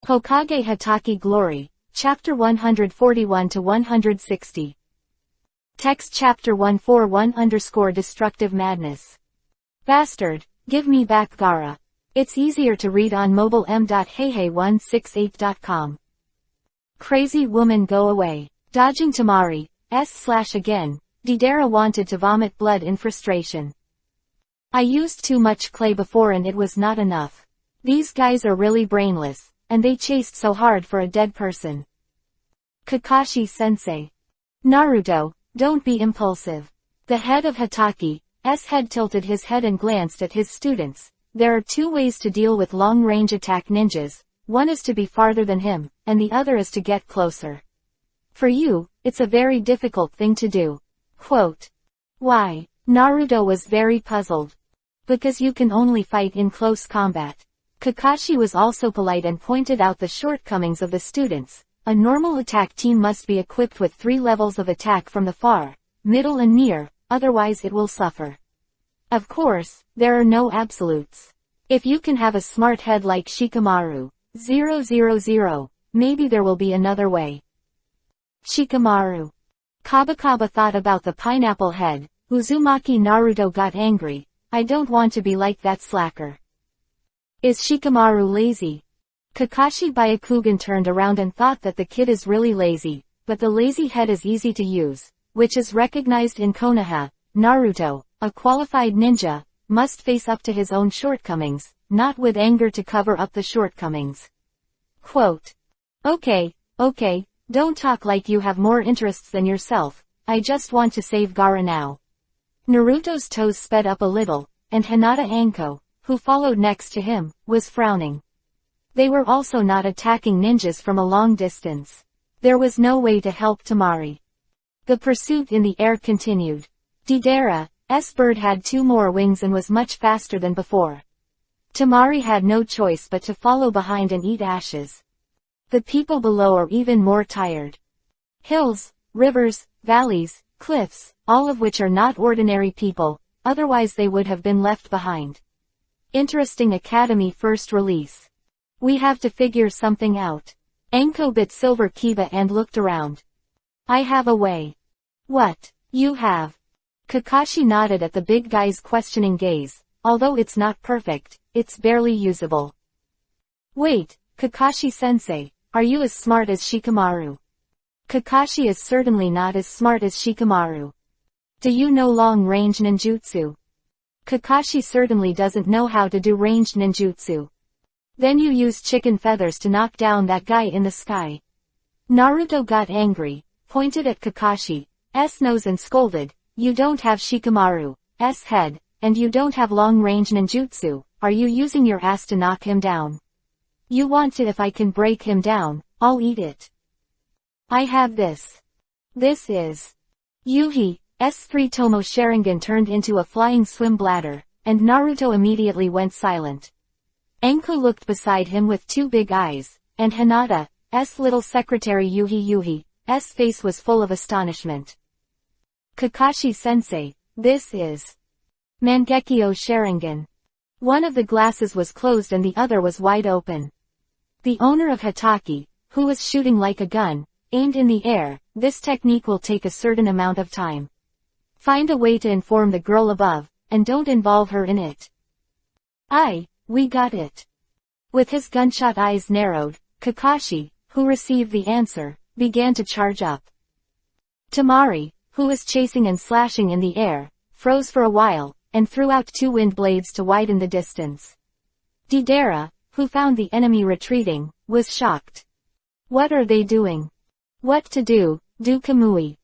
Hokage Hatake Glory, Chapter 141-160. Text Chapter 141_Destructive Madness. Bastard, give me back Gaara. It's easier to read on mobile m.heihei168.com. Crazy woman go away. Dodging Tamari, /again, Deidara wanted to vomit blood in frustration. I used too much clay before and it was not enough. These guys are really brainless, and they chased so hard for a dead person. Kakashi-sensei. Naruto, don't be impulsive. The head of Hatake's head tilted his head and glanced at his students. There are two ways to deal with long-range attack ninjas. One is to be farther than him, and the other is to get closer. For you, it's a very difficult thing to do. Quote. Why? Naruto was very puzzled. Because you can only fight in close combat. Kakashi was also polite and pointed out the shortcomings of the students. A normal attack team must be equipped with 3 levels of attack from the far, middle and near, otherwise it will suffer. Of course, there are no absolutes. If you can have a smart head like Shikamaru, 000, maybe there will be another way. Shikamaru. Kabakaba thought about the pineapple head. Uzumaki Naruto got angry. I don't want to be like that slacker. Is Shikamaru lazy? Kakashi Byakugan turned around and thought that the kid is really lazy, but the lazy head is easy to use, which is recognized in Konoha. Naruto, a qualified ninja, must face up to his own shortcomings, not with anger to cover up the shortcomings. Quote. Okay, don't talk like you have more interests than yourself, I just want to save Gaara now. Naruto's toes sped up a little, and Hinata Anko, who followed next to him, was frowning. They were also not attacking ninjas from a long distance. There was no way to help Tamari. The pursuit in the air continued. Deidara's bird had 2 more wings and was much faster than before. Tamari had no choice but to follow behind and eat ashes. The people below are even more tired. Hills, rivers, valleys, cliffs, all of which are not ordinary people, otherwise they would have been left behind. Interesting Academy first release. We have to figure something out. Anko bit Silver Kiba and looked around. I have a way. What? You have? Kakashi nodded at the big guy's questioning gaze. Although it's not perfect, it's barely usable. Wait, Kakashi-sensei, are you as smart as Shikamaru? Kakashi is certainly not as smart as Shikamaru. Do you know long-range ninjutsu? Kakashi certainly doesn't know how to do ranged ninjutsu. Then you use chicken feathers to knock down that guy in the sky. Naruto got angry, pointed at Kakashi's nose and scolded, you don't have Shikamaru's head, and you don't have long-range ninjutsu, are you using your ass to knock him down? You want to? If I can break him down, I'll eat it. I have this. This is Yuhi's 3-tomo Sharingan turned into a flying swim bladder, and Naruto immediately went silent. Anko looked beside him with 2 big eyes, and Hinata's little secretary Yuhi's face was full of astonishment. Kakashi-sensei, this is Mangekyo Sharingan. One of the glasses was closed and the other was wide open. The owner of Hatake, who was shooting like a gun, aimed in the air. This technique will take a certain amount of time. Find a way to inform the girl above, and don't involve her in it. We got it. With his gunshot eyes narrowed, Kakashi, who received the answer, began to charge up. Tamari, who was chasing and slashing in the air, froze for a while, and threw out 2 wind blades to widen the distance. Deidara, who found the enemy retreating, was shocked. What are they doing? What to do, Kamui?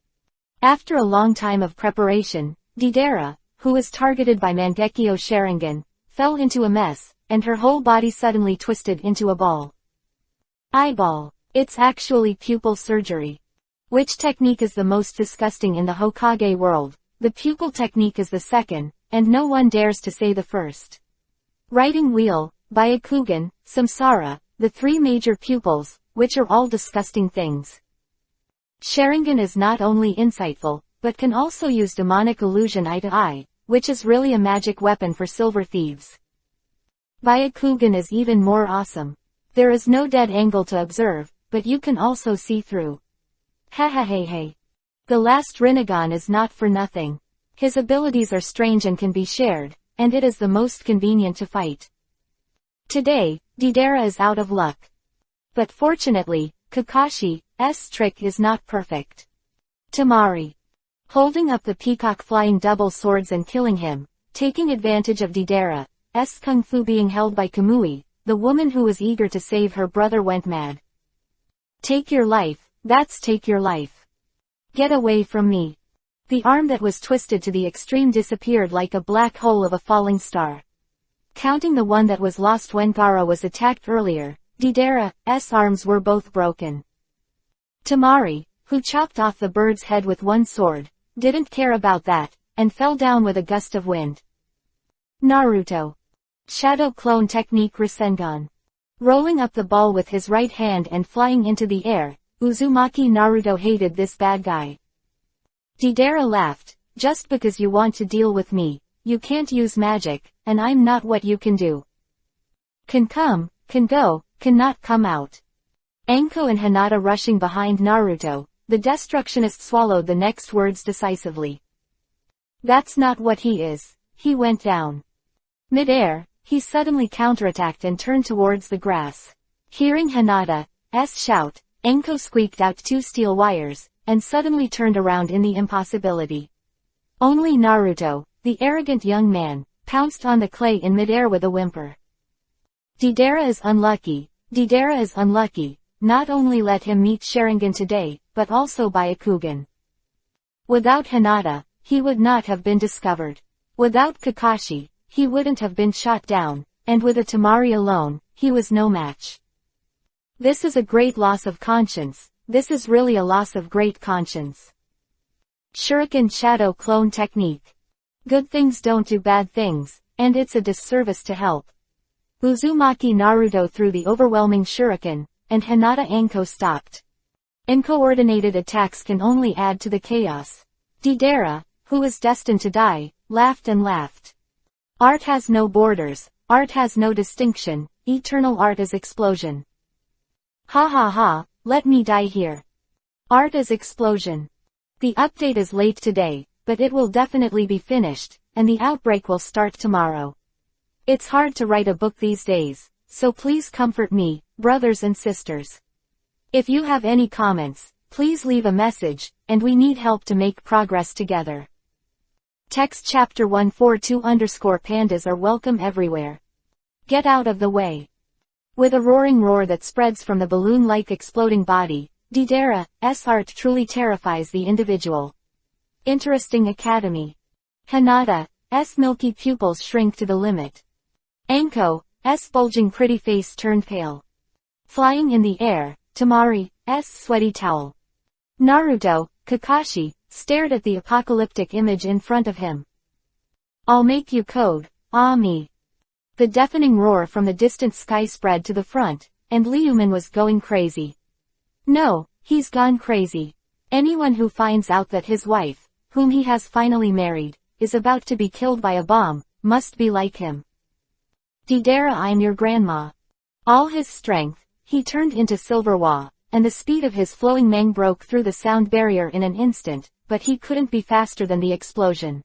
After a long time of preparation, Deidara, who was targeted by Mangekyo Sharingan, fell into a mess, and her whole body suddenly twisted into a ball. Eyeball. It's actually pupil surgery. Which technique is the most disgusting in the Hokage world? The pupil technique is the second, and no one dares to say the first. Writing wheel, Byakugan, Samsara, the 3 major pupils, which are all disgusting things. Sharingan is not only insightful, but can also use demonic illusion eye to eye, which is really a magic weapon for silver thieves. Byakugan is even more awesome. There is no dead angle to observe, but you can also see through. Ha ha hey hey. The last Rinnegan is not for nothing. His abilities are strange and can be shared, and it is the most convenient to fight. Today, Deidara is out of luck. But fortunately, Kakashi's trick is not perfect. Temari. Holding up the peacock flying double swords and killing him, taking advantage of Deidara's kung fu being held by Kamui, the woman who was eager to save her brother went mad. Take your life, that's take your life. Get away from me. The arm that was twisted to the extreme disappeared like a black hole of a falling star. Counting the one that was lost when Gaara was attacked earlier, Deidara's arms were both broken. Temari, who chopped off the bird's head with one sword, didn't care about that, and fell down with a gust of wind. Naruto. Shadow Clone Technique Rasengan. Rolling up the ball with his right hand and flying into the air, Uzumaki Naruto hated this bad guy. Deidara laughed, just because you want to deal with me, you can't use magic, and I'm not what you can do. Can come, can go, cannot come out. Anko and Hinata rushing behind Naruto, the Destructionist swallowed the next words decisively. That's not what he is. He went down. Mid-air, he suddenly counterattacked and turned towards the grass. Hearing Hinata's shout, Anko squeaked out 2 steel wires, and suddenly turned around in the impossibility. Only Naruto, the arrogant young man, pounced on the clay in mid-air with a whimper. Deidara is unlucky, Deidara is unlucky, not only let him meet Sharingan today, but also Byakugan. Without Hinata, he would not have been discovered. Without Kakashi, he wouldn't have been shot down, and with a Temari alone, he was no match. This is a great loss of conscience, this is really a loss of great conscience. Shuriken Shadow Clone Technique. Good things don't do bad things, and it's a disservice to help. Uzumaki Naruto threw the overwhelming shuriken, and Hinata Anko stopped. Uncoordinated attacks can only add to the chaos. Deidara, who was destined to die, laughed and laughed. Art has no borders, art has no distinction, eternal art is explosion. Ha ha ha, let me die here. Art is explosion. The update is late today, but it will definitely be finished, and the outbreak will start tomorrow. It's hard to write a book these days, so please comfort me, brothers and sisters. If you have any comments, please leave a message, and we need help to make progress together. Text chapter 142_pandas are welcome everywhere. Get out of the way. With a roaring roar that spreads from the balloon-like exploding body, Deidara's art truly terrifies the individual. Interesting Academy. Hinata's milky pupils shrink to the limit. Anko's bulging pretty face turned pale. Flying in the air, Temari's sweaty towel. Naruto, Kakashi, stared at the apocalyptic image in front of him. I'll make you code, ah me. The deafening roar from the distant sky spread to the front, and Liuman was going crazy. No, he's gone crazy. Anyone who finds out that his wife, whom he has finally married, is about to be killed by a bomb, must be like him. Deidara, I'm your grandma. All his strength, he turned into Silverwa, and the speed of his flowing mane broke through the sound barrier in an instant, but he couldn't be faster than the explosion.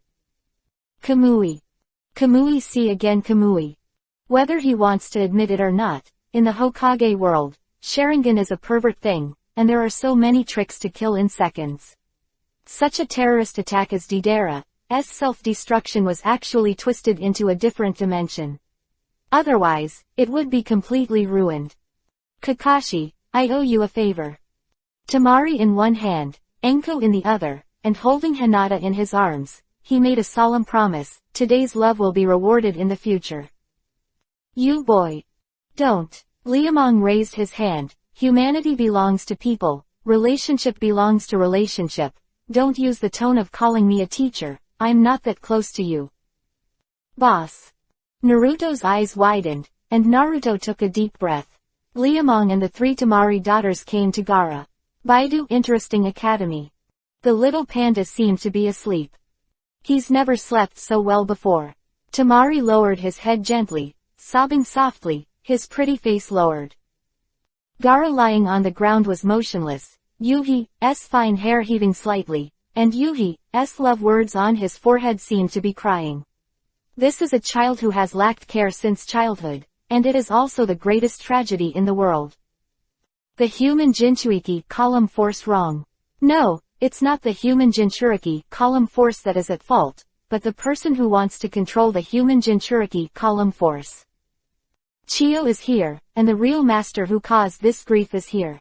Kamui. Kamui, see again Kamui. Whether he wants to admit it or not, in the Hokage world, Sharingan is a pervert thing, and there are so many tricks to kill in seconds. Such a terrorist attack as Deidara's self-destruction was actually twisted into a different dimension. Otherwise, it would be completely ruined. Kakashi, I owe you a favor. Temari in one hand, Anko in the other, and holding Hinata in his arms, he made a solemn promise, today's love will be rewarded in the future. You boy. Don't. Liamong raised his hand, humanity belongs to people, relationship belongs to relationship, don't use the tone of calling me a teacher, I'm not that close to you. Boss. Naruto's eyes widened, and Naruto took a deep breath. Liamong and the 3 Temari daughters came to Gaara. Baidu Interesting Academy. The little panda seemed to be asleep. He's never slept so well before. Temari lowered his head gently, sobbing softly, his pretty face lowered. Gaara lying on the ground was motionless, Yuhi's fine hair heaving slightly, and Yuhi's love words on his forehead seemed to be crying. This is a child who has lacked care since childhood, and it is also the greatest tragedy in the world. The human Jinchuiki column force wrong. No, it's not the human Jinchuriki column force that is at fault, but the person who wants to control the human Jinchuriki column force. Chiyo is here, and the real master who caused this grief is here.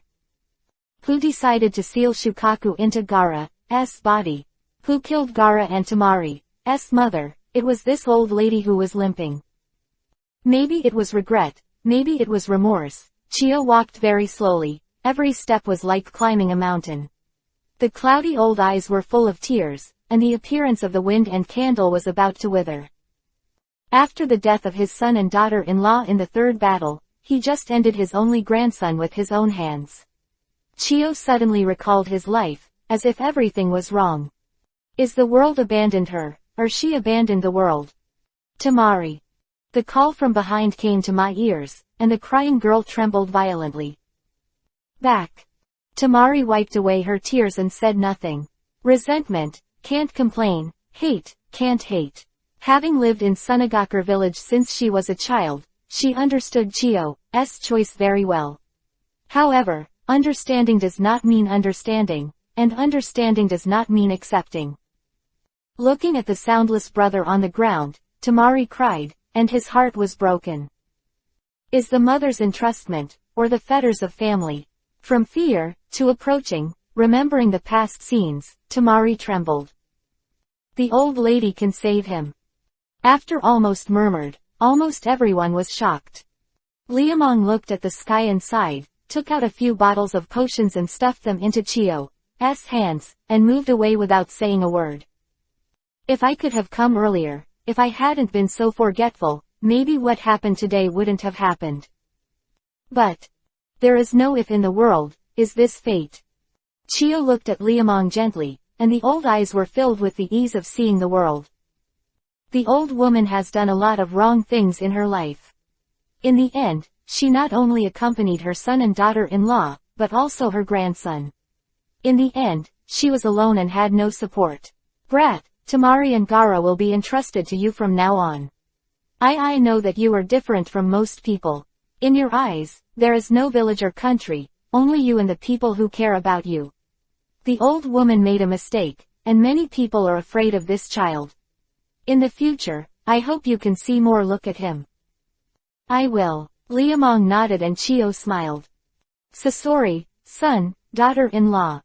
Who decided to seal Shukaku into Gaara's body? Who killed Gaara and Tamari's mother? It was this old lady who was limping. Maybe it was regret, maybe it was remorse. Chiyo walked very slowly, every step was like climbing a mountain. The cloudy old eyes were full of tears, and the appearance of the wind and candle was about to wither. After the death of his son and daughter-in-law in the third battle, he just ended his only grandson with his own hands. Chiyo suddenly recalled his life, as if everything was wrong. Is the world abandoned her, or she abandoned the world? Tamari. The call from behind came to my ears, and the crying girl trembled violently. Back. Tamari wiped away her tears and said nothing. Resentment, can't complain, hate, can't hate. Having lived in Sunagakure village since she was a child, she understood Chiyo's choice very well. However, understanding does not mean understanding, and understanding does not mean accepting. Looking at the soundless brother on the ground, Tamari cried, and his heart was broken. Is the mother's entrustment, or the fetters of family? From fear, to approaching, remembering the past scenes, Tamari trembled. The old lady can save him. After almost murmured, almost everyone was shocked. Liamong looked at the sky and sighed, took out a few bottles of potions and stuffed them into Chiyo's hands, and moved away without saying a word. If I could have come earlier, if I hadn't been so forgetful, maybe what happened today wouldn't have happened. But there is no if in the world, is this fate? Chiyo looked at Liamong gently, and the old eyes were filled with the ease of seeing the world. The old woman has done a lot of wrong things in her life. In the end, she not only accompanied her son and daughter-in-law, but also her grandson. In the end, she was alone and had no support. Brat, Tamari and Gaara will be entrusted to you from now on. I know that you are different from most people. In your eyes, there is no village or country, only you and the people who care about you. The old woman made a mistake, and many people are afraid of this child. In the future, I hope you can see more. Look at him. I will. Liamong nodded and Chiyo smiled. Sasori, son, daughter-in-law.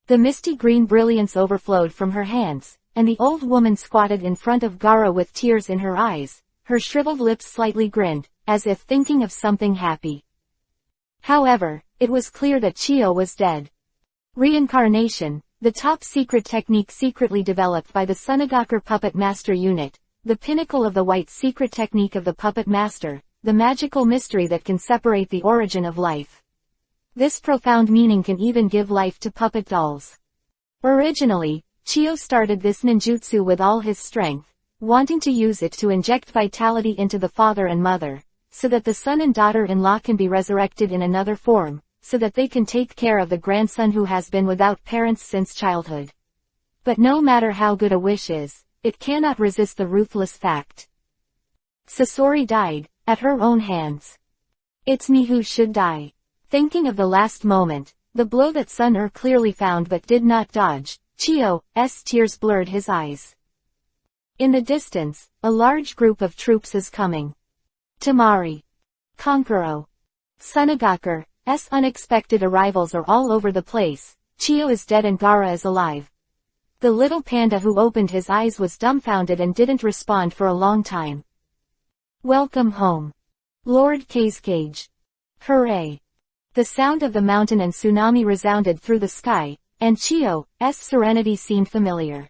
The misty green brilliance overflowed from her hands, and the old woman squatted in front of Gaara with tears in her eyes, her shriveled lips slightly grinned, as if thinking of something happy. However, it was clear that Chiyo was dead. Reincarnation, the top-secret technique secretly developed by the Sunagakure Puppet Master Unit, the pinnacle of the white secret technique of the Puppet Master, the magical mystery that can separate the origin of life. This profound meaning can even give life to puppet dolls. Originally, Chiyo started this ninjutsu with all his strength, wanting to use it to inject vitality into the father and mother, so that the son and daughter-in-law can be resurrected in another form, so that they can take care of the grandson who has been without parents since childhood. But no matter how good a wish is, it cannot resist the ruthless fact. Sasori died, at her own hands. It's me who should die. Thinking of the last moment, the blow that Sun-er clearly found but did not dodge, Chiyo's tears blurred his eyes. In the distance, a large group of troops is coming. Tamari. Konkuro. Sunagakure's unexpected arrivals are all over the place. Chiyo is dead and Gaara is alive. The little panda who opened his eyes was dumbfounded and didn't respond for a long time. Welcome home. Lord Kazekage. Hooray. The sound of the mountain and tsunami resounded through the sky, and Chiyo's serenity seemed familiar.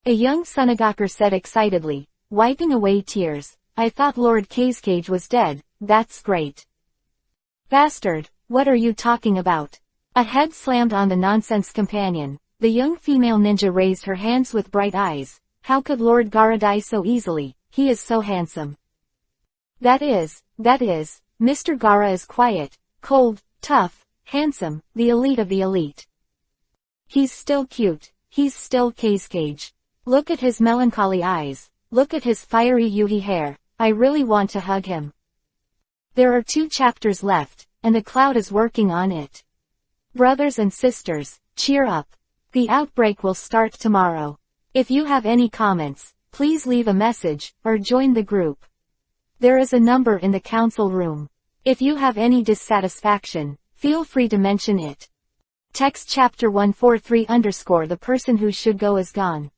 A young Sunagakure said excitedly, wiping away tears, I thought Lord Kazekage was dead. That's great. Bastard, what are you talking about? A head slammed on the nonsense companion. The young female ninja raised her hands with bright eyes. How could Lord Gaara die so easily? He is so handsome. That is, Mr. Gaara is quiet, Cold, tough, handsome, the elite of the elite. He's still cute. He's still Cage. Look at his melancholy eyes. Look at his fiery Yuhi hair. I really want to hug him. There are 2 chapters left, and the cloud is working on it. Brothers and sisters, cheer up. The outbreak will start tomorrow. If you have any comments, please leave a message, or join the group. There is a number in the council room. If you have any dissatisfaction, feel free to mention it. Text chapter 143 _ the person who should go is gone.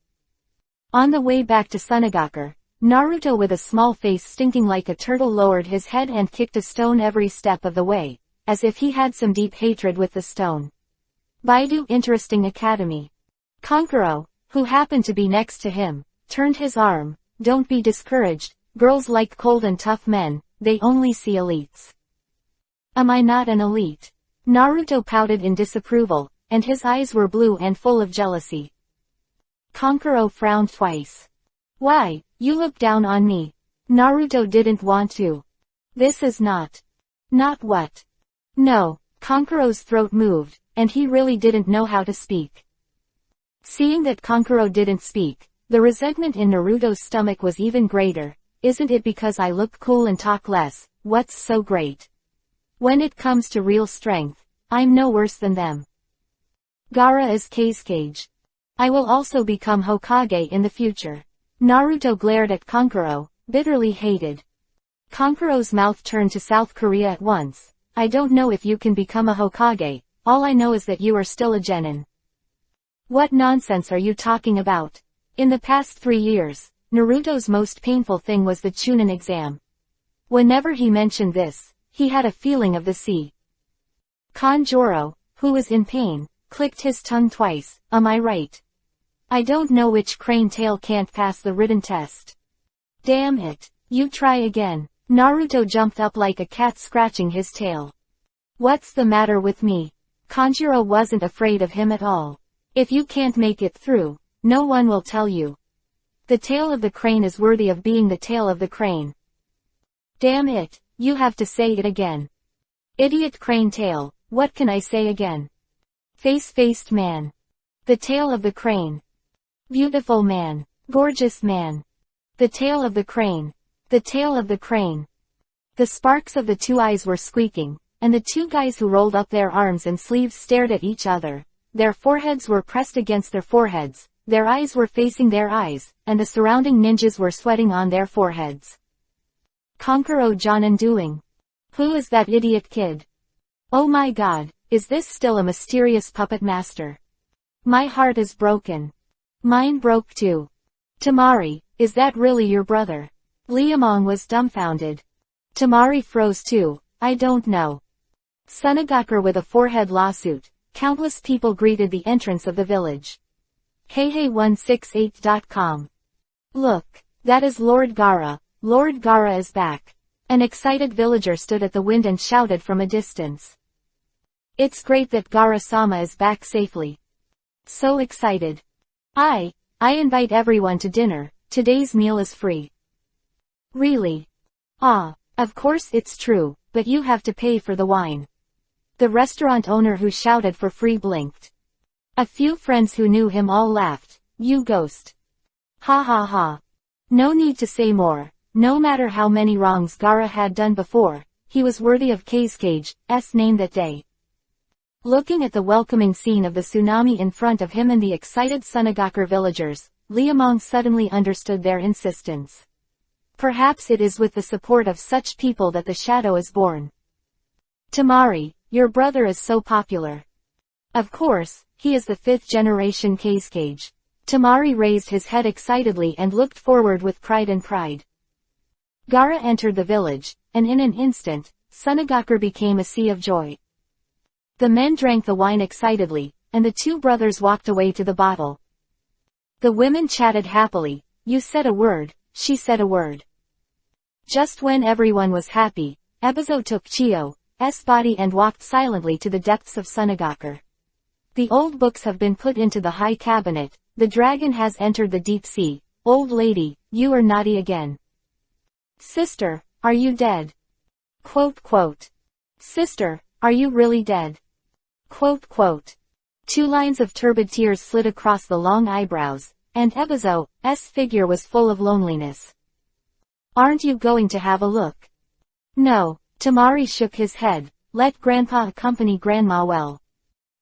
On the way back to Sunagakure, Naruto with a small face stinking like a turtle lowered his head and kicked a stone every step of the way, as if he had some deep hatred with the stone. Baidu Interesting Academy. Kankuro, who happened to be next to him, turned his arm. Don't be discouraged, girls like cold and tough men, they only see elites. Am I not an elite? Naruto pouted in disapproval, and his eyes were blue and full of jealousy. Kankuro frowned twice. Why, you look down on me. Naruto didn't want to. This is not. Not what? No, Kankuro's throat moved, and he really didn't know how to speak. Seeing that Kankuro didn't speak, the resentment in Naruto's stomach was even greater. Isn't it because I look cool and talk less? What's so great? When it comes to real strength, I'm no worse than them. Gaara is Cage. I will also become Hokage in the future. Naruto glared at Kankuro, bitterly hated. Kankuro's mouth turned to South Korea at once. I don't know if you can become a Hokage, all I know is that you are still a genin. What nonsense are you talking about? In the past 3 years, Naruto's most painful thing was the Chunin exam. Whenever he mentioned this, he had a feeling of the sea. Kanjuro, who was in pain, clicked his tongue twice. Am I right? I don't know which crane tail can't pass the written test. Damn it. You try again. Naruto jumped up like a cat scratching his tail. What's the matter with me? Kanjuro wasn't afraid of him at all. If you can't make it through, no one will tell you. The tail of the crane is worthy of being the tail of the crane. Damn it, you have to say it again. Idiot crane tail, what can I say again? Face-faced man. The tail of the crane. Beautiful man. Gorgeous man. The tail of the crane. The tail of the crane. The sparks of the 2 eyes were squeaking, and the 2 guys who rolled up their arms and sleeves stared at each other. Their foreheads were pressed against their foreheads, their eyes were facing their eyes, and the surrounding ninjas were sweating on their foreheads. Kankuro Jonin doing. Who is that idiot kid? Oh my god, is this still a mysterious puppet master? My heart is broken. Mine broke too. Tamari, is that really your brother? Liamong was dumbfounded. Tamari froze too. I don't know. Sunagakure with a forehead lawsuit. Countless people greeted the entrance of the village. Heihei168.com. Look, that is Lord Gaara. Lord Gaara is back. An excited villager stood at the window and shouted from a distance. It's great that Gaara-sama is back safely. So excited. I invite everyone to dinner. Today's meal is free. Really? Ah, of course it's true, but you have to pay for the wine. The restaurant owner who shouted for free blinked. A few friends who knew him all laughed. You ghost. Ha ha ha. No need to say more. No matter how many wrongs Gaara had done before, he was worthy of Cage's name that day. Looking at the welcoming scene of the tsunami in front of him and the excited Sunagakure villagers, Liamong suddenly understood their insistence. Perhaps it is with the support of such people that the shadow is born. Tamari, your brother is so popular. Of course, he is the 5th generation Cage. Tamari raised his head excitedly and looked forward with pride. Gaara entered the village, and in an instant, Sunagakure became a sea of joy. The men drank the wine excitedly, and the 2 brothers walked away to the bottle. The women chatted happily. You said a word, she said a word. Just when everyone was happy, Ebizo took Chiyo's body and walked silently to the depths of Sunagakure. The old books have been put into the high cabinet. The dragon has entered the deep sea. Old lady, you are naughty again. Sister, are you dead? Sister, Are you really dead? Quote, quote. 2 lines of turbid tears slid across the long eyebrows, and Ebizo's figure was full of loneliness. Aren't you going to have a look? No, Tamari shook his head. Let Grandpa accompany Grandma well.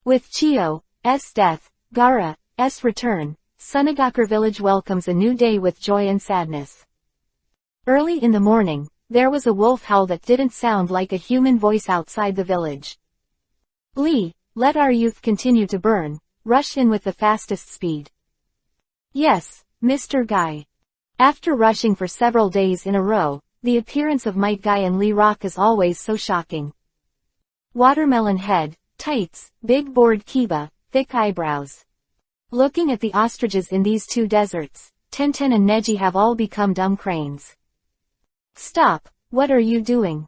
With Chiyo's death, Gaara's return, Sunagakure village welcomes a new day with joy and sadness. Early in the morning, there was a wolf howl that didn't sound like a human voice outside the village. Lee, let our youth continue to burn, rush in with the fastest speed. Yes, Mr. Guy. After rushing for several days in a row, the appearance of Might Guy and Lee Rock is always so shocking. Watermelon head, tights, big board kiba, thick eyebrows. Looking at the ostriches in these 2 deserts, Tenten and Neji have all become dumb cranes. Stop, what are you doing?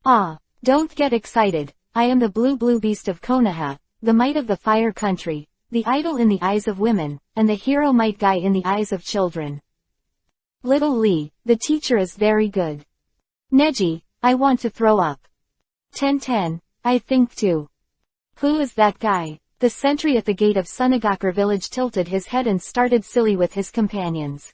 Ah, don't get excited, I am the blue beast of Konoha, the might of the fire country, the idol in the eyes of women, and the hero Might Guy in the eyes of children. Little Lee, the teacher is very good. Neji, I want to throw up. Tenten, I think too. Who is that guy? The sentry at the gate of Sunagakure village tilted his head and started silly with his companions.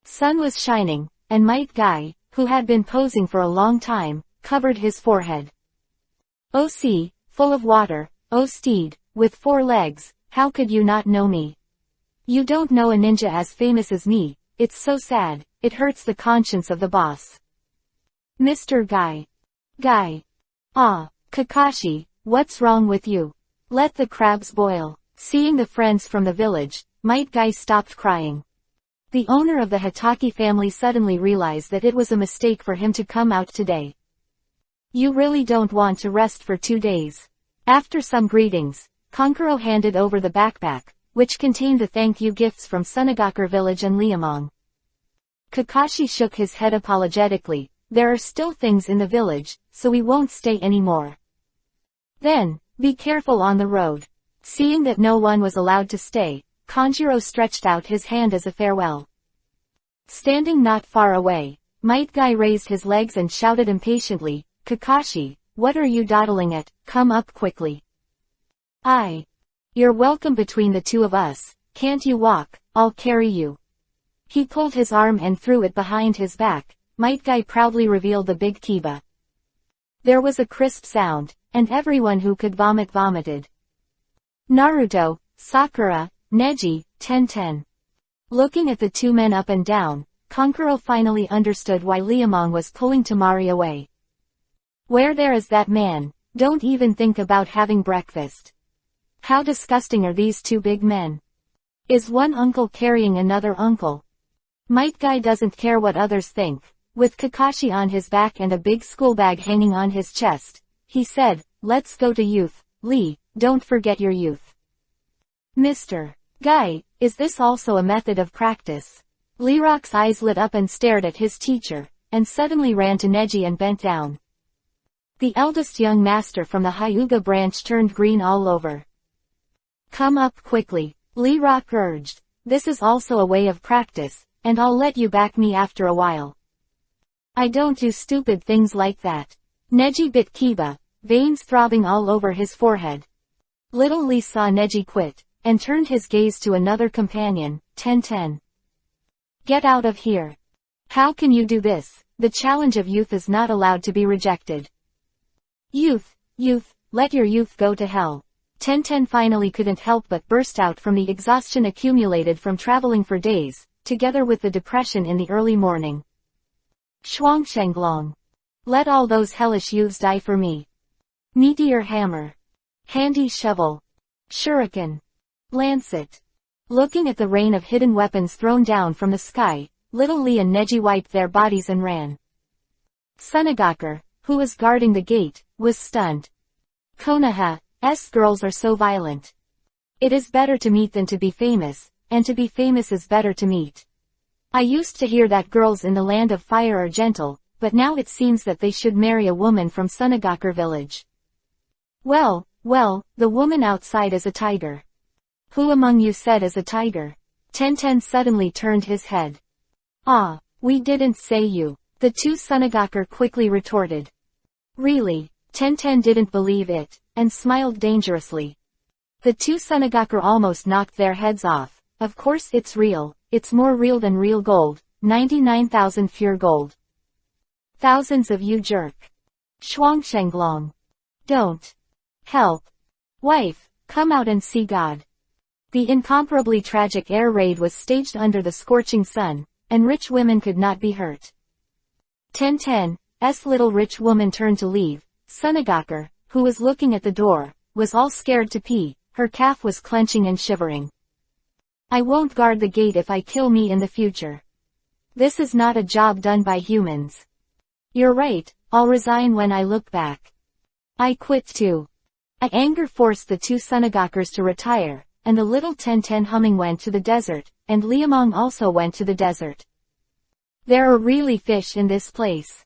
Sun was shining, and Might Guy, who had been posing for a long time, covered his forehead. O sea, full of water, O steed, with 4 legs, how could you not know me? You don't know a ninja as famous as me, it's so sad, it hurts the conscience of the boss. Mr. Guy. Guy. Ah, Kakashi, what's wrong with you? Let the crabs boil. Seeing the friends from the village, Might Guy stopped crying. The owner of the Hatake family suddenly realized that it was a mistake for him to come out today. You really don't want to rest for 2 days. After some greetings, Kankuro handed over the backpack, which contained the thank you gifts from Sunagakure village and Liamong. Kakashi shook his head apologetically. There are still things in the village, so we won't stay anymore. Then, be careful on the road. Seeing that no one was allowed to stay, Kanjiro stretched out his hand as a farewell. Standing not far away, Might Guy raised his legs and shouted impatiently, Kakashi, what are you dawdling at? Come up quickly. You're welcome between the 2 of us, can't you walk? I'll carry you. He pulled his arm and threw it behind his back. Might Guy proudly revealed the big kiba. There was a crisp sound, and everyone who could vomit vomited. Naruto, Sakura, Neji, Tenten. Looking at the 2 men up and down, Kankuro finally understood why Liamong was pulling Tamari away. Where there is that man, don't even think about having breakfast. How disgusting are these 2 big men? Is one uncle carrying another uncle? Might Guy doesn't care what others think. With Kakashi on his back and a big school bag hanging on his chest, he said, let's go to youth. Lee, don't forget your youth. Mr. Guy, is this also a method of practice? Lee Rock's eyes lit up and stared at his teacher, and suddenly ran to Neji and bent down. The eldest young master from the Hyuga branch turned green all over. Come up quickly, Lee Rock urged. This is also a way of practice, and I'll let you back me after a while. I don't do stupid things like that. Neji bit Kiba, veins throbbing all over his forehead. Little Lee saw Neji quit, and turned his gaze to another companion, Tenten. Get out of here. How can you do this? The challenge of youth is not allowed to be rejected. Youth, let your youth go to hell. Tenten finally couldn't help but burst out from the exhaustion accumulated from traveling for days, together with the depression in the early morning. Shuangshenglong. Let all those hellish youths die for me. Meteor hammer. Handy shovel. Shuriken. Lancet. Looking at the rain of hidden weapons thrown down from the sky, little Lee and Neji wiped their bodies and ran. Sunagakure, who was guarding the gate, was stunned. Konoha's girls are so violent. It is better to meet than to be famous, and to be famous is better to meet. I used to hear that girls in the land of fire are gentle, but now it seems that they should marry a woman from Sunagakure village. Well, the woman outside is a tiger. Who among you said is a tiger? Tenten suddenly turned his head. Ah, we didn't say you. The 2 Sunagakure quickly retorted. Really? Tenten didn't believe it, and smiled dangerously. The two Sunagaku almost knocked their heads off. Of course it's real, it's more real than real gold, 99,000 pure gold. Thousands of you jerk. Shuangshenglong. Don't. Help. Wife, come out and see God. The incomparably tragic air raid was staged under the scorching sun, and rich women could not be hurt. Ten's little rich woman turned to leave. Sunagaku, who was looking at the door, was all scared to pee, her calf was clenching and shivering. I won't guard the gate if I kill me in the future. This is not a job done by humans. You're right, I'll resign when I look back. I quit too. Anger forced the two Sunagakus to retire, and the little Tenten humming went to the desert, and Liamong also went to the desert. There are really fish in this place.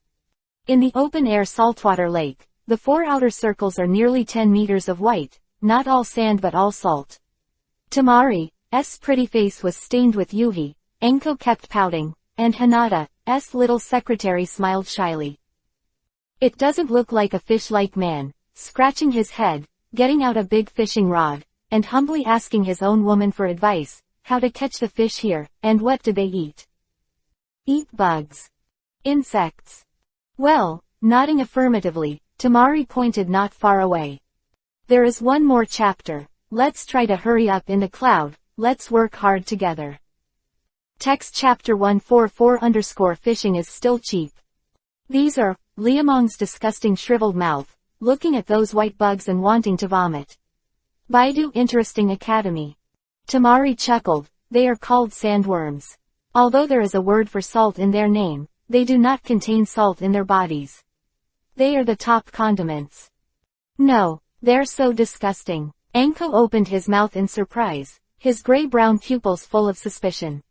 In the open-air saltwater lake, the four outer circles are nearly 10 meters of white, not all sand but all salt. Tamari's pretty face was stained with yuhi, Enko kept pouting, and Hinata's little secretary smiled shyly. It doesn't look like a fish-like man, scratching his head, getting out a big fishing rod, and humbly asking his own woman for advice, how to catch the fish here, and what do they eat? Eat bugs. Insects. Well, nodding affirmatively, Tamari pointed not far away. There is one more chapter, let's try to hurry up in the cloud, let's work hard together. Text chapter 144_fishing is still cheap. These are, Liamong's disgusting shriveled mouth, looking at those white bugs and wanting to vomit. Baidu Interesting Academy. Tamari chuckled, they are called sandworms. Although there is a word for salt in their name, they do not contain salt in their bodies. They are the top condiments. No, they're so disgusting. Enko opened his mouth in surprise, his gray-brown pupils full of suspicion.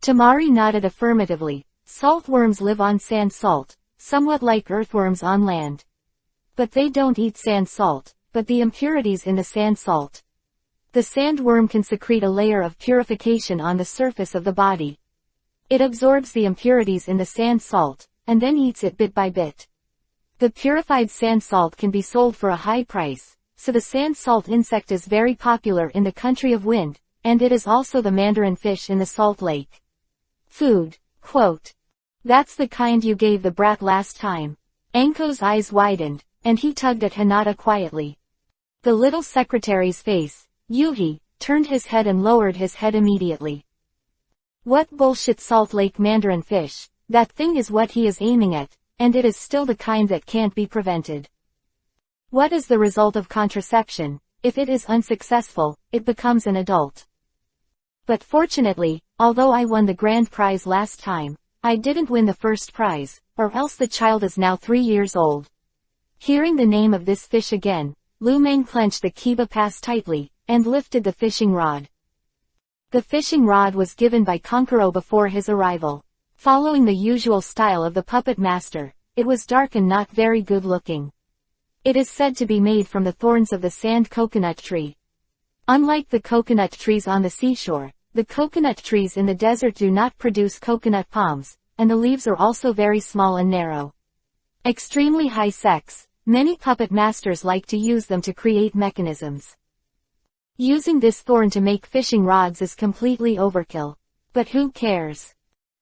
Tamari nodded affirmatively. Saltworms live on sand salt, somewhat like earthworms on land. But they don't eat sand salt, but the impurities in the sand salt. The sandworm can secrete a layer of purification on the surface of the body. It absorbs the impurities in the sand salt, and then eats it bit by bit. The purified sand salt can be sold for a high price, so the sand salt insect is very popular in the country of wind, and it is also the mandarin fish in the salt lake. Food, quote. That's the kind you gave the brat last time. Enko's eyes widened, and he tugged at Hinata quietly. The little secretary's face, Yuhi, turned his head and lowered his head immediately. What bullshit Salt Lake mandarin fish, that thing is what he is aiming at, and it is still the kind that can't be prevented. What is the result of contraception? If it is unsuccessful, it becomes an adult. But fortunately, although I won the grand prize last time, I didn't win the first prize, or else the child is now 3 years old. Hearing the name of this fish again, Lu Meng clenched the kiba pass tightly, and lifted the fishing rod. The fishing rod was given by Konkuro before his arrival. Following the usual style of the puppet master, it was dark and not very good looking. It is said to be made from the thorns of the sand coconut tree. Unlike the coconut trees on the seashore, the coconut trees in the desert do not produce coconut palms, and the leaves are also very small and narrow. Extremely high sex, many puppet masters like to use them to create mechanisms. Using this thorn to make fishing rods is completely overkill. But who cares?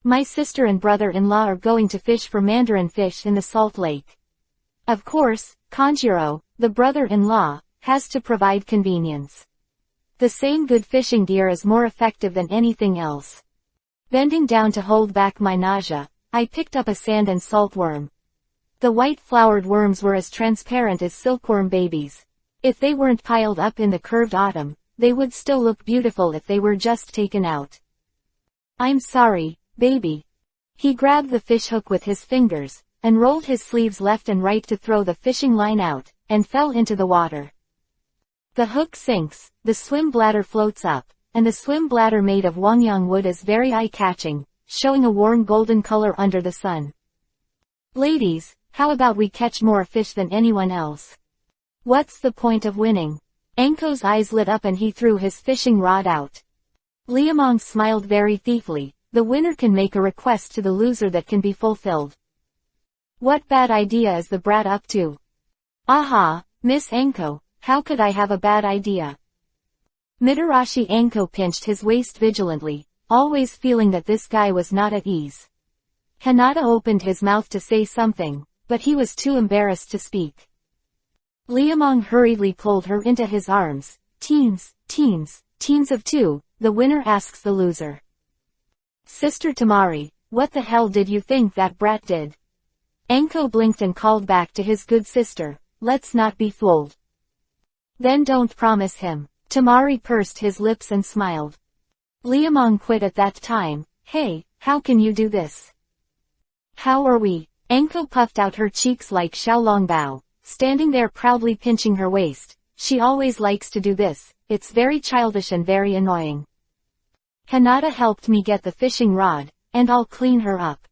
My sister and brother-in-law are going to fish for mandarin fish in the salt lake. Of course, Kanjiro, the brother-in-law, has to provide convenience. The same good fishing gear is more effective than anything else. Bending down to hold back my nausea, I picked up a sand and salt worm. The white flowered worms were as transparent as silkworm babies. If they weren't piled up in the curved autumn, they would still look beautiful if they were just taken out. I'm sorry, baby. He grabbed the fishhook with his fingers, and rolled his sleeves left and right to throw the fishing line out, and fell into the water. The hook sinks, the swim bladder floats up, and the swim bladder made of Wangyang wood is very eye-catching, showing a warm golden color under the sun. Ladies, how about we catch more fish than anyone else? What's the point of winning? Enko's eyes lit up and he threw his fishing rod out. Liamong smiled very thiefly. The winner can make a request to the loser that can be fulfilled. What bad idea is the brat up to? Aha, Miss Anko, how could I have a bad idea? Mitarashi Anko pinched his waist vigilantly, always feeling that this guy was not at ease. Hinata opened his mouth to say something, but he was too embarrassed to speak. Liamong hurriedly pulled her into his arms. Teams of two, the winner asks the loser. Sister Tamari, what the hell did you think that brat did? Anko blinked and called back to his good sister, let's not be fooled. Then don't promise him. Tamari pursed his lips and smiled. Liamong quit at that time. Hey, how can you do this? How are we? Anko puffed out her cheeks like Xiaolongbao, standing there proudly pinching her waist. She always likes to do this, it's very childish and very annoying. Hinata helped me get the fishing rod, and I'll clean her up.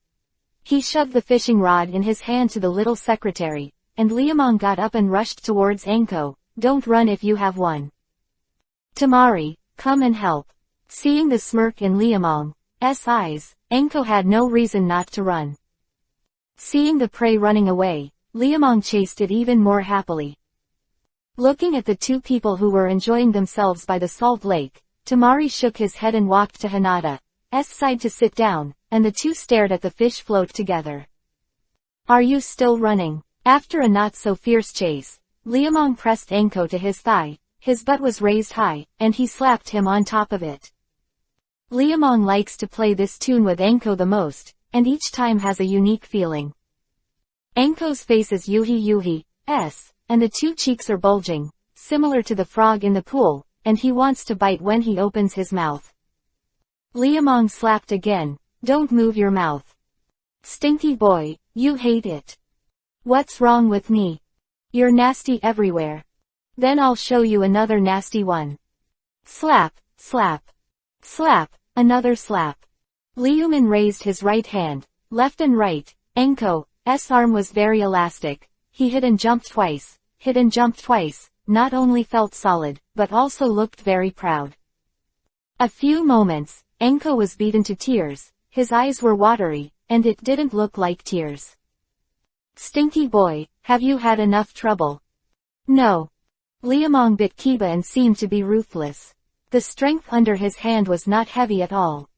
He shoved the fishing rod in his hand to the little secretary, and Liamong got up and rushed towards Anko. Don't run if you have one. Tamari, come and help. Seeing the smirk in Liamong's eyes, Anko had no reason not to run. Seeing the prey running away, Liamong chased it even more happily. Looking at the two people who were enjoying themselves by the salt lake, Tamari shook his head and walked to Hinata's side to sit down, and the two stared at the fish float together. Are you still running? After a not-so-fierce chase, Liamong pressed Anko to his thigh, his butt was raised high, and he slapped him on top of it. Liamong likes to play this tune with Anko the most, and each time has a unique feeling. Anko's face is Yuhi's, and the two cheeks are bulging, similar to the frog in the pool, and he wants to bite when he opens his mouth. Liamong slapped again. Don't move your mouth. Stinky boy, you hate it. What's wrong with me? You're nasty everywhere. Then I'll show you another nasty one. Slap, slap, slap, another slap. Liumin raised his right hand, left and right. Anko's arm was very elastic. He hit and jumped twice, not only felt solid, but also looked very proud. A few moments, Anko was beaten to tears, his eyes were watery, and it didn't look like tears. Stinky boy, have you had enough trouble? No. Liamong bit Kiba and seemed to be ruthless. The strength under his hand was not heavy at all.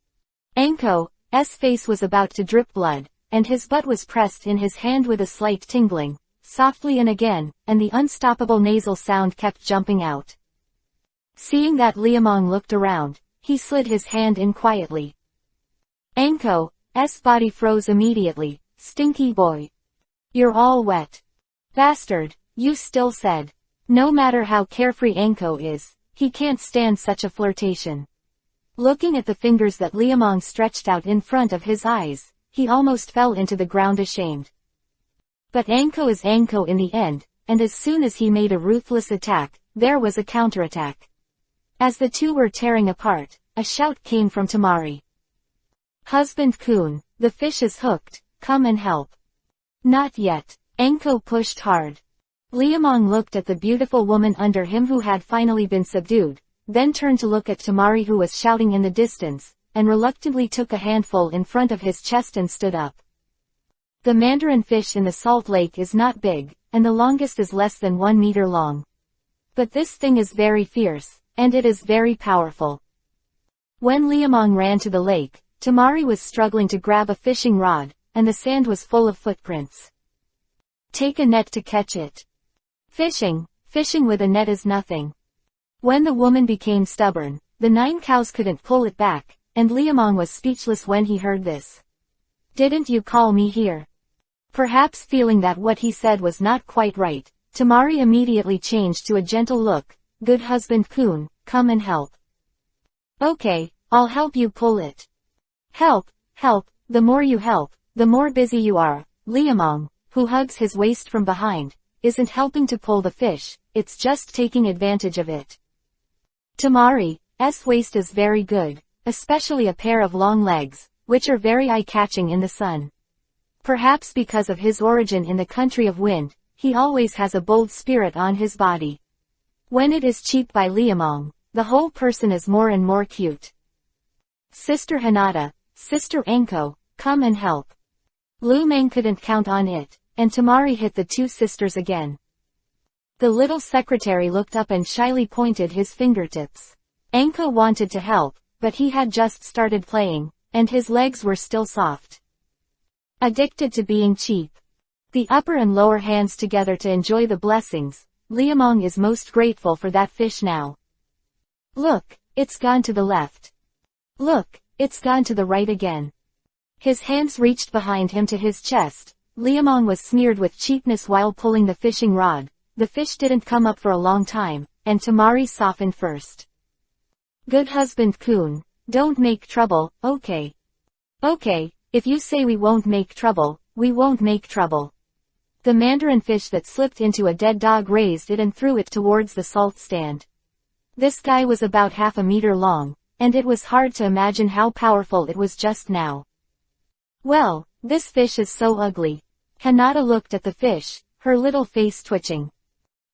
Anko's face was about to drip blood, and his butt was pressed in his hand with a slight tingling, softly and again, and the unstoppable nasal sound kept jumping out. Seeing that Liamong looked around, he slid his hand in quietly. Anko's body froze immediately. Stinky boy. You're all wet. Bastard, you still said. No matter how carefree Anko is, he can't stand such a flirtation. Looking at the fingers that Liamong stretched out in front of his eyes, he almost fell into the ground ashamed. But Anko is Anko in the end, and as soon as he made a ruthless attack, there was a counterattack. As the two were tearing apart, a shout came from Tamari. Husband-kun, the fish is hooked, come and help. Not yet. Anko pushed hard. Liamong looked at the beautiful woman under him who had finally been subdued, then turned to look at Tamari who was shouting in the distance, and reluctantly took a handful in front of his chest and stood up. The mandarin fish in the salt lake is not big, and the longest is less than 1 meter long. But this thing is very fierce, and it is very powerful. When Liamong ran to the lake, Tamari was struggling to grab a fishing rod, and the sand was full of footprints. Take a net to catch it. Fishing with a net is nothing. When the woman became stubborn, the 9 cows couldn't pull it back, and Liamong was speechless when he heard this. Didn't you call me here? Perhaps feeling that what he said was not quite right, Tamari immediately changed to a gentle look. Good husband-kun, come and help. Okay, I'll help you pull it. Help, the more you help, the more busy you are. Liamong, who hugs his waist from behind, isn't helping to pull the fish, it's just taking advantage of it. Tamari's waist is very good, especially a pair of long legs, which are very eye-catching in the sun. Perhaps because of his origin in the country of wind, he always has a bold spirit on his body. When it is cheap by Liamong, the whole person is more and more cute. Sister Hinata, Sister Anko, come and help. Lu Meng couldn't count on it, and Tamari hit the two sisters again. The little secretary looked up and shyly pointed his fingertips. Anko wanted to help, but he had just started playing, and his legs were still soft. Addicted to being cheap. The upper and lower hands together to enjoy the blessings. Liamong is most grateful for that fish now. Look, it's gone to the left. Look, it's gone to the right again. His hands reached behind him to his chest. Liamong was smeared with cheapness while pulling the fishing rod. The fish didn't come up for a long time, and Tamari softened first. Good husband Kun, don't make trouble, okay? Okay, if you say we won't make trouble, we won't make trouble. The mandarin fish that slipped into a dead dog raised it and threw it towards the salt stand. This guy was about 1/2 meter long, and it was hard to imagine how powerful it was just now. Well, this fish is so ugly. Hanada looked at the fish, her little face twitching.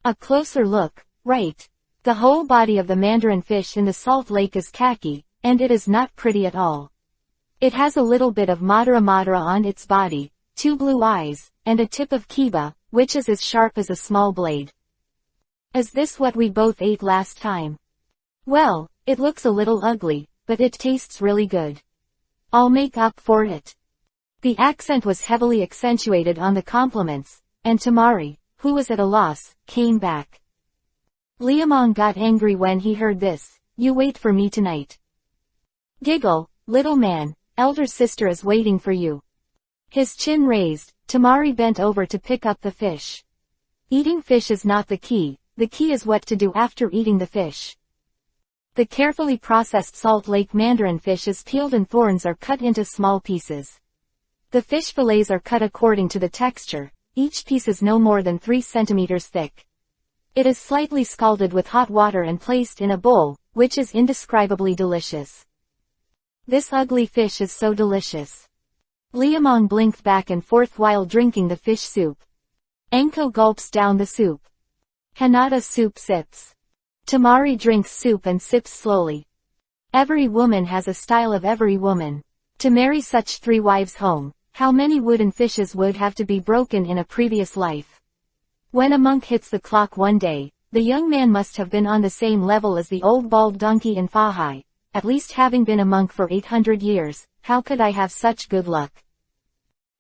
A closer look, right. The whole body of the mandarin fish in the salt lake is khaki, and it is not pretty at all. It has a little bit of Madara Madara on its body, 2 blue eyes, and a tip of kiba, which is as sharp as a small blade. Is this what we both ate last time? Well, it looks a little ugly, but it tastes really good. I'll make up for it. The accent was heavily accentuated on the compliments, and Tamari, who was at a loss, came back. Liamong got angry when he heard this. You wait for me tonight. Giggle, little man, elder sister is waiting for you. His chin raised, Tamari bent over to pick up the fish. Eating fish is not the key is what to do after eating the fish. The carefully processed Salt Lake mandarin fish is peeled and thorns are cut into small pieces. The fish fillets are cut according to the texture, each piece is no more than 3 centimeters thick. It is slightly scalded with hot water and placed in a bowl, which is indescribably delicious. This ugly fish is so delicious. Liamong blinked back and forth while drinking the fish soup. Anko gulps down the soup. Hanada soup sips. Tamari drinks soup and sips slowly. Every woman has a style of every woman. To marry such 3 wives home, how many wooden fishes would have to be broken in a previous life? When a monk hits the clock one day, the young man must have been on the same level as the old bald donkey in Fahai, at least having been a monk for 800 years, how could I have such good luck?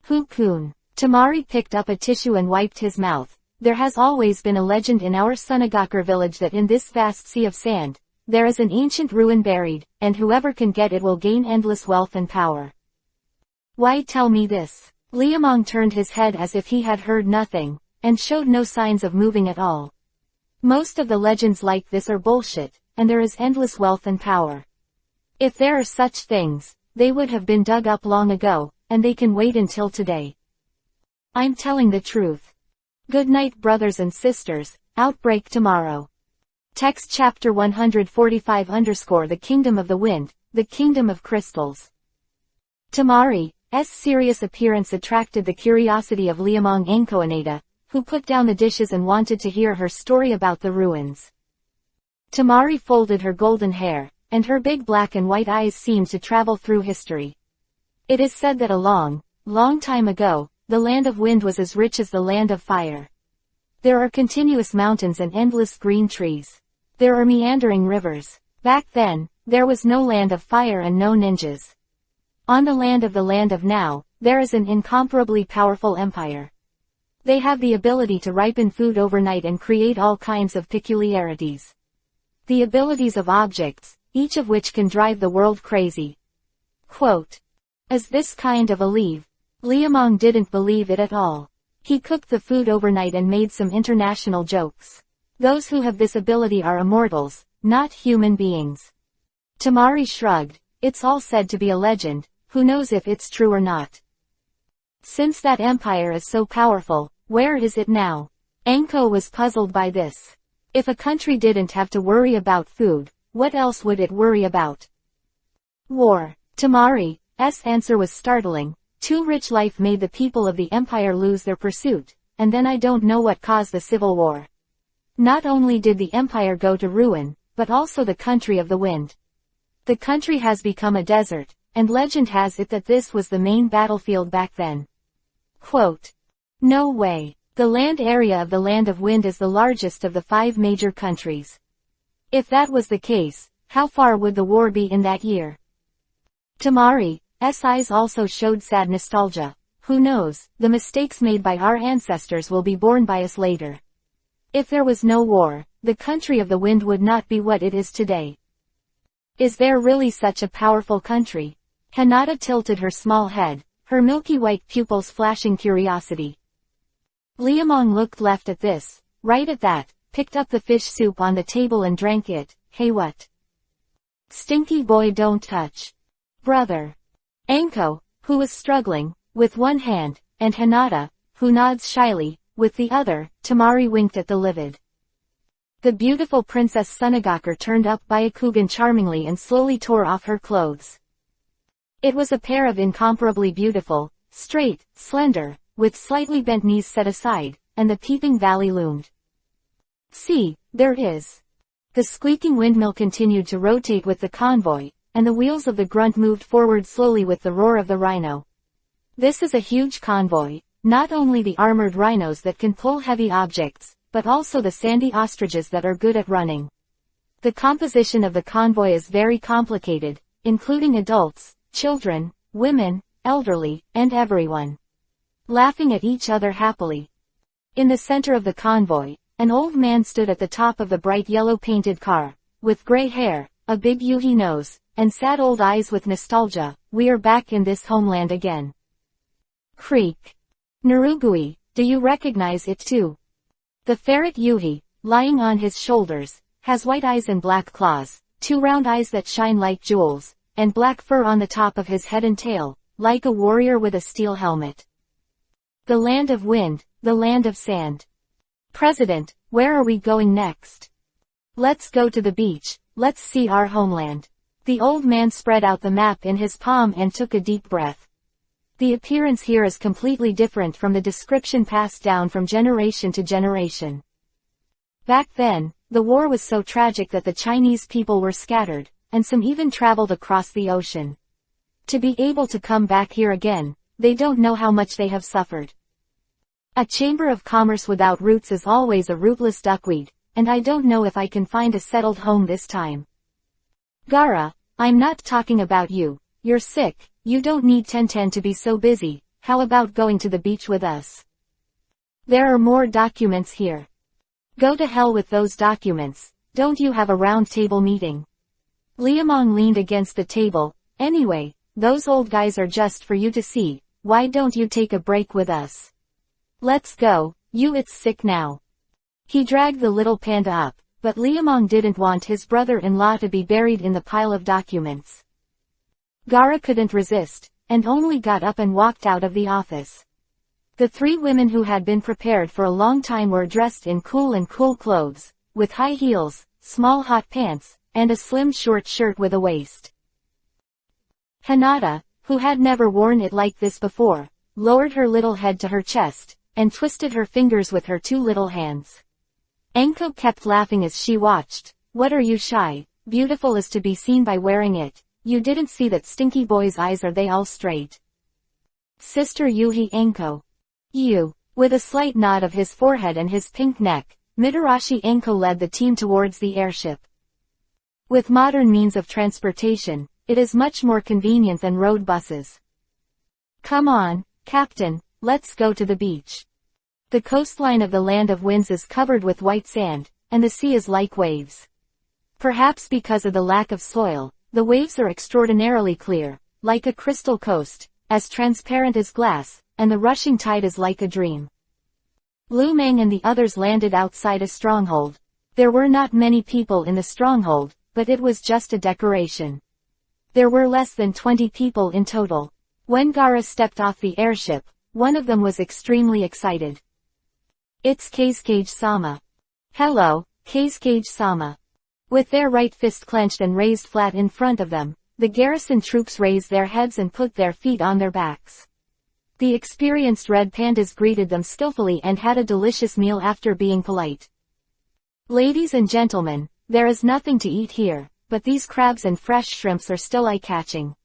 Hu-kun. Tamari picked up a tissue and wiped his mouth. There has always been a legend in our Sunagakure village that in this vast sea of sand, there is an ancient ruin buried, and whoever can get it will gain endless wealth and power. Why tell me this? Liamong turned his head as if he had heard nothing, and showed no signs of moving at all. Most of the legends like this are bullshit, and there is endless wealth and power. If there are such things, they would have been dug up long ago, and they can wait until today. I'm telling the truth. Good night brothers and sisters, outbreak tomorrow. Text chapter 145 _ The Kingdom of the Wind, the Kingdom of Crystals. Tamari's serious appearance attracted the curiosity of Liamong Ankoaneda, who put down the dishes and wanted to hear her story about the ruins. Tamari folded her golden hair, and her big black and white eyes seemed to travel through history. It is said that a long, long time ago, the land of wind was as rich as the land of fire. There are continuous mountains and endless green trees. There are meandering rivers. Back then, there was no land of fire and no ninjas. On the land of now, there is an incomparably powerful empire. They have the ability to ripen food overnight and create all kinds of peculiarities. The abilities of objects, each of which can drive the world crazy. Quote. Is this kind of a leave? Liamong didn't believe it at all. He cooked the food overnight and made some international jokes. Those who have this ability are immortals, not human beings. Tamari shrugged. It's all said to be a legend, who knows if it's true or not. Since that empire is so powerful, where is it now? Anko was puzzled by this. If a country didn't have to worry about food, what else would it worry about? War. Tamari's answer was startling. Too rich life made the people of the empire lose their pursuit, and then I don't know what caused the civil war. Not only did the empire go to ruin, but also the country of the wind. The country has become a desert, and legend has it that this was the main battlefield back then. Quote. No way. The land area of the Land of Wind is the largest of the 5 major countries. If that was the case, how far would the war be in that year? Tamari's eyes also showed sad nostalgia. Who knows, the mistakes made by our ancestors will be borne by us later. If there was no war, the country of the wind would not be what it is today. Is there really such a powerful country? Hinata tilted her small head, her milky white pupils flashing curiosity. Liamong looked left at this, right at that, picked up the fish soup on the table and drank it. Hey, what? Stinky boy, don't touch. Brother. Anko, who was struggling, with one hand, and Hinata, who nods shyly, with the other. Tamari winked at the livid. The beautiful Princess Sunagakure turned up Byakugan charmingly and slowly tore off her clothes. It was a pair of incomparably beautiful, straight, slender, with slightly bent knees set aside, and the peeping valley loomed. See, there is. The squeaking windmill continued to rotate with the convoy, and the wheels of the grunt moved forward slowly with the roar of the rhino. This is a huge convoy, not only the armored rhinos that can pull heavy objects, but also the sandy ostriches that are good at running. The composition of the convoy is very complicated, including adults, children, women, elderly, and everyone laughing at each other happily. In the center of the convoy, an old man stood at the top of the bright yellow painted car, with gray hair, a big yuhi nose, and sad old eyes with nostalgia. We are back in this homeland again. Creak. Narugui, do you recognize it too? The ferret yuhi, lying on his shoulders, has white eyes and black claws, 2 round eyes that shine like jewels, and black fur on the top of his head and tail, like a warrior with a steel helmet. The Land of Wind, the Land of Sand. President, where are we going next? Let's go to the beach, let's see our homeland. The old man spread out the map in his palm and took a deep breath. The appearance here is completely different from the description passed down from generation to generation. Back then, the war was so tragic that the Chinese people were scattered, and some even traveled across the ocean. To be able to come back here again, they don't know how much they have suffered. A chamber of commerce without roots is always a rootless duckweed, and I don't know if I can find a settled home this time. Gara, I'm not talking about you. You're sick, you don't need Tenten to be so busy. How about going to the beach with us? There are more documents here. Go to hell with those documents. Don't you have a round table meeting? Liamong leaned against the table. Anyway, those old guys are just for you to see. Why don't you take a break with us? Let's go, it's sick now. He dragged the little panda up, but Liamong didn't want his brother-in-law to be buried in the pile of documents. Gara couldn't resist, and only got up and walked out of the office. The 3 women who had been prepared for a long time were dressed in cool clothes, with high heels, small hot pants, and a slim short shirt with a waist. Hinata, who had never worn it like this before, lowered her little head to her chest, and twisted her fingers with her 2 little hands. Anko kept laughing as she watched. What are you shy? Beautiful is to be seen by wearing it. You didn't see that stinky boy's eyes, are they all straight? Sister Yuhi Anko. You. With a slight nod of his forehead and his pink neck, Mitarashi Anko led the team towards the airship. With modern means of transportation, it is much more convenient than road buses. Come on, Captain, let's go to the beach. The coastline of the Land of Winds is covered with white sand, and the sea is like waves. Perhaps because of the lack of soil, the waves are extraordinarily clear, like a crystal coast, as transparent as glass, and the rushing tide is like a dream. Lu Meng and the others landed outside a stronghold. There were not many people in the stronghold, but it was just a decoration. There were less than 20 people in total. When Gara stepped off the airship, one of them was extremely excited. It's Kazekage-sama. Hello, Kazekage-sama. With their right fist clenched and raised flat in front of them, the garrison troops raised their heads and put their feet on their backs. The experienced red pandas greeted them skillfully and had a delicious meal after being polite. Ladies and gentlemen, there is nothing to eat here, but these crabs and fresh shrimps are still eye-catching.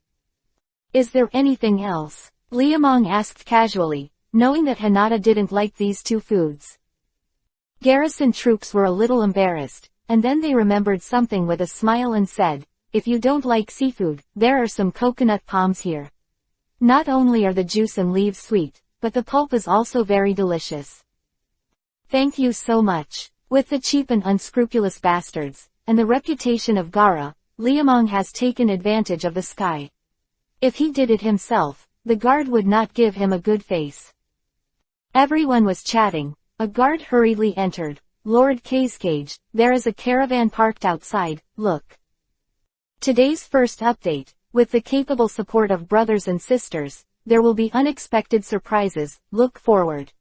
Is there anything else? Liamong asked casually, knowing that Hinata didn't like these two foods. Garrison troops were a little embarrassed, and then they remembered something with a smile and said, "If you don't like seafood, there are some coconut palms here. Not only are the juice and leaves sweet, but the pulp is also very delicious." "Thank you so much." With the cheap and unscrupulous bastards, and the reputation of Gaara, Liamong has taken advantage of the sky. If he did it himself, the guard would not give him a good face. Everyone was chatting. A guard hurriedly entered. "Lord Cascage, there is a caravan parked outside, look." Today's first update, with the capable support of brothers and sisters, there will be unexpected surprises, look forward.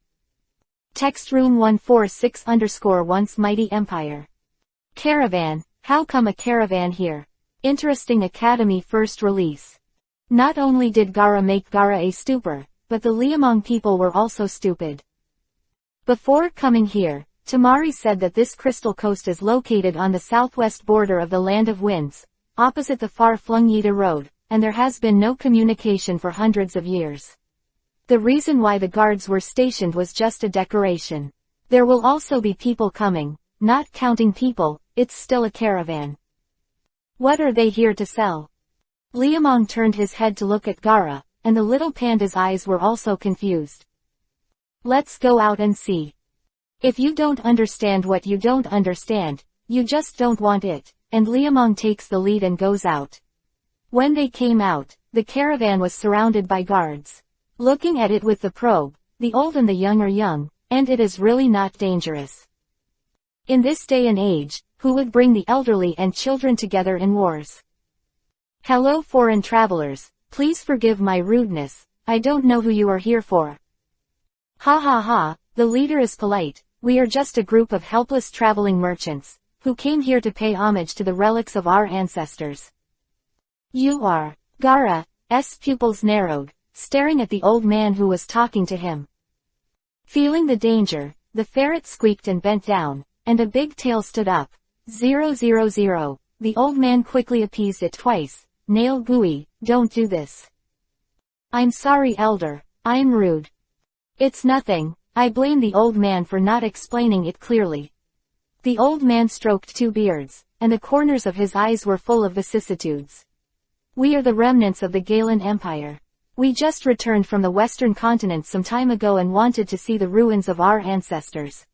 Text room 146_ once mighty empire. Caravan, how come a caravan here? Interesting Academy first release. Not only did Gaara make Gaara a stupor, but the Liamong people were also stupid. Before coming here, Tamari said that this crystal coast is located on the southwest border of the Land of Winds, opposite the far-flung Yida Road, and there has been no communication for hundreds of years. The reason why the guards were stationed was just a decoration. There will also be people coming, not counting people, it's still a caravan. What are they here to sell? Liamong turned his head to look at Gaara, and the little panda's eyes were also confused. Let's go out and see. If you don't understand what you don't understand, you just don't want it, and Liamong takes the lead and goes out. When they came out, the caravan was surrounded by guards. Looking at it with the probe, the old and the young are young, and it is really not dangerous. In this day and age, who would bring the elderly and children together in wars? Hello foreign travelers, please forgive my rudeness, I don't know who you are here for. Ha ha ha, the leader is polite, we are just a group of helpless traveling merchants, who came here to pay homage to the relics of our ancestors. You are. Gaara's pupils narrowed, staring at the old man who was talking to him. Feeling the danger, the ferret squeaked and bent down, and a big tail stood up. 000. The old man quickly appeased it twice. Nail gooey, don't do this. I'm sorry elder, I'm rude. It's nothing, I blame the old man for not explaining it clearly. The old man stroked two beards, and the corners of his eyes were full of vicissitudes. We are the remnants of the Galen Empire. We just returned from the western continent some time ago and wanted to see the ruins of our ancestors.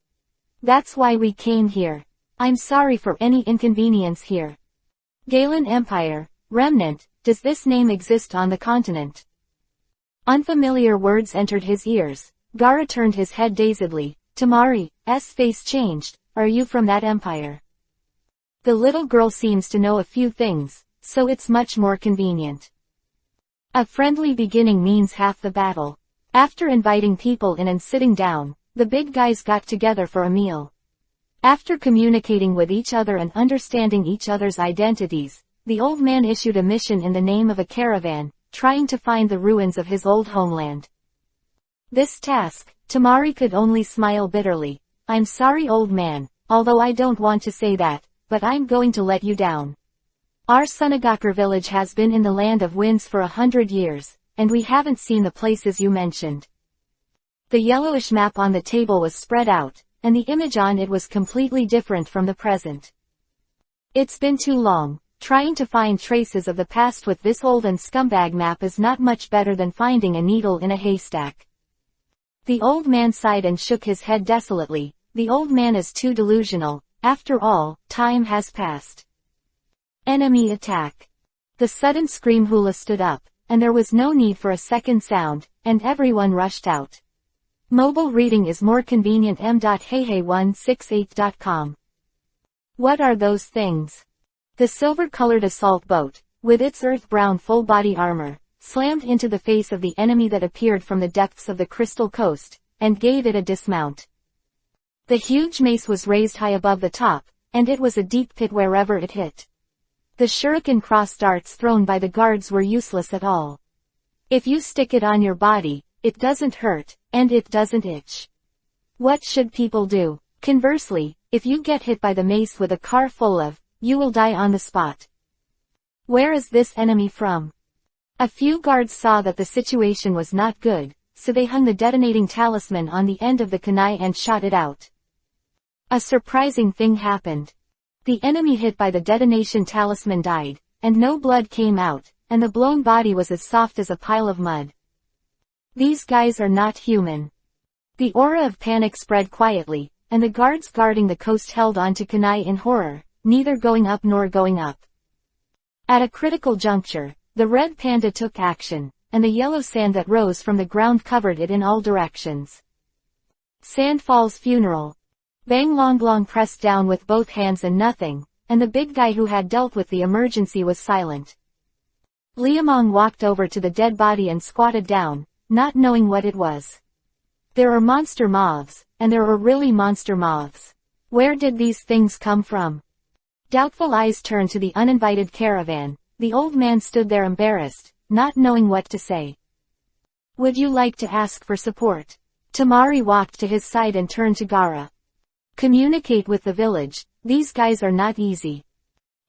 That's why we came here. I'm sorry for any inconvenience here. Galen Empire, remnant, does this name exist on the continent? Unfamiliar words entered his ears. Gaara turned his head dazedly. Tamari's face changed. Are you from that empire? The little girl seems to know a few things, so it's much more convenient. A friendly beginning means half the battle. After inviting people in and sitting down, the big guys got together for a meal. After communicating with each other and understanding each other's identities, the old man issued a mission in the name of a caravan, trying to find the ruins of his old homeland. This task, Tamari could only smile bitterly. I'm sorry old man, although I don't want to say that, but I'm going to let you down. Our Sunagakure village has been in the Land of Winds for 100 years, and we haven't seen the places you mentioned. The yellowish map on the table was spread out, and the image on it was completely different from the present. It's been too long. Trying to find traces of the past with this old and scumbag map is not much better than finding a needle in a haystack. The old man sighed and shook his head desolately. The old man is too delusional. After all, time has passed. Enemy attack. The sudden scream hula stood up, and there was no need for a second sound, and everyone rushed out. Mobile reading is more convenient. m.heyhey168.com. What are those things? The silver-colored assault boat, with its earth-brown full-body armor, slammed into the face of the enemy that appeared from the depths of the Crystal Coast, and gave it a dismount. The huge mace was raised high above the top, and it was a deep pit wherever it hit. The shuriken cross darts thrown by the guards were useless at all. If you stick it on your body, it doesn't hurt, and it doesn't itch. What should people do? Conversely, if you get hit by the mace with a car full of, you will die on the spot. Where is this enemy from? A few guards saw that the situation was not good, so they hung the detonating talisman on the end of the kunai and shot it out. A surprising thing happened. The enemy hit by the detonation talisman died, and no blood came out, and the blown body was as soft as a pile of mud. These guys are not human. The aura of panic spread quietly, and the guards guarding the coast held on to kunai in horror, neither going up nor going up. At a critical juncture, the red panda took action, and the yellow sand that rose from the ground covered it in all directions. Sandfall's funeral. Bang Longlong pressed down with both hands and nothing, and the big guy who had dealt with the emergency was silent. Liamong walked over to the dead body and squatted down, not knowing what it was. There are monster moths, and there are really monster moths. Where did these things come from? Doubtful eyes turned to the uninvited caravan. The old man stood there embarrassed, not knowing what to say. Would you like to ask for support? Tamari walked to his side and turned to Gara. Communicate with the village, these guys are not easy.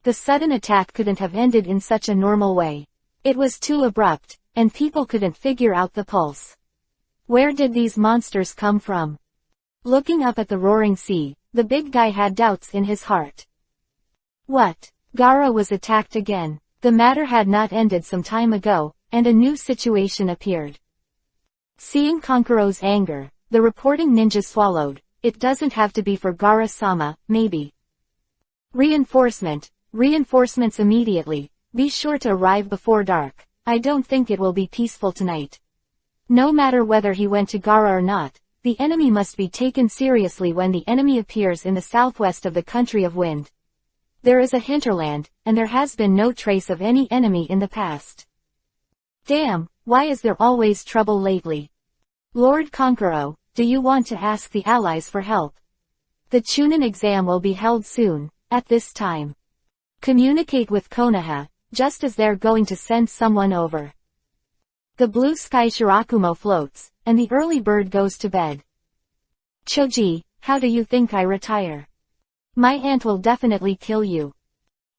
The sudden attack couldn't have ended in such a normal way. It was too abrupt, and people couldn't figure out the pulse. Where did these monsters come from? Looking up at the roaring sea, the big guy had doubts in his heart. What? Gara was attacked again. The matter had not ended some time ago, and a new situation appeared. Seeing Konkuro's anger, the reporting ninja swallowed. It doesn't have to be for Gara-sama, maybe. Reinforcements immediately. Be sure to arrive before dark. I don't think it will be peaceful tonight. No matter whether he went to Gara or not, the enemy must be taken seriously when the enemy appears in the southwest of the country of wind. There is a hinterland, and there has been no trace of any enemy in the past. Damn, why is there always trouble lately? Lord Konkuro, do you want to ask the allies for help? The Chunin exam will be held soon, at this time. Communicate with Konoha, just as they're going to send someone over. The blue sky Shirakumo floats, and the early bird goes to bed. Choji, how do you think I retire? My aunt will definitely kill you.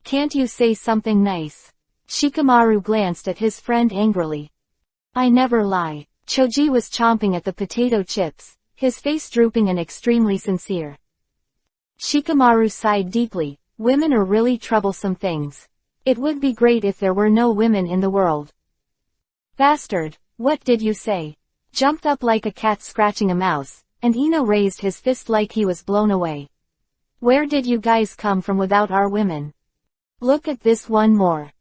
Can't you say something nice? Shikamaru glanced at his friend angrily. I never lie. Choji was chomping at the potato chips, his face drooping and extremely sincere. Shikamaru sighed deeply. Women are really troublesome things. It would be great if there were no women in the world. Bastard, what did you say? Jumped up like a cat scratching a mouse, and Ino raised his fist like he was blown away. Where did you guys come from without our women? Look at this one more.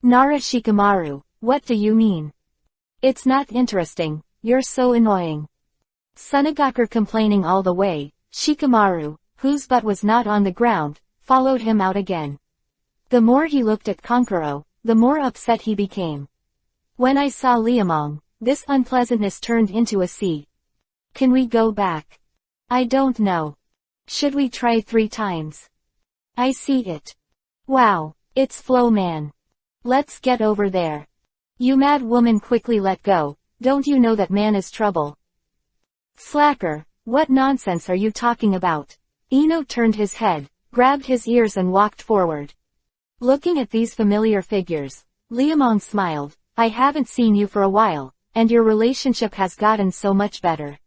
Nara Shikamaru, what do you mean? It's not interesting, you're so annoying. Sunagakure complaining all the way, Shikamaru, whose butt was not on the ground, followed him out again. The more he looked at Konkuro, the more upset he became. When I saw Liamong, this unpleasantness turned into a sea. Can we go back? I don't know. Should we try 3 times? I see it. Wow, it's Flow Man. Let's get over there. You mad woman, quickly let go, don't you know that man is trouble? Slacker, what nonsense are you talking about? Ino turned his head, grabbed his ears and walked forward. Looking at these familiar figures, Liamong smiled. I haven't seen you for a while, and your relationship has gotten so much better.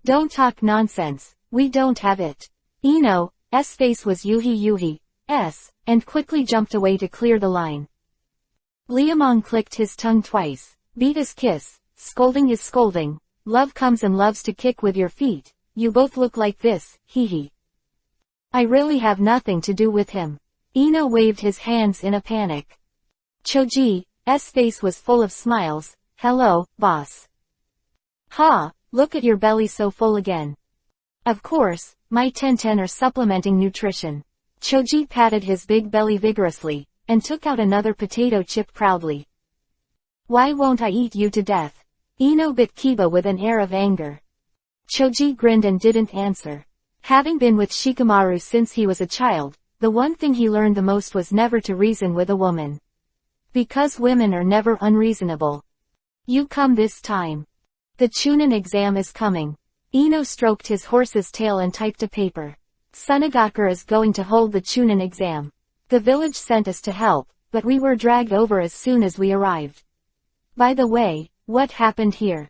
Don't talk nonsense, we don't have it. Ino's face was Yuhi's, and quickly jumped away to clear the line. Liamong clicked his tongue twice. Beat is kiss, scolding is scolding, love comes and loves to kick with your feet, you both look like this, hee. I really have nothing to do with him. Ino waved his hands in a panic. Choji's face was full of smiles. Hello, boss. Ha, look at your belly so full again. Of course, my Tenten are supplementing nutrition. Choji patted his big belly vigorously, and took out another potato chip proudly. Why won't I eat you to death? Ino bit Kiba with an air of anger. Choji grinned and didn't answer. Having been with Shikamaru since he was a child, the one thing he learned the most was never to reason with a woman. Because women are never unreasonable. You come this time. The Chunin exam is coming. Ino stroked his horse's tail and typed a paper. Sunagakure is going to hold the Chunin exam. The village sent us to help, but we were dragged over as soon as we arrived. By the way, what happened here?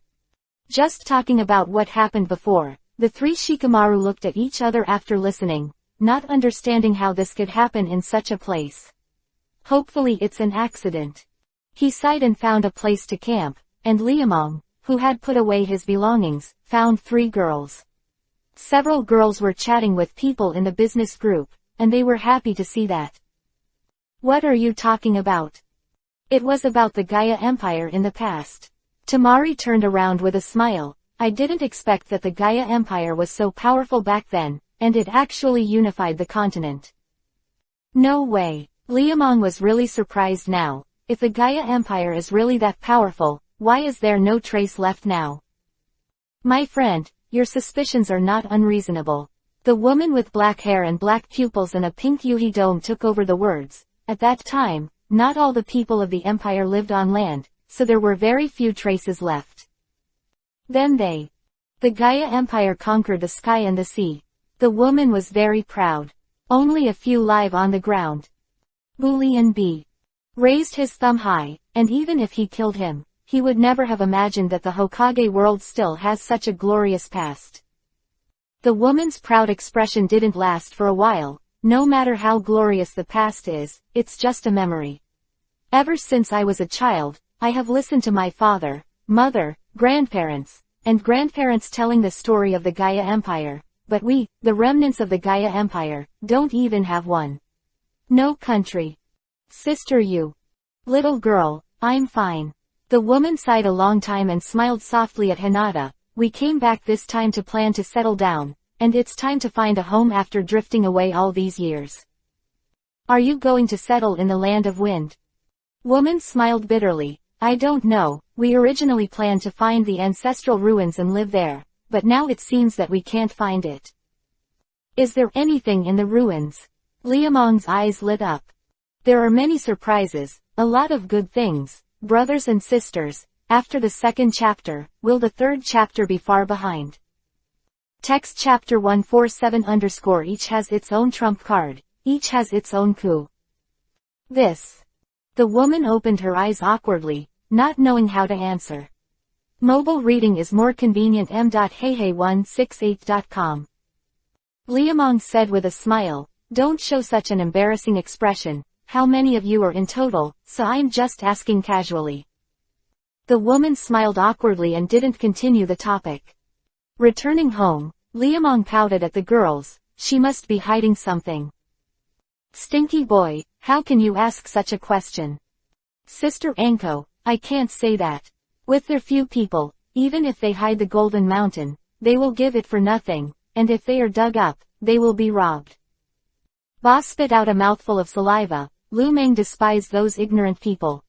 Just talking about what happened before. The three Shikamaru looked at each other after listening, not understanding how this could happen in such a place. Hopefully it's an accident. He sighed and found a place to camp, and Liamong, who had put away his belongings, found 3 girls. Several girls were chatting with people in the business group, and they were happy to see that. What are you talking about? It was about the Gaia Empire in the past. Tamari turned around with a smile. I didn't expect that the Gaia Empire was so powerful back then, and it actually unified the continent. No way. Liamong was really surprised now. If the Gaia Empire is really that powerful, why is there no trace left now? My friend, your suspicions are not unreasonable. The woman with black hair and black pupils and a pink Yuhi dome took over the words. At that time, not all the people of the empire lived on land, so there were very few traces left. Then the Gaia Empire conquered the sky and the sea. The woman was very proud. Only a few live on the ground. Boolean B raised his thumb high, and even if he killed him, he would never have imagined that the Hokage world still has such a glorious past. The woman's proud expression didn't last for a while. No matter how glorious the past is, it's just a memory. Ever since I was a child, I have listened to my father, mother, grandparents, and grandparents telling the story of the Gaia Empire, but we, the remnants of the Gaia Empire, don't even have one. No country. Sister you. Little girl, I'm fine. The woman sighed a long time and smiled softly at Hinata. We came back this time to plan to settle down, and it's time to find a home after drifting away all these years. Are you going to settle in the land of wind? Woman smiled bitterly. I don't know, we originally planned to find the ancestral ruins and live there, but now it seems that we can't find it. Is there anything in the ruins? Liamong's eyes lit up. There are many surprises, a lot of good things, brothers and sisters. After the 2nd chapter, will the 3rd chapter be far behind? Text chapter 147_ each has its own trump card, each has its own coup. This. The woman opened her eyes awkwardly, not knowing how to answer. Mobile reading is more convenient. m.heihei168.com. Liamong said with a smile, don't show such an embarrassing expression. How many of you are in total, so I'm just asking casually. The woman smiled awkwardly and didn't continue the topic. Returning home, Liamong pouted at the girls. She must be hiding something. Stinky boy, how can you ask such a question? Sister Anko, I can't say that. With their few people, even if they hide the Golden Mountain, they will give it for nothing, and if they are dug up, they will be robbed. Boss spit out a mouthful of saliva. Lu Meng despised those ignorant people.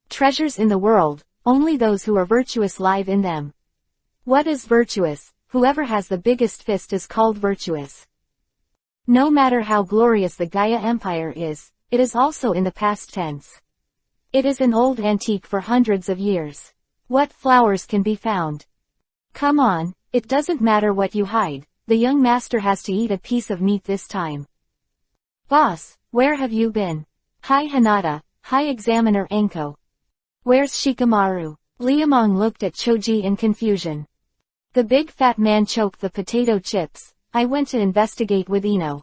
Treasures in the world, only those who are virtuous live in them. What is virtuous? Whoever has the biggest fist is called virtuous. No matter how glorious the Gaia Empire is, it is also in the past tense. It is an old antique for hundreds of years. What flowers can be found? Come on, it doesn't matter what you hide, the young master has to eat a piece of meat this time. Boss, where have you been? Hi Hinata, hi Examiner Anko. Where's Shikamaru? Liamong looked at Choji in confusion. The big fat man choked the potato chips. I went to investigate with Ino.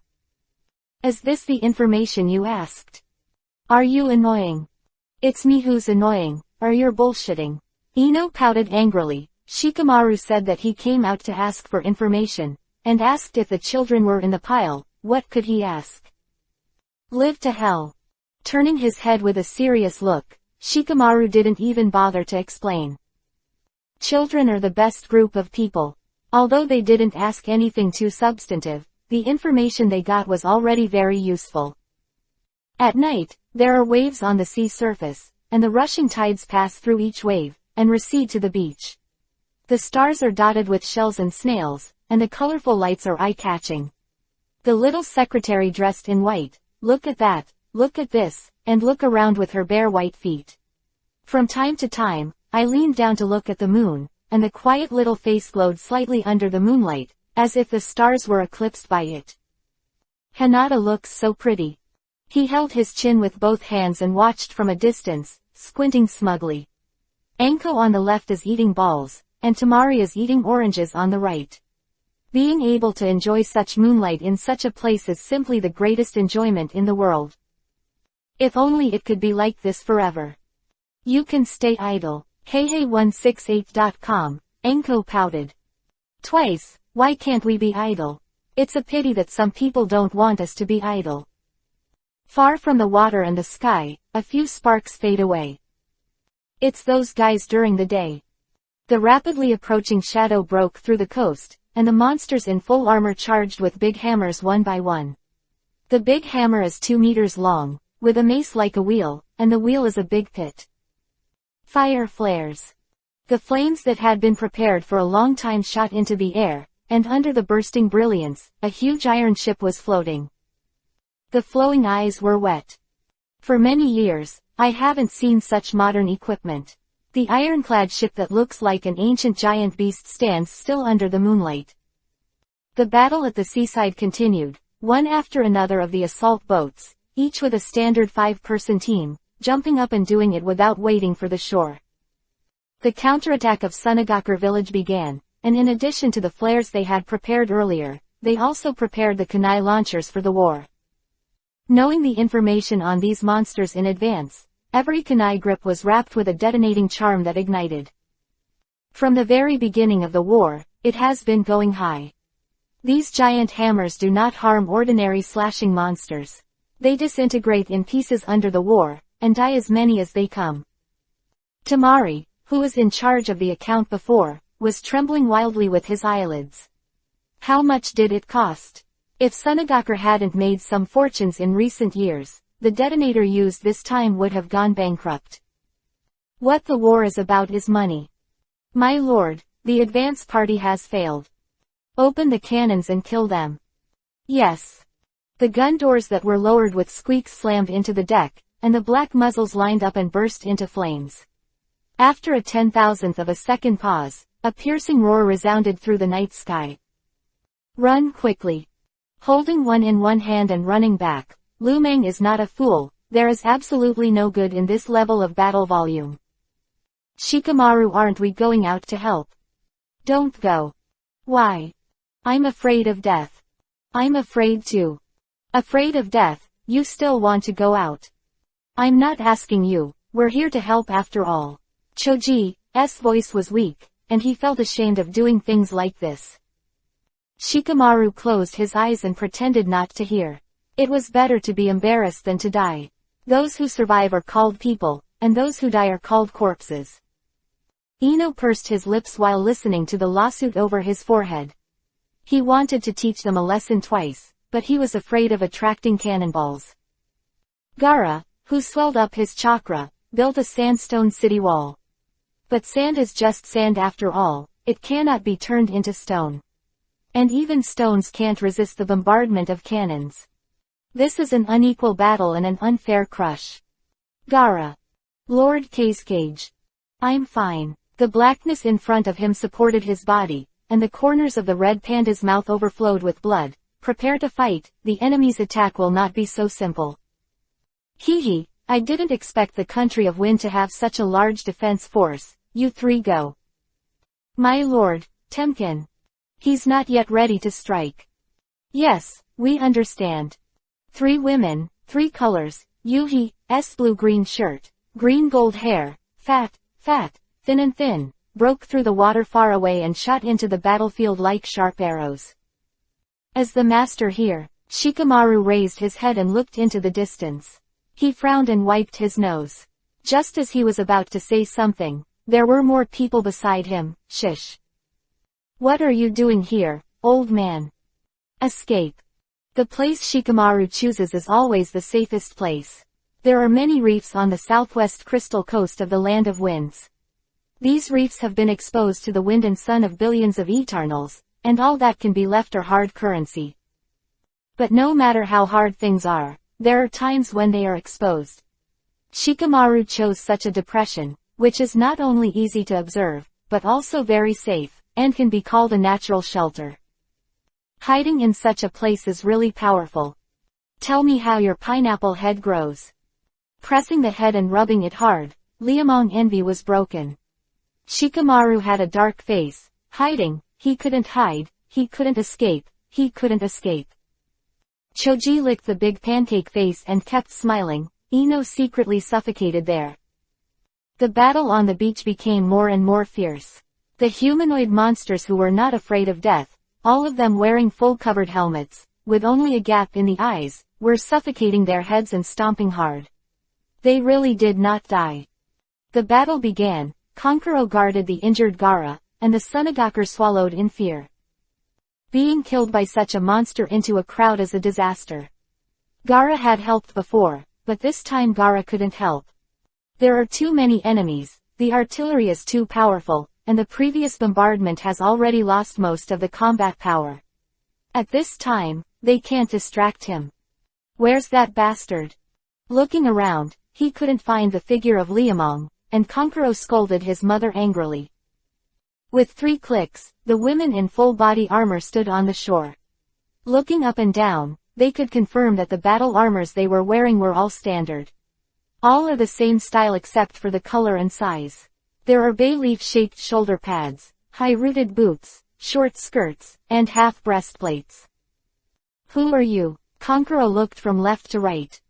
Is this the information you asked? Are you annoying? It's me who's annoying, or you're bullshitting. Ino pouted angrily. Shikamaru said that he came out to ask for information, and asked if the children were in the pile. What could he ask? Live to hell. Turning his head with a serious look, Shikamaru didn't even bother to explain. Children are the best group of people. Although they didn't ask anything too substantive, the information they got was already very useful. At night, there are waves on the sea surface, and the rushing tides pass through each wave, and recede to the beach. The stars are dotted with shells and snails, and the colorful lights are eye-catching. The little secretary dressed in white, look at that, look at this, and look around with her bare white feet. From time to time, I leaned down to look at the moon, and the quiet little face glowed slightly under the moonlight, as if the stars were eclipsed by it. Hinata looks so pretty. He held his chin with both hands and watched from a distance, squinting smugly. Anko on the left is eating balls, and Tamari is eating oranges on the right. Being able to enjoy such moonlight in such a place is simply the greatest enjoyment in the world. If only it could be like this forever. You can stay idle. Heihei168.com, Enko pouted. Twice, why can't we be idle? It's a pity that some people don't want us to be idle. Far from the water and the sky, a few sparks fade away. It's those guys during the day. The rapidly approaching shadow broke through the coast, and the monsters in full armor charged with big hammers one by one. The big hammer is 2 meters long, with a mace like a wheel, and the wheel is a big pit. Fire flares. The flames that had been prepared for a long time shot into the air, and under the bursting brilliance, a huge iron ship was floating. The flowing eyes were wet. For many years, I haven't seen such modern equipment. The ironclad ship that looks like an ancient giant beast stands still under the moonlight. The battle at the seaside continued, one after another of the assault boats, each with a standard 5-person team, jumping up and doing it without waiting for the shore. The counterattack of Sunagakur village began, and in addition to the flares they had prepared earlier, they also prepared the kunai launchers for the war. Knowing the information on these monsters in advance, every kunai grip was wrapped with a detonating charm that ignited. From the very beginning of the war, it has been going high. These giant hammers do not harm ordinary slashing monsters. They disintegrate in pieces under the war, and die as many as they come. Tamari, who was in charge of the account before, was trembling wildly with his eyelids. How much did it cost? If Sunagakur hadn't made some fortunes in recent years, the detonator used this time would have gone bankrupt. What the war is about is money. My lord, the advance party has failed. Open the cannons and kill them. Yes. The gun doors that were lowered with squeaks slammed into the deck, and the black muzzles lined up and burst into flames. After a 10,000th of a second pause, a piercing roar resounded through the night sky. Run quickly. Holding one in one hand and running back, Lu Meng is not a fool, there is absolutely no good in this level of battle volume. Shikamaru, aren't we going out to help? Don't go. Why? I'm afraid of death. I'm afraid too. Afraid of death, you still want to go out. I'm not asking you, we're here to help after all. Choji's voice was weak, and he felt ashamed of doing things like this. Shikamaru closed his eyes and pretended not to hear. It was better to be embarrassed than to die. Those who survive are called people, and those who die are called corpses. Ino pursed his lips while listening to the lawsuit over his forehead. He wanted to teach them a lesson twice, but he was afraid of attracting cannonballs. Gaara, who swelled up his chakra, built a sandstone city wall. But sand is just sand after all, it cannot be turned into stone. And even stones can't resist the bombardment of cannons. This is an unequal battle and an unfair crush. Gaara. Lord Cascage. I'm fine. The blackness in front of him supported his body, and the corners of the red panda's mouth overflowed with blood. Prepare to fight, the enemy's attack will not be so simple. Hee, I didn't expect the country of Wind to have such a large defense force. You three go. My lord, Temkin. He's not yet ready to strike. Yes, we understand. 3 women, 3 colors, Yuhi's blue-green shirt, green-gold hair, fat, thin and thin, broke through the water far away and shot into the battlefield like sharp arrows. As the master here, Shikamaru raised his head and looked into the distance. He frowned and wiped his nose. Just as he was about to say something, there were more people beside him. Shish. What are you doing here, old man? Escape. The place Shikamaru chooses is always the safest place. There are many reefs on the southwest crystal coast of the Land of Winds. These reefs have been exposed to the wind and sun of billions of Eternals, and all that can be left are hard currency. But no matter how hard things are, there are times when they are exposed. Shikamaru chose such a depression, which is not only easy to observe, but also very safe, and can be called a natural shelter. Hiding in such a place is really powerful. Tell me how your pineapple head grows. Pressing the head and rubbing it hard, Liamong envy was broken. Shikamaru had a dark face. Hiding, he couldn't hide, he couldn't escape, he couldn't escape. Choji licked the big pancake face and kept smiling. Ino secretly suffocated there. The battle on the beach became more and more fierce. The humanoid monsters who were not afraid of death, all of them wearing full-covered helmets, with only a gap in the eyes, were suffocating their heads and stomping hard. They really did not die. The battle began. Kankuro guarded the injured Gaara, and the Tsunagaku swallowed in fear. Being killed by such a monster into a crowd is a disaster. Gaara had helped before, but this time Gaara couldn't help. There are too many enemies, the artillery is too powerful, and the previous bombardment has already lost most of the combat power. At this time, they can't distract him. Where's that bastard? Looking around, he couldn't find the figure of Liamong, and Kankuro scolded his mother angrily. With 3 clicks, the women in full body armor stood on the shore. Looking up and down, they could confirm that the battle armors they were wearing were all standard. All are the same style except for the color and size. There are bay-leaf-shaped shoulder pads, high-rooted boots, short skirts, and half breastplates. Who are you? Kankuro looked from left to right.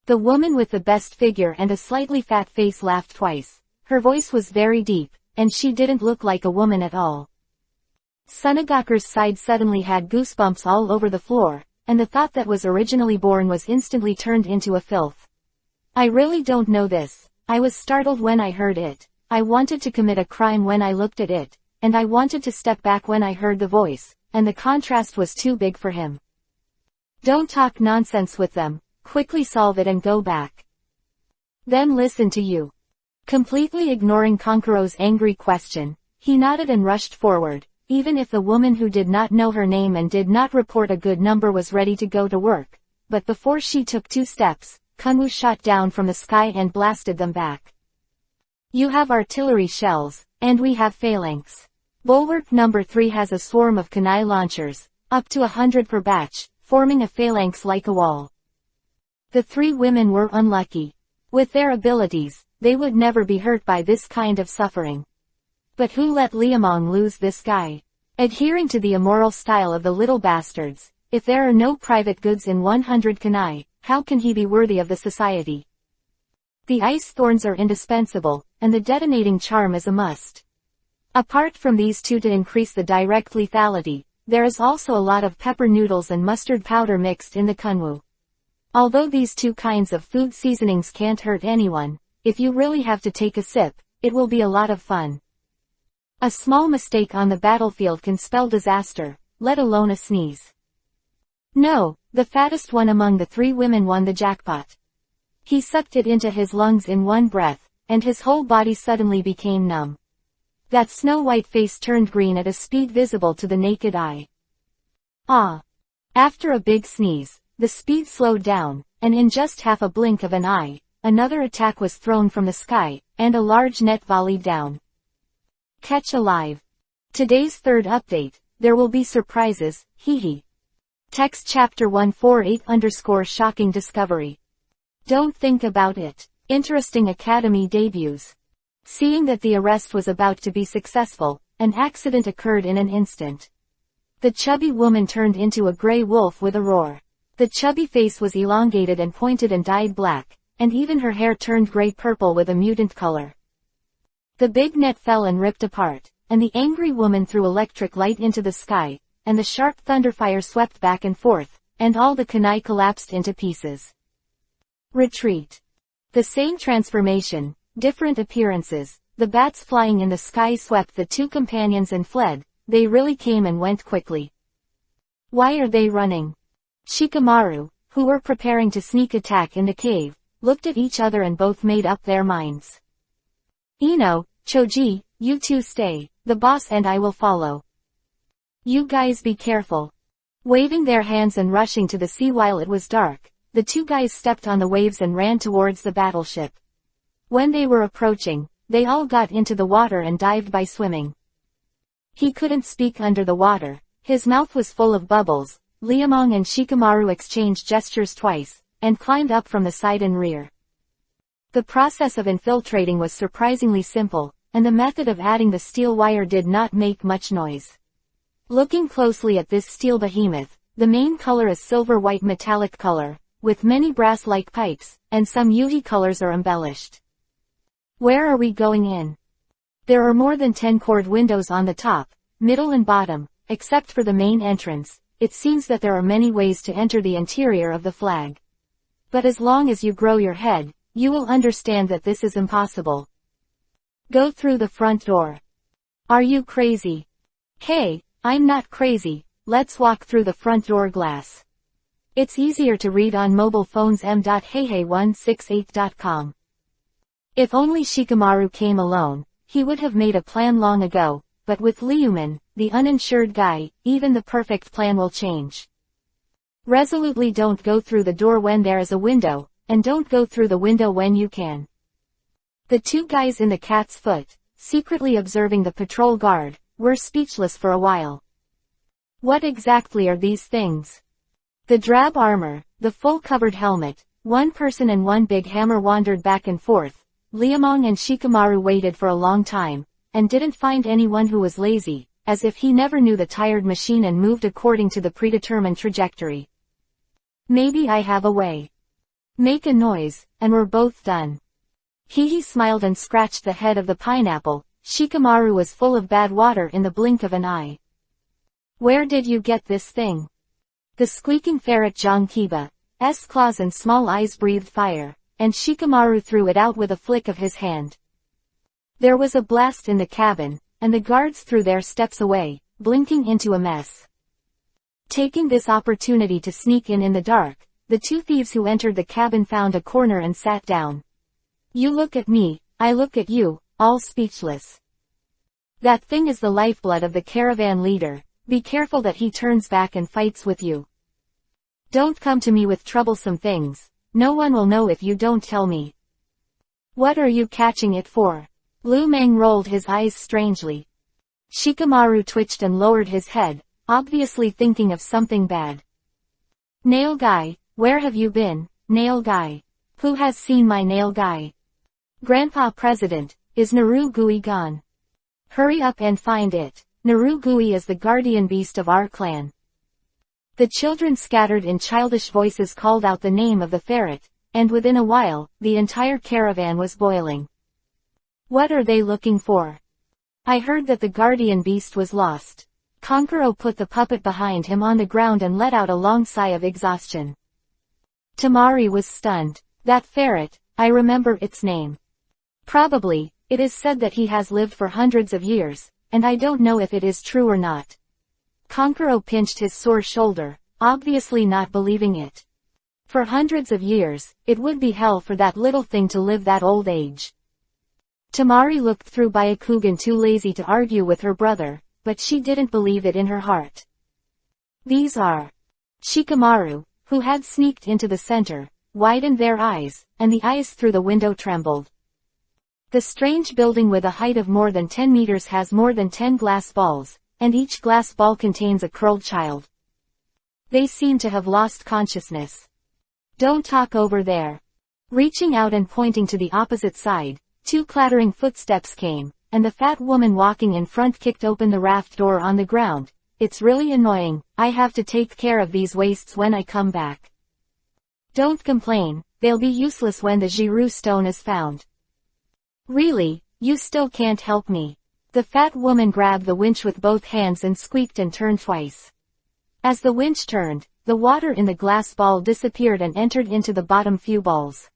The woman with the best figure and a slightly fat face laughed twice. Her voice was very deep, and she didn't look like a woman at all. Tsunagaku's side suddenly had goosebumps all over the floor, and the thought that was originally born was instantly turned into a filth. I really don't know this. I was startled when I heard it. I wanted to commit a crime when I looked at it, and I wanted to step back when I heard the voice, and the contrast was too big for him. Don't talk nonsense with them. Quickly solve it and go back. Then listen to you. Completely ignoring Kankuro's angry question, he nodded and rushed forward, even if the woman who did not know her name and did not report a good number was ready to go to work. But before she took 2 steps, Kunwu shot down from the sky and blasted them back. You have artillery shells, and we have phalanx. Bulwark number 3 has a swarm of kunai launchers, up to 100 per batch, forming a phalanx like a wall. The 3 women were unlucky. With their abilities, they would never be hurt by this kind of suffering. But who let Liamong lose this guy? Adhering to the immoral style of the little bastards, if there are no private goods in 100 kunai, how can he be worthy of the society? The ice thorns are indispensable, and the detonating charm is a must. Apart from these 2 to increase the direct lethality, there is also a lot of pepper noodles and mustard powder mixed in the kunwu. Although these 2 kinds of food seasonings can't hurt anyone, if you really have to take a sip, it will be a lot of fun. A small mistake on the battlefield can spell disaster, let alone a sneeze. No, the fattest one among the 3 women won the jackpot. He sucked it into his lungs in one breath, and his whole body suddenly became numb. That snow-white face turned green at a speed visible to the naked eye. Ah! After a big sneeze, the speed slowed down, and in just half a blink of an eye, another attack was thrown from the sky, and a large net volleyed down. Catch alive. Today's 3rd update, there will be surprises, hee. Text chapter 148_shocking discovery. Don't think about it. Interesting Academy debuts. Seeing that the arrest was about to be successful, an accident occurred in an instant. The chubby woman turned into a gray wolf with a roar. The chubby face was elongated and pointed and dyed black, and even her hair turned gray-purple with a mutant color. The big net fell and ripped apart, and the angry woman threw electric light into the sky, and the sharp thunderfire swept back and forth, and all the kunai collapsed into pieces. Retreat. The same transformation, different appearances, the bats flying in the sky swept the 2 companions and fled. They really came and went quickly. Why are they running? Shikamaru, who were preparing to sneak attack in the cave, looked at each other and both made up their minds. Ino, Choji, you 2 stay, the boss and I will follow. You guys be careful. Waving their hands and rushing to the sea while it was dark, the 2 guys stepped on the waves and ran towards the battleship. When they were approaching, they all got into the water and dived by swimming. He couldn't speak under the water, his mouth was full of bubbles. Liamong and Shikamaru exchanged gestures twice, and climbed up from the side and rear. The process of infiltrating was surprisingly simple. and the method of adding the steel wire did not make much noise. Looking closely at this steel behemoth, the main color is silver-white metallic color, with many brass-like pipes, and some UV colors are embellished. Where are we going in? There are more than 10 cord windows on the top, middle and bottom, except for the main entrance. It seems that there are many ways to enter the interior of the flag. But as long as you grow your head, you will understand that this is impossible. Go through the front door. Are you crazy? Hey, I'm not crazy, let's walk through the front door glass. It's easier to read on mobile phones m.heihei168.com. If only Shikamaru came alone, he would have made a plan long ago, but with Liuman, the uninsured guy, even the perfect plan will change. Resolutely don't go through the door when there is a window, and don't go through the window when you can. The two guys in the cat's foot, secretly observing the patrol guard, were speechless for a while. What exactly are these things? The drab armor, the full-covered helmet, one person and one big hammer wandered back and forth. Liamong and Shikamaru waited for a long time, and didn't find anyone who was lazy, as if he never knew the tired machine and moved according to the predetermined trajectory. Maybe I have a way. Make a noise, and we're both done. He smiled and scratched the head of the pineapple. Shikamaru was full of bad water in the blink of an eye. Where did you get this thing? The squeaking ferret Jongkiba's claws and small eyes breathed fire, and Shikamaru threw it out with a flick of his hand. There was a blast in the cabin, and the guards threw their steps away, blinking into a mess. Taking this opportunity to sneak in the dark, the two thieves who entered the cabin found a corner and sat down. You look at me, I look at you, all speechless. That thing is the lifeblood of the caravan leader. Be careful that he turns back and fights with you. Don't come to me with troublesome things. No one will know if you don't tell me. What are you catching it for? Lu Meng rolled his eyes strangely. Shikamaru twitched and lowered his head, obviously thinking of something bad. Nail guy, where have you been, nail guy? Who has seen my nail guy? Grandpa President, is Narugui gone? Hurry up and find it. Narugui is the guardian beast of our clan. The children scattered in childish voices called out the name of the ferret, and within a while, the entire caravan was boiling. What are they looking for? I heard that the guardian beast was lost. Konkuro put the puppet behind him on the ground and let out a long sigh of exhaustion. Tamari was stunned. That ferret, I remember its name. Probably, it is said that he has lived for hundreds of years, and I don't know if it is true or not. Konkuro pinched his sore shoulder, obviously not believing it. For hundreds of years, it would be hell for that little thing to live that old age. Tamari looked through Byakugan, too lazy to argue with her brother, but she didn't believe it in her heart. These are. Shikamaru, who had sneaked into the center, widened their eyes, and the eyes through the window trembled. The strange building with a height of more than 10 meters has more than 10 glass balls, and each glass ball contains a curled child. They seem to have lost consciousness. Don't talk over there. Reaching out and pointing to the opposite side, two clattering footsteps came, and the fat woman walking in front kicked open the raft door on the ground. It's really annoying, I have to take care of these wastes when I come back. Don't complain, they'll be useless when the Jiru stone is found. Really, you still can't help me. The fat woman grabbed the winch with both hands and squeaked and turned twice. As the winch turned, the water in the glass ball disappeared and entered into the bottom few balls.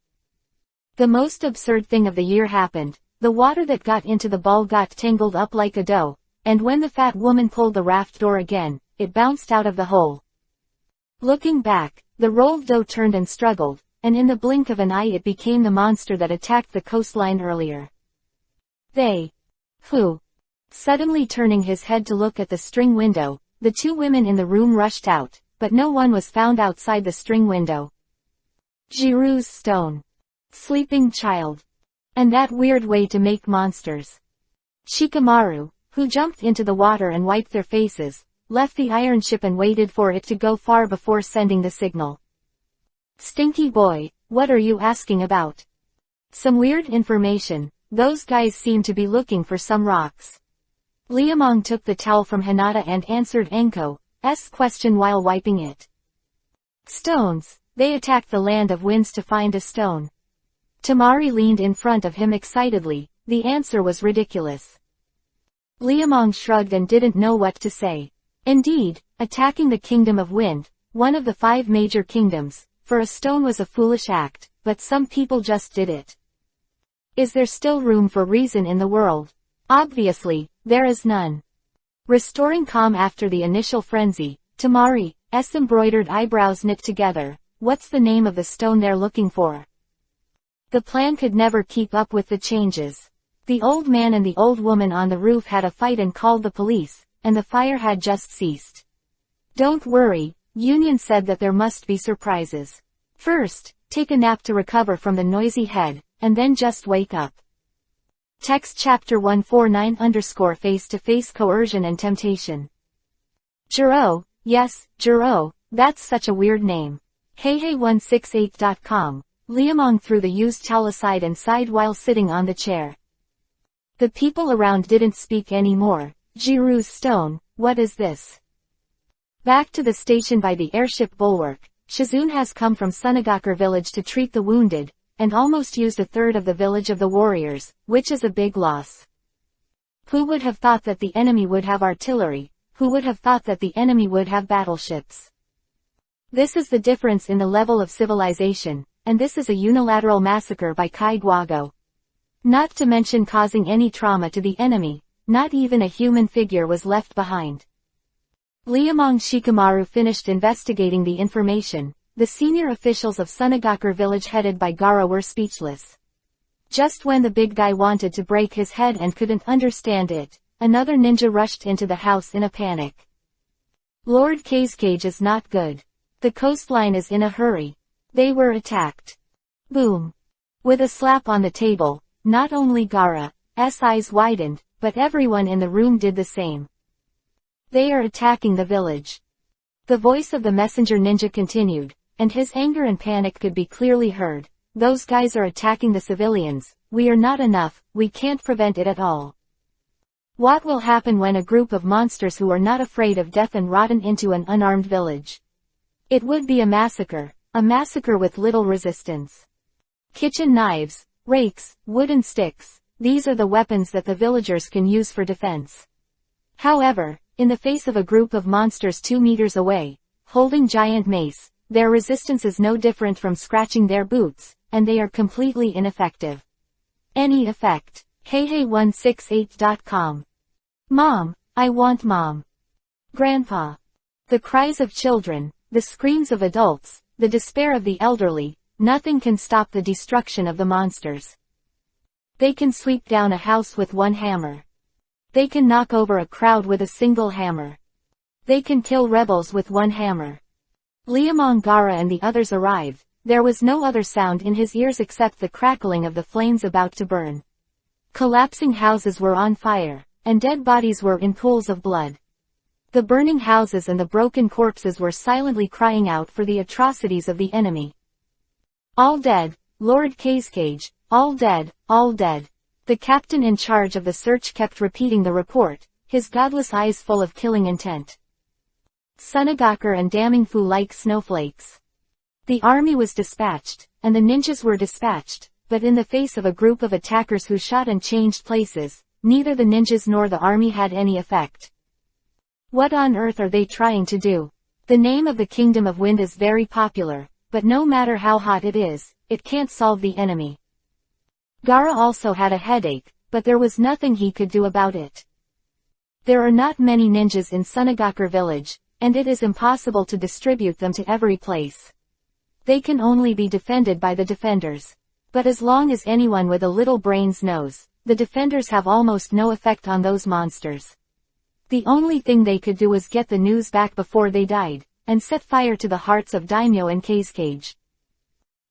The most absurd thing of the year happened. The water that got into the ball got tangled up like a dough, and when the fat woman pulled the raft door again, it bounced out of the hole. Looking back, the rolled dough turned and struggled, and in the blink of an eye it became the monster that attacked the coastline earlier. Who? Suddenly turning his head to look at the string window, the two women in the room rushed out, but no one was found outside the string window. Jiru's stone. Sleeping child. And that weird way to make monsters. Shikamaru, who jumped into the water and wiped their faces, left the iron ship and waited for it to go far before sending the signal. Stinky boy, what are you asking about? Some weird information. those guys seem to be looking for some rocks. Liamong took the towel from Hinata and answered Enko's question while wiping it. Stones. They attacked the land of winds to find a stone. Tamari leaned in front of him excitedly. The answer was ridiculous. Liamong shrugged and didn't know what to say. Indeed, attacking the Kingdom of Wind, one of the 5 major kingdoms, for a stone was a foolish act, but some people just did it. Is there still room for reason in the world? Obviously, there is none. Restoring calm after the initial frenzy, Tamari's embroidered eyebrows knit together. What's the name of the stone they're looking for? The plan could never keep up with the changes. The old man and the old woman on the roof had a fight and called the police, and the fire had just ceased. Don't worry, Union said that there must be surprises. First, take a nap to recover from the noisy head, and then just wake up. Text chapter 149 face-to-face coercion and temptation. Juro, yes, Juro, that's such a weird name. Heihei168.com. Liamong threw the used towel aside and sighed while sitting on the chair. The people around didn't speak anymore. Jiru's stone, what is this? Back to the station by the airship bulwark, Shizune has come from Sunagakure village to treat the wounded, and almost used a third of the village of the warriors, which is a big loss. Who would have thought that the enemy would have artillery? Who would have thought that the enemy would have battleships? This is the difference in the level of civilization, and this is a unilateral massacre by Kai Guago. Not to mention causing any trauma to the enemy, not even a human figure was left behind. Liamong Shikamaru finished investigating the information. The senior officials of Sunagakure village headed by Gaara were speechless. Just when the big guy wanted to break his head and couldn't understand it, another ninja rushed into the house in a panic. Lord Kazekage is not good. The coastline is in a hurry. They were attacked. Boom. With a slap on the table, not only Gaara's eyes widened, but everyone in the room did the same. They are attacking the village. The voice of the messenger ninja continued, and his anger and panic could be clearly heard. Those guys are attacking the civilians. We are not enough, we can't prevent it at all. What will happen when a group of monsters who are not afraid of death and rotten into an unarmed village? It would be a massacre with little resistance. Kitchen knives, rakes, wooden sticks, these are the weapons that the villagers can use for defense. However, in the face of a group of monsters 2 meters away, holding giant mace, their resistance is no different from scratching their boots, and they are completely ineffective. Any effect. Heihei168.com. Mom, I want mom. Grandpa. The cries of children, the screams of adults, the despair of the elderly, nothing can stop the destruction of the monsters. They can sweep down a house with one hammer. They can knock over a crowd with a single hammer. They can kill rebels with one hammer. Liamong Gaara and the others arrived. There was no other sound in his ears except the crackling of the flames about to burn. Collapsing houses were on fire, and dead bodies were in pools of blood. The burning houses and the broken corpses were silently crying out for the atrocities of the enemy. All dead, Lord Kazekage, all dead, all dead. The captain in charge of the search kept repeating the report, his godless eyes full of killing intent. Sunagakure and damning Fu like snowflakes. The army was dispatched, and the ninjas were dispatched, but in the face of a group of attackers who shot and changed places, neither the ninjas nor the army had any effect. What on earth are they trying to do? The name of the Kingdom of Wind is very popular, but no matter how hot it is, it can't solve the enemy. Gaara also had a headache, but there was nothing he could do about it. There are not many ninjas in Sunagakure village, and it is impossible to distribute them to every place. They can only be defended by the defenders. But as long as anyone with a little brains knows, the defenders have almost no effect on those monsters. The only thing they could do was get the news back before they died, and set fire to the hearts of Daimyo and Kazekage.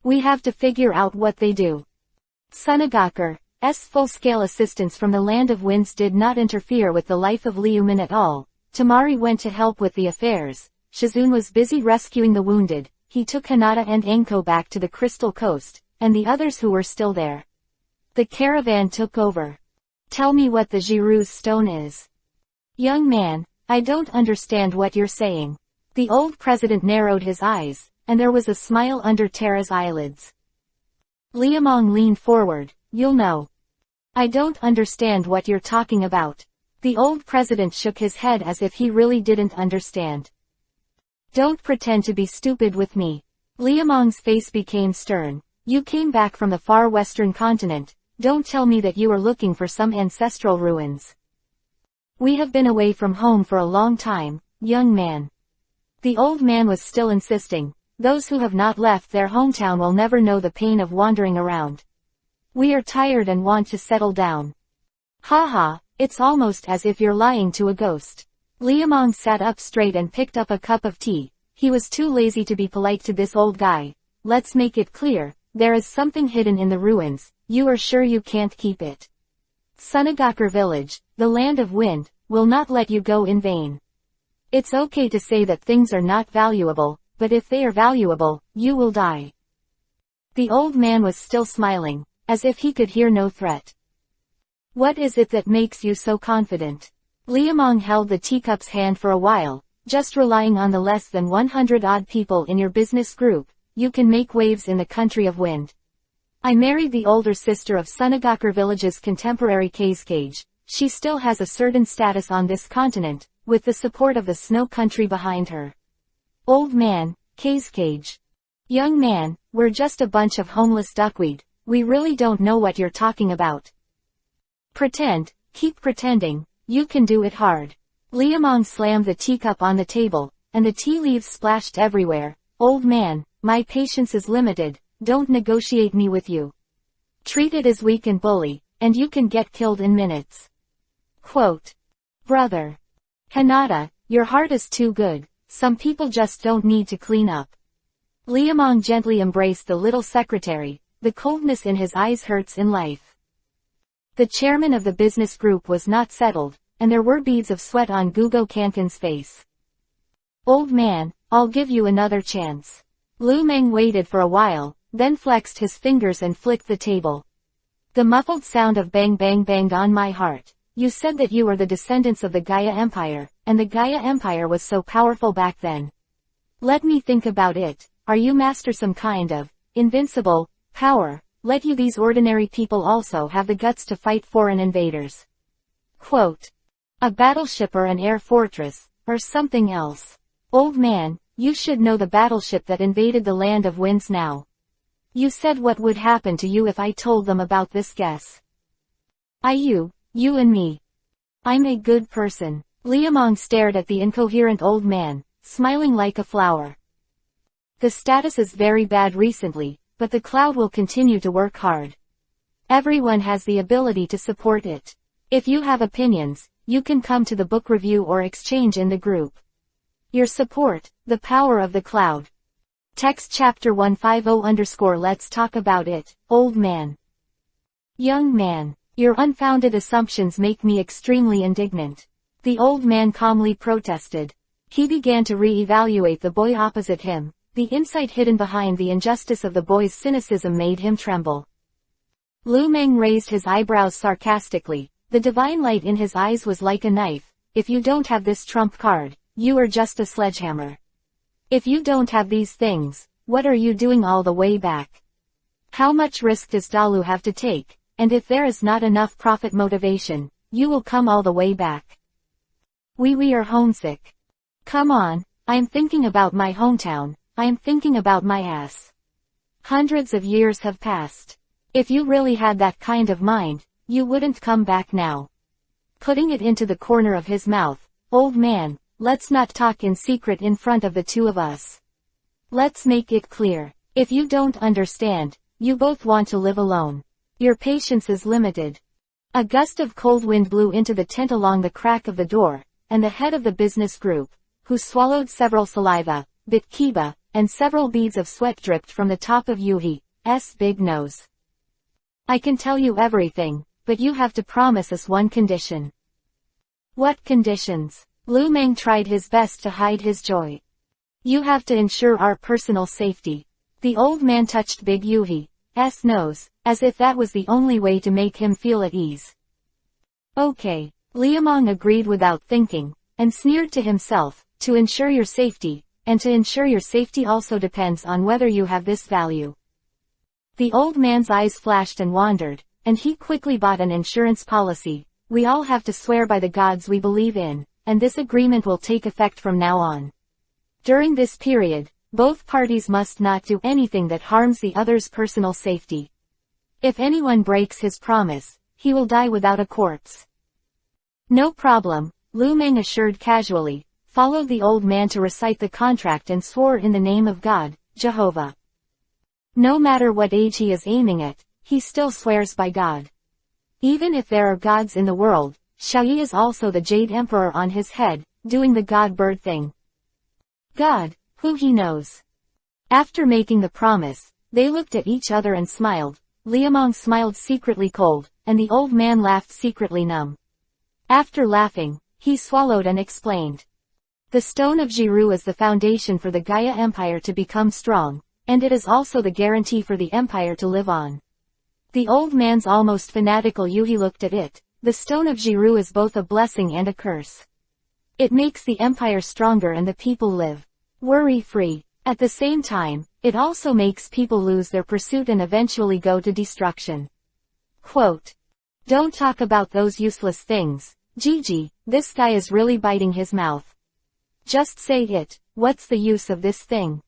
We have to figure out what they do. Sunagakure's full-scale assistance from the Land of Winds did not interfere with the life of Liumin at all. Tamari went to help with the affairs. Shizune was busy rescuing the wounded. He took Hinata and Enko back to the Crystal Coast, and the others who were still there. The caravan took over. Tell me what the Girou's stone is. Young man, I don't understand what you're saying. The old president narrowed his eyes, and there was a smile under Tara's eyelids. Liamong leaned forward. You'll know. I don't understand what you're talking about. The old president shook his head as if he really didn't understand. Don't pretend to be stupid with me. Liamong's face became stern. You came back from the far western continent. Don't tell me that you are looking for some ancestral ruins. We have been away from home for a long time, young man. The old man was still insisting. Those who have not left their hometown will never know the pain of wandering around. We are tired and want to settle down. Haha, it's almost as if you're lying to a ghost. Liamong sat up straight and picked up a cup of tea. He was too lazy to be polite to this old guy. Let's make it clear, there is something hidden in the ruins. You are sure you can't keep it? Sunagakure village, the land of wind, will not let you go in vain. It's okay to say that things are not valuable, but if they are valuable, you will die. The old man was still smiling, as if he could hear no threat. What is it that makes you so confident? Liamong held the teacup's hand for a while. Just relying on the less than 100 odd people in your business group, you can make waves in the country of wind. I married the older sister of Sunagakure village's contemporary Kage. She still has a certain status on this continent, with the support of the snow country behind her. Old man, Kage. Young man, we're just a bunch of homeless duckweed. We really don't know what you're talking about. Pretend, keep pretending, you can do it hard. Liamong slammed the teacup on the table, and the tea leaves splashed everywhere. Old man, my patience is limited, don't negotiate me with you. Treat it as weak and bully, and you can get killed in minutes. Quote. Brother. Hinata, your heart is too good, some people just don't need to clean up. Liamong gently embraced the little secretary, the coldness in his eyes hurts in life. The chairman of the business group was not settled, and there were beads of sweat on Gugo Kankan's face. Old man, I'll give you another chance. Lu Meng waited for a while, then flexed his fingers and flicked the table. The muffled sound of bang bang banged on my heart. You said that you were the descendants of the Gaia Empire, and the Gaia Empire was so powerful back then. Let me think about it. Are you master some kind of invincible power? Let you these ordinary people also have the guts to fight foreign invaders. Quote. A battleship or an air fortress, or something else. Old man, you should know the battleship that invaded the land of winds now. You said what would happen to you if I told them about this guess. You and me. I'm a good person. Liamong stared at the incoherent old man, smiling like a flower. The status is very bad recently, but the cloud will continue to work hard. Everyone has the ability to support it. If you have opinions, you can come to the book review or exchange in the group. Your support, the power of the cloud. Text chapter 150 _ let's talk about it, old man. Young man, your unfounded assumptions make me extremely indignant. The old man calmly protested. He began to re-evaluate the boy opposite him. The insight hidden behind the injustice of the boy's cynicism made him tremble. Lu Meng raised his eyebrows sarcastically. The divine light in his eyes was like a knife. If you don't have this trump card, you are just a sledgehammer. If you don't have these things, what are you doing all the way back? How much risk does Dalu have to take? And if there is not enough profit motivation, you will come all the way back. We are homesick. Come on, I'm thinking about my hometown, I'm thinking about my ass. Hundreds of years have passed. If you really had that kind of mind, you wouldn't come back now. Putting it into the corner of his mouth, old man, let's not talk in secret in front of the two of us. Let's make it clear. If you don't understand, you both want to live alone. Your patience is limited. A gust of cold wind blew into the tent along the crack of the door, and the head of the business group, who swallowed several saliva, bit kiba, and several beads of sweat dripped from the top of Yuhi's big nose. I can tell you everything, but you have to promise us one condition. What conditions? Lu Meng tried his best to hide his joy. You have to ensure our personal safety. The old man touched Big Yuhi. nose, as if that was the only way to make him feel at ease. Okay. Liamong agreed without thinking, and sneered to himself, to ensure your safety, and to ensure your safety also depends on whether you have this value. The old man's eyes flashed and wandered, and he quickly bought an insurance policy. We all have to swear by the gods we believe in, and this agreement will take effect from now on. During this period, both parties must not do anything that harms the other's personal safety. If anyone breaks his promise, he will die without a corpse. No problem, Lu Meng assured casually, followed the old man to recite the contract and swore in the name of God, Jehovah. No matter what age he is aiming at, he still swears by God. Even if there are gods in the world, Xiaoyi is also the Jade Emperor on his head, doing the god-bird thing. God, who he knows. After making the promise, they looked at each other and smiled. Liamong smiled secretly cold, and the old man laughed secretly numb. After laughing, he swallowed and explained. The stone of Jiru is the foundation for the Gaia Empire to become strong, and it is also the guarantee for the empire to live on. The old man's almost fanatical Yuhi looked at it. The stone of Jiru is both a blessing and a curse. It makes the empire stronger and the people live worry-free. At the same time, it also makes people lose their pursuit and eventually go to destruction. Quote. Don't talk about those useless things, Gigi, this guy is really biting his mouth. Just say it, what's the use of this thing?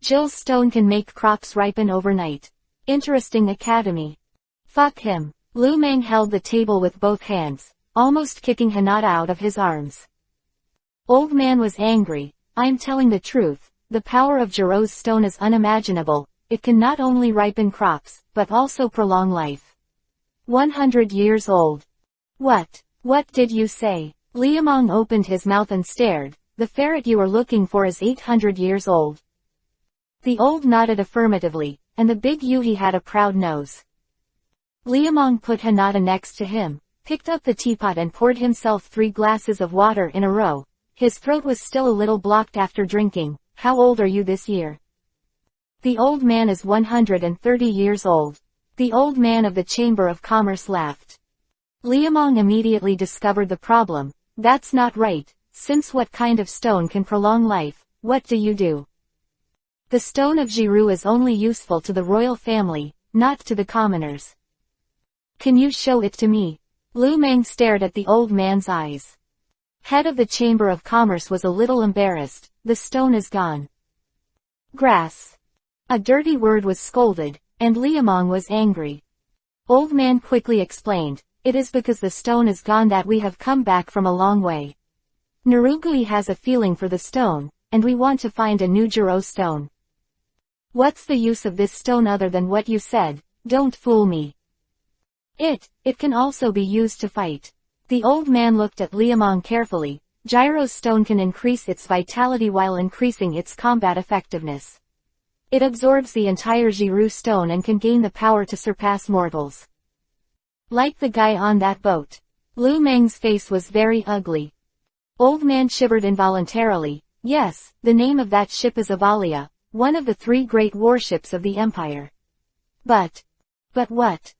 Jill's stone can make crops ripen overnight. Interesting academy. Fuck him. Lu Meng held the table with both hands, almost kicking Hinata out of his arms. Old man was angry. I'm telling the truth, the power of Jiro's stone is unimaginable. It can not only ripen crops, but also prolong life. 100 years old. What did you say? Liamong opened his mouth and stared. The ferret you are looking for is 800 years old. The old nodded affirmatively, and the big Yuhi had a proud nose. Liamong put Hinata next to him, picked up the teapot and poured himself 3 glasses of water in a row. His throat was still a little blocked after drinking. How old are you this year? The old man is 130 years old. The old man of the Chamber of Commerce laughed. Liamong immediately discovered the problem. That's not right, since what kind of stone can prolong life, what do you do? The stone of Jiru is only useful to the royal family, not to the commoners. Can you show it to me? Lu Meng stared at the old man's eyes. Head of the Chamber of Commerce was a little embarrassed. The stone is gone. Grass. A dirty word was scolded, and Liamong was angry. Old man quickly explained, it is because the stone is gone that we have come back from a long way. Narugui has a feeling for the stone, and we want to find a new Jiro stone. What's the use of this stone other than what you said? Don't fool me. It can also be used to fight. The old man looked at Liamong carefully. Jiro's stone can increase its vitality while increasing its combat effectiveness. It absorbs the entire Jiru stone and can gain the power to surpass mortals. Like the guy on that boat. Lu Meng's face was very ugly. Old man shivered involuntarily. Yes, the name of that ship is Avalia, one of the 3 great warships of the Empire. But what?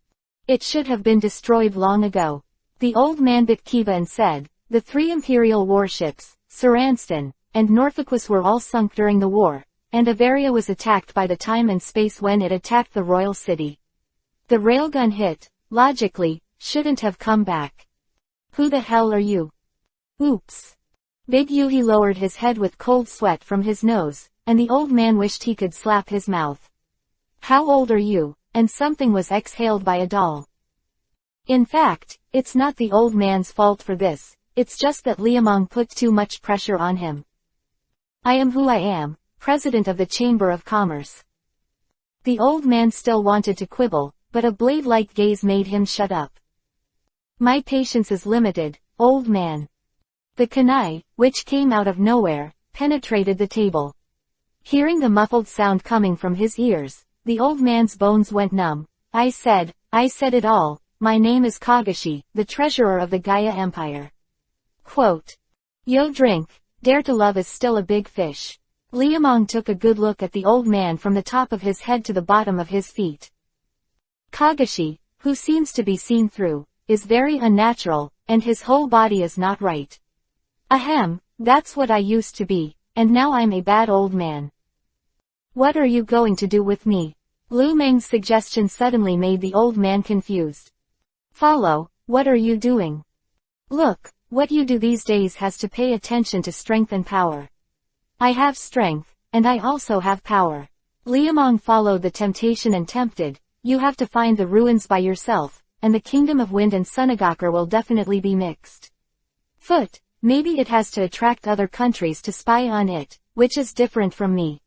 It should have been destroyed long ago. The old man bit Kiba and said, the 3 Imperial warships, Saranston, and Norfolquist were all sunk during the war, and Avaria was attacked by the time and space when it attacked the royal city. The railgun hit, logically, shouldn't have come back. Who the hell are you? Oops. Big Yuhi lowered his head with cold sweat from his nose, and the old man wished he could slap his mouth. How old are you? And something was exhaled by a doll. In fact, it's not the old man's fault for this, it's just that Liamong put too much pressure on him. I am who I am, president of the Chamber of Commerce. The old man still wanted to quibble, but a blade-like gaze made him shut up. My patience is limited, old man. The kunai, which came out of nowhere, penetrated the table. Hearing the muffled sound coming from his ears, the old man's bones went numb. I said it all. My name is Kagashi, the treasurer of the Gaia Empire. Quote. Yo drink, dare to love is still a big fish. Liamong took a good look at the old man from the top of his head to the bottom of his feet. Kagashi, who seems to be seen through, is very unnatural, and his whole body is not right. Ahem, that's what I used to be, and now I'm a bad old man. What are you going to do with me? Lu Meng's suggestion suddenly made the old man confused. Follow, what are you doing? Look, what you do these days has to pay attention to strength and power. I have strength, and I also have power. Liamong followed the temptation and tempted, you have to find the ruins by yourself, and the Kingdom of Wind and Sunagakur will definitely be mixed. Foot, maybe it has to attract other countries to spy on it, which is different from me.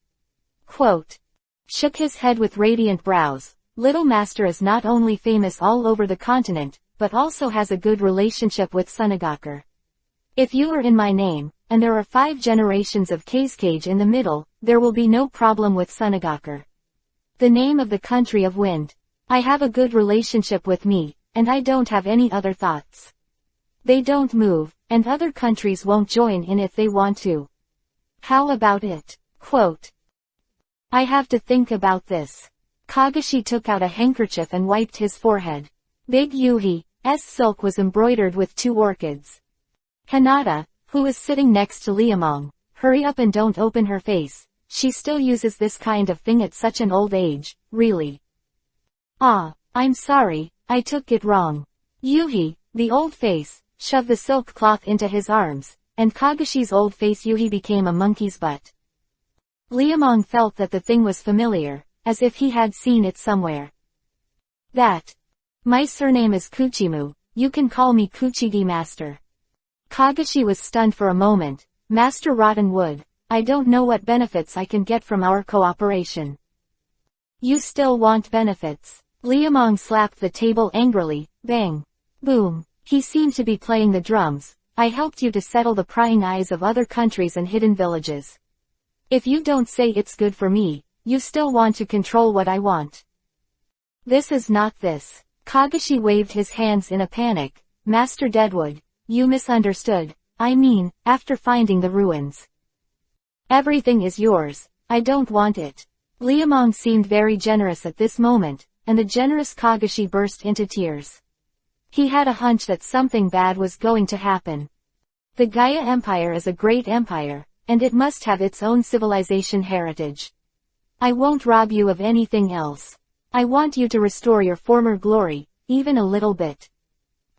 Quote. Shook his head with radiant brows, Little Master is not only famous all over the continent, but also has a good relationship with Sunagakur. If you are in my name, and there are 5 generations of Kazekage in the middle, there will be no problem with Sunagakur. The name of the country of wind. I have a good relationship with me, and I don't have any other thoughts. They don't move, and other countries won't join in if they want to. How about it? Quote. I have to think about this. Kagashi took out a handkerchief and wiped his forehead. Big Yuhi's silk was embroidered with 2 orchids. Hinata, who was sitting next to Liamong, hurry up and don't open her face, she still uses this kind of thing at such an old age, really. Ah, I'm sorry, I took it wrong. Yuhi, the old face, shoved the silk cloth into his arms, and Kagashi's old face Yuhi became a monkey's butt. Liamong felt that the thing was familiar, as if he had seen it somewhere. That. My surname is Kuchimu, you can call me Kuchigi Master. Kagashi was stunned for a moment. Master Rotten Wood, I don't know what benefits I can get from our cooperation. You still want benefits? Liamong slapped the table angrily, bang. Boom. He seemed to be playing the drums. I helped you to settle the prying eyes of other countries and hidden villages. If you don't say it's good for me, you still want to control what I want. This is not this. Kagashi waved his hands in a panic. Master Deadwood, you misunderstood. I mean, after finding the ruins. Everything is yours. I don't want it. Liamong seemed very generous at this moment, and the generous Kagashi burst into tears. He had a hunch that something bad was going to happen. The Gaia Empire is a great empire, and it must have its own civilization heritage. I won't rob you of anything else. I want you to restore your former glory, even a little bit.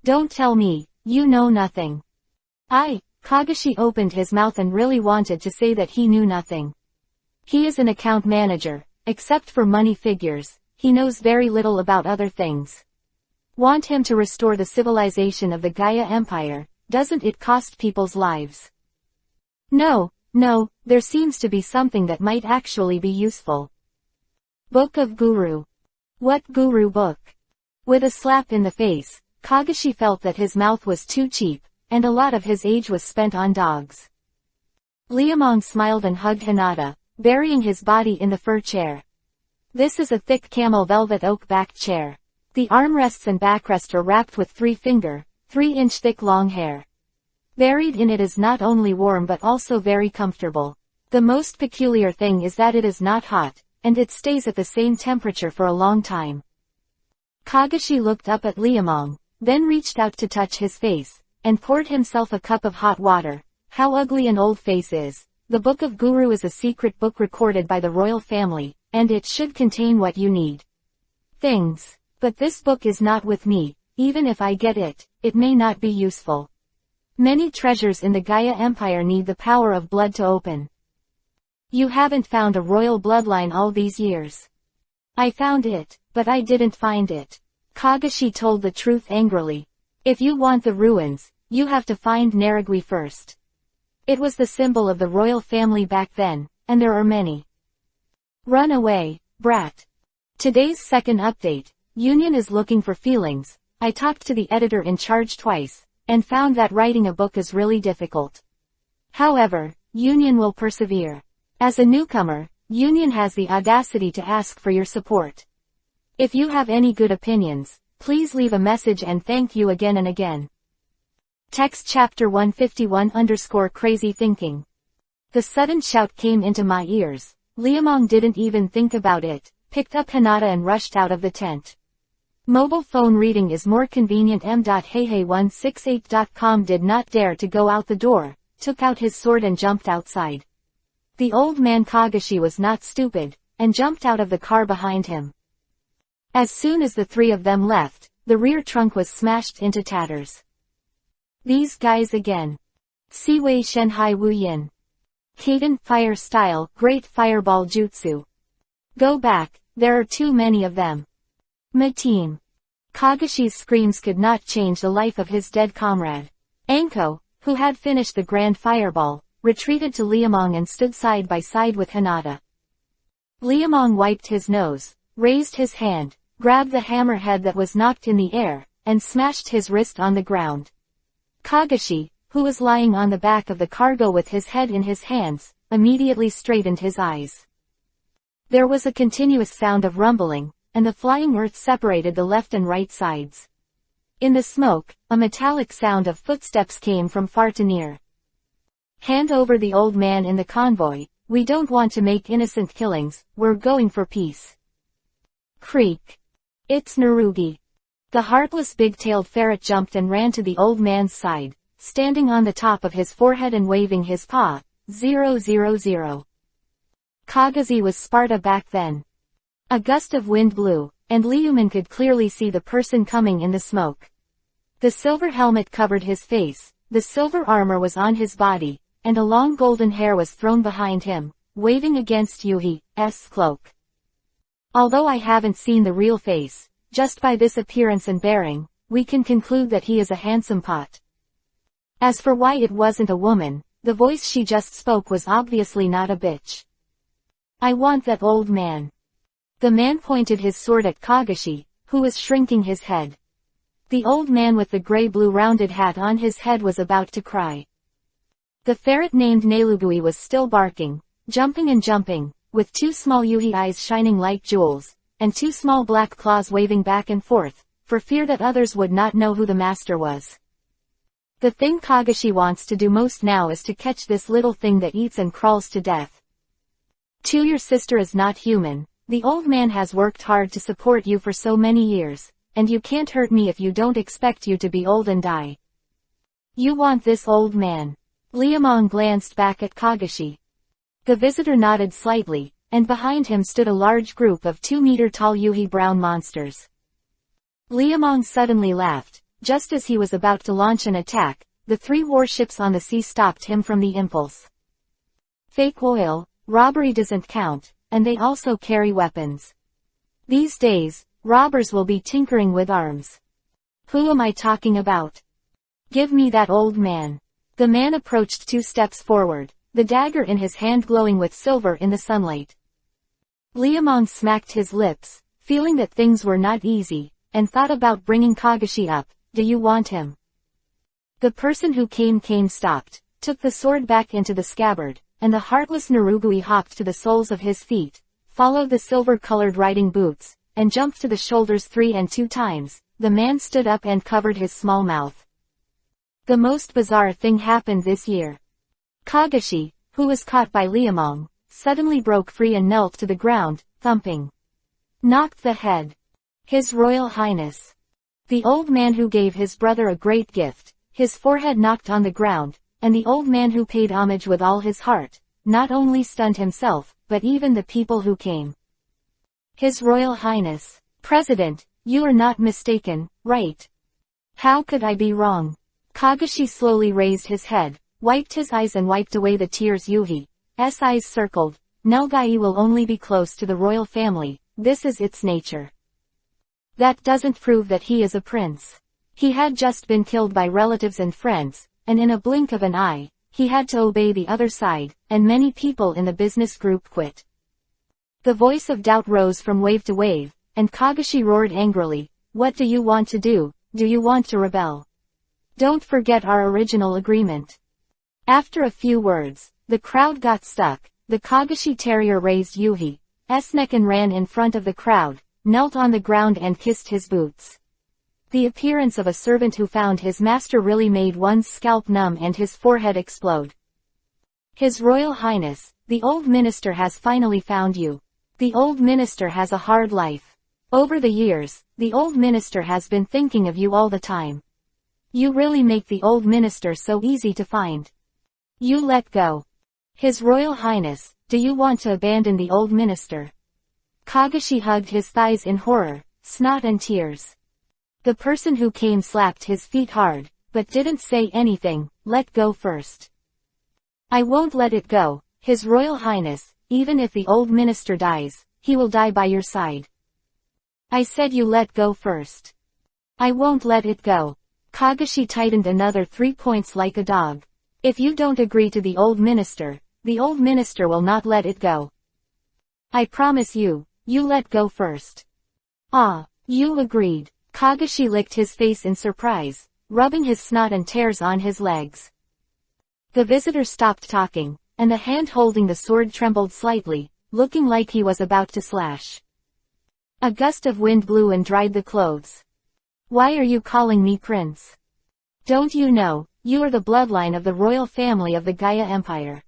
Don't tell me, you know nothing. Kagashi opened his mouth and really wanted to say that he knew nothing. He is an account manager, except for money figures, he knows very little about other things. Want him to restore the civilization of the Gaia Empire, doesn't it cost people's lives? No, there seems to be something that might actually be useful. Book of Guru. What Guru book? With a slap in the face, Kagashi felt that his mouth was too cheap, and a lot of his age was spent on dogs. Liamong smiled and hugged Hinata, burying his body in the fur chair. This is a thick camel velvet oak-backed chair. The armrests and backrest are wrapped with 3-finger, 3-inch thick long hair. Buried in it is not only warm but also very comfortable. The most peculiar thing is that it is not hot, and it stays at the same temperature for a long time. Kagashi looked up at Liamong, then reached out to touch his face, and poured himself a cup of hot water. How ugly an old face is. The Book of Guru is a secret book recorded by the royal family, and it should contain what you need. Things. But this book is not with me. Even if I get it, it may not be useful. Many treasures in the Gaia Empire need the power of blood to open. You haven't found a royal bloodline all these years. I found it, but I didn't find it. Kagashi told the truth angrily. If you want the ruins, you have to find Naragui first. It was the symbol of the royal family back then, and there are many. Run away, brat. Today's second update. Union is looking for feelings. I talked to the editor in charge twice, and found that writing a book is really difficult. However, Union will persevere. As a newcomer, Union has the audacity to ask for your support. If you have any good opinions, please leave a message and thank you again and again. Text chapter 151_crazy thinking. The sudden shout came into my ears. Liamong didn't even think about it, picked up Hinata and rushed out of the tent. Mobile phone reading is more convenient. Hey168.com did not dare to go out the door, took out his sword and jumped outside. The old man Kagashi was not stupid, and jumped out of the car behind him. As soon as the three of them left, the rear trunk was smashed into tatters. These guys again. Siwei Shenhai Wu Yin. Kaden Fire Style, Great Fireball Jutsu. Go back, there are too many of them. My team. Kagashi's screams could not change the life of his dead comrade. Anko, who had finished the grand fireball, retreated to Liamong and stood side by side with Hinata. Liamong wiped his nose, raised his hand, grabbed the hammerhead that was knocked in the air, and smashed his wrist on the ground. Kagashi, who was lying on the back of the cargo with his head in his hands, immediately straightened his eyes. There was a continuous sound of rumbling, and the flying earth separated the left and right sides. In the smoke, a metallic sound of footsteps came from far to near. Hand over the old man in the convoy, we don't want to make innocent killings, we're going for peace. Creak. It's Narugi. The heartless big-tailed ferret jumped and ran to the old man's side, standing on the top of his forehead and waving his paw. 000. Kagazi was Sparta back then. A gust of wind blew, and Liuman could clearly see the person coming in the smoke. The silver helmet covered his face, the silver armor was on his body, and a long golden hair was thrown behind him, waving against Yuhi's cloak. Although I haven't seen the real face, just by this appearance and bearing, we can conclude that he is a handsome pot. As for why it wasn't a woman, the voice she just spoke was obviously not a bitch. I want that old man. The man pointed his sword at Kagashi, who was shrinking his head. The old man with the gray-blue rounded hat on his head was about to cry. The ferret named Nelugui was still barking, jumping and jumping, with two small Yuhi eyes shining like jewels, and two small black claws waving back and forth, for fear that others would not know who the master was. The thing Kagashi wants to do most now is to catch this little thing that eats and crawls to death. Your sister is not human, the old man has worked hard to support you for so many years, and you can't hurt me if you don't expect you to be old and die. You want this old man. Liamong glanced back at Kagashi. The visitor nodded slightly, and behind him stood a large group of 2-meter-tall Yuhi brown monsters. Liamong suddenly laughed. Just as he was about to launch an attack, the 3 warships on the sea stopped him from the impulse. Fake oil, robbery doesn't count, and they also carry weapons. These days, robbers will be tinkering with arms. Who am I talking about? Give me that old man. The man approached 2 steps forward, the dagger in his hand glowing with silver in the sunlight. Liamong smacked his lips, feeling that things were not easy, and thought about bringing Kagashi up. Do you want him? The person who came stopped, took the sword back into the scabbard, and the heartless Narugui hopped to the soles of his feet, followed the silver-colored riding boots, and jumped to the shoulders 3 and 2 times. The man stood up and covered his small mouth. The most bizarre thing happened this year. Kagashi, who was caught by Liamong, suddenly broke free and knelt to the ground, thumping. Knocked the head. His Royal Highness. The old man who gave his brother a great gift, his forehead knocked on the ground, and the old man who paid homage with all his heart, not only stunned himself, but even the people who came. His Royal Highness. President, you are not mistaken, right? How could I be wrong? Kagashi slowly raised his head, wiped his eyes and wiped away the tears. Yuhi's eyes circled. Nelgai will only be close to the royal family, this is its nature. That doesn't prove that he is a prince. He had just been killed by relatives and friends, and in a blink of an eye, he had to obey the other side, and many people in the business group quit. The voice of doubt rose from wave to wave, and Kagashi roared angrily, what do you want to do? Do you want to rebel? Don't forget our original agreement. After a few words, the crowd got stuck. The Kagashi terrier raised Yuhi's neck and ran in front of the crowd, knelt on the ground and kissed his boots. The appearance of a servant who found his master really made one's scalp numb and his forehead explode. His Royal Highness, the old minister has finally found you. The old minister has a hard life. Over the years, the old minister has been thinking of you all the time. You really make the old minister so easy to find. You let go. His Royal Highness, do you want to abandon the old minister? Kagashi hugged his thighs in horror, snot and tears. The person who came slapped his feet hard, but didn't say anything. Let go first. I won't let it go, His Royal Highness, even if the old minister dies, he will die by your side. I said you let go first. I won't let it go. Kagashi tightened another 3 points like a dog. If you don't agree to the old minister will not let it go. I promise you, you let go first. Ah, you agreed. Kagashi licked his face in surprise, rubbing his snot and tears on his legs. The visitor stopped talking, and the hand holding the sword trembled slightly, looking like he was about to slash. A gust of wind blew and dried the clothes. Why are you calling me prince? Don't you know, you are the bloodline of the royal family of the Gaia Empire.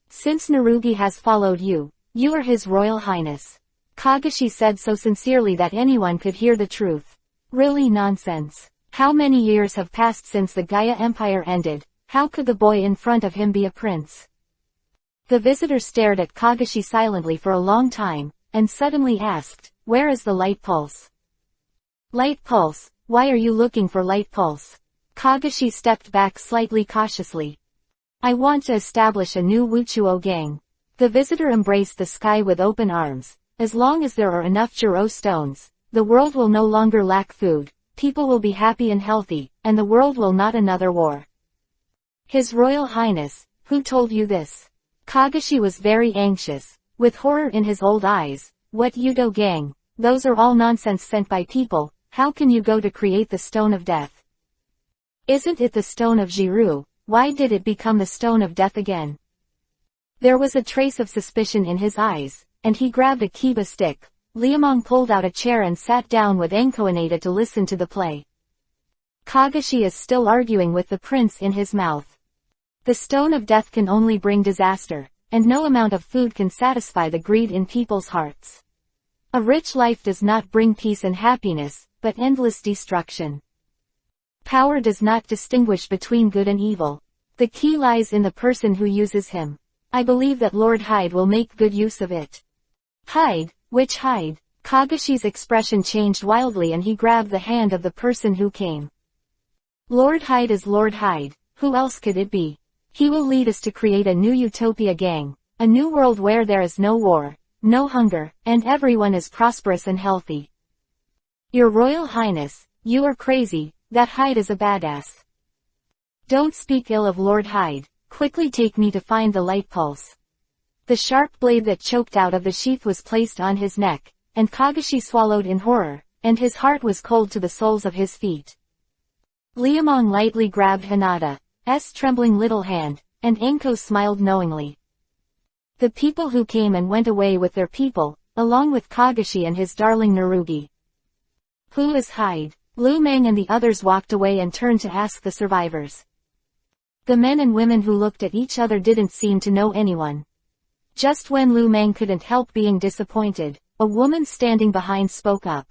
Since Narugi has followed you, you are his Royal Highness. Kagashi said so sincerely that anyone could hear the truth. Really nonsense. How many years have passed since the Gaia Empire ended? How could the boy in front of him be a prince? The visitor stared at Kagashi silently for a long time, and suddenly asked, where is the light pulse? Light pulse? Why are you looking for light pulse? Kagashi stepped back slightly cautiously. I want to establish a new Wuchuo gang. The visitor embraced the sky with open arms. As long as there are enough Jiro stones, the world will no longer lack food, people will be happy and healthy, and the world will not another war. His Royal Highness, who told you this? Kagashi was very anxious, with horror in his old eyes. What Udo gang? Those are all nonsense sent by people. How can you go to create the Stone of Death? Isn't it the Stone of Jiru? Why did it become the Stone of Death again? There was a trace of suspicion in his eyes, and he grabbed a kiba stick. Liamong pulled out a chair and sat down with Enkoaneda to listen to the play. Kagashi is still arguing with the prince in his mouth. The Stone of Death can only bring disaster, and no amount of food can satisfy the greed in people's hearts. A rich life does not bring peace and happiness, but endless destruction. Power does not distinguish between good and evil. The key lies in the person who uses him. I believe that Lord Hyde will make good use of it. Hyde? Which Hyde? Kagashi's expression changed wildly and he grabbed the hand of the person who came. Lord Hyde is Lord Hyde. Who else could it be? He will lead us to create a new utopia gang, a new world where there is no war, no hunger, and everyone is prosperous and healthy. Your Royal Highness, you are crazy, that Hyde is a badass. Don't speak ill of Lord Hyde, quickly take me to find the light pulse. The sharp blade that choked out of the sheath was placed on his neck, and Kagashi swallowed in horror, and his heart was cold to the soles of his feet. Liamong lightly grabbed Hanada's trembling little hand, and Enko smiled knowingly. The people who came and went away with their people, along with Kagashi and his darling Narugi. Who is Hyde? Lu Meng and the others walked away and turned to ask the survivors. The men and women who looked at each other didn't seem to know anyone. Just when Lu Meng couldn't help being disappointed, a woman standing behind spoke up.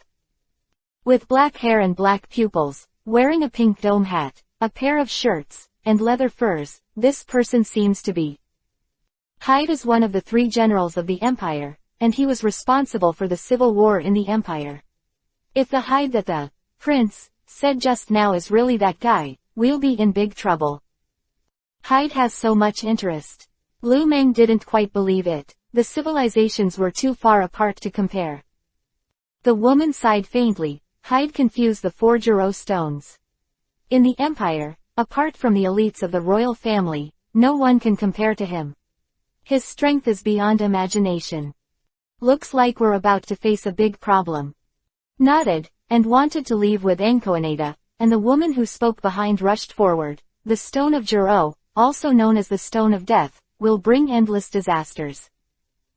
With black hair and black pupils, wearing a pink dome hat, a pair of shirts, and leather furs, this person seems to be. Hyde is one of the 3 generals of the Empire, and he was responsible for the civil war in the Empire. If the Hyde that the prince said just now is really that guy, we'll be in big trouble. Hyde has so much interest. Lu Meng didn't quite believe it. The civilizations were too far apart to compare. The woman sighed faintly. Hyde confused the 4 Jiro stones. In the Empire, apart from the elites of the royal family, no one can compare to him. His strength is beyond imagination. Looks like we're about to face a big problem. Nodded, and wanted to leave with Enkoaneda, and the woman who spoke behind rushed forward. The Stone of Jiro, also known as the Stone of Death, will bring endless disasters.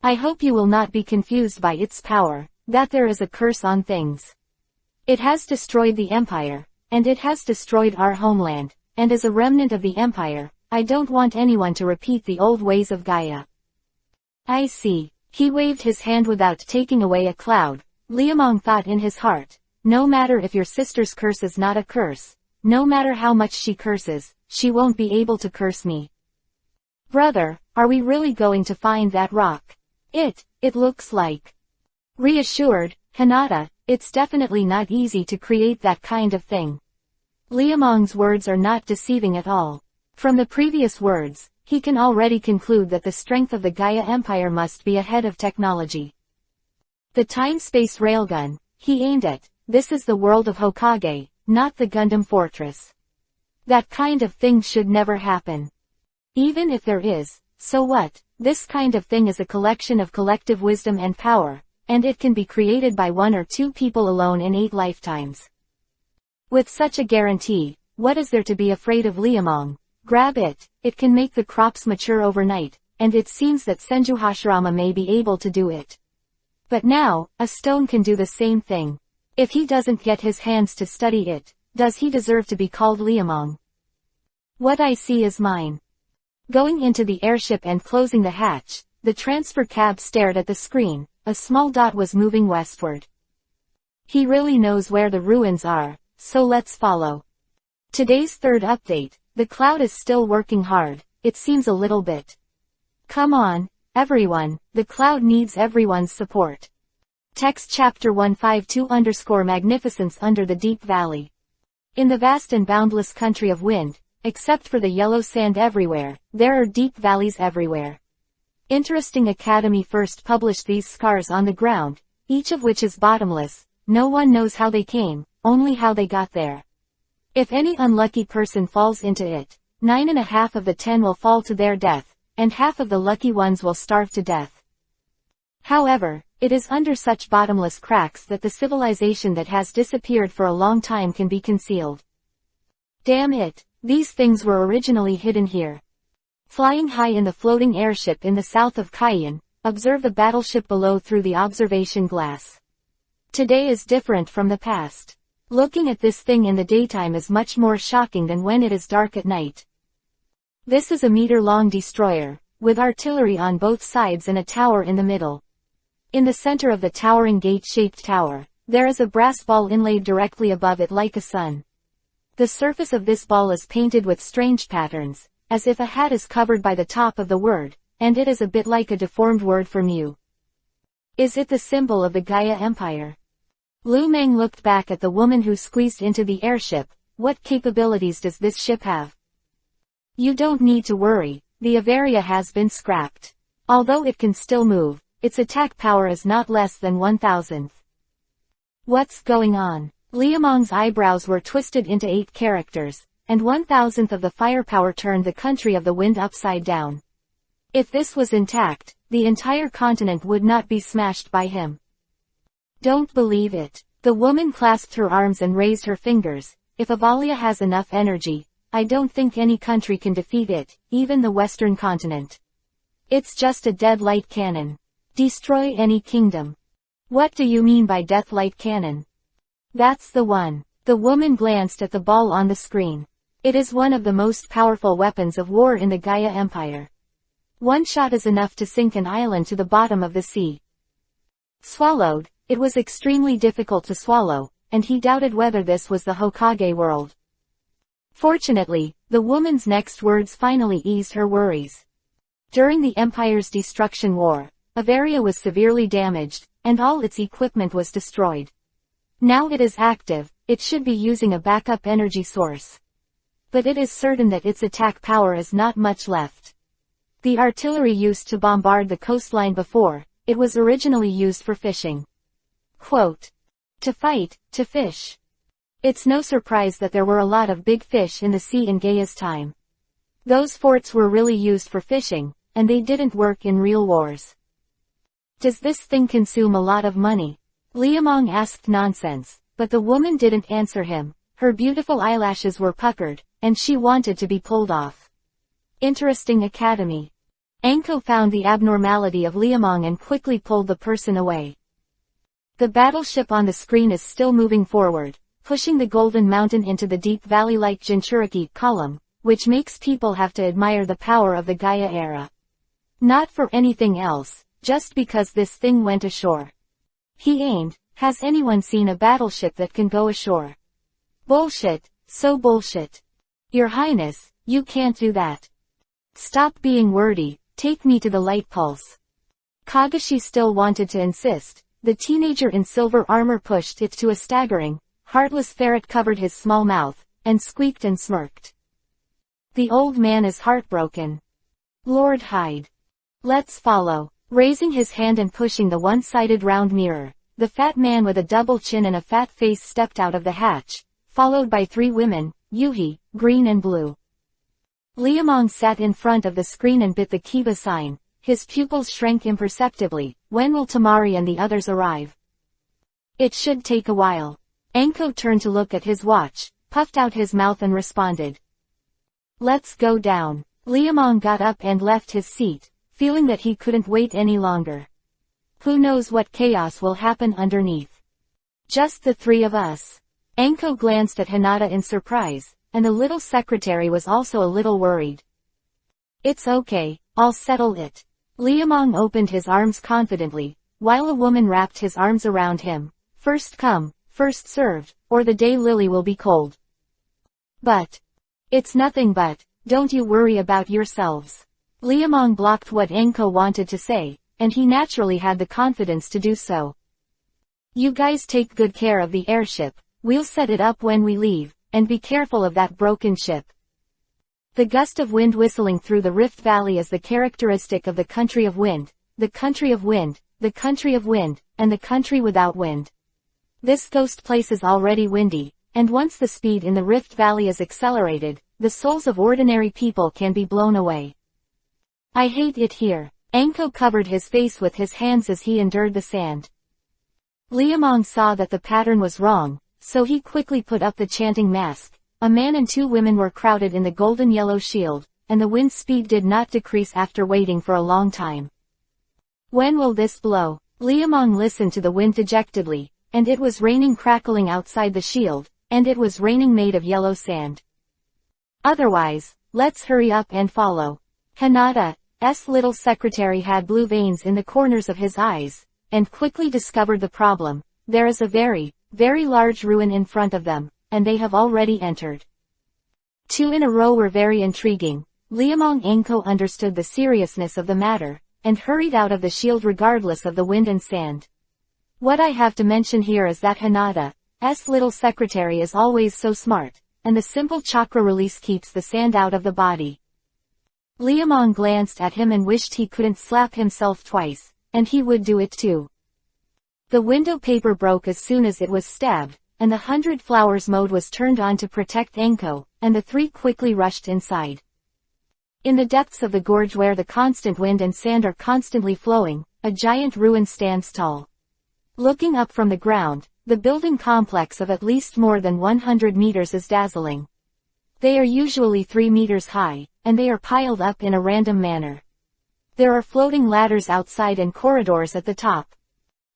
I hope you will not be confused by its power, that there is a curse on things. It has destroyed the Empire, and it has destroyed our homeland, and as a remnant of the Empire, I don't want anyone to repeat the old ways of Gaia. I see. He waved his hand without taking away a cloud. Liamong thought in his heart, no matter if your sister's curse is not a curse, no matter how much she curses, she won't be able to curse me. Brother, are we really going to find that rock? It looks like. Reassured, Hinata, it's definitely not easy to create that kind of thing. Liamong's words are not deceiving at all. From the previous words, he can already conclude that the strength of the Gaia Empire must be ahead of technology. The time-space railgun he aimed at, this is the world of Hokage, not the Gundam Fortress. That kind of thing should never happen. Even if there is, so what? This kind of thing is a collection of collective wisdom and power, and it can be created by 1 or 2 people alone in 8 lifetimes. With such a guarantee, what is there to be afraid of? Liamong? Grab it, it can make the crops mature overnight, and it seems that Senju Hashirama may be able to do it. But now, a stone can do the same thing. If he doesn't get his hands to study it, does he deserve to be called Liamong? What I see is mine. Going into the airship and closing the hatch, the transfer cab stared at the screen. A small dot was moving westward. He really knows where the ruins are, so let's follow. Today's third update, the cloud is still working hard, it seems a little bit. Come on, everyone, the cloud needs everyone's support. Text chapter 152_Magnificence under the deep valley. In the vast and boundless country of wind, except for the yellow sand everywhere, there are deep valleys everywhere. Interesting. Academy first published these scars on the ground, each of which is bottomless. No one knows how they came, only how they got there. If any unlucky person falls into it, 9.5 of the 10 will fall to their death, and half of the lucky ones will starve to death. However, it is under such bottomless cracks that the civilization that has disappeared for a long time can be concealed. Damn it, these things were originally hidden here. Flying high in the floating airship in the south of Cayenne, observe the battleship below through the observation glass. Today is different from the past. Looking at this thing in the daytime is much more shocking than when it is dark at night. This is a meter-long destroyer, with artillery on both sides and a tower in the middle. In the center of the towering gate-shaped tower, there is a brass ball inlaid directly above it like a sun. The surface of this ball is painted with strange patterns, as if a hat is covered by the top of the word, and it is a bit like a deformed word for mu. Is it the symbol of the Gaia Empire? Lu Meng looked back at the woman who squeezed into the airship. What capabilities does this ship have? You don't need to worry, the Avaria has been scrapped. Although it can still move, its attack power is not less than 1,000th. What's going on? Liamong's eyebrows were twisted into 8 characters, and 1,000th of the firepower turned the country of the wind upside down. If this was intact, the entire continent would not be smashed by him. Don't believe it. The woman clasped her arms and raised her fingers. If Avalia has enough energy, I don't think any country can defeat it, even the Western continent. It's just a dead light cannon. Destroy any kingdom. What do you mean by death light cannon? That's the one. The woman glanced at the ball on the screen. It is one of the most powerful weapons of war in the Gaia Empire. One shot is enough to sink an island to the bottom of the sea. Swallowed, it was extremely difficult to swallow, and he doubted whether this was the Hokage world. Fortunately, the woman's next words finally eased her worries. During the Empire's destruction war, Avaria was severely damaged, and all its equipment was destroyed. Now it is active, it should be using a backup energy source. But it is certain that its attack power is not much left. The artillery used to bombard the coastline before, it was originally used for fishing. Quote, to fight, to fish. It's no surprise that there were a lot of big fish in the sea in Gaia's time. Those forts were really used for fishing, and they didn't work in real wars. Does this thing consume a lot of money? Liamong asked nonsense, but the woman didn't answer him. Her beautiful eyelashes were puckered, and she wanted to be pulled off. Interesting academy. Anko found the abnormality of Liamong and quickly pulled the person away. The battleship on the screen is still moving forward, pushing the Golden Mountain into the deep valley like Jinchuriki column, which makes people have to admire the power of the Gaia era. Not for anything else, just because this thing went ashore. He aimed, Has anyone seen a battleship that can go ashore? Bullshit, so bullshit. Your Highness, you can't do that. Stop being wordy, take me to the light pulse. Kagashi still wanted to insist. The teenager in silver armor pushed it to a staggering, heartless ferret covered his small mouth, and squeaked and smirked. The old man is heartbroken. Lord Hyde. Let's follow. Raising his hand and pushing the one-sided round mirror, the fat man with a double chin and a fat face stepped out of the hatch, followed by 3 women, Yuhi, green and blue. Liamong sat in front of the screen and bit the Kiba sign. His pupils shrank imperceptibly. When will Tamari and the others arrive? It should take a while. Anko turned to look at his watch, puffed out his mouth and responded. Let's go down. Liamong got up and left his seat, feeling that he couldn't wait any longer. Who knows what chaos will happen underneath? Just the 3 of us. Anko glanced at Hinata in surprise, and the little secretary was also a little worried. It's okay, I'll settle it. Liamong opened his arms confidently, while a woman wrapped his arms around him. First come, first served, or the day Lily will be cold. But. It's nothing but, don't you worry about yourselves. Liamong blocked what Anko wanted to say, and he naturally had the confidence to do so. You guys take good care of the airship, we'll set it up when we leave, and be careful of that broken ship. The gust of wind whistling through the Rift Valley is the characteristic of the country of wind, the country of wind, the country of wind, and the country without wind. This ghost place is already windy, and once the speed in the Rift Valley is accelerated, the souls of ordinary people can be blown away. I hate it here. Anko covered his face with his hands as he endured the sand. Liamong saw that the pattern was wrong, so he quickly put up the chanting mask. A man and 2 women were crowded in the golden yellow shield, and the wind speed did not decrease after waiting for a long time. When will this blow? Liamong listened to the wind dejectedly, and it was raining crackling outside the shield, and it was raining made of yellow sand. Otherwise, let's hurry up and follow. Hinata's little secretary had blue veins in the corners of his eyes, and quickly discovered the problem. There is a very, very large ruin in front of them, and they have already entered. 2 in a row were very intriguing. Liamong Anko understood the seriousness of the matter, and hurried out of the shield regardless of the wind and sand. What I have to mention here is that Hinata's little secretary is always so smart, and the simple chakra release keeps the sand out of the body. Liamong glanced at him and wished he couldn't slap himself twice, and he would do it too. The window paper broke as soon as it was stabbed, and the 100 flowers mode was turned on to protect Anko, and the 3 quickly rushed inside. In the depths of the gorge where the constant wind and sand are constantly flowing, a giant ruin stands tall. Looking up from the ground, the building complex of at least more than 100 meters is dazzling. They are usually 3 meters high, and they are piled up in a random manner. There are floating ladders outside and corridors at the top.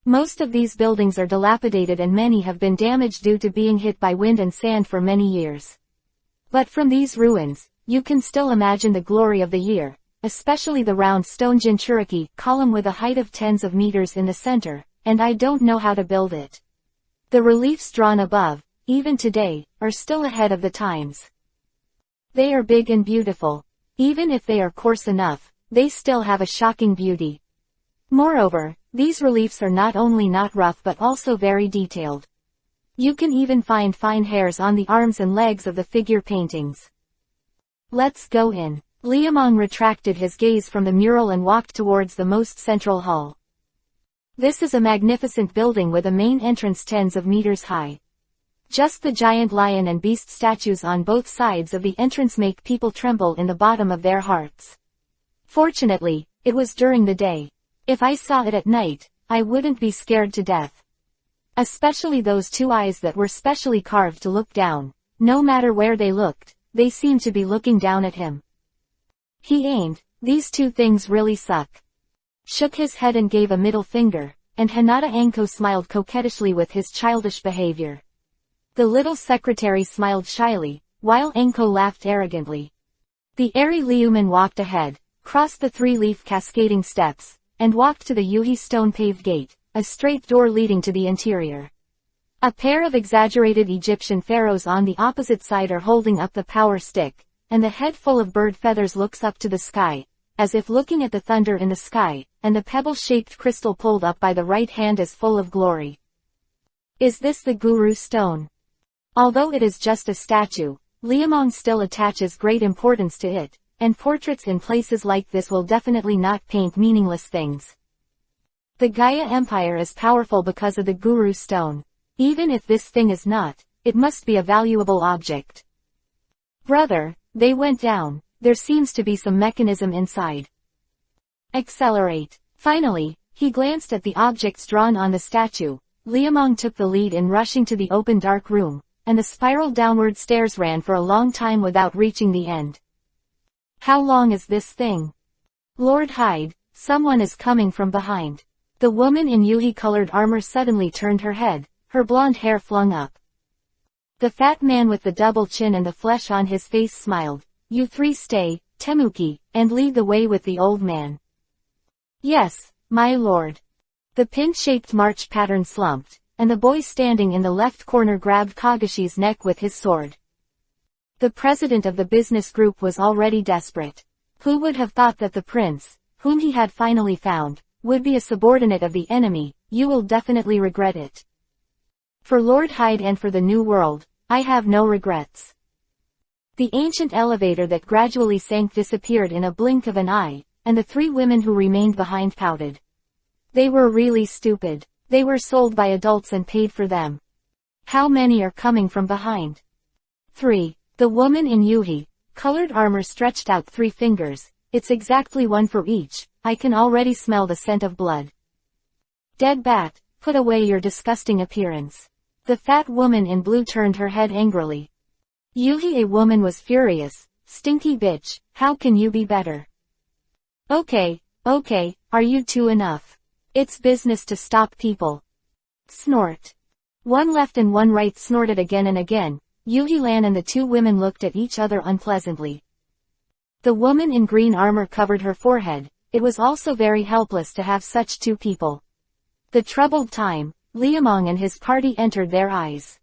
Most of these buildings are dilapidated and many have been damaged due to being hit by wind and sand for many years. But from these ruins, you can still imagine the glory of the year, especially the round stone Jinchuriki column with a height of tens of meters in the center, and I don't know how to build it. The reliefs drawn above, even today, are still ahead of the times. They are big and beautiful. Even if they are coarse enough, they still have a shocking beauty. Moreover, these reliefs are not only not rough but also very detailed. You can even find fine hairs on the arms and legs of the figure paintings. Let's go in. Liamong retracted his gaze from the mural and walked towards the most central hall. This is a magnificent building with a main entrance tens of meters high. Just the giant lion and beast statues on both sides of the entrance make people tremble in the bottom of their hearts. Fortunately, it was during the day. If I saw it at night, I wouldn't be scared to death. Especially those 2 eyes that were specially carved to look down. No matter where they looked, they seemed to be looking down at him. He ain't. These 2 things really suck. Shook his head and gave a middle finger, and Hinata Anko smiled coquettishly with his childish behavior. The little secretary smiled shyly, while Anko laughed arrogantly. The airy Liuman walked ahead, crossed the 3-leaf cascading steps, and walked to the Yuhi stone-paved gate, a straight door leading to the interior. A pair of exaggerated Egyptian pharaohs on the opposite side are holding up the power stick, and the head full of bird feathers looks up to the sky, as if looking at the thunder in the sky, and the pebble-shaped crystal pulled up by the right hand is full of glory. Is this the Guru Stone? Although it is just a statue, Liamong still attaches great importance to it, and portraits in places like this will definitely not paint meaningless things. The Gaia Empire is powerful because of the Guru Stone. Even if this thing is not, it must be a valuable object. Brother, they went down. There seems to be some mechanism inside. Accelerate. Finally, he glanced at the objects drawn on the statue. Liamong took the lead in rushing to the open dark room, and the spiral downward stairs ran for a long time without reaching the end. How long is this thing? Lord Hyde, someone is coming from behind. The woman in Yuhi-colored armor suddenly turned her head, her blonde hair flung up. The fat man with the double chin and the flesh on his face smiled. You three stay, Temuki, and lead the way with the old man. Yes, my lord. The pin-shaped march pattern slumped, and the boy standing in the left corner grabbed Kagashi's neck with his sword. The president of the business group was already desperate. Who would have thought that the prince, whom he had finally found, would be a subordinate of the enemy? You will definitely regret it. For Lord Hyde and for the New World, I have no regrets. The ancient elevator that gradually sank disappeared in a blink of an eye, and the three women who remained behind pouted. They were really stupid. They were sold by adults and paid for them. How many are coming from behind? 3. The woman in Yuhi-colored armor stretched out 3 fingers. It's exactly 1 for each. I can already smell the scent of blood. Dead bat, put away your disgusting appearance. The fat woman in blue turned her head angrily. Yuhi, a woman was furious. Stinky bitch, how can you be better? Okay, are you two enough? It's business to stop people. Snort. One left and one right snorted again and again. Yuhi-lan and the 2 women looked at each other unpleasantly. The woman in green armor covered her forehead. It was also very helpless to have such 2 people. The troubled time, Liamong and his party entered their eyes.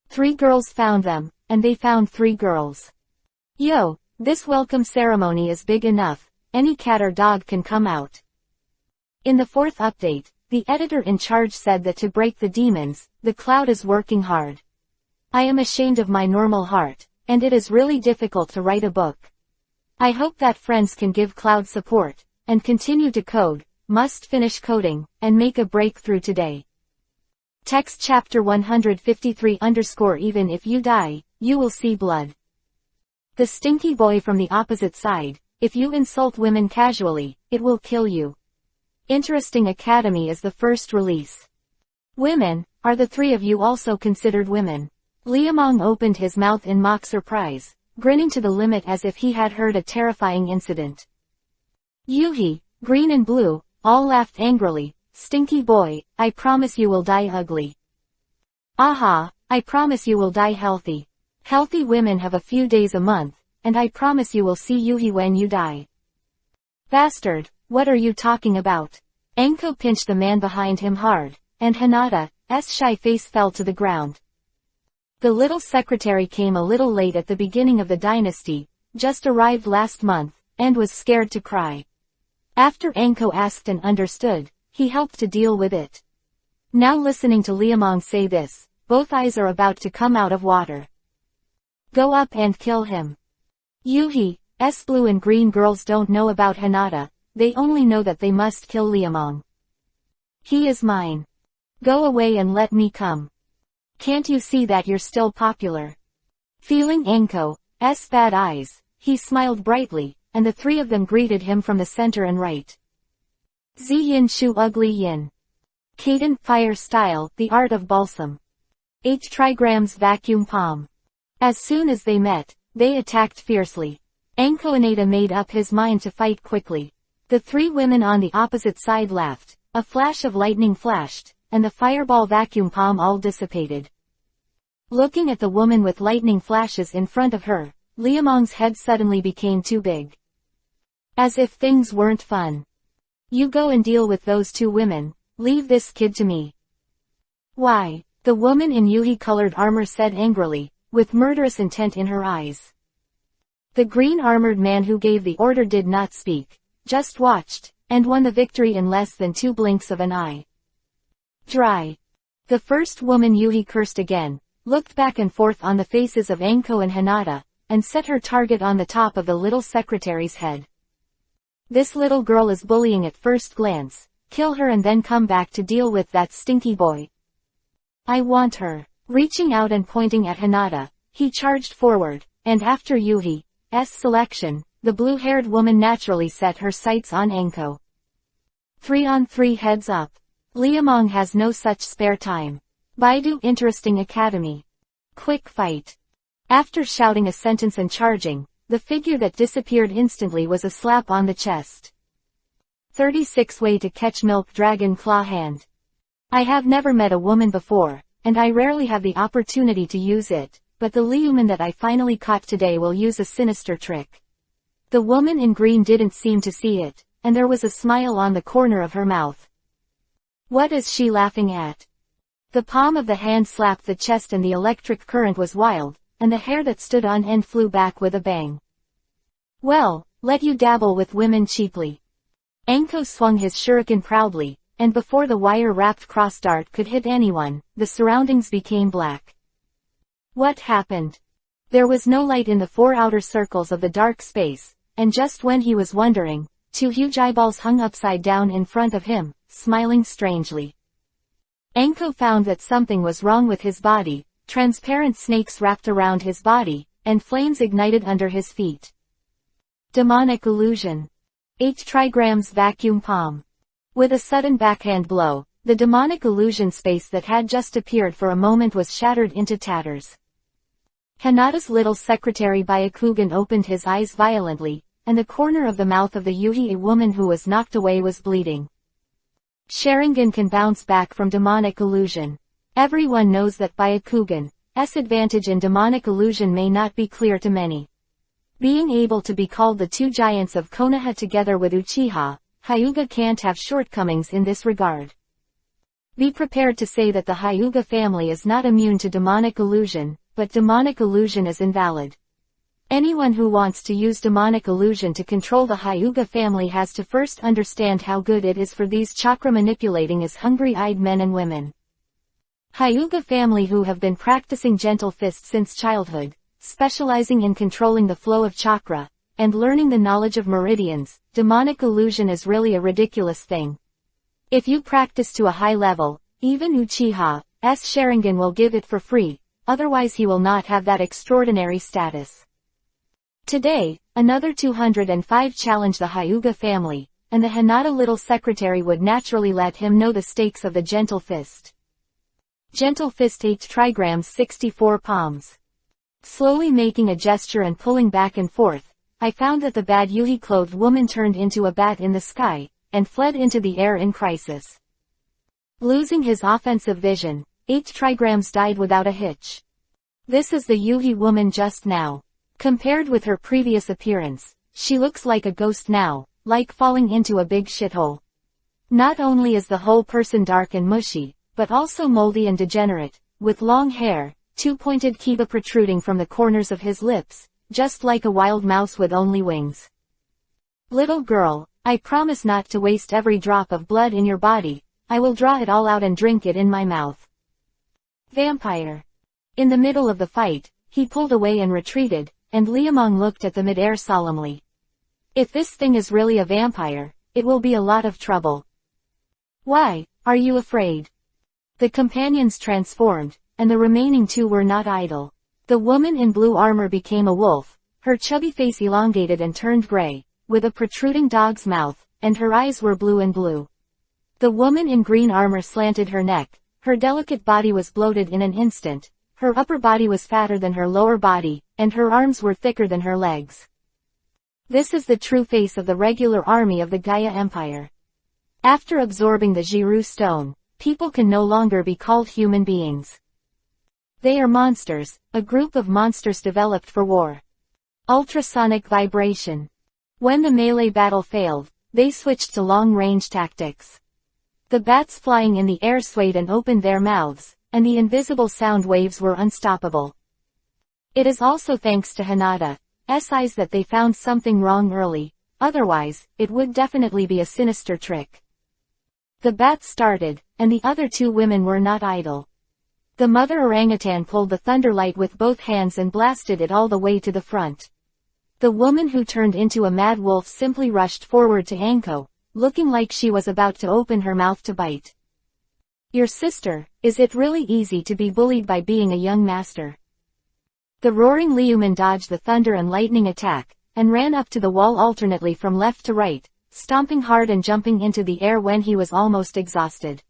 3 girls found them, and they found 3 girls. Yo, this welcome ceremony is big enough, any cat or dog can come out. In the 4th update, the editor in charge said that to break the demons, the cloud is working hard. I am ashamed of my normal heart, and it is really difficult to write a book. I hope that friends can give cloud support, and continue to code, must finish coding, and make a breakthrough today. Text chapter 153 _ even if you die, you will see blood. The stinky boy from the opposite side, if you insult women casually, it will kill you. Interesting Academy is the first release. Women, are the 3 of you also considered women? Liamong opened his mouth in mock surprise, grinning to the limit as if he had heard a terrifying incident. Yuhi, green and blue, all laughed angrily. Stinky boy, I promise you will die ugly. Aha, I promise you will die healthy. Healthy women have a few days a month, and I promise you will see Yuhi when you die. Bastard, what are you talking about? Enko pinched the man behind him hard, and Hinata's shy face fell to the ground. The little secretary came a little late at the beginning of the dynasty, just arrived last month, and was scared to cry. After Enko asked and understood, he helped to deal with it. Now listening to Liamong say this, both eyes are about to come out of water. Go up and kill him. Yuhi's blue and green girls don't know about Hinata, they only know that they must kill Liamong. He is mine. Go away and let me come. Can't you see that you're still popular? Feeling Enko's bad eyes, he smiled brightly, and the 3 of them greeted him from the center and right. Ziyin Shu Ugly Yin. Kaden Fire Style, the Art of Balsam. 8 trigrams Vacuum Palm. As soon as they met, they attacked fiercely. Enko Inada made up his mind to fight quickly. The 3 women on the opposite side laughed, a flash of lightning flashed, and the fireball vacuum palm all dissipated. Looking at the woman with lightning flashes in front of her, Liamong's head suddenly became too big. As if things weren't fun. You go and deal with those 2 women. Leave this kid to me. Why? The woman in Yuhi-colored armor said angrily, with murderous intent in her eyes. The green-armored man who gave the order did not speak, just watched, and won the victory in less than 2 blinks of an eye. Dry. The first woman Yuhi cursed again, looked back and forth on the faces of Anko and Hinata, and set her target on the top of the little secretary's head. This little girl is bullying at first glance. Kill her and then come back to deal with that stinky boy. I want her. Reaching out and pointing at Hinata, he charged forward, and after Yuhi's selection, the blue-haired woman naturally set her sights on Anko. 3-on-3 heads up. Liamong has no such spare time. Baidu Interesting Academy. Quick fight. After shouting a sentence and charging, the figure that disappeared instantly was a slap on the chest. 36 Way to catch milk dragon claw hand. I have never met a woman before, and I rarely have the opportunity to use it, but the Liuman that I finally caught today will use a sinister trick. The woman in green didn't seem to see it, and there was a smile on the corner of her mouth. What is she laughing at? The palm of the hand slapped the chest and the electric current was wild, and the hair that stood on end flew back with a bang. Well, let you dabble with women cheaply. Anko swung his shuriken proudly, and before the wire-wrapped cross-dart could hit anyone, the surroundings became black. What happened? There was no light in the 4 outer circles of the dark space, and just when he was wondering, 2 huge eyeballs hung upside down in front of him, smiling strangely. Anko found that something was wrong with his body. Transparent snakes wrapped around his body, and flames ignited under his feet. Demonic illusion. 8 trigrams vacuum palm. With a sudden backhand blow, the demonic illusion space that had just appeared for a moment was shattered into tatters. Hinata's little secretary Byakugan opened his eyes violently, and the corner of the mouth of the Yuhi woman who was knocked away was bleeding. Sharingan can bounce back from demonic illusion. Everyone knows that Byakugan's advantage in demonic illusion may not be clear to many. Being able to be called the 2 giants of Konoha together with Uchiha, Hyuga can't have shortcomings in this regard. Be prepared to say that the Hyuga family is not immune to demonic illusion, but demonic illusion is invalid. Anyone who wants to use demonic illusion to control the Hyuga family has to first understand how good it is for these chakra manipulating as hungry-eyed men and women. Hyuga family who have been practicing gentle fist since childhood, specializing in controlling the flow of chakra, and learning the knowledge of meridians, demonic illusion is really a ridiculous thing. If you practice to a high level, even Uchiha's Sharingan will give it for free, otherwise he will not have that extraordinary status. Today, another 205 challenge the Hyuga family, and the Hinata little secretary would naturally let him know the stakes of the gentle fist. Gentle fist 8 trigrams 64 palms. Slowly making a gesture and pulling back and forth, I found that the bad Yuhi-clothed woman turned into a bat in the sky, and fled into the air in crisis. Losing his offensive vision, 8 trigrams died without a hitch. This is the Yuhi woman just now. Compared with her previous appearance, she looks like a ghost now, like falling into a big shithole. Not only is the whole person dark and mushy, but also moldy and degenerate, with long hair, 2 pointed kiba protruding from the corners of his lips, just like a wild mouse with only wings. Little girl, I promise not to waste every drop of blood in your body, I will draw it all out and drink it in my mouth. Vampire. In the middle of the fight, he pulled away and retreated, and Liamong looked at the midair solemnly. If this thing is really a vampire, it will be a lot of trouble. Why, are you afraid? The companions transformed, and the remaining 2 were not idle. The woman in blue armor became a wolf, her chubby face elongated and turned gray, with a protruding dog's mouth, and her eyes were blue and blue. The woman in green armor slanted her neck, her delicate body was bloated in an instant, her upper body was fatter than her lower body, and her arms were thicker than her legs. This is the true face of the regular army of the Gaia Empire. After absorbing the Jiru stone, people can no longer be called human beings. They are monsters, a group of monsters developed for war. Ultrasonic vibration. When the melee battle failed, they switched to long-range tactics. The bats flying in the air swayed and opened their mouths, and the invisible sound waves were unstoppable. It is also thanks to Hinata's eyes that they found something wrong early, otherwise, it would definitely be a sinister trick. The bats started, and the other two women were not idle. The mother orangutan pulled the thunderlight with both hands and blasted it all the way to the front. The woman who turned into a mad wolf simply rushed forward to Anko, looking like she was about to open her mouth to bite. "Your sister, is it really easy to be bullied by being a young master?" The roaring Liuman dodged the thunder and lightning attack, and ran up to the wall alternately from left to right, stomping hard and jumping into the air when he was almost exhausted.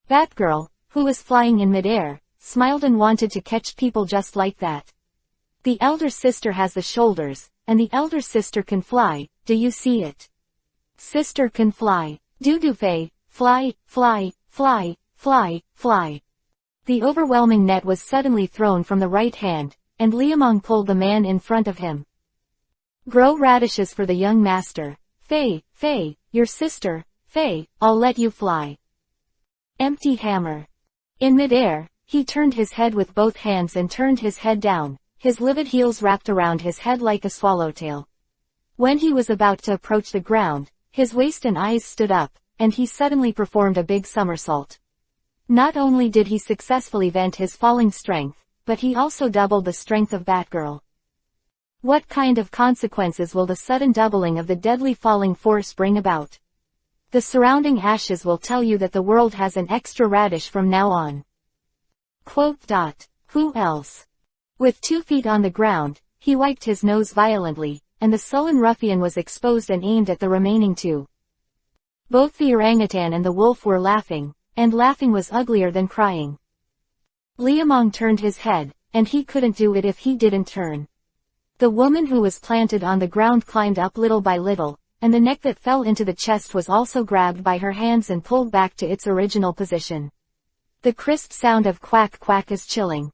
Batgirl, who was flying in midair, smiled and wanted to catch people just like that. The elder sister has the shoulders, and the elder sister can fly, do you see it? Sister can fly. Dudufei, fly, fly, fly, fly, fly. The overwhelming net was suddenly thrown from the right hand, and Liamong pulled the man in front of him. "Grow radishes for the young master. Fei, Fei, your sister, Fei, I'll let you fly." Empty hammer. In midair, he turned his head with both hands and turned his head down, his livid heels wrapped around his head like a swallowtail. When he was about to approach the ground, his waist and eyes stood up, and he suddenly performed a big somersault. Not only did he successfully vent his falling strength, but he also doubled the strength of Batgirl. What kind of consequences will the sudden doubling of the deadly falling force bring about? The surrounding ashes will tell you that the world has an extra radish from now on. Quote. Who else? With 2 feet on the ground, he wiped his nose violently, and the sullen ruffian was exposed and aimed at the remaining two. Both the orangutan and the wolf were laughing, and laughing was uglier than crying. Liamong turned his head, and he couldn't do it if he didn't turn. The woman who was planted on the ground climbed up little by little, and the neck that fell into the chest was also grabbed by her hands and pulled back to its original position. The crisp sound of quack quack is chilling.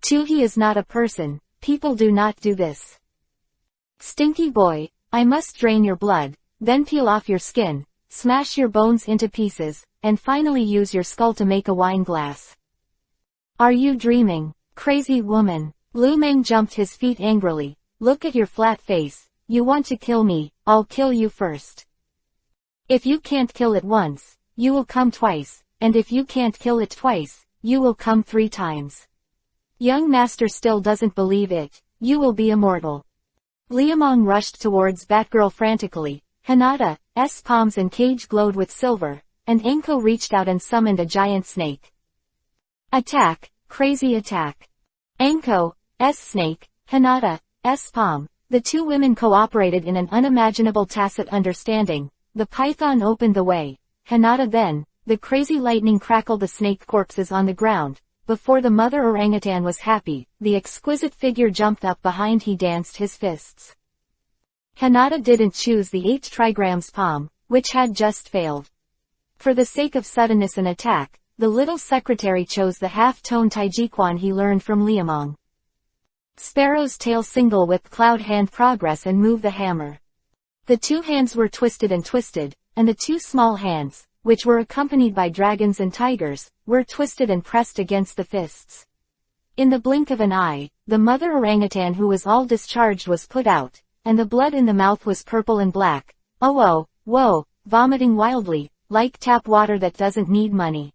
He is not a person, people do not do this. Stinky boy, I must drain your blood, then peel off your skin, smash your bones into pieces, and finally use your skull to make a wine glass. Are you dreaming, crazy woman? Lu Meng jumped his feet angrily. Look at your flat face, you want to kill me, I'll kill you first. If you can't kill it once, you will come twice, and if you can't kill it twice, you will come 3 times. Young master still doesn't believe it, you will be immortal. Liamong rushed towards Batgirl frantically. Hinata's palms and cage glowed with silver, and Anko reached out and summoned a giant snake. Attack, crazy attack. Anko's snake, Hinata's palm. The two women cooperated in an unimaginable tacit understanding. The python opened the way. Hinata then, the crazy lightning crackled the snake corpses on the ground. Before the mother orangutan was happy, the exquisite figure jumped up behind. He danced his fists. Hinata didn't choose the 8 trigrams palm, which had just failed. For the sake of suddenness and attack, the little secretary chose the half-tone Taijiquan he learned from Liamong. Sparrow's tail single whip cloud hand progress and move the hammer. The 2 hands were twisted and twisted, and the 2 small hands, which were accompanied by dragons and tigers, were twisted and pressed against the fists. In the blink of an eye, the mother orangutan who was all discharged was put out, and the blood in the mouth was purple and black. Oh, whoa, vomiting wildly, like tap water that doesn't need money.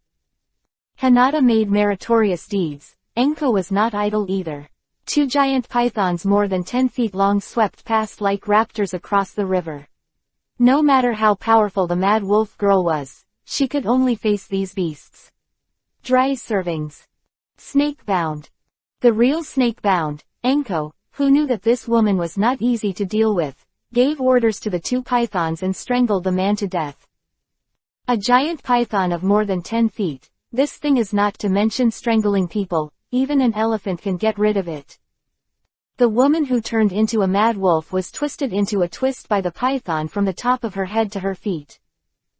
Hinata made meritorious deeds. Anko was not idle either. 2 giant pythons more than 10 feet long swept past like raptors across the river. No matter how powerful the mad wolf girl was, she could only face these beasts. Dry servings. Snake-bound. The real snake-bound, Anko, who knew that this woman was not easy to deal with, gave orders to the 2 pythons and strangled the man to death. A giant python of more than 10 feet, this thing is not to mention strangling people, even an elephant can get rid of it. The woman who turned into a mad wolf was twisted into a twist by the python from the top of her head to her feet.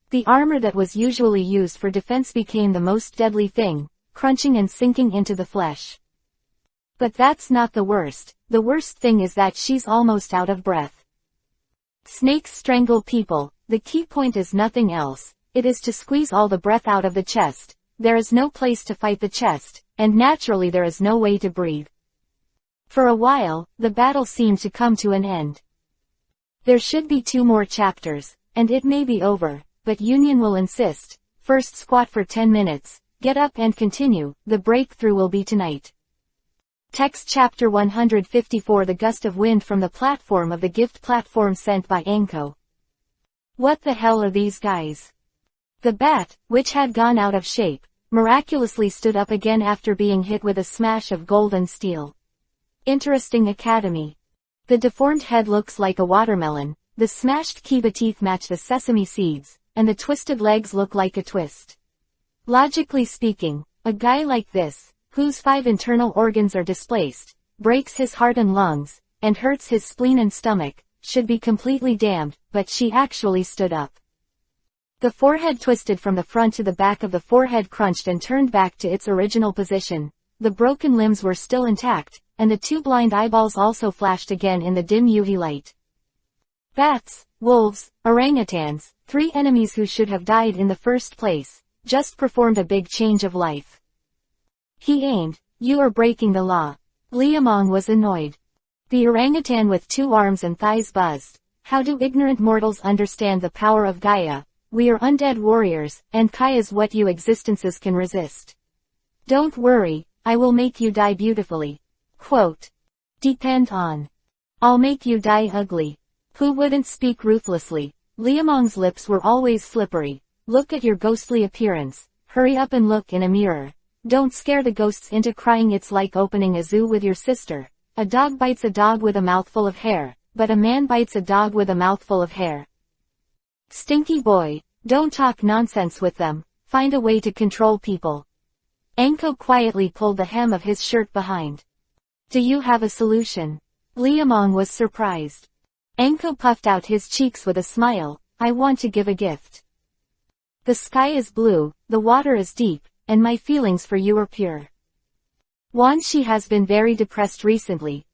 The armor that was usually used for defense became the most deadly thing, crunching and sinking into the flesh. But that's not the worst thing is that she's almost out of breath. Snakes strangle people, the key point is nothing else. it is to squeeze all the breath out of the chest. There is no place to fight the chest, and naturally there is no way to breathe. For a while, the battle seemed to come to an end. There should be 2 more chapters, and it may be over, but Union will insist. First squat for 10 minutes, get up and continue, the breakthrough will be tonight. Text Chapter 154 The gust of wind from the platform of the gift platform sent by Anko. What the hell are these guys? The bat, which had gone out of shape, miraculously stood up again after being hit with a smash of gold and steel. Interesting academy. The deformed head looks like a watermelon, the smashed kiba teeth match the sesame seeds, and the twisted legs look like a twist. Logically speaking, a guy like this, whose 5 internal organs are displaced, breaks his heart and lungs, and hurts his spleen and stomach, should be completely damned, but she actually stood up. The forehead twisted from the front to the back of the forehead crunched and turned back to its original position. The broken limbs were still intact, and the 2 blind eyeballs also flashed again in the dim UV light. Bats, wolves, orangutans, 3 enemies who should have died in the first place, just performed a big change of life. He aimed. You are breaking the law. Liamong was annoyed. The orangutan with 2 arms and thighs buzzed. How do ignorant mortals understand the power of Gaia? We are undead warriors, and Kai is what you existences can resist. Don't worry, I will make you die beautifully. Quote. Depend on. I'll make you die ugly. Who wouldn't speak ruthlessly? Liamong's lips were always slippery. Look at your ghostly appearance. Hurry up and look in a mirror. Don't scare the ghosts into crying. It's like opening a zoo with your sister. A dog bites a dog with a mouthful of hair, but a man bites a dog with a mouthful of hair. Stinky boy, don't talk nonsense with them, find a way to control people. Anko quietly pulled the hem of his shirt behind. Do you have a solution? Liamong was surprised. Anko puffed out his cheeks with a smile. I want to give a gift. The sky is blue, the water is deep, and my feelings for you are pure. She has been very depressed recently.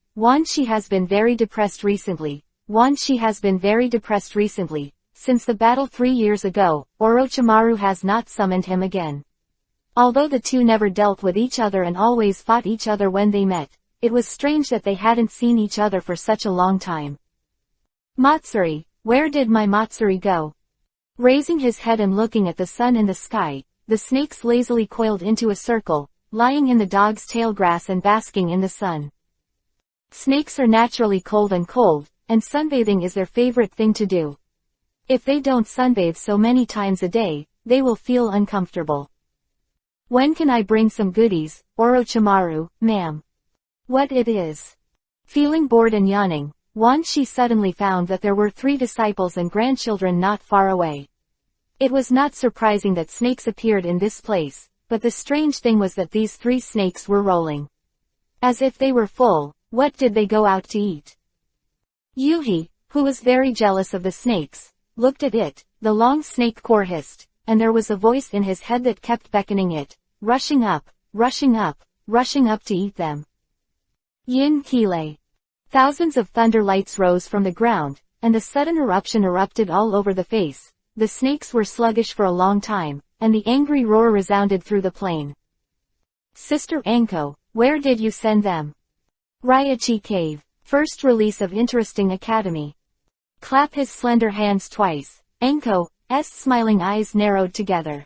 She has been very depressed recently. She has been very depressed recently. Since the battle 3 years ago, Orochimaru has not summoned him again. Although the 2 never dealt with each other and always fought each other when they met, it was strange that they hadn't seen each other for such a long time. Matsuri, where did my Matsuri go? Raising his head and looking at the sun in the sky, the snakes lazily coiled into a circle, lying in the dog's tail grass and basking in the sun. Snakes are naturally cold, and sunbathing is their favorite thing to do. If they don't sunbathe so many times a day, they will feel uncomfortable. When can I bring some goodies, Orochimaru, ma'am? What it is? Feeling bored and yawning, she suddenly found that there were 3 disciples and grandchildren not far away. It was not surprising that snakes appeared in this place, but the strange thing was that these 3 snakes were rolling. As if they were full. What did they go out to eat? Yuhi, who was very jealous of the snakes, looked at it. The long snake core hissed, and there was a voice in his head that kept beckoning it, rushing up, rushing up, rushing up to eat them. Yin Kile. Thousands of thunder lights rose from the ground, and a sudden eruption erupted all over the face. The snakes were sluggish for a long time, and the angry roar resounded through the plain. Sister Anko, where did you send them? Raichi Cave. First release of Interesting Academy. Clap his slender hands twice. Anko's smiling eyes narrowed together.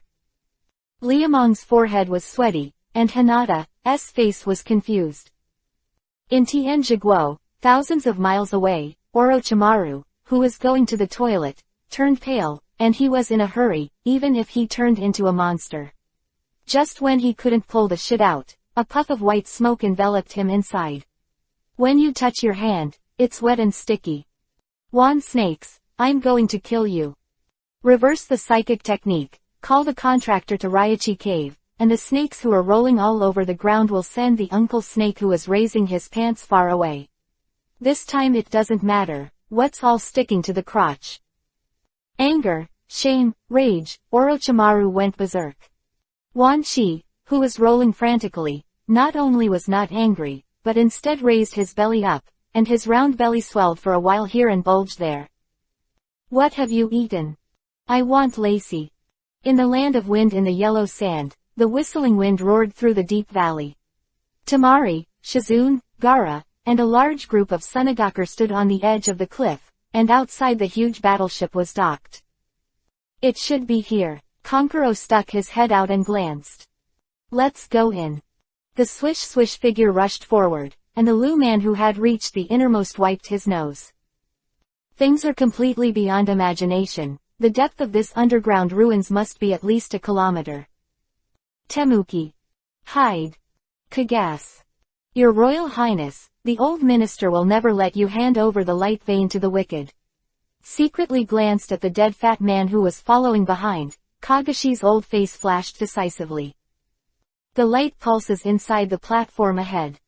Liamong's forehead was sweaty, and Hinata's face was confused. In Tianjiguo, thousands of miles away, Orochimaru, who was going to the toilet, turned pale, and he was in a hurry, even if he turned into a monster. Just when he couldn't pull the shit out, a puff of white smoke enveloped him inside. When you touch your hand, it's wet and sticky. Snakes, I'm going to kill you. Reverse the psychic technique, call the contractor to Raichi Cave, and the snakes who are rolling all over the ground will send the uncle snake who is raising his pants far away. This time it doesn't matter, what's all sticking to the crotch. Anger, shame, rage, Orochimaru went berserk. Shi, who was rolling frantically, not only was not angry, but instead raised his belly up, and his round belly swelled for a while here and bulged there. What have you eaten? I want Lacey. In the land of wind in the yellow sand, the whistling wind roared through the deep valley. Tamari, Shizune, Gaara, and a large group of Sunagakure stood on the edge of the cliff, and outside the huge battleship was docked. It should be here. Konkuro stuck his head out and glanced. Let's go in. The swish-swish figure rushed forward, and the Lu man who had reached the innermost wiped his nose. Things are completely beyond imagination. The depth of this underground ruins must be at least a kilometer. Temuki. Hide. Kagass. Your Royal Highness, the old minister will never let you hand over the light vein to the wicked. Secretly glanced at the dead fat man who was following behind, Kagashi's old face flashed decisively. The light pulses inside the platform ahead.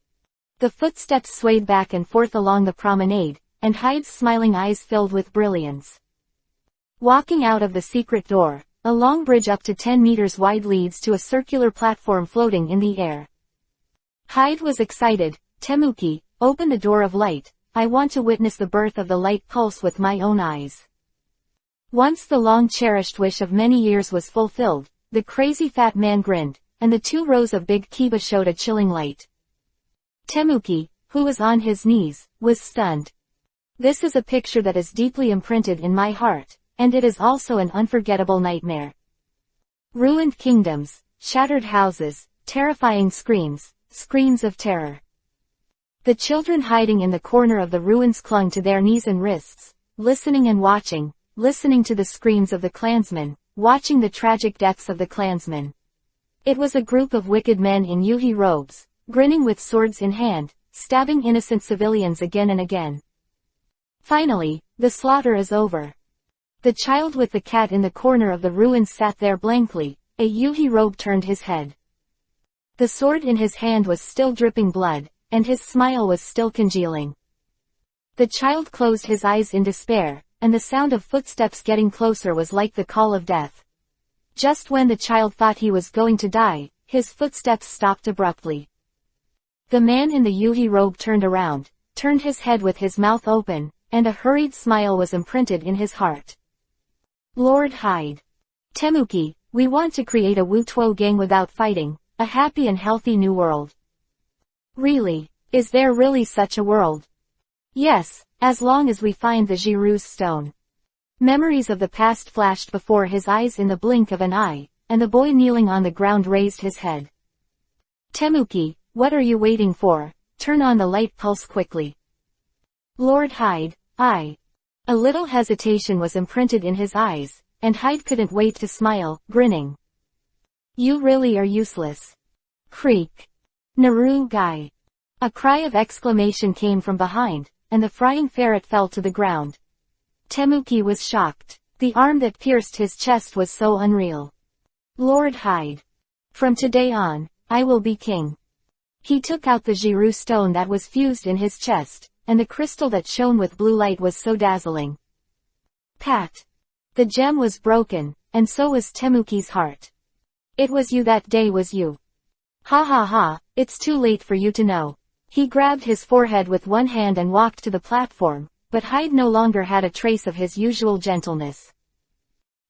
The footsteps swayed back and forth along the promenade, and Hyde's smiling eyes filled with brilliance. Walking out of the secret door, a long bridge up to 10 meters wide leads to a circular platform floating in the air. Hyde was excited. Temuki, open the door of light. I want to witness the birth of the light pulse with my own eyes. Once the long-cherished wish of many years was fulfilled, the crazy fat man grinned, and the 2 rows of big kiba showed a chilling light. Temuki, who was on his knees, was stunned. This is a picture that is deeply imprinted in my heart, and it is also an unforgettable nightmare. Ruined kingdoms, shattered houses, terrifying screams, screams of terror. The children hiding in the corner of the ruins clung to their knees and wrists, listening and watching, listening to the screams of the clansmen, watching the tragic deaths of the clansmen. It was a group of wicked men in yuhi robes, grinning with swords in hand, stabbing innocent civilians again and again. Finally, the slaughter is over. The child with the cat in the corner of the ruins sat there blankly, a yuhi robe turned his head. The sword in his hand was still dripping blood, and his smile was still congealing. The child closed his eyes in despair, and the sound of footsteps getting closer was like the call of death. Just when the child thought he was going to die, his footsteps stopped abruptly. The man in the yuhi robe turned around, turned his head with his mouth open, and a hurried smile was imprinted in his heart. Lord Hyde. Temuki, we want to create a Wutuo gang without fighting, a happy and healthy new world. Really? Is there really such a world? Yes, as long as we find the Jiru's stone. Memories of the past flashed before his eyes in the blink of an eye, and the boy kneeling on the ground raised his head. Temuki, what are you waiting for? Turn on the light pulse quickly. Lord Hyde, I. A little hesitation was imprinted in his eyes, and Hyde couldn't wait to smile, grinning. You really are useless. Creak. Naru Guy. A cry of exclamation came from behind, and the frying ferret fell to the ground. Temuki was shocked. The arm that pierced his chest was so unreal. Lord Hyde. From today on, I will be king. He took out the Jiru stone that was fused in his chest, and the crystal that shone with blue light was so dazzling. Pat. The gem was broken, and so was Temuki's heart. It was you that day, was you. Ha ha ha, it's too late for you to know. He grabbed his forehead with one hand and walked to the platform, but Hyde no longer had a trace of his usual gentleness.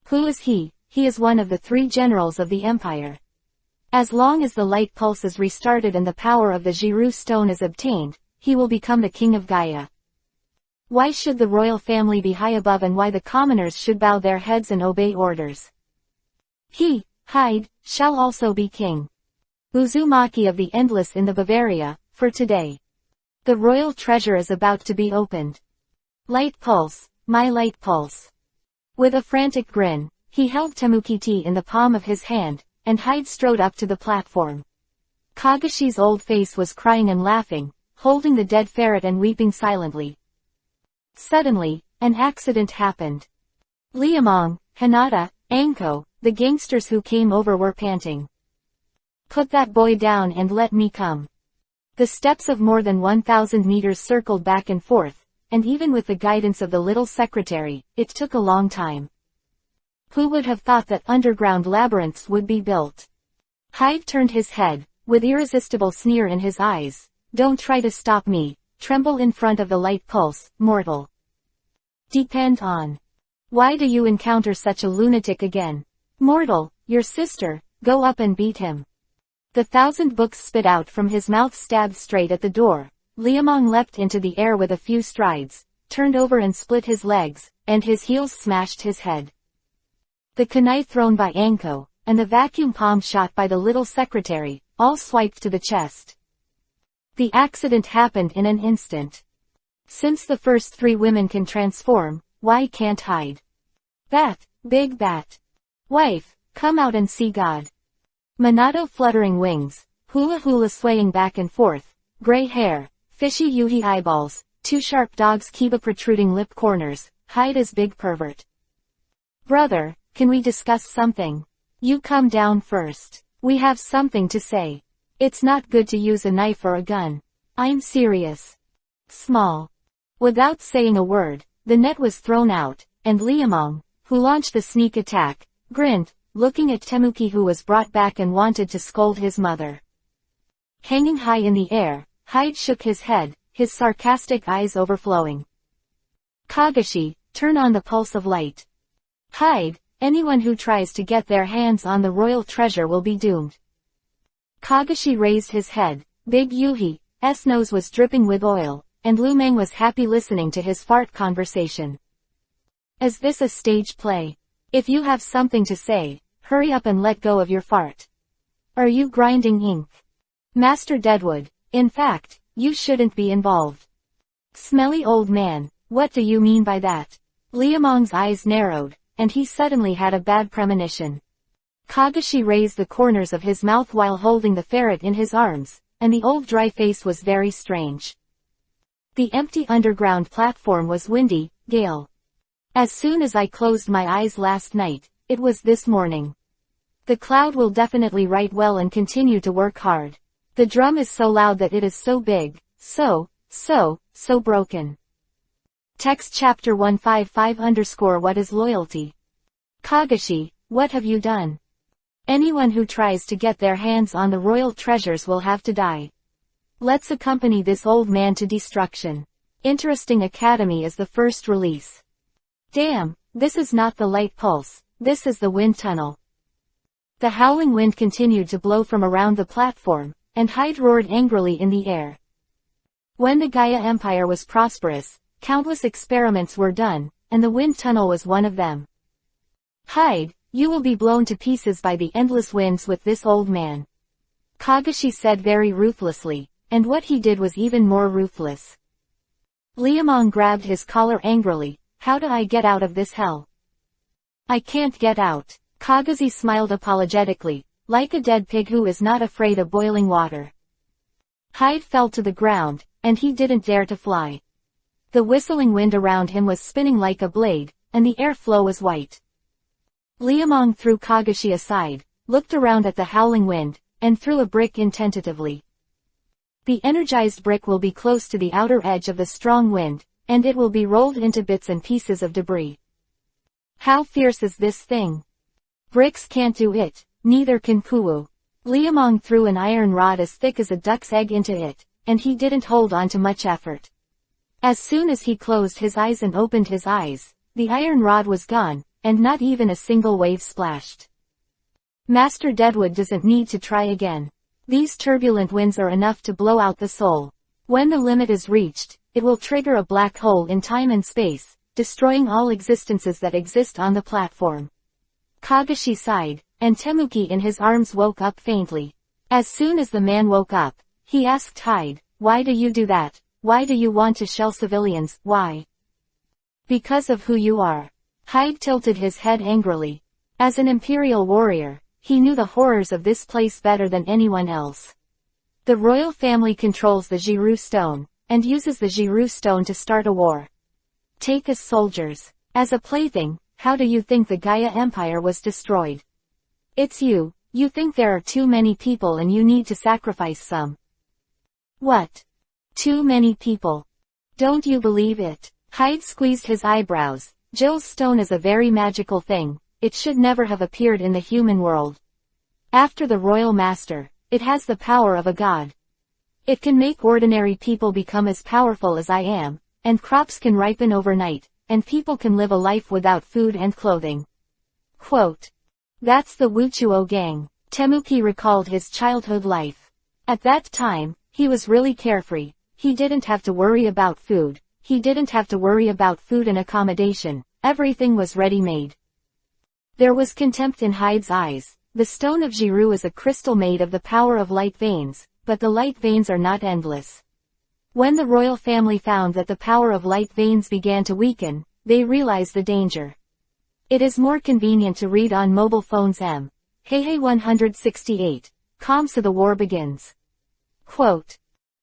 Who is he? He is one of the 3 generals of the empire. As long as the light pulse is restarted and the power of the Jiru stone is obtained, he will become the king of Gaia. Why should the royal family be high above and why the commoners should bow their heads and obey orders? He, Hyde, shall also be king. Uzumaki of the Endless in the Bavaria, for today. The royal treasure is about to be opened. Light pulse, my light pulse. With a frantic grin, he held Temuki in the palm of his hand, and Hyde strode up to the platform. Kagashi's old face was crying and laughing, holding the dead ferret and weeping silently. Suddenly, an accident happened. Liamong, Hinata, Anko, the gangsters who came over were panting. Put that boy down and let me come. The steps of more than 1,000 meters circled back and forth, and even with the guidance of the little secretary, it took a long time. Who would have thought that underground labyrinths would be built? Hyde turned his head, with irresistible sneer in his eyes. Don't try to stop me, tremble in front of the light pulse, mortal. Depend on. Why do you encounter such a lunatic again? Mortal, your sister, go up and beat him. The 1,000 books spit out from his mouth stabbed straight at the door. Liamong leapt into the air with a few strides, turned over and split his legs, and his heels smashed his head. The kunai thrown by Anko, and the vacuum palm shot by the little secretary, all swiped to the chest. The accident happened in an instant. Since the first 3 women can transform, why can't Hyde? Bat, big bat. Wife, come out and see God. Minato fluttering wings, hula hula swaying back and forth, gray hair, fishy yuhi eyeballs, 2 sharp dogs Kiba protruding lip corners, Hyde is big pervert. Brother, can we discuss something? You come down first. We have something to say. It's not good to use a knife or a gun. I'm serious. Small. Without saying a word, the net was thrown out, and Liamong, who launched the sneak attack, grinned, looking at Temuki who was brought back and wanted to scold his mother. Hanging high in the air, Hyde shook his head, his sarcastic eyes overflowing. Kagashi, turn on the pulse of light. Hyde, anyone who tries to get their hands on the royal treasure will be doomed. Kagashi raised his head, Big Yuhi's nose was dripping with oil, and Lu Meng was happy listening to his fart conversation. Is this a stage play? If you have something to say, hurry up and let go of your fart. Are you grinding ink? Master Deadwood, in fact, you shouldn't be involved. Smelly old man, what do you mean by that? Liamong's eyes narrowed, and he suddenly had a bad premonition. Kagashi raised the corners of his mouth while holding the ferret in his arms, and the old dry face was very strange. The empty underground platform was windy, gale. As soon as I closed my eyes last night, it was this morning. The cloud will definitely write well and continue to work hard. The drum is so loud that it is so big, so broken. Text chapter 155 _ What is loyalty? Kagashi, what have you done? Anyone who tries to get their hands on the royal treasures will have to die. Let's accompany this old man to destruction. Interesting Academy is the first release. Damn, this is not the light pulse, this is the wind tunnel. The howling wind continued to blow from around the platform, and Hyde roared angrily in the air. When the Gaia Empire was prosperous, countless experiments were done, and the wind tunnel was one of them. Hyde, you will be blown to pieces by the endless winds with this old man. Kagashi said very ruthlessly, and what he did was even more ruthless. Liamong grabbed his collar angrily. How do I get out of this hell? I can't get out. Kagashi smiled apologetically, like a dead pig who is not afraid of boiling water. Hyde fell to the ground, and he didn't dare to fly. The whistling wind around him was spinning like a blade, and the airflow was white. Liamong threw Kagashi aside, looked around at the howling wind, and threw a brick in tentatively. The energized brick will be close to the outer edge of the strong wind, and it will be rolled into bits and pieces of debris. How fierce is this thing? Bricks can't do it, neither can Kuwu. Liamong threw an iron rod as thick as a duck's egg into it, and he didn't hold on to much effort. As soon as he closed his eyes and opened his eyes, the iron rod was gone, and not even a single wave splashed. Master Deadwood doesn't need to try again. These turbulent winds are enough to blow out the soul. When the limit is reached, it will trigger a black hole in time and space, destroying all existences that exist on the platform. Kagashi sighed, and Temuki in his arms woke up faintly. As soon as the man woke up, he asked Hyde, why do you do that? Why do you want to shell civilians? Why? Because of who you are. Hyde tilted his head angrily. As an imperial warrior, he knew the horrors of this place better than anyone else. The royal family controls the Jiru Stone, and uses the Jiru Stone to start a war. Take us soldiers. As a plaything, how do you think the Gaia Empire was destroyed? It's you think there are too many people and you need to sacrifice some. What? Too many people? Don't you believe it? Hyde squeezed his eyebrows. Jill's stone is a very magical thing, it should never have appeared in the human world. After the royal master, it has the power of a god. It can make ordinary people become as powerful as I am, and crops can ripen overnight, and people can live a life without food and clothing. Quote. That's the Wuchuo gang. Temuki recalled his childhood life. At that time, he was really carefree. He didn't have to worry about food. He didn't have to worry about food and accommodation. Everything was ready-made. There was contempt in Hyde's eyes. The stone of Jiru is a crystal made of the power of light veins, but the light veins are not endless. When the royal family found that the power of light veins began to weaken, they realized the danger. It is more convenient to read on mobile phones. Heihei 168. So the war begins. Quote.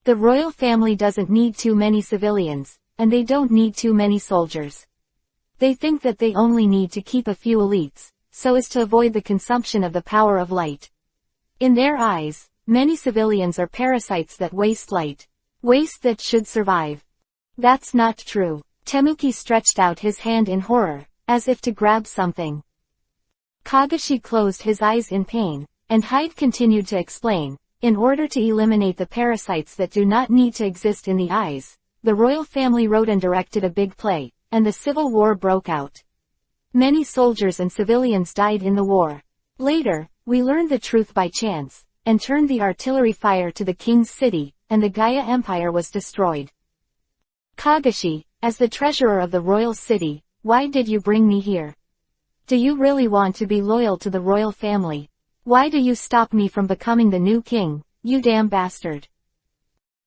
The royal family doesn't need too many civilians, and they don't need too many soldiers. They think that they only need to keep a few elites, so as to avoid the consumption of the power of light. In their eyes, many civilians are parasites that waste light. Waste that should survive. That's not true. Temuki stretched out his hand in horror, as if to grab something. Kagashi closed his eyes in pain, and Hyde continued to explain, in order to eliminate the parasites that do not need to exist in the eyes, the royal family wrote and directed a big play, and the civil war broke out. Many soldiers and civilians died in the war. Later, we learned the truth by chance, and turned the artillery fire to the king's city, and the Gaia Empire was destroyed. Kagashi, as the treasurer of the royal city, why did you bring me here? Do you really want to be loyal to the royal family? Why do you stop me from becoming the new king, you damn bastard?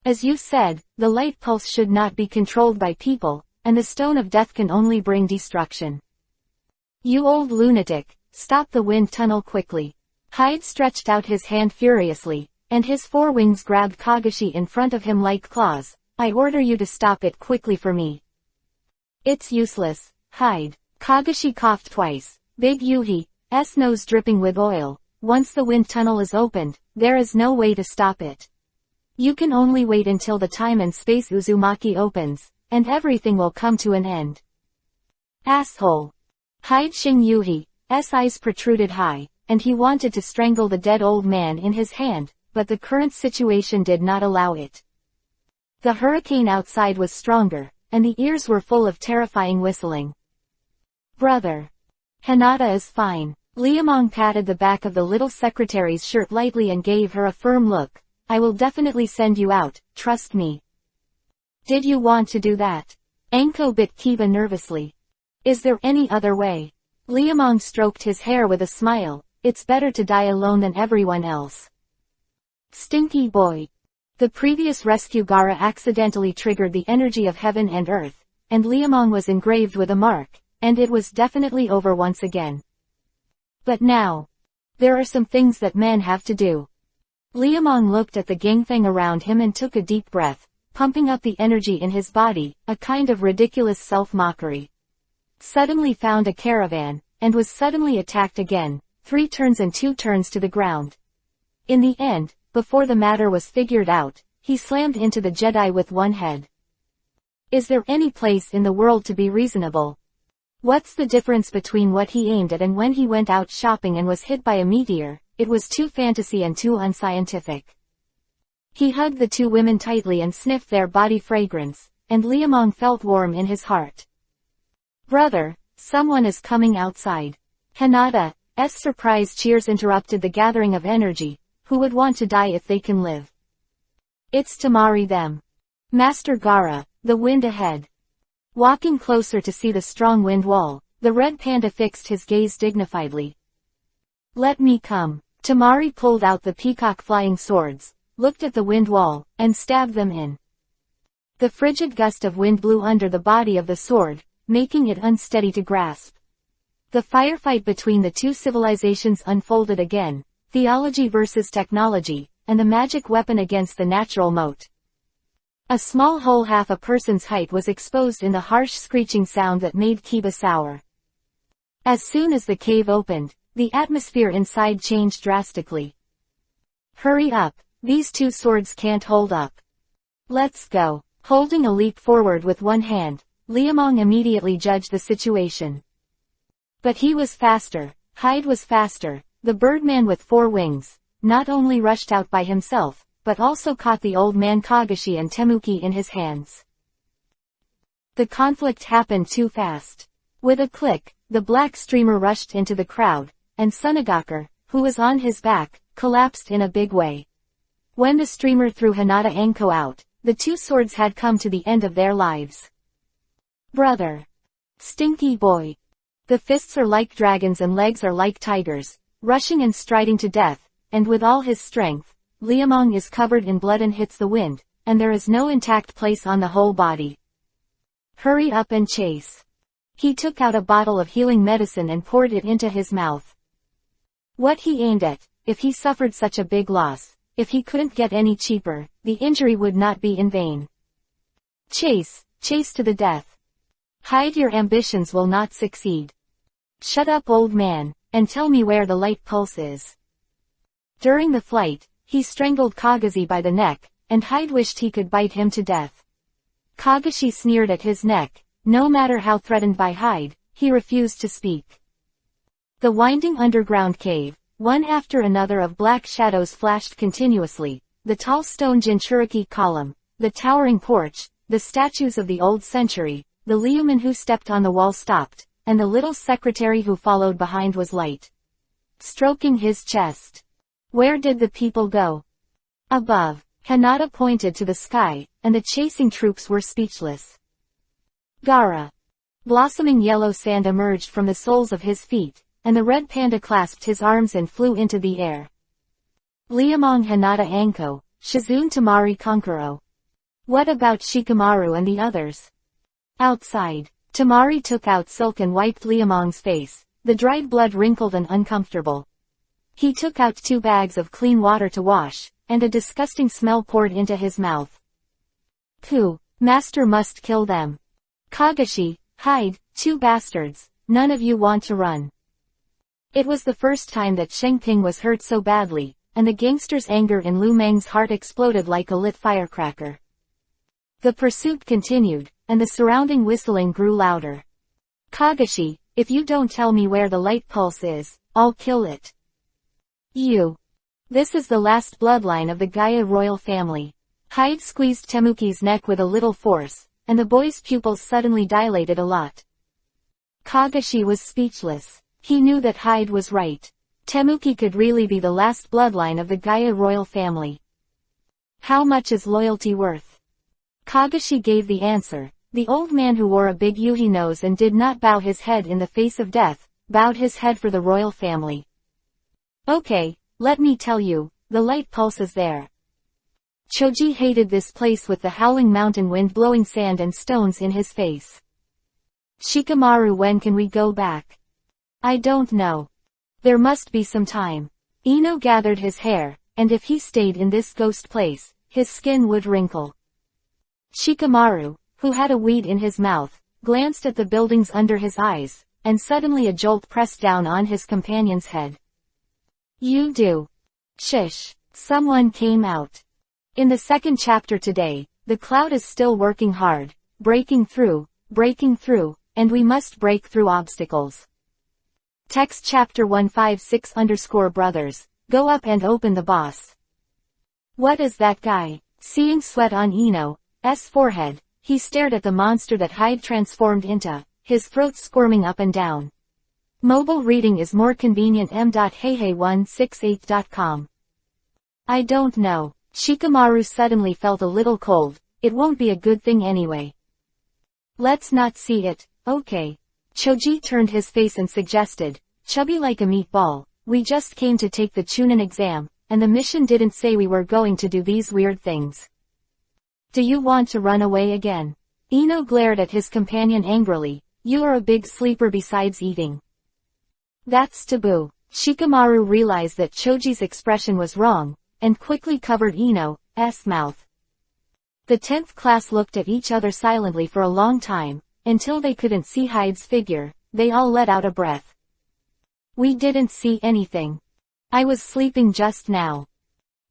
As you said, the light pulse should not be controlled by people, and the stone of death can only bring destruction. You old lunatic, stop the wind tunnel quickly. Hyde stretched out his hand furiously, and his four wings grabbed Kagashi in front of him like claws. I order you to stop it quickly for me. It's useless, Hyde. Kagashi coughed twice. Big Yuhi's nose dripping with oil. Once the wind tunnel is opened, there is no way to stop it. You can only wait until the time and space Uzumaki opens, and everything will come to an end. Asshole. Hyde Xing Yuhi's eyes protruded high, and he wanted to strangle the dead old man in his hand, but the current situation did not allow it. The hurricane outside was stronger, and the ears were full of terrifying whistling. Brother. Hinata is fine. Liamong patted the back of the little secretary's shirt lightly and gave her a firm look. I will definitely send you out, trust me. Did you want to do that? Anko bit Kiba nervously. Is there any other way? Liamong stroked his hair with a smile. It's better to die alone than everyone else. Stinky boy. The previous rescue Gara accidentally triggered the energy of heaven and earth, and Liamong was engraved with a mark, and it was definitely over once again. But now, there are some things that men have to do. Liamong looked at the gangthang around him and took a deep breath, pumping up the energy in his body, a kind of ridiculous self-mockery. Suddenly found a caravan, and was suddenly attacked again, 3 turns and 2 turns to the ground. In the end, before the matter was figured out, he slammed into the Jedi with one head. Is there any place in the world to be reasonable? What's the difference between what he aimed at and when he went out shopping and was hit by a meteor? It was too fantasy and too unscientific. He hugged the 2 women tightly and sniffed their body fragrance, and Liamong felt warm in his heart. Brother, someone is coming outside. Hinata's surprised cheers interrupted the gathering of energy. Who would want to die if they can live? It's Tamari them. Master Gara, the wind ahead. Walking closer to see the strong wind wall, the red panda fixed his gaze dignifiedly. Let me come. Tamari pulled out the peacock flying swords, looked at the wind wall, and stabbed them in. The frigid gust of wind blew under the body of the sword, making it unsteady to grasp. The firefight between the 2 civilizations unfolded again. Theology versus technology, and the magic weapon against the natural moat. A small hole half a person's height was exposed in the harsh screeching sound that made Kiba sour. As soon as the cave opened, the atmosphere inside changed drastically. Hurry up, these 2 swords can't hold up. Let's go. Holding a leap forward with one hand, Liamong immediately judged the situation. But he was faster, Hyde was faster. The birdman with 4 wings, not only rushed out by himself, but also caught the old man Kagashi and Temuki in his hands. The conflict happened too fast. With a click, the black streamer rushed into the crowd, and Sunagaker, who was on his back, collapsed in a big way. When the streamer threw Hinata Anko out, the two swords had come to the end of their lives. Brother. Stinky boy. The fists are like dragons and legs are like tigers, rushing and striding to death, and with all his strength, Liamong is covered in blood and hits the wind, and there is no intact place on the whole body. Hurry up and chase. He took out a bottle of healing medicine and poured it into his mouth. What he aimed at, if he suffered such a big loss, if he couldn't get any cheaper, the injury would not be in vain. Chase, chase to the death. Hide your ambitions will not succeed. Shut up old man, and tell me where the light pulse is. During the flight, he strangled Kagashi by the neck, and Hyde wished he could bite him to death. Kagashi sneered at his neck. No matter how threatened by Hyde, he refused to speak. The winding underground cave, one after another of black shadows flashed continuously, the tall stone Jinchuriki column, the towering porch, the statues of the old century, the Liuman who stepped on the wall stopped, and the little secretary who followed behind was light. Stroking his chest. Where did the people go? Above, Hinata pointed to the sky, and the chasing troops were speechless. Gara. Blossoming yellow sand emerged from the soles of his feet, and the red panda clasped his arms and flew into the air. Liamong Hinata Anko, Shizune Tamari Konkuro. What about Shikamaru and the others? Outside, Tamari took out silk and wiped Liamong's face, the dried blood wrinkled and uncomfortable. He took out 2 bags of clean water to wash, and a disgusting smell poured into his mouth. Pooh, master must kill them. Kagashi, Hyde, 2 bastards, none of you want to run. It was the first time that Shengping was hurt so badly, and the gangster's anger in Lu Meng's heart exploded like a lit firecracker. The pursuit continued, and the surrounding whistling grew louder. Kagashi, if you don't tell me where the light pulse is, I'll kill it. You. This is the last bloodline of the Gaia royal family. Hyde squeezed Temuki's neck with a little force, and the boy's pupils suddenly dilated a lot. Kagashi was speechless. He knew that Hyde was right. Temuki could really be the last bloodline of the Gaia royal family. How much is loyalty worth? Kagashi gave the answer. The old man who wore a big yuhi nose and did not bow his head in the face of death, bowed his head for the royal family. Okay, let me tell you, the light pulse is there. Choji hated this place with the howling mountain wind blowing sand and stones in his face. Shikamaru, when can we go back? I don't know. There must be some time. Ino gathered his hair, and if he stayed in this ghost place, his skin would wrinkle. Shikamaru, who had a weed in his mouth, glanced at the buildings under his eyes, and suddenly a jolt pressed down on his companion's head. You do. Shish. Someone came out. In the second chapter today, the cloud is still working hard, breaking through, and we must break through obstacles. Text chapter 156_brothers, go up and open the boss. What is that guy? Seeing sweat on Ino's forehead, he stared at the monster that Hyde transformed into, his throat squirming up and down. Mobile reading is more convenient. m.heihei168.com. I don't know. Shikamaru suddenly felt a little cold. It won't be a good thing anyway. Let's not see it, okay? Choji turned his face and suggested, chubby like a meatball, we just came to take the Chunin exam, and the mission didn't say we were going to do these weird things. Do you want to run away again? Ino glared at his companion angrily. You are a big sleeper besides eating. That's taboo. Shikamaru realized that Choji's expression was wrong, and quickly covered Ino's mouth. The 10th class looked at each other silently for a long time, until they couldn't see Hyde's figure. They all let out a breath. We didn't see anything. I was sleeping just now.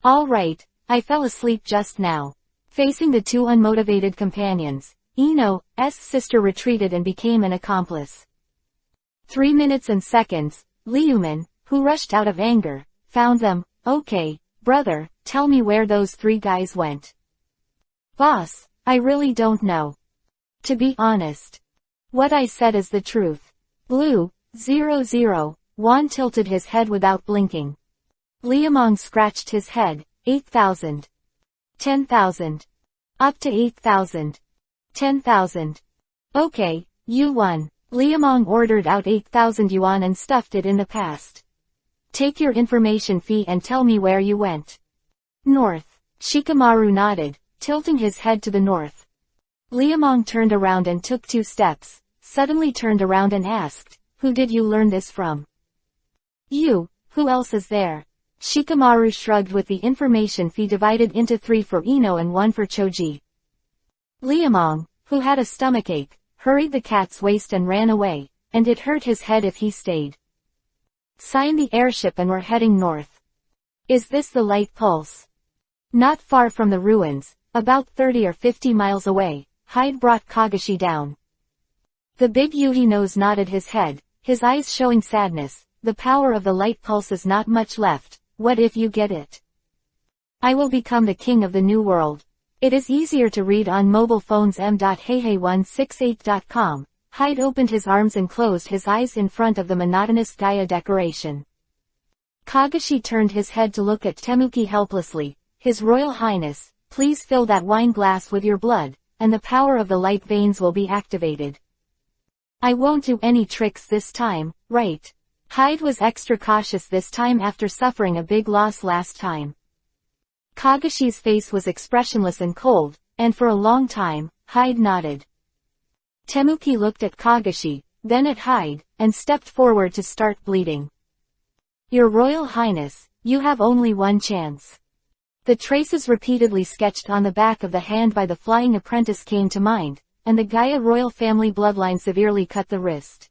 All right, I fell asleep just now. Facing the 2 unmotivated companions, Ino's sister retreated and became an accomplice. 3 minutes and seconds, Liuman, who rushed out of anger, found them. Okay, brother, tell me where those 3 guys went. Boss, I really don't know. To be honest. What I said is the truth. Blue, 00, Juan tilted his head without blinking. Liamong scratched his head. 8,000. 10,000. Up to 8,000. 10,000. Okay, you won. Liamong ordered out 8,000 yuan and stuffed it in the past. Take your information fee and tell me where you went. North. Shikamaru nodded, tilting his head to the north. Liamong turned around and took 2 steps, suddenly turned around and asked, who did you learn this from? You, who else is there? Shikamaru shrugged with the information fee divided into 3 for Ino and 1 for Choji. Liamong, who had a stomachache, hurried the cat's waist and ran away, and it hurt his head if he stayed. Signed the airship and were heading north. Is this the light pulse? Not far from the ruins, about 30 or 50 miles away, Hyde brought Kagashi down. The big Yuhi nose nodded his head, his eyes showing sadness. The power of the light pulse is not much left. What if you get it? I will become the king of the new world. It is easier to read on mobile phones. m.heihei168.com. Hyde opened his arms and closed his eyes in front of the monotonous Gaia decoration. Kagashi turned his head to look at Temuki helplessly. His Royal Highness, please fill that wine glass with your blood, and the power of the light veins will be activated. I won't do any tricks this time, right? Hyde was extra cautious this time after suffering a big loss last time. Kagashi's face was expressionless and cold, and for a long time, Hyde nodded. Temuki looked at Kagashi, then at Hyde, and stepped forward to start bleeding. Your Royal Highness, you have only one chance. The traces repeatedly sketched on the back of the hand by the flying apprentice came to mind, and the Gaia royal family bloodline severely cut the wrist.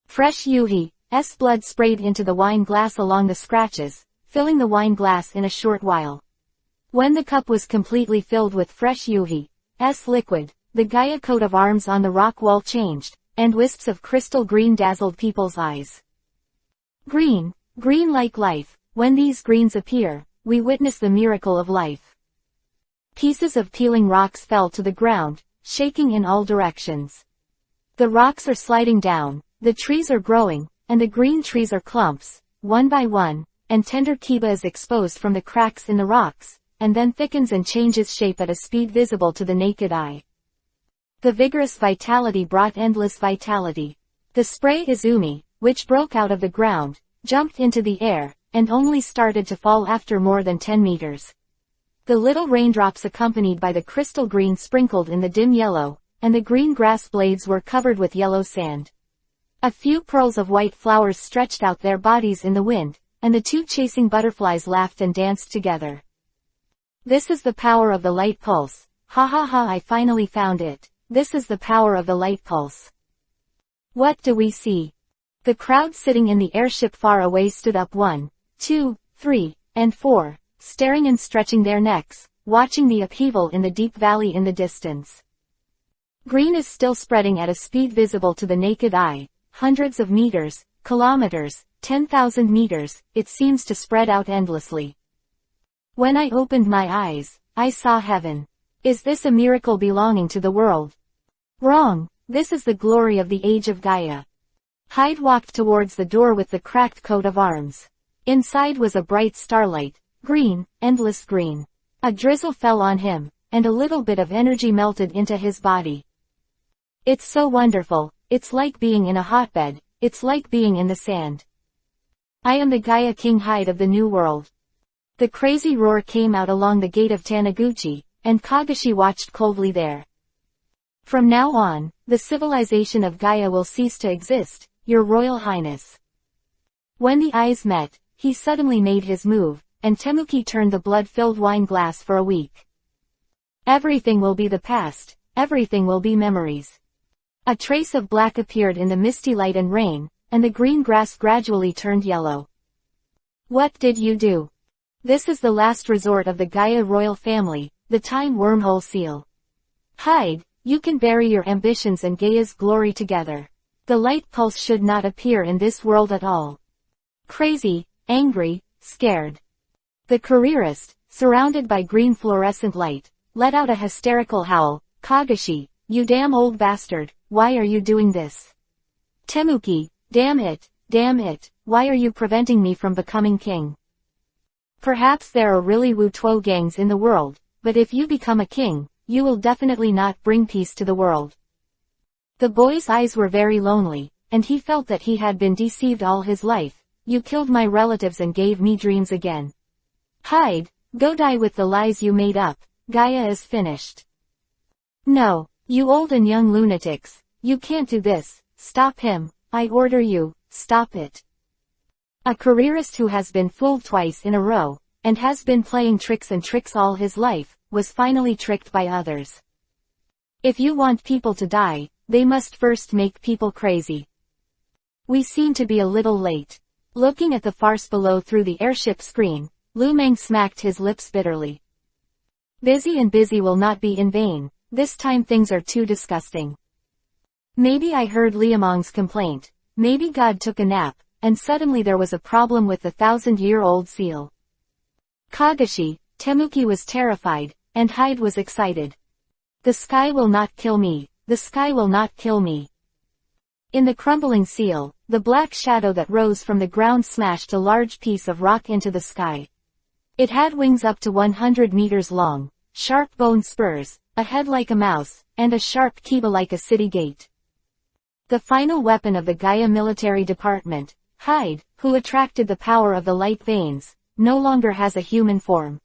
Fresh Yuhi's blood sprayed into the wine glass along the scratches, filling the wine glass in a short while. When the cup was completely filled with fresh Yuhi's liquid, the Gaia coat of arms on the rock wall changed, and wisps of crystal green dazzled people's eyes. Green, green like life. When these greens appear, we witness the miracle of life. Pieces of peeling rocks fell to the ground, shaking in all directions. The rocks are sliding down, the trees are growing, and the green trees are clumps, one by one, and tender kiba is exposed from the cracks in the rocks, and then thickens and changes shape at a speed visible to the naked eye. The vigorous vitality brought endless vitality. The spray Izumi, which broke out of the ground, jumped into the air, and only started to fall after more than 10 meters. The little raindrops accompanied by the crystal green sprinkled in the dim yellow, and the green grass blades were covered with yellow sand. A few pearls of white flowers stretched out their bodies in the wind, and the 2 chasing butterflies laughed and danced together. This is the power of the light pulse. Ha ha ha, I finally found it. This is the power of the light pulse. What do we see? The crowd sitting in the airship far away stood up 1, 2, 3, and 4, staring and stretching their necks, watching the upheaval in the deep valley in the distance. Green is still spreading at a speed visible to the naked eye, hundreds of meters, kilometers, 10,000 meters, it seems to spread out endlessly. When I opened my eyes, I saw heaven. Is this a miracle belonging to the world? Wrong, this is the glory of the age of Gaia. Hyde walked towards the door with the cracked coat of arms. Inside was a bright starlight, green, endless green. A drizzle fell on him, and a little bit of energy melted into his body. It's so wonderful, it's like being in a hotbed, it's like being in the sand. I am the Gaia King Hyde of the New World. The crazy roar came out along the gate of Taniguchi, and Kagashi watched coldly there. From now on, the civilization of Gaia will cease to exist, Your Royal Highness. When the eyes met, he suddenly made his move, and Temuki turned the blood-filled wine glass for a week. Everything will be the past, everything will be memories. A trace of black appeared in the misty light and rain, and the green grass gradually turned yellow. What did you do? This is the last resort of the Gaia royal family, the time wormhole seal. Hyde, you can bury your ambitions and Gaia's glory together. The light pulse should not appear in this world at all. Crazy, angry, scared. The careerist, surrounded by green fluorescent light, let out a hysterical howl. Kagashi, you damn old bastard, why are you doing this? Temuki, damn it, Damn it, why are you preventing me from becoming king? Perhaps there are really Wu Tuo gangs in the world, but if you become a king, you will definitely not bring peace to the world. The boy's eyes were very lonely, and he felt that he had been deceived all his life. You killed my relatives and gave me dreams again. Hide, go die with the lies you made up. Gaia is finished. No, you old and young lunatics, you can't do this. Stop him, I order you, stop it. A careerist who has been fooled twice in a row, and has been playing tricks all his life, was finally tricked by others. If you want people to die, they must first make people crazy. We seem to be a little late. Looking at the farce below through the airship screen, Lu Meng smacked his lips bitterly. Busy and busy will not be in vain, this time things are too disgusting. Maybe I heard Liamong's complaint, maybe God took a nap, and suddenly there was a problem with the 1,000-year-old seal. Kagashi, Temuki was terrified, and Hyde was excited. The sky will not kill me, the sky will not kill me. In the crumbling seal, the black shadow that rose from the ground smashed a large piece of rock into the sky. It had wings up to 100 meters long, sharp bone spurs, a head like a mouse, and a sharp kiba like a city gate. The final weapon of the Gaia military department, Hyde, who attracted the power of the light veins, no longer has a human form.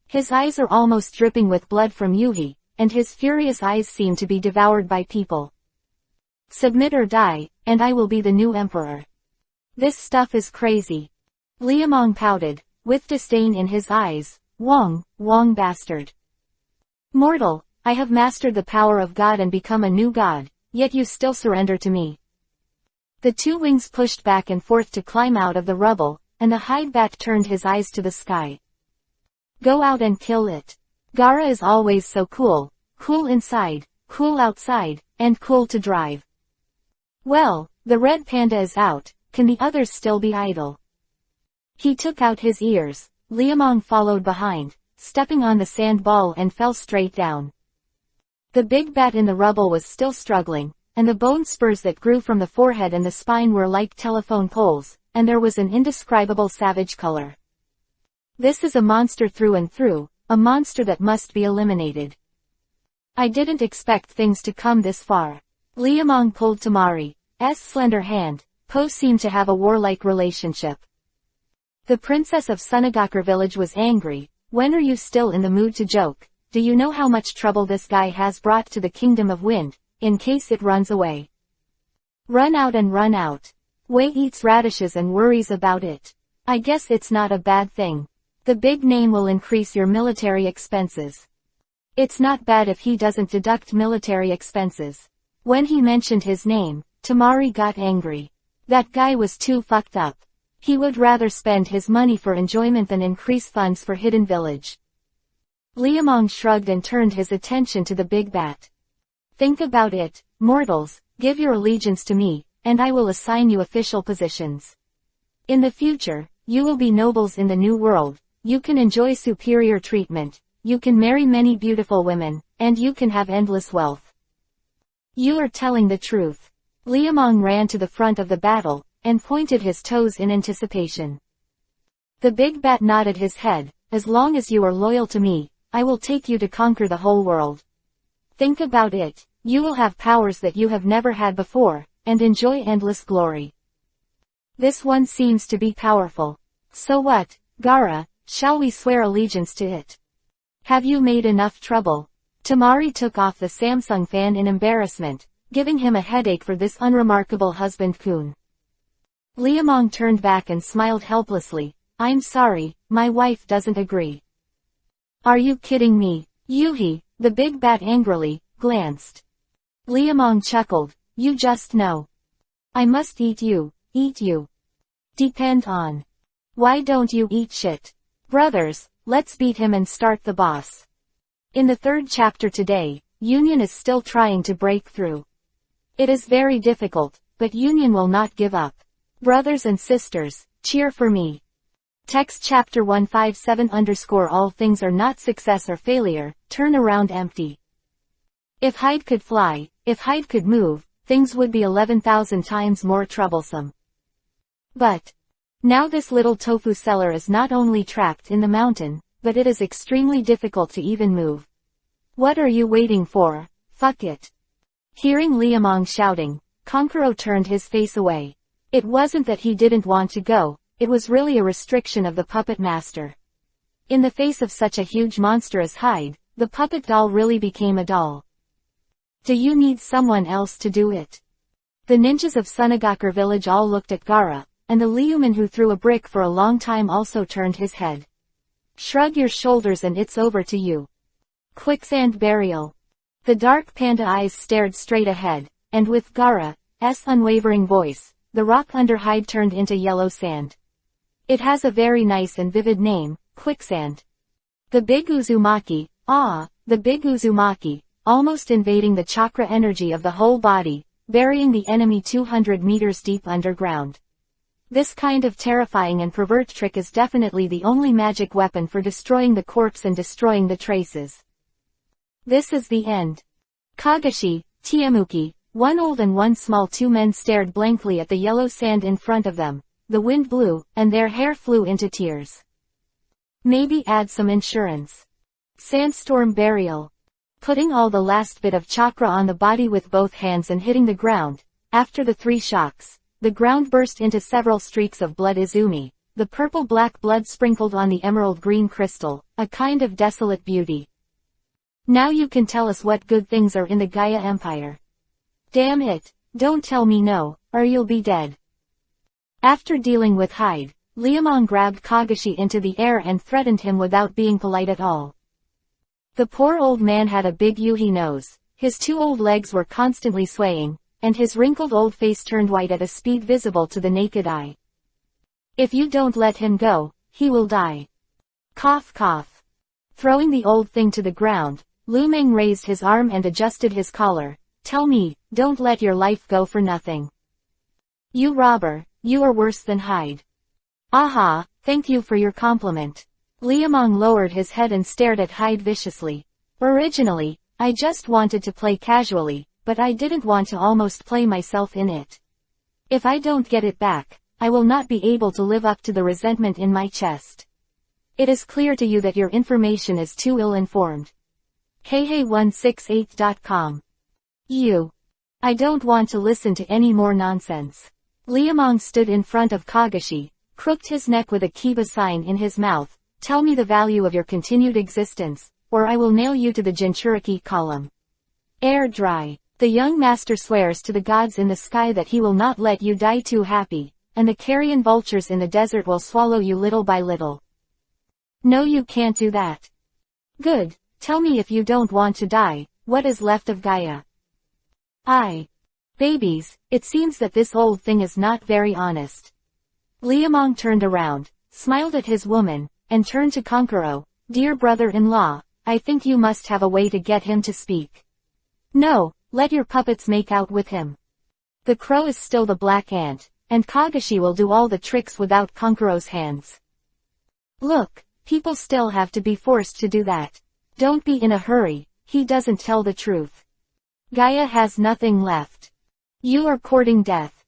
His eyes are almost dripping with blood from Yuhi, and his furious eyes seem to be devoured by people. Submit or die, and I will be the new emperor. This stuff is crazy. Liamong pouted, with disdain in his eyes. Wong bastard. Mortal, I have mastered the power of God and become a new god, yet you still surrender to me. The two wings pushed back and forth to climb out of the rubble, and the Hyde bat turned his eyes to the sky. Go out and kill it. Gara is always so cool, cool inside, cool outside, and cool to drive. Well, the red panda is out, can the others still be idle? He took out his ears, Liamong followed behind, stepping on the sand ball and fell straight down. The big bat in the rubble was still struggling, and the bone spurs that grew from the forehead and the spine were like telephone poles, and there was an indescribable savage color. This is a monster through and through, a monster that must be eliminated. I didn't expect things to come this far. Liamong pulled Tamari's slender hand. Po seemed to have a warlike relationship. The princess of Sunagakure village was angry. When are you still in the mood to joke? Do you know how much trouble this guy has brought to the kingdom of wind, in case it runs away? Run out and run out. Wei eats radishes and worries about it. I guess it's not a bad thing. The big name will increase your military expenses. It's not bad if he doesn't deduct military expenses. When he mentioned his name, Tamari got angry. That guy was too fucked up. He would rather spend his money for enjoyment than increase funds for Hidden Village. Liamong shrugged and turned his attention to the big bat. Think about it, mortals, give your allegiance to me, and I will assign you official positions. In the future, you will be nobles in the new world, you can enjoy superior treatment, you can marry many beautiful women, and you can have endless wealth. You are telling the truth. Liamong ran to the front of the battle, and pointed his toes in anticipation. The big bat nodded his head. As long as you are loyal to me, I will take you to conquer the whole world. Think about it, you will have powers that you have never had before, and enjoy endless glory. This one seems to be powerful. So what, Gara, shall we swear allegiance to it? Have you made enough trouble? Tamari took off the Samsung fan in embarrassment, giving him a headache for this unremarkable husband-kun. Liamong turned back and smiled helplessly. I'm sorry, my wife doesn't agree. Are you kidding me? Yuhi, the big bat angrily, glanced. Liamong chuckled. You just know. I must eat you, eat you. Depend on. Why don't you eat shit? Brothers, let's beat him and start the boss. In the third chapter today, Union is still trying to break through. It is very difficult, but Union will not give up. Brothers and sisters, cheer for me. Text chapter 157 _ all things are not success or failure, turn around empty. If Hyde could fly, if Hyde could move, things would be 11,000 times more troublesome. But now this little tofu seller is not only trapped in the mountain, but it is extremely difficult to even move. What are you waiting for? Fuck it. Hearing Liamong shouting, Konkuro turned his face away. It wasn't that he didn't want to go, it was really a restriction of the puppet master. In the face of such a huge monster as Hyde, the puppet doll really became a doll. Do you need someone else to do it? The ninjas of Sunagakure village all looked at Gaara, and the Liuman who threw a brick for a long time also turned his head. Shrug your shoulders and it's over to you. Quicksand burial. The dark panda eyes stared straight ahead, and with Gaara's unwavering voice, the rock under Hyde turned into yellow sand. It has a very nice and vivid name, quicksand. The big Uzumaki, the big Uzumaki, almost invading the chakra energy of the whole body, burying the enemy 200 meters deep underground. This kind of terrifying and pervert trick is definitely the only magic weapon for destroying the corpse and destroying the traces. This is the end. Kagashi, Tiamuki, one old and one small, two men stared blankly at the yellow sand in front of them. The wind blew, and their hair flew into tears. Maybe add some insurance. Sandstorm burial. Putting all the last bit of chakra on the body with both hands and hitting the ground. After the 3 shocks, the ground burst into several streaks of blood. Izumi, the purple-black blood sprinkled on the emerald-green crystal, a kind of desolate beauty. Now you can tell us what good things are in the Gaia Empire. Damn it, don't tell me no, or you'll be dead. After dealing with Hyde, Liamong grabbed Kagashi into the air and threatened him without being polite at all. The poor old man had a big Yuhi nose, his 2 old legs were constantly swaying, and his wrinkled old face turned white at a speed visible to the naked eye. If you don't let him go, he will die. Cough cough. Throwing the old thing to the ground, Lu Meng raised his arm and adjusted his collar. Tell me, don't let your life go for nothing. You robber, you are worse than Hyde. Aha, thank you for your compliment. Liamong lowered his head and stared at Hyde viciously. Originally, I just wanted to play casually, but I didn't want to almost play myself in it. If I don't get it back, I will not be able to live up to the resentment in my chest. It is clear to you that your information is too ill-informed. Heihei168.com. I don't want to listen to any more nonsense. Liamong stood in front of Kagashi, crooked his neck with a kiba sign in his mouth. Tell me the value of your continued existence, or I will nail you to the Jinchuriki column. Air dry. The young master swears to the gods in the sky that he will not let you die too happy, and the carrion vultures in the desert will swallow you little by little. No, you can't do that. Good, tell me if you don't want to die, what is left of Gaia? Babies, it seems that this old thing is not very honest. Liamong turned around, smiled at his woman, and turned to Konkuro. Dear brother-in-law, I think you must have a way to get him to speak. No, let your puppets make out with him. The crow is still the black ant, and Kagashi will do all the tricks without Konkuro's hands. Look, people still have to be forced to do that. Don't be in a hurry, he doesn't tell the truth. Gaia has nothing left. You are courting death.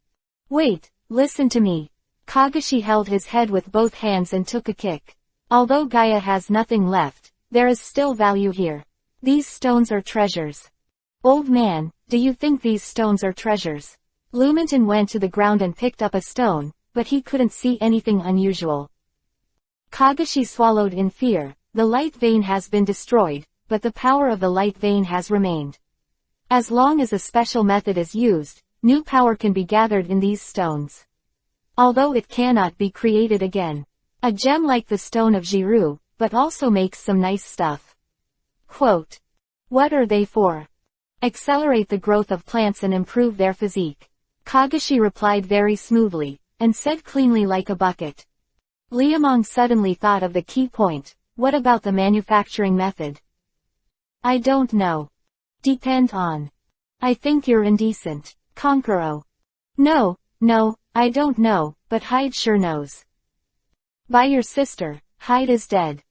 Wait, listen to me. Kagashi held his head with both hands and took a kick. Although Gaia has nothing left, there is still value here. These stones are treasures. Old man, do you think these stones are treasures? Lumenton went to the ground and picked up a stone, but he couldn't see anything unusual. Kagashi swallowed in fear. The light vein has been destroyed, but the power of the light vein has remained. As long as a special method is used, new power can be gathered in these stones. Although it cannot be created again. A gem like the stone of Jiru, but also makes some nice stuff. Quote. What are they for? Accelerate the growth of plants and improve their physique. Kagashi replied very smoothly, and said cleanly like a bucket. Liamong suddenly thought of the key point. What about the manufacturing method? I don't know. Depend on. I think you're indecent. Konkuro. No, I don't know, but Hyde sure knows. By your sister, Hyde is dead.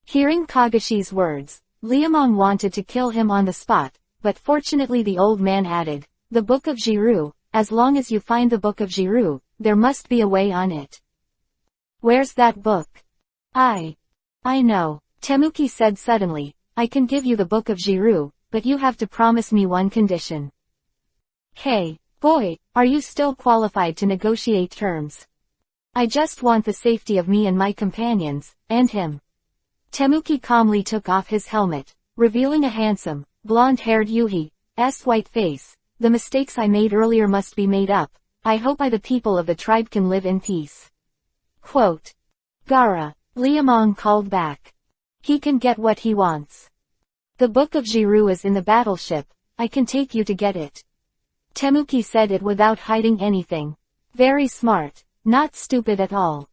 Hearing Kagashi's words, Liamong wanted to kill him on the spot, but fortunately the old man added, the Book of Jiru, as long as you find the Book of Jiru, there must be a way on it. Where's that book? I know, Temuki said suddenly. I can give you the book of Jiru, but you have to promise me one condition. Hey, boy, are you still qualified to negotiate terms? I just want the safety of me and my companions, and him. Temuki calmly took off his helmet, revealing a handsome, blonde-haired Yuhi's white face. The mistakes I made earlier must be made up. I hope the people of the tribe can live in peace. Quote. Gaara, Liamong called back. He can get what he wants. The book of Jiru is in the battleship. I can take you to get it. Temuki said it without hiding anything. Very smart, not stupid at all.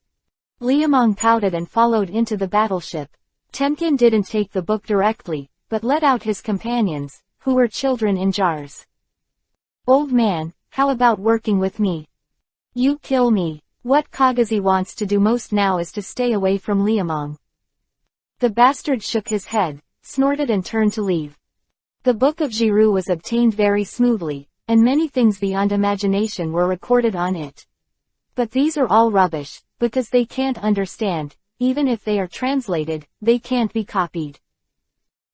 Liamong pouted and followed into the battleship. Temkin didn't take the book directly, but let out his companions, who were children in jars. Old man, how about working with me? You kill me. What Kagazi wants to do most now is to stay away from Liamong. The bastard shook his head, snorted and turned to leave. The book of Jiru was obtained very smoothly, and many things beyond imagination were recorded on it. But these are all rubbish, because they can't understand, even if they are translated, they can't be copied.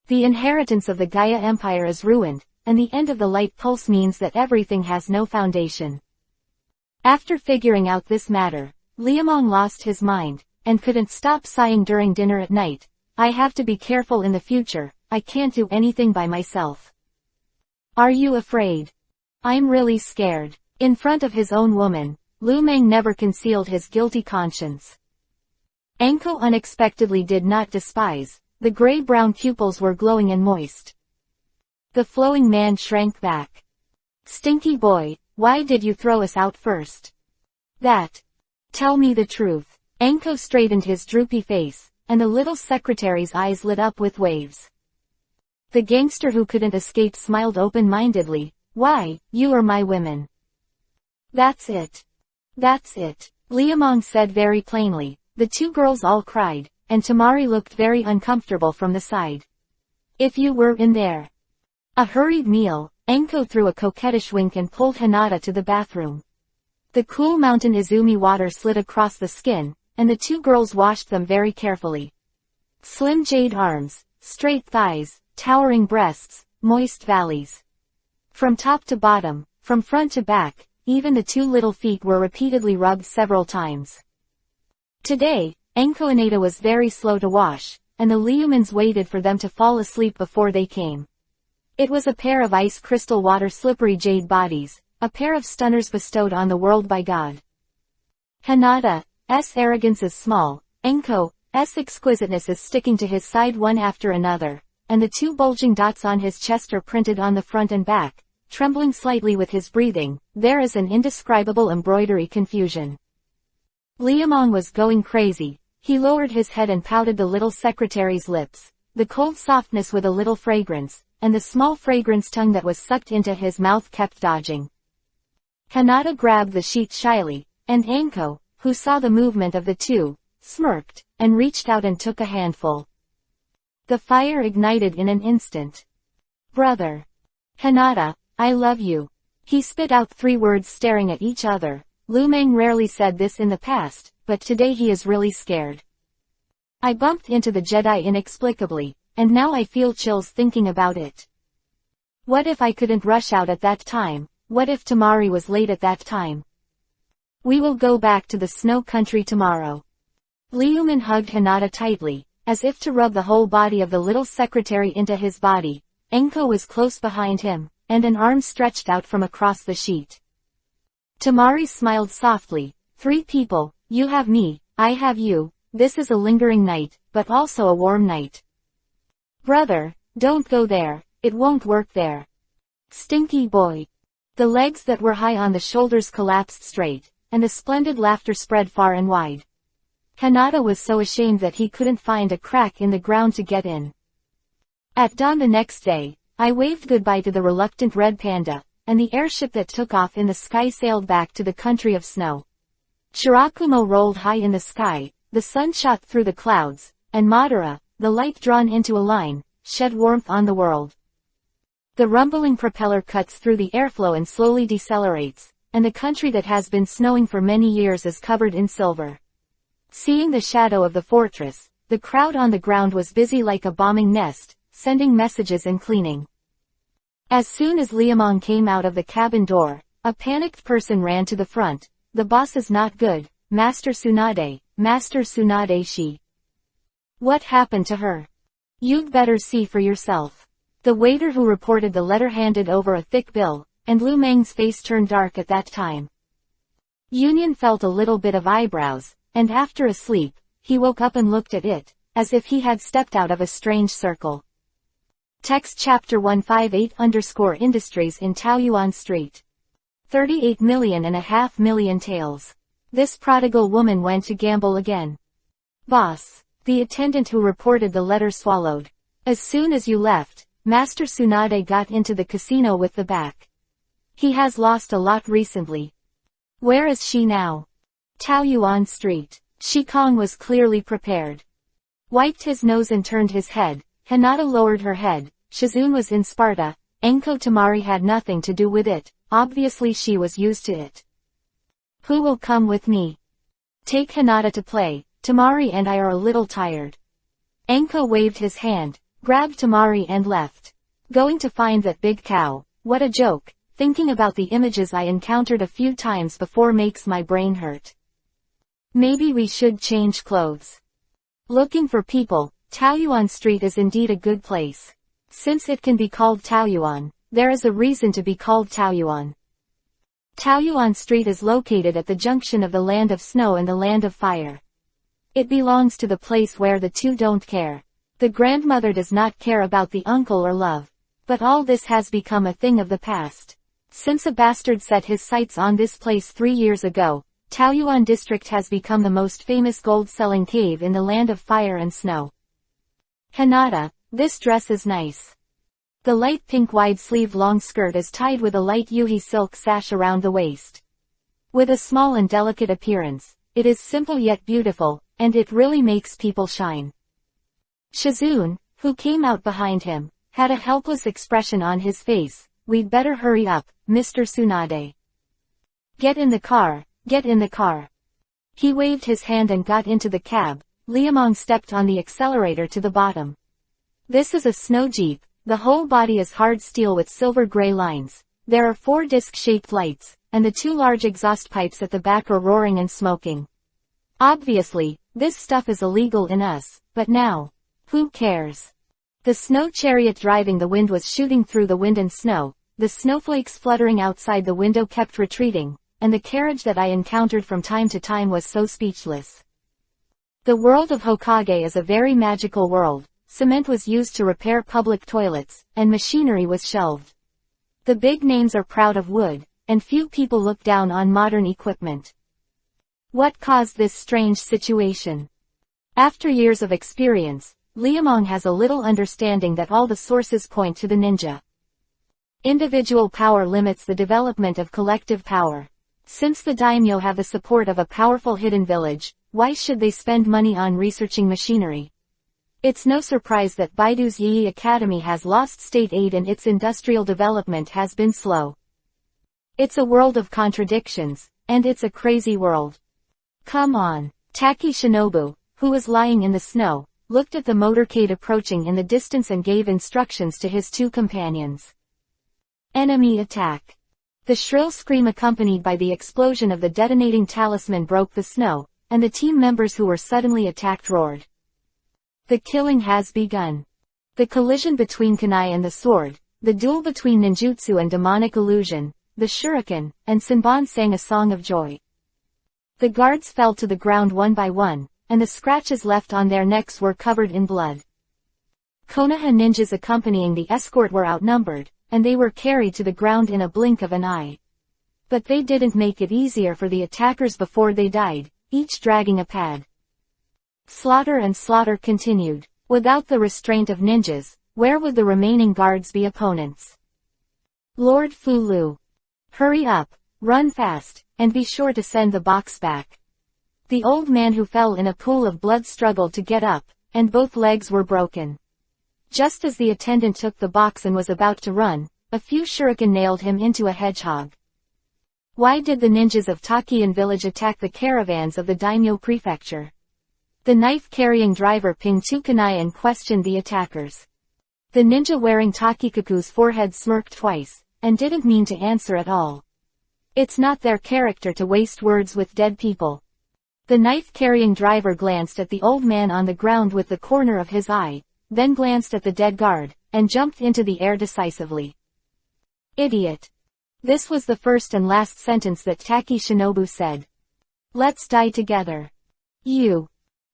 The inheritance of the Gaia Empire is ruined, and the end of the light pulse means that everything has no foundation. After figuring out this matter, Liamong lost his mind, and couldn't stop sighing during dinner at night. I have to be careful in the future, I can't do anything by myself. Are you afraid? I'm really scared. In front of his own woman, Lu Meng never concealed his guilty conscience. Anko unexpectedly did not despise. The gray-brown pupils were glowing and moist. The flowing man shrank back. Stinky boy, why did you throw us out first? Tell me the truth. Anko straightened his droopy face, and the little secretary's eyes lit up with waves. The gangster who couldn't escape smiled open-mindedly. Why, you are my women. That's it. That's it. Liamong said very plainly. The two girls all cried, and Tamari looked very uncomfortable from the side. If you were in there. A hurried meal, Anko threw a coquettish wink and pulled Hinata to the bathroom. The cool mountain Izumi water slid across the skin, and the two girls washed them very carefully. Slim jade arms, straight thighs, towering breasts, moist valleys. From top to bottom, from front to back, even the two little feet were repeatedly rubbed several times. Today, Anko Hinata was very slow to wash, and the Liumans waited for them to fall asleep before they came. It was a pair of ice crystal water slippery jade bodies, a pair of stunners bestowed on the world by God. Hinata's arrogance is small, Anko's exquisiteness is sticking to his side one after another, and the two bulging dots on his chest are printed on the front and back, trembling slightly with his breathing. There is an indescribable embroidery confusion. Liamong was going crazy. He lowered his head and pouted the little secretary's lips, the cold softness with a little fragrance, and the small fragrance tongue that was sucked into his mouth kept dodging. Hinata grabbed the sheet shyly, and Anko, who saw the movement of the two, smirked, and reached out and took a handful. The fire ignited in an instant. Brother. Hinata, I love you. He spit out 3 words staring at each other. Lu Meng rarely said this in the past, but today he is really scared. I bumped into the Jedi inexplicably, and now I feel chills thinking about it. What if I couldn't rush out at that time? What if Tamari was late at that time? We will go back to the snow country tomorrow. Liuman hugged Hinata tightly, as if to rub the whole body of the little secretary into his body. Anko was close behind him, and an arm stretched out from across the sheet. Tamari smiled softly. 3 people, you have me, I have you. This is a lingering night, but also a warm night. Brother, don't go there, it won't work there. Stinky boy. The legs that were high on the shoulders collapsed straight, and the splendid laughter spread far and wide. Hinata was so ashamed that he couldn't find a crack in the ground to get in. At dawn the next day, I waved goodbye to the reluctant red panda, and the airship that took off in the sky sailed back to the country of snow. Shirakumo rolled high in the sky, the sun shot through the clouds, and Madara, the light drawn into a line, shed warmth on the world. The rumbling propeller cuts through the airflow and slowly decelerates, and the country that has been snowing for many years is covered in silver. Seeing the shadow of the fortress, the crowd on the ground was busy like a bombing nest, sending messages and cleaning. As soon as Liamong came out of the cabin door, a panicked person ran to the front. "The boss is not good, Master Tsunade, Master Tsunade she. What happened to her? You'd better see for yourself." The waiter who reported the letter handed over a thick bill, and Lu Meng's face turned dark at that time. Union felt a little bit of eyebrows, and after a sleep, he woke up and looked at it, as if he had stepped out of a strange circle. Text chapter 158_Industries in Taoyuan Street. 38.5 million taels. This prodigal woman went to gamble again. Boss. The attendant who reported the letter swallowed. As soon as you left, Master Tsunade got into the casino with the back. He has lost a lot recently. Where is she now? Taoyuan Street. Shikong was clearly prepared. Wiped his nose and turned his head. Hinata lowered her head. Shizune was in Sparta. Enko Tamari had nothing to do with it. Obviously she was used to it. Who will come with me? Take Hinata to play. Tamari and I are a little tired. Enko waved his hand, grabbed Tamari and left. Going to find that big cow. What a joke. Thinking about the images I encountered a few times before makes my brain hurt. Maybe we should change clothes. Looking for people, Taoyuan Street is indeed a good place. Since it can be called Taoyuan, there is a reason to be called Taoyuan. Taoyuan Street is located at the junction of the Land of Snow and the Land of Fire. It belongs to the place where the two don't care. The grandmother does not care about the uncle or love. But all this has become a thing of the past. Since a bastard set his sights on this place 3 years ago, Taoyuan District has become the most famous gold-selling cave in the Land of Fire and Snow. Hinata, this dress is nice. The light pink wide-sleeved long skirt is tied with a light yuhi silk sash around the waist. With a small and delicate appearance, it is simple yet beautiful, and it really makes people shine. Shizune, who came out behind him, had a helpless expression on his face. We'd better hurry up, Mr. Tsunade. Get in the car, get in the car. He waved his hand and got into the cab. Liamong stepped on the accelerator to the bottom. This is a snow jeep. The whole body is hard steel with silver gray lines. There are 4 disc-shaped lights, and the 2 large exhaust pipes at the back are roaring and smoking. Obviously, this stuff is illegal in us, but now, who cares? The snow chariot driving the wind was shooting through the wind and snow. The snowflakes fluttering outside the window kept retreating, and the carriage that I encountered from time to time was so speechless. The world of Hokage is a very magical world. Cement was used to repair public toilets, and machinery was shelved. The big names are proud of wood, and few people look down on modern equipment. What caused this strange situation? After years of experience, Liamong has a little understanding that all the sources point to the ninja. Individual power limits the development of collective power. Since the daimyo have the support of a powerful hidden village, why should they spend money on researching machinery? It's no surprise that Baidu's Yi Academy has lost state aid and its industrial development has been slow. It's a world of contradictions, and it's a crazy world. Come on. Taki Shinobu, who was lying in the snow, looked at the motorcade approaching in the distance and gave instructions to his 2 companions. Enemy attack. The shrill scream accompanied by the explosion of the detonating talisman broke the snow, and the team members who were suddenly attacked roared. The killing has begun. The collision between kunai and the sword, the duel between ninjutsu and demonic illusion, the shuriken, and Senbon sang a song of joy. The guards fell to the ground one by one, and the scratches left on their necks were covered in blood. Konoha ninjas accompanying the escort were outnumbered, and they were carried to the ground in a blink of an eye. But they didn't make it easier for the attackers before they died, each dragging a pad. Slaughter and slaughter continued. Without the restraint of ninjas, where would the remaining guards be opponents? Lord Fulu. Hurry up, run fast, and be sure to send the box back. The old man who fell in a pool of blood struggled to get up, and both legs were broken. Just as the attendant took the box and was about to run, a few shuriken nailed him into a hedgehog. Why did the ninjas of Takian village attack the caravans of the daimyo prefecture? The knife-carrying driver pinged two kunai and questioned the attackers. The ninja wearing Takikaku's forehead smirked twice, and didn't mean to answer at all. It's not their character to waste words with dead people. The knife-carrying driver glanced at the old man on the ground with the corner of his eye, then glanced at the dead guard, and jumped into the air decisively. Idiot. This was the first and last sentence that Taki Shinobu said. Let's die together. You.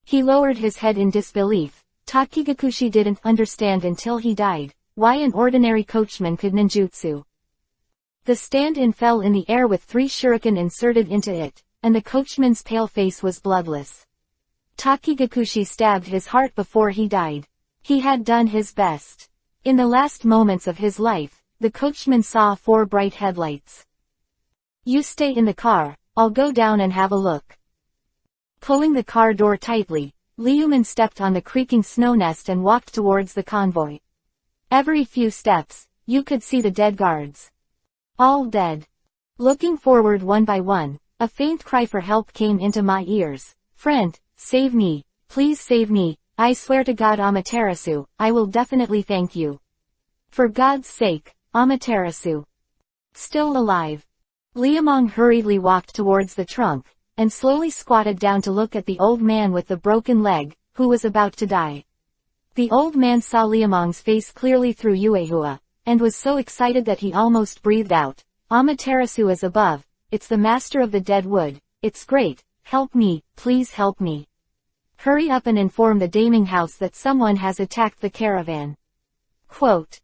He lowered his head in disbelief. Takigakushi didn't understand until he died why an ordinary coachman could ninjutsu. The stand-in fell in the air with 3 shuriken inserted into it, and the coachman's pale face was bloodless. Takigakushi stabbed his heart before he died. He had done his best. In the last moments of his life, the coachman saw 4 bright headlights. You stay in the car, I'll go down and have a look. Pulling the car door tightly, Liuman stepped on the creaking snow nest and walked towards the convoy. Every few steps, you could see the dead guards. All dead. Looking forward one by one, a faint cry for help came into my ears. Friend, save me, please save me, I swear to God Amaterasu, I will definitely thank you. For God's sake, Amaterasu. Still alive. Liamong hurriedly walked towards the trunk, and slowly squatted down to look at the old man with the broken leg, who was about to die. The old man saw Liamong's face clearly through Yuehua, and was so excited that he almost breathed out. Amaterasu is above, it's the master of the dead wood, it's great, help me, please help me. Hurry up and inform the Daming House that someone has attacked the caravan. Quote.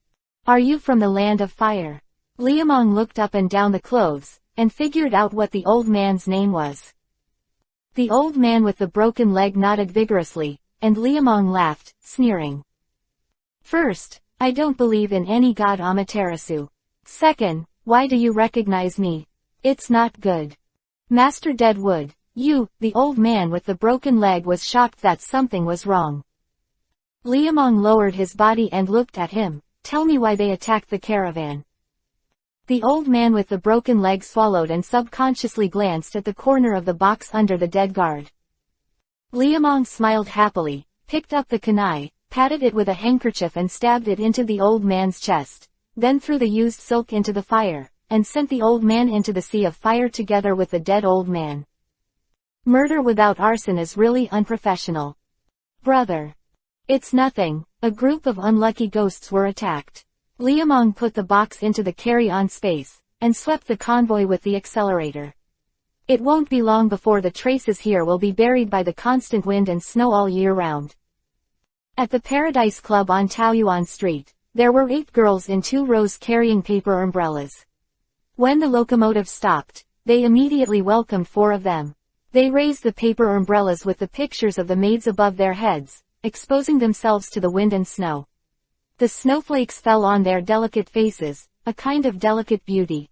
Are you from the land of fire? Liamong looked up and down the clothes, and figured out what the old man's name was. The old man with the broken leg nodded vigorously, and Liamong laughed, sneering. First, I don't believe in any god Amaterasu. Second, why do you recognize me? It's not good. Master Deadwood, you, the old man with the broken leg was shocked that something was wrong. Liamong lowered his body and looked at him. Tell me why they attacked the caravan. The old man with the broken leg swallowed and subconsciously glanced at the corner of the box under the dead guard. Liamong smiled happily, picked up the kunai, patted it with a handkerchief and stabbed it into the old man's chest, then threw the used silk into the fire, and sent the old man into the sea of fire together with the dead old man. Murder without arson is really unprofessional. Brother. It's nothing, a group of unlucky ghosts were attacked. Liamong put the box into the carry-on space, and swept the convoy with the accelerator. It won't be long before the traces here will be buried by the constant wind and snow all year round. At the Paradise Club on Taoyuan Street, there were 8 girls in 2 rows carrying paper umbrellas. When the locomotive stopped, they immediately welcomed 4 of them. They raised the paper umbrellas with the pictures of the maids above their heads, exposing themselves to the wind and snow. The snowflakes fell on their delicate faces, a kind of delicate beauty.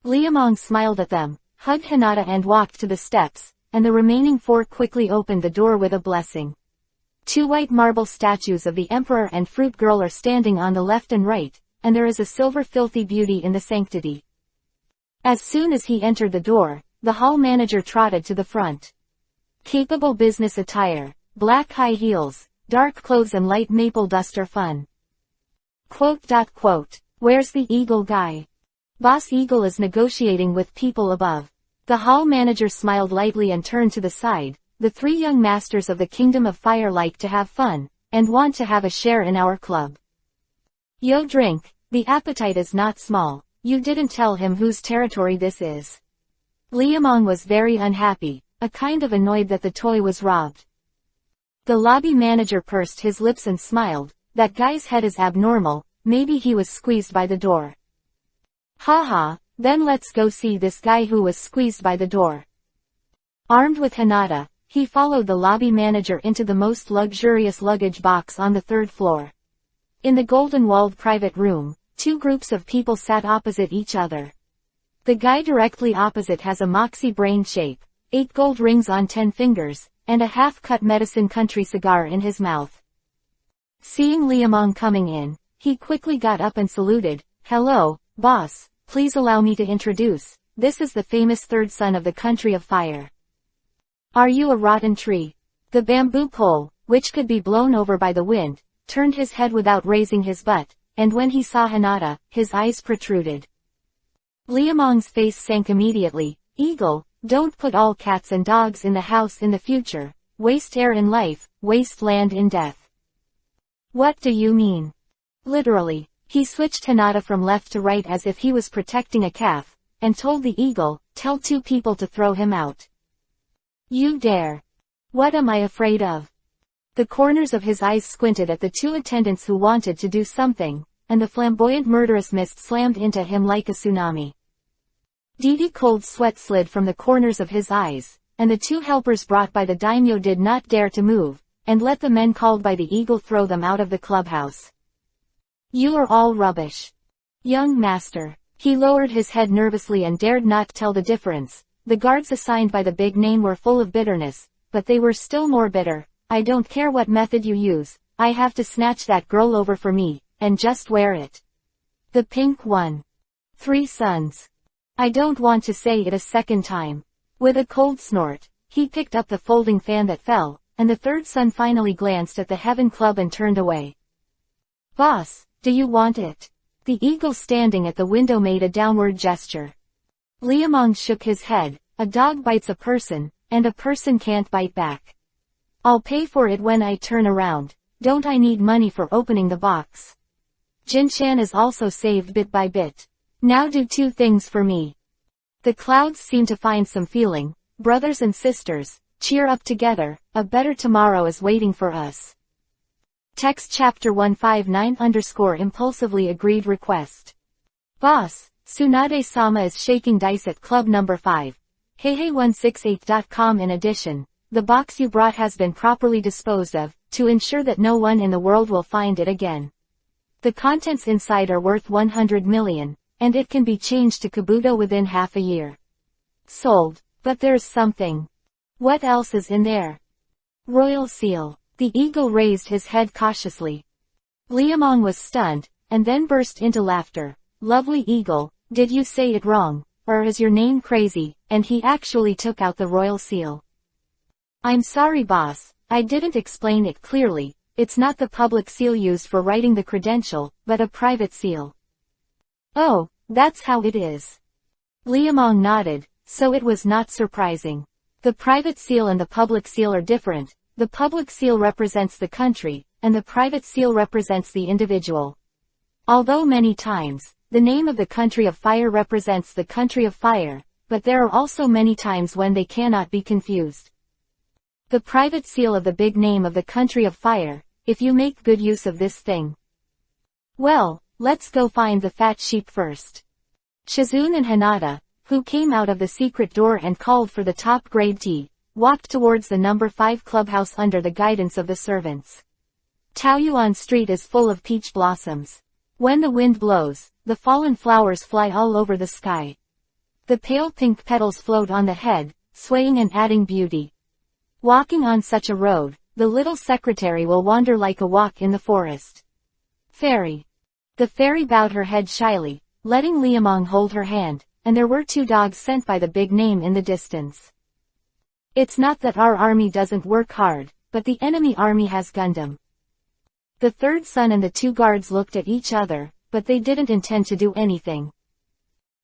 Liamong smiled at them, hugged Hinata and walked to the steps, and the remaining 4 quickly opened the door with a blessing. 2 white marble statues of the Emperor and Fruit Girl are standing on the left and right, and there is a silver filthy beauty in the sanctity. As soon as he entered the door, the hall manager trotted to the front. Capable business attire, black high heels, dark clothes and light maple dust are fun. Quote. Where's the Eagle guy? Boss Eagle is negotiating with people above. The hall manager smiled lightly and turned to the side. The 3 young masters of the Kingdom of Fire like to have fun, and want to have a share in our club. Yo drink, the appetite is not small. You didn't tell him whose territory this is. Liamong was very unhappy, a kind of annoyed that the toy was robbed. The lobby manager pursed his lips and smiled. That guy's head is abnormal, maybe he was squeezed by the door. Haha, then let's go see this guy who was squeezed by the door. Armed with Hinata, he followed the lobby manager into the most luxurious luggage box on the 3rd floor. In the golden-walled private room, 2 groups of people sat opposite each other. The guy directly opposite has a moxie brain shape, 8 gold rings on 10 fingers, and a half-cut medicine country cigar in his mouth. Seeing Liamong coming in, he quickly got up and saluted. Hello, boss, please allow me to introduce, this is the famous third son of the country of fire. Are you a rotten tree? The bamboo pole, which could be blown over by the wind, turned his head without raising his butt, and when he saw Hinata, his eyes protruded. Liamong's face sank immediately. Eagle, don't put all cats and dogs in the house in the future. Waste air in life, waste land in death. What do you mean? Literally. He switched Hinata from left to right as if he was protecting a calf, and told the eagle, tell 2 people to throw him out. You dare. What am I afraid of? The corners of his eyes squinted at the 2 attendants who wanted to do something, and the flamboyant murderous mist slammed into him like a tsunami. Deedy cold sweat slid from the corners of his eyes, and the 2 helpers brought by the daimyo did not dare to move, and let the men called by the eagle throw them out of the clubhouse. You are all rubbish. Young master. He lowered his head nervously and dared not tell the difference. The guards assigned by the big name were full of bitterness, but they were still more bitter. I don't care what method you use, I have to snatch that girl over for me, and just wear it. The pink one. 3 sons. I don't want to say it a second time. With a cold snort, he picked up the folding fan that fell, and the 3rd son finally glanced at the Heaven Club and turned away. Boss, do you want it? The eagle standing at the window made a downward gesture. Liamong shook his head. A dog bites a person, and a person can't bite back. I'll pay for it when I turn around. Don't I need money for opening the box? Jinshan is also saved bit by bit. Now do 2 things for me. The clouds seem to find some feeling. Brothers and sisters, cheer up together, a better tomorrow is waiting for us. Text chapter 159_impulsively agreed request. Boss, Tsunade-sama is shaking dice at club number 5. Heihei168.com. In addition, the box you brought has been properly disposed of, to ensure that no one in the world will find it again. The contents inside are worth 100 million, and it can be changed to Kabuto within half a year. Sold. But there's something. What else is in there? Royal seal. The eagle raised his head cautiously. Liamong was stunned, and then burst into laughter. Lovely eagle, did you say it wrong, or is your name crazy? And he actually took out the royal seal. I'm sorry boss, I didn't explain it clearly. It's not the public seal used for writing the credential, but a private seal. Oh, that's how it is. Liamong nodded, so it was not surprising. The private seal and the public seal are different. The public seal represents the country, and the private seal represents the individual. Although many times, the name of the country of fire represents the country of fire, but there are also many times when they cannot be confused. The private seal of the big name of the country of fire, if you make good use of this thing. Well, let's go find the fat sheep first. Shizune and Hinata, who came out of the secret door and called for the top grade tea, walked towards the number 5 clubhouse under the guidance of the servants. Taoyuan Street is full of peach blossoms. When the wind blows, the fallen flowers fly all over the sky. The pale pink petals float on the head, swaying and adding beauty. Walking on such a road, the little secretary will wander like a walk in the forest. Fairy. The fairy bowed her head shyly, letting Liamong hold her hand, and there were 2 dogs sent by the big name in the distance. It's not that our army doesn't work hard, but the enemy army has Gundam. The 3rd son and the 2 guards looked at each other, but they didn't intend to do anything.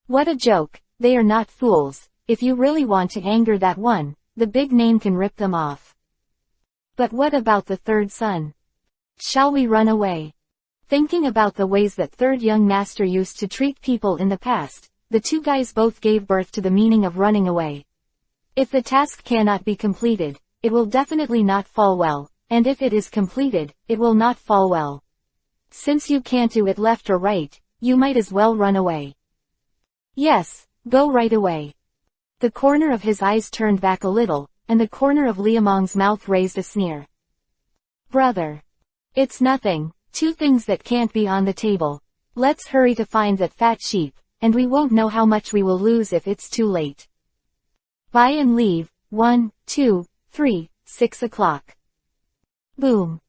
What a joke, they are not fools. If you really want to anger that one, the big name can rip them off. But what about the 3rd son? Shall we run away? Thinking about the ways that 3rd young master used to treat people in the past, the 2 guys both gave birth to the meaning of running away. If the task cannot be completed, it will definitely not fall well, and if it is completed, it will not fall well. Since you can't do it left or right, you might as well run away. Yes, go right away. The corner of his eyes turned back a little, and the corner of Liamong's mouth raised a sneer. Brother. It's nothing, 2 things that can't be on the table. Let's hurry to find that fat sheep, and we won't know how much we will lose if it's too late. Buy and leave, 1, 2, 3, 6 o'clock. Boom.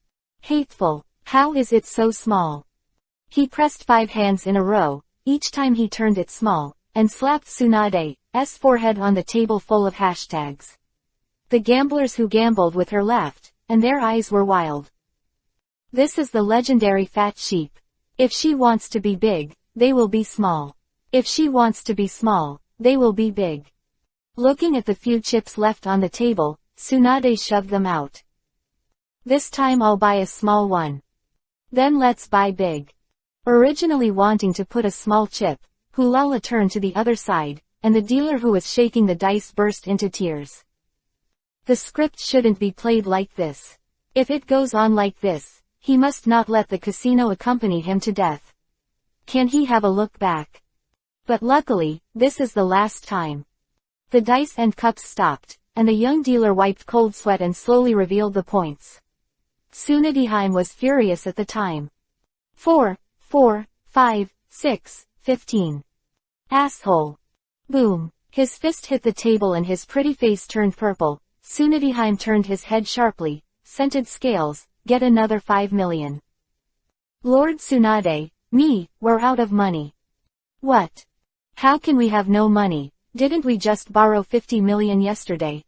Hateful, how is it so small? He pressed 5 hands in a row, each time he turned it small, and slapped Tsunade's forehead on the table full of hashtags. The gamblers who gambled with her laughed, and their eyes were wild. This is the legendary fat sheep. If she wants to be big, they will be small. If she wants to be small, they will be big. Looking at the few chips left on the table, Tsunade shoved them out. This time I'll buy a small one. Then let's buy big. Originally wanting to put a small chip, Hulala turned to the other side, and the dealer who was shaking the dice burst into tears. The script shouldn't be played like this. If it goes on like this, he must not let the casino accompany him to death. Can he have a look back? But luckily, this is the last time. The dice and cups stopped, and the young dealer wiped cold sweat and slowly revealed the points. Tsunade was furious at the time. 4, 4, 5, 6, 15. Asshole. Boom. His fist hit the table and his pretty face turned purple. Tsunade turned his head sharply. Scented scales, get another 5 million. Lord Tsunade, we're out of money. What? How can we have no money? Didn't we just borrow 50 million yesterday?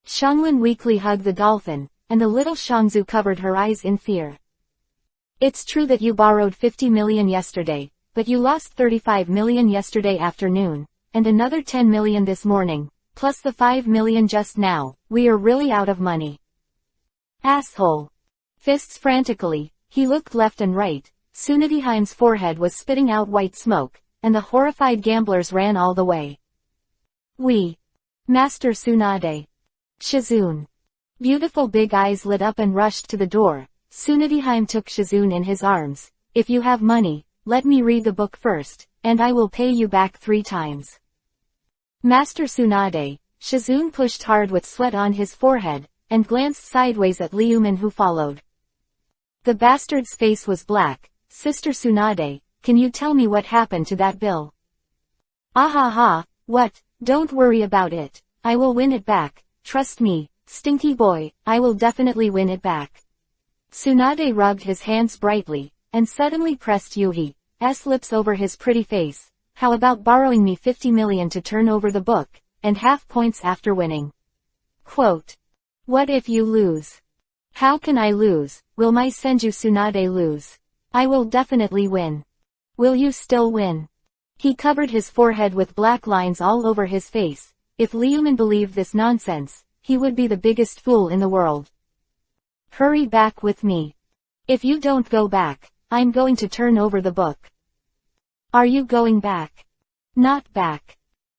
Xianglin weakly hugged the dolphin, and the little Shangzu covered her eyes in fear. It's true that you borrowed 50 million yesterday, but you lost 35 million yesterday afternoon, and another 10 million this morning, plus the 5 million just now. We are really out of money. Asshole. Fists frantically, he looked left and right. Tsunade's forehead was spitting out white smoke, and the horrified gamblers ran all the way. Master Tsunade. Shizune. Beautiful big eyes lit up and rushed to the door. Tsunade took Shizune in his arms. If you have money, let me read the book first, and I will pay you back 3 times. Master Tsunade. Shizune pushed hard with sweat on his forehead, and glanced sideways at Liuman who followed. The bastard's face was black. Sister Tsunade, can you tell me what happened to that bill? Ahaha, what? Don't worry about it. I will win it back. Trust me, stinky boy, I will definitely win it back. Tsunade rubbed his hands brightly, and suddenly pressed Yuhi's lips over his pretty face. How about borrowing me 50 million to turn over the book, and half points after winning? Quote. What if you lose? How can I lose? Will my Senju Tsunade lose? I will definitely win. Will you still win? He covered his forehead with black lines all over his face. If Liuman believed this nonsense, he would be the biggest fool in the world. Hurry back with me. If you don't go back, I'm going to turn over the book. Are you going back? Not back.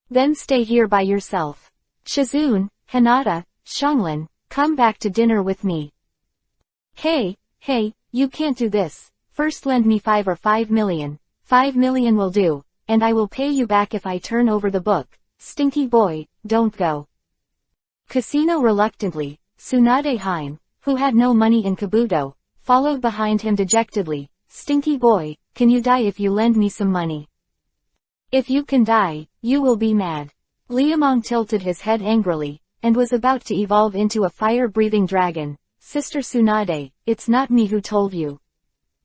Then stay here by yourself. Shizune, Hinata, Xianglin, come back to dinner with me. Hey, you can't do this. First lend me 5 million. 5 million will do, and I will pay you back if I turn over the book. Stinky boy, don't go. Casino reluctantly, Tsunade, who had no money in Kabuto, followed behind him dejectedly. Stinky boy, can you die if you lend me some money? If you can die, you will be mad. Liamong tilted his head angrily, and was about to evolve into a fire-breathing dragon. Sister Tsunade, it's not me who told you.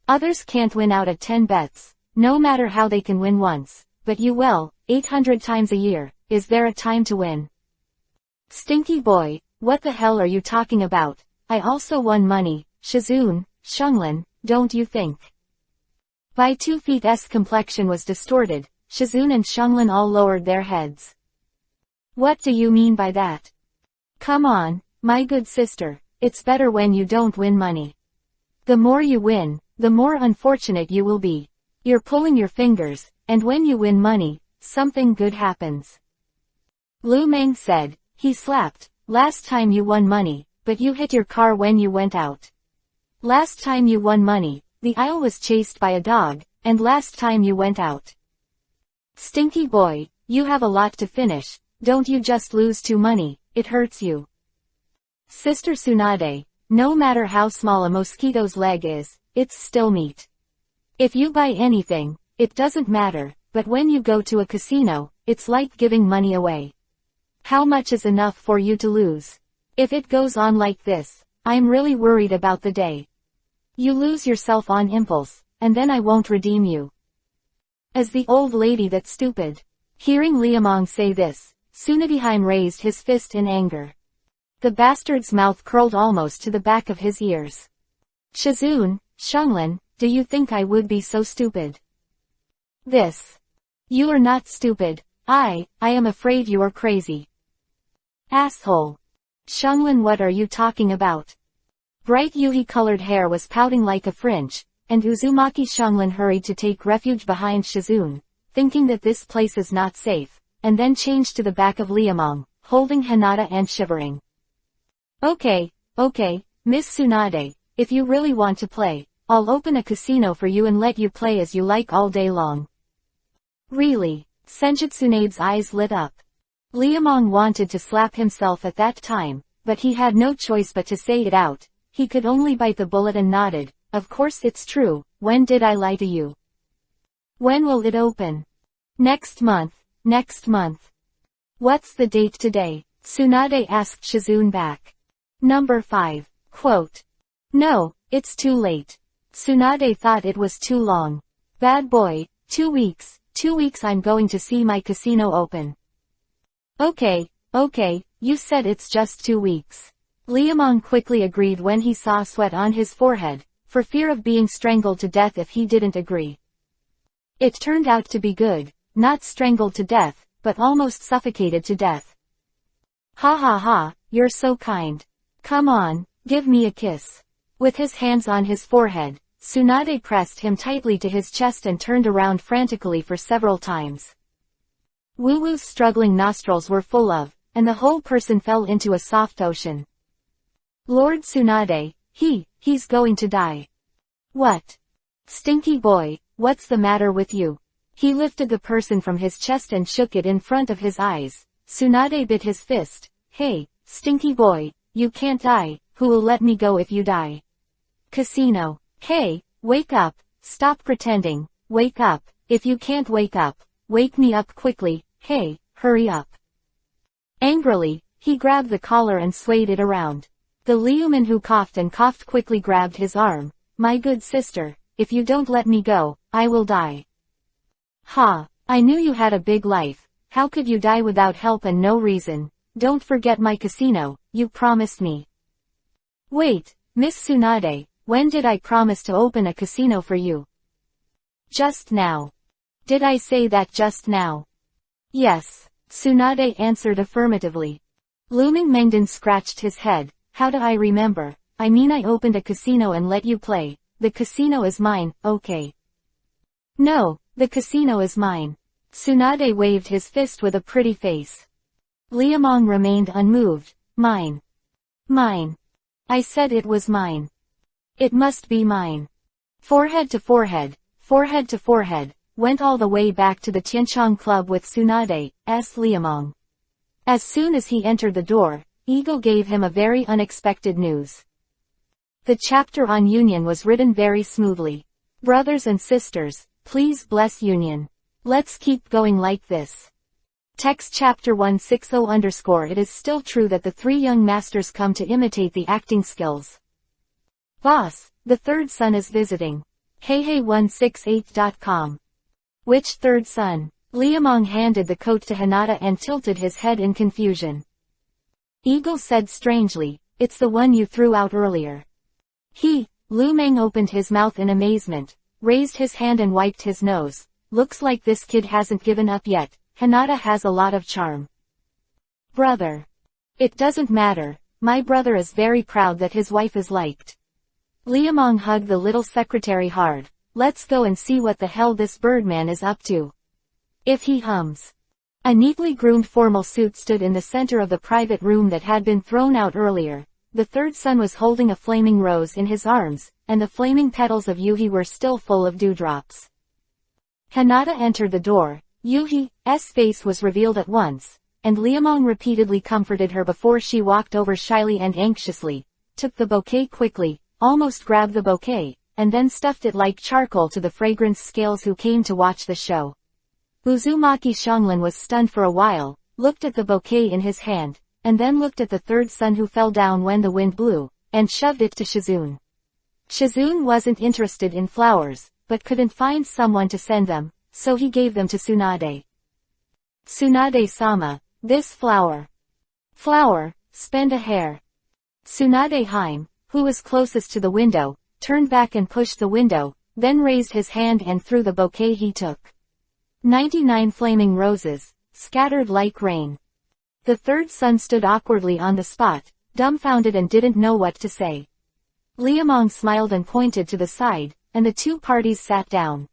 Others can't win out of 10 bets, no matter how they can win once, but you will, 800 times a year. Is there a time to win? Stinky boy, what the hell are you talking about? I also won money, Shizune, Xianglin, don't you think? By 2 feet's complexion was distorted, Shizune and Xianglin all lowered their heads. What do you mean by that? Come on, my good sister, it's better when you don't win money. The more you win, the more unfortunate you will be. You're pulling your fingers, and when you win money, something good happens. Lu Meng said, he slapped. Last time you won money, but you hit your car when you went out. Last time you won money, the owl was chased by a dog, and last time you went out. Stinky boy, you have a lot to finish, don't you just lose to money, it hurts you. Sister Tsunade, no matter how small a mosquito's leg is, it's still meat. If you buy anything, it doesn't matter, but when you go to a casino, it's like giving money away. How much is enough for you to lose? If it goes on like this, I'm really worried about the day you lose yourself on impulse, and then I won't redeem you. Is the old lady that stupid? Hearing Liamong say this, Tsunadihime raised his fist in anger. The bastard's mouth curled almost to the back of his ears. Shizune, Xianglin, do you think I would be so stupid? This. You are not stupid. I am afraid you are crazy. Asshole. Xianglin, what are you talking about? Bright Yuhi-colored hair was pouting like a fringe, and Uzumaki Xianglin hurried to take refuge behind Shizune, thinking that this place is not safe, and then changed to the back of Liamong, holding Hinata and shivering. Okay, Miss Tsunade, if you really want to play, I'll open a casino for you and let you play as you like all day long. Really? Senjutsunade's eyes lit up. Liamong wanted to slap himself at that time, but he had no choice but to say it out. He could only bite the bullet and nodded. Of course it's true. When did I lie to you? When will it open? Next month. What's the date today? Tsunade asked Shizune back. Number 5. Quote. No, it's too late. Tsunade thought it was too long. Bad boy, 2 weeks. 2 weeks I'm going to see my casino open. Okay, you said it's just 2 weeks. Liamong quickly agreed when he saw sweat on his forehead, for fear of being strangled to death if he didn't agree. It turned out to be good, not strangled to death, but almost suffocated to death. Ha, you're so kind. Come on, give me a kiss. With his hands on his forehead, Tsunade pressed him tightly to his chest and turned around frantically for several times. Wu-Wu's struggling nostrils were full of, and the whole person fell into a soft ocean. Lord Tsunade, he's going to die. What? Stinky boy, what's the matter with you? He lifted the person from his chest and shook it in front of his eyes. Tsunade bit his fist. Hey, stinky boy, you can't die. Who will let me go if you die? Casino. Hey, wake up, stop pretending, wake up. If you can't wake up, wake me up quickly. Hey, hurry up. Angrily, he grabbed the collar and swayed it around. The Liuman who coughed and coughed quickly grabbed his arm. My good sister, if you don't let me go, I will die. Ha, I knew you had a big life. How could you die without help and no reason? Don't forget my casino, you promised me. Wait, Miss Tsunade, when did I promise to open a casino for you? Just now. Did I say that just now? Yes, Tsunade answered affirmatively. Luming Mengden scratched his head. How do I remember? I mean I opened a casino and let you play. The casino is mine, okay. No, the casino is mine. Tsunade waved his fist with a pretty face. Liamong remained unmoved. Mine. I said it was mine. It must be mine. Forehead to forehead, went all the way back to the Tianchong Club with Tsunade's Liamong. As soon as he entered the door, Eagle gave him a very unexpected news. The chapter on union was written very smoothly. Brothers and sisters, please bless union. Let's keep going like this. Text chapter 160_. It is still true that the 3 young masters come to imitate the acting skills. Boss, the third son is visiting. Hey168.com. Which third son? Liamong handed the coat to Hinata and tilted his head in confusion. Eagle said strangely, it's the one you threw out earlier. Lu Meng opened his mouth in amazement, raised his hand and wiped his nose. Looks like this kid hasn't given up yet. Hinata has a lot of charm. Brother. It doesn't matter, my brother is very proud that his wife is liked. Liamong hugged the little secretary hard. Let's go and see what the hell this birdman is up to. If he hums. A neatly groomed formal suit stood in the center of the private room that had been thrown out earlier. The third son was holding a flaming rose in his arms, and the flaming petals of Yuhi were still full of dewdrops. Hinata entered the door. Yuhi's face was revealed at once, and Liamong repeatedly comforted her before she walked over shyly and anxiously, took the bouquet quickly, almost grabbed the bouquet, and then stuffed it like charcoal to the fragrance scales who came to watch the show. Uzumaki Xianglin was stunned for a while, looked at the bouquet in his hand, and then looked at the third son who fell down when the wind blew, and shoved it to Shizune. Shizune wasn't interested in flowers, but couldn't find someone to send them, so he gave them to Tsunade. Tsunade-sama, this flower. Flower, spend a hair. Tsunade-hime, who was closest to the window, turned back and pushed the window, then raised his hand and threw the bouquet he took. 99 flaming roses, scattered like rain. The third son stood awkwardly on the spot, dumbfounded and didn't know what to say. Liamong smiled and pointed to the side, and the two parties sat down.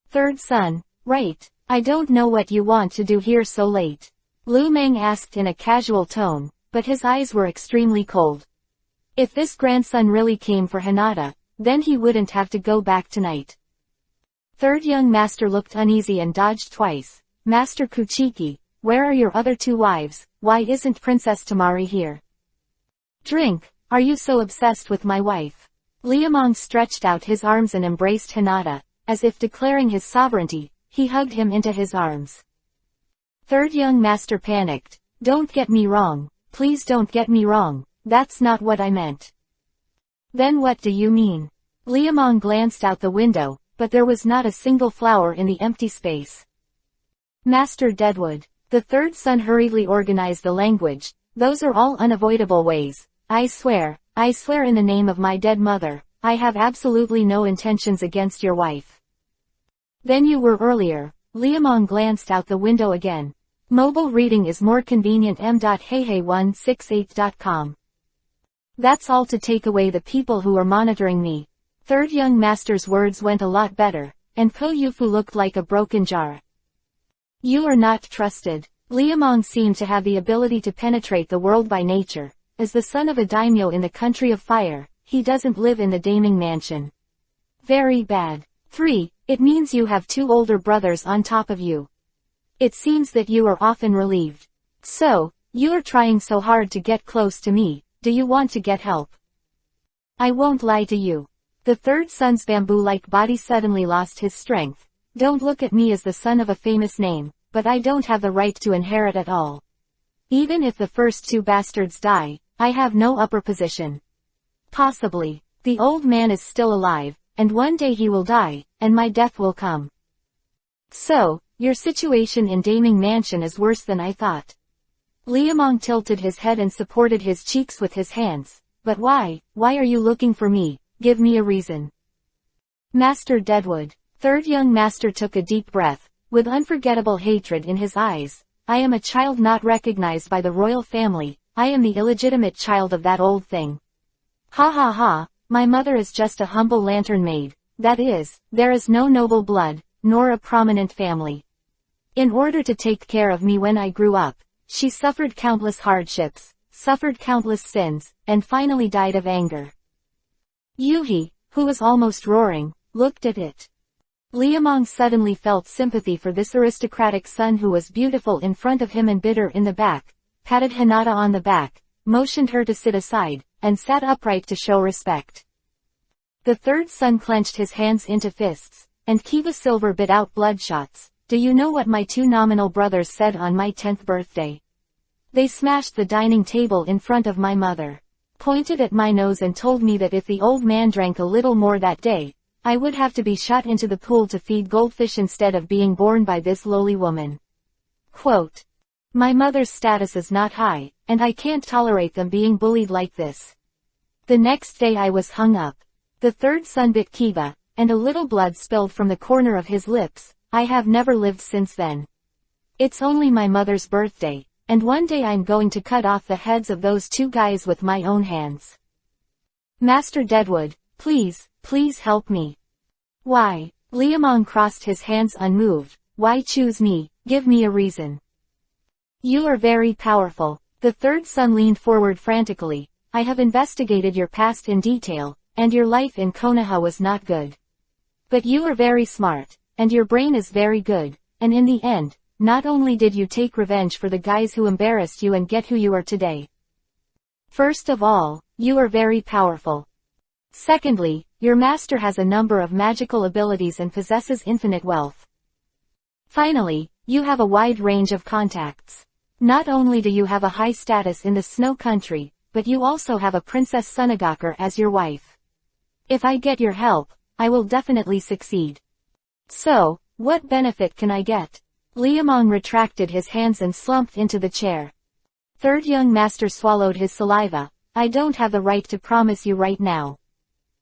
Third son, right, I don't know what you want to do here so late. Lu Meng asked in a casual tone, but his eyes were extremely cold. If this grandson really came for Hinata, then he wouldn't have to go back tonight. Third young master looked uneasy and dodged twice. Master Kuchiki, where are your other two wives? Why isn't Princess Tamari here? Drink, are you so obsessed with my wife? Liamong stretched out his arms and embraced Hinata, as if declaring his sovereignty. He hugged him into his arms. Third young master panicked. Don't get me wrong, please don't get me wrong, that's not what I meant. Then what do you mean? Liamong glanced out the window, but there was not a single flower in the empty space. Master Deadwood. The third son hurriedly organized the language. Those are all unavoidable ways. I swear in the name of my dead mother, I have absolutely no intentions against your wife. Then you were earlier. Liamong glanced out the window again. Mobile reading is more convenient. m.heihei168.com. That's all to take away the people who are monitoring me. Third young master's words went a lot better, and Po Yufu looked like a broken jar. You are not trusted. Liamong seemed to have the ability to penetrate the world by nature. As the son of a daimyo in the country of fire, he doesn't live in the Daming Mansion. Very bad. 3. It means you have two older brothers on top of you. It seems that you are often relieved. So, you are trying so hard to get close to me, do you want to get help? I won't lie to you. The third son's bamboo-like body suddenly lost his strength. Don't look at me as the son of a famous name, but I don't have the right to inherit at all. Even if the first two bastards die, I have no upper position. Possibly. The old man is still alive, and one day he will die, and my death will come. So, your situation in Daming Mansion is worse than I thought. Liamong tilted his head and supported his cheeks with his hands. But why are you looking for me? Give me a reason. Master Deadwood. Third young master took a deep breath, with unforgettable hatred in his eyes. I am a child not recognized by the royal family. I am the illegitimate child of that old thing. Ha ha ha, my mother is just a humble lantern maid. That is, there is no noble blood, nor a prominent family. In order to take care of me when I grew up, she suffered countless hardships, suffered countless sins, and finally died of anger. Yuhi, who was almost roaring, looked at it. Liamong suddenly felt sympathy for this aristocratic son who was beautiful in front of him and bitter in the back, patted Hinata on the back, motioned her to sit aside, and sat upright to show respect. The third son clenched his hands into fists, and Kiva Silver bit out bloodshots. Do you know what my two nominal brothers said on my 10th birthday? They smashed the dining table in front of my mother, pointed at my nose and told me that if the old man drank a little more that day, I would have to be shot into the pool to feed goldfish instead of being born by this lowly woman. Quote. My mother's status is not high, and I can't tolerate them being bullied like this. The next day I was hung up. The third son bit Kiva, and a little blood spilled from the corner of his lips. I have never lived since then. It's only my mother's birthday, and one day I'm going to cut off the heads of those two guys with my own hands. Master Deadwood, please help me. Why? Liamong crossed his hands unmoved. Why choose me? Give me a reason. You are very powerful. The third son leaned forward frantically. I have investigated your past in detail, and your life in Konoha was not good. But you are very smart, and your brain is very good, and in the end, not only did you take revenge for the guys who embarrassed you and get who you are today. First of all, you are very powerful. Secondly, your master has a number of magical abilities and possesses infinite wealth. Finally, you have a wide range of contacts. Not only do you have a high status in the snow country, but you also have a Princess Sunagakure as your wife. If I get your help, I will definitely succeed. So, what benefit can I get? Liamong retracted his hands and slumped into the chair. Third young master swallowed his saliva. I don't have the right to promise you right now.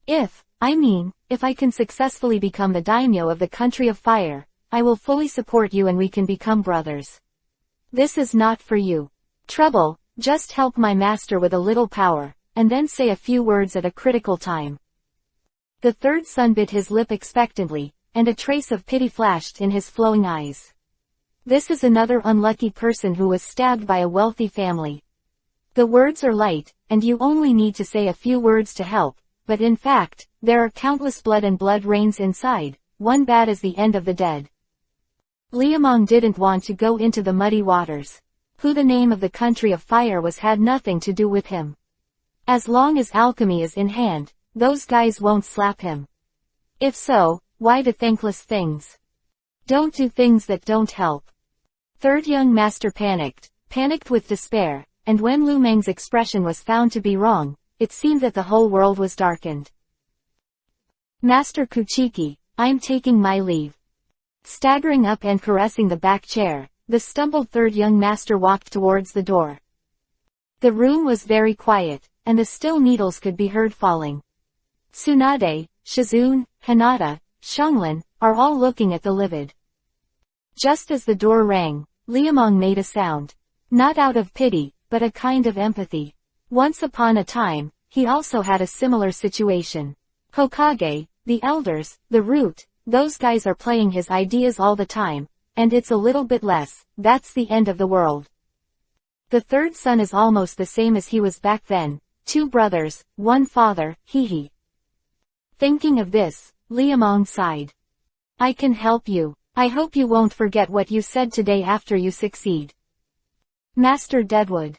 If I can successfully become the daimyo of the country of fire, I will fully support you and we can become brothers. This is not for you. Trouble, just help my master with a little power, and then say a few words at a critical time. The third son bit his lip expectantly, and a trace of pity flashed in his flowing eyes. This is another unlucky person who was stabbed by a wealthy family. The words are light, and you only need to say a few words to help, but in fact, there are countless blood and blood rains inside, one bad as the end of the dead. Liamong didn't want to go into the muddy waters. Who the name of the country of fire was had nothing to do with him. As long as alchemy is in hand, those guys won't slap him. If so, why the thankless things? Don't do things that don't help. Third young master panicked with despair, and when Lu Meng's expression was found to be wrong, it seemed that the whole world was darkened. Master Kuchiki, I'm taking my leave. Staggering up and caressing the back chair, the stumbled third young master walked towards the door. The room was very quiet, and the still needles could be heard falling. Tsunade, Shizune, Hinata, Xianglin, are all looking at the livid. Just as the door rang, Liamong made a sound. Not out of pity, but a kind of empathy. Once upon a time, he also had a similar situation. Hokage, the elders, the root, those guys are playing his ideas all the time, and it's a little bit less, that's the end of the world. The third son is almost the same as he was back then, 2 brothers, 1 father, hee. Thinking of this, Liamong sighed. I can help you. I hope you won't forget what you said today after you succeed. Master Deadwood.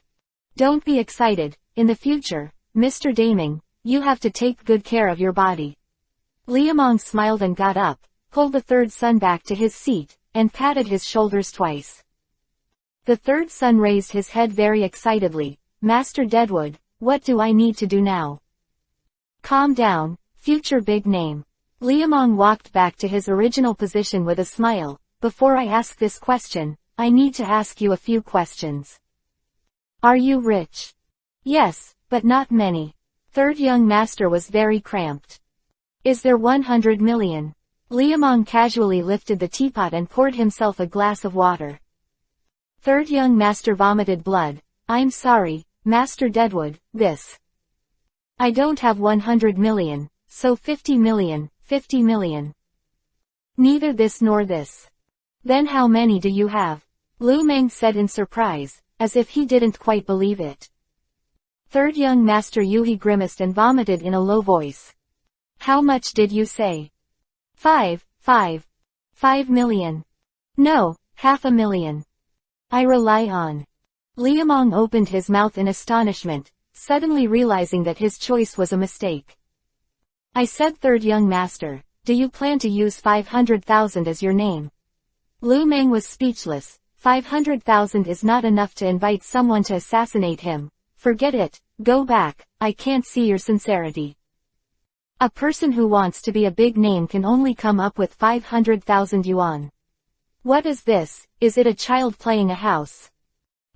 Don't be excited, in the future, Mr. Daming, you have to take good care of your body. Liamong smiled and got up, pulled the third son back to his seat, and patted his shoulders twice. The third son raised his head very excitedly. Master Deadwood, what do I need to do now? Calm down, future big name. Liamong walked back to his original position with a smile. Before I ask this question, I need to ask you a few questions. Are you rich? Yes, but not many. Third young master was very cramped. Is there 100 million? Liamong casually lifted the teapot and poured himself a glass of water. Third young master vomited blood. I'm sorry, Master Deadwood, this. I don't have 100 million, so 50 million. 50 million. Neither this nor this. Then how many do you have? Lu Meng said in surprise, as if he didn't quite believe it. Third young master Yuhi grimaced and vomited in a low voice. How much did you say? 5 million. No, 500,000. I rely on. Liamong opened his mouth in astonishment, suddenly realizing that his choice was a mistake. I said third young master, do you plan to use 500,000 as your name? Lu Meng was speechless. 500,000 is not enough to invite someone to assassinate him. Forget it, go back, I can't see your sincerity. A person who wants to be a big name can only come up with 500,000 yuan. What is this? Is it a child playing a house?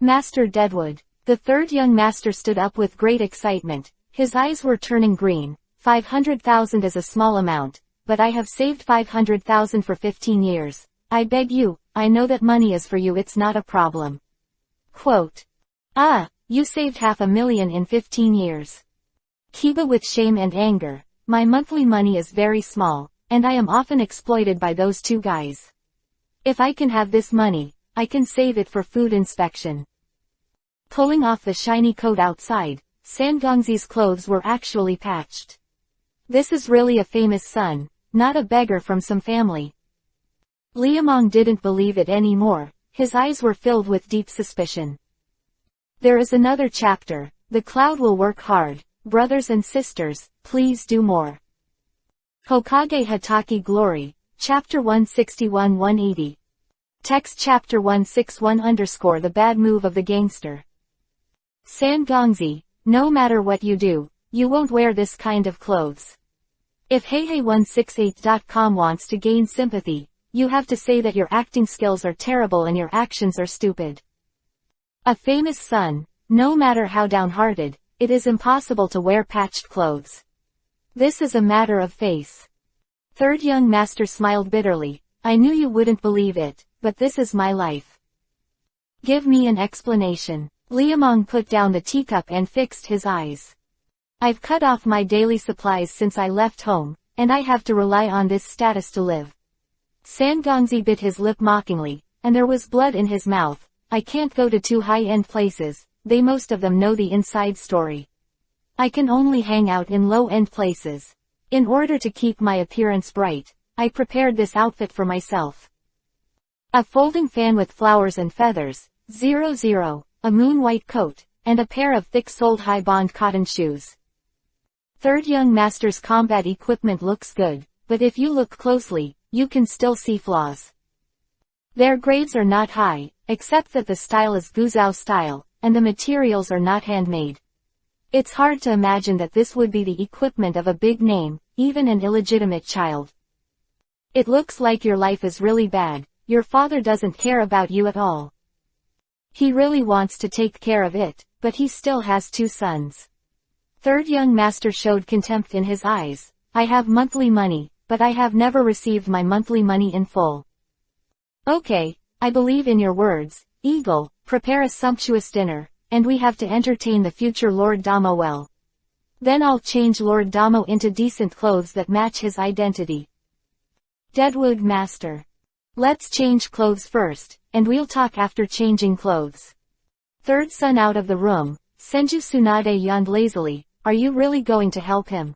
Master Deadwood. The third young master stood up with great excitement. His eyes were turning green. 500,000 is a small amount, but I have saved 500,000 for 15 years. I beg you, I know that money is for you, it's not a problem. Quote. Ah, you saved 500,000 in 15 years. Kiba with shame and anger. My monthly money is very small, and I am often exploited by those 2 guys. If I can have this money, I can save it for food inspection. Pulling off the shiny coat outside, Sangongzi's clothes were actually patched. This is really a famous son, not a beggar from some family. Liamong didn't believe it anymore. His eyes were filled with deep suspicion. There is another chapter. The cloud will work hard. Brothers and sisters, please do more. Hokage Hatake Glory, Chapter 161-180. Text Chapter 161_ The Bad Move of the Gangster. Sangongzi, no matter what you do, you won't wear this kind of clothes. If HeyHey168.com wants to gain sympathy, you have to say that your acting skills are terrible and your actions are stupid. A famous son, no matter how downhearted, it is impossible to wear patched clothes. This is a matter of face. Third young master smiled bitterly. I knew you wouldn't believe it, but this is my life. Give me an explanation. Liamong put down the teacup and fixed his eyes. I've cut off my daily supplies since I left home, and I have to rely on this status to live. Sangongzi bit his lip mockingly, and there was blood in his mouth. I can't go to two high-end places, they most of them know the inside story. I can only hang out in low-end places. In order to keep my appearance bright, I prepared this outfit for myself. A folding fan with flowers and feathers, 00, a moon-white coat, and a pair of thick-soled high-bond cotton shoes. Third young master's combat equipment looks good, but if you look closely, you can still see flaws. Their grades are not high, except that the style is Guzhou style, and the materials are not handmade. It's hard to imagine that this would be the equipment of a big name, even an illegitimate child. It looks like your life is really bad, your father doesn't care about you at all. He really wants to take care of it, but he still has 2 sons. Third young master showed contempt in his eyes. I have monthly money, but I have never received my monthly money in full. Okay, I believe in your words, Eagle, prepare a sumptuous dinner, and we have to entertain the future Lord Damo well. Then I'll change Lord Damo into decent clothes that match his identity. Deadwood Master. Let's change clothes first, and we'll talk after changing clothes. Third son out of the room, Senju Tsunade yawned lazily. Are you really going to help him?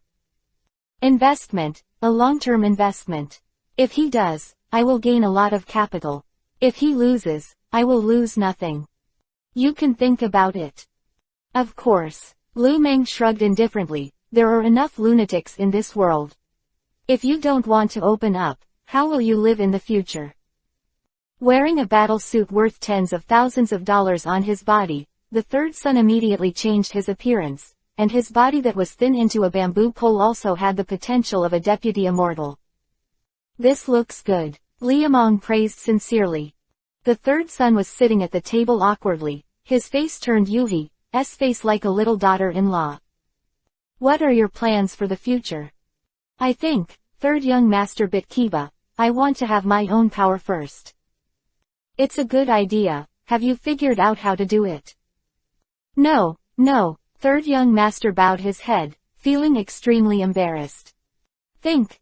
Investment, a long-term investment. If he does, I will gain a lot of capital. If he loses, I will lose nothing. You can think about it. Of course. Lu Meng shrugged indifferently. There are enough lunatics in this world. If you don't want to open up, how will you live in the future? Wearing a battle suit worth tens of thousands of dollars on his body, the third son immediately changed his appearance, and his body that was thin into a bamboo pole also had the potential of a deputy immortal. This looks good. Liamong praised sincerely. The third son was sitting at the table awkwardly, his face turned Yuhi's face like a little daughter-in-law. What are your plans for the future? I think, third young master bit Kiba, I want to have my own power first. It's a good idea, have you figured out how to do it? No, third young master bowed his head, feeling extremely embarrassed. Think,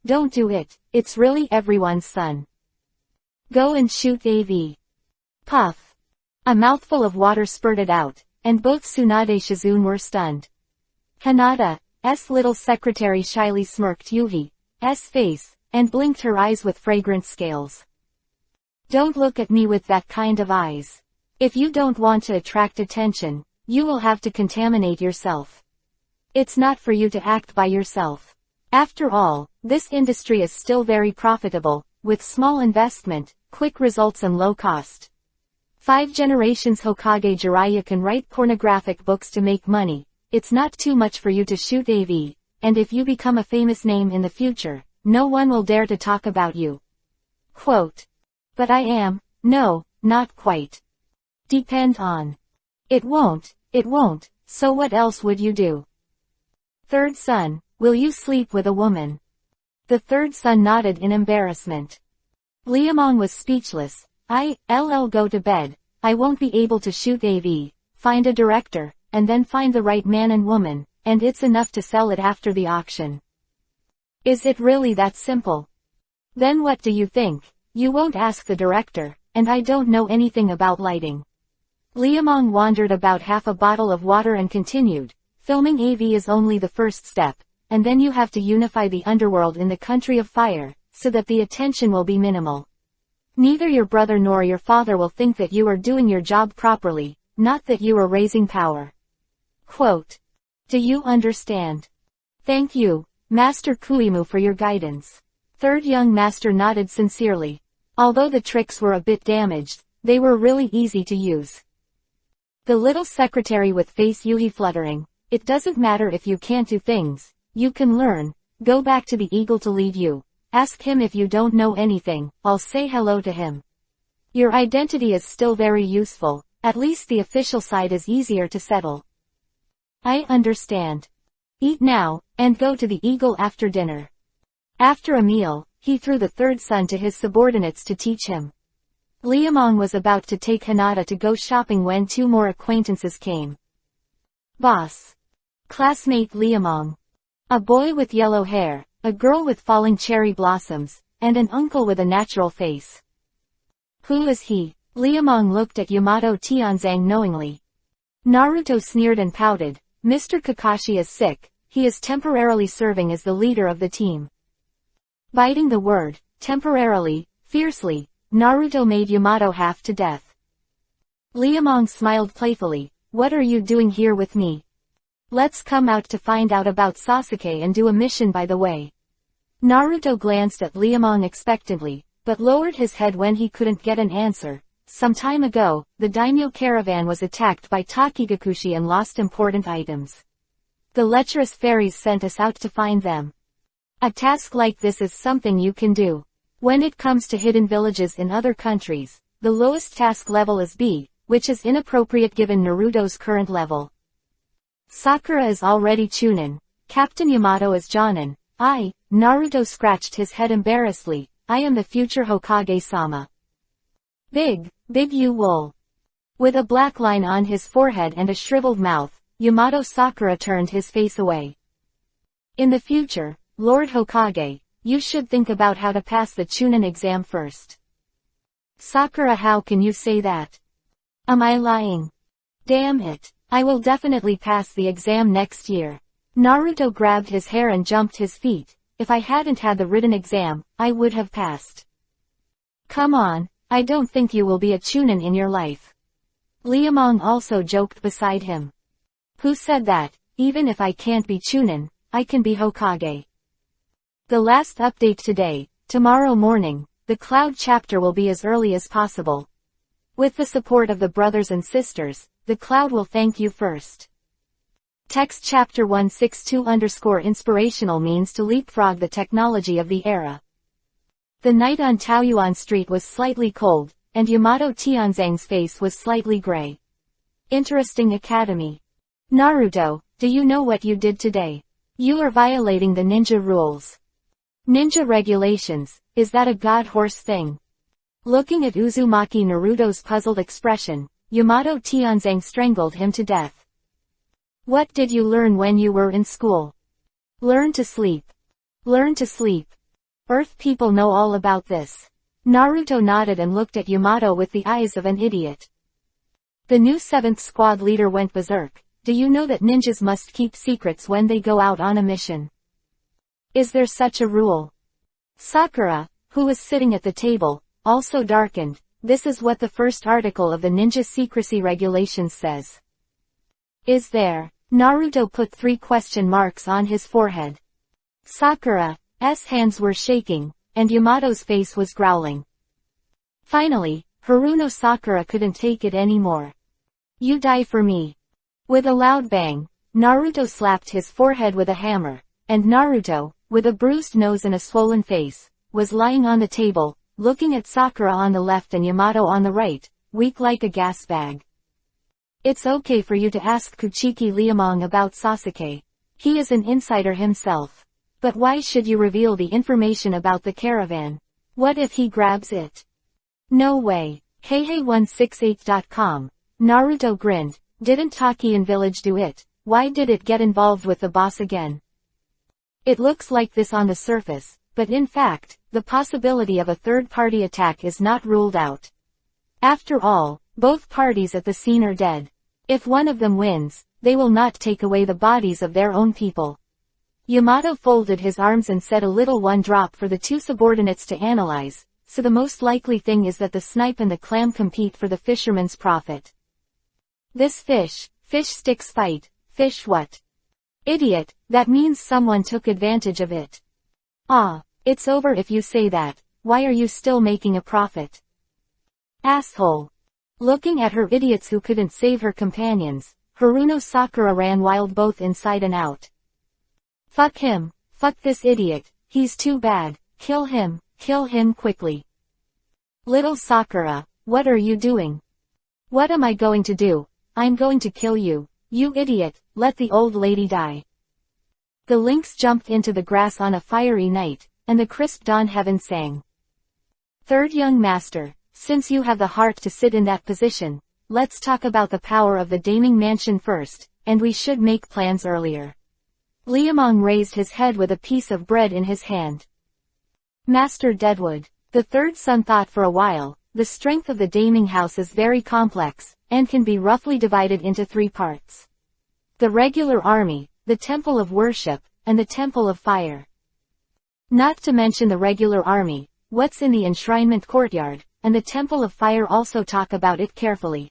don't do it, it's really everyone's son. Go and shoot AV. Puff. A mouthful of water spurted out, and both Tsunade Shizune were stunned. Hanada's little secretary shyly smirked Yuhi's face, and blinked her eyes with fragrant scales. Don't look at me with that kind of eyes. If you don't want to attract attention, you will have to contaminate yourself. It's not for you to act by yourself. After all, this industry is still very profitable, with small investment, quick results and low cost. 5 generations Hokage Jiraiya can write pornographic books to make money. It's not too much for you to shoot AV, and if you become a famous name in the future, no one will dare to talk about you. Quote. But I am, no, not quite. Depend on. It won't, so what else would you do? Third son, will you sleep with a woman? The third son nodded in embarrassment. Liamong was speechless. I'll go to bed. I won't be able to shoot AV, find a director, and then find the right man and woman, and it's enough to sell it after the auction. Is it really that simple? Then what do you think? You won't ask the director, and I don't know anything about lighting. Liamong wandered about half a bottle of water and continued, filming AV is only the first step, and then you have to unify the underworld in the country of fire, so that the attention will be minimal. Neither your brother nor your father will think that you are doing your job properly, not that you are raising power. Quote. Do you understand? Thank you, Master Kuimu, for your guidance. Third young master nodded sincerely. Although the tricks were a bit damaged, they were really easy to use. The little secretary with face Yuhi fluttering. It doesn't matter if you can't do things, you can learn, go back to the eagle to lead you. ask him if you don't know anything, I'll say hello to him. Your identity is still very useful, at least the official side is easier to settle. I understand. Eat now, and go to the Eagle after dinner. After a meal, he threw the third son to his subordinates to teach him. Liamong was about to take Hinata to go shopping when two more acquaintances came. Boss. Classmate Liamong. A boy with yellow hair, a girl with falling cherry blossoms, and an uncle with a natural face. Who is he? Liamong looked at Yamato Tianzang knowingly. Naruto sneered and pouted. Mr. Kakashi is sick, he is temporarily serving as the leader of the team. Biting the word, temporarily, fiercely, Naruto made Yamato half to death. Liamong smiled playfully. What are you doing here with me? Let's come out to find out about Sasuke and do a mission by the way. Naruto glanced at Liamong expectantly, but lowered his head when he couldn't get an answer. Some time ago, the daimyo caravan was attacked by Takigakushi and lost important items. The lecherous fairies sent us out to find them. A task like this is something you can do. When it comes to hidden villages in other countries, the lowest task level is B, which is inappropriate given Naruto's current level. Sakura is already Chunin. Captain Yamato is Jonin. Naruto scratched his head embarrassedly. I am the future Hokage-sama. Big you wool. With a black line on his forehead and a shriveled mouth, Yamato Sakura turned his face away. In the future, Lord Hokage, you should think about how to pass the Chunin exam first. Sakura, how can you say that? Am I lying? Damn it. I will definitely pass the exam next year. Naruto grabbed his hair and jumped his feet. If I hadn't had the written exam, I would have passed. Come on, I don't think you will be a Chunin in your life. Liamong also joked beside him. Who said that? Even if I can't be Chunin, I can be Hokage. The last update today, tomorrow morning, the Cloud chapter will be as early as possible. With the support of the brothers and sisters, the Cloud will thank you first. Text chapter 162_inspirational means to leapfrog the technology of the era. The night on Taoyuan Street was slightly cold, and Yamato Tianzang's face was slightly gray. Interesting academy. Naruto, do you know what you did today? You are violating the ninja rules. Ninja regulations, is that a god-horse thing? Looking at Uzumaki Naruto's puzzled expression, Yamato Tianzang strangled him to death. What did you learn when you were in school? Learn to sleep. Learn to sleep. Earth people know all about this. Naruto nodded and looked at Yamato with the eyes of an idiot. The new 7th squad leader went berserk. Do you know that ninjas must keep secrets when they go out on a mission? Is there such a rule? Sakura, who was sitting at the table, also darkened. This is what the first article of the ninja secrecy regulations says. Is there? Naruto put 3 question marks on his forehead. Sakura's hands were shaking, and Yamato's face was growling. Finally, Haruno Sakura couldn't take it anymore. You die for me. With a loud bang, Naruto slapped his forehead with a hammer, and Naruto, with a bruised nose and a swollen face, was lying on the table, looking at Sakura on the left and Yamato on the right, weak like a gas bag. It's okay for you to ask Kuchiki Liamong about Sasuke. He is an insider himself. But why should you reveal the information about the caravan? What if he grabs it? No way. Heihei168.com. Naruto grinned. Didn't Takian village do it? Why did it get involved with the boss again? It looks like this on the surface, but in fact, the possibility of a third-party attack is not ruled out. After all, both parties at the scene are dead. If one of them wins, they will not take away the bodies of their own people. Yamato folded his arms and said a little one drop for the 2 subordinates to analyze, so the most likely thing is that the snipe and the clam compete for the fisherman's profit. This fish sticks fight, fish what? Idiot, that means someone took advantage of it. It's over if you say that, why are you still making a profit? Asshole. Looking at her idiots who couldn't save her companions, Haruno Sakura ran wild both inside and out. Fuck him, fuck this idiot, he's too bad, Kill him quickly. Little Sakura, what are you doing? What am I going to do? I'm going to kill you, you idiot, let the old lady die. The lynx jumped into the grass on a fiery night, and the crisp dawn heaven sang. Third young master, since you have the heart to sit in that position, let's talk about the power of the Daming Mansion first, and we should make plans earlier. Liamong raised his head with a piece of bread in his hand. Master Deadwood, the third son thought for a while, the strength of the Daming House is very complex, and can be roughly divided into 3 parts. The regular army, the Temple of Worship, and the Temple of Fire. Not to mention the regular army, what's in the enshrinement courtyard, and the Temple of Fire also talk about it carefully.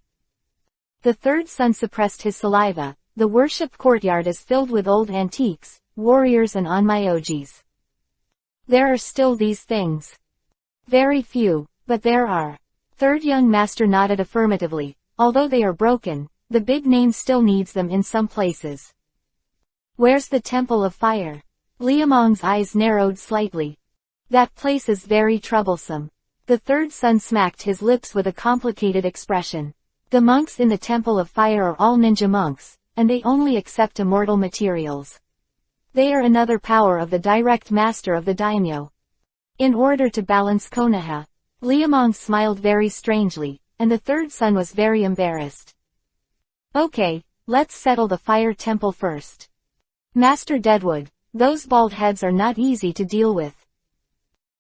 The third son suppressed his saliva. The worship courtyard is filled with old antiques, warriors and onmyojis. There are still these things. Very few, but there are. Third young master nodded affirmatively. Although they are broken, the big name still needs them in some places. Where's the Temple of Fire? Liamong's eyes narrowed slightly. That place is very troublesome. The third son smacked his lips with a complicated expression. The monks in the Temple of Fire are all ninja monks, and they only accept immortal materials. They are another power of the direct master of the daimyo. In order to balance Konoha, Liamong smiled very strangely, and the third son was very embarrassed. Okay, let's settle the fire temple first. Master Deadwood, those bald heads are not easy to deal with.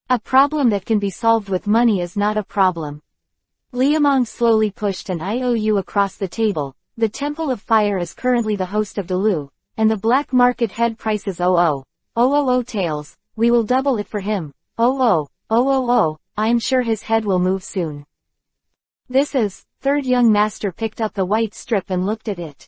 A problem that can be solved with money is not a problem. Liamong slowly pushed an IOU across the table. The Temple of Fire is currently the host of Delu, and the black market head price is 000. Tails, we will double it for him. I'm sure his head will move soon. This is, third young master picked up the white strip and looked at it.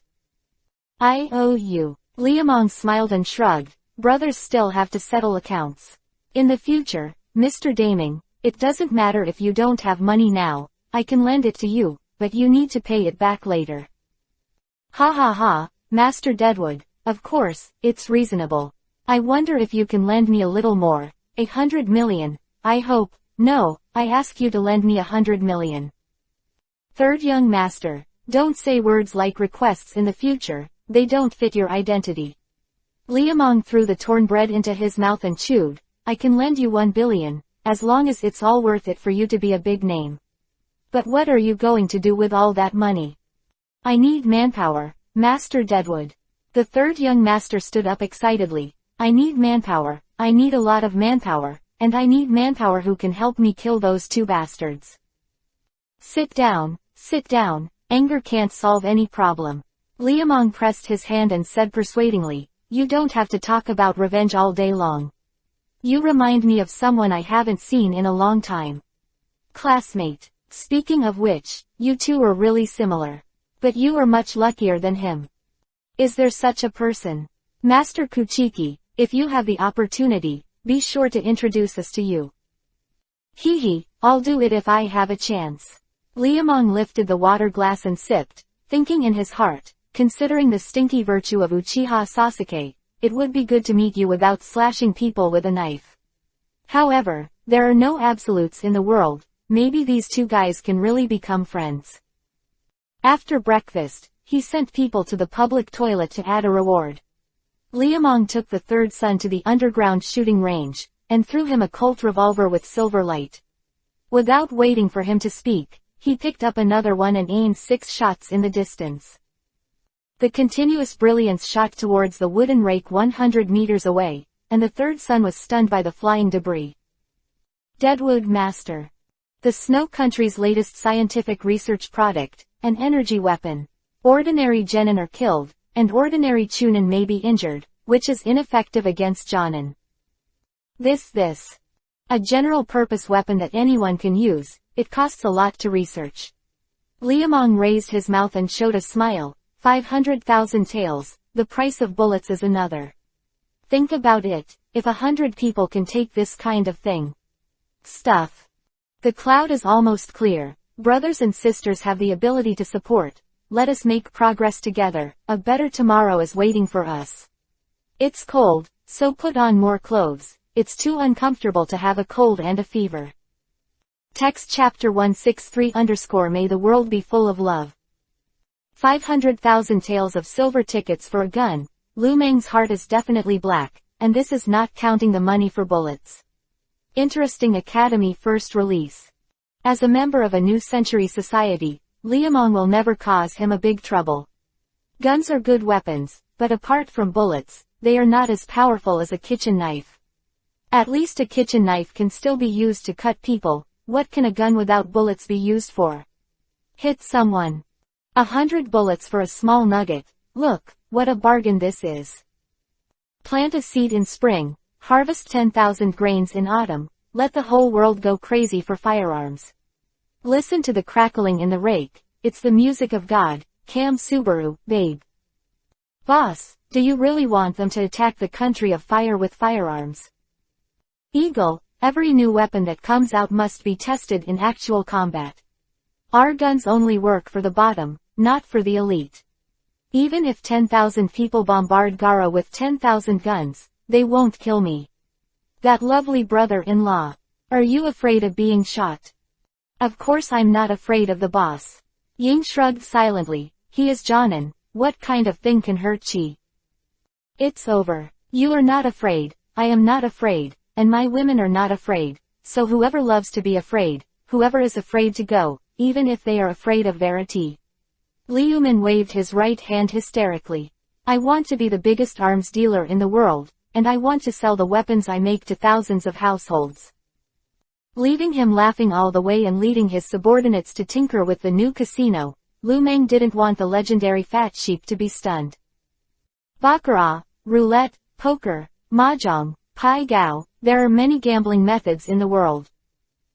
IOU. Liamong smiled and shrugged. Brothers still have to settle accounts. In the future, Mr. Daming, it doesn't matter if you don't have money now, I can lend it to you, but you need to pay it back later. Ha ha ha, Master Deadwood, of course, it's reasonable. I wonder if you can lend me a little more, 100 million, I hope. No, I ask you to lend me 100 million. Third young master, don't say words like requests in the future, they don't fit your identity. Liamong threw the torn bread into his mouth and chewed. I can lend you 1 billion, as long as it's all worth it for you to be a big name. But what are you going to do with all that money? I need manpower, Master Deadwood. The third young master stood up excitedly. I need manpower, I need a lot of manpower, and I need manpower who can help me kill those 2 bastards. Sit down, anger can't solve any problem. Liamong pressed his hand and said persuadingly, you don't have to talk about revenge all day long. You remind me of someone I haven't seen in a long time. Classmate. Speaking of which, you two are really similar. But you are much luckier than him. Is there such a person? Master Kuchiki, if you have the opportunity, be sure to introduce us to you. Hee, I'll do it if I have a chance. Liamong lifted the water glass and sipped, thinking in his heart, considering the stinky virtue of Uchiha Sasuke, it would be good to meet you without slashing people with a knife. However, there are no absolutes in the world, maybe these 2 guys can really become friends. After breakfast, he sent people to the public toilet to add a reward. Liamong took the third son to the underground shooting range, and threw him a Colt revolver with silver light. Without waiting for him to speak, he picked up another one and aimed 6 shots in the distance. The continuous brilliance shot towards the wooden rake 100 meters away, and the third son was stunned by the flying debris. Deadwood Master. The Snow Country's latest scientific research product, an energy weapon. Ordinary genin are killed, and ordinary chunin may be injured, which is ineffective against jonin. This. A general-purpose weapon that anyone can use, it costs a lot to research. Liamong raised his mouth and showed a smile. 500,000 taels, the price of bullets is another. Think about it, if 100 people can take this kind of thing. Stuff. The cloud is almost clear. Brothers and sisters have the ability to support. Let us make progress together. A better tomorrow is waiting for us. It's cold, so put on more clothes. it's too uncomfortable to have a cold and a fever. Text chapter 163 May the world be full of love. 500,000 taels of silver tickets for a gun. Lu Meng's heart is definitely black, and this is not counting the money for bullets. Interesting Academy first release. As a member of a new century society, Liamong will never cause him a big trouble. Guns are good weapons, but apart from bullets, they are not as powerful as a kitchen knife. At least a kitchen knife can still be used to cut people. What can a gun without bullets be used for? Hit someone. 100 bullets for a small nugget. Look, what a bargain this is. Plant a seed in spring, harvest 10,000 grains in autumn, let the whole world go crazy for firearms. Listen to the crackling in the rake, it's the music of God, Cam Subaru, babe. Boss, do you really want them to attack the country of fire with firearms? Eagle, every new weapon that comes out must be tested in actual combat. Our guns only work for the bottom, not for the elite. Even if 10,000 people bombard Gara with 10,000 guns, they won't kill me. That lovely brother-in-law. Are you afraid of being shot? Of course I'm not afraid of the boss. Ying shrugged silently. He is Jonin. What kind of thing can hurt Chi? It's over. You are not afraid, I am not afraid, and my women are not afraid, so whoever loves to be afraid, whoever is afraid to go, even if they are afraid of Verity. Liumin waved his right hand hysterically. I want to be the biggest arms dealer in the world, and I want to sell the weapons I make to thousands of households. Leaving him laughing all the way and leading his subordinates to tinker with the new casino, Lu Meng didn't want the legendary fat sheep to be stunned. Baccarat, roulette, poker, mahjong, pai gao, there are many gambling methods in the world.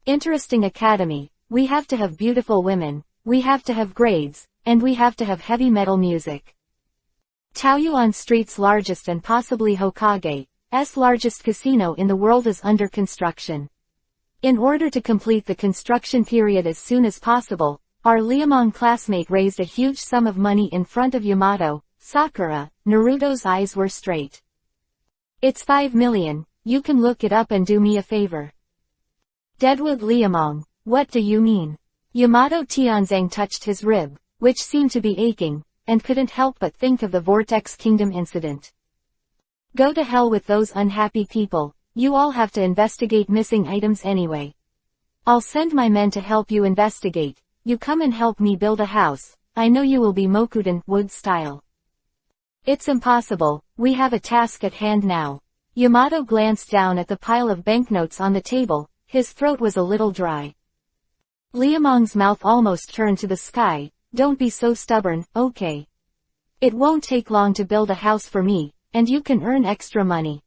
Interesting Academy, we have to have beautiful women, we have to have grades, and we have to have heavy metal music. Taoyuan Street's largest and possibly Hokage's largest casino in the world is under construction. In order to complete the construction period as soon as possible, our Liamong classmate raised a huge sum of money in front of Yamato, Sakura. Naruto's eyes were straight. It's 5 million, you can look it up and do me a favor. Deadwood Liamong, what do you mean? Yamato Tianzang touched his rib, which seemed to be aching, and couldn't help but think of the Vortex Kingdom incident. Go to hell with those unhappy people, you all have to investigate missing items anyway. I'll send my men to help you investigate, you come and help me build a house, I know you will be Mokuden, wood style. It's impossible, we have a task at hand now. Yamato glanced down at the pile of banknotes on the table, his throat was a little dry. Liamong's mouth almost turned to the sky. Don't be so stubborn, okay? It won't take long to build a house for me, and you can earn extra money.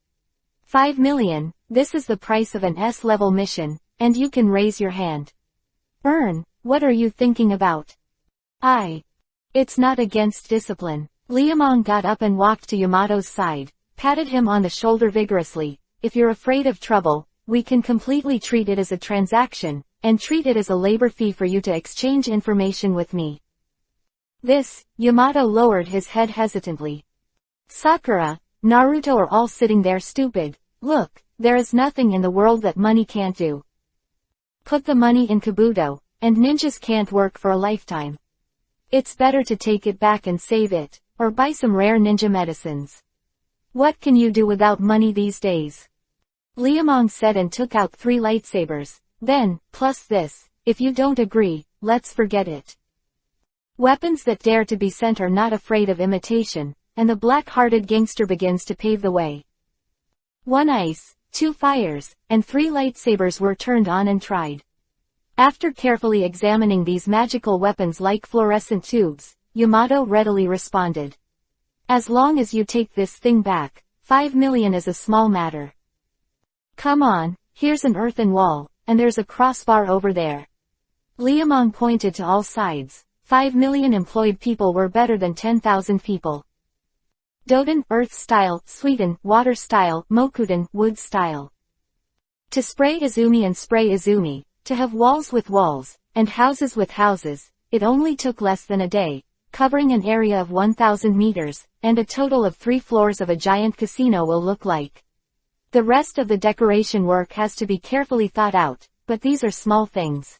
5 million, this is the price of an S-level mission, and you can raise your hand. Earn, what are you thinking about? It's not against discipline. Liamong got up and walked to Yamato's side, patted him on the shoulder vigorously. If you're afraid of trouble, we can completely treat it as a transaction, and treat it as a labor fee for you to exchange information with me. Yamato lowered his head hesitantly. Sakura, Naruto are all sitting there stupid. Look, there is nothing in the world that money can't do. Put the money in Kabuto, and ninjas can't work for a lifetime. It's better to take it back and save it, or buy some rare ninja medicines. What can you do without money these days? Liamong said and took out 3 lightsabers. Then, plus this, if you don't agree, let's forget it. Weapons that dare to be sent are not afraid of imitation, and the black-hearted gangster begins to pave the way. 1 ice, 2 fires, and 3 lightsabers were turned on and tried. After carefully examining these magical weapons like fluorescent tubes, Yamato readily responded. As long as you take this thing back, 5 million is a small matter. Come on, here's an earthen wall, and there's a crossbar over there. Liamong pointed to all sides. 5 million employed people were better than 10,000 people. Doden, earth style, Sweden, water style, Mokuden, wood style. To spray Izumi and spray Izumi, to have walls with walls, and houses with houses, it only took less than a day, covering an area of 1,000 meters, and a total of 3 floors of a giant casino will look like. The rest of the decoration work has to be carefully thought out, but these are small things.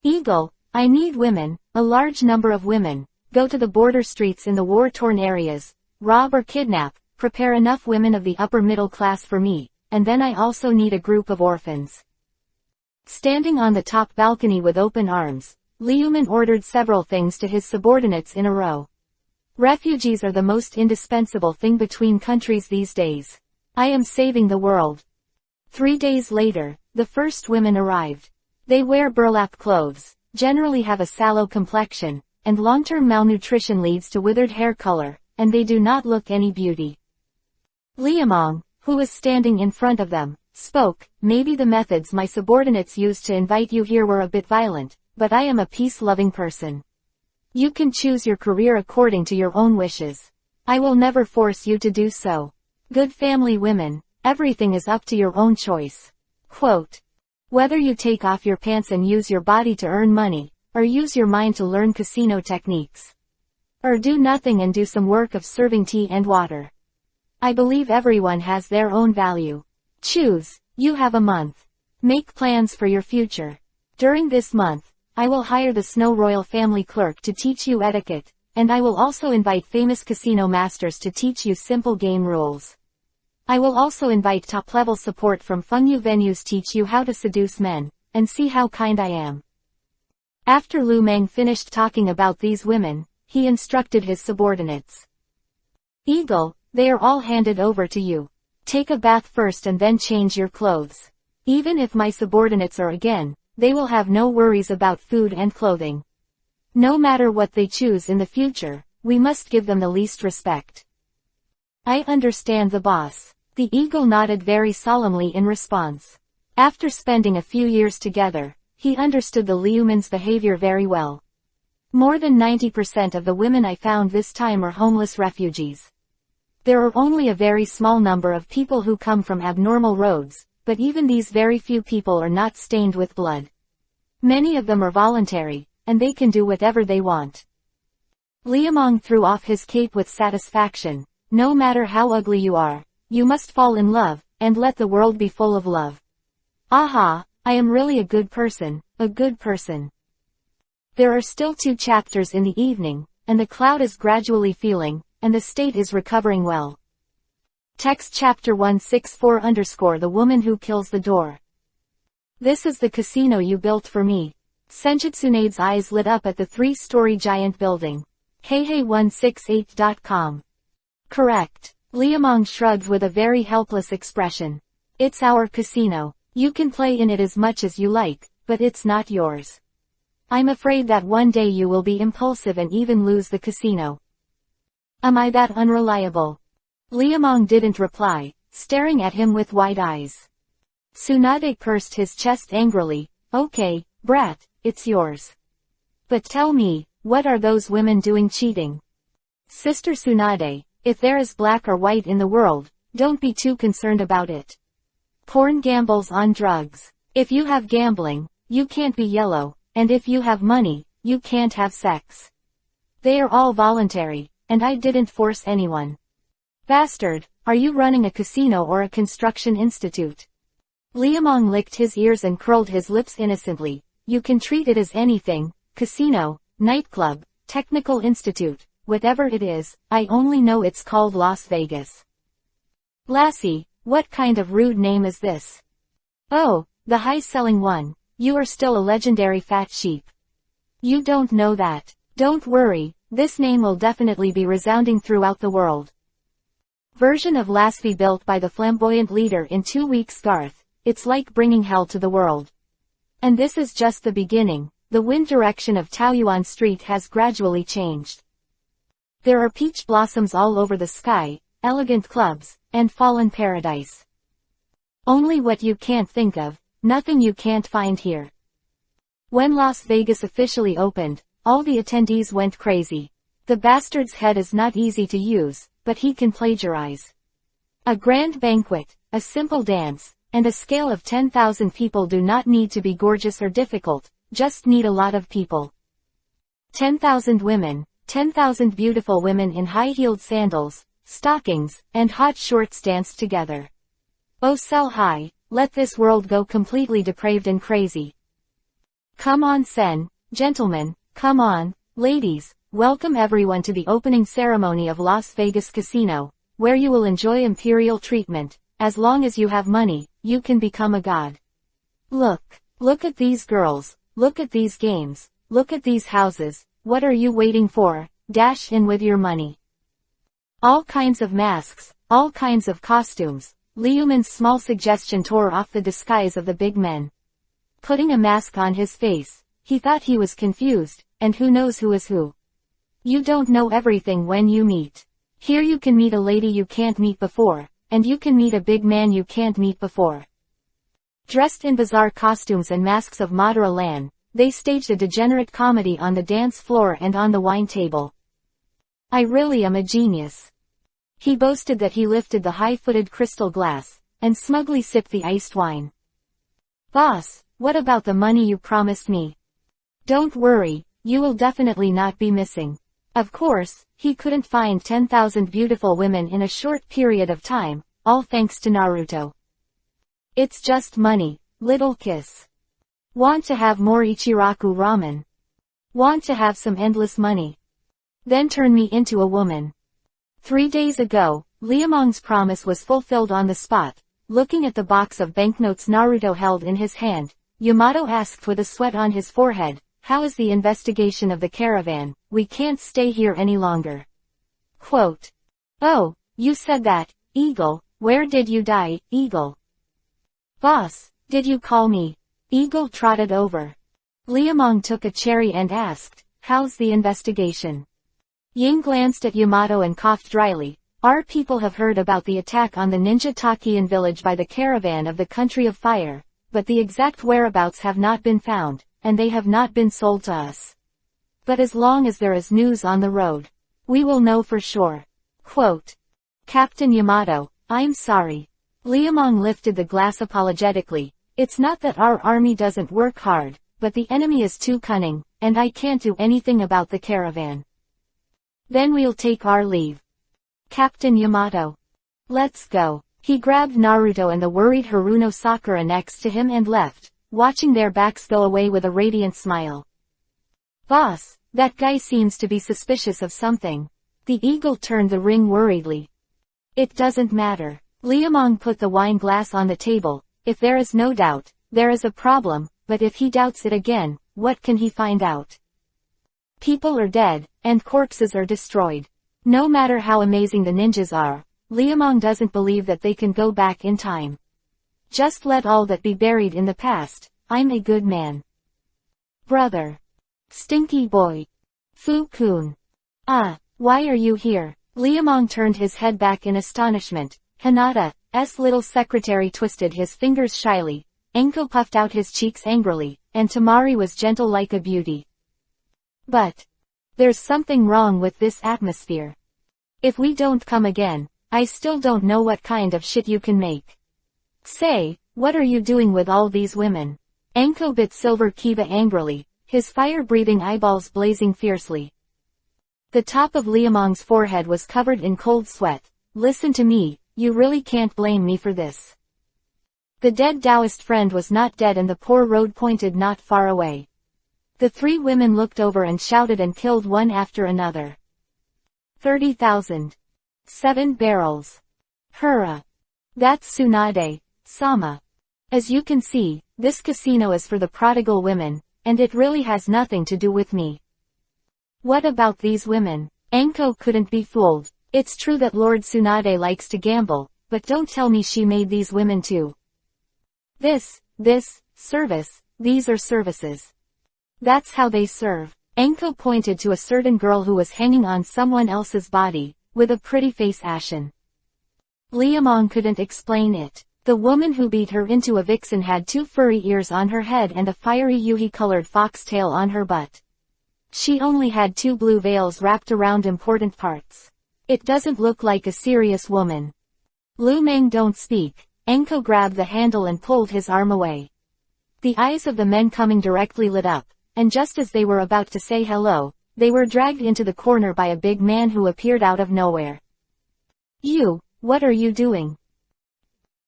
Eagle, I need women, a large number of women, go to the border streets in the war-torn areas, rob or kidnap, prepare enough women of the upper middle class for me, and then I also need a group of orphans. Standing on the top balcony with open arms, Liuman ordered several things to his subordinates in a row. Refugees are the most indispensable thing between countries these days. I am saving the world. 3 days later, the first women arrived. They wear burlap clothes, generally have a sallow complexion, and long-term malnutrition leads to withered hair color, and they do not look any beauty. Liamong, who was standing in front of them, spoke, maybe the methods my subordinates used to invite you here were a bit violent, but I am a peace-loving person. You can choose your career according to your own wishes. I will never force you to do so. Good family women, everything is up to your own choice. Quote. Whether you take off your pants and use your body to earn money, or use your mind to learn casino techniques, or do nothing and do some work of serving tea and water. I believe everyone has their own value. Choose, you have a month. Make plans for your future. During this month, I will hire the Snow Royal family clerk to teach you etiquette, and I will also invite famous casino masters to teach you simple game rules. I will also invite top-level support from Fengyu venues teach you how to seduce men, and see how kind I am. After Lu Meng finished talking about these women, he instructed his subordinates. Eagle, they are all handed over to you. Take a bath first and then change your clothes. Even if my subordinates are again, they will have no worries about food and clothing. No matter what they choose in the future, we must give them the least respect. I understand the boss. The eagle nodded very solemnly in response. After spending a few years together, he understood the Liuman's behavior very well. More than 90% of the women I found this time are homeless refugees. There are only a very small number of people who come from abnormal roads, but even these very few people are not stained with blood. Many of them are voluntary, and they can do whatever they want. Liamong threw off his cape with satisfaction. No matter how ugly you are, you must fall in love, and let the world be full of love. Aha, I am really a good person, a good person. There are still 2 chapters in the evening, and the cloud is gradually feeling, and the state is recovering well. Text chapter 164 The woman who kills the door. This is the casino you built for me. Senjitsune's eyes lit up at the 3-story giant building. Heihei168.com. Correct. Liamong shrugged with a very helpless expression. It's our casino. You can play in it as much as you like, but it's not yours. I'm afraid that one day you will be impulsive and even lose the casino. Am I that unreliable? Liamong didn't reply, staring at him with wide eyes. Tsunade pursed his chest angrily. Okay, brat, it's yours. But tell me, what are those women doing cheating? Sister Tsunade, if there is black or white in the world, don't be too concerned about it. Porn gambles on drugs. If you have gambling, you can't be yellow, and if you have money, you can't have sex. They are all voluntary, and I didn't force anyone. Bastard, are you running a casino or a construction institute? Liamong licked his ears and curled his lips innocently. You can treat it as anything, casino, nightclub, technical institute, whatever it is, I only know it's called Las Vegas. Lassie, what kind of rude name is this? Oh, the high-selling one. You are still a legendary fat sheep. You don't know that. Don't worry, this name will definitely be resounding throughout the world. Version of Lassie built by the flamboyant leader in 2 weeks. Garth, it's like bringing hell to the world. And this is just the beginning. The wind direction of Taoyuan Street has gradually changed. There are peach blossoms all over the sky, elegant clubs, and fallen paradise. Only what you can't think of, nothing you can't find here. When Las Vegas officially opened, all the attendees went crazy. The bastard's head is not easy to use, but he can plagiarize. A grand banquet, a simple dance, and a scale of 10,000 people do not need to be gorgeous or difficult, just need a lot of people. 10,000 women, 10,000 beautiful women in high-heeled sandals, stockings, and hot shorts danced together. Oh sell high, let this world go completely depraved and crazy. Come on sen, gentlemen, come on, ladies, welcome everyone to the opening ceremony of Las Vegas Casino, where you will enjoy imperial treatment. As long as you have money, you can become a god. Look at these girls, look at these games, look at these houses, what are you waiting for? Dash in with your money. All kinds of masks, all kinds of costumes. Liuman's small suggestion tore off the disguise of the big men. Putting a mask on his face, he thought he was confused, and who knows who is who. You don't know everything when you meet. Here you can meet a lady you can't meet before, and you can meet a big man you can't meet before. Dressed in bizarre costumes and masks of Madara Lan, they staged a degenerate comedy on the dance floor and on the wine table. I really am a genius. He boasted that he lifted the high-footed crystal glass, and smugly sipped the iced wine. Boss, what about the money you promised me? Don't worry, you will definitely not be missing. Of course, he couldn't find 10,000 beautiful women in a short period of time, all thanks to Naruto. It's just money, little kiss. Want to have more Ichiraku ramen? Want to have some endless money? Then turn me into a woman. 3 days ago, Liamong's promise was fulfilled on the spot. Looking at the box of banknotes Naruto held in his hand, Yamato asked with a sweat on his forehead, how is the investigation of the caravan? We can't stay here any longer. Quote. Oh, you said that, Eagle, where did you die, Eagle? Boss, did you call me? Eagle trotted over. Liamong took a cherry and asked, how's the investigation? Ying glanced at Yamato and coughed dryly. Our people have heard about the attack on the ninja Takian village by the caravan of the Country of Fire, but the exact whereabouts have not been found, and they have not been sold to us. But as long as there is news on the road, we will know for sure. Quote. Captain Yamato, I'm sorry. Liamong lifted the glass apologetically. It's not that our army doesn't work hard, but the enemy is too cunning, and I can't do anything about the caravan. Then we'll take our leave. Captain Yamato. Let's go. He grabbed Naruto and the worried Haruno Sakura next to him and left, watching their backs go away with a radiant smile. Boss, that guy seems to be suspicious of something. The eagle turned the ring worriedly. It doesn't matter. Liamong put the wine glass on the table. If there is no doubt, there is a problem, but if he doubts it again, what can he find out? People are dead, and corpses are destroyed. No matter how amazing the ninjas are, Liamong doesn't believe that they can go back in time. Just let all that be buried in the past. I'm a good man. Brother. Stinky boy. Fu-kun. Ah, why are you here? Liamong turned his head back in astonishment. Hinata's little secretary twisted his fingers shyly. Enko puffed out his cheeks angrily, and Tamari was gentle like a beauty. But there's something wrong with this atmosphere. If we don't come again, I still don't know what kind of shit you can make. Say, what are you doing with all these women? Enko bit Silver Kiba angrily, his fire-breathing eyeballs blazing fiercely. The top of Liamong's forehead was covered in cold sweat. Listen to me, you really can't blame me for this. The dead Taoist friend was not dead and the poor road pointed not far away. The 3 women looked over and shouted and killed one after another. 30,000. 7 barrels. Hurrah. That's Tsunade, Sama. As you can see, this casino is for the prodigal women, and it really has nothing to do with me. What about these women? Enko couldn't be fooled. It's true that Lord Tsunade likes to gamble, but don't tell me she made these women too. Service, these are services. That's how they serve. Enko pointed to a certain girl who was hanging on someone else's body, with a pretty face ashen. Liamong couldn't explain it. The woman who beat her into a vixen had 2 furry ears on her head and a fiery Yuhi-colored foxtail on her butt. She only had 2 blue veils wrapped around important parts. It doesn't look like a serious woman. Lu Meng don't speak. Enko grabbed the handle and pulled his arm away. The eyes of the men coming directly lit up, and just as they were about to say hello, they were dragged into the corner by a big man who appeared out of nowhere. You, what are you doing?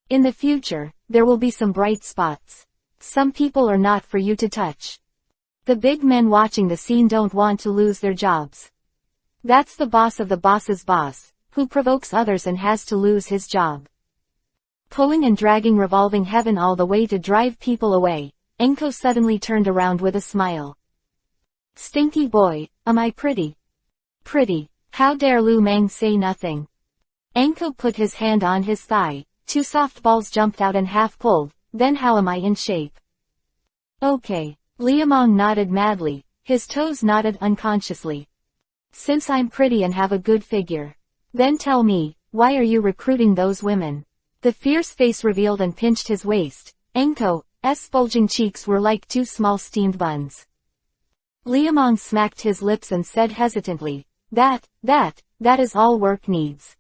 In the future, there will be some bright spots. Some people are not for you to touch. The big men watching the scene don't want to lose their jobs. That's the boss of the boss's boss, who provokes others and has to lose his job. Pulling and dragging revolving heaven all the way to drive people away, Enko suddenly turned around with a smile. Stinky boy, am I pretty? Pretty. How dare Lu Mang say nothing? Enko put his hand on his thigh, 2 soft balls jumped out and half pulled, then how am I in shape? Okay. Liamong nodded madly, his toes nodded unconsciously. Since I'm pretty and have a good figure. Then tell me, why are you recruiting those women? The fierce face revealed and pinched his waist. Enko's bulging cheeks were like 2 small steamed buns. Liamong smacked his lips and said hesitantly, that is all work needs.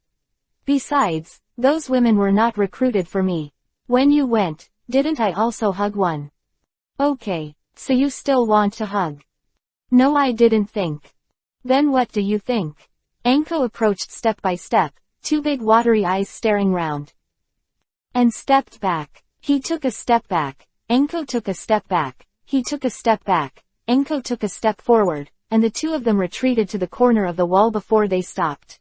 Besides, those women were not recruited for me. When you went, didn't I also hug one? Okay, so you still want to hug? No, I didn't think. Then what do you think? Enko approached step by step, 2 big watery eyes staring round. And stepped back. He took a step back. Enko took a step back. He took a step back. Enko took a step forward, and the 2 of them retreated to the corner of the wall before they stopped.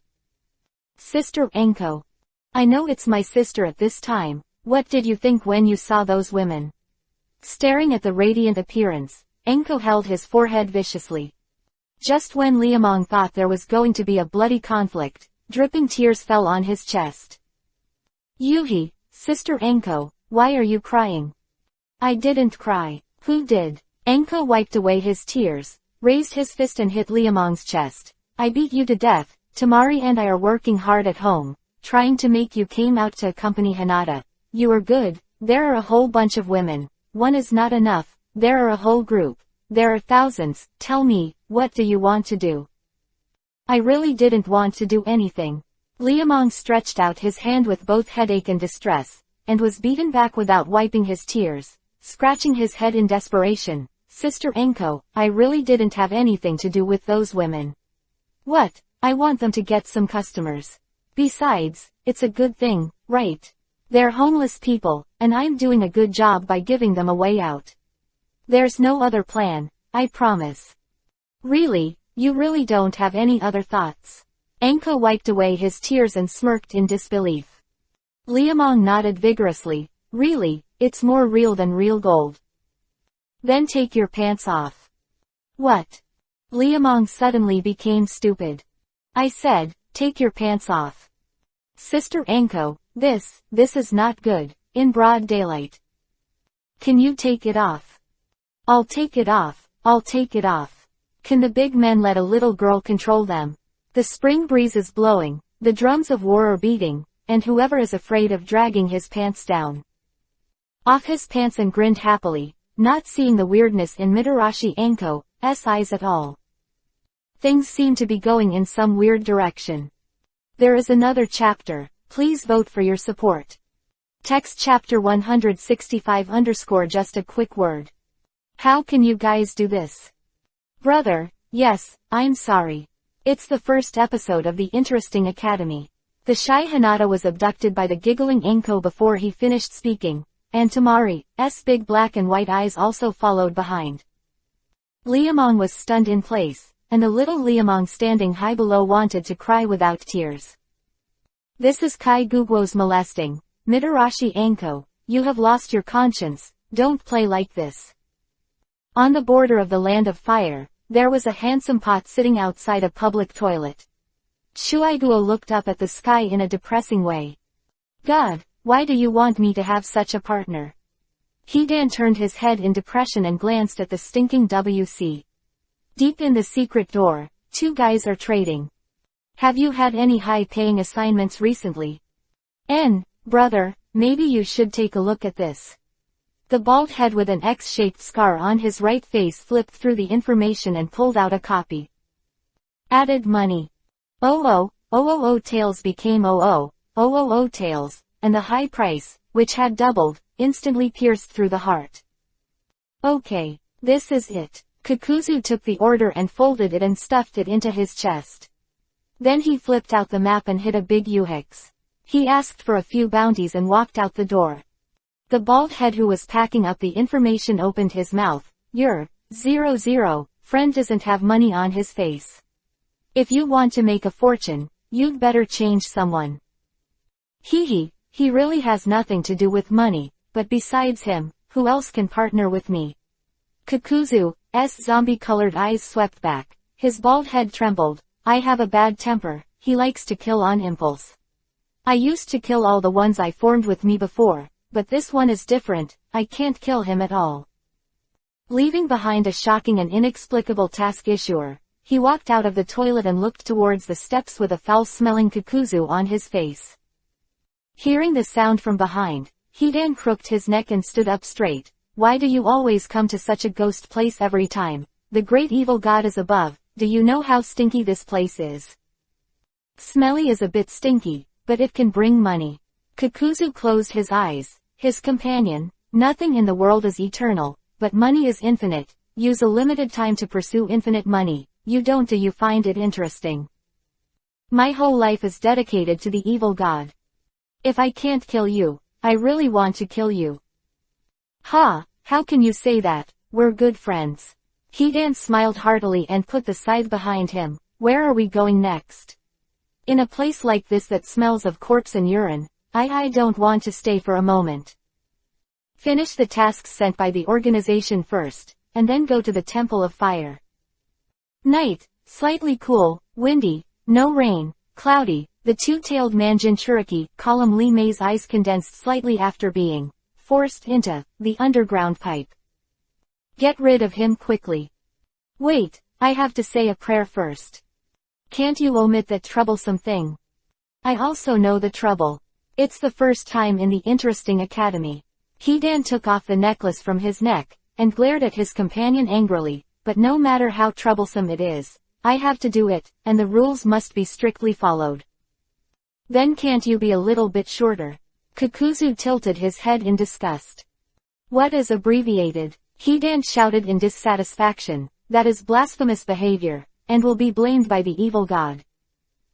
Sister Enko. I know it's my sister at this time. What did you think when you saw those women? Staring at the radiant appearance, Enko held his forehead viciously. Just when Liamong thought there was going to be a bloody conflict, dripping tears fell on his chest. Yuhi, Sister Enko, why are you crying? I didn't cry. Who did? Enko wiped away his tears, raised his fist and hit Liamong's chest. I beat you to death. Tamari and I are working hard at home, trying to make you came out to accompany Hinata. You are good. There are a whole bunch of women. One is not enough. There are a whole group. There are thousands. Tell me, what do you want to do? I really didn't want to do anything. Liamong stretched out his hand with both headache and distress, and was beaten back without wiping his tears, scratching his head in desperation. Sister Enko, I really didn't have anything to do with those women. What? I want them to get some customers. Besides, it's a good thing, right? They're homeless people, and I'm doing a good job by giving them a way out. There's no other plan, I promise. Really, you really don't have any other thoughts? Enko wiped away his tears and smirked in disbelief. Liamong nodded vigorously. Really, it's more real than real gold. Then take your pants off. What? Liamong suddenly became stupid. I said, take your pants off. Sister Enko, this is not good, in broad daylight. Can you take it off? I'll take it off, I'll take it off. Can the big men let a little girl control them? The spring breeze is blowing, the drums of war are beating, and whoever is afraid of dragging his pants down. Off his pants and grinned happily, not seeing the weirdness in Mitarashi Enko's eyes at all. Things seem to be going in some weird direction. There is another chapter, please vote for your support. Text chapter 165 _ just a quick word. How can you guys do this? Brother, yes, I'm sorry. It's the first episode of the interesting academy. The shy Hinata was abducted by the giggling Enko before he finished speaking, and Tamari's big black and white eyes also followed behind. Liamong was stunned in place, and the little Liamong standing high below wanted to cry without tears. This is Kai Gugwo's molesting. Mitarashi Enko, you have lost your conscience, don't play like this. On the border of the land of fire, there was a handsome pot sitting outside a public toilet. Shuaiguo looked up at the sky in a depressing way. God, why do you want me to have such a partner? Hidan turned his head in depression and glanced at the stinking WC. Deep in the secret door, 2 guys are trading. Have you had any high-paying assignments recently? Brother, maybe you should take a look at this. The bald head with an X-shaped scar on his right face flipped through the information and pulled out a copy. Added money. Tails became tails, and the high price, which had doubled, instantly pierced through the heart. Okay, this is it. Kakuzu took the order and folded it and stuffed it into his chest. Then he flipped out the map and hit a big U-hex. He asked for a few bounties and walked out the door. The bald head who was packing up the information opened his mouth. Your 00 friend doesn't have money on his face. If you want to make a fortune, you'd better change someone. He really has nothing to do with money, but besides him, who else can partner with me? Kakuzu's zombie-colored eyes swept back. His bald head trembled. I have a bad temper, he likes to kill on impulse. I used to kill all the ones I formed with me before, but this one is different, I can't kill him at all. Leaving behind a shocking and inexplicable task issuer, he walked out of the toilet and looked towards the steps with a foul-smelling Kakuzu on his face. Hearing the sound from behind, Hidan crooked his neck and stood up straight. Why do you always come to such a ghost place every time? The great evil god is above, do you know how stinky this place is? Smelly is a bit stinky, but it can bring money. Kakuzu closed his eyes. His companion, nothing in the world is eternal, but money is infinite. Use a limited time to pursue infinite money. You don't. Do you find it interesting? My whole life is dedicated to the evil god. If I can't kill you, I really want to kill you. Ha, how can you say that? We're good friends. Hidan smiled heartily and put the scythe behind him. Where are we going next? In a place like this that smells of corpse and urine, I don't want to stay for a moment. Finish the tasks sent by the organization first, and then go to the Temple of Fire. Night, slightly cool, windy, no rain, cloudy. The two-tailed man Jinchuriki, column Li Mei's eyes condensed slightly after being forced into the underground pipe. Get rid of him quickly. Wait, I have to say a prayer first. Can't you omit that troublesome thing? I also know the trouble. It's the first time in the interesting academy. Hidan took off the necklace from his neck, and glared at his companion angrily, but no matter how troublesome it is, I have to do it, and the rules must be strictly followed. Then can't you be a little bit shorter? Kakuzu tilted his head in disgust. What is abbreviated? Hidan shouted in dissatisfaction. That is blasphemous behavior, and will be blamed by the evil god.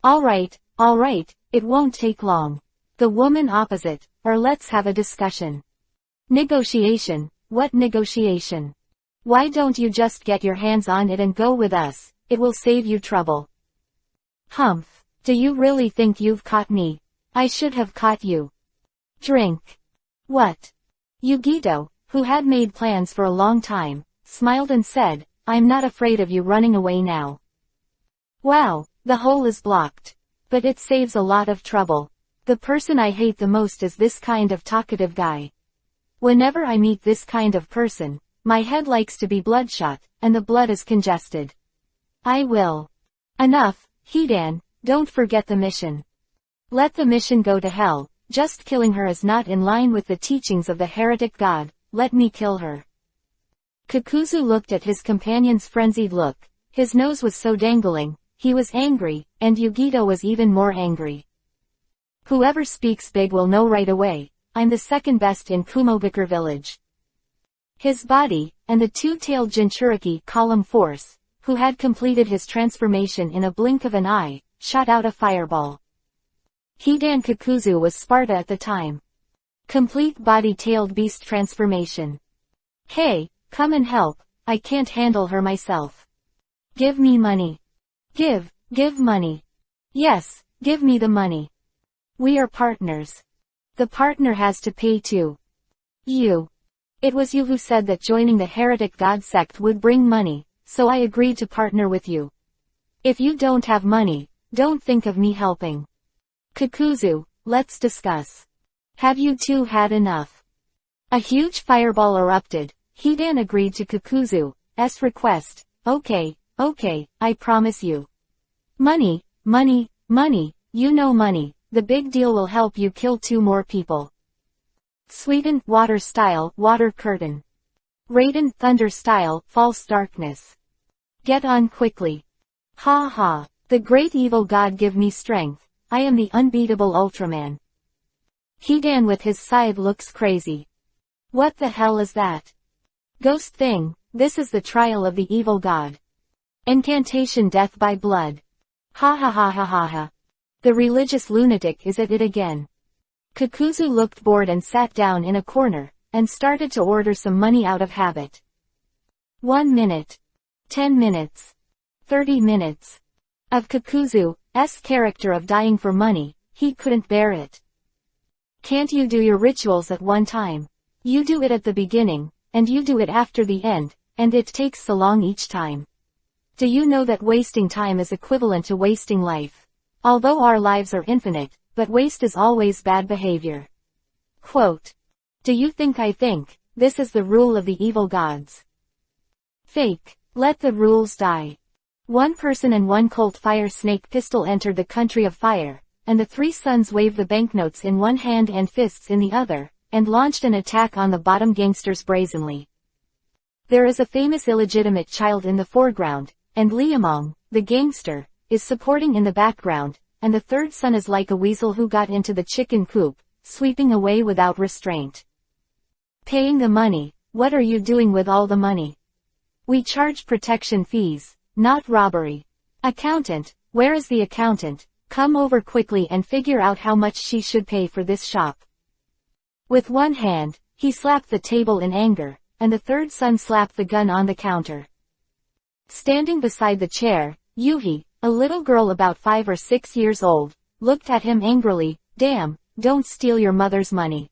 All right, it won't take long. The woman opposite, or let's have a discussion. Negotiation? What negotiation? Why don't you just get your hands on it and go with us? It will save you trouble. Humph. Do you really think you've caught me? I should have caught you. Drink. What? Yugito, who had made plans for a long time, smiled and said, I'm not afraid of you running away now. Wow, the hole is blocked. But it saves a lot of trouble. The person I hate the most is this kind of talkative guy. Whenever I meet this kind of person, my head likes to be bloodshot, and the blood is congested. I will. Enough, Hidan. Don't forget the mission. Let the mission go to hell. Just killing her is not in line with the teachings of the heretic god. Let me kill her. Kakuzu looked at his companion's frenzied look. His nose was so dangling. He was angry, and Yugito was even more angry. Whoever speaks big will know right away. I'm the second best in Kumobukuro village. His body, and the two-tailed Jinchuriki column force, who had completed his transformation in a blink of an eye, shot out a fireball. Hidan Kakuzu was Sparta at the time. Complete body-tailed beast transformation. Hey, come and help, I can't handle her myself. Give me money. Give money. Yes, give me the money. We are partners. The partner has to pay too. You. It was you who said that joining the heretic god sect would bring money, so I agreed to partner with you. If you don't have money, don't think of me helping. Kakuzu, let's discuss. Have you two had enough? A huge fireball erupted. Hidan agreed to Kakuzu's request. Okay, I promise you. Money, you know money, the big deal will help you kill 2 more people. Sweden, water style, water curtain. Raiden, thunder style, false darkness. Get on quickly. Ha ha. The great evil god give me strength. I am the unbeatable Ultraman. Hidan with his scythe looks crazy. What the hell is that? Ghost thing, this is the trial of the evil god. Incantation death by blood. Ha ha ha ha ha ha. The religious lunatic is at it again. Kakuzu looked bored and sat down in a corner, and started to order some money out of habit. 1 minute. 10 minutes. 30 minutes. Of Kakuzu's character of dying for money, he couldn't bear it. Can't you do your rituals at one time? You do it at the beginning, and you do it after the end, and it takes so long each time. Do you know that wasting time is equivalent to wasting life? Although our lives are infinite, but waste is always bad behavior. Quote. Do you think I think, this is the rule of the evil gods? Fake. Let the rules die. One person and one Colt fire snake pistol entered the country of fire, and the three sons waved the banknotes in one hand and fists in the other, and launched an attack on the bottom gangsters brazenly. There is a famous illegitimate child in the foreground, and Liamong, the gangster, is supporting in the background, and the third son is like a weasel who got into the chicken coop, sweeping away without restraint. Paying the money. What are you doing with all the money? We charge protection fees, not robbery. Accountant, where is the accountant? Come over quickly and figure out how much she should pay for this shop. With one hand, he slapped the table in anger, and the third son slapped the gun on the counter. Standing beside the chair, Yuhi, a little girl about 5 or 6 years old, looked at him angrily. Damn, don't steal your mother's money.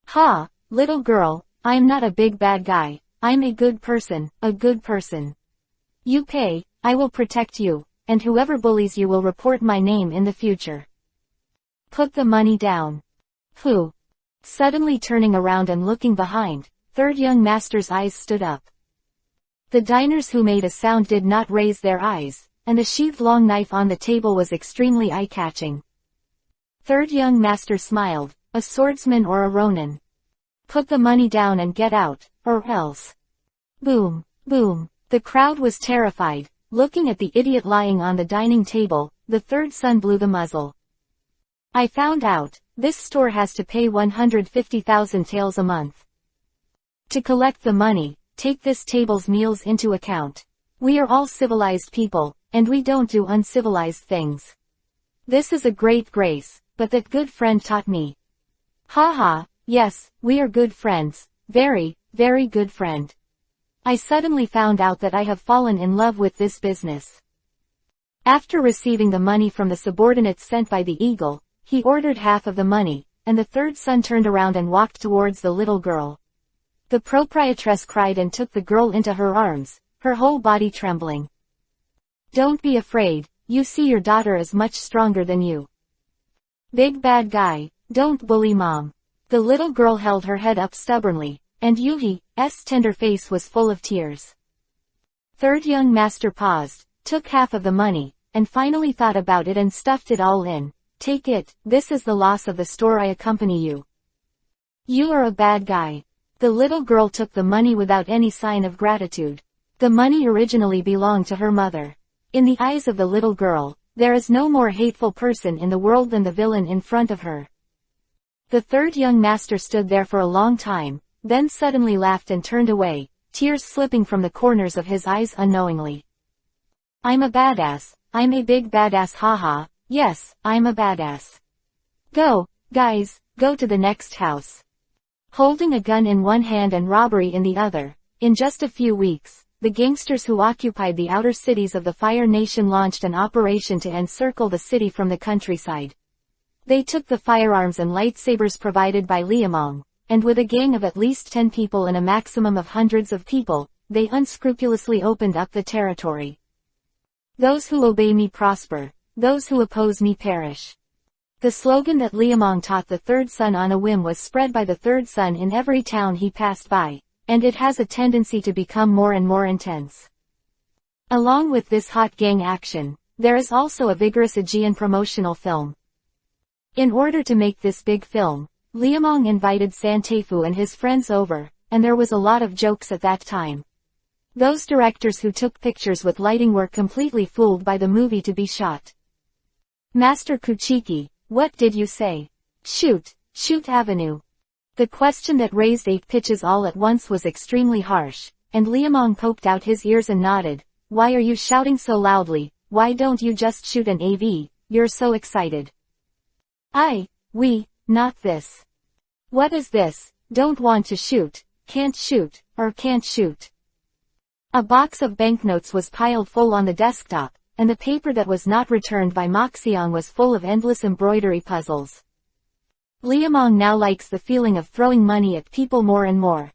Ha, little girl, I'm not a big bad guy, I'm a good person, a good person. You pay, I will protect you, and whoever bullies you will report my name in the future. Put the money down. Who? Suddenly turning around and looking behind, third young master's eyes stood up. The diners who made a sound did not raise their eyes, and the sheathed long knife on the table was extremely eye-catching. Third young master smiled, a swordsman or a ronin. Put the money down and get out, or else. Boom, boom. The crowd was terrified. Looking at the idiot lying on the dining table, the third son blew the muzzle. I found out, this store has to pay 150,000 taels a month. To collect the money, take this table's meals into account. We are all civilized people, and we don't do uncivilized things. This is a great grace, but that good friend taught me. Ha ha, yes, we are good friends, very, very good friend. I suddenly found out that I have fallen in love with this business. After receiving the money from the subordinates sent by the eagle, he ordered half of the money, and the third son turned around and walked towards the little girl. The proprietress cried and took the girl into her arms, her whole body trembling. Don't be afraid, you see your daughter is much stronger than you. Big bad guy, don't bully mom. The little girl held her head up stubbornly, and Yuhi's tender face was full of tears. Third young master paused, took half of the money, and finally thought about it and stuffed it all in. Take it, this is the loss of the store, I accompany you. You are a bad guy. The little girl took the money without any sign of gratitude. The money originally belonged to her mother. In the eyes of the little girl, there is no more hateful person in the world than the villain in front of her. The third young master stood there for a long time, then suddenly laughed and turned away, tears slipping from the corners of his eyes unknowingly. I'm a badass, I'm a big badass, haha, yes, I'm a badass. Go, guys, go to the next house. Holding a gun in one hand and robbery in the other, in just a few weeks, the gangsters who occupied the outer cities of the Fire Nation launched an operation to encircle the city from the countryside. They took the firearms and lightsabers provided by Liamong, and with a gang of at least 10 people and a maximum of hundreds of people, they unscrupulously opened up the territory. Those who obey me prosper, those who oppose me perish. The slogan that Liamong taught the third son on a whim was spread by the third son in every town he passed by, and it has a tendency to become more and more intense. Along with this hot gang action, there is also a vigorous Aegean promotional film. In order to make this big film, Liamong invited Santefu and his friends over, and there was a lot of jokes at that time. Those directors who took pictures with lighting were completely fooled by the movie to be shot. Master Kuchiki, what did you say? Shoot, shoot Avenue. The question that raised 8 pitches all at once was extremely harsh, and Liamong poked out his ears and nodded. Why are you shouting so loudly? Why don't you just shoot an AV? you're so excited. Not this. What is this? Don't want to shoot, can't shoot, or can't shoot. A box of banknotes was piled full on the desktop, and the paper that was not returned by Moxiong was full of endless embroidery puzzles. Liamong now likes the feeling of throwing money at people more and more.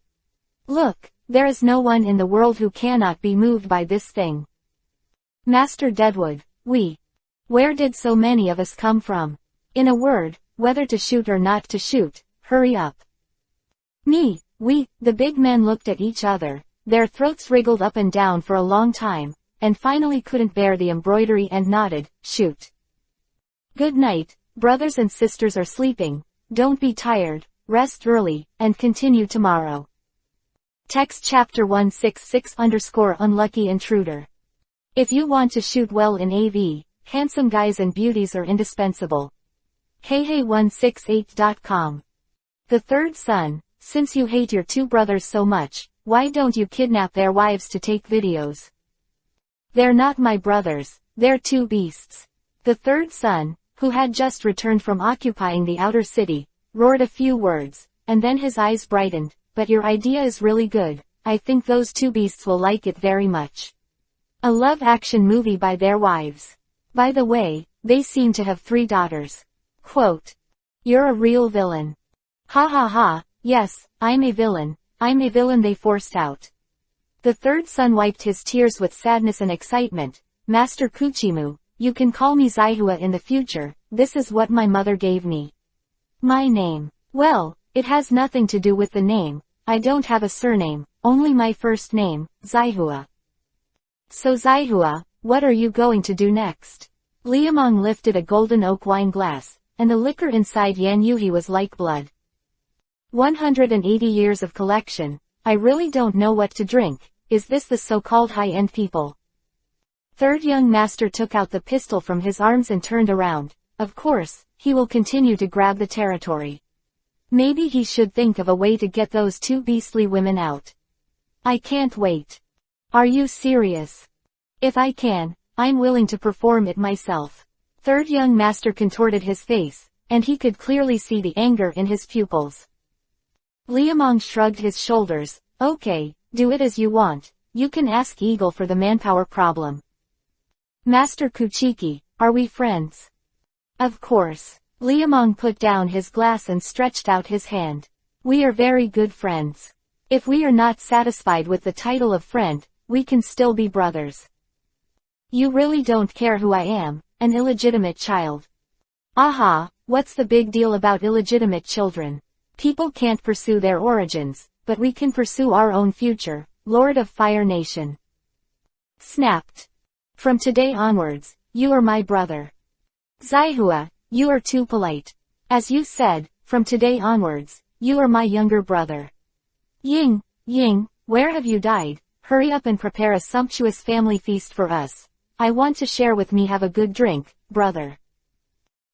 Look, there is no one in the world who cannot be moved by this thing. Master Deadwood, where did so many of us come from? In a word, whether to shoot or not to shoot, hurry up. The big men looked at each other, their throats wriggled up and down for a long time, and finally couldn't bear the embroidery and nodded, shoot. Good night, brothers and sisters are sleeping, don't be tired, rest early, and continue tomorrow. Text chapter 166_Unlucky Intruder. If you want to shoot well in AV, handsome guys and beauties are indispensable. Hey168.com. The third son, since you hate your two brothers so much, why don't you kidnap their wives to take videos? They're not my brothers, they're two beasts. The third son, who had just returned from occupying the outer city, roared a few words, and then his eyes brightened. But your idea is really good, I think those two beasts will like it very much. A love action movie by their wives. By the way, they seem to have 3 daughters. Quote. You're a real villain. Ha ha ha, yes, I'm a villain they forced out. The third son wiped his tears with sadness and excitement. Master Kuchimu, you can call me Zaihua in the future, this is what my mother gave me. My name. Well, it has nothing to do with the name, I don't have a surname, only my first name, Zaihua. So Zaihua, what are you going to do next? Liamong lifted a golden oak wine glass, and the liquor inside Yan Yuhi was like blood. 180 years of collection, I really don't know what to drink, is this the so-called high-end people? Third young master took out the pistol from his arms and turned around. Of course, he will continue to grab the territory. Maybe he should think of a way to get those 2 beastly women out. I can't wait. Are you serious? If I can, I'm willing to perform it myself. Third young master contorted his face, and he could clearly see the anger in his pupils. Liamong shrugged his shoulders. Okay, do it as you want, you can ask Eagle for the manpower problem. Master Kuchiki, are we friends? Of course. Liamong put down his glass and stretched out his hand. We are very good friends. If we are not satisfied with the title of friend, we can still be brothers. You really don't care who I am, an illegitimate child. Aha, what's the big deal about illegitimate children? People can't pursue their origins, but we can pursue our own future, Lord of Fire Nation. Snapped. From today onwards, you are my brother. Zaihua, you are too polite. As you said, from today onwards, you are my younger brother. Ying, where have you died? Hurry up and prepare a sumptuous family feast for us. I want to share with me, have a good drink, brother.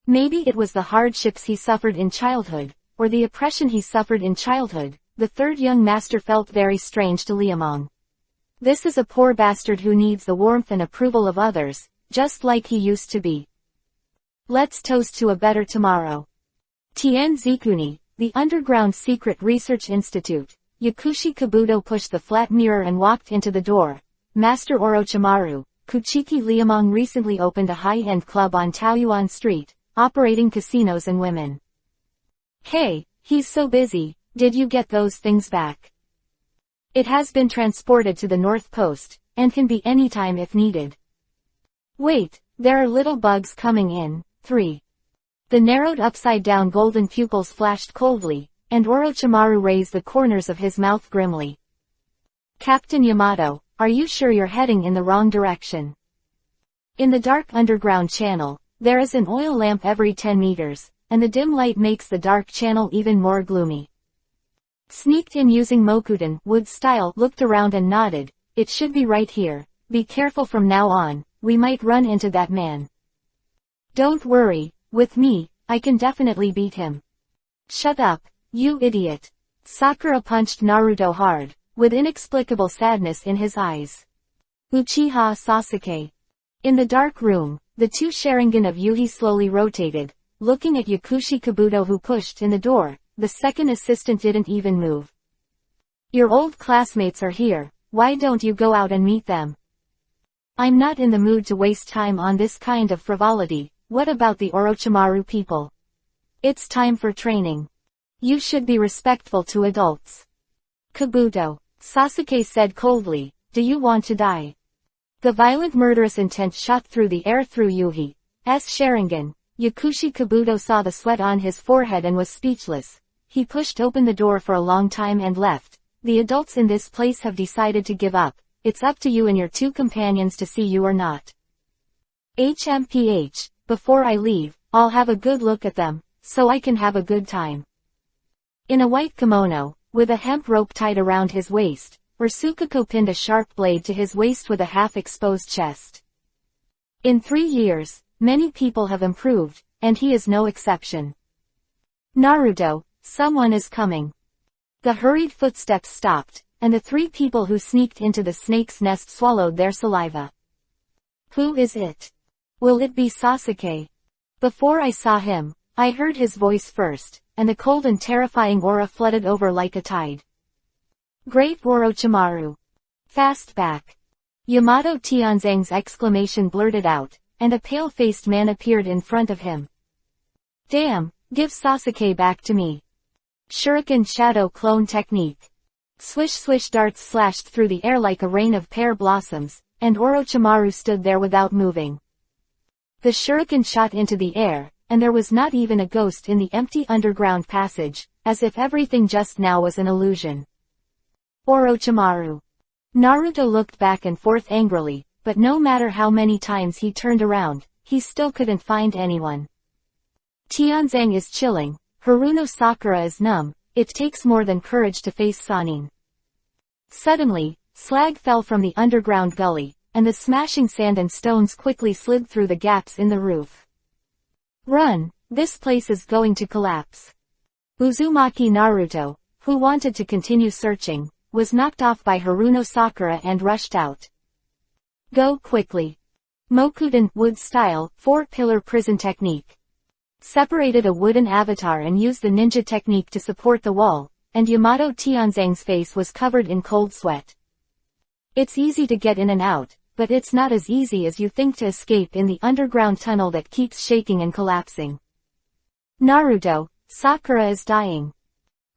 Maybe it was the hardships he suffered in childhood, or the oppression he suffered in childhood. The third young master felt very strange to Liamong. This is a poor bastard who needs the warmth and approval of others, just like he used to be. Let's toast to a better tomorrow. Tien Zikuni, the Underground Secret Research Institute. Yakushi Kabuto pushed the flat mirror and walked into the door. Master Orochimaru, Kuchiki Liamong recently opened a high-end club on Taoyuan Street, operating casinos and women. Hey, he's so busy, did you get those things back? It has been transported to the North Post, and can be anytime if needed. Wait, there are little bugs coming in. 3. The narrowed upside-down golden pupils flashed coldly, and Orochimaru raised the corners of his mouth grimly. Captain Yamato, are you sure you're heading in the wrong direction? In the dark underground channel, there is an oil lamp every 10 meters, and the dim light makes the dark channel even more gloomy. Sneaked in using Mokuten, wood style, looked around and nodded. It should be right here. Be careful from now on, we might run into that man. Don't worry, with me, I can definitely beat him. Shut up, you idiot. Sakura punched Naruto hard, with inexplicable sadness in his eyes. Uchiha Sasuke. In the dark room, the two Sharingan of Yuhi slowly rotated, looking at Yakushi Kabuto, who pushed in the door. The second assistant didn't even move. Your old classmates are here, why don't you go out and meet them? I'm not in the mood to waste time on this kind of frivolity. What about the Orochimaru people? It's time for training. You should be respectful to adults. Kabuto, Sasuke said coldly, do you want to die? The violent murderous intent shot through the air through Yuhi's Sharingan. Yakushi Kabuto saw the sweat on his forehead and was speechless. He pushed open the door for a long time and left. The adults in this place have decided to give up. It's up to you and your two companions to see you or not. HMPH, before I leave, I'll have a good look at them, so I can have a good time. In a white kimono, with a hemp rope tied around his waist, Ursuko pinned a sharp blade to his waist with a half-exposed chest. In 3 years, many people have improved, and he is no exception. Naruto, someone is coming. The hurried footsteps stopped, and the 3 people who sneaked into the snake's nest swallowed their saliva. Who is it? Will it be Sasuke? Before I saw him, I heard his voice first, and the cold and terrifying aura flooded over like a tide. Great Orochimaru. Fast back. Yamato Tianzang's exclamation blurted out, and a pale-faced man appeared in front of him. Damn, give Sasuke back to me. Shuriken Shadow Clone Technique. Swish swish darts slashed through the air like a rain of pear blossoms, and Orochimaru stood there without moving. The shuriken shot into the air, and there was not even a ghost in the empty underground passage, as if everything just now was an illusion. Orochimaru. Naruto looked back and forth angrily, but no matter how many times he turned around, he still couldn't find anyone. Tianzang is chilling, Haruno Sakura is numb, it takes more than courage to face Sannin. Suddenly, slag fell from the underground gully, and the smashing sand and stones quickly slid through the gaps in the roof. Run, this place is going to collapse. Uzumaki Naruto, who wanted to continue searching, was knocked off by Haruno Sakura and rushed out. Go quickly. Mokuden, wood style, 4-pillar prison technique. Separated a wooden avatar and used the ninja technique to support the wall, and Yamato Tianzang's face was covered in cold sweat. It's easy to get in and out, but it's not as easy as you think to escape in the underground tunnel that keeps shaking and collapsing. Naruto, Sakura is dying.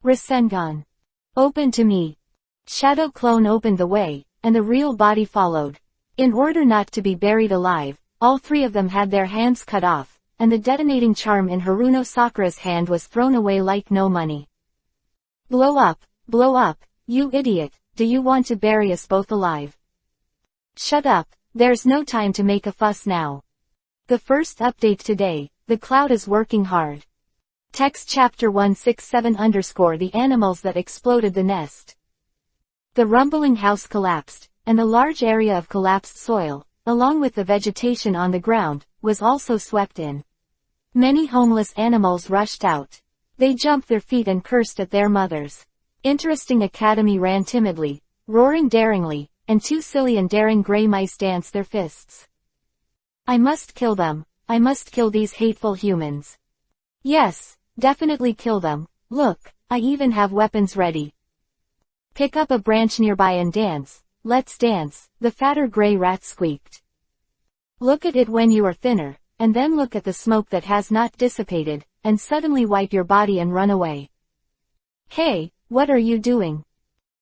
Rasengan. Open to me. Shadow Clone opened the way, and the real body followed. In order not to be buried alive, all 3 of them had their hands cut off, and the detonating charm in Haruno Sakura's hand was thrown away like no money. Blow up, you idiot, do you want to bury us both alive? Shut up, there's no time to make a fuss now. The first update today, the cloud is working hard. Text chapter 167_ The animals that exploded the nest. The rumbling house collapsed, and the large area of collapsed soil, along with the vegetation on the ground, was also swept in. Many homeless animals rushed out. They jumped their feet and cursed at their mothers. Interesting Academy ran timidly, roaring daringly, and 2 silly and daring gray mice danced their fists. I must kill them. I must kill these hateful humans. Yes, definitely kill them. Look, I even have weapons ready. Pick up a branch nearby and dance. Let's dance, the fatter gray rat squeaked. Look at it when you are thinner, and then look at the smoke that has not dissipated, and suddenly wipe your body and run away. Hey, what are you doing?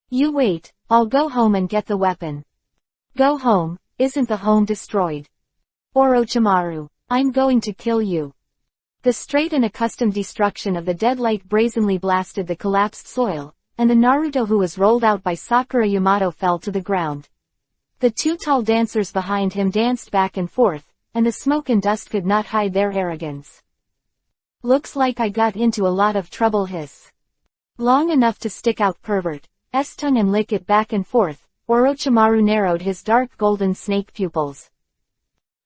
You wait, I'll go home and get the weapon. Go home, isn't the home destroyed? Orochimaru, I'm going to kill you. The straight and accustomed destruction of the dead light brazenly blasted the collapsed soil, and the Naruto who was rolled out by Sakura Yamato fell to the ground. The 2 tall dancers behind him danced back and forth, and the smoke and dust could not hide their arrogance. Looks like I got into a lot of trouble. Hiss. Long enough to stick out pervert's tongue and lick it back and forth, Orochimaru narrowed his dark golden snake pupils.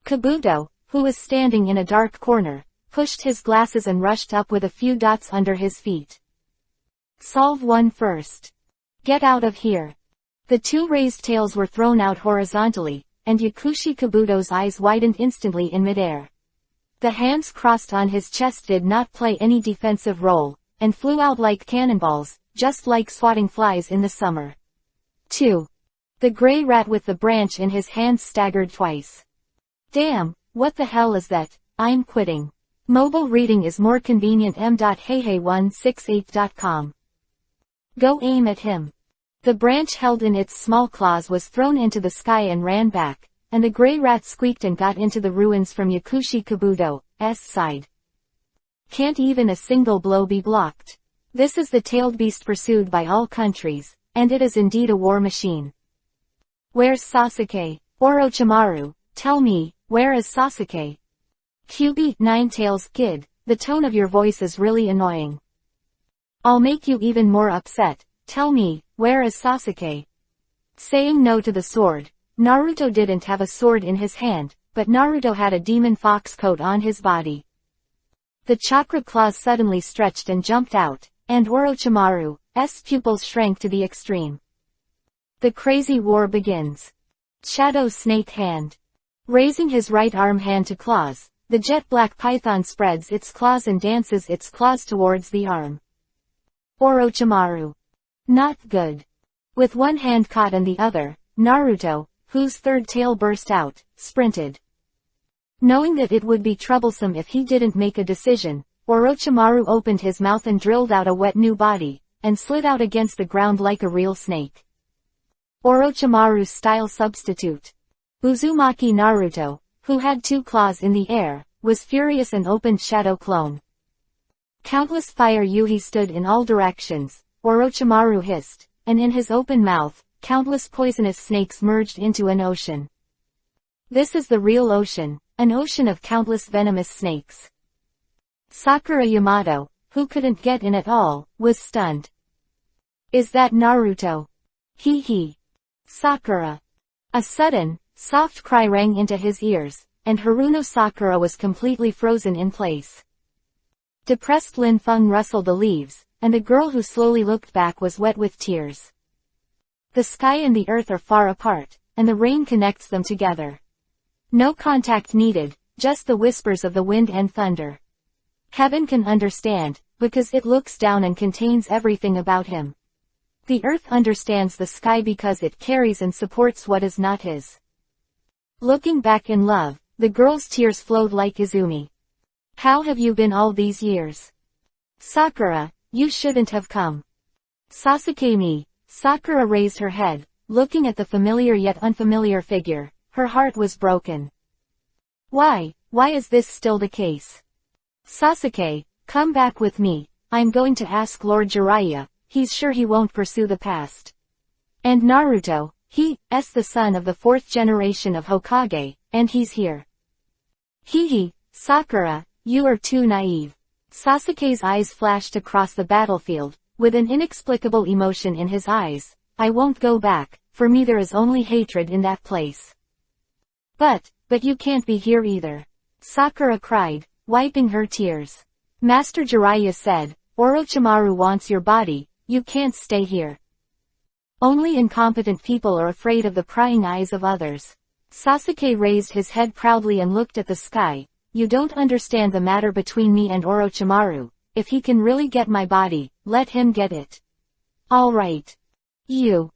Kabuto, who was standing in a dark corner, pushed his glasses and rushed up with a few dots under his feet. Solve one first. Get out of here. The 2 raised tails were thrown out horizontally, and Yakushi Kabuto's eyes widened instantly in midair. The hands crossed on his chest did not play any defensive role, and flew out like cannonballs, just like swatting flies in the summer. 2. The gray rat with the branch in his hands staggered twice. Damn, what the hell is that? I'm quitting. Mobile reading is more convenient. m.heyhey168.com. Go aim at him. The branch held in its small claws was thrown into the sky and ran back, and the gray rat squeaked and got into the ruins from Yakushi Kabuto's side. Can't even a single blow be blocked. This is the tailed beast pursued by all countries, and it is indeed a war machine. Where's Sasuke? Orochimaru, tell me, where is Sasuke? QB, Ninetales kid, the tone of your voice is really annoying. I'll make you even more upset. Tell me, where is Sasuke? Saying no to the sword. Naruto didn't have a sword in his hand, but Naruto had a demon fox coat on his body. The chakra claws suddenly stretched and jumped out, and Orochimaru's pupils shrank to the extreme. The crazy war begins. Shadow Snake Hand. Raising his right arm hand to claws, the jet black python spreads its claws and dances its claws towards the arm. Orochimaru. Not good. With one hand caught in the other, Naruto, whose third tail burst out, sprinted. Knowing that it would be troublesome if he didn't make a decision, Orochimaru opened his mouth and drilled out a wet new body, and slid out against the ground like a real snake. Orochimaru's style substitute. Uzumaki Naruto, who had two claws in the air, was furious and opened Shadow Clone. Countless fire yuhi stood in all directions, Orochimaru hissed, and in his open mouth, countless poisonous snakes merged into an ocean. This is the real ocean, an ocean of countless venomous snakes. Sakura Yamato, who couldn't get in at all, was stunned. Is that Naruto? Hee hee. Sakura. A sudden, soft cry rang into his ears, and Haruno Sakura was completely frozen in place. Depressed Lin Feng rustled the leaves, and the girl who slowly looked back was wet with tears. The sky and the earth are far apart, and the rain connects them together. No contact needed, just the whispers of the wind and thunder. Heaven can understand, because it looks down and contains everything about him. The earth understands the sky because it carries and supports what is not his. Looking back in love, the girl's tears flowed like Izumi. How have you been all these years? Sakura, you shouldn't have come. Sasuke me. Sakura raised her head, looking at the familiar yet unfamiliar figure. Her heart was broken. Why is this still the case? Sasuke, come back with me. I'm going to ask Lord Jiraiya. He's sure he won't pursue the past. And Naruto, he's the son of the fourth generation of Hokage, and he's here. Hee, Sakura, you are too naive. Sasuke's eyes flashed across the battlefield, with an inexplicable emotion in his eyes. I won't go back, for me there is only hatred in that place. But you can't be here either. Sakura cried, wiping her tears. Master Jiraiya said, Orochimaru wants your body, you can't stay here. Only incompetent people are afraid of the prying eyes of others. Sasuke raised his head proudly and looked at the sky. You don't understand the matter between me and Orochimaru. If he can really get my body, let him get it. All right. You.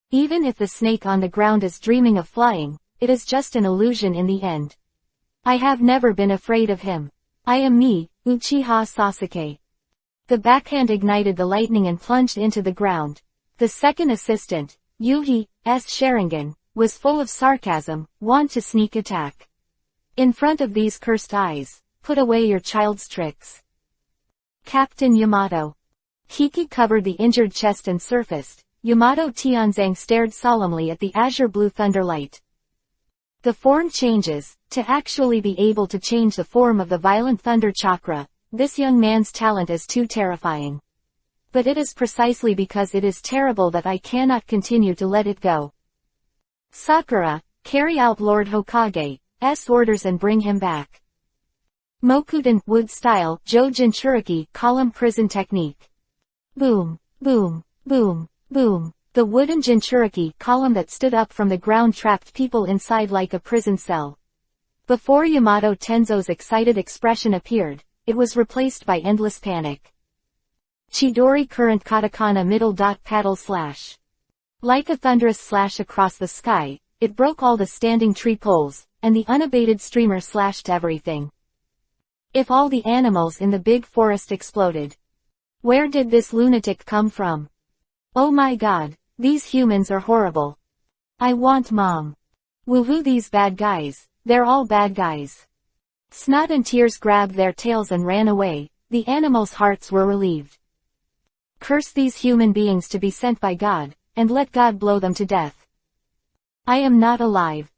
Even if the snake on the ground is dreaming of flying, it is just an illusion in the end. I have never been afraid of him. I am me, Uchiha Sasuke. The backhand ignited the lightning and plunged into the ground. The second assistant, Yuhi's Sharingan, was full of sarcasm, want to sneak attack. In front of these cursed eyes, put away your child's tricks. Captain Yamato. Hiki covered the injured chest and surfaced. Yamato Tianzang stared solemnly at the azure blue thunderlight. The form changes, to actually be able to change the form of the violent thunder chakra. This young man's talent is too terrifying. But it is precisely because it is terrible that I cannot continue to let it go. Sakura, carry out Lord Hokage's orders and bring him back. Mokuten, wood style, Jo Jinchuriki, column prison technique. Boom, boom, boom, boom. The wooden Jinchuriki column that stood up from the ground trapped people inside like a prison cell. Before Yamato Tenzo's excited expression appeared, it was replaced by endless panic. Chidori current katakana middle dot paddle slash. Like a thunderous slash across the sky, it broke all the standing tree poles, and the unabated streamer slashed everything. If all the animals in the big forest exploded. Where did this lunatic come from? Oh my god, these humans are horrible. I want mom. Woohoo, these bad guys, they're all bad guys. Snot and Tears grabbed their tails and ran away, the animals' hearts were relieved. Curse these human beings to be sent by God, and let God blow them to death. I am not alive.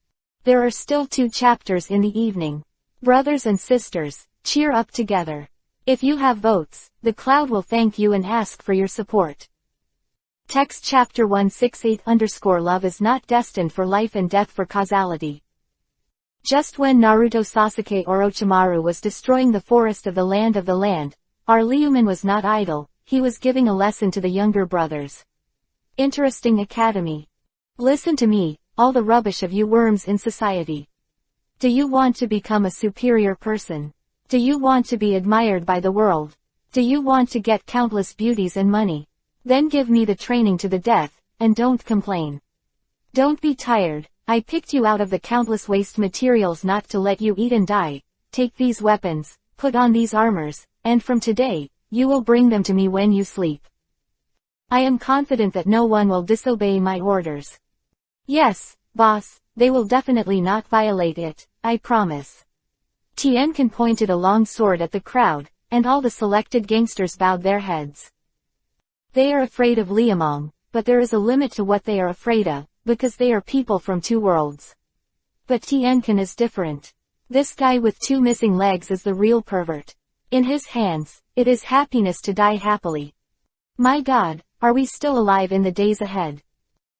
There are still 2 chapters in the evening. Brothers and sisters, cheer up together. If you have votes, the cloud will thank you and ask for your support. Text chapter 168_Love is not destined for life and death for causality. Just when Naruto Sasuke Orochimaru was destroying the forest of the land, our Leoman was not idle, he was giving a lesson to the younger brothers. Interesting academy. Listen to me, all the rubbish of you worms in society. Do you want to become a superior person? Do you want to be admired by the world? Do you want to get countless beauties and money? Then give me the training to the death, and don't complain. Don't be tired, I picked you out of the countless waste materials not to let you eat and die. Take these weapons, put on these armors, and from today, you will bring them to me when you sleep. I am confident that no one will disobey my orders. Yes, boss, they will definitely not violate it, I promise. Tienkin pointed a long sword at the crowd, and all the selected gangsters bowed their heads. They are afraid of Liamong, but there is a limit to what they are afraid of, because they are people from 2 worlds. But Tienkin is different. This guy with 2 missing legs is the real pervert. In his hands, it is happiness to die happily. My god, are we still alive in the days ahead?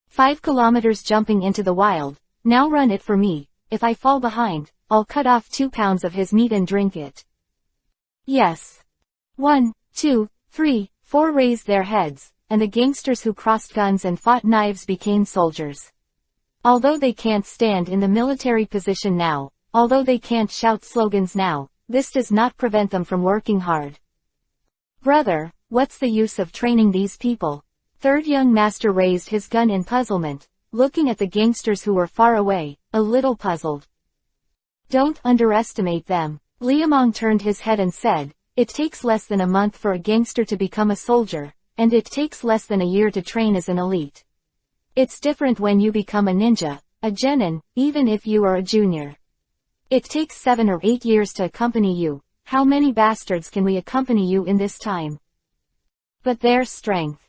5 kilometers jumping into the wild, now run it for me, if I fall behind, I'll cut off 2 pounds of his meat and drink it. Yes. 1, 2, 3, 4 raised their heads, and the gangsters who crossed guns and fought knives became soldiers. Although they can't stand in the military position now, although they can't shout slogans now, this does not prevent them from working hard. Brother, what's the use of training these people? Third young master raised his gun in puzzlement, looking at the gangsters who were far away, a little puzzled. Don't underestimate them. Liamong turned his head and said, it takes less than a month for a gangster to become a soldier, and it takes less than a year to train as an elite. It's different when you become a ninja, a genin, even if you are a junior. It takes 7 or 8 years to accompany you. How many bastards can we accompany you in this time? But their strength.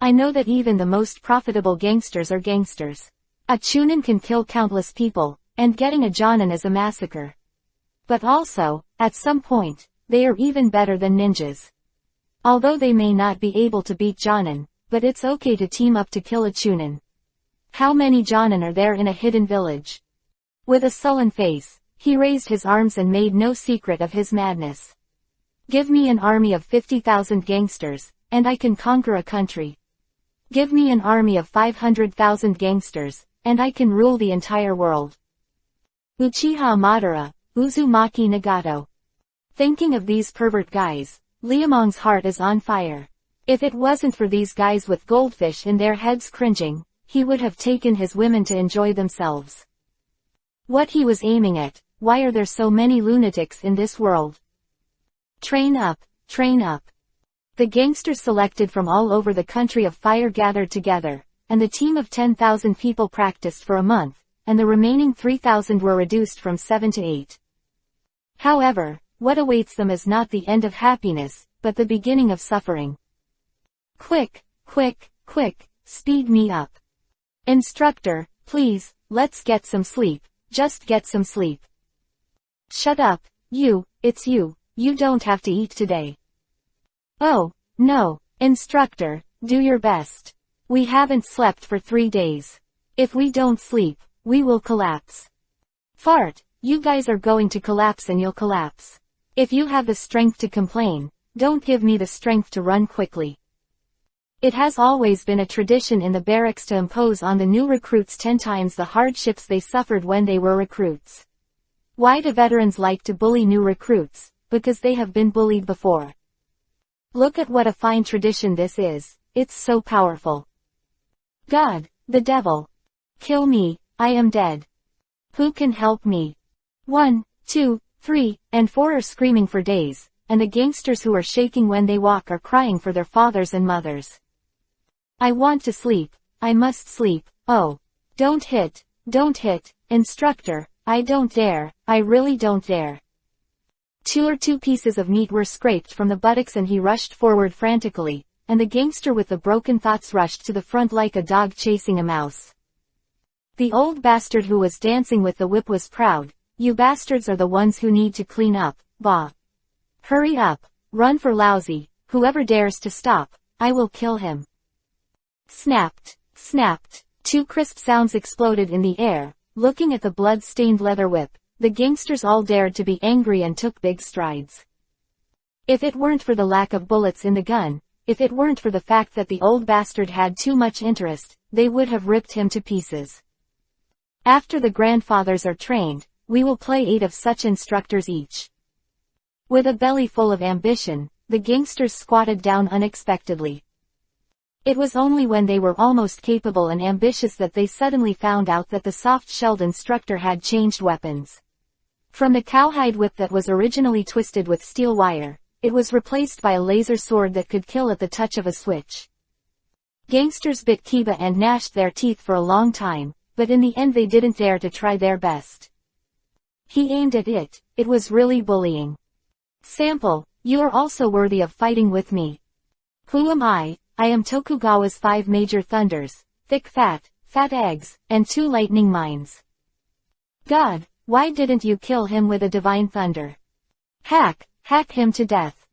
I know that even the most profitable gangsters are gangsters. A chunin can kill countless people, and getting a jonin is a massacre. But also, at some point, they are even better than ninjas. Although they may not be able to beat jonin, but it's okay to team up to kill a chunin. How many jonin are there in a hidden village? With a sullen face, he raised his arms and made no secret of his madness. Give me an army of 50,000 gangsters, and I can conquer a country. Give me an army of 500,000 gangsters, and I can rule the entire world. Uchiha Madara, Uzumaki Nagato. Thinking of these pervert guys, Liamong's heart is on fire. If it wasn't for these guys with goldfish in their heads cringing, he would have taken his women to enjoy themselves. What he was aiming at, why are there so many lunatics in this world? Train up, train up. The gangsters selected from all over the country of fire gathered together, and the team of 10,000 people practiced for a month, and the remaining 3,000 were reduced from 7 to 8. However, what awaits them is not the end of happiness, but the beginning of suffering. Quick, quick, quick, speed me up. Instructor, please, let's get some sleep, just get some sleep. Shut up, it's you don't have to eat today. Oh, no, instructor, do your best. We haven't slept for 3 days. If we don't sleep, we will collapse. Fart, you guys are going to collapse and you'll collapse. If you have the strength to complain, don't give me the strength to run quickly. It has always been a tradition in the barracks to impose on the new recruits 10 times the hardships they suffered when they were recruits. Why do veterans like to bully new recruits? Because they have been bullied before. Look at what a fine tradition this is. It's so powerful. God, the devil. Kill me, I am dead. Who can help me? 1, 2, 3, and 4 are screaming for days, and the gangsters who are shaking when they walk are crying for their fathers and mothers. I want to sleep, I must sleep, oh. Don't hit, instructor, I don't dare, I really don't dare. 2 pieces of meat were scraped from the buttocks and he rushed forward frantically, and the gangster with the broken thoughts rushed to the front like a dog chasing a mouse. The old bastard who was dancing with the whip was proud. You bastards are the ones who need to clean up, bah. Hurry up, run for lousy, whoever dares to stop, I will kill him. Snapped, snapped, 2 crisp sounds exploded in the air. Looking at the blood-stained leather whip, the gangsters all dared to be angry and took big strides. If it weren't for the lack of bullets in the gun, if it weren't for the fact that the old bastard had too much interest, they would have ripped him to pieces. After the grandfathers are trained, we will play 8 of such instructors each. With a belly full of ambition, the gangsters squatted down unexpectedly. It was only when they were almost capable and ambitious that they suddenly found out that the soft-shelled instructor had changed weapons. From the cowhide whip that was originally twisted with steel wire, it was replaced by a laser sword that could kill at the touch of a switch. Gangsters bit Kiba and gnashed their teeth for a long time, but in the end they didn't dare to try their best. He aimed at it, it was really bullying. Sample, you are also worthy of fighting with me. Who am I? I am Tokugawa's 5 major thunders, thick fat eggs, and 2 lightning mines. God, why didn't you kill him with a divine thunder? Hack him to death.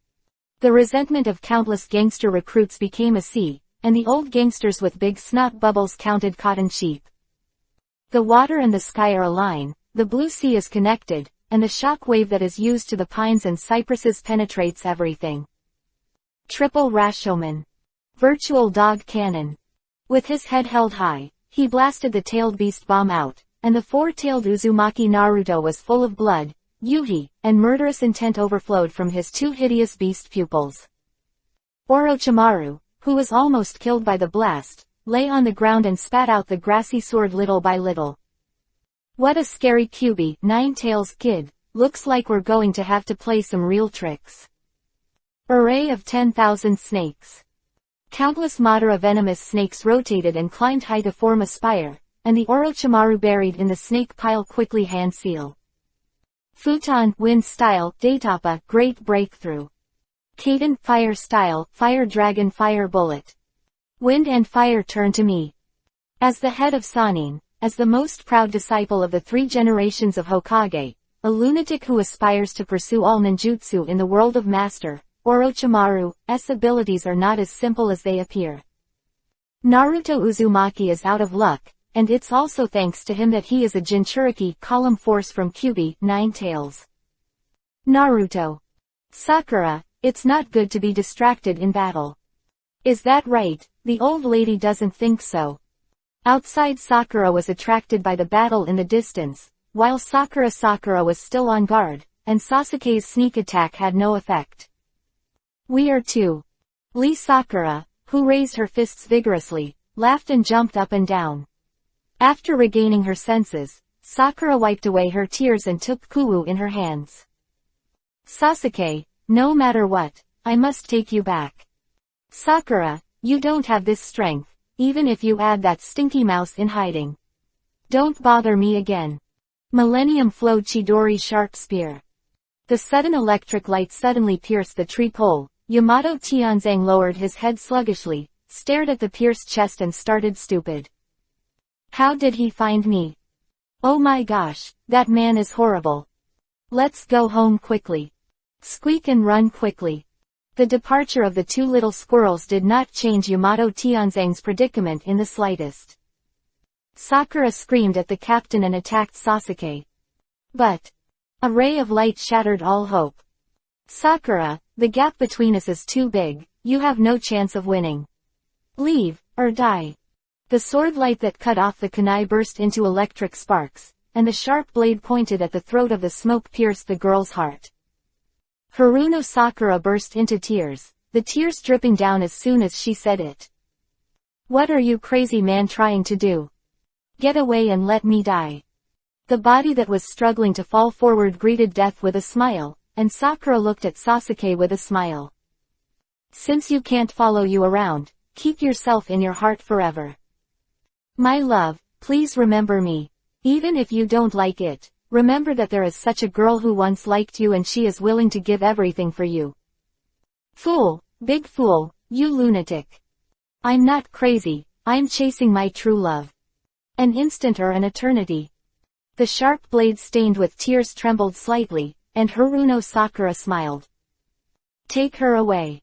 The resentment of countless gangster recruits became a sea, and the old gangsters with big snot bubbles counted cotton sheep. The water and the sky are a line, the blue sea is connected, and the shock wave that is used to the pines and cypresses penetrates everything. Triple Rashomon. Virtual dog cannon. With his head held high, he blasted the tailed beast bomb out, and the 4-tailed Uzumaki Naruto was full of blood, yuhi, and murderous intent overflowed from his 2 hideous beast pupils. Orochimaru, who was almost killed by the blast, lay on the ground and spat out the grassy sword little by little. What a scary Kyuubi, 9-tails kid, looks like we're going to have to play some real tricks. Array of 10,000 snakes. Countless Madara venomous snakes rotated and climbed high to form a spire, and the Orochimaru buried in the snake pile quickly hand seal. Futon, wind style, Daitapa, great breakthrough. Kaden, fire style, fire dragon, fire bullet. Wind and fire turn to me. As the head of Sannin, as the most proud disciple of the 3 generations of Hokage, a lunatic who aspires to pursue all ninjutsu in the world of master, Orochimaru's abilities are not as simple as they appear. Naruto Uzumaki is out of luck, and it's also thanks to him that he is a Jinchuriki column force from Kyuubi, 9-tails. Naruto. Sakura, it's not good to be distracted in battle. Is that right? The old lady doesn't think so. Outside Sakura was attracted by the battle in the distance, while Sakura was still on guard, and Sasuke's sneak attack had no effect. We are 2. Lee Sakura, who raised her fists vigorously, laughed and jumped up and down. After regaining her senses, Sakura wiped away her tears and took Kuwu in her hands. Sasuke, no matter what, I must take you back. Sakura, you don't have this strength, even if you add that stinky mouse in hiding. Don't bother me again. Millennium Flow Chidori Sharp Spear. The sudden electric light suddenly pierced the tree pole. Yamato Tianzang lowered his head sluggishly, stared at the pierced chest and started stupid. How did he find me? Oh my gosh, that man is horrible. Let's go home quickly. Squeak and run quickly. The departure of the 2 little squirrels did not change Yamato Tianzang's predicament in the slightest. Sakura screamed at the captain and attacked Sasuke. But a ray of light shattered all hope. Sakura, the gap between us is too big, you have no chance of winning. Leave, or die. The sword light that cut off the kunai burst into electric sparks, and the sharp blade pointed at the throat of the smoke pierced the girl's heart. Haruno Sakura burst into tears, the tears dripping down as soon as she said it. What are you crazy man trying to do? Get away and let me die. The body that was struggling to fall forward greeted death with a smile, and Sakura looked at Sasuke with a smile. Since you can't follow you around, keep yourself in your heart forever. My love, please remember me. Even if you don't like it, remember that there is such a girl who once liked you and she is willing to give everything for you. Fool, big fool, you lunatic. I'm not crazy, I'm chasing my true love. An instant or an eternity. The sharp blade stained with tears trembled slightly, and Haruno Sakura smiled. Take her away.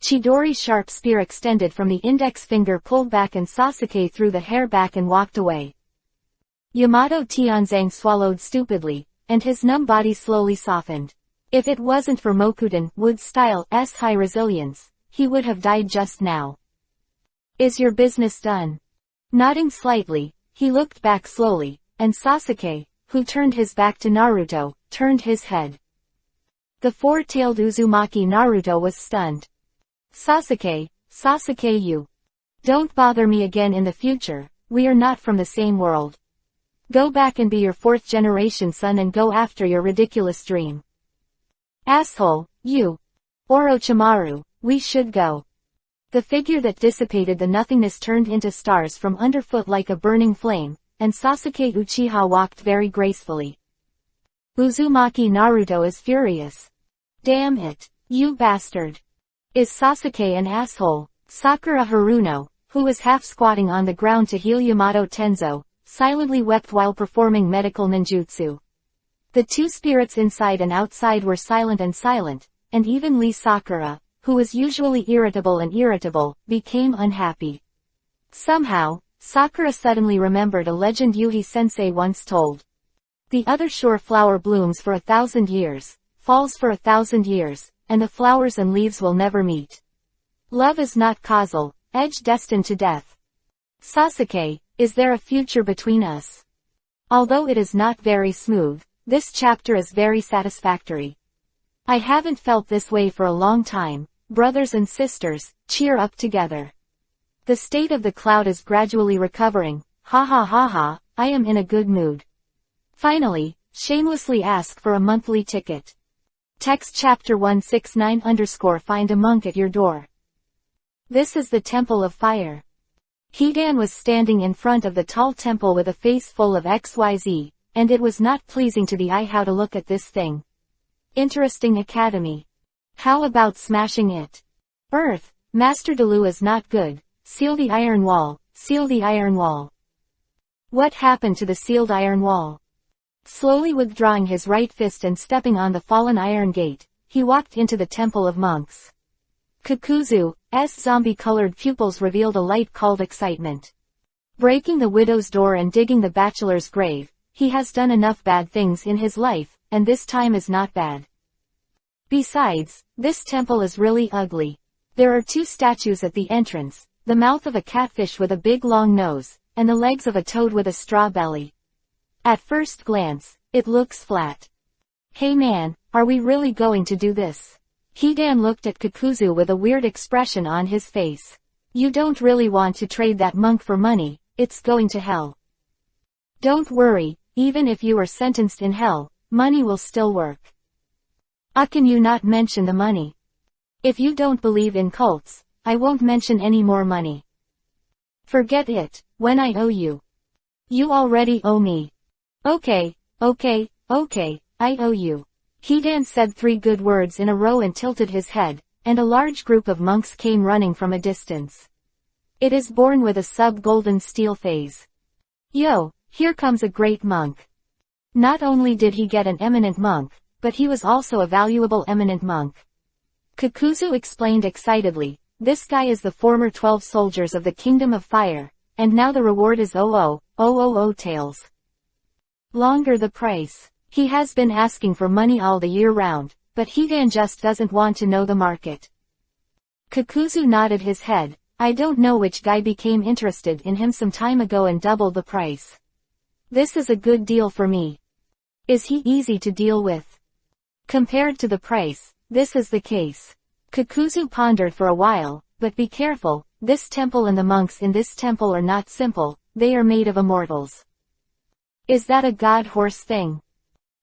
Chidori's sharp spear extended from the index finger pulled back and Sasuke threw the hair back and walked away. Yamato Tianzang swallowed stupidly, and his numb body slowly softened. If it wasn't for Mokutan Wood's high resilience, he would have died just now. Is your business done? Nodding slightly, he looked back slowly, and Sasuke, who turned his back to Naruto, turned his head. The four-tailed Uzumaki Naruto was stunned. Sasuke, you. Don't bother me again in the future, we are not from the same world. Go back and be your fourth generation son and go after your ridiculous dream. Asshole, you. Orochimaru, we should go. The figure that dissipated the nothingness turned into stars from underfoot like a burning flame, and Sasuke Uchiha walked very gracefully. Uzumaki Naruto is furious. Damn it, you bastard. Is Sasuke an asshole? Sakura Haruno, who was half squatting on the ground to heal Yamato Tenzo, silently wept while performing medical ninjutsu. The two spirits inside and outside were silent, and even Lee Sakura, who was usually irritable, became unhappy. Somehow, Sakura suddenly remembered a legend Yuhi-sensei once told. The other shore flower blooms for 1,000 years, falls for 1,000 years, and the flowers and leaves will never meet. Love is not causal, edge destined to death. Sasuke, is there a future between us? Although it is not very smooth, this chapter is very satisfactory. I haven't felt this way for a long time. Brothers and sisters, cheer up together. The state of the cloud is gradually recovering. Ha ha ha ha, I am in a good mood. Finally, shamelessly ask for a monthly ticket. Text chapter 169_ Find a monk at your door. This is the Temple of Fire. Hidan was standing in front of the tall temple with a face full of XYZ, and it was not pleasing to the eye how to look at this thing. Interesting academy. How about smashing it? Earth, Master Delu is not good. Seal the iron wall, seal the iron wall. What happened to the sealed iron wall? Slowly withdrawing his right fist and stepping on the fallen iron gate, he walked into the Temple of Monks. Kakuzu's zombie-colored pupils revealed a light called excitement. Breaking the widow's door and digging the bachelor's grave, he has done enough bad things in his life, and this time is not bad. Besides, this temple is really ugly. There are two statues at the entrance, the mouth of a catfish with a big long nose, and the legs of a toad with a straw belly. At first glance, it looks flat. Hey man, are we really going to do this? Hidan looked at Kakuzu with a weird expression on his face. You don't really want to trade that monk for money, it's going to hell. Don't worry, even if you are sentenced in hell, money will still work. Can you not mention the money? If you don't believe in cults, I won't mention any more money. Forget it, when I owe you. You already owe me. Okay, I owe you. Hidan said 3 good words in a row and tilted his head, and a large group of monks came running from a distance. It is born with a sub-golden steel phase. Yo, here comes a great monk. Not only did he get an eminent monk, but he was also a valuable eminent monk. Kakuzu explained excitedly, this guy is the former 12 soldiers of the Kingdom of Fire, and now the reward is tails. Longer the price. He has been asking for money all the year round, but Hidan just doesn't want to know the market. Kakuzu nodded his head, I don't know which guy became interested in him some time ago and doubled the price. This is a good deal for me. Is he easy to deal with? Compared to the price, this is the case. Kakuzu pondered for a while, but be careful, this temple and the monks in this temple are not simple, they are made of immortals. Is that a god-horse thing?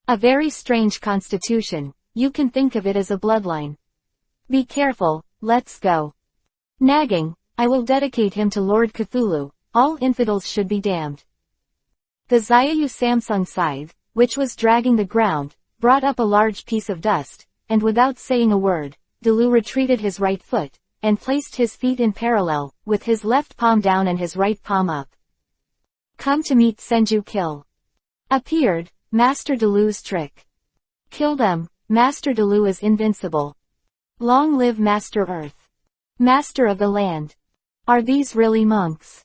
A very strange constitution, you can think of it as a bloodline. Be careful, let's go. Nagging, I will dedicate him to Lord Cthulhu, all infidels should be damned. The Xiaoyu Samsung scythe, which was dragging the ground, brought up a large piece of dust, and without saying a word, Delu retreated his right foot, and placed his feet in parallel, with his left palm down and his right palm up. Come to meet Senju Kill. Appeared, Master Delu's trick. Kill them, Master Delu is invincible. Long live Master Earth. Master of the land. Are these really monks?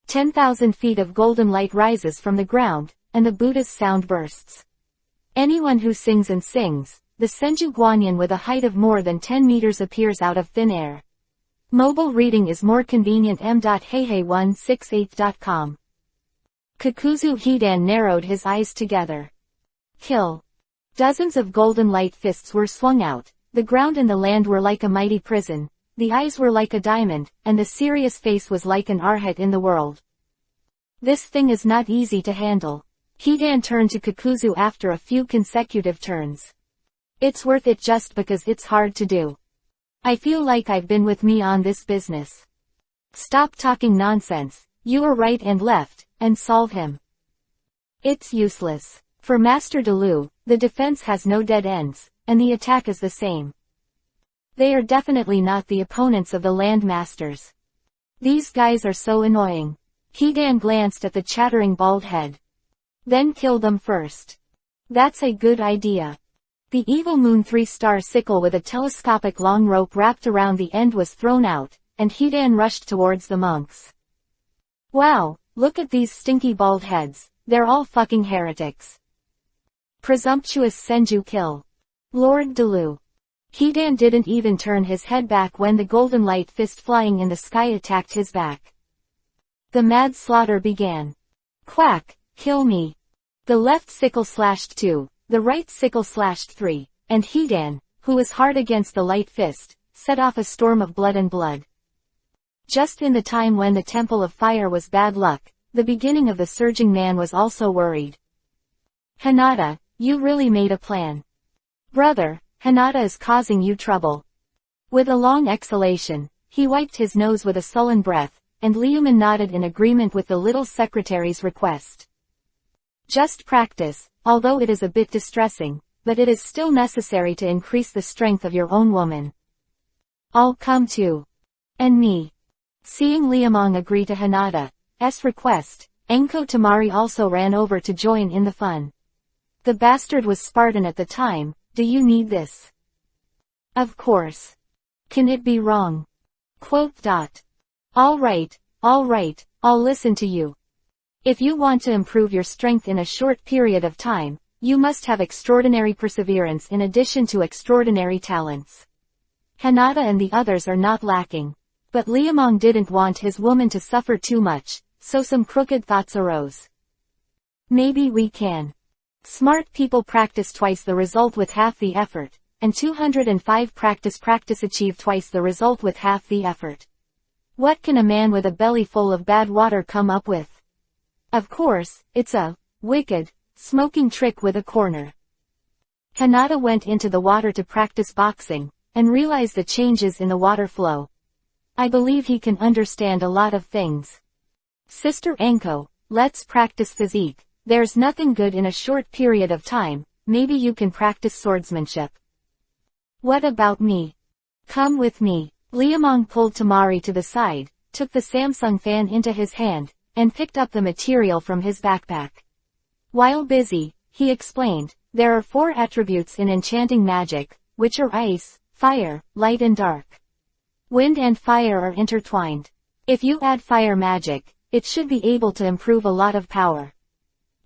10,000 feet of golden light rises from the ground, and the Buddha's sound bursts. Anyone who sings and sings, the Senju Guanyin with a height of more than 10 meters appears out of thin air. Mobile reading is more convenient. m.heihei168.com. Kakuzu Hidan narrowed his eyes together. Kill. Dozens of golden light fists were swung out, the ground and the land were like a mighty prison, the eyes were like a diamond, and the serious face was like an arhat in the world. This thing is not easy to handle. Hidan turned to Kakuzu after a few consecutive turns. It's worth it just because it's hard to do. I feel like I've been with me on this business. Stop talking nonsense, you are right and left, and solve him. It's useless. For Master Delu, the defense has no dead ends, and the attack is the same. They are definitely not the opponents of the land masters. These guys are so annoying. Hidan glanced at the chattering bald head. Then kill them first. That's a good idea. The evil moon 3-star sickle with a telescopic long rope wrapped around the end was thrown out, and Hidan rushed towards the monks. Wow, look at these stinky bald heads, they're all fucking heretics. Presumptuous Senju Kill. Lord Delu. Hidan didn't even turn his head back when the golden light fist flying in the sky attacked his back. The mad slaughter began. Quack, kill me. The left sickle slashed 2, the right sickle slashed 3, and Hidan, who was hard against the light fist, set off a storm of blood and blood. Just in the time when the Temple of Fire was bad luck, the beginning of the surging man was also worried. Hinata, you really made a plan. Brother, Hinata is causing you trouble. With a long exhalation, he wiped his nose with a sullen breath, and Liuman nodded in agreement with the little secretary's request. Just practice, although it is a bit distressing, but it is still necessary to increase the strength of your own woman. I'll come too. And me. Seeing Liamong agree to Hinata's request, Enko Tamari also ran over to join in the fun. The bastard was Spartan at the time, do you need this? Of course. Can it be wrong? All right, I'll listen to you. If you want to improve your strength in a short period of time, you must have extraordinary perseverance in addition to extraordinary talents. Hinata and the others are not lacking. But Liamong didn't want his woman to suffer too much, so some crooked thoughts arose. Maybe we can. Smart people practice twice the result with half the effort, and 205 practice achieve twice the result with half the effort. What can a man with a belly full of bad water come up with? Of course, it's a wicked, smoking trick with a corner. Hinata went into the water to practice boxing, and realized the changes in the water flow. I believe he can understand a lot of things. Sister Enko, let's practice physique. There's nothing good in a short period of time, maybe you can practice swordsmanship. What about me? Come with me. Liamong pulled Tamari to the side, took the Samsung fan into his hand, and picked up the material from his backpack. While busy, he explained, there are 4 attributes in enchanting magic, which are ice, fire, light and dark. Wind and fire are intertwined. If you add fire magic, it should be able to improve a lot of power.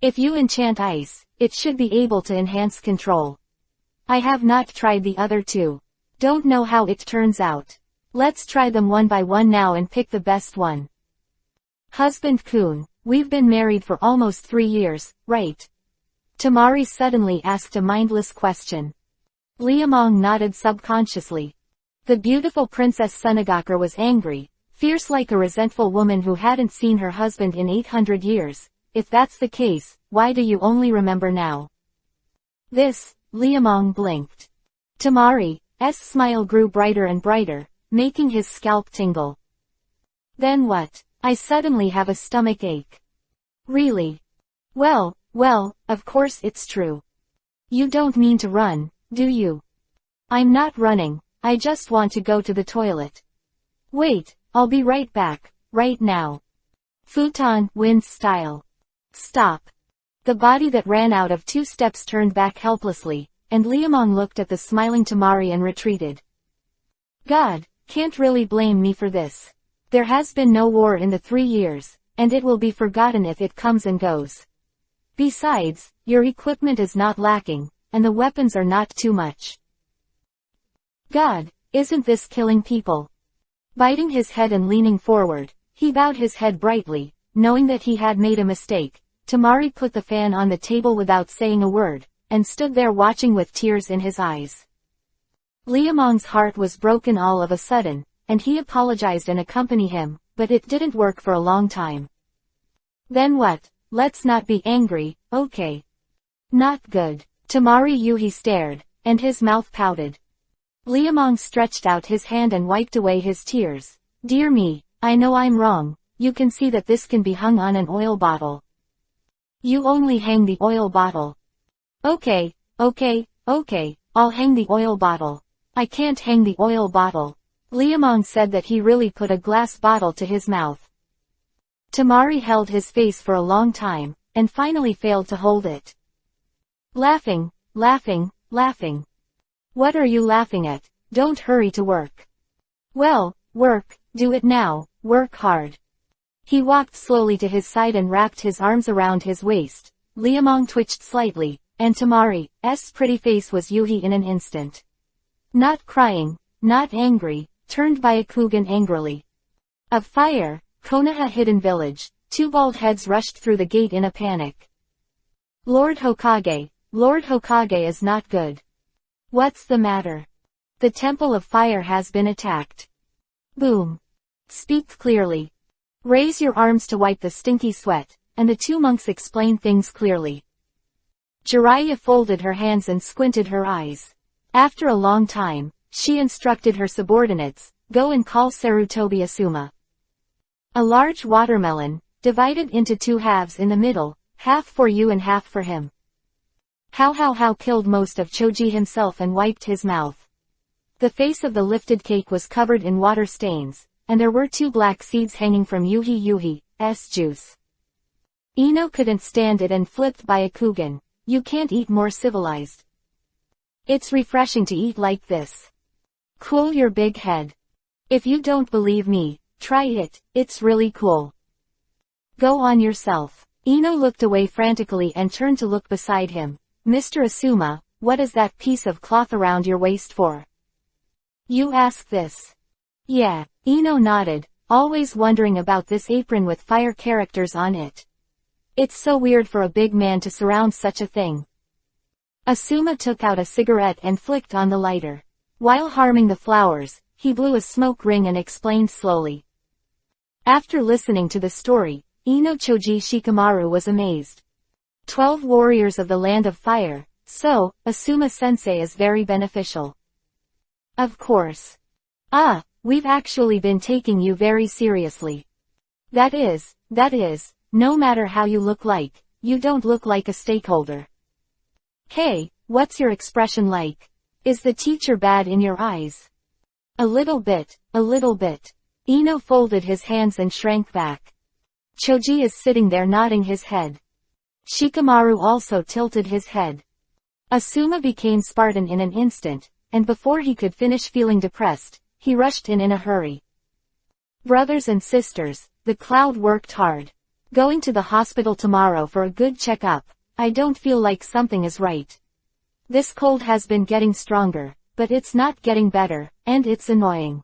If you enchant ice, it should be able to enhance control. I have not tried the other 2. Don't know how it turns out. Let's try them one by one now and pick the best one. Husband-kun, we've been married for almost 3 years, right? Temari suddenly asked a mindless question. Liamong nodded subconsciously. The beautiful Princess Sunagakure was angry, fierce like a resentful woman who hadn't seen her husband in 800 years. If that's the case, why do you only remember now? This, Liamong blinked. Temari's smile grew brighter and brighter, making his scalp tingle. Then what? I suddenly have a stomach ache. Really? Well, of course it's true. You don't mean to run, do you? I'm not running, I just want to go to the toilet. Wait, I'll be right back, right now. Futon, wind style. Stop. The body that ran out of 2 steps turned back helplessly, and Liamong looked at the smiling Temari and retreated. God, can't really blame me for this. There has been no war in the 3 years, and it will be forgotten if it comes and goes. Besides, your equipment is not lacking, and the weapons are not too much. God, isn't this killing people? Biting his head and leaning forward, he bowed his head brightly, knowing that he had made a mistake. Temari put the fan on the table without saying a word, and stood there watching with tears in his eyes. Liamong's heart was broken all of a sudden, and he apologized and accompanied him, but it didn't work for a long time. Then what? Let's not be angry, okay? Not good. Temari Yuhi stared, and his mouth pouted. Liamong stretched out his hand and wiped away his tears. Dear me, I know I'm wrong, you can see that this can be hung on an oil bottle. You only hang the oil bottle. Okay, I'll hang the oil bottle. I can't hang the oil bottle. Liamong said that he really put a glass bottle to his mouth. Temari held his face for a long time, and finally failed to hold it. Laughing. What are you laughing at? Don't hurry to work. Well, work, do it now, work hard. He walked slowly to his side and wrapped his arms around his waist. Liamong twitched slightly, and Temari's pretty face was Yuhi in an instant. Not crying, not angry, turned Byakugan angrily. Of fire, Konoha hidden village, 2 bald heads rushed through the gate in a panic. Lord Hokage is not good. What's the matter? The Temple of Fire has been attacked. Boom. Speak clearly. Raise your arms to wipe the stinky sweat, and the 2 monks explain things clearly. Jiraiya folded her hands and squinted her eyes. After a long time, she instructed her subordinates, go and call Sarutobi Asuma. A large watermelon, divided into 2 halves in the middle, half for you and half for him. How killed most of Choji himself and wiped his mouth. The face of the lifted cake was covered in water stains, and there were 2 black seeds hanging from Yuhi's juice. Ino couldn't stand it and flipped Byakugan. You can't eat more civilized. It's refreshing to eat like this. Cool your big head. If you don't believe me, try it, it's really cool. Go on yourself. Ino looked away frantically and turned to look beside him. Mr. Asuma, what is that piece of cloth around your waist for? You ask this. Yeah, Ino nodded, always wondering about this apron with fire characters on it. It's so weird for a big man to surround such a thing. Asuma took out a cigarette and flicked on the lighter. While harming the flowers, he blew a smoke ring and explained slowly. After listening to the story, Ino Choji Shikamaru was amazed. 12 warriors of the Land of Fire, so, Asuma-sensei is very beneficial. Of course. We've actually been taking you very seriously. That is, no matter how you look like, you don't look like a stakeholder. Hey, what's your expression like? Is the teacher bad in your eyes? A little bit. Ino folded his hands and shrank back. Choji is sitting there nodding his head. Shikamaru also tilted his head. Asuma became Spartan in an instant, and before he could finish feeling depressed, he rushed in a hurry. Brothers and sisters, the cloud worked hard. Going to the hospital tomorrow for a good checkup. I don't feel like something is right. This cold has been getting stronger, but it's not getting better, and it's annoying.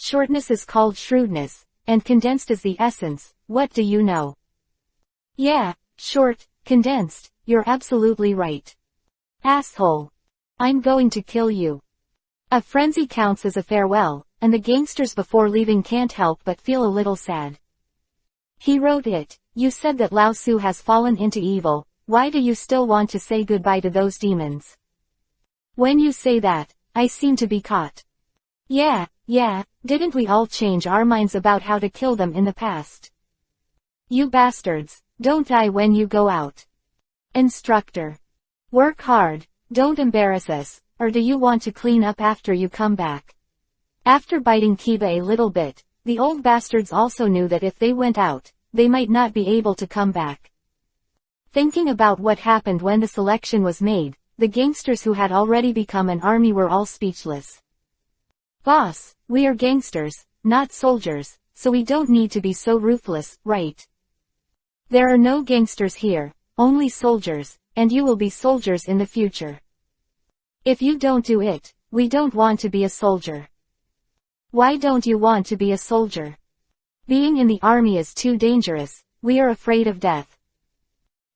shortness is called shrewdness, and condensed is the essence. What do you know? Yeah, short, condensed, you're absolutely right. Asshole. I'm going to kill you. A frenzy counts as a farewell, and the gangsters before leaving can't help but feel a little sad. He wrote it. You said that Lao Tzu has fallen into evil. Why do you still want to say goodbye to those demons? When you say that, I seem to be caught. Yeah, didn't we all change our minds about how to kill them in the past? You bastards, don't die when you go out. Instructor. Work hard, don't embarrass us, or do you want to clean up after you come back? After biting Kiba a little bit, the old bastards also knew that if they went out, they might not be able to come back. Thinking about what happened when the selection was made, the gangsters who had already become an army were all speechless. Boss, we are gangsters, not soldiers, so we don't need to be so ruthless, right? There are no gangsters here, only soldiers, and you will be soldiers in the future. If you don't do it, we don't want to be a soldier. Why don't you want to be a soldier? Being in the army is too dangerous, we are afraid of death.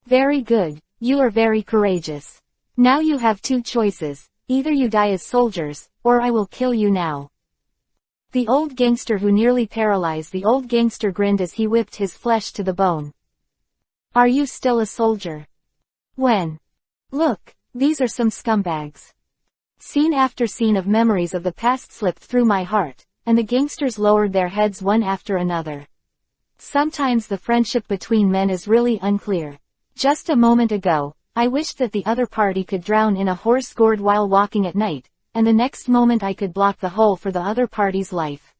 Very good, you are very courageous. Now you have two choices, either you die as soldiers, or I will kill you now. The old gangster who nearly paralyzed the old gangster grinned as he whipped his flesh to the bone. Are you still a soldier? When? Look, these are some scumbags. Scene after scene of memories of the past slipped through my heart, and the gangsters lowered their heads one after another. Sometimes the friendship between men is really unclear. Just a moment ago, I wished that the other party could drown in a horse gourd while walking at night, and the next moment I could block the hole for the other party's life.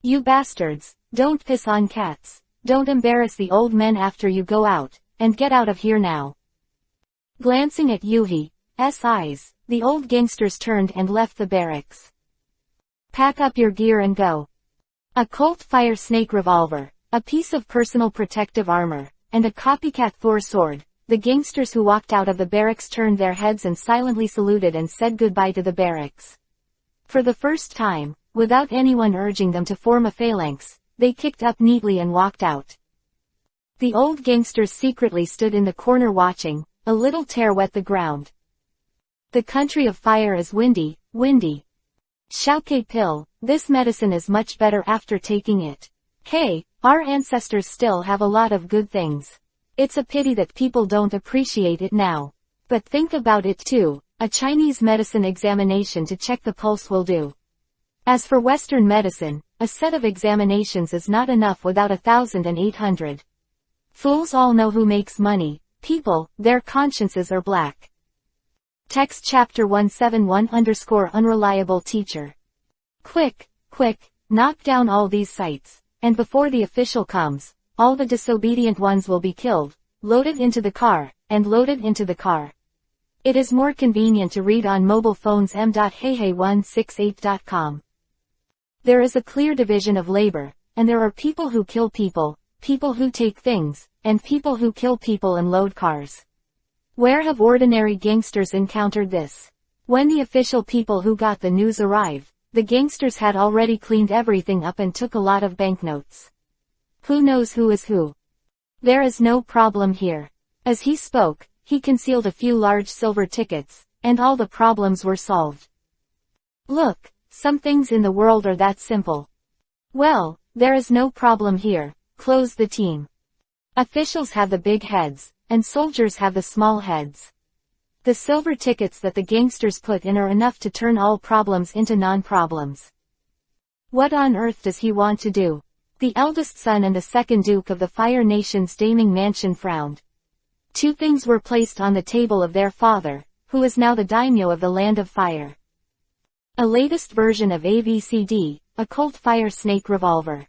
You bastards, don't piss on cats. Don't embarrass the old men after you go out, and get out of here now. Glancing at Yuhi's eyes, the old gangsters turned and left the barracks. Pack up your gear and go. A Colt fire snake revolver, a piece of personal protective armor, and a copycat Thor sword. The gangsters who walked out of the barracks turned their heads and silently saluted and said goodbye to the barracks. For the first time, without anyone urging them to form a phalanx, they kicked up neatly and walked out. The old gangsters secretly stood in the corner watching. A little tear wet the ground. The country of fire is windy. Shauke pill, this medicine is much better after taking it. Hey, our ancestors still have a lot of good things. It's a pity that people don't appreciate it now. But think about it too, a Chinese medicine examination to check the pulse will do. As for Western medicine, a set of examinations is not enough without 1,800. Fools all know who makes money. People, their consciences are black. Text chapter 171_unreliable teacher. Quick, knock down all these sites, and before the official comes, all the disobedient ones will be killed, loaded into the car, and loaded into the car. It is more convenient to read on mobile phones m.heihei168.com. There is a clear division of labor, and there are people who kill people, people who take things, and people who kill people and load cars. Where have ordinary gangsters encountered this? When the official people who got the news arrived, the gangsters had already cleaned everything up and took a lot of banknotes. Who knows who is who? There is no problem here. As he spoke, he concealed a few large silver tickets, and all the problems were solved. Look, some things in the world are that simple. Well, there is no problem here. Close the team. Officials have the big heads, and soldiers have the small heads. The silver tickets that the gangsters put in are enough to turn all problems into non-problems. What on earth does he want to do? The eldest son and the second Duke of the Fire Nation's Daming Mansion frowned. Two things were placed on the table of their father, who is now the daimyo of the Land of Fire. A latest version of AVCD, a Colt fire snake revolver.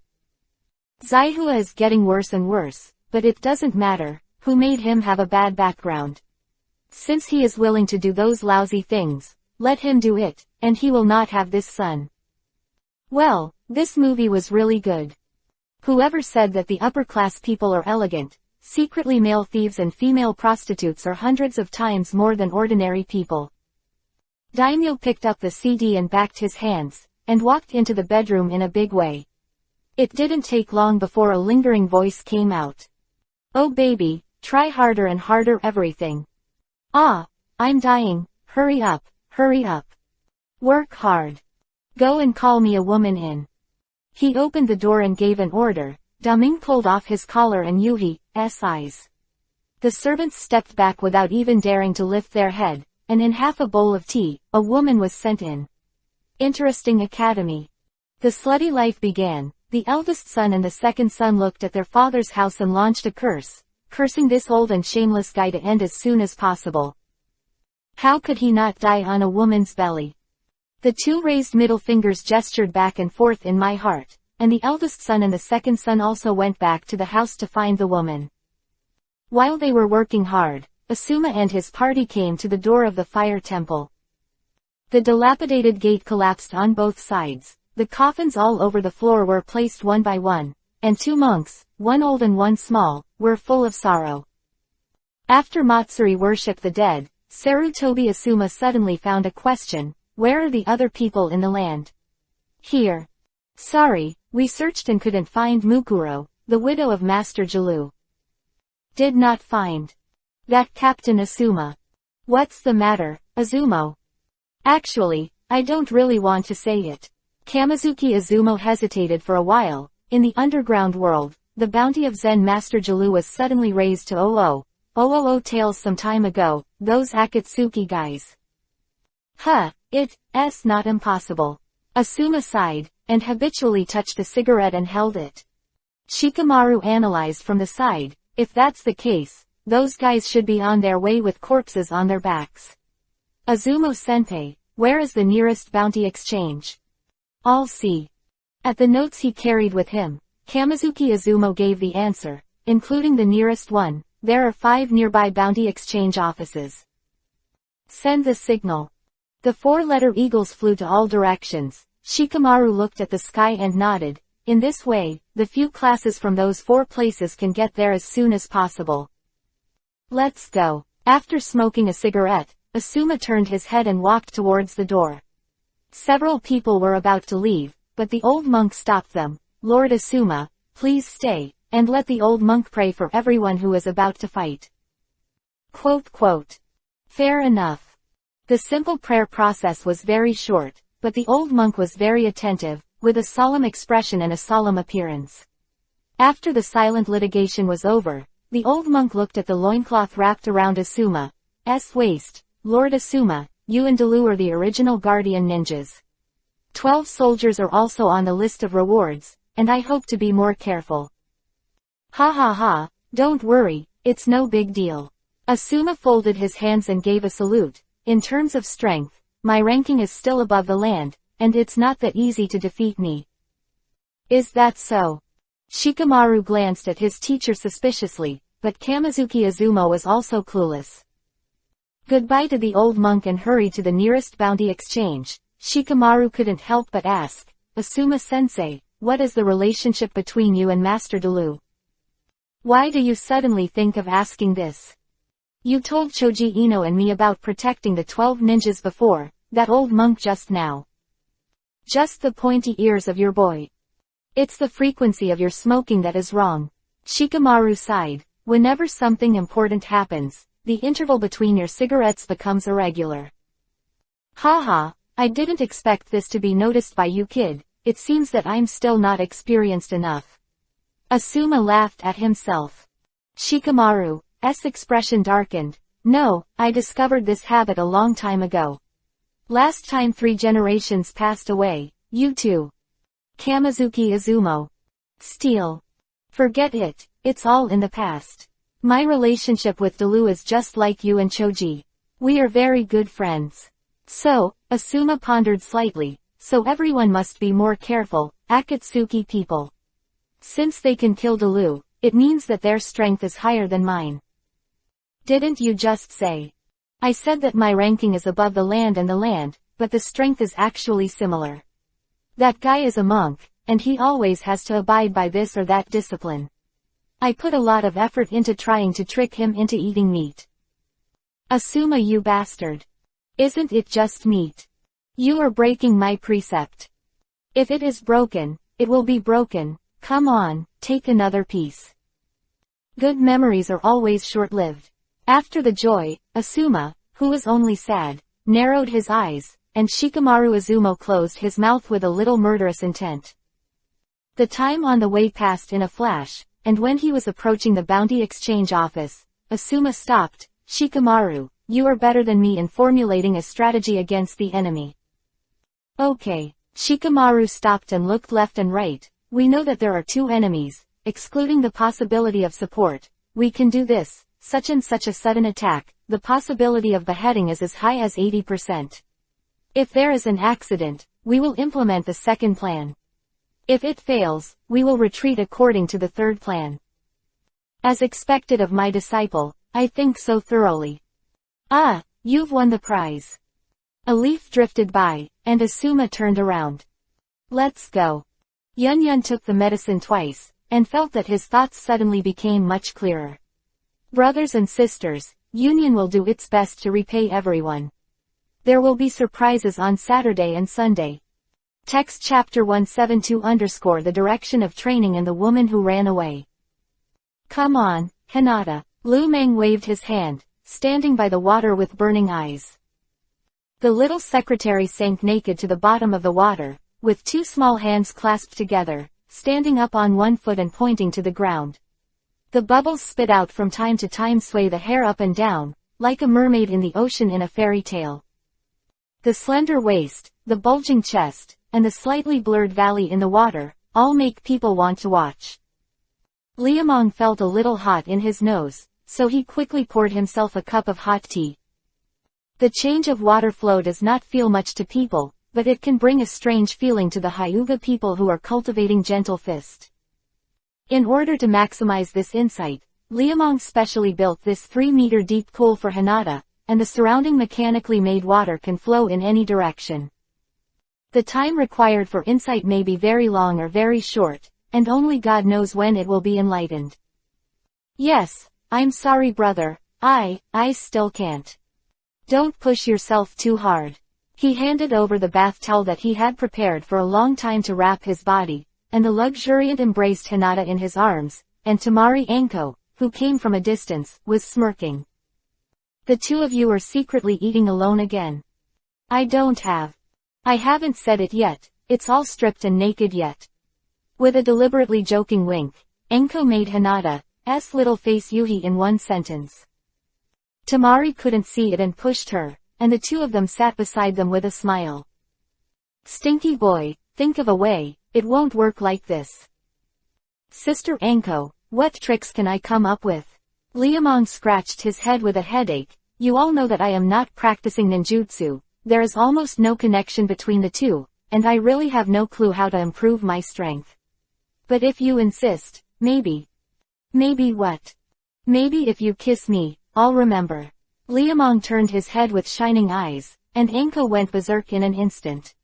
Zaihua is getting worse and worse, but it doesn't matter, who made him have a bad background. Since he is willing to do those lousy things, let him do it, and he will not have this son. Well, this movie was really good. Whoever said that the upper-class people are elegant, secretly male thieves and female prostitutes are hundreds of times more than ordinary people. Daimyo picked up the CD and backed his hands. and walked into the bedroom in a big way. It didn't take long before a lingering voice came out. "Oh baby, try harder and harder everything. Ah, I'm dying, hurry up, hurry up. Work hard. Go and call me a woman in." He opened the door and gave an order. Daming pulled off his collar and Yuhi's eyes. The servants stepped back without even daring to lift their head, and in half a bowl of tea, a woman was sent in. Interesting academy. The slutty life began. The eldest son and the second son looked at their father's house and launched a curse, cursing this old and shameless guy to end as soon as possible. How could he not die on a woman's belly? The two raised middle fingers gestured back and forth in my heart, and the eldest son and the second son also went back to the house to find the woman. While they were working hard, Asuma and his party came to the door of the fire temple. The dilapidated gate collapsed on both sides, the coffins all over the floor were placed one by one, and two monks, one old and one small, were full of sorrow. After Matsuri worshipped the dead, Sarutobi Asuma suddenly found a question: where are the other people in the land? Here. Sorry, we searched and couldn't find Mukuro, the widow of Master Jalu. Did not find. That Captain Asuma. What's the matter, Azumo? Actually, I don't really want to say it. Kamizuki Azumo hesitated for a while. In the underground world, the bounty of Zen Master Jalu was suddenly raised to 000 taels some time ago, those Akatsuki guys. It's not impossible. Asuma sighed, and habitually touched a cigarette and held it. Shikamaru analyzed from the side: if that's the case, those guys should be on their way with corpses on their backs. Azumo-senpai, where is the nearest bounty exchange? I'll see. At the notes he carried with him, Kamizuki Azumo gave the answer, including the nearest one. There are 5 nearby bounty exchange offices. Send the signal. The 4-letter eagles flew to all directions. Shikamaru looked at the sky and nodded. In this way, the few classes from those 4 places can get there as soon as possible. Let's go. After smoking a cigarette, Asuma turned his head and walked towards the door. Several people were about to leave, but the old monk stopped them. Lord Asuma, please stay, and let the old monk pray for everyone who is about to fight. Quote. Fair enough. The simple prayer process was very short, but the old monk was very attentive, with a solemn expression and a solemn appearance. After the silent litigation was over, the old monk looked at the loincloth wrapped around Asuma's waist. Lord Asuma, you and Dalu are the original guardian ninjas. 12 soldiers are also on the list of rewards, and I hope to be more careful. Ha, don't worry, it's no big deal. Asuma folded his hands and gave a salute. In terms of strength, my ranking is still above the land, and it's not that easy to defeat me. Is that so? Shikamaru glanced at his teacher suspiciously, but Kamizuki Azumo was also clueless. Goodbye to the old monk and hurried to the nearest bounty exchange. Shikamaru couldn't help but ask, Asuma-sensei, what is the relationship between you and Master Dalu? Why do you suddenly think of asking this? You told Choji Ino and me about protecting the 12 ninjas before, that old monk just now. Just the pointy ears of your boy. It's the frequency of your smoking that is wrong. Shikamaru sighed. Whenever something important happens, the interval between your cigarettes becomes irregular. Haha, I didn't expect this to be noticed by you kid, it seems that I'm still not experienced enough. Asuma laughed at himself. Shikamaru's expression darkened. No, I discovered this habit a long time ago. Last time 3 generations passed away, you too. Kamizuki Azumo. Steal. Forget it, it's all in the past. My relationship with Dalu is just like you and Choji. We are very good friends. So, Asuma pondered slightly, so everyone must be more careful, Akatsuki people. Since they can kill Dalu, it means that their strength is higher than mine. Didn't you just say? I said that my ranking is above the land and the land, but the strength is actually similar. That guy is a monk, and he always has to abide by this or that discipline. I put a lot of effort into trying to trick him into eating meat. Asuma, you bastard. Isn't it just meat? You are breaking my precept. If it is broken, it will be broken. Come on, take another piece. Good memories are always short-lived. After the joy, Asuma, who was only sad, narrowed his eyes, and Shikamaru Izumo closed his mouth with a little murderous intent. The time on the way passed in a flash, and when he was approaching the Bounty Exchange office, Asuma stopped. Shikamaru, you are better than me in formulating a strategy against the enemy. Okay. Shikamaru stopped and looked left and right. We know that there are two enemies, excluding the possibility of support. We can do this, such and such a sudden attack. The possibility of beheading is as high as 80%. If there is an accident, we will implement the second plan. If it fails, we will retreat according to the third plan. As expected of my disciple, I think so thoroughly. Ah, you've won the prize. A leaf drifted by, and Asuma turned around. Let's go. Yun took the medicine twice, and felt that his thoughts suddenly became much clearer. Brothers and sisters, Union will do its best to repay everyone. There will be surprises on Saturday and Sunday. Text chapter 172 _ the direction of training and the woman who ran away. Come on, Hinata. Lu Meng waved his hand, standing by the water with burning eyes. The little secretary sank naked to the bottom of the water, with two small hands clasped together, standing up on one foot and pointing to the ground. The bubbles spit out from time to time sway the hair up and down, like a mermaid in the ocean in a fairy tale. The slender waist, the bulging chest, and the slightly blurred valley in the water, all make people want to watch. Liamong felt a little hot in his nose, so he quickly poured himself a cup of hot tea. The change of water flow does not feel much to people, but it can bring a strange feeling to the Hyuga people who are cultivating gentle fist. In order to maximize this insight, Liamong specially built this 3-meter deep pool for Hinata, and the surrounding mechanically made water can flow in any direction. The time required for insight may be very long or very short, and only God knows when it will be enlightened. Yes, I'm sorry brother, I still can't. Don't push yourself too hard. He handed over the bath towel that he had prepared for a long time to wrap his body, and the luxuriant embraced Hinata in his arms, and Tamari Anko, who came from a distance, was smirking. The two of you are secretly eating alone again. I haven't said it yet, it's all stripped and naked yet. With a deliberately joking wink, Anko made Hinata's little face Yuhi in one sentence. Tamari couldn't see it and pushed her, and the two of them sat beside them with a smile. Stinky boy, think of a way, it won't work like this. Sister Anko, what tricks can I come up with? Liamong scratched his head with a headache. You all know that I am not practicing ninjutsu, there is almost no connection between the two, and I really have no clue how to improve my strength. But if you insist, maybe. Maybe what? Maybe if you kiss me, I'll remember. Liamong turned his head with shining eyes, and Anko went berserk in an instant.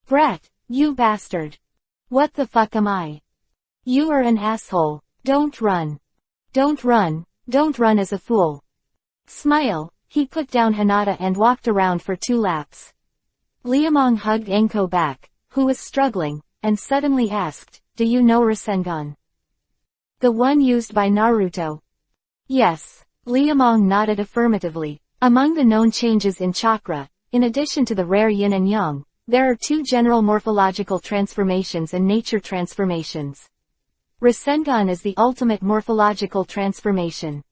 Brat, you bastard. What the fuck am I? You are an asshole. Don't run. Don't run as a fool. Smile. He put down Hinata and walked around for 2 laps. Liamong hugged Anko back, who was struggling, and suddenly asked, do you know Rasengan? The one used by Naruto? Yes. Liamong nodded affirmatively. Among the known changes in chakra, in addition to the rare yin and yang, there are 2 general morphological transformations and nature transformations. Rasengan is the ultimate morphological transformation.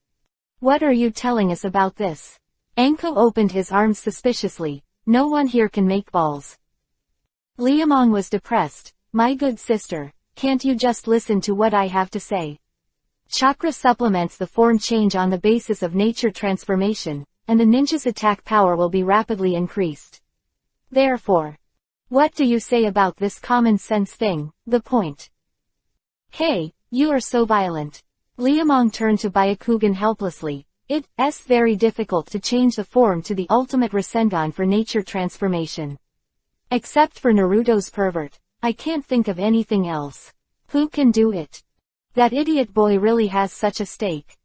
What are you telling us about this? Anko opened his arms suspiciously. No one here can make balls. Liamong was depressed. My good sister, can't you just listen to what I have to say? Chakra supplements the form change on the basis of nature transformation, and the ninja's attack power will be rapidly increased. Therefore, what do you say about this common sense thing, the point? Hey, you are so violent. Liamong turned to Byakugan helplessly. It's very difficult to change the form to the ultimate Rasengan for nature transformation. Except for Naruto's pervert, I can't think of anything else. Who can do it? That idiot boy really has such a stake.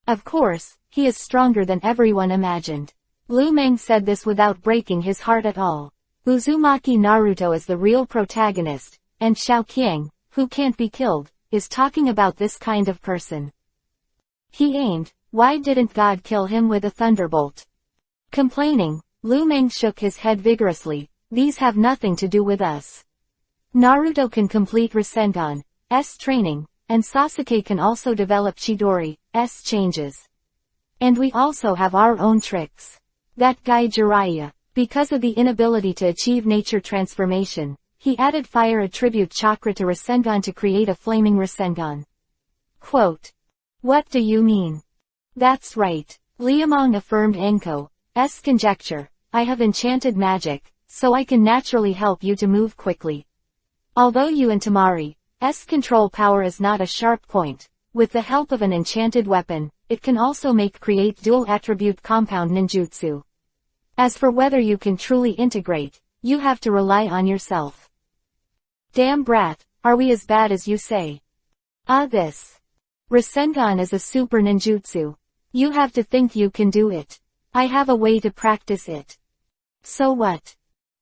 Of course, he is stronger than everyone imagined. Lu Meng said this without breaking his heart at all. Uzumaki Naruto is the real protagonist, and Xiaoqiang, who can't be killed, is talking about this kind of person. He aimed, why didn't God kill him with a thunderbolt? Complaining, Lu Meng shook his head vigorously, these have nothing to do with us. Naruto can complete Rasengan's training, and Sasuke can also develop Chidori's changes. And we also have our own tricks. That guy Jiraiya, because of the inability to achieve nature transformation, he added fire attribute chakra to Rasengan to create a flaming Rasengan. Quote. What do you mean? That's right. Liamong affirmed Enko's conjecture. I have enchanted magic, so I can naturally help you to move quickly. Although you and Tamari's control power is not a sharp point, with the help of an enchanted weapon, it can also create dual attribute compound ninjutsu. As for whether you can truly integrate, you have to rely on yourself. Damn brat, are we as bad as you say? This Rasengan is a super ninjutsu. You have to think you can do it. I have a way to practice it. So what?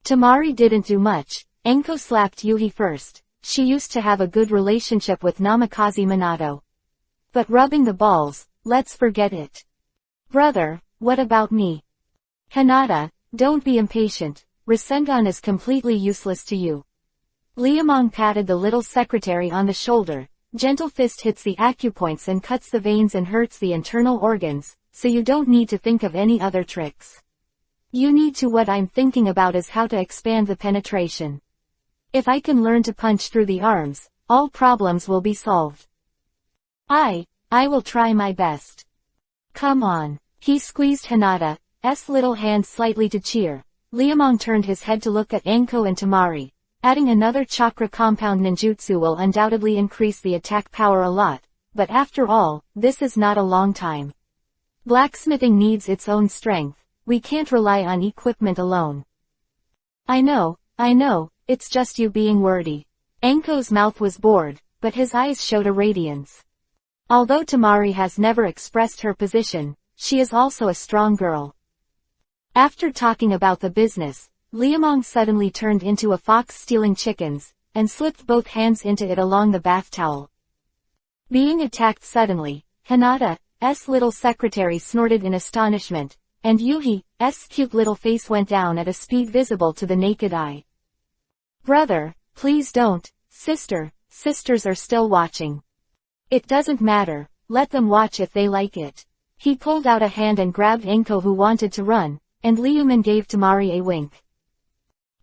Tamari didn't do much. Enko slapped Yuhi first. She used to have a good relationship with Namikaze Minato. But rubbing the balls, let's forget it. Brother, what about me? Hinata, don't be impatient. Rasengan is completely useless to you. Liamong patted the little secretary on the shoulder. Gentle fist hits the acupoints and cuts the veins and hurts the internal organs, so you don't need to think of any other tricks. You need to. What I'm thinking about is how to expand the penetration. If I can learn to punch through the arms, all problems will be solved. I will try my best. Come on. He squeezed Hinata's little hand slightly to cheer. Liamong turned his head to look at Enko and Tamari. Adding another chakra compound ninjutsu will undoubtedly increase the attack power a lot, but after all, this is not a long time. Blacksmithing needs its own strength. We can't rely on equipment alone. I know, it's just you being wordy. Enko's mouth was bored, but his eyes showed a radiance. Although Tamari has never expressed her position, she is also a strong girl. After talking about the business, Liamong suddenly turned into a fox stealing chickens, and slipped both hands into it along the bath towel. Being attacked suddenly, Hinata's little secretary snorted in astonishment, and Yuhi's cute little face went down at a speed visible to the naked eye. Brother, please don't, sisters are still watching. It doesn't matter, let them watch if they like it. He pulled out a hand and grabbed Enko, who wanted to run, and Liuman gave Tamari a wink.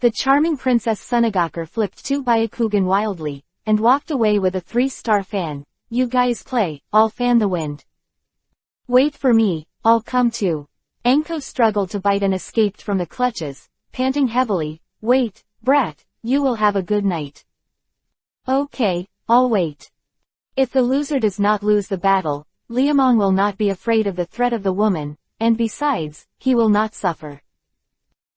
The charming Princess Sunagakur flipped 2 Byakugan wildly, and walked away with a 3-star fan. You guys play, I'll fan the wind. Wait for me, I'll come too. Enko struggled to bite and escaped from the clutches, panting heavily. Wait, brat, you will have a good night. Okay, I'll wait. If the loser does not lose the battle, Liamong will not be afraid of the threat of the woman, and besides, he will not suffer.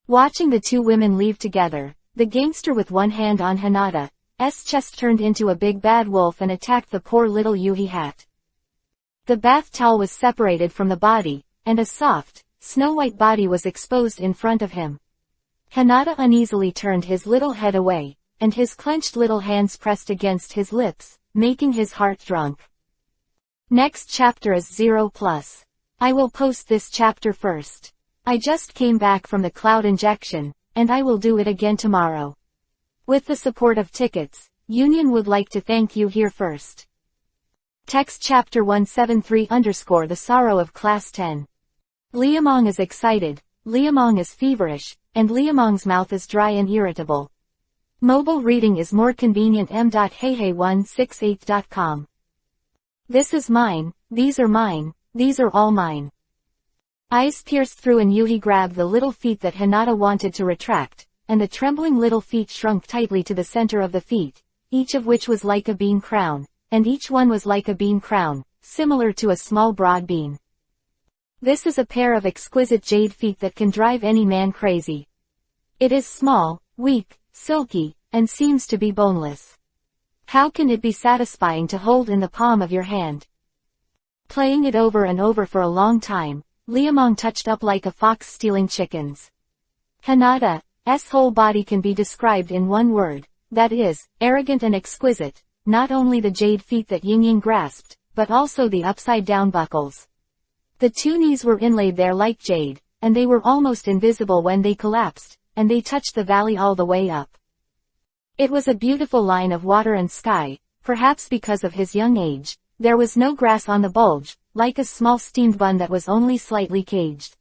Watching the two women leave together, the gangster with one hand on Hinata's chest turned into a big bad wolf and attacked the poor little Yuhi hat. The bath towel was separated from the body, and a soft, snow-white body was exposed in front of him. Hinata uneasily turned his little head away, and his clenched little hands pressed against his lips, making his heart drunk. Next chapter is 0+. I will post this chapter first. I just came back from the cloud injection, and I will do it again tomorrow. With the support of tickets, Union would like to thank you here first. Text chapter 173_ The Sorrow of Class 10. Liamong is excited, Liamong is feverish, and Liamong's mouth is dry and irritable. Mobile reading is more convenient. m.heihei168.com. This is mine, these are mine, these are all mine. Eyes pierced through, and Yuhi grabbed the little feet that Hinata wanted to retract, and the trembling little feet shrunk tightly to the center of the feet, each of which was like a bean crown, and each one was like a bean crown, similar to a small broad bean. This is a pair of exquisite jade feet that can drive any man crazy. It is small, weak, silky, and seems to be boneless. How can it be satisfying to hold in the palm of your hand? Playing it over and over for a long time, Liamong touched up like a fox stealing chickens. Hinata's Yuhi's whole body can be described in one word, that is, arrogant and exquisite, not only the jade feet that Ying grasped, but also the upside-down buckles. The two knees were inlaid there like jade, and they were almost invisible when they collapsed, and they touched the valley all the way up. It was a beautiful line of water and sky, perhaps because of his young age. There was no grass on the bulge, like a small steamed bun that was only slightly caged.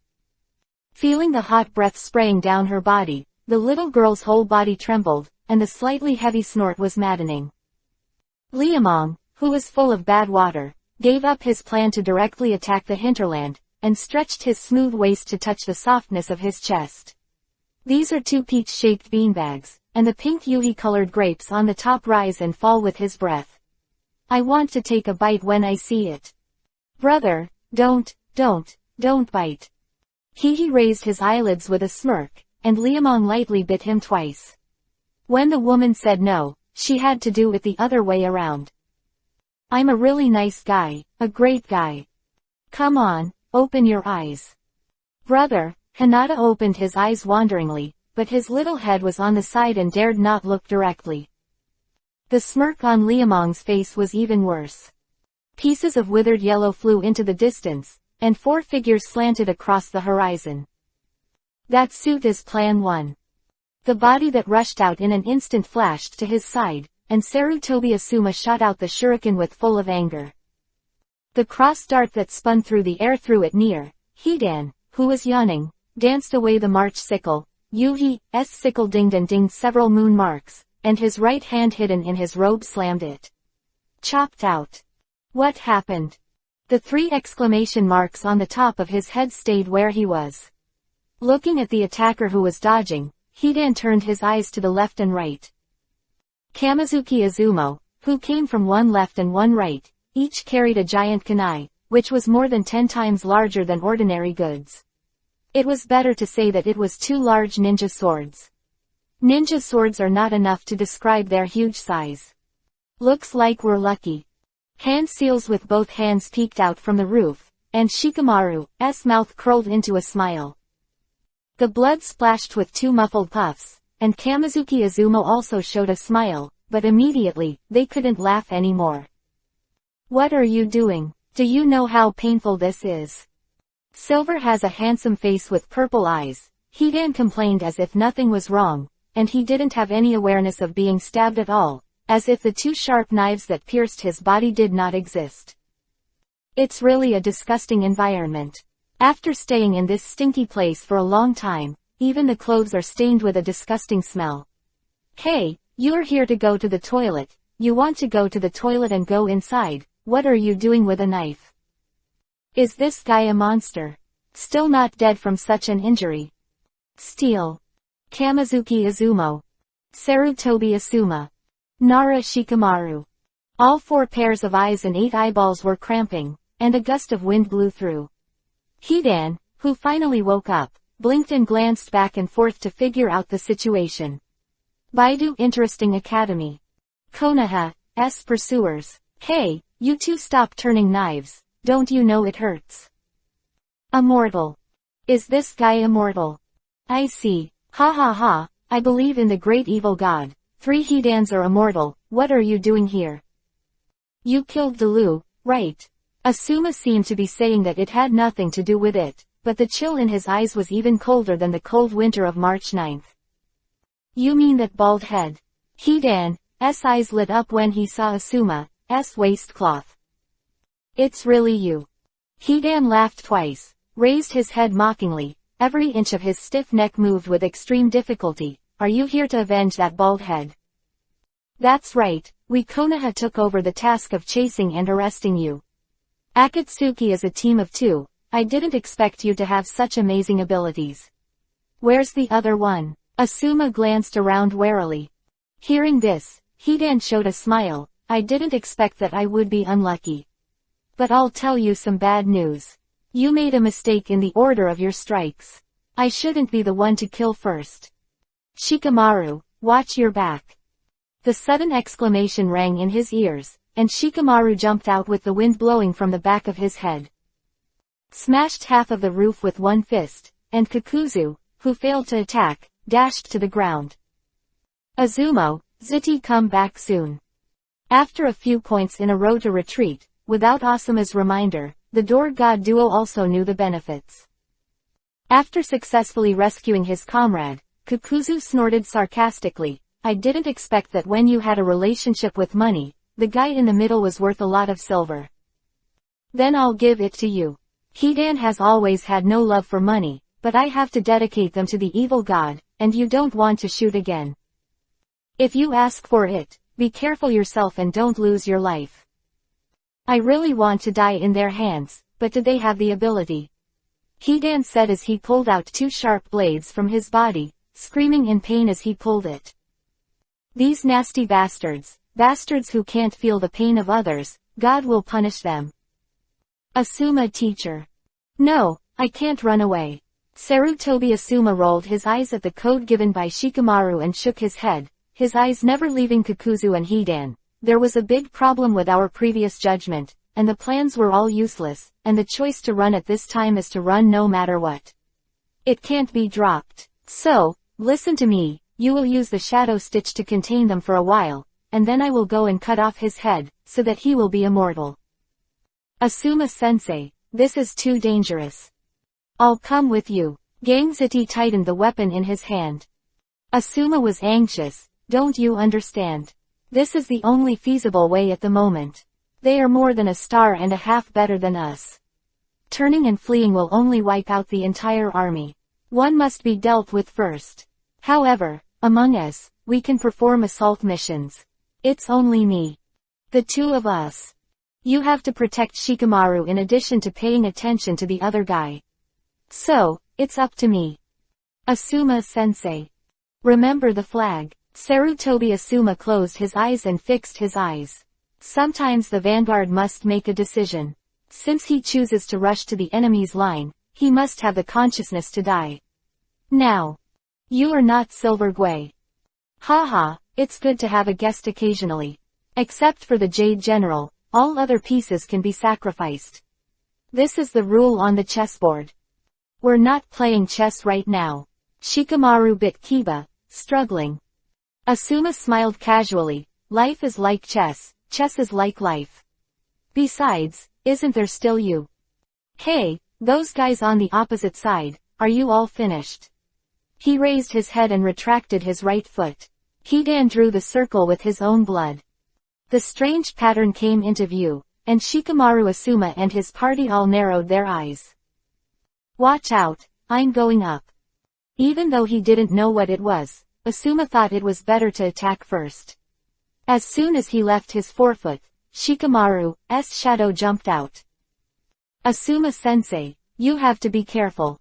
Feeling the hot breath spraying down her body, the little girl's whole body trembled, and the slightly heavy snort was maddening. Liamong, who was full of bad water, gave up his plan to directly attack the hinterland, and stretched his smooth waist to touch the softness of his chest. These are two peach-shaped beanbags, and the pink Yuhi-colored grapes on the top rise and fall with his breath. I want to take a bite when I see it. Brother, don't bite. He raised his eyelids with a smirk, and Liamong lightly bit him twice. When the woman said no, she had to do it the other way around. I'm a really nice guy, a great guy. Come on, open your eyes. Brother, Hinata opened his eyes wonderingly, but his little head was on the side and dared not look directly. The smirk on Liamong's face was even worse. Pieces of withered yellow flew into the distance, and 4 figures slanted across the horizon. That suit is Plan 1. The body that rushed out in an instant flashed to his side, and Sarutobi Asuma shot out the shuriken with full of anger. The cross dart that spun through the air threw it near. Hidan, who was yawning, danced away the March sickle. Yuhi's sickle dinged and dinged several moon marks, and his right hand hidden in his robe slammed it. Chopped out. What happened? The 3 exclamation marks on the top of his head stayed where he was. Looking at the attacker who was dodging, Hidan turned his eyes to the left and right. Kamizuki Izumo, who came from one left and one right, each carried a giant kunai, which was more than 10 times larger than ordinary goods. It was better to say that it was 2 large ninja swords. Ninja swords are not enough to describe their huge size. Looks like we're lucky. Hand seals with both hands peeked out from the roof, and Shikamaru's mouth curled into a smile. The blood splashed with 2 muffled puffs, and Kamizuki Izumo also showed a smile, but immediately, they couldn't laugh anymore. What are you doing? Do you know how painful this is? Silver has a handsome face with purple eyes. Hidan complained as if nothing was wrong, and he didn't have any awareness of being stabbed at all, as if the 2 sharp knives that pierced his body did not exist. It's really a disgusting environment. After staying in this stinky place for a long time, even the clothes are stained with a disgusting smell. Hey, you're here to go to the toilet. You want to go to the toilet and go inside. What are you doing with a knife? Is this guy a monster? Still not dead from such an injury. Steel. Kamizuki Izumo. Sarutobi Asuma. Nara Shikamaru. All 4 pairs of eyes and 8 eyeballs were cramping, and a gust of wind blew through. Hidan, who finally woke up, blinked and glanced back and forth to figure out the situation. Baidu Interesting Academy. Konoha's pursuers. Hey, you 2 stop turning knives, don't you know it hurts? Immortal. Is this guy immortal? I see. Ha ha ha, I believe in the great evil god. 3 Hidans are immortal. What are you doing here? You killed Delu, right? Asuma seemed to be saying that it had nothing to do with it, but the chill in his eyes was even colder than the cold winter of March 9th. You mean that bald head? Hidan's eyes lit up when he saw Asuma's waistcloth. It's really you. Hidan laughed twice, raised his head mockingly. Every inch of his stiff neck moved with extreme difficulty. Are you here to avenge that bald head? That's right, we Konoha took over the task of chasing and arresting you. Akatsuki is a team of 2, I didn't expect you to have such amazing abilities. Where's the other one? Asuma glanced around warily. Hearing this, Hidan showed a smile. I didn't expect that I would be unlucky. But I'll tell you some bad news. You made a mistake in the order of your strikes. I shouldn't be the one to kill first. Shikamaru, watch your back. The sudden exclamation rang in his ears, and Shikamaru jumped out with the wind blowing from the back of his head. Smashed half of the roof with one fist, and Kakuzu, who failed to attack, dashed to the ground. Azumo, Ziti, come back soon. After a few points in a row to retreat, without Asuma's reminder, the door god duo also knew the benefits. After successfully rescuing his comrade, Kakuzu snorted sarcastically, I didn't expect that when you had a relationship with money, the guy in the middle was worth a lot of silver. Then I'll give it to you. Hidan has always had no love for money, but I have to dedicate them to the evil god, and you don't want to shoot again. If you ask for it, be careful yourself and don't lose your life. I really want to die in their hands, but do they have the ability? Hidan said as he pulled out two sharp blades from his body, screaming in pain as he pulled it. These nasty bastards who can't feel the pain of others, God will punish them. Asuma, teacher. No, I can't run away. Sarutobi Asuma rolled his eyes at the code given by Shikamaru and shook his head, his eyes never leaving Kakuzu and Hidan. There was a big problem with our previous judgment, and the plans were all useless, and the choice to run at this time is to run no matter what. It can't be dropped. So, listen to me, you will use the shadow stitch to contain them for a while, and then I will go and cut off his head, so that he will be immortal. Asuma-sensei, this is too dangerous. I'll come with you. Gangziti tightened the weapon in his hand. Asuma was anxious, don't you understand? This is the only feasible way at the moment. They are more than a star and a half better than us. Turning and fleeing will only wipe out the entire army. One must be dealt with first. However, among us, we can perform assault missions. It's only me. The two of us. You have to protect Shikamaru in addition to paying attention to the other guy. So, it's up to me. Asuma-sensei. Remember the flag. Sarutobi Asuma closed his eyes and fixed his eyes. Sometimes the vanguard must make a decision. Since he chooses to rush to the enemy's line, he must have the consciousness to die. Now. You are not Silver Gwei. Haha, it's good to have a guest occasionally. Except for the Jade General, all other pieces can be sacrificed. This is the rule on the chessboard. We're not playing chess right now. Shikamaru bit Kiba, struggling. Asuma smiled casually, life is like chess is like life. Besides, isn't there still you? Hey, those guys on the opposite side, are you all finished? He raised his head and retracted his right foot. Hidan drew the circle with his own blood. The strange pattern came into view, and Shikamaru Asuma and his party all narrowed their eyes. Watch out, I'm going up. Even though he didn't know what it was, Asuma thought it was better to attack first. As soon as he left his forefoot, Shikamaru's shadow jumped out. Asuma-sensei, you have to be careful.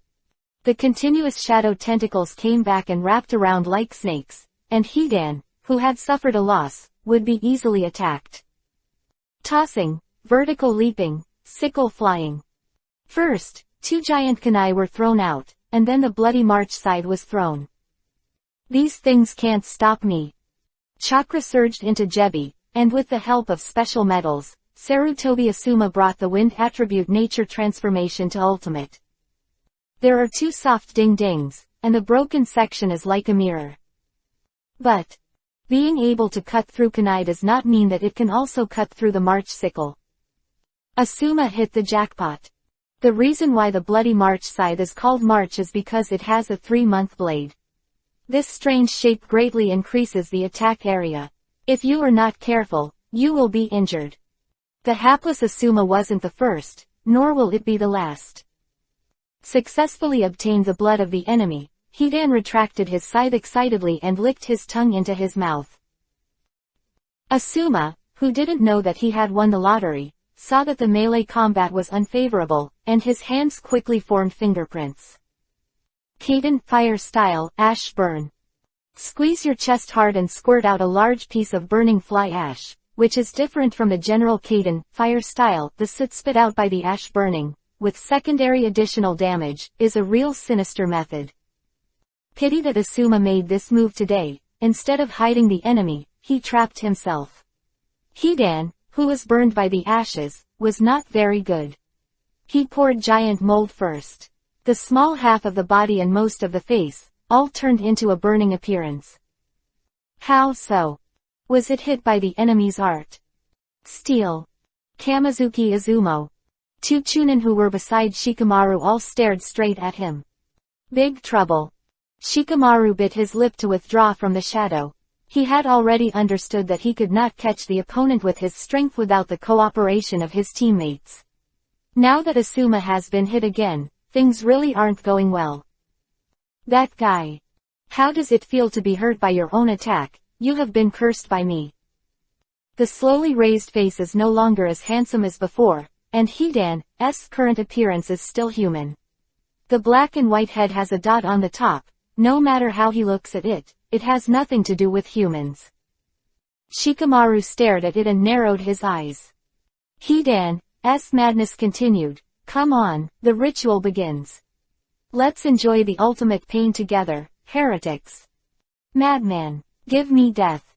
The continuous shadow tentacles came back and wrapped around like snakes, and Hidan, who had suffered a loss, would be easily attacked. Tossing, vertical leaping, sickle flying. First, two giant kunai were thrown out, and then the bloody march scythe was thrown. These things can't stop me. Chakra surged into Jebi, and with the help of special metals, Sarutobi Asuma brought the wind attribute nature transformation to ultimate. There are two soft ding-dings, and the broken section is like a mirror. But being able to cut through kunai does not mean that it can also cut through the march sickle. Asuma hit the jackpot. The reason why the bloody march scythe is called march is because it has a 3-month blade. This strange shape greatly increases the attack area. If you are not careful, you will be injured. The hapless Asuma wasn't the first, nor will it be the last. Successfully obtained the blood of the enemy, Hidan retracted his scythe excitedly and licked his tongue into his mouth. Asuma, who didn't know that he had won the lottery, saw that the melee combat was unfavorable, and his hands quickly formed fingerprints. Kaden, fire style, ash burn. Squeeze your chest hard and squirt out a large piece of burning fly ash, which is different from the general Kaden, fire style. The soot spit out by the ash burning, with secondary additional damage, is a real sinister method. Pity that Asuma made this move today. Instead of hiding the enemy, he trapped himself. Hidan, who was burned by the ashes, was not very good. He poured giant mold first. The small half of the body and most of the face, all turned into a burning appearance. How so? Was it hit by the enemy's art? Steel. Kamizuki Izumo. Two Chunin who were beside Shikamaru all stared straight at him. Big trouble. Shikamaru bit his lip to withdraw from the shadow. He had already understood that he could not catch the opponent with his strength without the cooperation of his teammates. Now that Asuma has been hit again, things really aren't going well. That guy. How does it feel to be hurt by your own attack? You have been cursed by me. The slowly raised face is no longer as handsome as before, and Hidan's current appearance is still human. The black and white head has a dot on the top. No matter how he looks at it, it has nothing to do with humans. Shikamaru stared at it and narrowed his eyes. Hidan's madness continued. Come on, the ritual begins. Let's enjoy the ultimate pain together, heretics. Madman, give me death.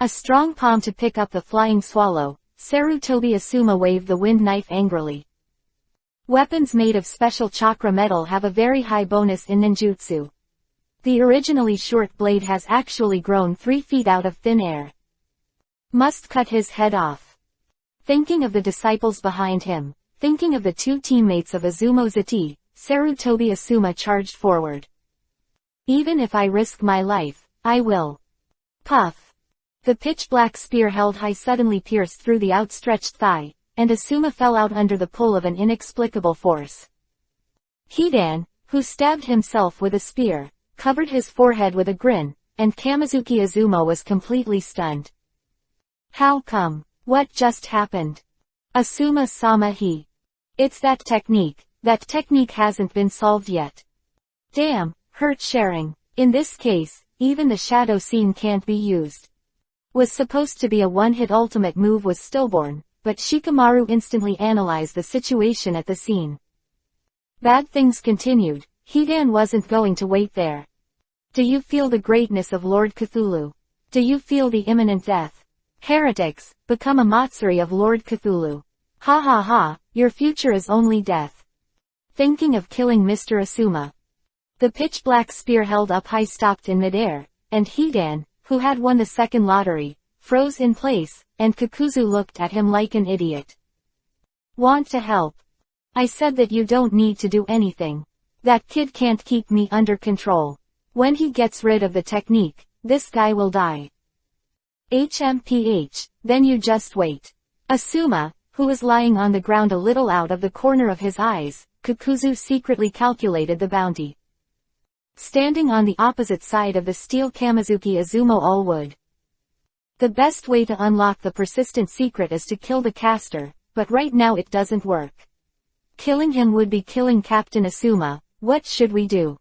A strong palm to pick up the flying swallow, Sarutobi Asuma waved the wind knife angrily. Weapons made of special chakra metal have a very high bonus in ninjutsu. The originally short blade has actually grown 3 feet out of thin air. Must cut his head off. Thinking of the disciples behind him, thinking of the two teammates of Izumo Zati, Sarutobi Asuma charged forward. Even if I risk my life, I will. Puff. The pitch-black spear held high suddenly pierced through the outstretched thigh, and Asuma fell out under the pull of an inexplicable force. Hidan, who stabbed himself with a spear, covered his forehead with a grin, and Kamizuki Izumo was completely stunned. How come? What just happened? Asuma-sama It's that technique. That technique hasn't been solved yet. Damn, hurt sharing. In this case, even the shadow scene can't be used. Was supposed to be a one-hit ultimate move was stillborn, but Shikamaru instantly analyzed the situation at the scene. Bad things continued. Hidan wasn't going to wait there. Do you feel the greatness of Lord Cthulhu? Do you feel the imminent death? Heretics, become a Matsuri of Lord Cthulhu. Ha ha ha, your future is only death. Thinking of killing Mr. Asuma. The pitch-black spear held up high stopped in midair, and Hidan, who had won the second lottery, froze in place, and Kakuzu looked at him like an idiot. Want to help? I said that you don't need to do anything. That kid can't keep me under control. When he gets rid of the technique, this guy will die. HMPH, then you just wait. Asuma, who was lying on the ground a little out of the corner of his eyes, Kakuzu secretly calculated the bounty. Standing on the opposite side of the steel Kamizuki Izumo all would. The best way to unlock the persistent secret is to kill the caster, but right now it doesn't work. Killing him would be killing Captain Asuma. What should we do?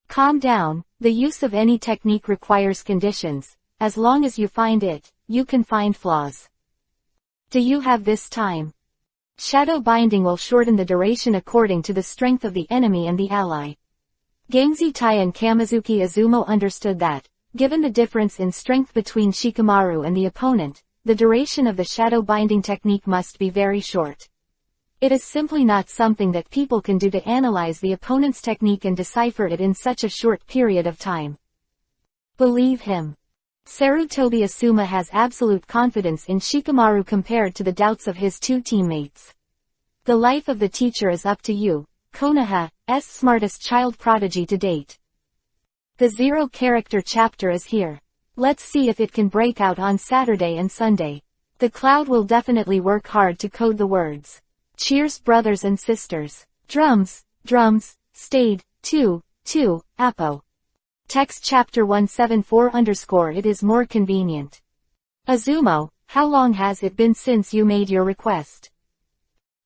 Calm down, the use of any technique requires conditions. As long as you find it, you can find flaws. Do you have this time? Shadow binding will shorten the duration according to the strength of the enemy and the ally. Gangzi Tai and Kamizuki Izumo understood that, given the difference in strength between Shikamaru and the opponent, the duration of the shadow binding technique must be very short. It is simply not something that people can do to analyze the opponent's technique and decipher it in such a short period of time. Believe him. Sarutobi Asuma has absolute confidence in Shikamaru compared to the doubts of his two teammates. The life of the teacher is up to you, Konoha's smartest child prodigy to date. The zero character chapter is here. Let's see if it can break out on Saturday and Sunday. The cloud will definitely work hard to code the words. Cheers brothers and sisters. Drums, stayed, 2, Apo. Text chapter 174 It is more convenient. Izumo, how long has it been since you made your request?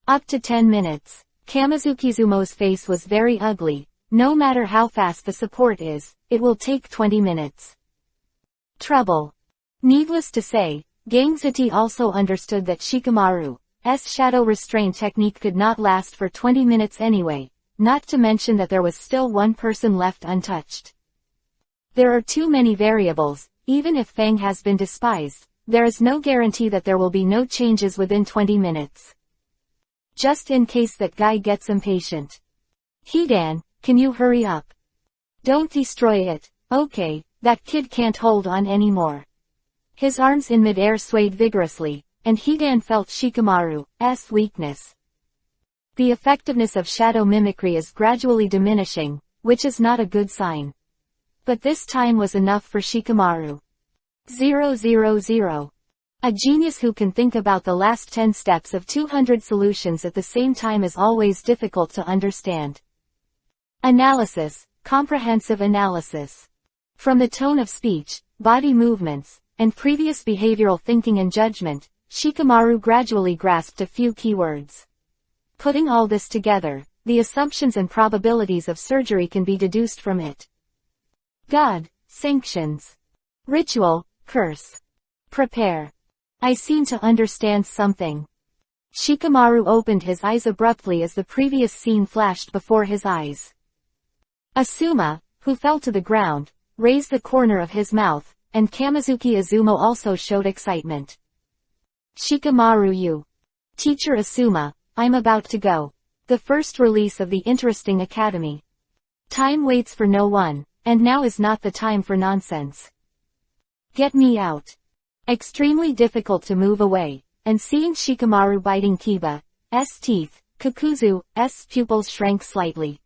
Up to 10 minutes. Kamizuki Izumo's face was very ugly. No matter how fast the support is, it will take 20 minutes. Trouble. Needless to say, Gangzati also understood that Shikamaru's shadow restraint technique could not last for 20 minutes anyway, not to mention that there was still one person left untouched. There are too many variables. Even if Fang has been despised, there is no guarantee that there will be no changes within 20 minutes. Just in case that guy gets impatient. Hidan, can you hurry up? Don't destroy it, okay, that kid can't hold on anymore. His arms in midair swayed vigorously, and Hidan felt Shikamaru's weakness. The effectiveness of shadow mimicry is gradually diminishing, which is not a good sign. But this time was enough for Shikamaru. 000. A genius who can think about the last 10 steps of 200 solutions at the same time is always difficult to understand. Analysis, comprehensive analysis. From the tone of speech, body movements, and previous behavioral thinking and judgment, Shikamaru gradually grasped a few keywords. Putting all this together, the assumptions and probabilities of surgery can be deduced from it. God, sanctions. Ritual, curse. Prepare. I seem to understand something. Shikamaru opened his eyes abruptly as the previous scene flashed before his eyes. Asuma, who fell to the ground, raised the corner of his mouth, and Kamizuki Izumo also showed excitement. Shikamaru, you. Teacher Asuma, I'm about to go. The first release of the interesting academy. Time waits for no one, and now is not the time for nonsense. Get me out. Extremely difficult to move away, and seeing Shikamaru biting Kiba's teeth, Kakuzu's pupils shrank slightly.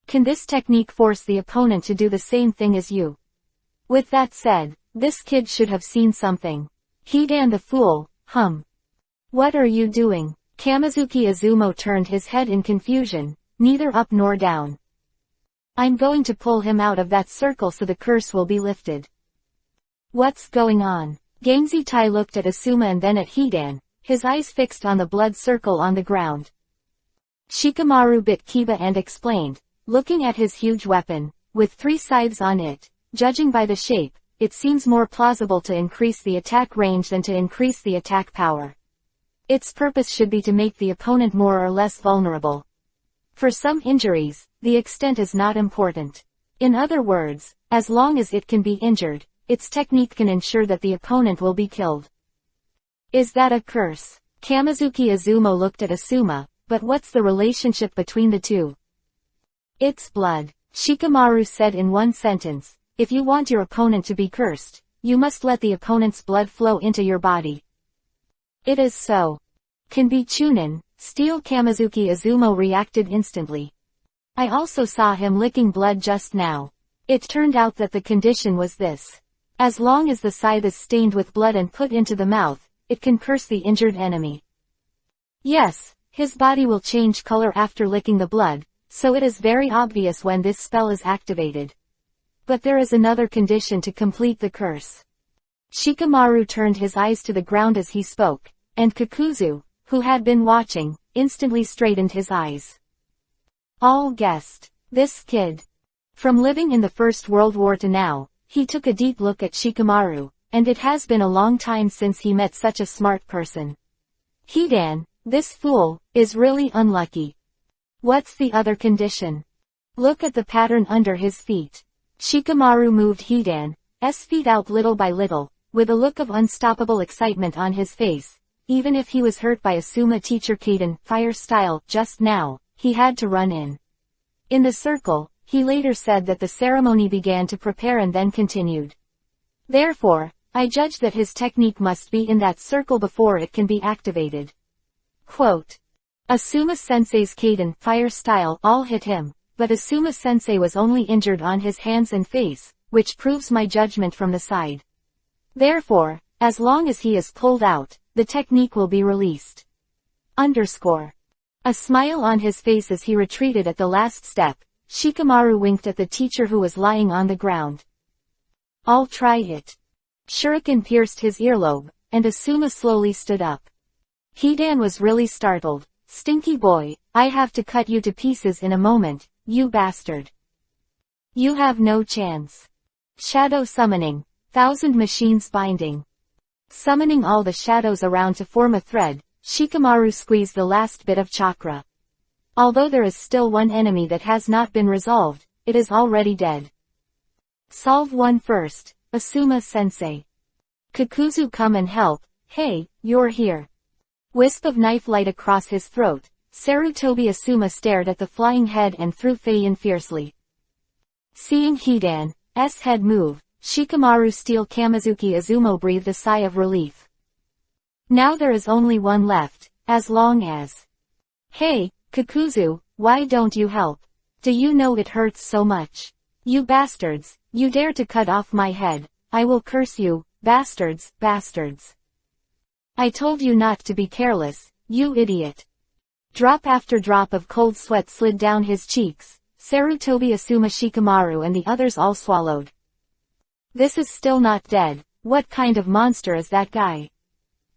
Can this technique force the opponent to do the same thing as you? With that said, this kid should have seen something. Hidan the fool, What are you doing? Kamizuki Izumo turned his head in confusion, neither up nor down. I'm going to pull him out of that circle so the curse will be lifted. What's going on? Gangzi-tai looked at Asuma and then at Hidan, his eyes fixed on the blood circle on the ground. Shikamaru bit Kiba and explained, looking at his huge weapon, with 3 scythes on it, judging by the shape, it seems more plausible to increase the attack range than to increase the attack power. Its purpose should be to make the opponent more or less vulnerable. For some injuries, the extent is not important. In other words, as long as it can be injured, its technique can ensure that the opponent will be killed. Is that a curse? Kamizuki Izumo looked at Asuma, but what's the relationship between the two? It's blood. Shikamaru said in one sentence, if you want your opponent to be cursed, you must let the opponent's blood flow into your body. It is so. Can be Chunin, Steel. Kamizuki Izumo reacted instantly. I also saw him licking blood just now. It turned out that the condition was this. As long as the scythe is stained with blood and put into the mouth, it can curse the injured enemy. Yes, his body will change color after licking the blood, so it is very obvious when this spell is activated. But there is another condition to complete the curse. Shikamaru turned his eyes to the ground as he spoke, and Kakuzu, who had been watching, instantly straightened his eyes. All guessed. This kid. From living in the First World War to now, he took a deep look at Shikamaru, and it has been a long time since he met such a smart person. Hidan, this fool, is really unlucky. What's the other condition? Look at the pattern under his feet. Shikamaru moved Hidan's feet out little by little, with a look of unstoppable excitement on his face. Even if he was hurt by Asuma teacher Kaden fire style just now, he had to run in. In the circle, he later said that the ceremony began to prepare and then continued. Therefore, I judge that his technique must be in that circle before it can be activated. Quote. Asuma-sensei's Kaden fire style all hit him, but Asuma-sensei was only injured on his hands and face, which proves my judgment from the side. Therefore, as long as he is pulled out, the technique will be released. Underscore. A smile on his face as he retreated at the last step, Shikamaru winked at the teacher who was lying on the ground. I'll try it. Shuriken pierced his earlobe, and Asuma slowly stood up. Hidan was really startled. Stinky boy, I have to cut you to pieces in a moment, you bastard. You have no chance. Shadow summoning. 1,000 machines binding. Summoning all the shadows around to form a thread, Shikamaru squeezed the last bit of chakra. Although there is still one enemy that has not been resolved, it is already dead. Solve one first, Asuma-sensei. Kakuzu, come and help. Hey, you're here. Wisp of knife light across his throat, Sarutobi. Asuma stared at the flying head and threw Feiyin fiercely. Seeing Hidan's head move, Shikamaru Steel Kamizuki Izumo breathed a sigh of relief. Now there is only one left, as long as... Hey, Kakuzu, why don't you help? Do you know it hurts so much? You bastards, you dare to cut off my head, I will curse you, bastards, bastards. I told you not to be careless, you idiot. Drop after drop of cold sweat slid down his cheeks. Sarutobi Asuma Shikamaru and the others all swallowed. This is still not dead, what kind of monster is that guy?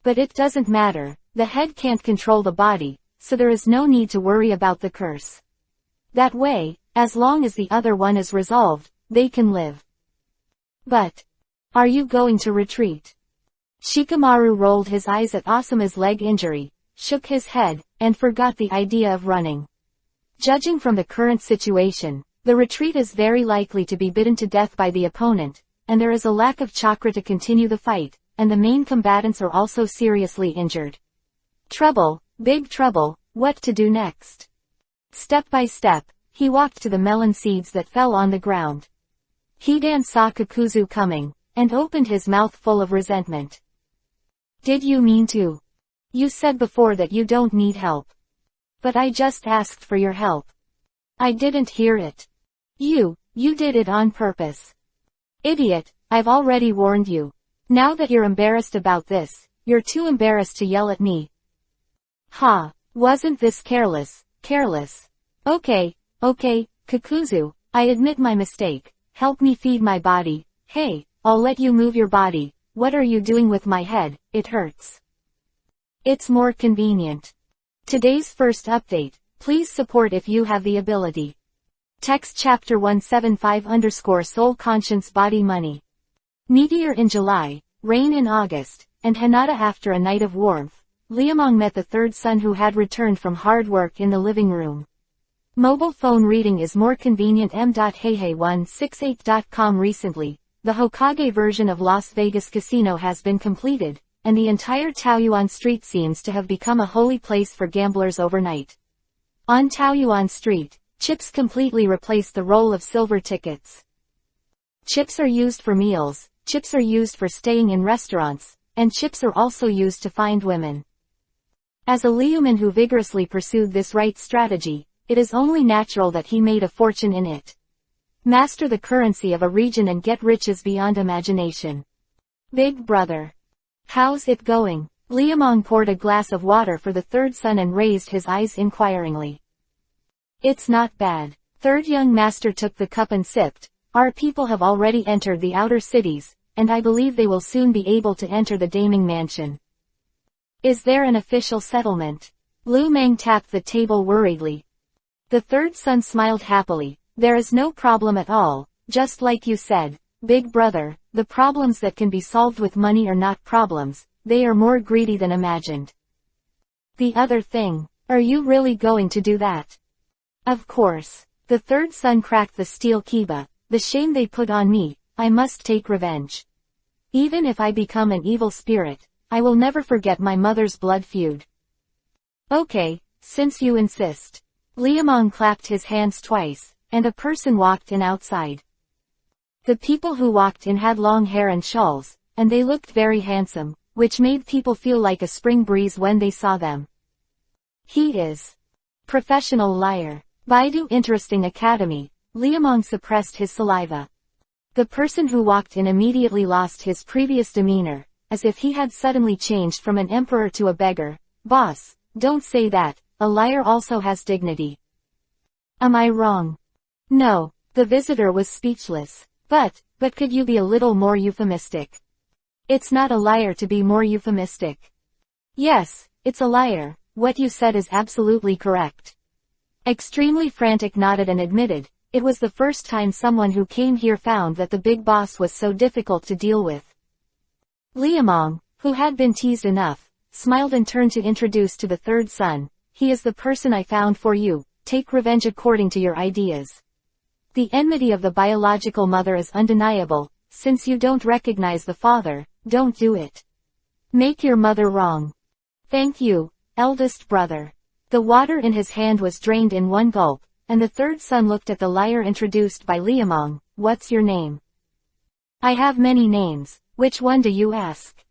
But it doesn't matter, the head can't control the body, so there is no need to worry about the curse. That way, as long as the other one is resolved, they can live. But, are you going to retreat? Shikamaru rolled his eyes at Asuma's leg injury, shook his head, and forgot the idea of running. Judging from the current situation, the retreat is very likely to be bitten to death by the opponent, and there is a lack of chakra to continue the fight, and the main combatants are also seriously injured. Trouble, big trouble, what to do next? Step by step, he walked to the melon seeds that fell on the ground. Hidan saw Kakuzu coming, and opened his mouth full of resentment. Did you mean to? You said before that you don't need help. But I just asked for your help. I didn't hear it. You did it on purpose. Idiot, I've already warned you. Now that you're embarrassed about this, you're too embarrassed to yell at me. Ha, wasn't this careless? Okay, Kakuzu, I admit my mistake, help me feed my body, hey, I'll let you move your body, what are you doing with my head, it hurts. It's more convenient. Today's first update, please support if you have the ability. Text chapter 175 _ Soul Conscience Body Money. Meteor in July, rain in August, and Hinata after a night of warmth, Liamong met the third son who had returned from hard work in the living room. Mobile phone reading is more convenient. m.heihei168.com. Recently, the Hokage version of Las Vegas Casino has been completed, and the entire Taoyuan Street seems to have become a holy place for gamblers overnight. On Taoyuan Street, chips completely replace the role of silver tickets. Chips are used for meals, chips are used for staying in restaurants, and chips are also used to find women. As a Liuman who vigorously pursued this right strategy, it is only natural that he made a fortune in it. Master the currency of a region and get riches beyond imagination. Big brother. How's it going? Liamong poured a glass of water for the third son and raised his eyes inquiringly. It's not bad. Third young master took the cup and sipped. Our people have already entered the outer cities, and I believe they will soon be able to enter the Daming Mansion. Is there an official settlement? Lu Meng tapped the table worriedly. The third son smiled happily. There is no problem at all, just like you said, big brother, the problems that can be solved with money are not problems, they are more greedy than imagined. The other thing, are you really going to do that? Of course. The third son cracked the steel kiba. The shame they put on me, I must take revenge. Even if I become an evil spirit, I will never forget my mother's blood feud. Okay, since you insist. Liamong clapped his hands twice, and a person walked in outside. The people who walked in had long hair and shawls, and they looked very handsome, which made people feel like a spring breeze when they saw them. He is professional liar. Baidu Interesting Academy. Liamong suppressed his saliva. The person who walked in immediately lost his previous demeanor, as if he had suddenly changed from an emperor to a beggar. Boss, don't say that, a liar also has dignity. Am I wrong? No, the visitor was speechless. But could you be a little more euphemistic? It's not a liar to be more euphemistic. Yes, it's a liar, what you said is absolutely correct. Extremely frantic nodded and admitted, it was the first time someone who came here found that the big boss was so difficult to deal with. Liamong, who had been teased enough, smiled and turned to introduce to the third son, he is the person I found for you, take revenge according to your ideas. The enmity of the biological mother is undeniable, since you don't recognize the father, don't do it. Make your mother wrong. Thank you, eldest brother. The water in his hand was drained in one gulp, and the third son looked at the liar introduced by Liamong. What's your name? I have many names. Which one do you ask?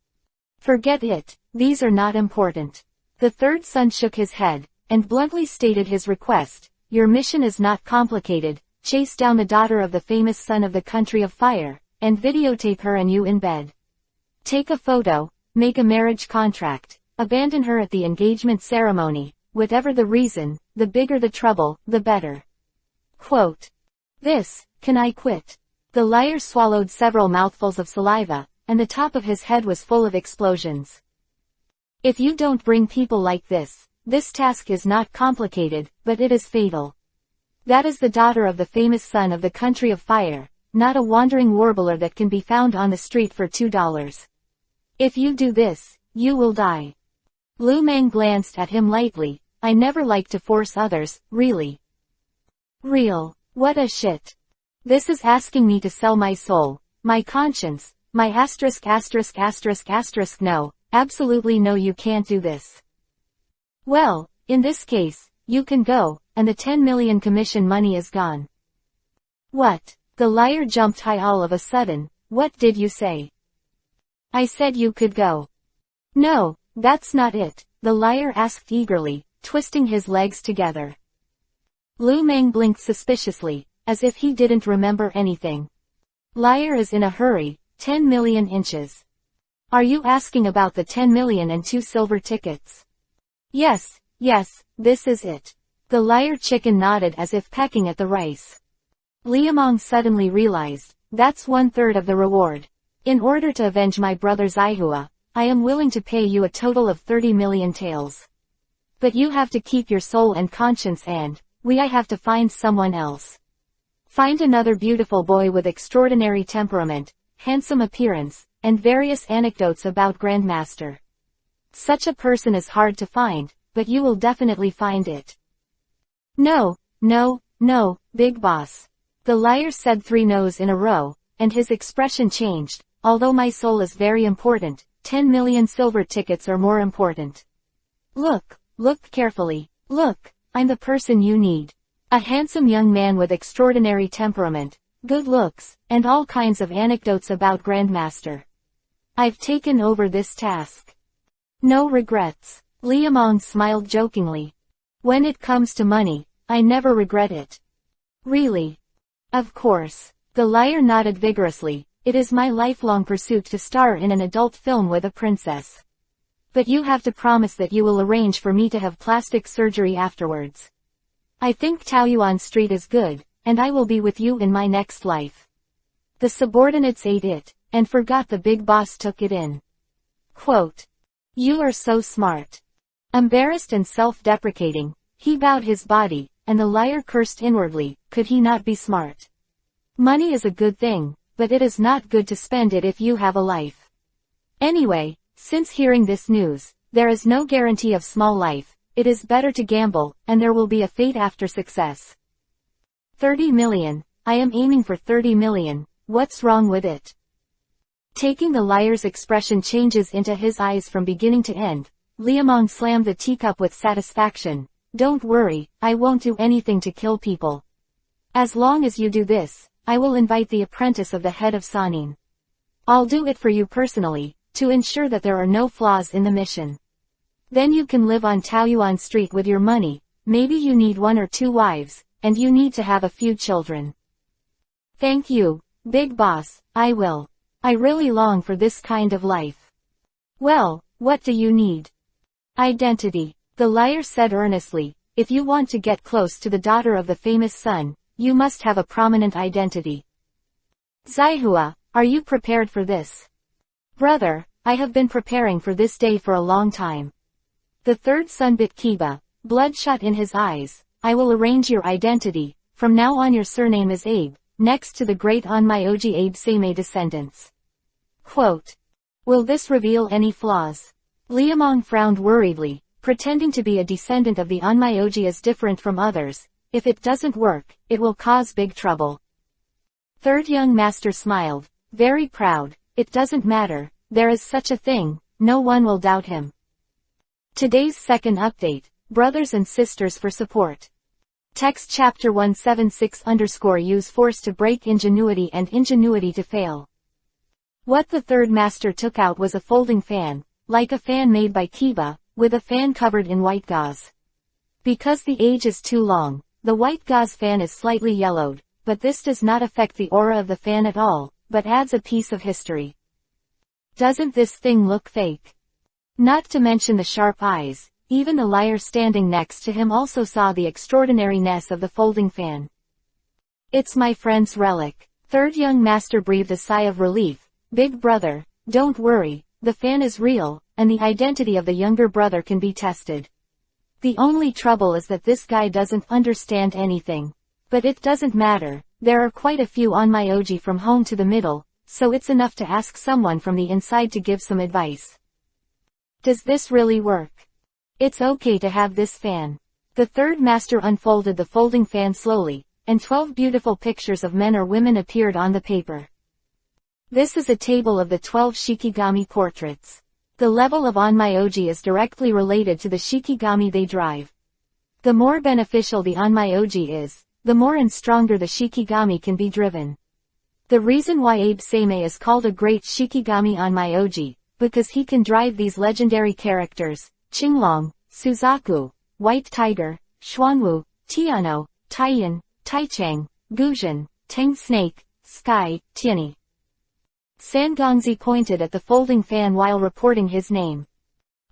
Forget it. These are not important. The third son shook his head, and bluntly stated his request. Your mission is not complicated. Chase down the daughter of the famous son of the country of fire, and videotape her and you in bed. Take a photo, make a marriage contract, abandon her at the engagement ceremony. Whatever the reason, the bigger the trouble, the better. Quote. Can I quit? The liar swallowed several mouthfuls of saliva, and the top of his head was full of explosions. If you don't bring people like this task is not complicated, but it is fatal. That is the daughter of the famous son of the country of fire, not a wandering warbler that can be found on the street for $2. If you do this, you will die. Lu Meng glanced at him lightly. I never like to force others, really. Real. What a shit. This is asking me to sell my soul, my conscience, my ********. No, absolutely no, you can't do this. Well, in this case, you can go, and the 10 million commission money is gone. What? The liar jumped high all of a sudden. What did you say? I said you could go. No, that's not it, the liar asked eagerly, twisting his legs together. Lu Meng blinked suspiciously, as if he didn't remember anything. Liar is in a hurry. 10 million inches. Are you asking about the 10 million and 2 silver tickets? Yes, this is it. The liar chicken nodded as if pecking at the rice. Liamong suddenly realized, that's 1/3 of the reward. In order to avenge my brother Zaihua, I am willing to pay you a total of 30 million taels. But you have to keep your soul and conscience and, I have to find someone else. Find another beautiful boy with extraordinary temperament, handsome appearance, and various anecdotes about Grandmaster. Such a person is hard to find, but you will definitely find it. No, big boss. The liar said 3 no's in a row, and his expression changed. Although my soul is very important, 10 million silver tickets are more important. Look carefully. Look, I'm the person you need. A handsome young man with extraordinary temperament, good looks, and all kinds of anecdotes about Grandmaster. I've taken over this task. No regrets. Liamong smiled jokingly. When it comes to money, I never regret it. Really? Of course. The liar nodded vigorously. It is my lifelong pursuit to star in an adult film with a princess. But you have to promise that you will arrange for me to have plastic surgery afterwards. I think Taoyuan Street is good, and I will be with you in my next life. The subordinates ate it, and forgot the big boss took it in. Quote. You are so smart. Embarrassed and self-deprecating, he bowed his body, and the liar cursed inwardly. Could he not be smart? Money is a good thing, but it is not good to spend it if you have a life. Anyway, since hearing this news, there is no guarantee of small life. It is better to gamble, and there will be a fate after success. 30 million. I am aiming for 30 million. What's wrong with it? Taking the liar's expression changes into his eyes from beginning to end, Liamong slammed the teacup with satisfaction. Don't worry, I won't do anything to kill people. As long as you do this, I will invite the apprentice of the head of Sanin. I'll do it for you personally, to ensure that there are no flaws in the mission. Then you can live on Taoyuan Street with your money. Maybe you need 1 or 2 wives, and you need to have a few children. Thank you, big boss, I will. I really long for this kind of life. Well, what do you need? Identity. The liar said earnestly. If you want to get close to the daughter of the famous son, you must have a prominent identity. Zaihua, are you prepared for this? Brother, I have been preparing for this day for a long time. The third son bit Kiba, bloodshot in his eyes. I will arrange your identity. From now on your surname is Abe, next to the great Onmyoji Abe Seimei descendants. Quote. Will this reveal any flaws? Liamong frowned worriedly, pretending to be a descendant of the Onmyoji is different from others. If it doesn't work, it will cause big trouble. Third young master smiled, very proud. It doesn't matter, there is such a thing, no one will doubt him. Today's second update, brothers and sisters for support. Text Chapter 176_Use force to break ingenuity and ingenuity to fail. What the third master took out was a folding fan, like a fan made by Kobo, with a fan covered in white gauze. Because the age is too long, the white gauze fan is slightly yellowed, but this does not affect the aura of the fan at all, but adds a piece of history. Doesn't this thing look fake? Not to mention the sharp eyes, even the liar standing next to him also saw the extraordinariness of the folding fan. It's my friend's relic. Third young master breathed a sigh of relief. Big brother, don't worry, the fan is real, and the identity of the younger brother can be tested. The only trouble is that this guy doesn't understand anything. But it doesn't matter, there are quite a few on my OG from home to the middle, so it's enough to ask someone from the inside to give some advice. Does this really work? It's okay to have this fan. The third master unfolded the folding fan slowly, and 12 beautiful pictures of men or women appeared on the paper. This is a table of the 12 Shikigami portraits. The level of on my OG is directly related to the Shikigami they drive. The more beneficial the on my OG is, the more and stronger the Shikigami can be driven. The reason why Abe Seimei is called a great Shikigami on my OG, because he can drive these legendary characters, Qinglong, Suzaku, White Tiger, Xuanwu, Tiano, Taiyan, Taichang, Guzhen, Tang Snake, Sky, Tianyi. Sangongzi pointed at the folding fan while reporting his name.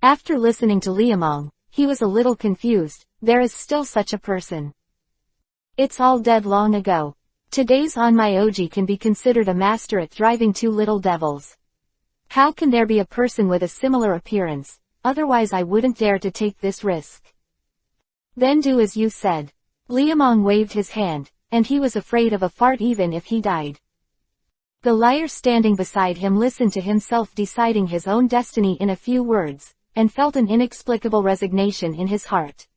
After listening to Liamong, he was a little confused. There is still such a person. It's all dead long ago. Today's on my OG can be considered a master at driving two little devils. How can there be a person with a similar appearance? Otherwise I wouldn't dare to take this risk. Then do as you said. Liamong waved his hand, and he was afraid of a fart even if he died. The liar standing beside him listened to himself deciding his own destiny in a few words, and felt an inexplicable resignation in his heart.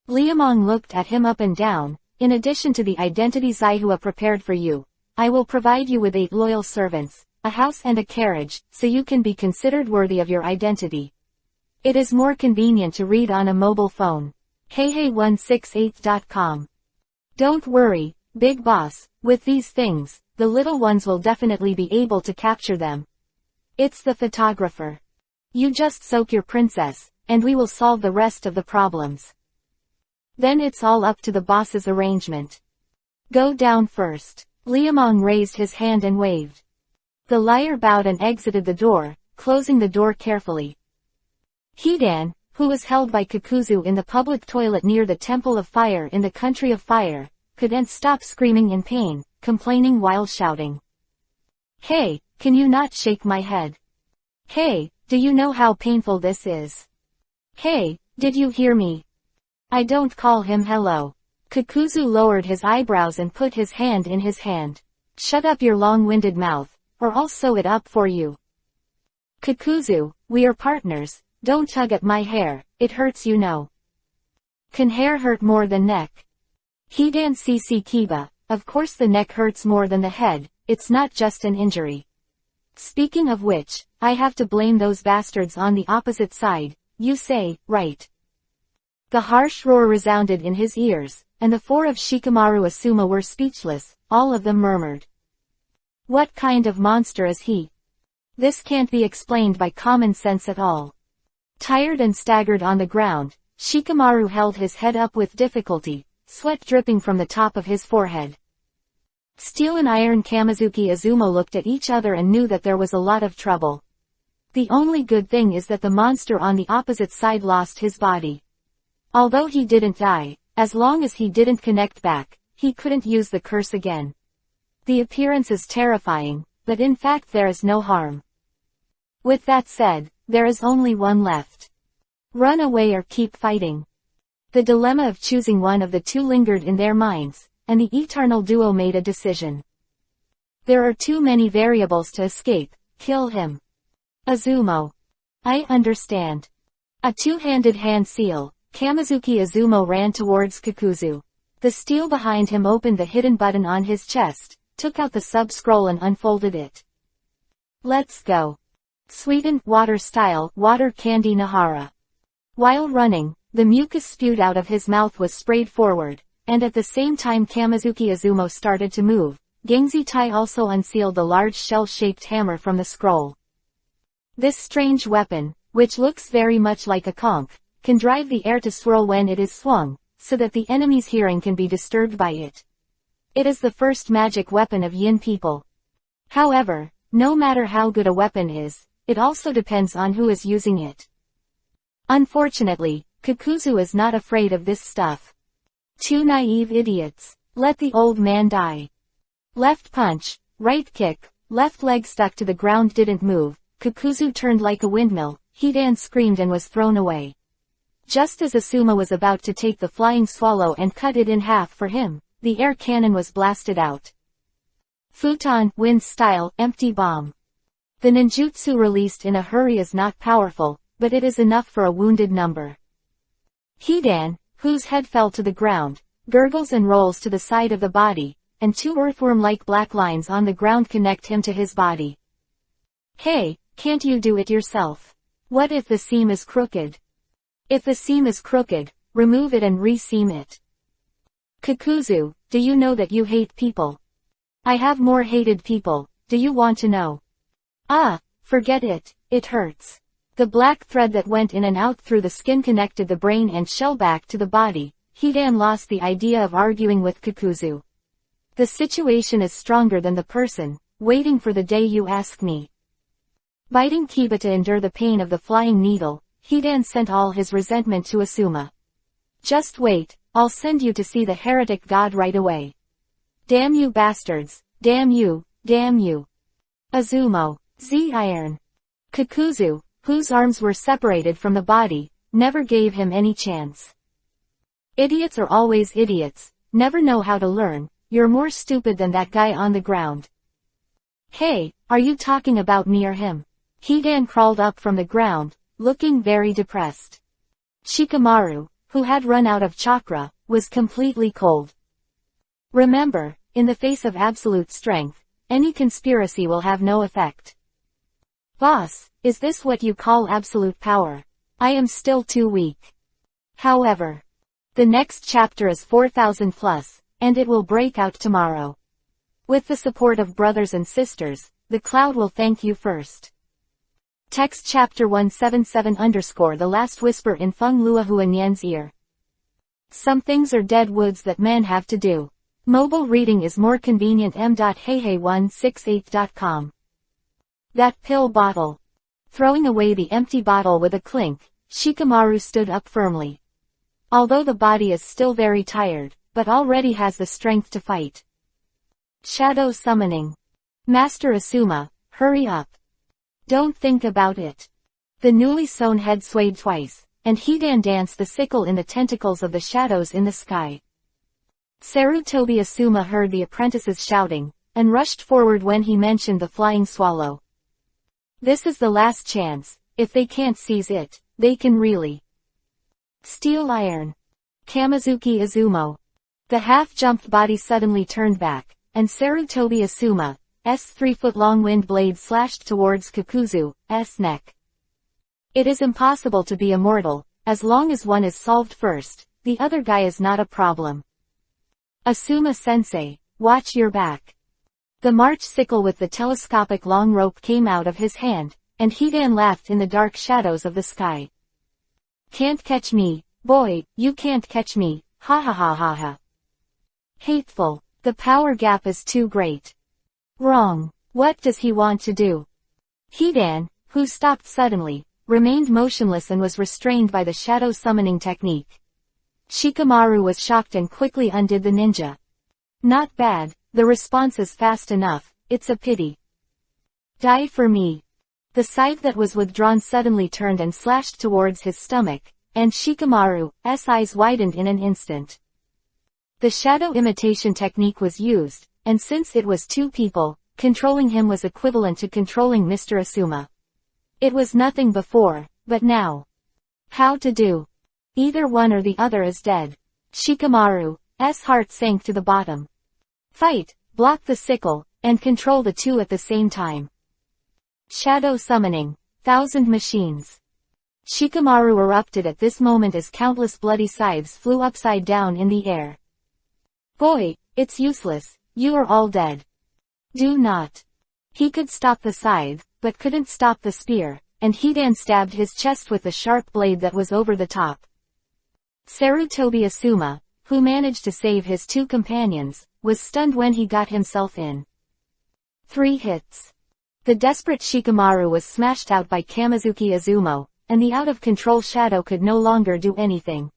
Liamong looked at him up and down. In addition to the identities Zaihua prepared for you, I will provide you with 8 loyal servants, a house and a carriage, so you can be considered worthy of your identity. It is more convenient to read on a mobile phone. Heihei168.com. Don't worry, big boss, with these things, the little ones will definitely be able to capture them. It's the photographer. You just soak your princess, and we will solve the rest of the problems. Then it's all up to the boss's arrangement. Go down first. Liamong raised his hand and waved. The liar bowed and exited the door, closing the door carefully. Hidan, who was held by Kakuzu in the public toilet near the Temple of Fire in the Country of Fire, couldn't stop screaming in pain, complaining while shouting. Hey, can you not shake my head? Hey, do you know how painful this is? Hey, did you hear me? I don't call him hello. Kakuzu lowered his eyebrows and put his hand in his hand. Shut up your long-winded mouth, or I'll sew it up for you. Kakuzu, we are partners, don't tug at my hair, it hurts you know. Can hair hurt more than neck? Hidan CC Kiba, of course the neck hurts more than the head, it's not just an injury. Speaking of which, I have to blame those bastards on the opposite side, you say, right? The harsh roar resounded in his ears, and the 4 of Shikamaru Asuma were speechless, all of them murmured. What kind of monster is he? This can't be explained by common sense at all. Tired and staggered on the ground, Shikamaru held his head up with difficulty, sweat dripping from the top of his forehead. Steel and Iron Kamizuki Azuma looked at each other and knew that there was a lot of trouble. The only good thing is that the monster on the opposite side lost his body. Although he didn't die, as long as he didn't connect back, he couldn't use the curse again. The appearance is terrifying, but in fact there is no harm. With that said, there is only one left. Run away or keep fighting. The dilemma of choosing one of the two lingered in their minds, and the eternal duo made a decision. There are too many variables to escape, kill him. Azumo. I understand. A two-handed hand seal. Kamizuki Azumo ran towards Kakuzu. The steel behind him opened the hidden button on his chest, took out the sub-scroll and unfolded it. Let's go. Sweetened water style, water candy Nahara. While running, the mucus spewed out of his mouth was sprayed forward, and at the same time Kamizuki Izumo started to move, Gengzi Tai also unsealed the large shell-shaped hammer from the scroll. This strange weapon, which looks very much like a conch, can drive the air to swirl when it is swung, so that the enemy's hearing can be disturbed by it. It is the first magic weapon of Yin people. However, no matter how good a weapon is, it also depends on who is using it. Unfortunately, Kakuzu is not afraid of this stuff. Two naive idiots. Let the old man die. Left punch, right kick, left leg stuck to the ground didn't move, Kakuzu turned like a windmill, Hidan screamed and was thrown away. Just as Asuma was about to take the flying swallow and cut it in half for him, the air cannon was blasted out. Futon, wind style, empty bomb. The ninjutsu released in a hurry is not powerful, but it is enough for a wounded number. Hidan, whose head fell to the ground, gurgles and rolls to the side of the body, and two earthworm-like black lines on the ground connect him to his body. Hey, can't you do it yourself? What if the seam is crooked? If the seam is crooked, remove it and re-seam it. Kakuzu, do you know that you hate people? I have more hated people, do you want to know? Ah, forget it, it hurts. The black thread that went in and out through the skin connected the brain and shell back to the body. Hidan lost the idea of arguing with Kakuzu. The situation is stronger than the person, waiting for the day you ask me. Biting Kiba to endure the pain of the flying needle, Hidan sent all his resentment to Asuma. Just wait, I'll send you to see the heretic god right away. Damn you bastards, damn you, damn you. Azumo, Z-Iron. Kakuzu, whose arms were separated from the body, never gave him any chance. Idiots are always idiots, never know how to learn, you're more stupid than that guy on the ground. Hey, are you talking about me or him? Hidan crawled up from the ground, looking very depressed. Shikamaru, who had run out of chakra, was completely cold. Remember, in the face of absolute strength, any conspiracy will have no effect. Boss, is this what you call absolute power? I am still too weak. However, the next chapter is 4,000 plus, and it will break out tomorrow. With the support of brothers and sisters, the cloud will thank you first. Text chapter 177 _ The Last Whisper in Feng Luahua Nian's ear. Some things are dead woods that men have to do. Mobile reading is more convenient. m.heihei168.com. That pill bottle. Throwing away the empty bottle with a clink, Shikamaru stood up firmly. Although the body is still very tired, but already has the strength to fight. Shadow summoning. Master Asuma, hurry up. Don't think about it. The newly sewn head swayed twice, and Hidan danced the sickle in the tentacles of the shadows in the sky. Sarutobi Asuma heard the apprentices shouting, and rushed forward when he mentioned the flying swallow. This is the last chance, if they can't seize it, they can really. Steel iron. Kamizuki Izumo. The half-jumped body suddenly turned back, and Sarutobi Asuma's 3-foot-long wind blade slashed towards Kakuzu's neck. It is impossible to be immortal, as long as one is solved first, the other guy is not a problem. Asuma-sensei, watch your back. The March sickle with the telescopic long rope came out of his hand, and Hidan laughed in the dark shadows of the sky. Can't catch me, boy, you can't catch me, ha ha ha ha ha. Hateful, the power gap is too great. Wrong, what does he want to do? Hidan, who stopped suddenly, remained motionless and was restrained by the shadow summoning technique. Shikamaru was shocked and quickly undid the ninja. Not bad, the response is fast enough, it's a pity. Die for me. The scythe that was withdrawn suddenly turned and slashed towards his stomach, and Shikamaru's eyes widened in an instant. The shadow imitation technique was used, and since it was two people, controlling him was equivalent to controlling Mr. Asuma. It was nothing before, but now. How to do? Either one or the other is dead. Shikamaru's heart sank to the bottom. Fight, block the sickle, and control the two at the same time. Shadow summoning. 1,000 machines. Shikamaru erupted at this moment as countless bloody scythes flew upside down in the air. Boy, it's useless, you are all dead. Do not. He could stop the scythe, but couldn't stop the spear, and Hidan stabbed his chest with the sharp blade that was over the top. Sarutobi Asuma, who managed to save his two companions, was stunned when he got himself in 3 hits. The desperate Shikamaru was smashed out by Kamizuki Izumo, and the out-of-control Shadow could no longer do anything.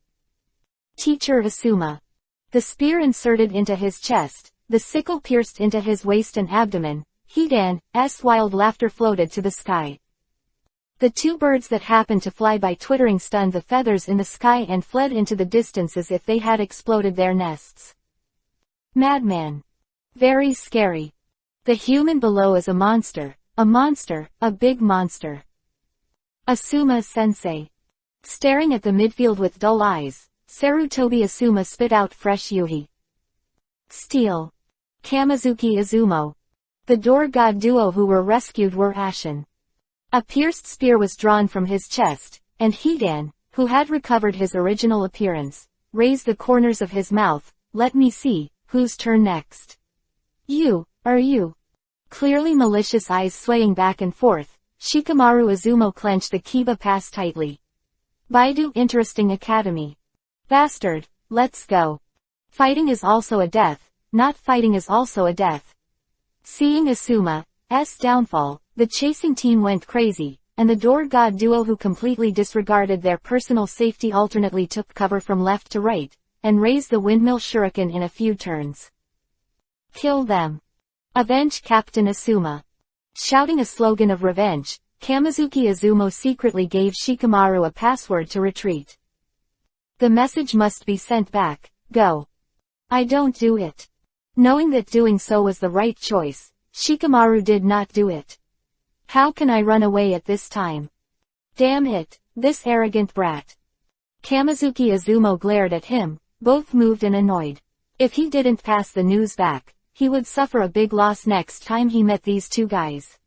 Teacher Asuma. The spear inserted into his chest, the sickle pierced into his waist and abdomen. Hidan's wild laughter floated to the sky. The two birds that happened to fly by twittering stunned the feathers in the sky and fled into the distance as if they had exploded their nests. Madman. Very scary. The human below is a monster, a big monster. Asuma-sensei. Staring at the midfield with dull eyes, Sarutobi Asuma spit out fresh yuhi. Steel. Kamizuki Izumo. The door god duo who were rescued were ashen. A pierced spear was drawn from his chest, and Hidan, who had recovered his original appearance, raised the corners of his mouth. Let me see, whose turn next? You, are you? Clearly malicious eyes swaying back and forth, Shikamaru Izumo clenched the kiba pass tightly. Baidu Interesting Academy. Bastard, let's go. Fighting is also a death, not fighting is also a death. Seeing Asuma's downfall, the chasing team went crazy, and the door god duo who completely disregarded their personal safety alternately took cover from left to right, and raised the windmill shuriken in a few turns. Kill them. Avenge Captain Asuma. Shouting a slogan of revenge, Kamizuki Izumo secretly gave Shikamaru a password to retreat. The message must be sent back. Go. I don't do it. Knowing that doing so was the right choice, Shikamaru did not do it. How can I run away at this time? Damn it, this arrogant brat. Kamizuki Izumo glared at him, both moved and annoyed. If he didn't pass the news back, he would suffer a big loss next time he met these two guys.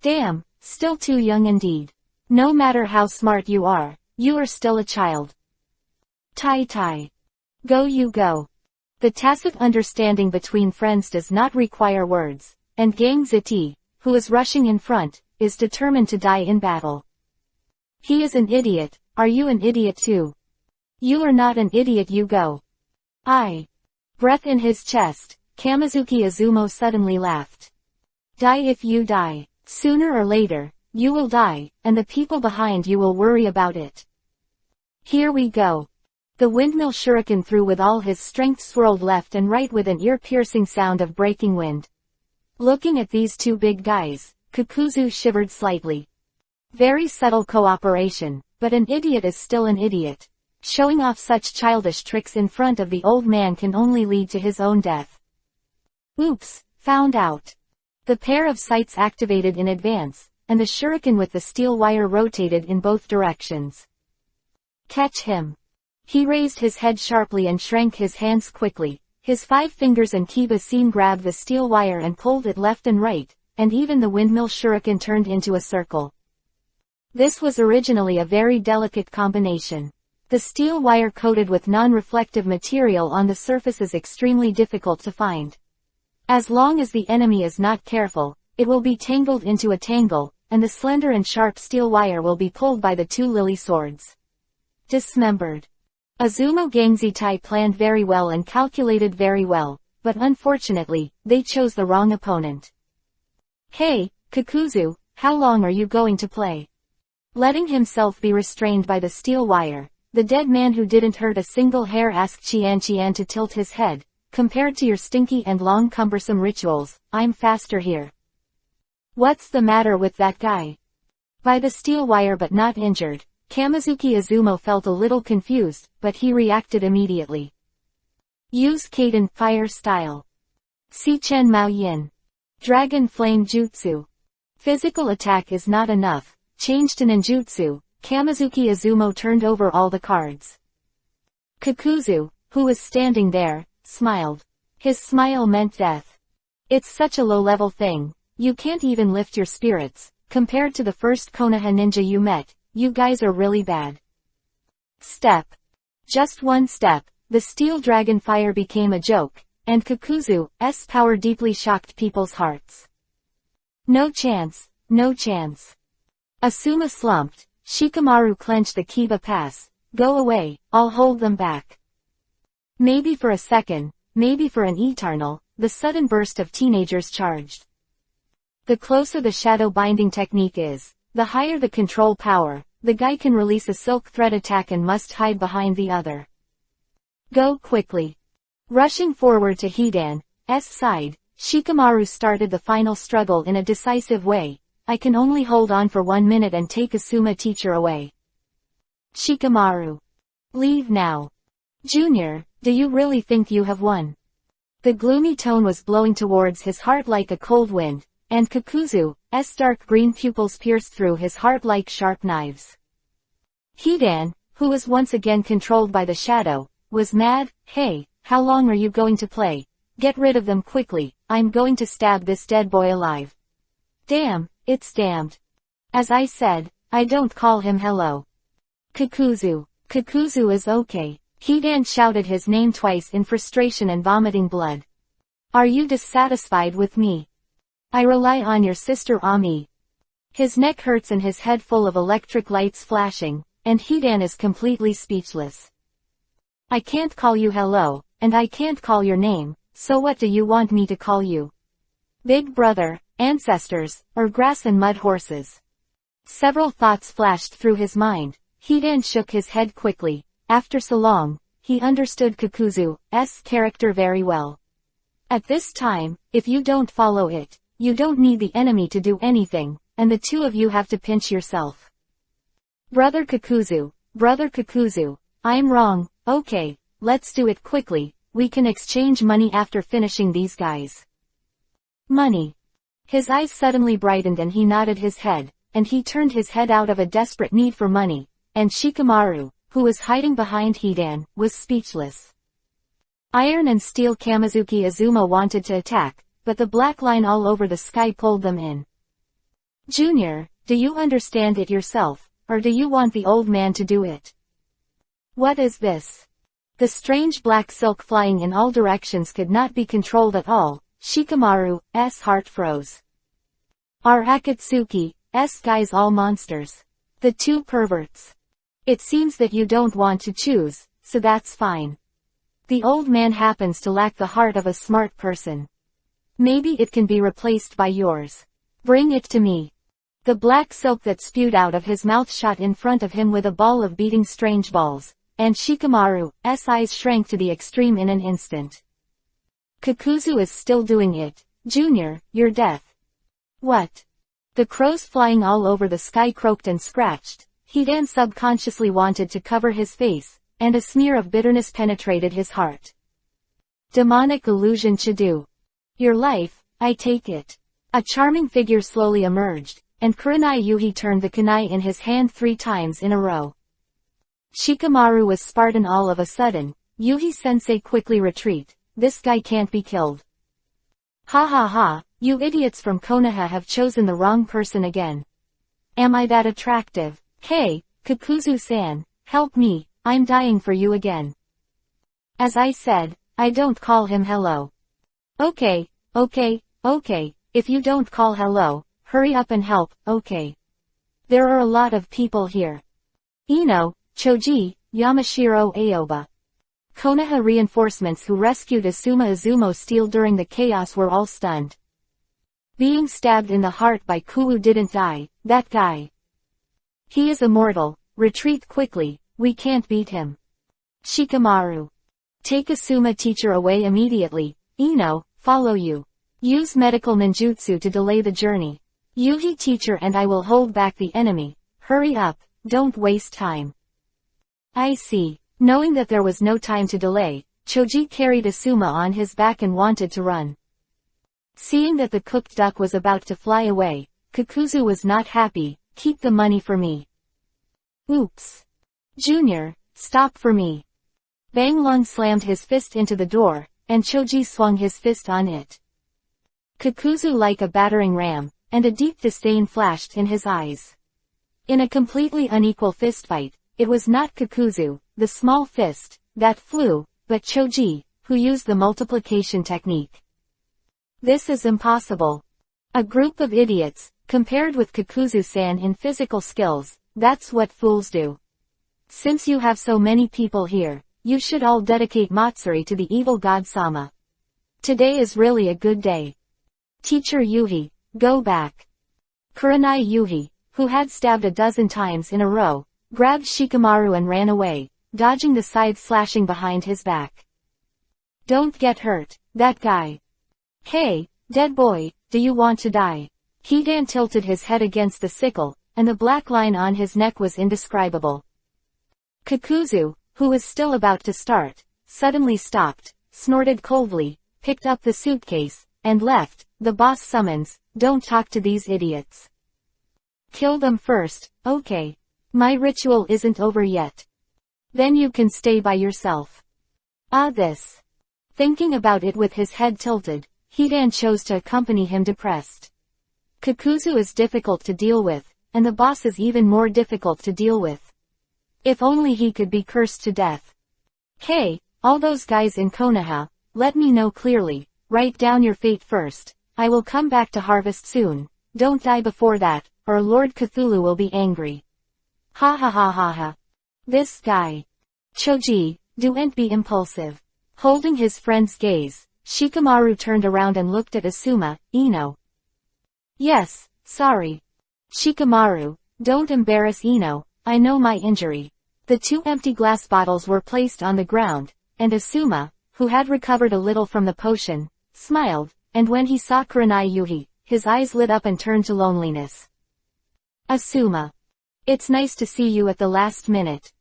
Damn, still too young indeed. No matter how smart you are still a child. Tai. Go you go. The tacit understanding between friends does not require words, and Gang Ziti, who is rushing in front, is determined to die in battle. He is an idiot, are you an idiot too? You are not an idiot, you go. I. Breath in his chest, Kamizuki Izumo suddenly laughed. Die if you die. Sooner or later, you will die, and the people behind you will worry about it. Here we go. The windmill shuriken threw with all his strength, swirled left and right with an ear-piercing sound of breaking wind. Looking at these two big guys, Kakuzu shivered slightly. Very subtle cooperation, but an idiot is still an idiot. Showing off such childish tricks in front of the old man can only lead to his own death. Oops, found out. The pair of sights activated in advance, and the shuriken with the steel wire rotated in both directions. Catch him. He raised his head sharply and shrank his hands quickly. His 5 fingers and kiba seam grabbed the steel wire and pulled it left and right, and even the windmill shuriken turned into a circle. This was originally a very delicate combination. The steel wire coated with non-reflective material on the surface is extremely difficult to find. As long as the enemy is not careful, it will be tangled into a tangle, and the slender and sharp steel wire will be pulled by the 2 lily swords. Dismembered. Azumo Gangzitai planned very well and calculated very well, but unfortunately, they chose the wrong opponent. Hey, Kakuzu, how long are you going to play? Letting himself be restrained by the steel wire, the dead man who didn't hurt a single hair asked Qian to tilt his head. Compared to your stinky and long cumbersome rituals, I'm faster here. What's the matter with that guy? By the steel wire but not injured, Kamizuki Izumo felt a little confused, but he reacted immediately. Use Kaden Fire Style. Sichen Mao Yin. Dragon Flame Jutsu. Physical attack is not enough. Change to ninjutsu. Kamizuki Izumo turned over all the cards. Kakuzu, who was standing there, smiled. His smile meant death. It's such a low-level thing. You can't even lift your spirits. Compared to the first Konoha ninja you met, you guys are really bad. Step. Just one step, the steel dragon fire became a joke, and Kakuzu's power deeply shocked people's hearts. No chance, no chance. Asuma slumped. Shikamaru clenched the Kiba pass. Go away, I'll hold them back. Maybe for a second, maybe for an eternal, the sudden burst of teenagers charged. The closer the shadow binding technique is, the higher the control power, the guy can release a silk thread attack and must hide behind the other. Go quickly. Rushing forward to Hidan's side, Shikamaru started the final struggle in a decisive way. I can only hold on for 1 minute and take Asuma teacher away. Shikamaru. Leave now. Junior, do you really think you have won? The gloomy tone was blowing towards his heart like a cold wind, and Kakuzu's dark green pupils pierced through his heart like sharp knives. Hidan, who was once again controlled by the shadow, was mad. Hey, how long are you going to play? Get rid of them quickly, I'm going to stab this dead boy alive. Damn, it's damned. As I said, I don't call him hello. Kakuzu is okay. Hidan shouted his name twice in frustration and vomiting blood. Are you dissatisfied with me? I rely on your sister Ami. His neck hurts and his head full of electric lights flashing, and Hidan is completely speechless. I can't call you hello, and I can't call your name, so what do you want me to call you? Big brother, ancestors, or grass and mud horses? Several thoughts flashed through his mind. Hidan shook his head quickly. After so long, he understood Kakuzu's character very well. At this time, if you don't follow it, you don't need the enemy to do anything, and the two of you have to pinch yourself. Brother Kakuzu, I'm wrong. Okay, let's do it quickly, we can exchange money after finishing these guys. Money. His eyes suddenly brightened and he nodded his head, and he turned his head out of a desperate need for money, and Shikamaru, who was hiding behind Hidan, was speechless. Iron and Steel Kamizuki Azuma wanted to attack, but the black line all over the sky pulled them in. Junior, do you understand it yourself, or do you want the old man to do it? What is this? The strange black silk flying in all directions could not be controlled at all. Shikamaru's heart froze. Are Akatsuki's guys all monsters? The two perverts. It seems that you don't want to choose, so that's fine. The old man happens to lack the heart of a smart person. Maybe it can be replaced by yours. Bring it to me. The black silk that spewed out of his mouth shot in front of him with a ball of beating strange balls, and Shikamaru's eyes shrank to the extreme in an instant. Kakuzu is still doing it. Junior, you're deaf. What? The crows flying all over the sky croaked and scratched. Hidan subconsciously wanted to cover his face, and a smear of bitterness penetrated his heart. Demonic illusion Chidu. Your life, I take it. A charming figure slowly emerged, and Kurenai Yuhi turned the kunai in his hand 3 times in a row. Shikamaru was Spartan all of a sudden. Yuhi-sensei quickly retreat. This guy can't be killed. Ha ha ha, you idiots from Konoha have chosen the wrong person again. Am I that attractive? Hey, Kakuzu-san, help me, I'm dying for you again. As I said, I don't call him hello. Okay, if you don't call hello, hurry up and help, okay. There are a lot of people here. Ino, Choji, Yamashiro Aoba. Konoha reinforcements who rescued Asuma Izumo Steel during the chaos were all stunned. Being stabbed in the heart by Kuwu didn't die, that guy. He is immortal, retreat quickly, we can't beat him. Shikamaru. Take Asuma teacher away immediately. Ino, follow you. Use medical ninjutsu to delay the journey. Yuhi teacher and I will hold back the enemy. Hurry up, don't waste time. I see. Knowing that there was no time to delay, Choji carried Asuma on his back and wanted to run. Seeing that the cooked duck was about to fly away, Kakuzu was not happy. Keep the money for me. Oops. Junior, stop for me. Bang Lung slammed his fist into the door, and Choji swung his fist on it. Kakuzu like a battering ram, and a deep disdain flashed in his eyes. In a completely unequal fistfight, it was not Kakuzu, the small fist, that flew, but Choji, who used the multiplication technique. This is impossible. A group of idiots, compared with Kakuzu-san in physical skills, that's what fools do. Since you have so many people here, you should all dedicate Matsuri to the evil god Sama. Today is really a good day. Teacher Yuhi, go back. Kurenai Yuhi, who had stabbed a dozen times in a row, grabbed Shikamaru and ran away, dodging the side slashing behind his back. Don't get hurt, that guy. Hey, dead boy, do you want to die? Hidan tilted his head against the sickle, and the black line on his neck was indescribable. Kakuzu, who was still about to start, suddenly stopped, snorted coldly, picked up the suitcase, and left. The boss summons, don't talk to these idiots. Kill them first, okay. My ritual isn't over yet. Then you can stay by yourself. This. Thinking about it with his head tilted, Hidan chose to accompany him depressed. Kakuzu is difficult to deal with, and the boss is even more difficult to deal with. If only he could be cursed to death. Hey, all those guys in Konoha, let me know clearly, write down your fate first. I will come back to harvest soon. Don't die before that, or Lord Cthulhu will be angry. Ha ha ha ha ha. This guy. Choji, don't be impulsive. Holding his friend's gaze, Shikamaru turned around and looked at Asuma, Ino. Yes, sorry. Shikamaru, don't embarrass Ino, I know my injury. The two empty glass bottles were placed on the ground, and Asuma, who had recovered a little from the potion, smiled, and when he saw Kurenai Yuhi, his eyes lit up and turned to loneliness. Asuma. It's nice to see you at the last minute.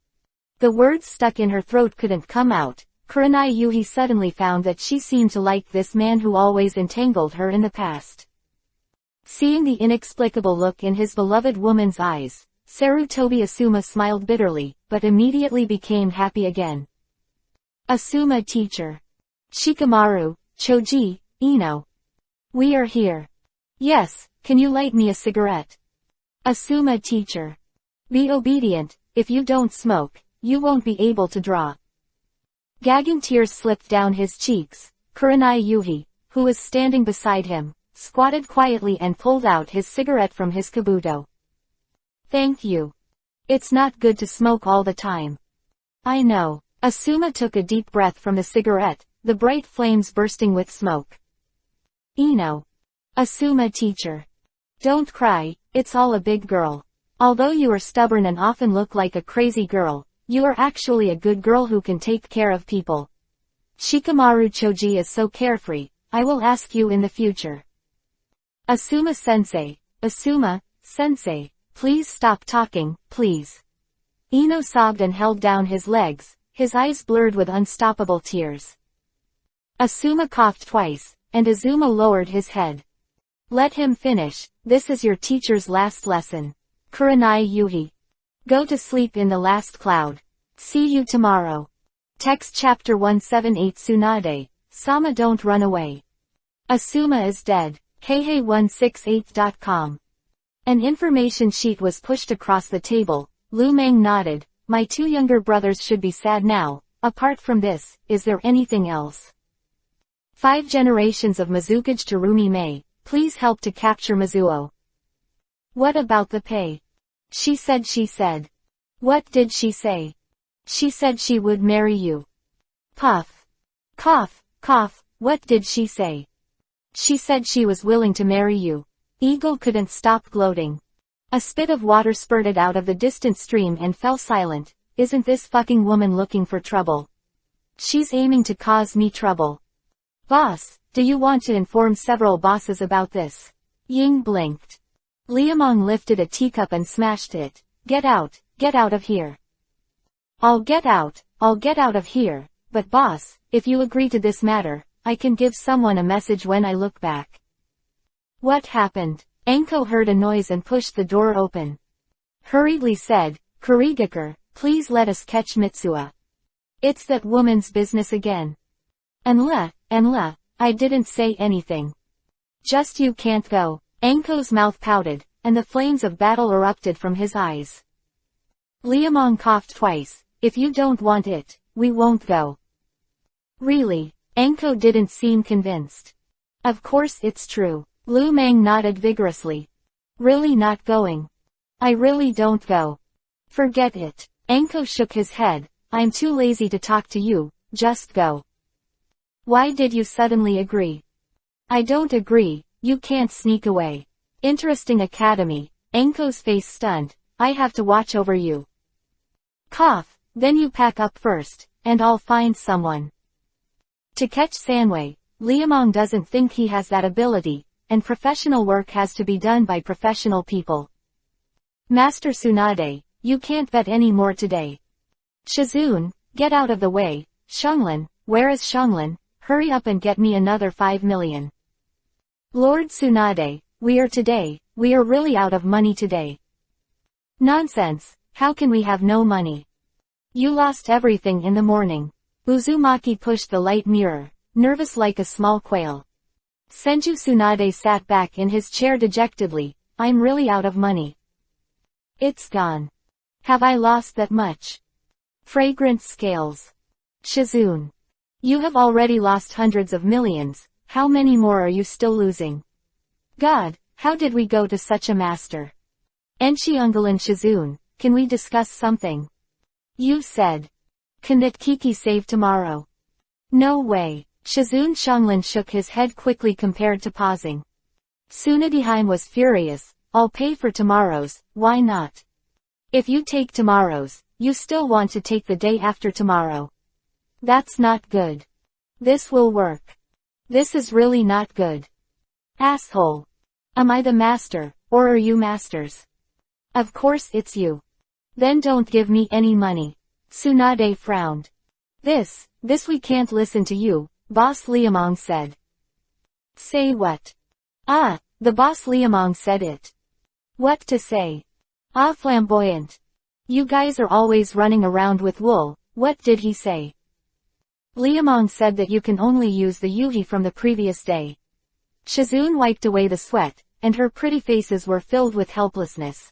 The words stuck in her throat couldn't come out. Kurenai Yuhi suddenly found that she seemed to like this man who always entangled her in the past. Seeing the inexplicable look in his beloved woman's eyes, Sarutobi Asuma smiled bitterly, but immediately became happy again. Asuma teacher. Shikamaru, Choji, Ino. We are here. Yes, can you light me a cigarette? Asuma teacher. Be obedient, if you don't smoke, you won't be able to draw. Gagging tears slipped down his cheeks. Kurenai Yuhi, who was standing beside him, squatted quietly and pulled out his cigarette from his kabuto. Thank you. It's not good to smoke all the time. I know. Asuma took a deep breath from the cigarette, the bright flames bursting with smoke. Ino. Asuma teacher. Don't cry, it's all a big girl. Although you are stubborn and often look like a crazy girl, you are actually a good girl who can take care of people. Shikamaru Choji is so carefree, I will ask you in the future. Asuma sensei. Asuma, sensei, please stop talking, please. Ino sobbed and held down his legs, his eyes blurred with unstoppable tears. Asuma coughed twice, and Azuma lowered his head. Let him finish, this is your teacher's last lesson. Kurenai Yuhi. Go to sleep in the last cloud. See you tomorrow. Text chapter 178 Tsunade, Sama don't run away. Asuma is dead. Heihei168.com. An information sheet was pushed across the table. Lu Meng nodded. My two younger brothers should be sad now. Apart from this, is there anything else? 5 generations of Mizukage Terumi Mei. Please help to capture Mizuo. What about the pay? She said. What did she say? She said she would marry you. Puff. Cough, cough, what did she say? She said she was willing to marry you. Eagle couldn't stop gloating. A spit of water spurted out of the distant stream and fell silent. Isn't this fucking woman looking for trouble? She's aiming to cause me trouble. Boss, do you want to inform several bosses about this? Ying blinked. Liamong lifted a teacup and smashed it. Get out of here. I'll get out of here, but boss, if you agree to this matter, I can give someone a message when I look back. What happened? Anko heard a noise and pushed the door open. Hurriedly said, Kurigakure, please let us catch Mitsuha. It's that woman's business again. Enla, I didn't say anything. Just you can't go. Anko's mouth pouted, and the flames of battle erupted from his eyes. Liamong coughed twice. If you don't want it, we won't go. Really? Anko didn't seem convinced. Of course it's true. Lu Mang nodded vigorously. Really not going? I really don't go. Forget it. Anko shook his head. I'm too lazy to talk to you, just go. Why did you suddenly agree? I don't agree, you can't sneak away. Interesting academy. Anko's face stunned. I have to watch over you. Cough, then you pack up first, and I'll find someone. To catch Sanwei, Liamong doesn't think he has that ability, and professional work has to be done by professional people. Master Tsunade, you can't bet any more today. Shizune, get out of the way. Xianglin, where is Xianglin? Hurry up and get me another 5 million. Lord Tsunade, we are really out of money today. Nonsense, how can we have no money? You lost everything in the morning. Uzumaki pushed the light mirror, nervous like a small quail. Senju Tsunade sat back in his chair dejectedly. I'm really out of money. It's gone. Have I lost that much? Fragrant scales. Shizune. You have already lost hundreds of millions, how many more are you still losing? God, how did we go to such a master? Enchiungal and Shizune, can we discuss something? You said. Can that Kiki save tomorrow? No way. Shizune Xianglin shook his head quickly compared to pausing. Tsunadiheim was furious. I'll pay for tomorrow's, why not? If you take tomorrow's, you still want to take the day after tomorrow. That's not good. This will work. This is really not good. Asshole. Am I the master, or are you masters? Of course it's you. Then don't give me any money. Tsunade frowned. This we can't listen to you, Boss Liamong said. Say what? Ah, the Boss Liamong said it. What to say? Ah, flamboyant. You guys are always running around with wool, what did he say? Liamong said that you can only use the yuhi from the previous day. Shizune wiped away the sweat, and her pretty faces were filled with helplessness.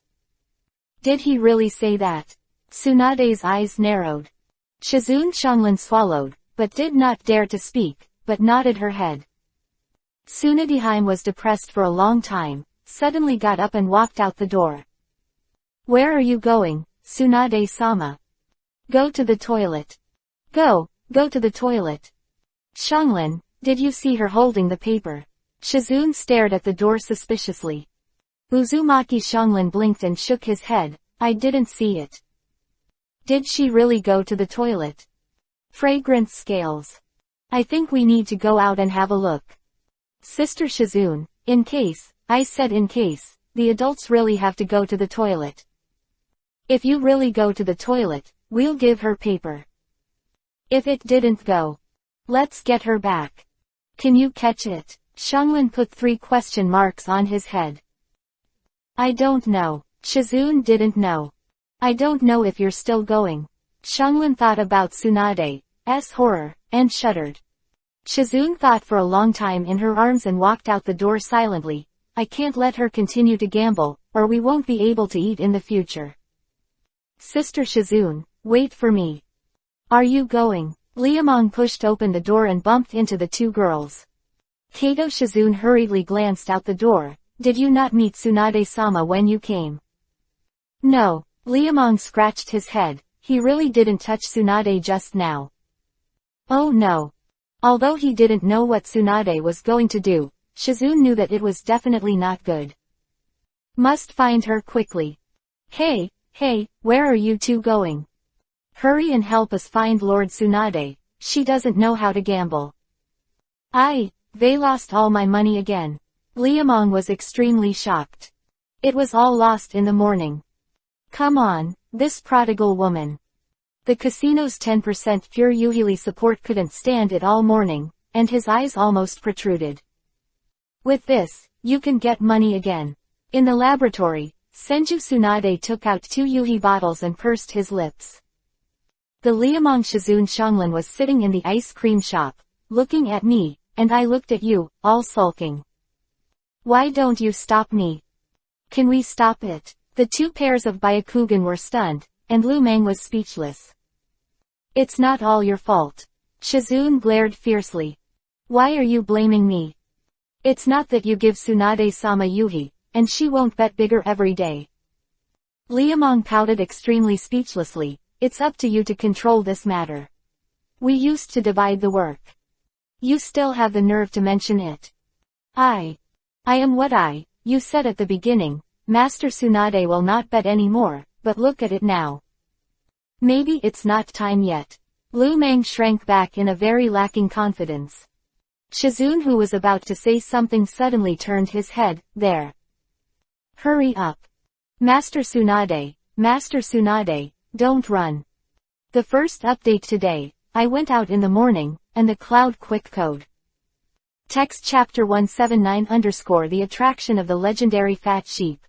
Did he really say that? Tsunade's eyes narrowed. Shizune Xianglin swallowed, but did not dare to speak, but nodded her head. Tsunadiheim was depressed for a long time, suddenly got up and walked out the door. Where are you going, Tsunade-sama? Go to the toilet. Go to the toilet. Xianglin, did you see her holding the paper? Shizune stared at the door suspiciously. Uzumaki Xianglin blinked and shook his head. I didn't see it. Did she really go to the toilet? Fragrant scales. I think we need to go out and have a look. Sister Shizune, in case, I said in case, the adults really have to go to the toilet. If you really go to the toilet, we'll give her paper. If it didn't go, let's get her back. Can you catch it? Xianglin put 3 question marks on his head. I don't know. Shizune didn't know. I don't know if you're still going. Xianglin thought about Tsunade's horror, and shuddered. Shizune thought for a long time in her arms and walked out the door silently. I can't let her continue to gamble, or we won't be able to eat in the future. Sister Shizune, wait for me. Are you going? Liamong pushed open the door and bumped into the 2 girls. Kato Shizune hurriedly glanced out the door. Did you not meet Tsunade-sama when you came? No. Liamong scratched his head. He really didn't touch Tsunade just now. Oh no. Although he didn't know what Tsunade was going to do, Shizune knew that it was definitely not good. Must find her quickly. Hey, where are you 2 going? Hurry and help us find Lord Tsunade. She doesn't know how to gamble. They lost all my money again. Liamong was extremely shocked. It was all lost in the morning. Come on, this prodigal woman. The casino's 10% pure Yuhili support couldn't stand it all morning, and his eyes almost protruded. With this, you can get money again. In the laboratory, Senju Tsunade took out 2 Yuhi bottles and pursed his lips. The Liamong Shizune Xianglin was sitting in the ice cream shop, looking at me, and I looked at you, all sulking. Why don't you stop me? Can we stop it? The 2 pairs of Byakugan were stunned, and Lu Mang was speechless. It's not all your fault. Shizune glared fiercely. Why are you blaming me? It's not that you give Tsunade-sama yuhi, and she won't bet bigger every day. Liamong pouted extremely speechlessly. It's up to you to control this matter. We used to divide the work. You still have the nerve to mention it. I am what you said at the beginning. Master Tsunade will not bet anymore, but look at it now. Maybe it's not time yet. Lu Meng shrank back in a very lacking confidence. Shizune, who was about to say something, suddenly turned his head. There. Hurry up. Master Tsunade, don't run. The first update today, I went out in the morning, and the cloud quick code. Text chapter 179 _ The attraction of the legendary fat sheep.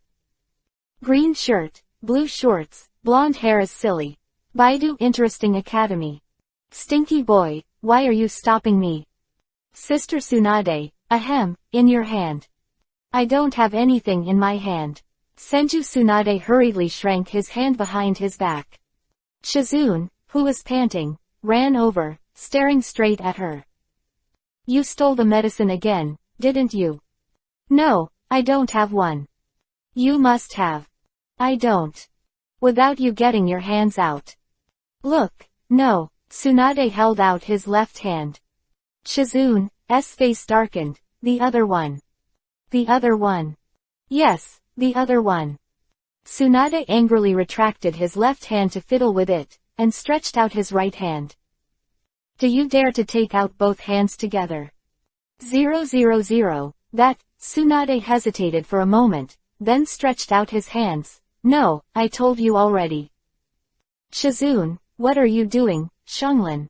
Green shirt, blue shorts, blonde hair is silly. Baidu interesting academy. Stinky boy, why are you stopping me? Sister Tsunade, ahem, in your hand. I don't have anything in my hand. Senju Tsunade hurriedly shrank his hand behind his back. Shizune, who was panting, ran over, staring straight at her. You stole the medicine again, didn't you? No, I don't have one. You must have. I don't. Without you getting your hands out. Look, no. Tsunade held out his left hand. Shizune's face darkened. The other one. The other one. Yes, the other one. Tsunade angrily retracted his left hand to fiddle with it, and stretched out his right hand. Do you dare to take out both hands together? 000. That, Tsunade hesitated for a moment, then stretched out his hands. No, I told you already. Shizune, what are you doing, Xianglin?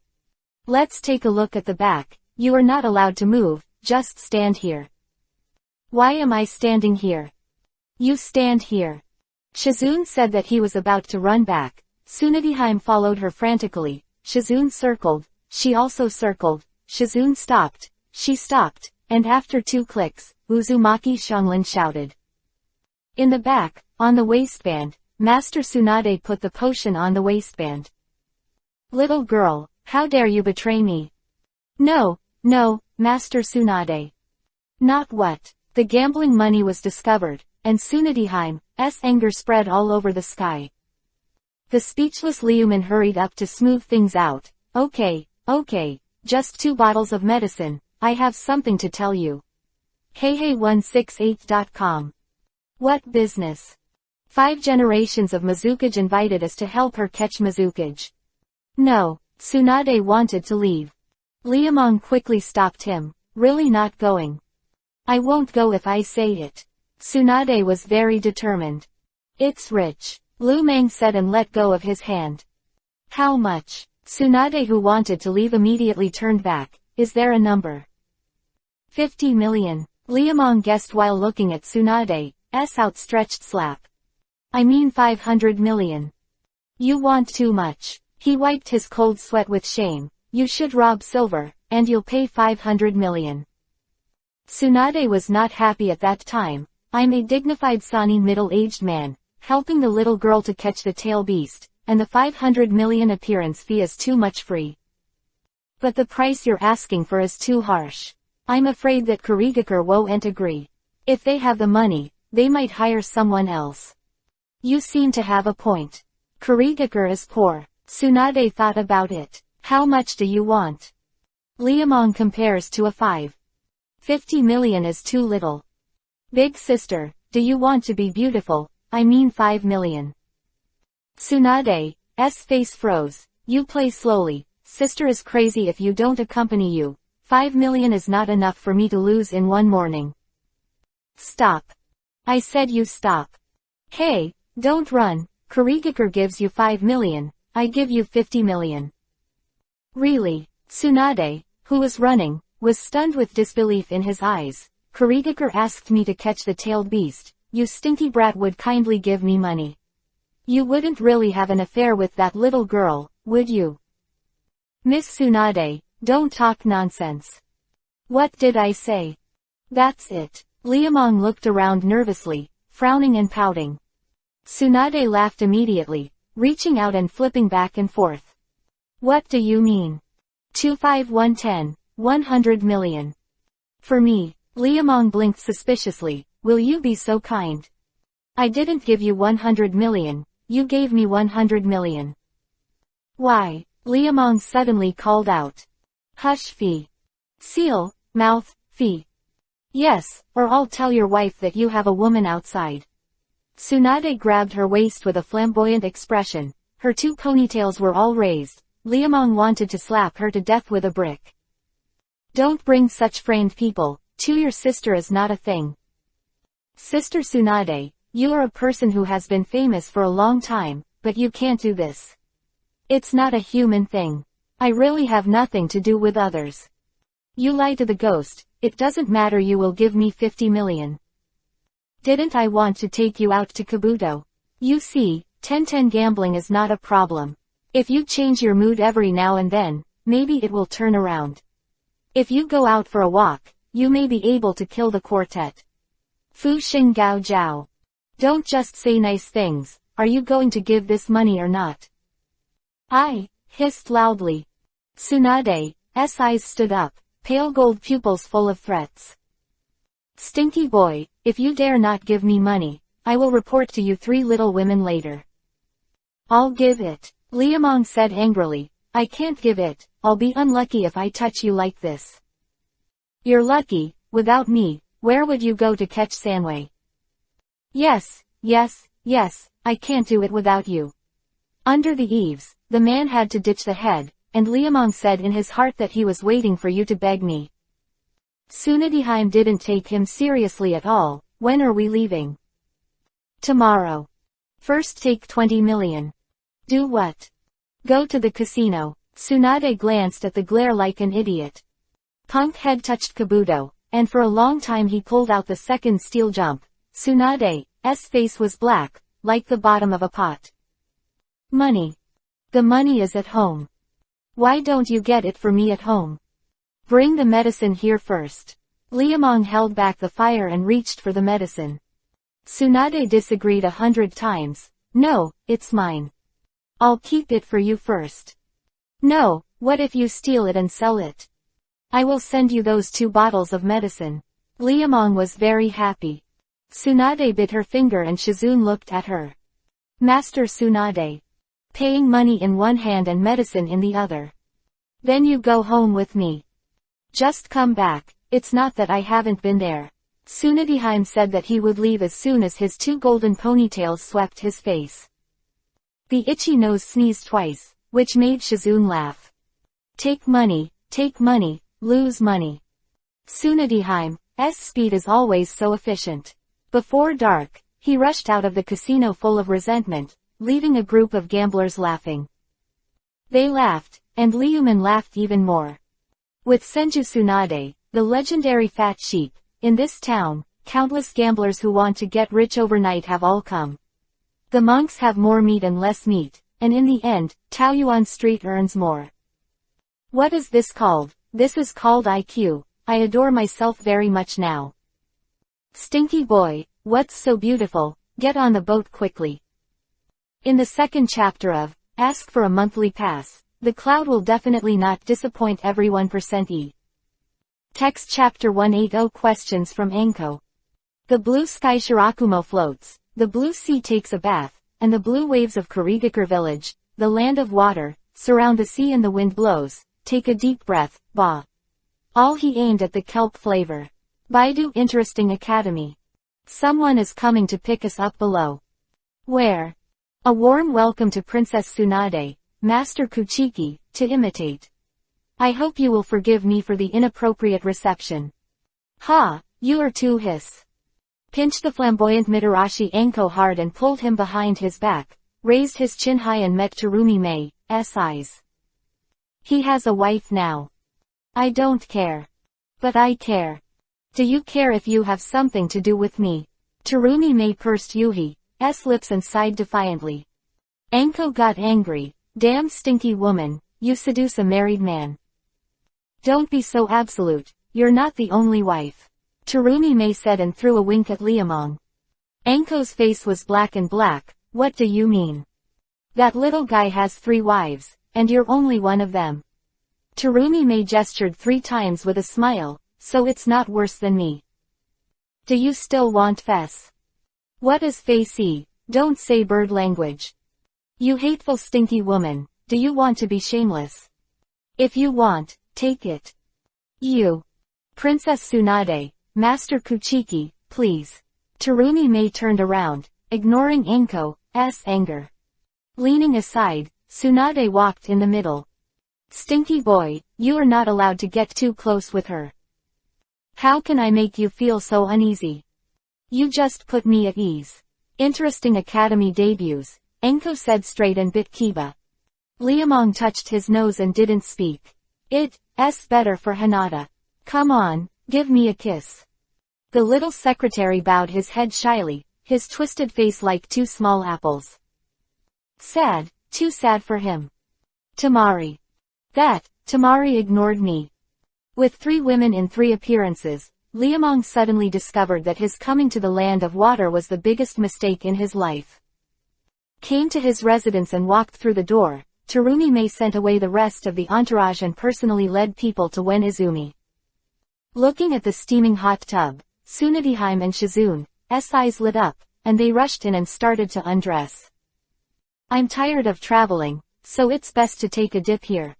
Let's take a look at the back. You are not allowed to move, just stand here. Why am I standing here? You stand here. Shizune said that he was about to run back. Tsunadeheim followed her frantically. Shizune circled. She also circled. Shizune stopped. She stopped, and after 2 clicks, Uzumaki Xianglin shouted. In the back, on the waistband, Master Tsunade put the potion on the waistband. Little girl, how dare you betray me? No, Master Tsunade. Not what? The gambling money was discovered, and Tsunadeheim's anger spread all over the sky. The speechless Liuman hurried up to smooth things out. Okay, just 2 bottles of medicine, I have something to tell you. Heihei168.com. What business? 5 generations of Mizukage invited us to help her catch Mizukage. No, Tsunade wanted to leave. Liamong quickly stopped him. Really not going. I won't go if I say it. Tsunade was very determined. It's rich, Lu Meng said and let go of his hand. How much? Tsunade, who wanted to leave, immediately turned back. Is there a number? 50 million. Liamong guessed while looking at Tsunade's outstretched slap. I mean 500 million. You want too much. He wiped his cold sweat with shame. You should rob silver, and you'll pay 500 million. Tsunade was not happy at that time. I'm a dignified Sani middle-aged man, helping the little girl to catch the tail beast, and the 500 million appearance fee is too much free. But the price you're asking for is too harsh. I'm afraid that Kurigakure won't agree. If they have the money, they might hire someone else. You seem to have a point. Kurigakure is poor. Tsunade thought about it. How much do you want? Liamong compares to a 5. 50 million is too little. Big sister, do you want to be beautiful? I mean 5 million. Tsunade's face froze. You play slowly. Sister is crazy if you don't accompany you. 5 million is not enough for me to lose in one morning. Stop. I said you stop. Hey, don't run. Kurigakure gives you 5 million. I give you 50 million. Really? Tsunade, who was running, was stunned with disbelief in his eyes. Kurigakure asked me to catch the tailed beast. You stinky brat would kindly give me money. You wouldn't really have an affair with that little girl, would you? Miss Tsunade, don't talk nonsense. What did I say? That's it. Liamong looked around nervously, frowning and pouting. Tsunade laughed immediately, reaching out and flipping back and forth. What do you mean? 25110, 100 million. For me. Liamong blinked suspiciously. Will you be so kind? I didn't give you 100 million, you gave me 100 million. Why? Liamong suddenly called out. Hush fee. Seal, mouth, fee. Yes, or I'll tell your wife that you have a woman outside. Tsunade grabbed her waist with a flamboyant expression. Her two ponytails were all raised. Liamong wanted to slap her to death with a brick. Don't bring such framed people, to your sister is not a thing. Sister Tsunade, you are a person who has been famous for a long time, but you can't do this. It's not a human thing. I really have nothing to do with others. You lie to the ghost, it doesn't matter, you will give me 50 million. Didn't I want to take you out to Kabuto? You see, 10-10 gambling is not a problem. If you change your mood every now and then, maybe it will turn around. If you go out for a walk, you may be able to kill the quartet. Fu Xing Gao Jiao. Don't just say nice things, are you going to give this money or not? I hissed loudly. Tsunade's eyes stood up, pale gold pupils full of threats. Stinky boy, if you dare not give me money, I will report to you 3 little women later. I'll give it, Liamong said angrily. I can't give it, I'll be unlucky if I touch you like this. You're lucky, without me, where would you go to catch Sanwei? Yes, I can't do it without you. Under the eaves, the man had to ditch the head, and Liamong said in his heart that he was waiting for you to beg me. Tsunade didn't take him seriously at all. When are we leaving? Tomorrow. First take 20 million. Do what? Go to the casino. Tsunade glanced at the glare like an idiot. Punk head touched Kabuto, and for a long time he pulled out the second steel jump. Tsunade's face was black, like the bottom of a pot. Money. The money is at home. Why don't you get it for me at home? Bring the medicine here first. Liamong held back the fire and reached for the medicine. Tsunade disagreed 100 times. No, it's mine. I'll keep it for you first. No, what if you steal it and sell it? I will send you those 2 bottles of medicine. Liamong was very happy. Tsunade bit her finger and Shizune looked at her. Master Tsunade. Paying money in one hand and medicine in the other. Then you go home with me. Just come back, it's not that I haven't been there. Tsunade said that he would leave as soon as his 2 golden ponytails swept his face. The itchy nose sneezed twice, which made Shizune laugh. Take money, lose money. Tsunade's speed is always so efficient. Before dark, he rushed out of the casino full of resentment, leaving a group of gamblers laughing. They laughed, and Liuman laughed even more. With Senju Tsunade, the legendary fat sheep, in this town, countless gamblers who want to get rich overnight have all come. The monks have more meat and less meat, and in the end, Taoyuan Street earns more. What is this called? This is called IQ. I adore myself very much now. Stinky boy, what's so beautiful? Get on the boat quickly. In the second chapter of Ask for a Monthly Pass, the cloud will definitely not disappoint everyone. %E. Text Chapter 180 Questions from Anko. The blue sky Shirakumo floats, the blue sea takes a bath, and the blue waves of Kurigakure village, the land of water, surround the sea and the wind blows. Take a deep breath, ba. All he aimed at the kelp flavor. Baidu Interesting Academy. Someone is coming to pick us up below. Where? A warm welcome to Princess Tsunade, Master Kuchiki, to imitate. I hope you will forgive me for the inappropriate reception. Ha, you are too hiss. Pinched the flamboyant Mitarashi Anko hard and pulled him behind his back, raised his chin high and met Terumi Mei's eyes. He has a wife now. I don't care. But I care. Do you care if you have something to do with me? Terumi Mei pursed Yuhi's lips and sighed defiantly. Anko got angry. Damn stinky woman, you seduce a married man. Don't be so absolute, you're not the only wife. Terumi Mei said and threw a wink at Liamong. Anko's face was black and black. What do you mean? That little guy has 3 wives, and you're only one of them. Terumi gestured 3 times with a smile, so it's not worse than me. Do you still want fess? What is facey? Don't say bird language. You hateful stinky woman, do you want to be shameless? If you want, take it. You. Princess Tsunade, Master Kuchiki, please. Terumi turned around, ignoring Anko's anger. Leaning aside, Tsunade walked in the middle. Stinky boy, you are not allowed to get too close with her. How can I make you feel so uneasy? You just put me at ease. Interesting academy debuts, Anko said straight and bit Kiba. Liamong touched his nose and didn't speak. It's better for Hinata. Come on, give me a kiss. The little secretary bowed his head shyly, his twisted face like 2 small apples. Sad, too sad for him. Tamari. Tamari ignored me. With 3 women in 3 appearances, Liamong suddenly discovered that his coming to the land of water was the biggest mistake in his life. Came to his residence and walked through the door. Terumi sent away the rest of the entourage and personally led people to Wen Izumi. Looking at the steaming hot tub, Tsunadehime and Shizune's eyes lit up, and they rushed in and started to undress. I'm tired of traveling, so it's best to take a dip here.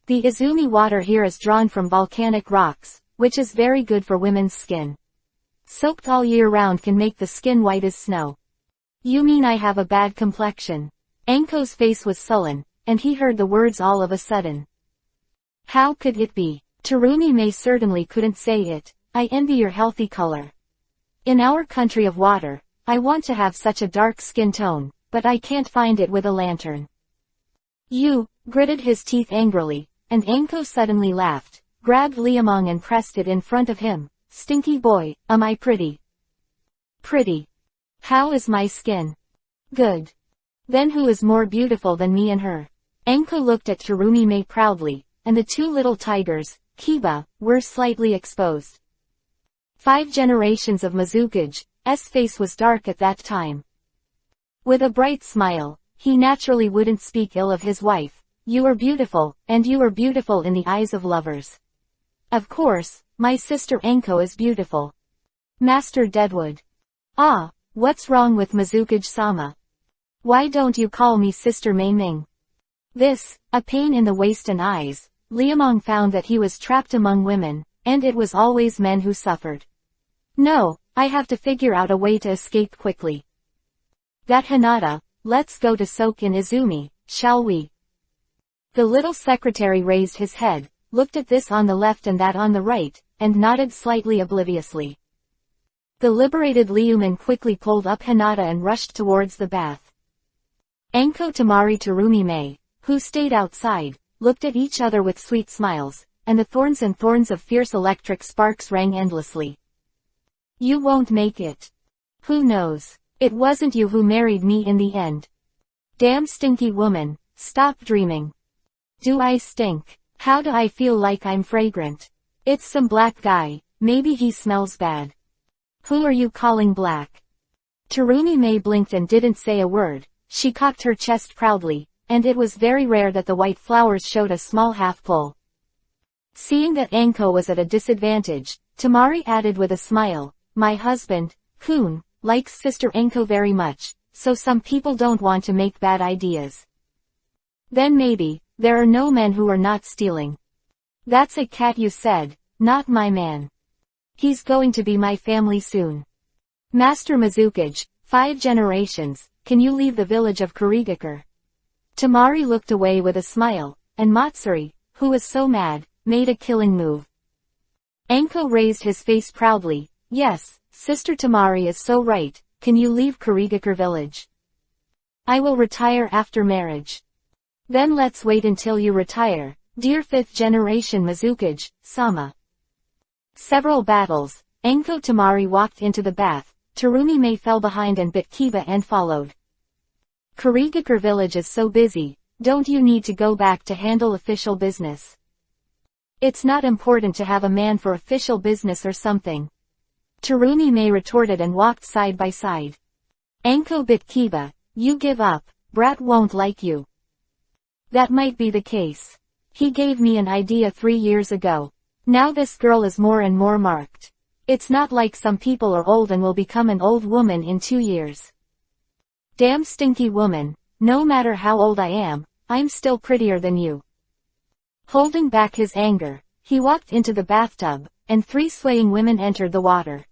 The Izumi water here is drawn from volcanic rocks, which is very good for women's skin. Soaked all year round can make the skin white as snow. You mean I have a bad complexion? Anko's face was sullen, and he heard the words all of a sudden. How could it be? Terumi certainly couldn't say it. I envy your healthy color. In our country of water, I want to have such a dark skin tone, but I can't find it with a lantern. You, gritted his teeth angrily, and Anko suddenly laughed, grabbed Liamong and pressed it in front of him. Stinky boy, am I pretty? Pretty. How is my skin? Good. Then who is more beautiful than me and her? Anko looked at Terumi proudly, and the 2 little tigers, Kiba, were slightly exposed. 5 generations of Mizukage's face was dark at that time. With a bright smile, he naturally wouldn't speak ill of his wife. You are beautiful, and you are beautiful in the eyes of lovers. Of course, my sister Anko is beautiful. Master Deadwood. Ah, what's wrong with Mizukage-sama? Why don't you call me Sister Mei-ming? This, a pain in the waist and eyes, Liamong found that he was trapped among women, and it was always men who suffered. No, I have to figure out a way to escape quickly. That Hinata, let's go to soak in Izumi, shall we? The little secretary raised his head, looked at this on the left and that on the right, and nodded slightly obliviously. The liberated Liuman quickly pulled up Hinata and rushed towards the bath. Anko, Tamari, Terumi, who stayed outside, looked at each other with sweet smiles, and the thorns and thorns of fierce electric sparks rang endlessly. You won't make it. Who knows? It wasn't you who married me in the end. Damn stinky woman, stop dreaming. Do I stink? How do I feel like I'm fragrant? It's some black guy, maybe he smells bad. Who are you calling black? Terumi blinked and didn't say a word. She cocked her chest proudly, and it was very rare that the white flowers showed a small half-pull. Seeing that Anko was at a disadvantage, Tamari added with a smile, my husband, Kun, likes Sister Anko very much, so some people don't want to make bad ideas. Then maybe, there are no men who are not stealing. That's a cat you said, not my man. He's going to be my family soon. Master Mizukage, 5 generations, can you leave the village of Kurigakure? Tamari looked away with a smile, and Matsuri, who was so mad, made a killing move. Anko raised his face proudly, yes, Sister Tamari is so right, can you leave Kurigakure village? I will retire after marriage. Then let's wait until you retire, dear 5th generation Mizukage-sama. Several battles, Anko Tamari walked into the bath, Terumi fell behind and bit Kiba and followed. Kurigakure village is so busy, don't you need to go back to handle official business? It's not important to have a man for official business or something. Terumi retorted and walked side by side. Anko bit Kiba, you give up, Brat won't like you. That might be the case. He gave me an idea 3 years ago. Now this girl is more and more marked. It's not like some people are old and will become an old woman in 2 years. Damn stinky woman, no matter how old I am, I'm still prettier than you. Holding back his anger, he walked into the bathtub, and 3 swaying women entered the water.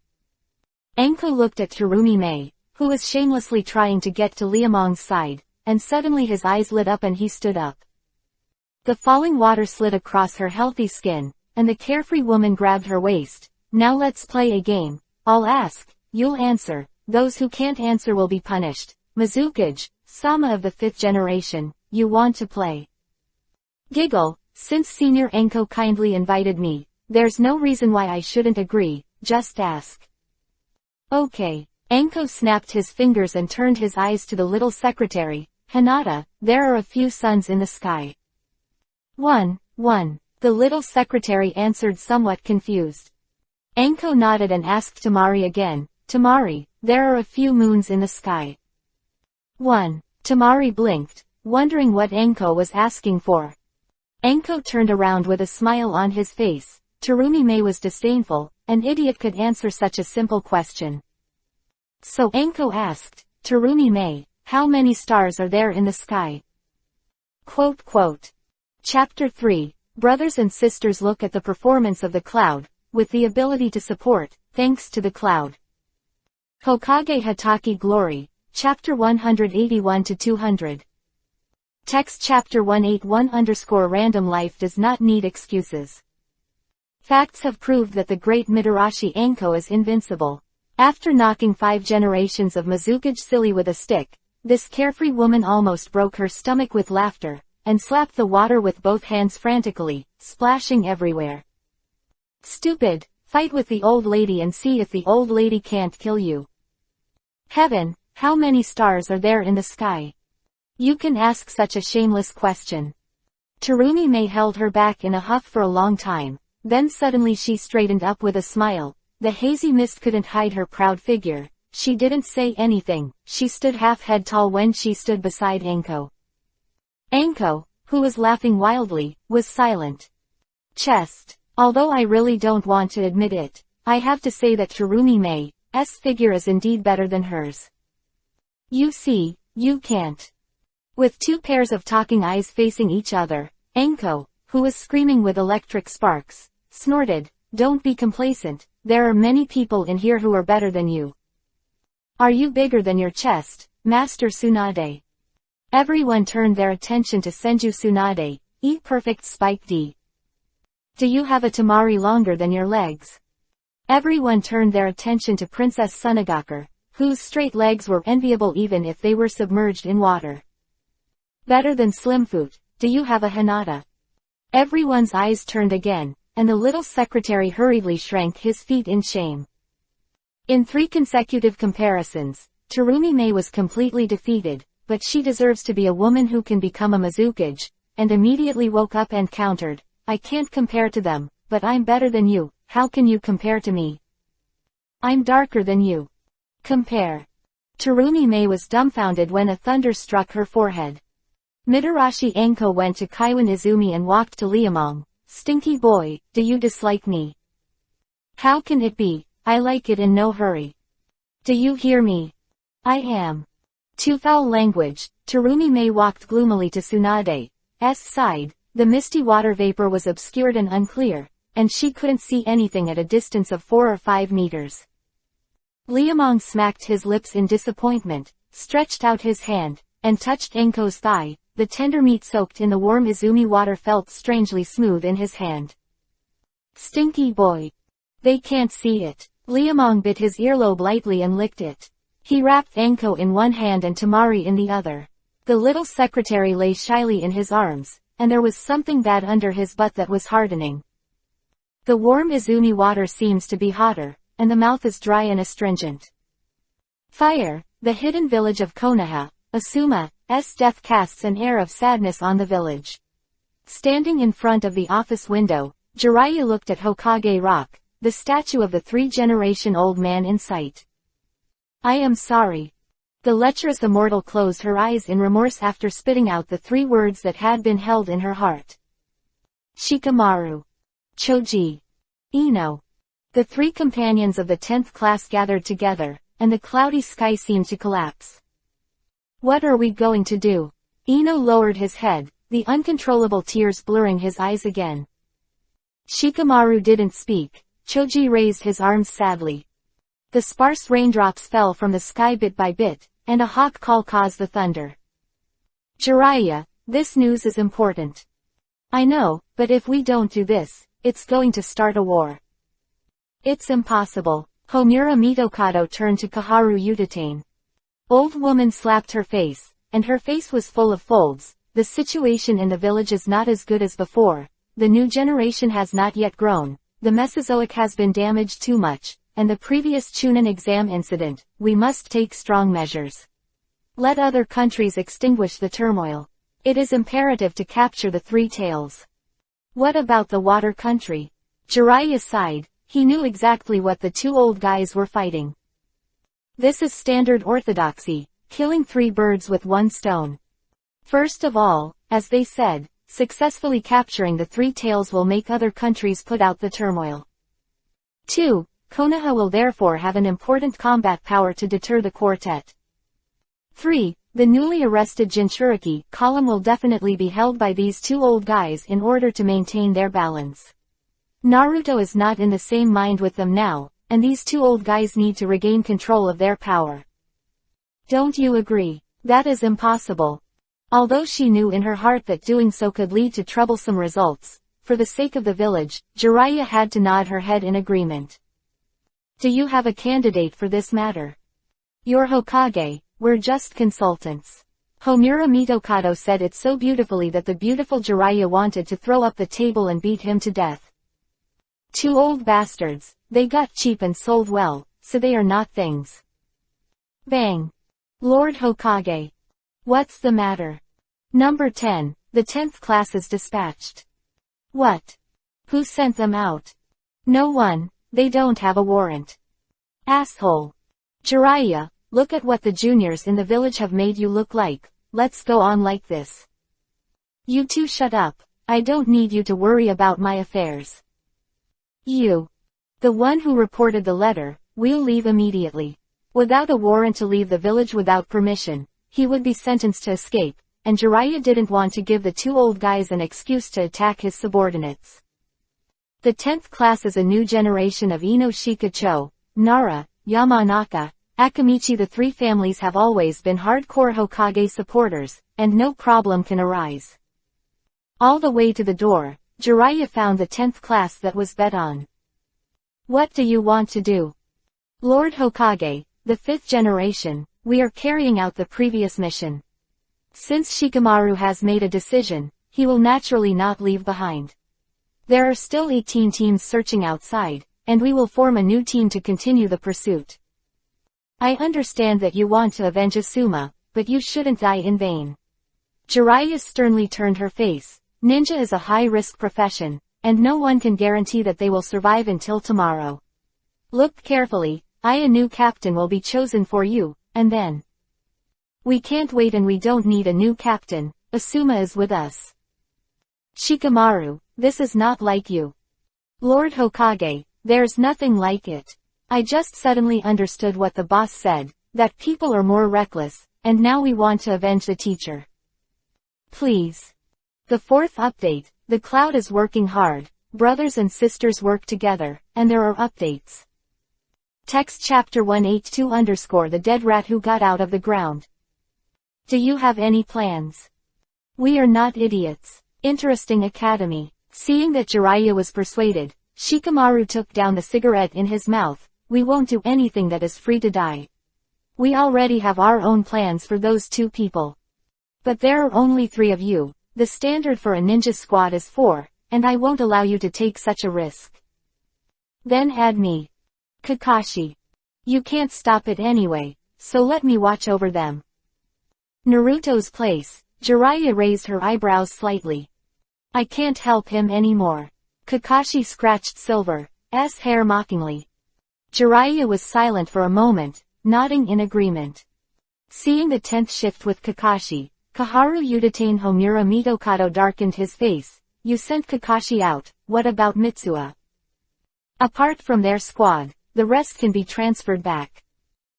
Enko looked at Terumi-Mei, who was shamelessly trying to get to Liamong's side, and suddenly his eyes lit up and he stood up. The falling water slid across her healthy skin, and the carefree woman grabbed her waist. Now let's play a game. I'll ask, you'll answer, those who can't answer will be punished. Mizukage, Sama of the 5th generation, you want to play? Giggle, since Senior Enko kindly invited me, there's no reason why I shouldn't agree, just ask. Okay. Enko snapped his fingers and turned his eyes to the little secretary. Hinata, there are a few suns in the sky. One. The little secretary answered somewhat confused. Enko nodded and asked Tamari again. Tamari, there are a few moons in the sky. 1. Tamari blinked, wondering what Enko was asking for. Enko turned around with a smile on his face. Terumi-Mei was disdainful, an idiot could answer such a simple question. So Enko asked, Terumi-Mei, how many stars are there in the sky? Chapter 3, Brothers and sisters look at the performance of the cloud, with the ability to support, thanks to the cloud. Hokage Hatake Glory, Chapter 181-200. Text Chapter 181_Random Life does not need excuses. Facts have proved that the great Mitarashi Enko is invincible. After knocking 5 generations of Mizukage silly with a stick, this carefree woman almost broke her stomach with laughter, and slapped the water with both hands frantically, splashing everywhere. Stupid, fight with the old lady and see if the old lady can't kill you. Heaven, how many stars are there in the sky? You can ask such a shameless question. Terumi-Mei held her back in a huff for a long time, then suddenly she straightened up with a smile. The hazy mist couldn't hide her proud figure. She didn't say anything, she stood half head tall when she stood beside Enko. Enko, who was laughing wildly, was silent. Chest. Although I really don't want to admit it, I have to say that Terumi-Mei's figure is indeed better than hers. You see, you can't. With 2 pairs of talking eyes facing each other, Enko, who was screaming with electric sparks, snorted, Don't be complacent, there are many people in here who are better than you. Are you bigger than your chest, Master Tsunade? Everyone turned their attention to Senju Tsunade, E-perfect Spike D. Do you have a Tamari longer than your legs? Everyone turned their attention to Princess Sunagakure, whose straight legs were enviable even if they were submerged in water. Better than Slimfoot, do you have a Hinata? Everyone's eyes turned again, and the little secretary hurriedly shrank his feet in shame. In 3 consecutive comparisons, Terumi-Mei was completely defeated, but she deserves to be a woman who can become a Mizukage, and immediately woke up and countered, I can't compare to them, but I'm better than you, how can you compare to me? I'm darker than you. Compare. Terumi-Mei was dumbfounded when a thunder struck her forehead. Mitarashi Enko went to Kaiwan Izumi and walked to Liamong. Stinky boy, do you dislike me? How can it be? I like it in no hurry. Do you hear me? I am. To foul language, Terumi-Mei walked gloomily to Tsunade's side. The misty water vapor was obscured and unclear, and she couldn't see anything at a distance of 4 or 5 meters. Liamong smacked his lips in disappointment, stretched out his hand, and touched Enko's thigh. The tender meat soaked in the warm Izumi water felt strangely smooth in his hand. Stinky boy. They can't see it. Liamong bit his earlobe lightly and licked it. He wrapped Enko in one hand and Tamari in the other. The little secretary lay shyly in his arms, and there was something bad under his butt that was hardening. The warm Izumi water seems to be hotter, and the mouth is dry and astringent. Fire, the hidden village of Konoha. Asuma's death casts an air of sadness on the village. Standing in front of the office window, Jiraiya looked at Hokage Rock, the statue of the 3-generation-old man in sight. I am sorry. The lecherous immortal closed her eyes in remorse after spitting out the 3 words that had been held in her heart. Shikamaru, Choji, Ino. The three companions of the 10th class gathered together, and the cloudy sky seemed to collapse. What are we going to do? Ino lowered his head, the uncontrollable tears blurring his eyes again. Shikamaru didn't speak. Choji raised his arms sadly. The sparse raindrops fell from the sky bit by bit, and a hawk call caused the thunder. Jiraiya, this news is important. I know, but if we don't do this, it's going to start a war. It's impossible. Homura Mitokado turned to Koharu Utatane. Old woman slapped her face, and her face was full of folds. The situation in the village is not as good as before. The new generation has not yet grown. The Mesozoic has been damaged too much, and the previous Chunin exam incident, we must take strong measures. Let other countries extinguish the turmoil. It is imperative to capture the three tails. What about the water country? Jiraiya sighed. He knew exactly what the two old guys were fighting. This is standard orthodoxy, killing three birds with one stone. First of all, as they said, successfully capturing the three tails will make other countries put out the turmoil. 2. Konoha will therefore have an important combat power to deter the quartet. 3. The newly arrested Jinchuriki column will definitely be held by these two old guys in order to maintain their balance. Naruto is not in the same mind with them now, and these two old guys need to regain control of their power. Don't you agree? That is impossible. Although she knew in her heart that doing so could lead to troublesome results, for the sake of the village, Jiraiya had to nod her head in agreement. Do you have a candidate for this matter? You're Hokage, we're just consultants. Homura Mitokado said it so beautifully that the beautiful Jiraiya wanted to throw up the table and beat him to death. Two old bastards, they got cheap and sold well, so they are not things. Bang. Lord Hokage. What's the matter? Number 10, the 10th class is dispatched. What? Who sent them out? No one, they don't have a warrant. Asshole. Jiraiya, look at what the juniors in the village have made you look like. Let's go on like this. You two shut up. I don't need you to worry about my affairs. You. The one who reported the letter, we'll leave immediately. Without a warrant to leave the village without permission, he would be sentenced to escape, and Jiraiya didn't want to give the two old guys an excuse to attack his subordinates. The 10th class is a new generation of Ino Shikacho, Nara, Yamanaka, Akamichi. The three families have always been hardcore Hokage supporters, and no problem can arise. All the way to the door, Jiraiya found the 10th class that was bet on. What do you want to do? Lord Hokage, the 5th generation, we are carrying out the previous mission. Since Shikamaru has made a decision, he will naturally not leave behind. There are still 18 teams searching outside, and we will form a new team to continue the pursuit. I understand that you want to avenge Asuma, but you shouldn't die in vain. Jiraiya sternly turned her face. Ninja is a high-risk profession, and no one can guarantee that they will survive until tomorrow. Look carefully, a new captain will be chosen for you, and then. We can't wait, and we don't need a new captain. Asuma is with us. Shikamaru, this is not like you. Lord Hokage, there's nothing like it. I just suddenly understood what the boss said, that people are more reckless, and now we want to avenge the teacher. Please. The 4th update, the cloud is working hard, brothers and sisters work together, and there are updates. Text chapter 182 _ the dead rat who got out of the ground. Do you have any plans? We are not idiots. Interesting academy. Seeing that Jiraiya was persuaded, Shikamaru took down the cigarette in his mouth. We won't do anything that is free to die. We already have our own plans for those two people. But there are only 3 of you. The standard for a ninja squad is 4, and I won't allow you to take such a risk. Then add me. Kakashi. You can't stop it anyway, so let me watch over them. Naruto's place. Jiraiya raised her eyebrows slightly. I can't help him anymore. Kakashi scratched Silver's hair mockingly. Jiraiya was silent for a moment, nodding in agreement. Seeing the 10th shift with Kakashi, Koharu Utatane Homura Mitokado darkened his face. you sent Kakashi out, what about Mitsuha? Apart from their squad, the rest can be transferred back.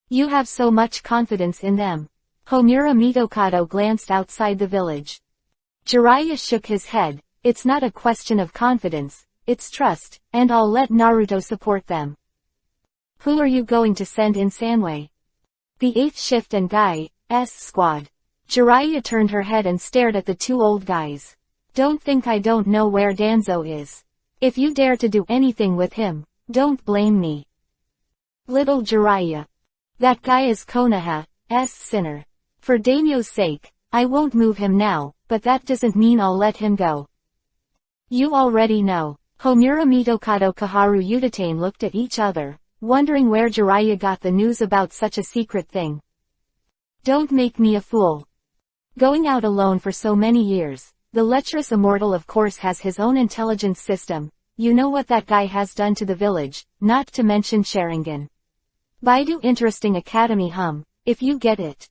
You have so much confidence in them. Homura Mitokado glanced outside the village. Jiraiya shook his head, it's not a question of confidence, it's trust, and I'll let Naruto support them. Who are you going to send in Sanway? The 8th shift and Guy's squad. Jiraiya turned her head and stared at the two old guys. Don't think I don't know where Danzo is. If you dare to do anything with him, don't blame me. Little Jiraiya. That guy is Konoha's sinner. For Daimyo's sake, I won't move him now, but that doesn't mean I'll let him go. You already know. Homura Mitokado Kaharu Udatane looked at each other, wondering where Jiraiya got the news about such a secret thing. Don't make me a fool. Going out alone for so many years, the lecherous immortal of course has his own intelligence system. You know what that guy has done to the village, not to mention Sharingan. Baidu Interesting Academy if you get it.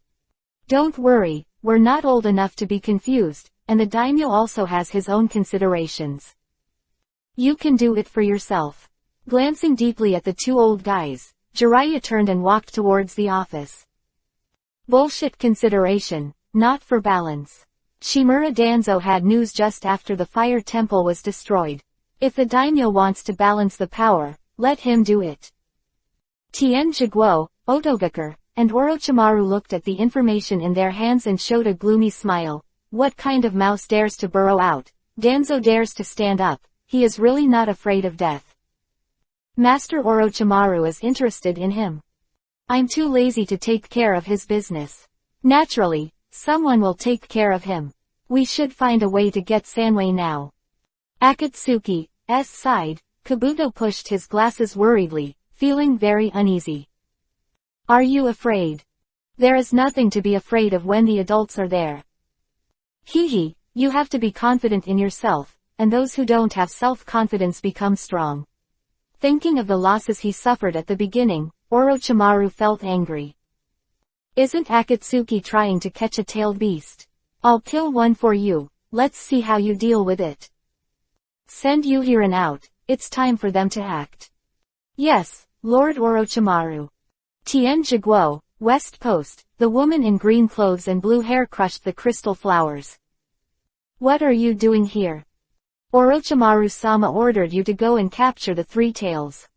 Don't worry, we're not old enough to be confused, and the daimyo also has his own considerations. You can do it for yourself. Glancing deeply at the two old guys, Jiraiya turned and walked towards the office. Bullshit consideration, not for balance. Shimura Danzo had news just after the fire temple was destroyed. If the daimyo wants to balance the power, let him do it. Tien Jiguo, Otogakur, and Orochimaru looked at the information in their hands and showed a gloomy smile. What kind of mouse dares to burrow out? Danzo dares to stand up. He is really not afraid of death. Master Orochimaru is interested in him. I'm too lazy to take care of his business. Naturally, someone will take care of him. We should find a way to get Sanway now. Akatsuki's side, Kabuto pushed his glasses worriedly, feeling very uneasy. Are you afraid? There is nothing to be afraid of when the adults are there. Hehe, you have to be confident in yourself, and those who don't have self-confidence become strong. Thinking of the losses he suffered at the beginning, Orochimaru felt angry. Isn't Akatsuki trying to catch a tailed beast? I'll kill one for you, let's see how you deal with it. Send Yuhirin out, it's time for them to act. Yes, Lord Orochimaru. Tien Jiguo, West Post, the woman in green clothes and blue hair crushed the crystal flowers. What are you doing here? Orochimaru-sama ordered you to go and capture the three tails.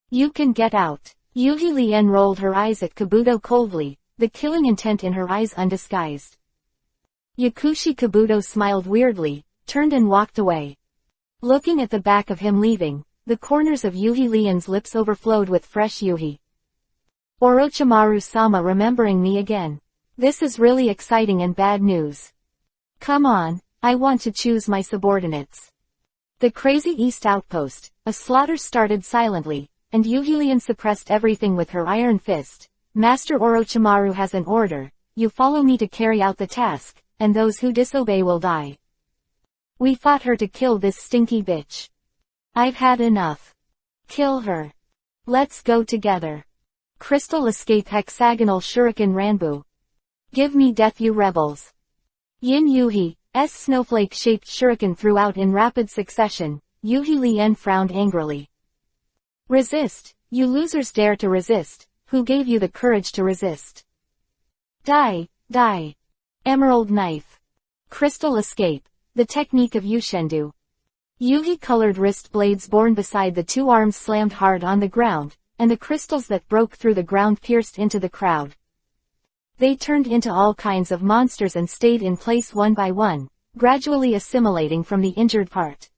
You can get out. Yuhi Lien rolled her eyes at Kabuto coldly, the killing intent in her eyes undisguised. Yakushi Kabuto smiled weirdly, turned and walked away. Looking at the back of him leaving, the corners of Yuhi Lien's lips overflowed with fresh yuhi. Orochimaru-sama remembering me again. This is really exciting and bad news. Come on, I want to choose my subordinates. The Crazy East Outpost, a slaughter started silently, and Yuhi Lien suppressed everything with her iron fist. Master Orochimaru has an order, you follow me to carry out the task, and those who disobey will die. We fought her to kill this stinky bitch. I've had enough. Kill her. Let's go together. Crystal Escape Hexagonal Shuriken Ranbu. Give me death you rebels. Yin Yuhi's snowflake-shaped shuriken threw out in rapid succession. Yuhi Lien frowned angrily. Resist, you losers dare to resist, who gave you the courage to resist? Die, die. Emerald Knife. Crystal Escape, the technique of Yushendu. Yuhi-colored wrist blades borne beside the two arms slammed hard on the ground, and the crystals that broke through the ground pierced into the crowd. They turned into all kinds of monsters and stayed in place one by one, gradually assimilating from the injured part.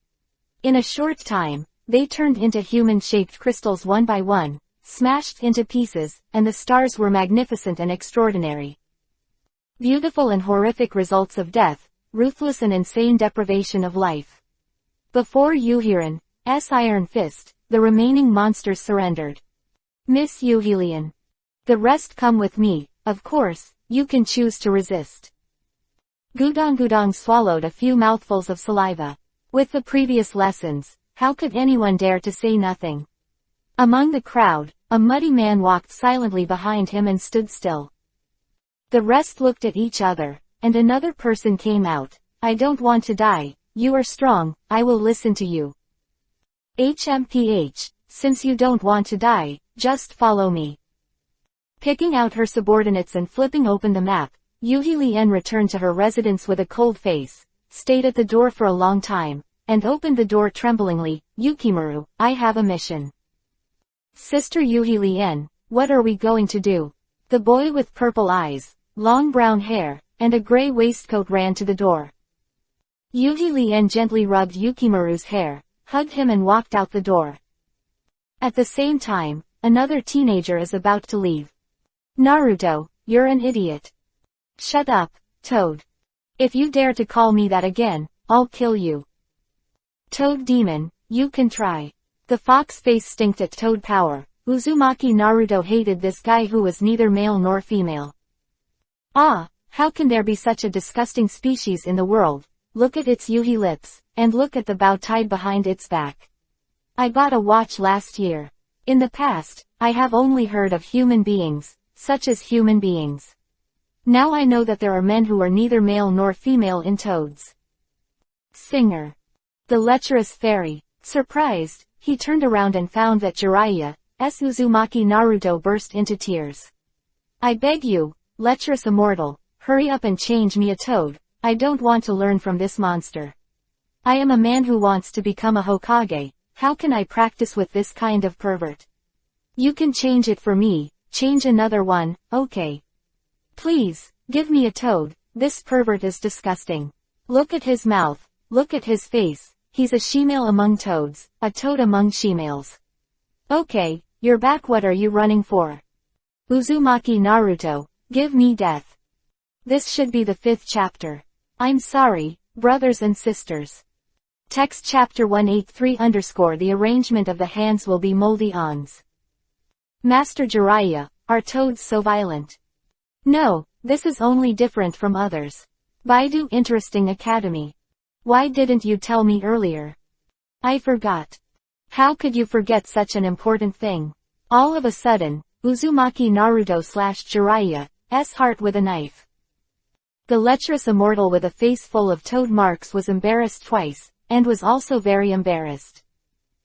In a short time, they turned into human-shaped crystals one by one, smashed into pieces, and the stars were magnificent and extraordinary. Beautiful and horrific results of death, ruthless and insane deprivation of life. Before Yuhirin's iron fist, the remaining monsters surrendered. Miss Yuhi Lien. The rest come with me, of course, you can choose to resist. Gudong swallowed a few mouthfuls of saliva. With the previous lessons, how could anyone dare to say nothing? Among the crowd, a muddy man walked silently behind him and stood still. The rest looked at each other, and another person came out. I don't want to die, you are strong, I will listen to you. HMPH, since you don't want to die, just follow me. Picking out her subordinates and flipping open the map, Yuhi Lien returned to her residence with a cold face, stayed at the door for a long time, and opened the door tremblingly. Yukimaru, I have a mission. Sister Yuhi Lien, what are we going to do? The boy with purple eyes, long brown hair, and a gray waistcoat ran to the door. Yuhi Lien gently rubbed Yukimaru's hair, hugged him and walked out the door. At the same time, another teenager is about to leave. Naruto, you're an idiot. Shut up, Toad. If you dare to call me that again, I'll kill you. Toad Demon, you can try. The fox face stinked at Toad power. Uzumaki Naruto hated this guy who was neither male nor female. Ah, how can there be such a disgusting species in the world? Look at its Yuhi lips, and look at the bow tied behind its back. I bought a watch last year. In the past, I have only heard of human beings, such as human beings. Now I know that there are men who are neither male nor female in toads. Singer. The lecherous fairy. Surprised, he turned around and found that Jiraiya's Uzumaki Naruto burst into tears. I beg you, lecherous immortal, hurry up and change me a toad. I don't want to learn from this monster. I am a man who wants to become a Hokage. How can I practice with this kind of pervert? You can change it for me, change another one, okay. Please, give me a toad, this pervert is disgusting. Look at his mouth, look at his face, he's a she-male among toads, a toad among she-males. Okay, you're back, what are you running for? Uzumaki Naruto, give me death. This should be the 5th chapter. I'm sorry, brothers and sisters. Text chapter 183 _ the arrangement of the hands will be moldy ons. Master Jiraiya, are toads so violent? No, this is only different from others. Baidu Interesting Academy. Why didn't you tell me earlier? I forgot. How could you forget such an important thing? All of a sudden, Uzumaki Naruto slashed Jiraiya's heart with a knife. The lecherous immortal with a face full of toad marks was embarrassed twice, and was also very embarrassed.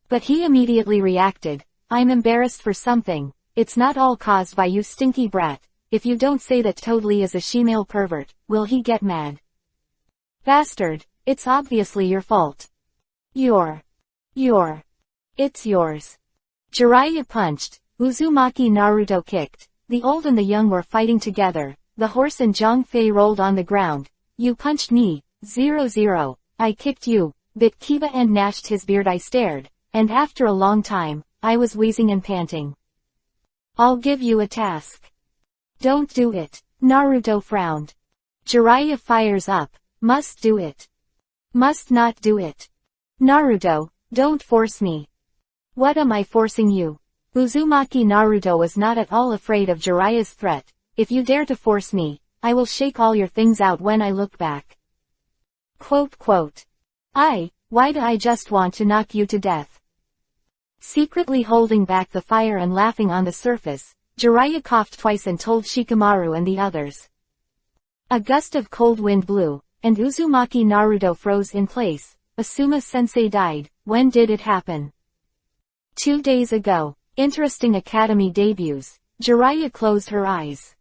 But he immediately reacted, I'm embarrassed for something, it's not all caused by you stinky brat. If you don't say that Toad Lee is a she-male pervert, will he get mad? Bastard, it's obviously your fault. It's yours. Jiraiya punched, Uzumaki Naruto kicked, the old and the young were fighting together, the horse and Zhang Fei rolled on the ground. You punched me, 0-0, I kicked you, bit Kiba and gnashed his beard. I stared, and after a long time, I was wheezing and panting. I'll give you a task. Don't do it. Naruto frowned. Jiraiya fires up. Must do it. Must not do it. Naruto, don't force me. What am I forcing you? Uzumaki Naruto was not at all afraid of Jiraiya's threat. If you dare to force me, I will shake all your things out when I look back. Why do I just want to knock you to death? Secretly holding back the fire and laughing on the surface, Jiraiya coughed twice and told Shikamaru and the others. A gust of cold wind blew, and Uzumaki Naruto froze in place. Asuma-sensei died. When did it happen? 2 days ago. Interesting Academy debuts. Jiraiya closed her eyes.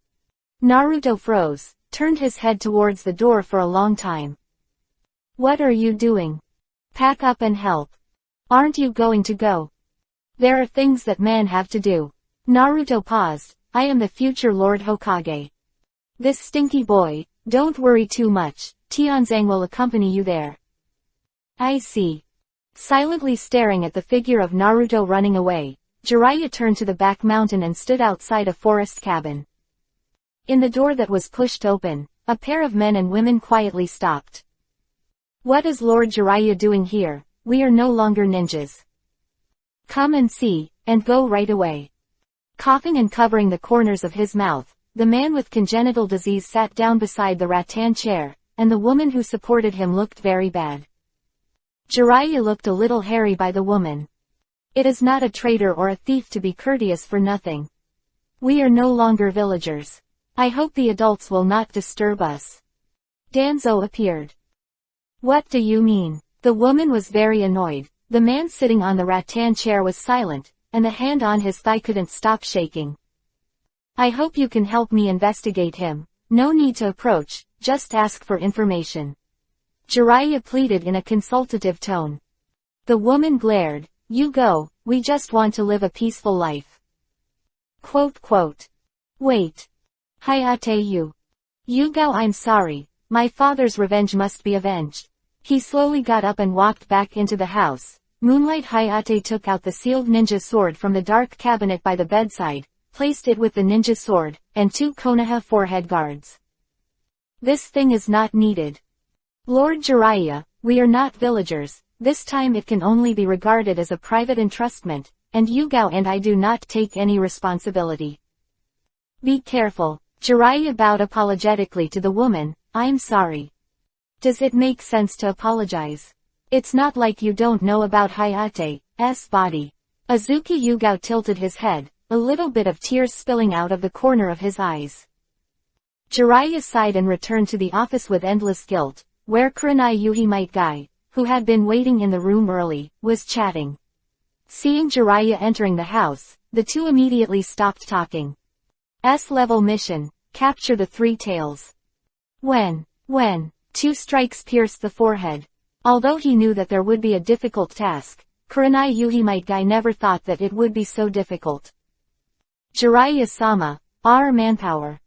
Naruto froze, turned his head towards the door for a long time. What are you doing? Pack up and help. Aren't you going to go? There are things that men have to do. Naruto paused. I am the future Lord Hokage. This stinky boy, don't worry too much, Tianzang will accompany you there. I see. Silently staring at the figure of Naruto running away, Jiraiya turned to the back mountain and stood outside a forest cabin. In the door that was pushed open, a pair of men and women quietly stopped. What is Lord Jiraiya doing here? We are no longer ninjas. Come and see, and go right away. Coughing and covering the corners of his mouth, the man with congenital disease sat down beside the rattan chair, and the woman who supported him looked very bad. Jiraiya looked a little hairy by the woman. It is not a traitor or a thief to be courteous for nothing. We are no longer villagers. I hope the adults will not disturb us. Danzo appeared. What do you mean? The woman was very annoyed. The man sitting on the rattan chair was silent, and the hand on his thigh couldn't stop shaking. I hope you can help me investigate him. No need to approach, just ask for information. Jiraiya pleaded in a consultative tone. The woman glared. You go, we just want to live a peaceful life. Quote. Wait. Hayate Yugao, I'm sorry. My father's revenge must be avenged. He slowly got up and walked back into the house. Moonlight Hayate took out the sealed ninja sword from the dark cabinet by the bedside, placed it with the ninja sword, and 2 Konoha forehead guards. This thing is not needed. Lord Jiraiya, we are not villagers, this time it can only be regarded as a private entrustment, and Yugao and I do not take any responsibility. Be careful. Jiraiya bowed apologetically to the woman. I'm sorry. Does it make sense to apologize? It's not like you don't know about Hayate's body. Azuki Yugao tilted his head, a little bit of tears spilling out of the corner of his eyes. Jiraiya sighed and returned to the office with endless guilt, where Kurenai Yuhi Guy, who had been waiting in the room early, was chatting. Seeing Jiraiya entering the house, the two immediately stopped talking. S-level mission, capture the 3 tails. When 2 strikes pierced the forehead. Although he knew that there would be a difficult task, Kurenai Yuhi Guy never thought that it would be so difficult. Jiraiya-sama, our manpower.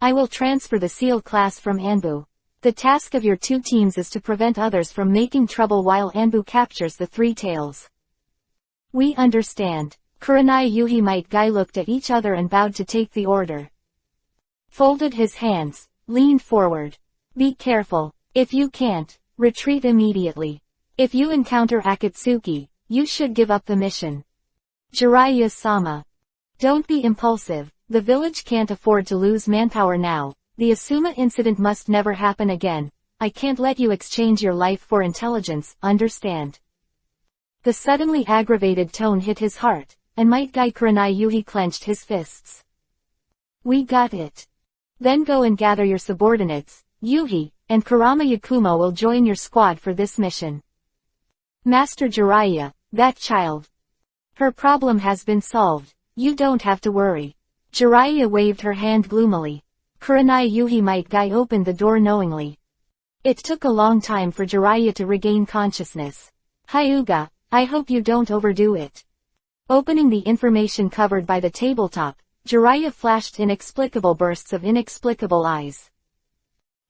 I will transfer the SEAL class from Anbu. The task of your 2 teams is to prevent others from making trouble while Anbu captures the 3 tails. We understand. Kurenai Yuhi Guy looked at each other and bowed to take the order. Folded his hands, leaned forward. Be careful. If you can't, retreat immediately. If you encounter Akatsuki, you should give up the mission. Jiraiya-sama. Don't be impulsive. The village can't afford to lose manpower now. The Asuma incident must never happen again. I can't let you exchange your life for intelligence, understand? The suddenly aggravated tone hit his heart, and Might Guy Kurenai Yuhi clenched his fists. We got it. Then go and gather your subordinates. Yuhi, and Kurama Yakumo will join your squad for this mission. Master Jiraiya, that child. Her problem has been solved. You don't have to worry. Jiraiya waved her hand gloomily. Kurenai Yuhi Guy opened the door knowingly. It took a long time for Jiraiya to regain consciousness. Hyuga, I hope you don't overdo it. Opening the information covered by the tabletop, Jiraiya flashed inexplicable bursts of inexplicable eyes.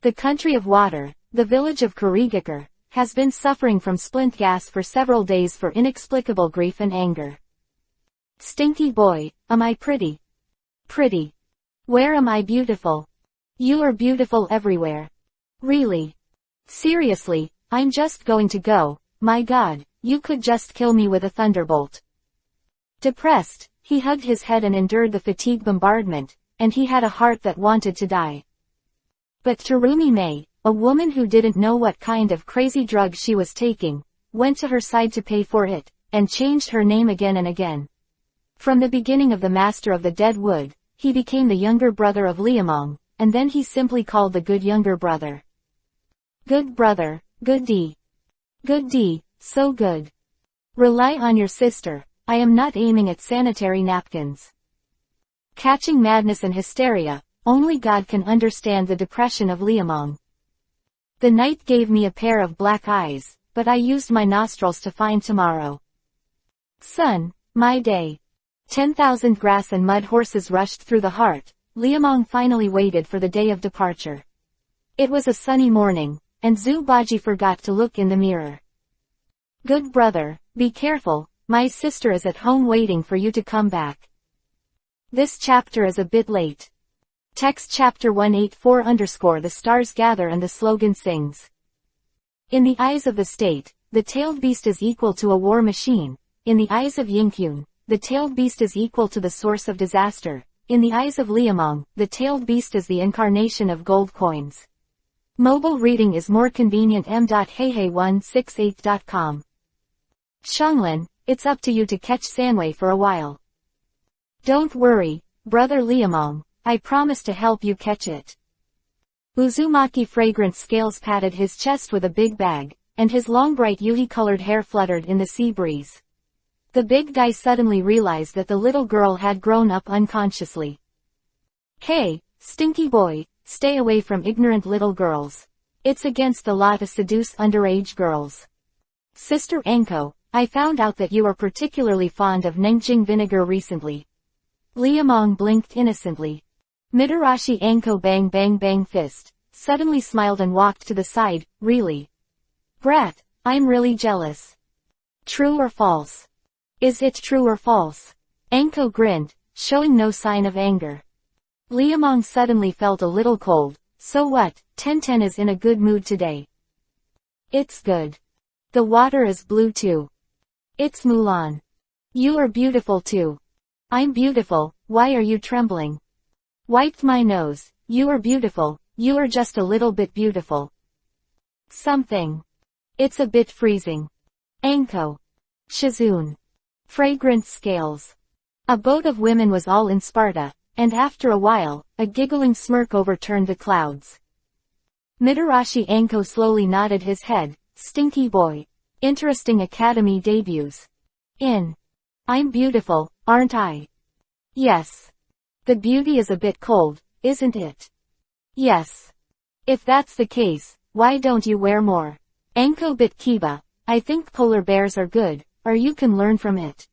The country of water, the village of Kurigakure, has been suffering from splint gas for several days for inexplicable grief and anger. Stinky boy, am I pretty? Pretty. Where am I beautiful? You are beautiful everywhere. Really? Seriously, I'm just going to go. My God, you could just kill me with a thunderbolt. Depressed, he hugged his head and endured the fatigue bombardment, and he had a heart that wanted to die. But Terumi May, a woman who didn't know what kind of crazy drug she was taking, went to her side to pay for it, and changed her name again and again. From the beginning of the Master of the Dead Wood, he became the younger brother of Liamong, and then he simply called the good younger brother. Good brother, good D. Good D, so good. Rely on your sister, I am not aiming at sanitary napkins. Catching madness and hysteria, only God can understand the depression of Liamong. The night gave me a pair of black eyes, but I used my nostrils to find tomorrow. Sun, my day. 10,000 grass and mud horses rushed through the heart. Liamong finally waited for the day of departure. It was a sunny morning, and Zubaji forgot to look in the mirror. Good brother, be careful, my sister is at home waiting for you to come back. This chapter is a bit late. Text chapter 184 The stars gather and the slogan sings. In the eyes of the state, the tailed beast is equal to a war machine. In the eyes of Yinkyun, the tailed beast is equal to the source of disaster. In the eyes of Liamong, the tailed beast is the incarnation of gold coins. Mobile reading is more convenient. m.heihei168.com. Xianglin, it's up to you to catch Sanwei for a while. Don't worry, brother Liamong, I promise to help you catch it. Uzumaki fragrant scales patted his chest with a big bag, and his long bright yuhi-colored hair fluttered in the sea breeze. The big guy suddenly realized that the little girl had grown up unconsciously. Hey, stinky boy, stay away from ignorant little girls. It's against the law to seduce underage girls. Sister Anko, I found out that you are particularly fond of Nengjing vinegar recently. Liamong blinked innocently. Mitarashi Anko bang bang bang fist, suddenly smiled and walked to the side. Really? Brat, I'm really jealous. True or false? Is it true or false? Anko grinned, showing no sign of anger. Liamong suddenly felt a little cold. So what, Tenten is in a good mood today. It's good. The water is blue too. It's Mulan. You are beautiful too. I'm beautiful, why are you trembling? Wiped my nose. You are beautiful, you are just a little bit beautiful. Something. It's a bit freezing. Anko. Shizune. Fragrant scales. A boat of women was all in Sparta, and after a while, a giggling smirk overturned the clouds. Mitarashi Anko slowly nodded his head. Stinky boy. Interesting academy debuts. I'm beautiful, aren't I? Yes. The beauty is a bit cold, isn't it? Yes. If that's the case, why don't you wear more? Anko bit Kiba. I think polar bears are good, or you can learn from it.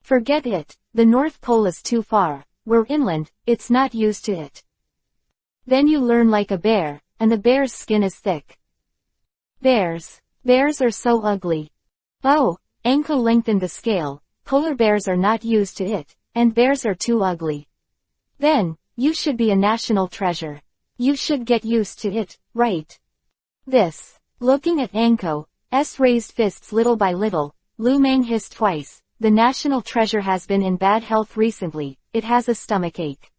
Forget it, the North Pole is too far. We're inland, it's not used to it. Then you learn like a bear, and the bear's skin is thick. Bears are so ugly. Oh, Anko lengthened the scale. Polar bears are not used to it, and bears are too ugly. Then, you should be a national treasure. You should get used to it, right? This. Looking at Anko's raised fists little by little, Lu Mang hissed twice. The national treasure has been in bad health recently, it has a stomachache.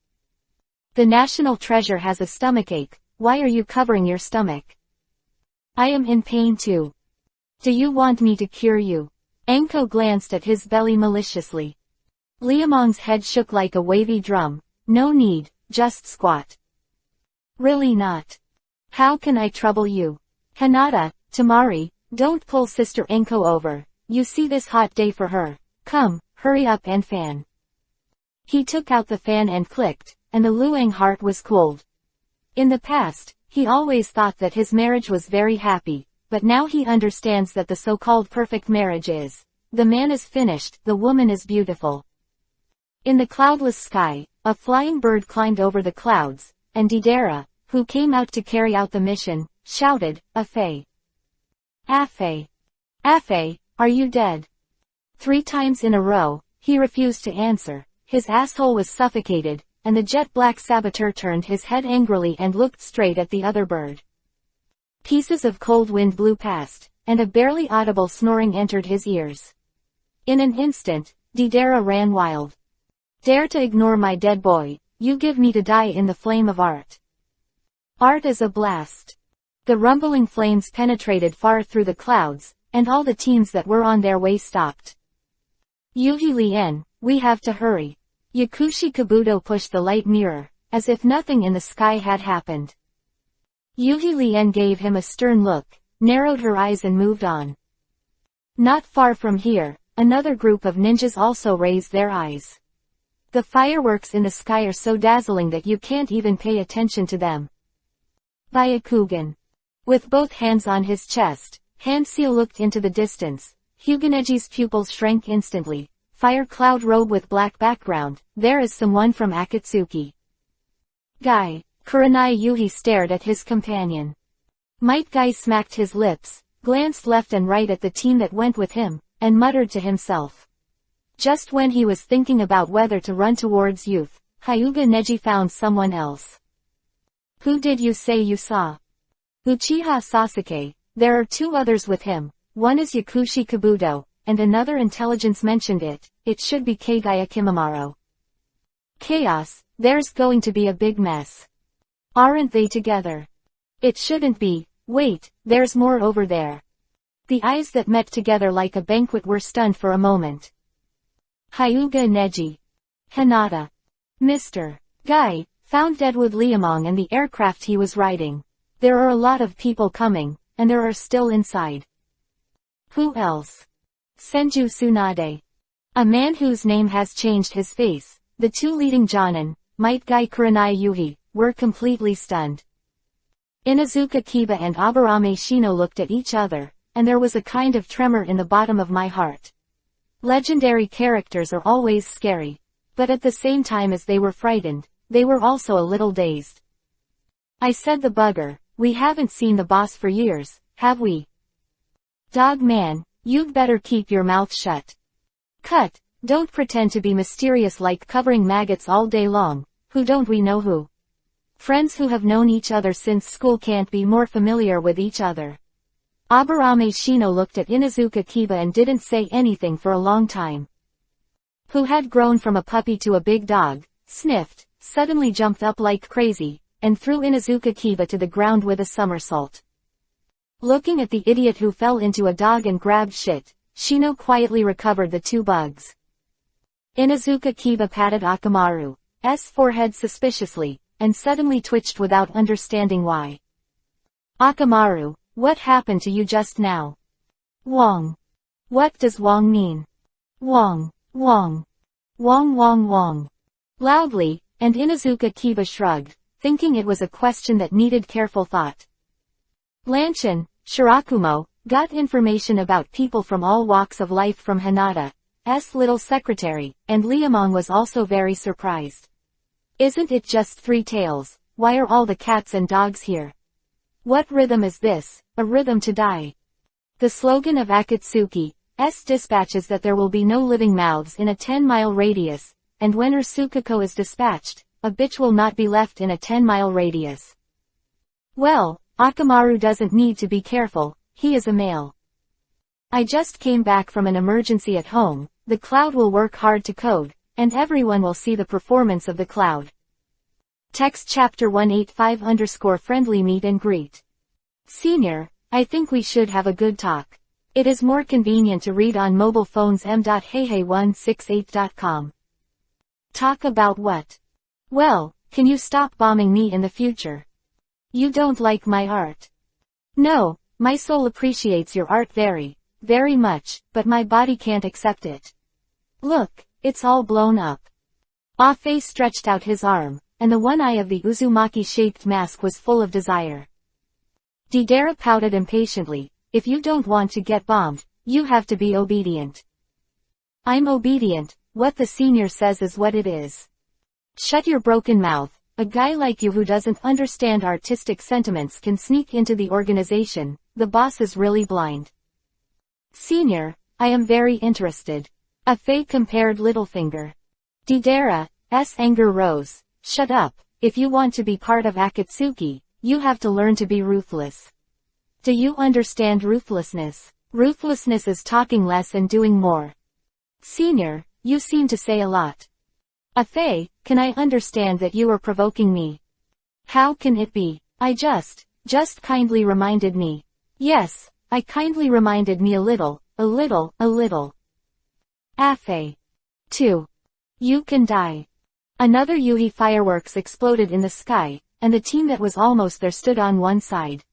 The national treasure has a stomachache, why are you covering your stomach? I am in pain too. Do you want me to cure you? Anko glanced at his belly maliciously. Liamong's head shook like a wavy drum. No need, just squat. Really not. How can I trouble you? Hinata, Tamari, don't pull Sister Anko over. You see this hot day for her. Come, hurry up and fan. He took out the fan and clicked, and the Luang heart was cooled. In the past, he always thought that his marriage was very happy, but now he understands that the so-called perfect marriage is. The man is finished, the woman is beautiful. In the cloudless sky, a flying bird climbed over the clouds, and Didera, who came out to carry out the mission, shouted, Afe. Afe. Afe, are you dead? 3 times in a row, he refused to answer. His asshole was suffocated, and the jet-black saboteur turned his head angrily and looked straight at the other bird. Pieces of cold wind blew past, and a barely audible snoring entered his ears. In an instant, Didera ran wild. Dare to ignore my dead boy, you give me to die in the flame of art. Art is a blast. The rumbling flames penetrated far through the clouds, and all the teams that were on their way stopped. Yuhi Lien, we have to hurry. Yakushi Kabuto pushed the light nearer, as if nothing in the sky had happened. Yuhi Lien gave him a stern look, narrowed her eyes and moved on. Not far from here, another group of ninjas also raised their eyes. The fireworks in the sky are so dazzling that you can't even pay attention to them. Byakugan. With both hands on his chest, Hanseo looked into the distance. Huganeji's pupils shrank instantly. Fire cloud robe with black background, there is someone from Akatsuki. Guy. Kurenai Yuhi stared at his companion. Might Guy smacked his lips, glanced left and right at the team that went with him, and muttered to himself. Just when he was thinking about whether to run towards youth, Hyuga Neji found someone else. Who did you say you saw? Uchiha Sasuke. There are 2 others with him. One is Yakushi Kabuto, and another intelligence mentioned it. It should be Kagaya Kimimaro. Chaos, there's going to be a big mess. Aren't they together? It shouldn't be. Wait, there's more over there. The eyes that met together like a banquet were stunned for a moment. Hyuga Neji. Hinata. Mr. Guy, Found Deadwood Liamong and the aircraft he was riding. There are a lot of people coming, and there are still inside. Who else? Senju Tsunade. A man whose name has changed his face. The two leading Jonin, Might Gai Kurenai Yuhi, were completely stunned. Inazuka Kiba and Aburame Shino looked at each other, and there was a kind of tremor in the bottom of my heart. Legendary characters are always scary. But at the same time as they were frightened, they were also a little dazed. I said the bugger, we haven't seen the boss for years, have we? Dog man, you'd better keep your mouth shut. Cut, don't pretend to be mysterious like covering maggots all day long, who don't we know who? Friends who have known each other since school can't be more familiar with each other. Aburame Shino looked at Inazuka Kiba and didn't say anything for a long time. Who had grown from a puppy to a big dog, sniffed, suddenly jumped up like crazy, and threw Inazuka Kiba to the ground with a somersault. Looking at the idiot who fell into a dog and grabbed shit, Shino quietly recovered the two bugs. Inazuka Kiba patted Akamaru's forehead suspiciously, and suddenly twitched without understanding why. Akamaru, what happened to you just now? Wong. What does Wong mean? Wong, Wong. Wong Wong Wong. Loudly, and Inazuka Kiba shrugged, thinking it was a question that needed careful thought. Lanchin, Shirakumo, got information about people from all walks of life from Hinata's little secretary, and Liamong was also very surprised. Isn't it just 3 tails? Why are all the cats and dogs here? What rhythm is this? A rhythm to die. The slogan of Akatsuki's dispatch is that there will be no living mouths in a 10-mile radius, and when Ursukuko is dispatched, a bitch will not be left in a 10-mile radius. Well, Akamaru doesn't need to be careful, he is a male. I just came back from an emergency at home, the cloud will work hard to code, and everyone will see the performance of the cloud. Text chapter 185_friendly meet and greet. Senior, I think we should have a good talk. It is more convenient to read on mobile phones m.heihei168.com. Talk about what? Well, can you stop bombing me in the future? You don't like my art. No, my soul appreciates your art very, very much, but my body can't accept it. Look, it's all blown up. Afe stretched out his arm, and the one eye of the Uzumaki-shaped mask was full of desire. Deidara pouted impatiently, if you don't want to get bombed, you have to be obedient. I'm obedient, what the senior says is what it is. Shut your broken mouth, a guy like you who doesn't understand artistic sentiments can sneak into the organization, the boss is really blind. Senior, I am very interested. Afe compared Littlefinger. Deidara's anger rose, shut up, if you want to be part of Akatsuki, you have to learn to be ruthless. Do you understand ruthlessness? Ruthlessness is talking less and doing more. Senior, you seem to say a lot. Afe, can I understand that you are provoking me? How can it be? I just kindly reminded me. Yes, I kindly reminded me a little. Afe. 2. You can die. Another Yuhi fireworks exploded in the sky, and the team that was almost there stood on one side.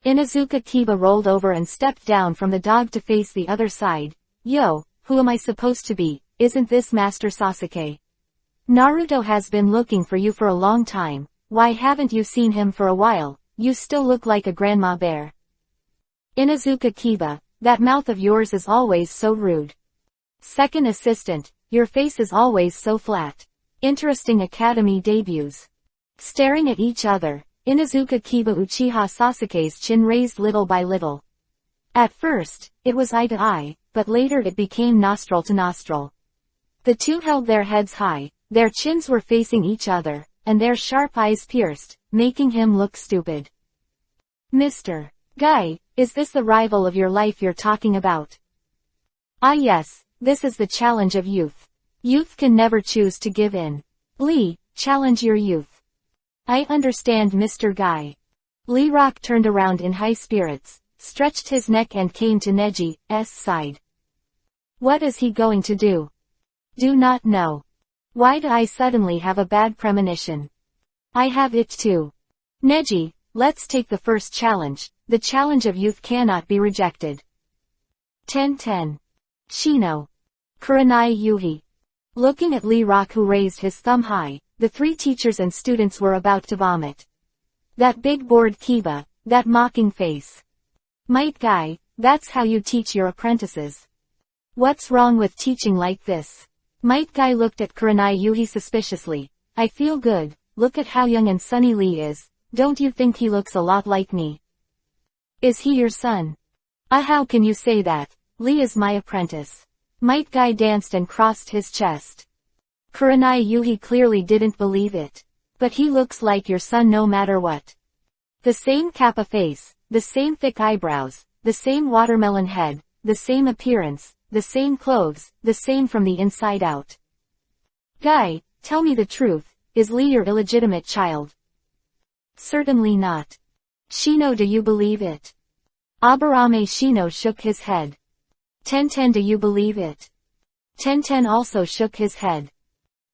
Inazuka Kiba rolled over and stepped down from the dog to face the other side. Yo, who am I supposed to be? Isn't this Master Sasuke? Naruto has been looking for you for a long time. Why haven't you seen him for a while? You still look like a grandma bear. Inazuka Kiba, that mouth of yours is always so rude. Second assistant, your face is always so flat. Interesting academy debuts. Staring at each other, Inazuka Kiba Uchiha Sasuke's chin raised little by little. At first, it was eye to eye, but later it became nostril to nostril. The two held their heads high, their chins were facing each other, and their sharp eyes pierced, making him look stupid. Mr. Guy, is this the rival of your life you're talking about? Ah yes, this is the challenge of youth. Youth can never choose to give in. Lee, challenge your youth. I understand Mr. Guy. Lee Rock turned around in high spirits, stretched his neck and came to Neji's side. What is he going to do? Do not know. Why do I suddenly have a bad premonition? I have it too. Neji, let's take the first challenge. The challenge of youth cannot be rejected. 10-10. Shino. Kurenai Yuhi. Looking at Lee Rock, who raised his thumb high, the three teachers and students were about to vomit. That big bored Kiba, that mocking face. Might Guy, that's how you teach your apprentices. What's wrong with teaching like this? Might Guy looked at Kurenai Yuhi suspiciously. I feel good, look at how young and sunny Lee is, don't you think he looks a lot like me? Is he your son? How can you say that? Lee is my apprentice. Might Guy danced and crossed his chest. Kurenai Yuhi clearly didn't believe it. But he looks like your son no matter what. The same kappa face, the same thick eyebrows, the same watermelon head, the same appearance, the same clothes, the same from the inside out. Guy, tell me the truth, is Lee your illegitimate child? Certainly not. Shino, do you believe it? Aburame Shino shook his head. 10-10, do you believe it? 10-10 also shook his head.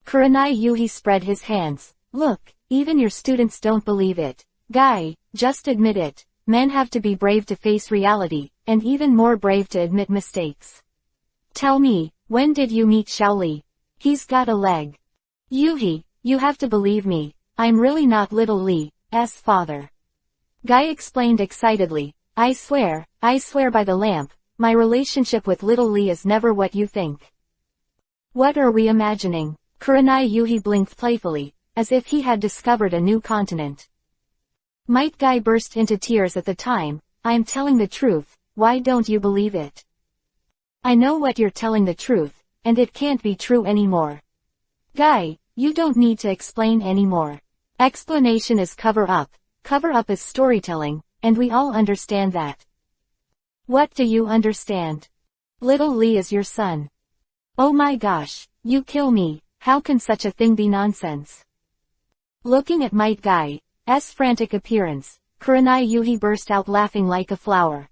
Kurenai Yuhi spread his hands. Look, even your students don't believe it. Guy, just admit it. Men have to be brave to face reality, and even more brave to admit mistakes. Tell me, when did you meet Xiaoli? He's got a leg. Yuhi, you have to believe me. I'm really not little Lee's father. Guy explained excitedly. I swear by the lamp, my relationship with little Lee is never what you think. What are we imagining? Kurenai Yuhi blinked playfully, as if he had discovered a new continent. Might Guy burst into tears at the time. I'm telling the truth, why don't you believe it? I know what you're telling the truth, and it can't be true anymore. Guy, you don't need to explain anymore. Explanation is cover up is storytelling, and we all understand that. What do you understand? Little Lee is your son. Oh my gosh, you kill me, how can such a thing be nonsense? Looking at Might Guy's frantic appearance, Kurenai Yuhi burst out laughing like a flower.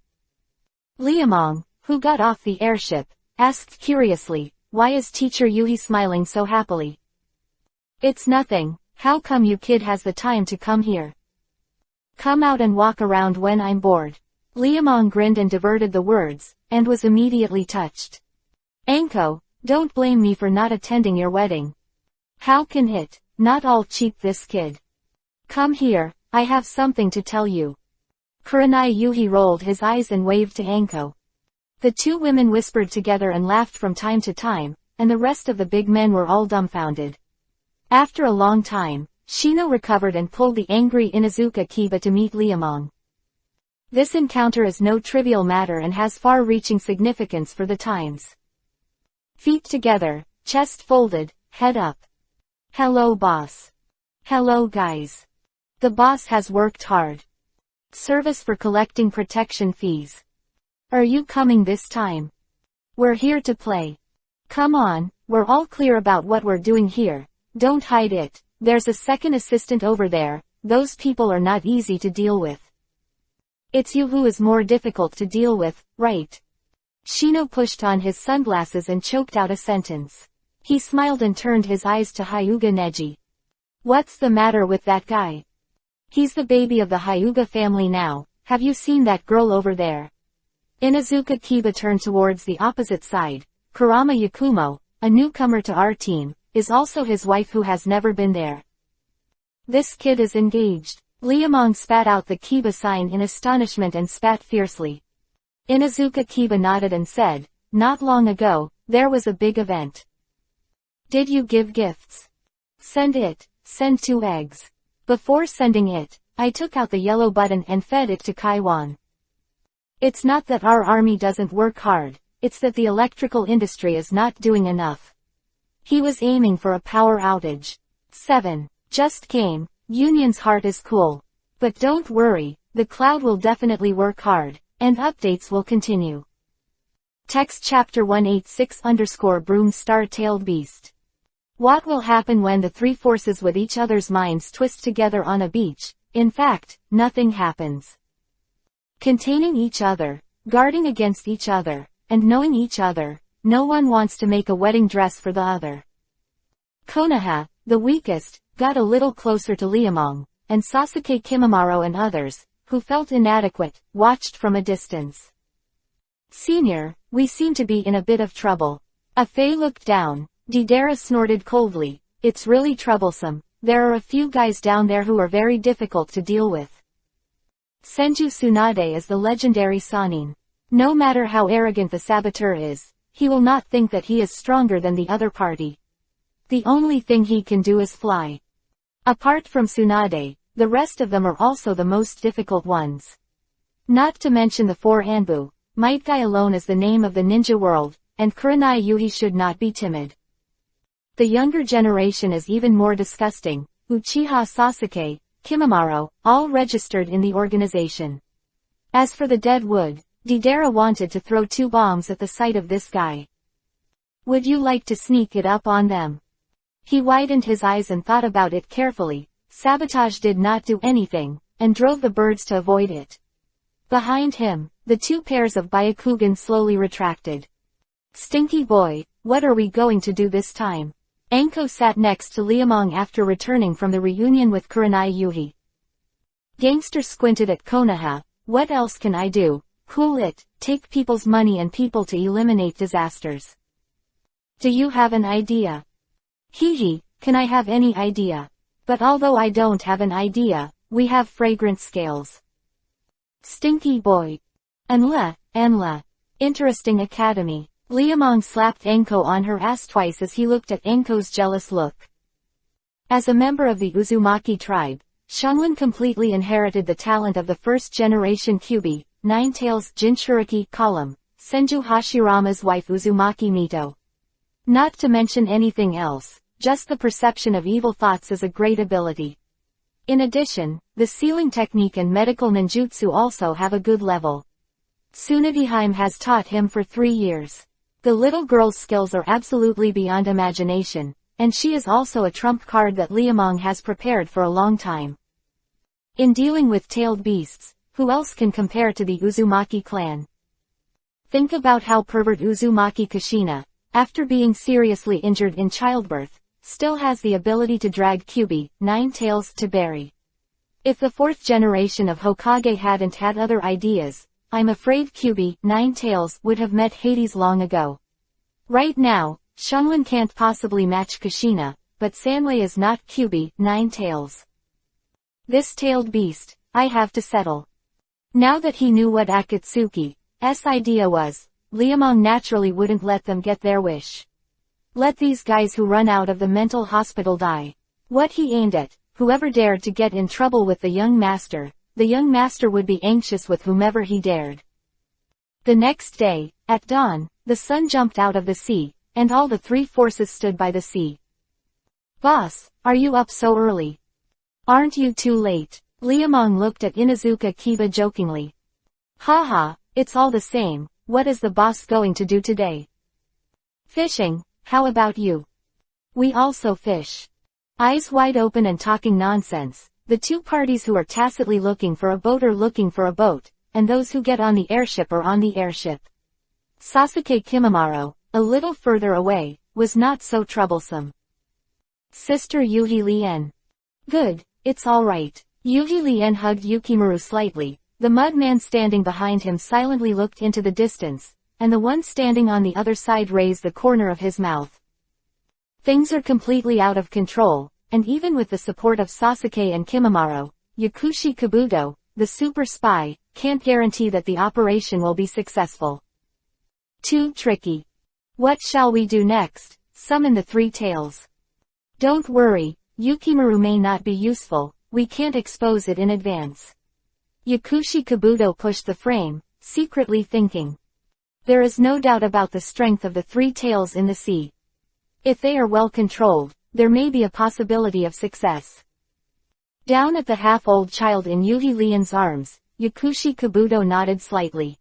Liamong, who got off the airship, asked curiously, why is teacher Yuhi smiling so happily? It's nothing, how come you kid has the time to come here? Come out and walk around when I'm bored. Liamong grinned and diverted the words, and was immediately touched. Anko, don't blame me for not attending your wedding. How can it, not all cheap this kid? Come here, I have something to tell you. Kurenai Yuhi rolled his eyes and waved to Anko. The two women whispered together and laughed from time to time, and the rest of the big men were all dumbfounded. After a long time, Shino recovered and pulled the angry Inuzuka Kiba to meet Liamong. This encounter is no trivial matter and has far-reaching significance for the times. Feet together, chest folded, head up. Hello boss. Hello guys. The boss has worked hard. Service for collecting protection fees. Are you coming this time? We're here to play. Come on, we're all clear about what we're doing here. Don't hide it. There's a second assistant over there. Those people are not easy to deal with. It's you who is more difficult to deal with, right? Shino pushed on his sunglasses and choked out a sentence. He smiled and turned his eyes to Hyuga Neji. What's the matter with that guy? He's the baby of the Hyuga family now. Have you seen that girl over there? Inuzuka Kiba turned towards the opposite side. Kurama Yakumo, a newcomer to our team, is also his wife who has never been there. This kid is engaged. Liamong spat out the Kiba sign in astonishment and spat fiercely. Inuzuka Kiba nodded and said, not long ago, there was a big event. Did you give gifts? Send 2 eggs. Before sending it, I took out the yellow button and fed it to Kaiwan. It's not that our army doesn't work hard, it's that the electrical industry is not doing enough. He was aiming for a power outage. 7. Just came. Union's heart is cool. But don't worry, the cloud will definitely work hard, and updates will continue. Text chapter 186_Broom Star-Tailed Beast. What will happen when the three forces with each other's minds twist together on a beach? In fact, nothing happens. Containing each other, guarding against each other, and knowing each other, no one wants to make a wedding dress for the other. Konoha, the weakest, got a little closer to Liamong, and Sasuke Kimimaro and others, who felt inadequate, watched from a distance. Senior, we seem to be in a bit of trouble. Afei looked down. Deidara snorted coldly. It's really troublesome. There are a few guys down there who are very difficult to deal with. Senju Tsunade is the legendary Sannin. No matter how arrogant the saboteur is, he will not think that he is stronger than the other party. The only thing he can do is fly. Apart from Tsunade, the rest of them are also the most difficult ones. Not to mention the 4 Anbu, Might Guy alone is the name of the ninja world, and Kurenai Yuhi should not be timid. The younger generation is even more disgusting. Uchiha Sasuke, Kimimaro, all registered in the organization. As for the dead wood, Deidara wanted to throw 2 bombs at the sight of this guy. Would you like to sneak it up on them? He widened his eyes and thought about it carefully. Sabotage did not do anything, and drove the birds to avoid it. Behind him, the 2 pairs of Byakugan slowly retracted. Stinky boy, what are we going to do this time? Anko sat next to Liamong after returning from the reunion with Kurenai Yuhi. Gangster squinted at Konoha. What else can I do? Cool it, take people's money and people to eliminate disasters. Do you have an idea? Hee, can I have any idea? But although I don't have an idea, we have fragrance scales. Stinky boy. Anla. Interesting academy. Liamong slapped Anko on her ass twice as he looked at Anko's jealous look. As a member of the Uzumaki tribe, Xianglin completely inherited the talent of the first-generation Kyuubi, Ninetales Jinchuriki column, Senju Hashirama's wife Uzumaki Mito. Not to mention anything else, just the perception of evil thoughts is a great ability. In addition, the sealing technique and medical ninjutsu also have a good level. Tsunadeheim has taught him for 3 years. The little girl's skills are absolutely beyond imagination, and she is also a trump card that Liamong has prepared for a long time. In dealing with tailed beasts, who else can compare to the Uzumaki clan? Think about how pervert Uzumaki Kushina, after being seriously injured in childbirth, still has the ability to drag Kyuubi, Ninetales to Berry. If the 4th generation of Hokage hadn't had other ideas, I'm afraid Kyuubi, Ninetales would have met Hades long ago. Right now, Xianglin can't possibly match Kushina, but Sanwei is not Kyuubi, Ninetales. This tailed beast, I have to settle. Now that he knew what Akatsuki's idea was, Liamong naturally wouldn't let them get their wish. Let these guys who run out of the mental hospital die. What he aimed at, whoever dared to get in trouble with the young master would be anxious with whomever he dared. The next day, at dawn, the sun jumped out of the sea, and all the 3 forces stood by the sea. Boss, are you up so early? Aren't you too late? Liamong looked at Inuzuka Kiba jokingly. Haha, it's all the same, what is the boss going to do today? Fishing, how about you? We also fish. Eyes wide open and talking nonsense, the 2 parties who are tacitly looking for a boat are looking for a boat, and those who get on the airship are on the airship. Sasuke Kimimaro, a little further away, was not so troublesome. Sister Yuhi Lien. Good, it's alright. Yuhi Lien hugged Yukimaru slightly. The mudman standing behind him silently looked into the distance, and the one standing on the other side raised the corner of his mouth. Things are completely out of control, and even with the support of Sasuke and Kimimaro, Yakushi Kabuto, the super spy, can't guarantee that the operation will be successful. Too tricky. What shall we do next? Summon the 3 tails. Don't worry, Yukimaru may not be useful, we can't expose it in advance. Yakushi Kabuto pushed the frame, secretly thinking. There is no doubt about the strength of the 3 tails in the sea. If they are well controlled, there may be a possibility of success. Down at the half-old child in Yuhi Lien's arms, Yakushi Kabuto nodded slightly.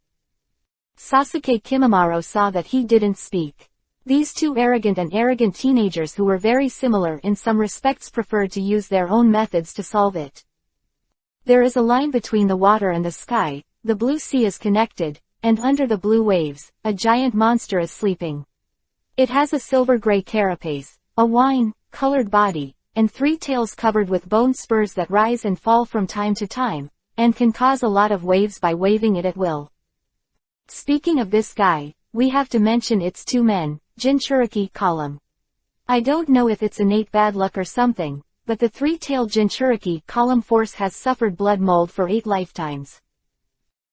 Sasuke Kimimaro saw that he didn't speak. These 2 arrogant teenagers who were very similar in some respects preferred to use their own methods to solve it. There is a line between the water and the sky, the blue sea is connected, and under the blue waves, a giant monster is sleeping. It has a silver-gray carapace, a wine-colored body, and 3 tails covered with bone spurs that rise and fall from time to time, and can cause a lot of waves by waving it at will. Speaking of this guy, we have to mention its 2 men, Jinchuriki column. I don't know if it's innate bad luck or something, but the 3-tailed Jinchuriki column force has suffered blood mold for 8 lifetimes.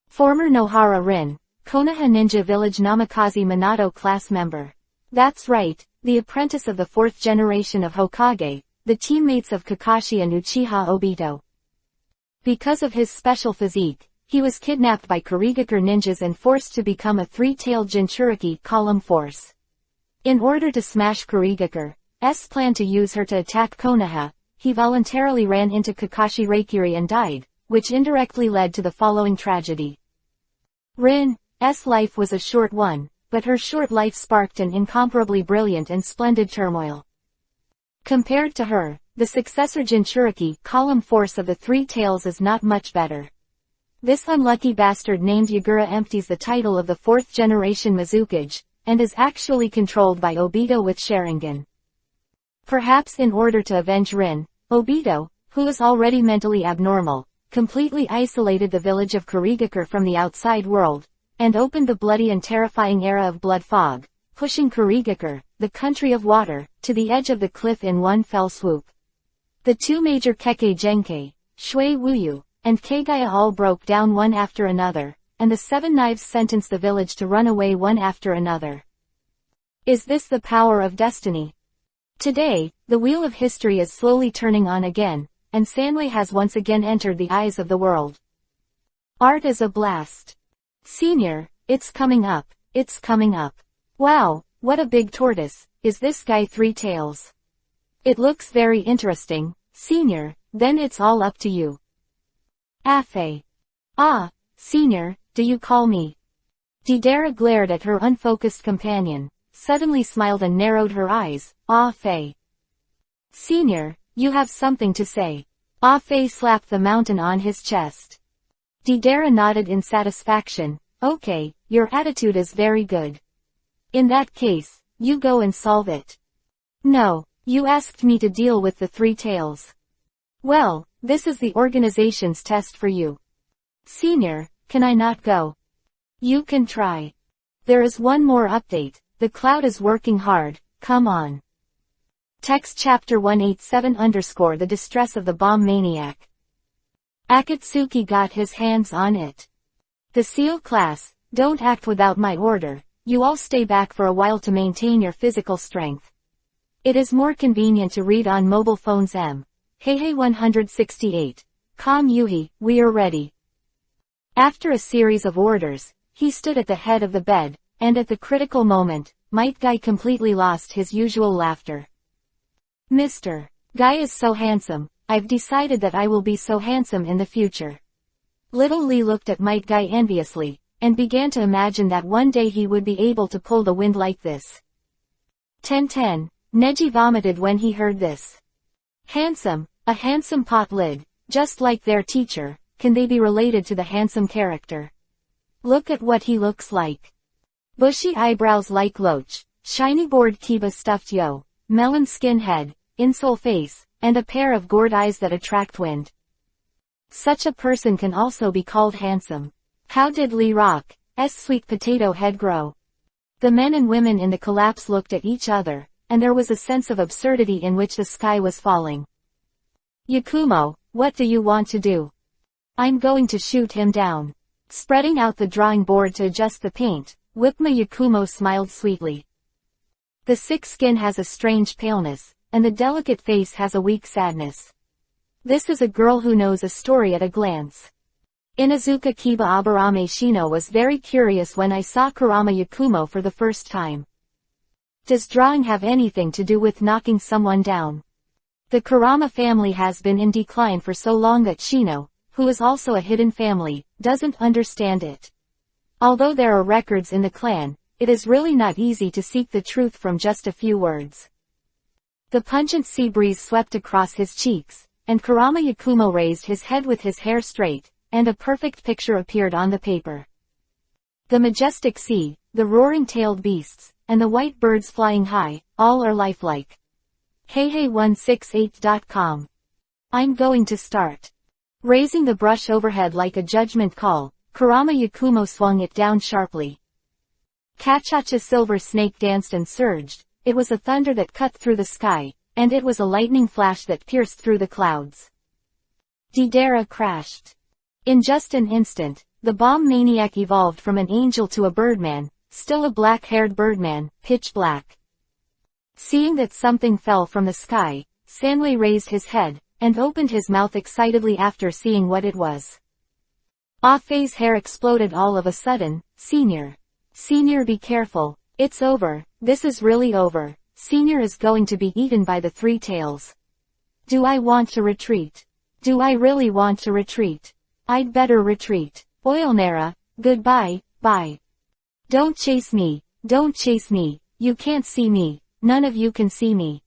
Former Nohara Rin, Konoha Ninja Village Namikaze Minato class member. That's right, the apprentice of the 4th generation of Hokage, the teammates of Kakashi and Uchiha Obito. Because of his special physique, he was kidnapped by Kurigakure ninjas and forced to become a 3-tailed Jinchuriki column force. In order to smash Kurigakare's plan to use her to attack Konoha, he voluntarily ran into Kakashi Reikiri and died, which indirectly led to the following tragedy. Rin's life was a short one, but her short life sparked an incomparably brilliant and splendid turmoil. Compared to her, the successor Jinchuriki column force of the 3 tails is not much better. This unlucky bastard named Yagura empties the title of the 4th generation Mizukage, and is actually controlled by Obito with Sharingan. Perhaps in order to avenge Rin, Obito, who is already mentally abnormal, completely isolated the village of Kurigakure from the outside world, and opened the bloody and terrifying era of blood fog, pushing Kurigakure, the country of water, to the edge of the cliff in one fell swoop. The 2 major Kekkei Genkai, Shui Wuyu, and Keigaya all broke down one after another, and the 7 Knives sentenced the village to run away one after another. Is this the power of destiny? Today, the wheel of history is slowly turning on again, and Sanwei has once again entered the eyes of the world. Art is a blast. Senior, it's coming up, it's coming up. Wow, what a big tortoise, is this guy 3 tails? It looks very interesting, Senior, then it's all up to you. Afe. Ah, Senior, do you call me? Deidara glared at her unfocused companion, suddenly smiled and narrowed her eyes. Ah Fei. Senior, you have something to say. Ah Fei slapped the mountain on his chest. Deidara nodded in satisfaction. Okay, your attitude is very good. In that case, you go and solve it. No, you asked me to deal with the 3 tails. Well, this is the organization's test for you. Senior, can I not go? You can try. There is one more update, the cloud is working hard, come on. Text chapter 187 _ The distress of the bomb maniac. Akatsuki got his hands on it. The SEAL class, don't act without my order, you all stay back for a while to maintain your physical strength. It is more convenient to read on mobile phones. Heihei 168. Calm Yuhi, we are ready. After a series of orders, he stood at the head of the bed, and at the critical moment, Might Guy completely lost his usual laughter. Mr. Guy is so handsome, I've decided that I will be so handsome in the future. Little Lee looked at Might Guy enviously, and began to imagine that one day he would be able to pull the wind like this. 10. Neji vomited when he heard this. Handsome, a handsome pot lid, just like their teacher, can they be related to the handsome character? Look at what he looks like. Bushy eyebrows like Loach, shiny board Kiba stuffed yo, melon skin head, insole face, and a pair of gourd eyes that attract wind. Such a person can also be called handsome. How did Lee Rock's sweet potato head grow? The men and women in the collapse looked at each other, and there was a sense of absurdity in which the sky was falling. Yakumo, what do you want to do? I'm going to shoot him down. Spreading out the drawing board to adjust the paint, Whipma Yakumo smiled sweetly. The sick skin has a strange paleness, and the delicate face has a weak sadness. This is a girl who knows a story at a glance. Inazuka Kiba Abarame Shino was very curious when I saw Kurama Yakumo for the first time. Does drawing have anything to do with knocking someone down? The Kurama family has been in decline for so long that Shino, who is also a hidden family, doesn't understand it. Although there are records in the clan, it is really not easy to seek the truth from just a few words. The pungent sea breeze swept across his cheeks, and Kurama Yakumo raised his head with his hair straight, and a perfect picture appeared on the paper. The majestic sea, the roaring-tailed beasts, and the white birds flying high, all are lifelike. Heihei168.com. I'm going to start. Raising the brush overhead like a judgment call, Kurama Yakumo swung it down sharply. Kachacha's silver snake danced and surged. It was a thunder that cut through the sky, and it was a lightning flash that pierced through the clouds. Deidara crashed. In just an instant, the bomb maniac evolved from an angel to a birdman, still a black-haired birdman, pitch black. Seeing that something fell from the sky, Sanwei raised his head, and opened his mouth excitedly after seeing what it was. Ah-Fei's hair exploded all of a sudden. Senior, be careful. It's over. This is really over. Senior is going to be eaten by the three tails. Do I want to retreat? Do I really want to retreat? I'd better retreat. Oilnara, goodbye, bye. Don't chase me. You can't see me. None of you can see me.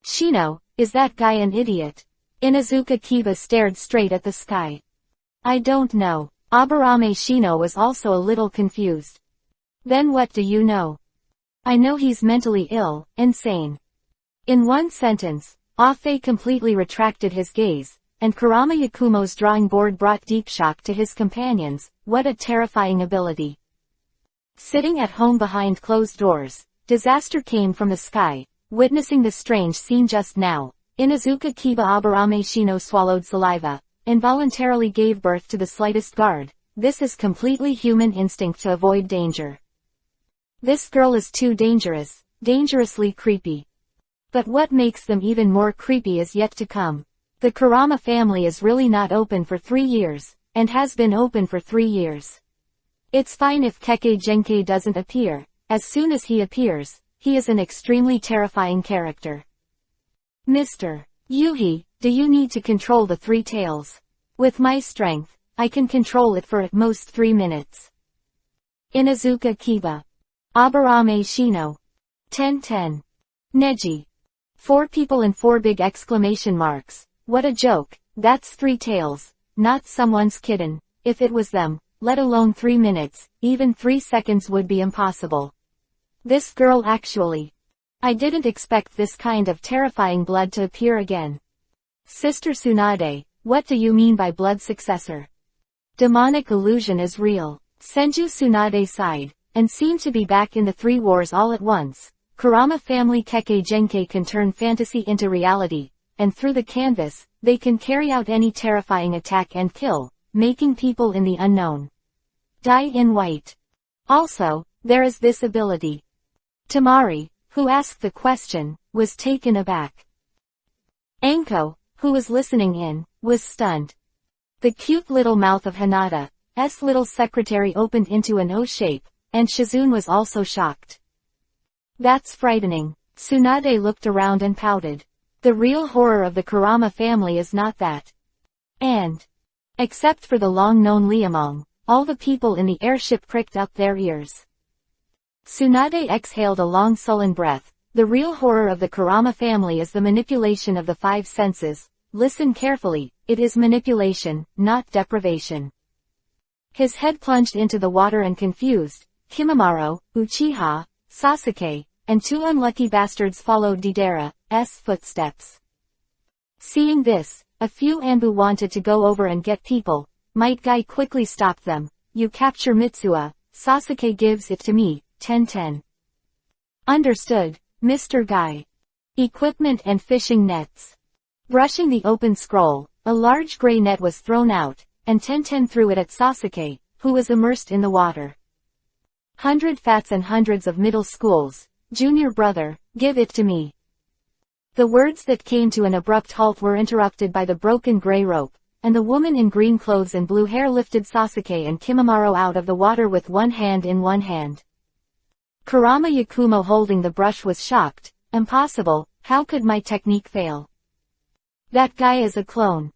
Shino, is that guy an idiot? Inazuka Kiba stared straight at the sky. I don't know. Aburame Shino was also a little confused. Then what do you know? I know he's mentally ill, insane. In one sentence, Ah-Fei completely retracted his gaze, and Kurama Yakumo's drawing board brought deep shock to his companions. What a terrifying ability. Sitting at home behind closed doors, disaster came from the sky. Witnessing the strange scene just now, Inazuka Kiba Aburame Shino swallowed saliva, involuntarily gave birth to the slightest guard. This is completely human instinct to avoid danger. This girl is too dangerous, dangerously creepy. But what makes them even more creepy is yet to come. The Kurama family is really not open for 3 years, and has been open for 3 years. It's fine if Keke Genkai doesn't appear. As soon as he appears, he is an extremely terrifying character. Mr. Yuhi, do you need to control the three tails? With my strength, I can control it for at most 3 minutes. Inazuka Kiba. Aburame Shino. 10-10. Neji. 4 people and 4 big exclamation marks. What a joke. That's 3 tails. Not someone's kitten. If it was them, let alone 3 minutes, even 3 seconds would be impossible. This girl actually. I didn't expect this kind of terrifying blood to appear again. Sister Tsunade, what do you mean by blood successor? Demonic illusion is real. Senju Tsunade sighed, and seemed to be back in the 3 wars all at once. Kurama family Keke Genkai can turn fantasy into reality, and through the canvas, they can carry out any terrifying attack and kill, making people in the unknown die in white. Also, there is this ability. Tamari, who asked the question, was taken aback. Anko, who was listening in, was stunned. The cute little mouth of Hinata's little secretary opened into an O shape, and Shizune was also shocked. That's frightening. Tsunade looked around and pouted. The real horror of the Kurama family is not that. And, except for the long-known Liamong, all the people in the airship pricked up their ears. Tsunade exhaled a long sullen breath. The real horror of the Kurama family is the manipulation of the 5 senses. Listen carefully, it is manipulation, not deprivation. His head plunged into the water and confused. Kimimaro, Uchiha, Sasuke, and 2 unlucky bastards followed Deidara's footsteps. Seeing this, a few Anbu wanted to go over and get people. Might Guy quickly stopped them. You capture Mitsuha, Sasuke gives it to me. 10-10. Understood, Mr. Guy. Equipment and fishing nets. Brushing the open scroll, a large gray net was thrown out, and 10-10 threw it at Sasuke, who was immersed in the water. 100 fats and hundreds of middle schools. Junior brother, give it to me. The words that came to an abrupt halt were interrupted by the broken gray rope, and the woman in green clothes and blue hair lifted Sasuke and Kimimaro out of the water with one hand in one hand. Kurama Yakumo holding the brush was shocked. Impossible, how could my technique fail? That guy is a clone.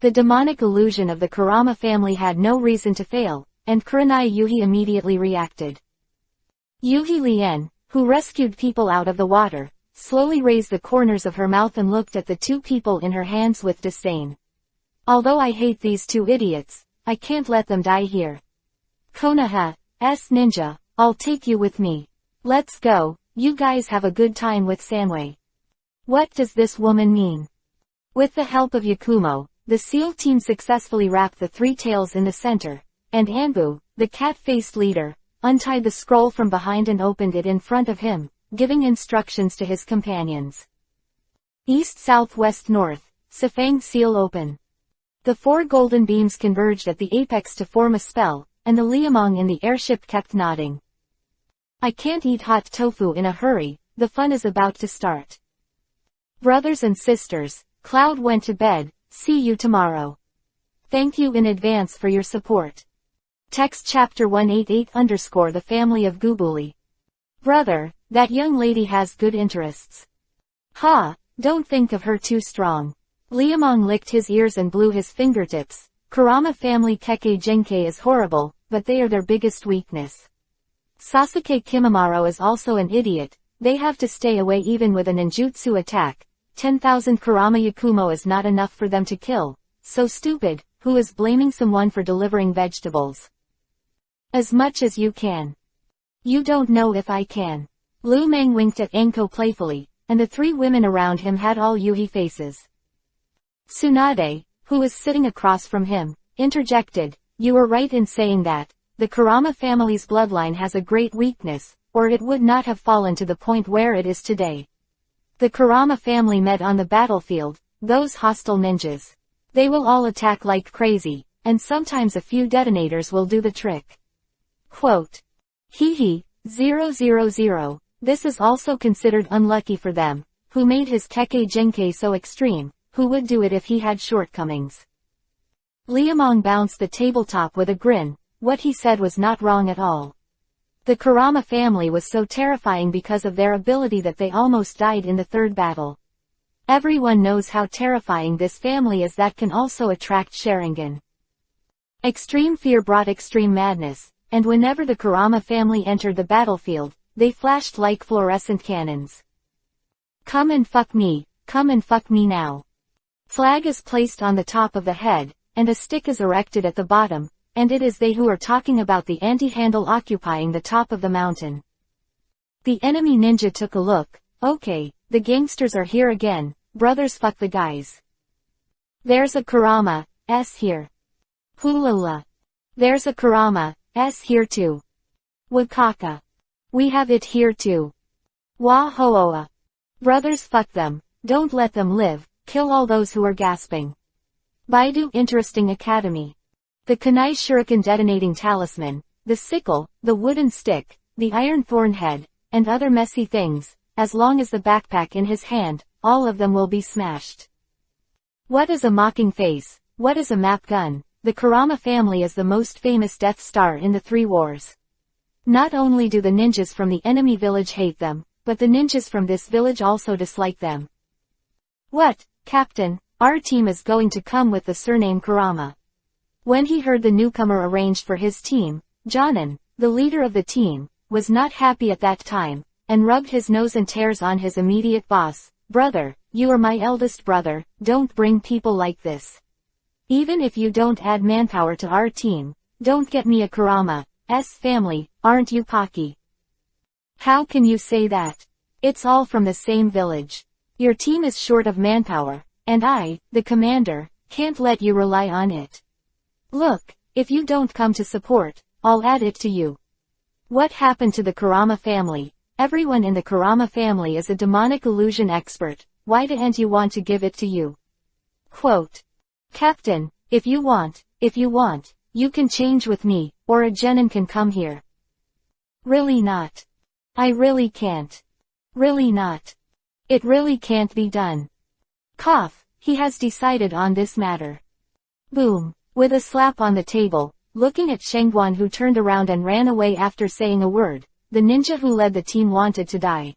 The demonic illusion of the Kurama family had no reason to fail, and Kurenai Yuhi immediately reacted. Yuhi Lien, who rescued people out of the water, slowly raised the corners of her mouth and looked at the 2 people in her hands with disdain. Although I hate these 2 idiots, I can't let them die here. Konoha's ninja, I'll take you with me. Let's go, you guys have a good time with Sanwei. What does this woman mean? With the help of Yakumo, the SEAL team successfully wrapped the three tails in the center, and Anbu, the cat-faced leader, untied the scroll from behind and opened it in front of him, giving instructions to his companions. East, south, west, north, Sifang seal open. The four golden beams converged at the apex to form a spell, and the Liamong in the airship kept nodding. I can't eat hot tofu in a hurry, the fun is about to start. Brothers and sisters, Cloud went to bed, see you tomorrow. Thank you in advance for your support. Text chapter 188_ The family of Gubuli. Brother, that young lady has good interests. Ha, don't think of her too strong. Liamong licked his ears and blew his fingertips. Kurama family Keke Genkai is horrible, but they are their biggest weakness. Sasuke Kimimaro is also an idiot, they have to stay away even with a ninjutsu attack. 10,000 Kurama Yakumo is not enough for them to kill. So stupid, who is blaming someone for delivering vegetables? As much as you can. You don't know if I can. Lu Meng winked at Anko playfully, and the three women around him had all Yuhi faces. Tsunade, who was sitting across from him, interjected, you were right in saying that. The Kurama family's bloodline has a great weakness, or it would not have fallen to the point where it is today. The Kurama family met on the battlefield, those hostile ninjas. They will all attack like crazy, and sometimes a few detonators will do the trick. Quote. Hehe, 000, this is also considered unlucky for them, who made his Keke Genkai so extreme, who would do it if he had shortcomings. Liamong bounced the tabletop with a grin, what he said was not wrong at all. The Kurama family was so terrifying because of their ability that they almost died in the third battle. Everyone knows how terrifying this family is that can also attract Sharingan. Extreme fear brought extreme madness, and whenever the Kurama family entered the battlefield, they flashed like fluorescent cannons. Come and fuck me now. Flag is placed on the top of the head, and a stick is erected at the bottom, and it is they who are talking about the anti-handle occupying the top of the mountain. The enemy ninja took a look, okay, the gangsters are here again, brothers fuck the guys. There's a Kurama, S here. Hulala. There's a Kurama, S here too. Wakaka. We have it here too. Wa Hooa. Brothers fuck them, don't let them live, kill all those who are gasping. Baidu Interesting Academy. The kunai shuriken detonating talisman, the sickle, the wooden stick, the iron thorn head, and other messy things, as long as the backpack in his hand, all of them will be smashed. What is a mocking face? What is a map gun? The Kurama family is the most famous Death Star in the three wars. Not only do the ninjas from the enemy village hate them, but the ninjas from this village also dislike them. What, Captain, our team is going to come with the surname Kurama. When he heard the newcomer arranged for his team, Jonan, the leader of the team, was not happy at that time, and rubbed his nose and tears on his immediate boss. Brother, you are my eldest brother, don't bring people like this. Even if you don't add manpower to our team, don't get me a Kurama's family, aren't you Paki? How can you say that? It's all from the same village. Your team is short of manpower, and I, the commander, can't let you rely on it. Look, if you don't come to support, I'll add it to you. What happened to the Kurama family? Everyone in the Kurama family is a demonic illusion expert, why didn't you want to give it to you? Quote. Captain, if you want, you can change with me, or a genin can come here. Really not. I really can't. Really not. It really can't be done. Cough, he has decided on this matter. Boom. With a slap on the table, looking at Shengguan who turned around and ran away after saying a word, the ninja who led the team wanted to die.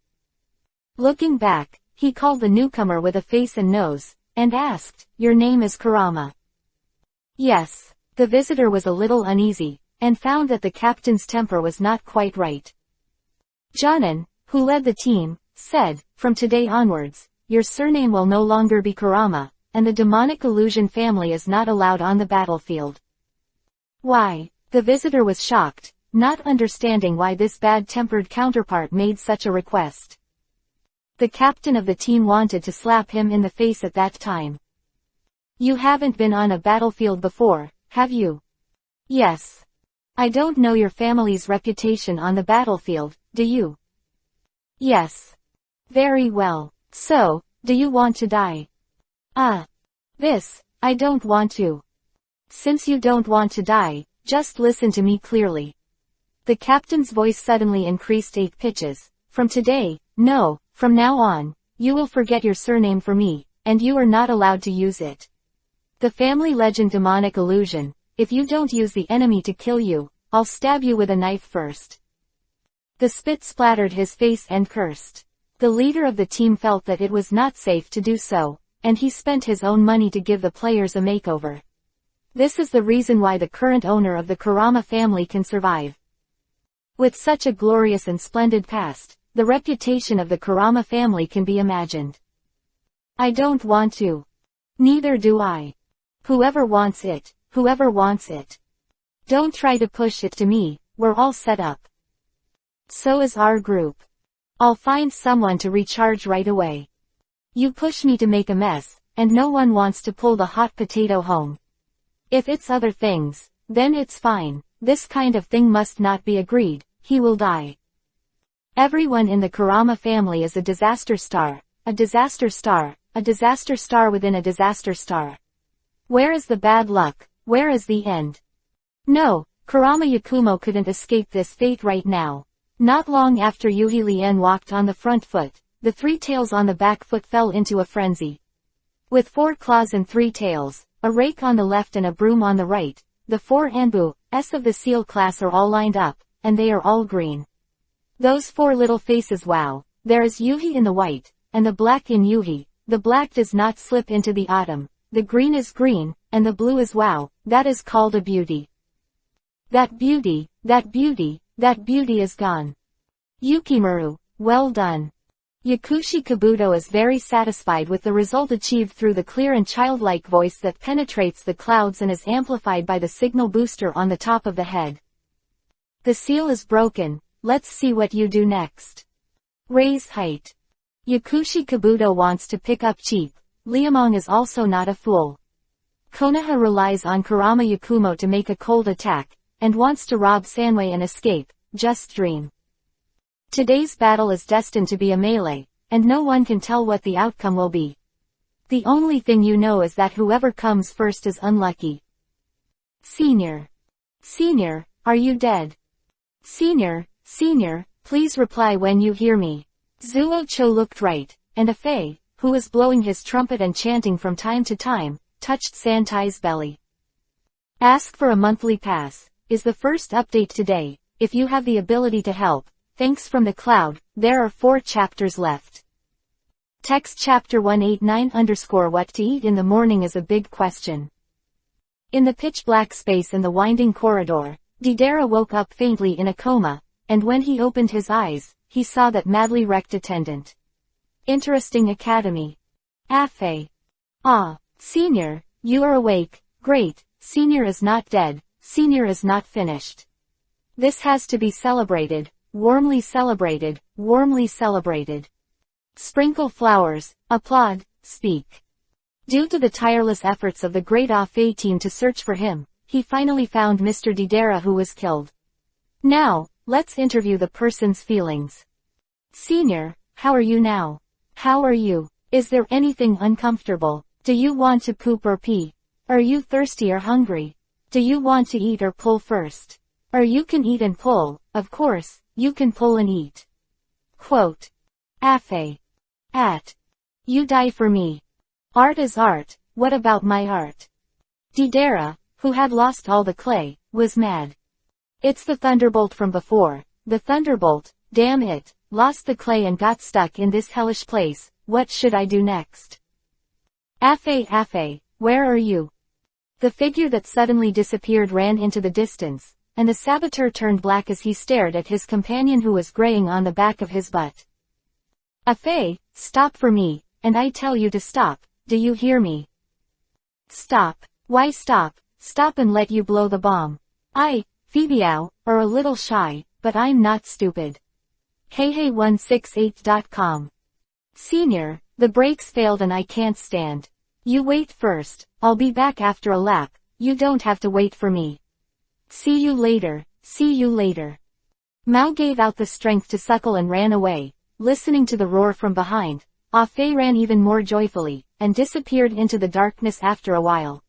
Looking back, he called the newcomer with a face and nose, and asked, your name is Kurama? Yes. The visitor was a little uneasy, and found that the captain's temper was not quite right. Jonan, who led the team, said, from today onwards, your surname will no longer be Kurama, and the demonic illusion family is not allowed on the battlefield. Why? The visitor was shocked, not understanding why this bad-tempered counterpart made such a request. The captain of the team wanted to slap him in the face at that time. You haven't been on a battlefield before, have you? Yes. I don't know your family's reputation on the battlefield, do you? Yes. Very well. So, do you want to die? I don't want to. Since you don't want to die, just listen to me clearly. The captain's voice suddenly increased 8 pitches. From today, no, from now on, you will forget your surname for me, and you are not allowed to use it. The family legend demonic illusion, if you don't use the enemy to kill you, I'll stab you with a knife first. The spit splattered his face and cursed. The leader of the team felt that it was not safe to do so, and he spent his own money to give the players a makeover. This is the reason why the current owner of the Kurama family can survive. With such a glorious and splendid past, the reputation of the Kurama family can be imagined. I don't want to. Neither do I. Whoever wants it, whoever wants it. Don't try to push it to me, we're all set up. So is our group. I'll find someone to recharge right away. You push me to make a mess, and no one wants to pull the hot potato home. If it's other things, then it's fine. This kind of thing must not be agreed, he will die. Everyone in the Kurama family is a disaster star, a disaster star, a disaster star within a disaster star. Where is the bad luck? Where is the end? No, Kurama Yakumo couldn't escape this fate right now. Not long after Yuhi Lien walked on the front foot, the 3 tails on the back foot fell into a frenzy. With 4 claws and 3 tails, a rake on the left and a broom on the right, the 4 Anbu S of the seal class are all lined up, and they are all green. Those 4 little faces, wow, there is Yuhi in the white, and the black in Yuhi. The black does not slip into the autumn, the green is green, and the blue is wow, that is called a beauty. That beauty, that beauty, that beauty is gone. Yukimaru, well done. Yakushi Kabuto is very satisfied with the result achieved through the clear and childlike voice that penetrates the clouds and is amplified by the signal booster on the top of the head. The seal is broken, let's see what you do next. Raise height. Yakushi Kabuto wants to pick up cheap. Liamong is also not a fool. Konoha relies on Kurama Yakumo to make a cold attack, and wants to rob Sanwei and escape, just dream. Today's battle is destined to be a melee, and no one can tell what the outcome will be. The only thing you know is that whoever comes first is unlucky. Senior. Senior, are you dead? Senior, please reply when you hear me. Zuo Cho looked right, and Afei, who was blowing his trumpet and chanting from time to time, touched Santai's belly. Ask for a monthly pass, is the first update today, if you have the ability to help. Thanks from the cloud, there are 4 chapters left. Text chapter 189 _ what to eat in the morning is a big question. In the pitch black space in the winding corridor, Deidara woke up faintly in a coma, and when he opened his eyes, he saw that madly wrecked attendant. Interesting academy. Afei. Ah, Senior, you are awake, great, Senior is not dead, Senior is not finished. This has to be celebrated, warmly celebrated, warmly celebrated. Sprinkle flowers, applaud, speak. Due to the tireless efforts of the great Afei team to search for him, he finally found Mr. Deidara, who was killed. Now, let's interview the person's feelings. Senior, how are you now? How are you? Is there anything uncomfortable? Do you want to poop or pee? Are you thirsty or hungry? Do you want to eat or pull first? Or you can eat and pull, of course, you can pull and eat. Quote. Afei. You die for me. Art is art, what about my art? Deidara, who had lost all the clay, was mad. It's the thunderbolt from before, the thunderbolt, damn it, lost the clay and got stuck in this hellish place, what should I do next? Afei, where are you? The figure that suddenly disappeared ran into the distance, and the saboteur turned black as he stared at his companion who was graying on the back of his butt. Afei, stop for me, and I tell you to stop, do you hear me? Stop. Why stop? Stop and let you blow the bomb. Phoebeow, are a little shy, but I'm not stupid. Hey168.com Senior, the brakes failed and I can't stand. You wait first, I'll be back after a lap, you don't have to wait for me. See you later, see you later. Mao gave out the strength to suckle and ran away, listening to the roar from behind. Ah Fei ran even more joyfully, and disappeared into the darkness after a while.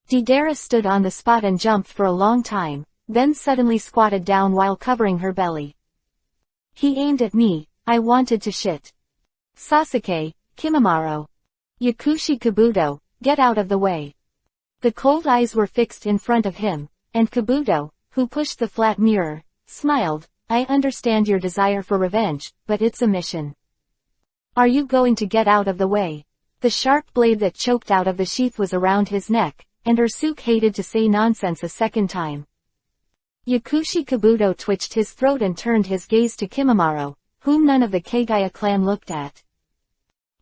Didera stood on the spot and jumped for a long time, then suddenly squatted down while covering her belly. He aimed at me, I wanted to shit. Sasuke, Kimimaro. Yakushi Kabuto, get out of the way. The cold eyes were fixed in front of him, and Kabuto, who pushed the flat mirror, smiled. I understand your desire for revenge, but it's a mission. Are you going to get out of the way? The sharp blade that choked out of the sheath was around his neck, and Ursuke hated to say nonsense a second time. Yakushi Kabuto twitched his throat and turned his gaze to Kimimaro, whom none of the Kagaya clan looked at.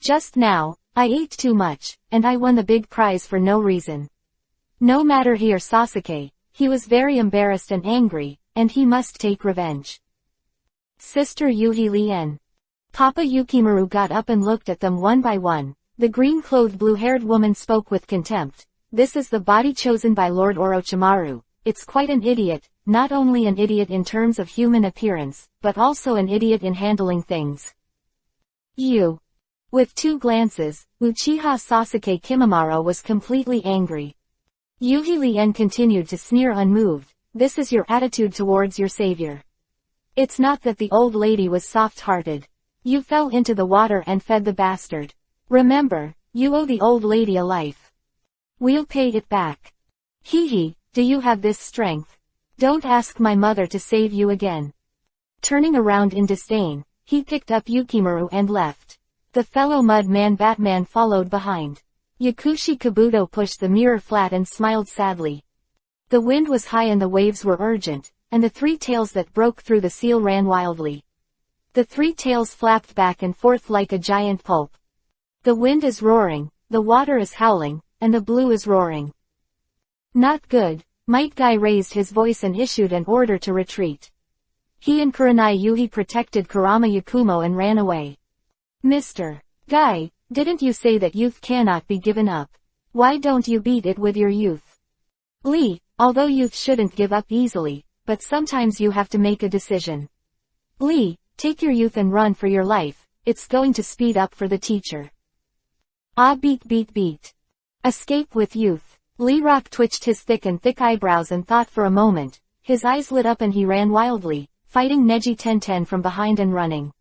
Just now, I ate too much, and I won the big prize for no reason. No matter here Sasuke, he was very embarrassed and angry, and he must take revenge. Sister Yuhi Lien. Papa Yukimaru got up and looked at them one by one. The green-clothed blue-haired woman spoke with contempt. This is the body chosen by Lord Orochimaru. It's quite an idiot, not only an idiot in terms of human appearance, but also an idiot in handling things. You. With 2 glances, Uchiha Sasuke Kimimaro was completely angry. Yuhi Lien continued to sneer unmoved. This is your attitude towards your savior. It's not that the old lady was soft-hearted. You fell into the water and fed the bastard. Remember, you owe the old lady a life. We'll pay it back. Hee, do you have this strength? Don't ask my mother to save you again. Turning around in disdain, he picked up Yukimaru and left. The fellow mud man Batman followed behind. Yakushi Kabuto pushed the mirror flat and smiled sadly. The wind was high and the waves were urgent, and the 3 tails that broke through the seal ran wildly. The 3 tails flapped back and forth like a giant pulp. The wind is roaring, the water is howling, and the blue is roaring. Not good. Might Guy raised his voice and issued an order to retreat. He and Kurenai Yuhi protected Kurama Yakumo and ran away. Mr. Guy, didn't you say that youth cannot be given up? Why don't you beat it with your youth? Lee, although youth shouldn't give up easily, but sometimes you have to make a decision. Lee, take your youth and run for your life, it's going to speed up for the teacher. Ah beat. Escape with youth. Lee Rock twitched his thick eyebrows and thought for a moment. His eyes lit up and he ran wildly, fighting Neji Tenten from behind and running.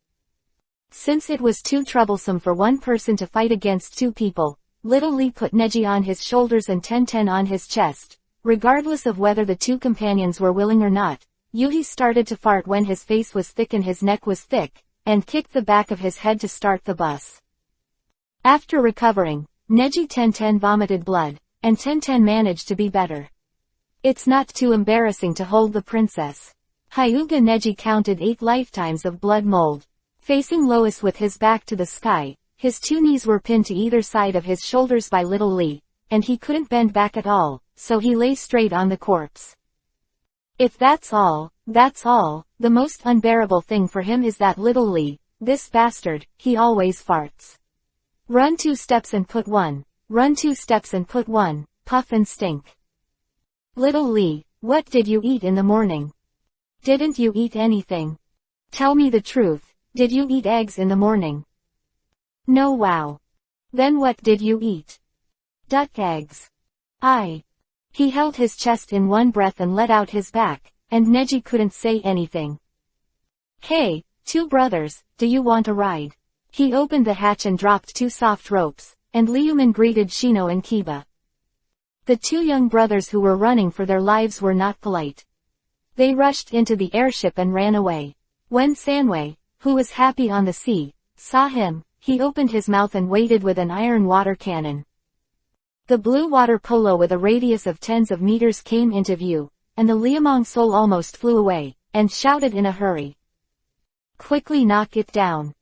Since it was too troublesome for one person to fight against 2 people, little Lee put Neji on his shoulders and Tenten on his chest. Regardless of whether the 2 companions were willing or not, Yuhi started to fart when his face was thick and his neck was thick, and kicked the back of his head to start the bus. After recovering, Neji Tenten vomited blood, and Tenten managed to be better. It's not too embarrassing to hold the princess. Hyuga Neji counted 8 lifetimes of blood mold. Facing Lois with his back to the sky, his 2 knees were pinned to either side of his shoulders by little Lee, and he couldn't bend back at all, so he lay straight on the corpse. If that's all, the most unbearable thing for him is that little Lee, this bastard, he always farts. Run 2 steps and put 1. Run 2 steps and put 1, puff and stink. Little Lee, what did you eat in the morning? Didn't you eat anything? Tell me the truth, did you eat eggs in the morning? No. Wow. Then what did you eat? Duck eggs. He held his chest in one breath and let out his back, and Neji couldn't say anything. Hey, 2 brothers, do you want a ride? He opened the hatch and dropped 2 soft ropes, and Liuman greeted Shino and Kiba. The 2 young brothers who were running for their lives were not polite. They rushed into the airship and ran away. When Sanwei, who was happy on the sea, saw him, he opened his mouth and waited with an iron water cannon. The blue water polo with a radius of tens of meters came into view, and the Liamong Soul almost flew away, and shouted in a hurry. Quickly knock it down.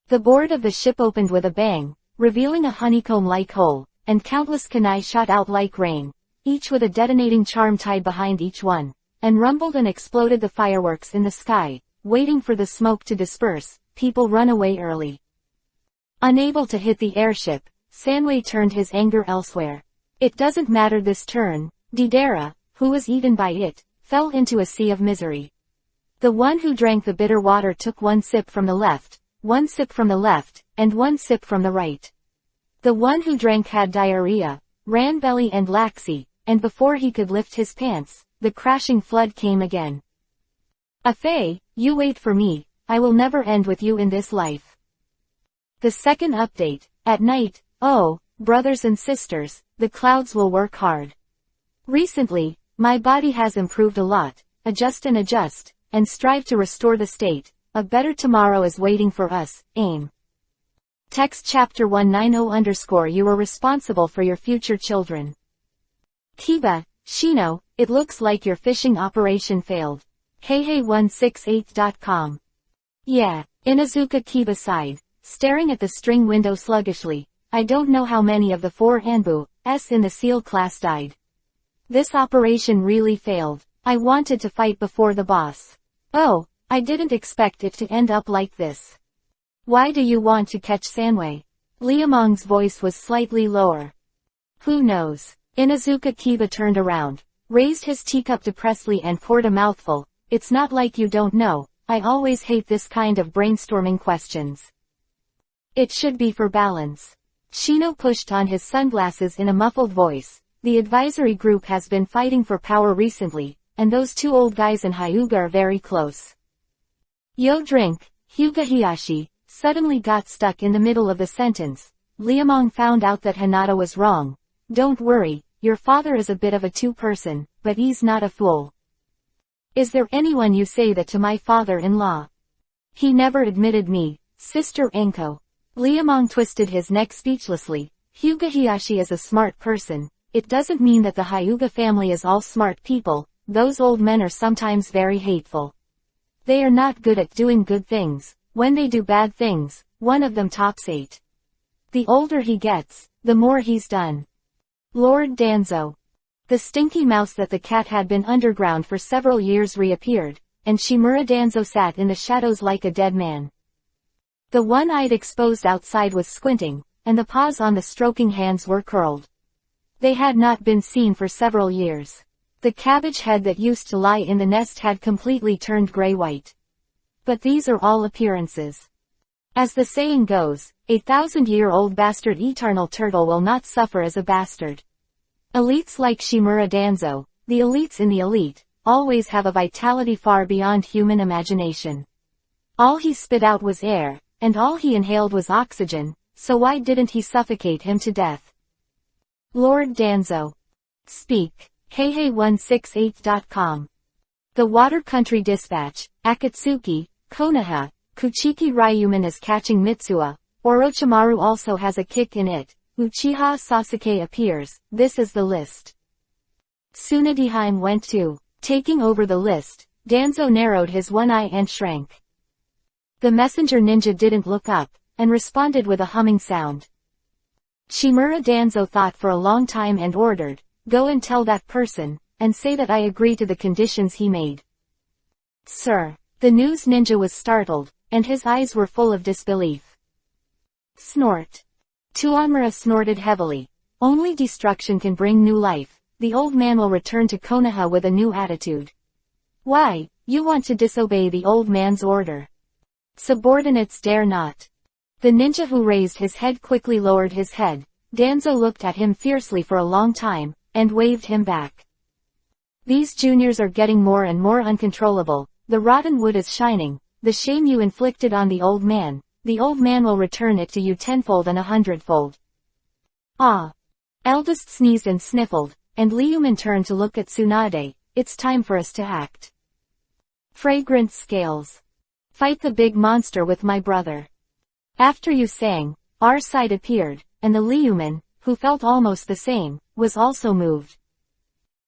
The board of the ship opened with a bang, revealing a honeycomb-like hole, and countless kunai shot out like rain, each with a detonating charm tied behind each one, and rumbled and exploded the fireworks in the sky. Waiting for the smoke to disperse, people run away early. Unable to hit the airship, Sanwei turned his anger elsewhere. It doesn't matter this turn. Deidara, who was eaten by it, fell into a sea of misery. The one who drank the bitter water took one sip from the left, one sip from the left, and one sip from the right. The one who drank had diarrhea, ran belly and laxy, and before he could lift his pants, the crashing flood came again. Afei, you wait for me, I will never end with you in this life. The second update, at night, oh, brothers and sisters, the clouds will work hard. Recently, my body has improved a lot, adjust, and strive to restore the state. A better tomorrow is waiting for us, aim. Text chapter 190_ You are responsible for your future children. Kiba, Shino, it looks like your fishing operation failed. Heihei168.com. Yeah, Inazuka Kiba sighed, staring at the string window sluggishly. I don't know how many of the 4 Anbu-s in the SEAL class died. This operation really failed. I wanted to fight before the boss. Oh, I didn't expect it to end up like this. Why do you want to catch Sanwei? Liamong's voice was slightly lower. Who knows? Inazuka Kiba turned around, raised his teacup depressedly and poured a mouthful. It's not like you don't know, I always hate this kind of brainstorming questions. It should be for balance. Shino pushed on his sunglasses in a muffled voice. The advisory group has been fighting for power recently, and those 2 old guys in Hyuga are very close. Yo drink, Hyuga Hiyashi, suddenly got stuck in the middle of the sentence. Liamong found out that Hinata was wrong. Don't worry, your father is a bit of a two-person, but he's not a fool. Is there anyone you say that to my father-in-law? He never admitted me, Sister Enko. Liamong twisted his neck speechlessly. Hyuga Hiyashi is a smart person. It doesn't mean that the Hyuga family is all smart people. Those old men are sometimes very hateful. They are not good at doing good things. When they do bad things, one of them tops 8. The older he gets, the more he's done. Lord Danzo. The stinky mouse that the cat had been underground for several years reappeared, and Shimura Danzo sat in the shadows like a dead man. The one-eyed exposed outside was squinting, and the paws on the stroking hands were curled. They had not been seen for several years. The cabbage head that used to lie in the nest had completely turned gray-white. But these are all appearances. As the saying goes, 1,000-year-old bastard eternal turtle will not suffer as a bastard. Elites like Shimura Danzo, the elites in the elite, always have a vitality far beyond human imagination. All he spit out was air, and all he inhaled was oxygen, so why didn't he suffocate him to death? Lord Danzo. Speak. Heihei168.com. The Water Country Dispatch, Akatsuki, Konoha, Kuchiki Ryuman is catching Mitsuha. Orochimaru also has a kick in it. Uchiha Sasuke appears. This is the list. Tsunadeheim went too. Taking over the list, Danzo narrowed his one eye and shrank. The messenger ninja didn't look up, and responded with a humming sound. Shimura Danzo thought for a long time and ordered, go and tell that person, and say that I agree to the conditions he made. Sir. The news ninja was startled, and his eyes were full of disbelief. Snort. Tuonmura snorted heavily. Only destruction can bring new life. The old man will return to Konoha with a new attitude. Why, you want to disobey the old man's order? Subordinates dare not. The ninja who raised his head quickly lowered his head. Danzo looked at him fiercely for a long time, and waved him back. These juniors are getting more and more uncontrollable. The rotten wood is shining. The shame you inflicted on the old man will return it to you tenfold and 100-fold. Ah. Eldest sneezed and sniffled, and Liuman turned to look at Tsunade. It's time for us to act. Fragrant scales. Fight the big monster with my brother. After you sang, our side appeared, and the Liuman, who felt almost the same, was also moved.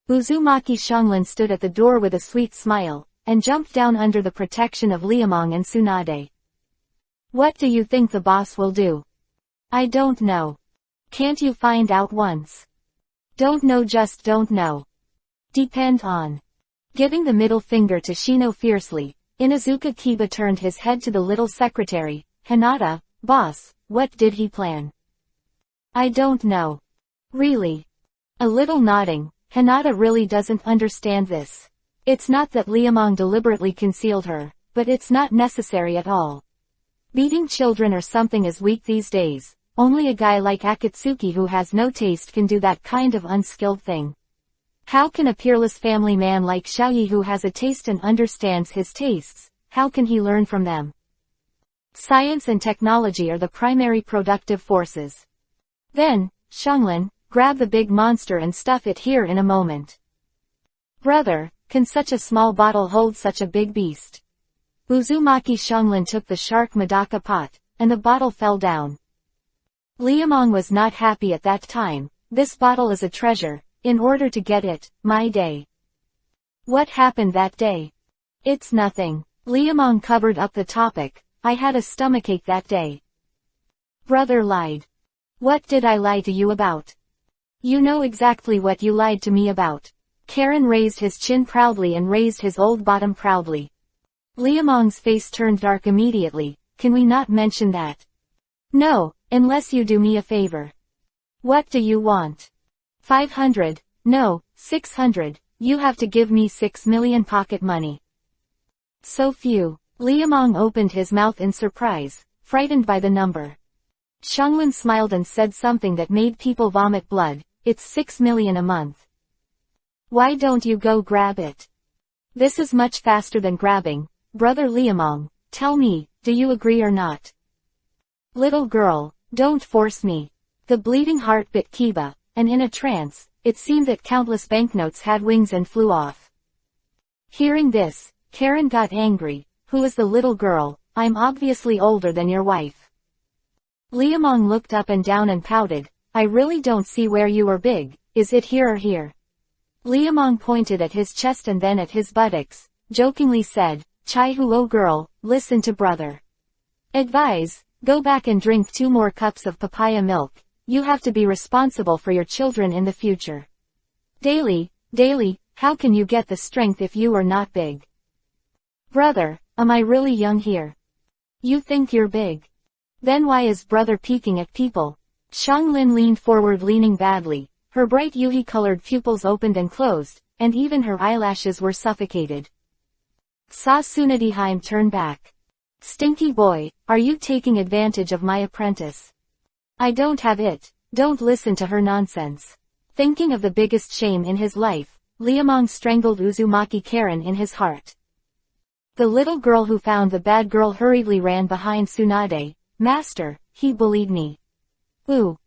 Uzumaki Shonglin stood at the door with a sweet smile, and jumped down under the protection of Liamong and Tsunade. What do you think the boss will do? I don't know. Can't you find out once? Don't know, just don't know. Depend on. Giving the middle finger to Shino fiercely, Inazuka Kiba turned his head to the little secretary. Hinata, boss, What did he plan? I don't know. Really? A little nodding. Hinata really doesn't understand this. It's not that Liamong deliberately concealed her, but it's not necessary at all. Beating children or something is weak these days. Only a guy like Akatsuki who has no taste can do that kind of unskilled thing. How can a peerless family man like Xiaoyi who has a taste and understands his tastes, how can he learn from them? Science and technology are the primary productive forces. Then, Xianglin, grab the big monster and stuff it here in a moment. Brother, can such a small bottle hold such a big beast? Uzumaki Xianglin took the shark Madaka pot, and the bottle fell down. Liamong was not happy at that time. This bottle is a treasure. In order to get it, my day. What happened that day? It's nothing. Liamong covered up the topic. I had a stomachache that day. Brother lied. What did I lie to you about? You know exactly what you lied to me about. Karen raised his chin proudly and raised his old bottom proudly. Liamong's face turned dark immediately. Can we not mention that? No, unless you do me a favor. What do you want? 500, no, 600, you have to give me 6 million pocket money. So few. Liamong opened his mouth in surprise, frightened by the number. Xianglin smiled and said something that made people vomit blood. It's 6 million a month. Why don't you go grab it? This is much faster than grabbing. Brother Liamong, tell me, do you agree or not? Little girl, don't force me. The bleeding heart bit Kiba. And in a trance, it seemed that countless banknotes had wings and flew off. Hearing this, Karen got angry. Who is the little girl? I'm obviously older than your wife. Liamong looked up and down and pouted. I really don't see where you are big. Is it here or here? Liamong pointed at his chest and then at his buttocks, jokingly said, Chai Huo girl, listen to brother. Advise, go back and drink 2 more cups of papaya milk. You have to be responsible for your children in the future. Daily, how can you get the strength if you are not big? Brother, am I really young here? You think you're big? Then why is brother peeking at people? Xianglin leaned forward leaning badly. Her bright yuhi-colored pupils opened and closed, and even her eyelashes were suffocated. Sa Sunadiheim turned back. Stinky boy, are you taking advantage of my apprentice? I don't have it. Don't listen to her nonsense. Thinking of the biggest shame in his life, Liamong strangled Uzumaki Karen in his heart. The little girl who found the bad girl hurriedly ran behind Tsunade. Master, he bullied me. Ooh.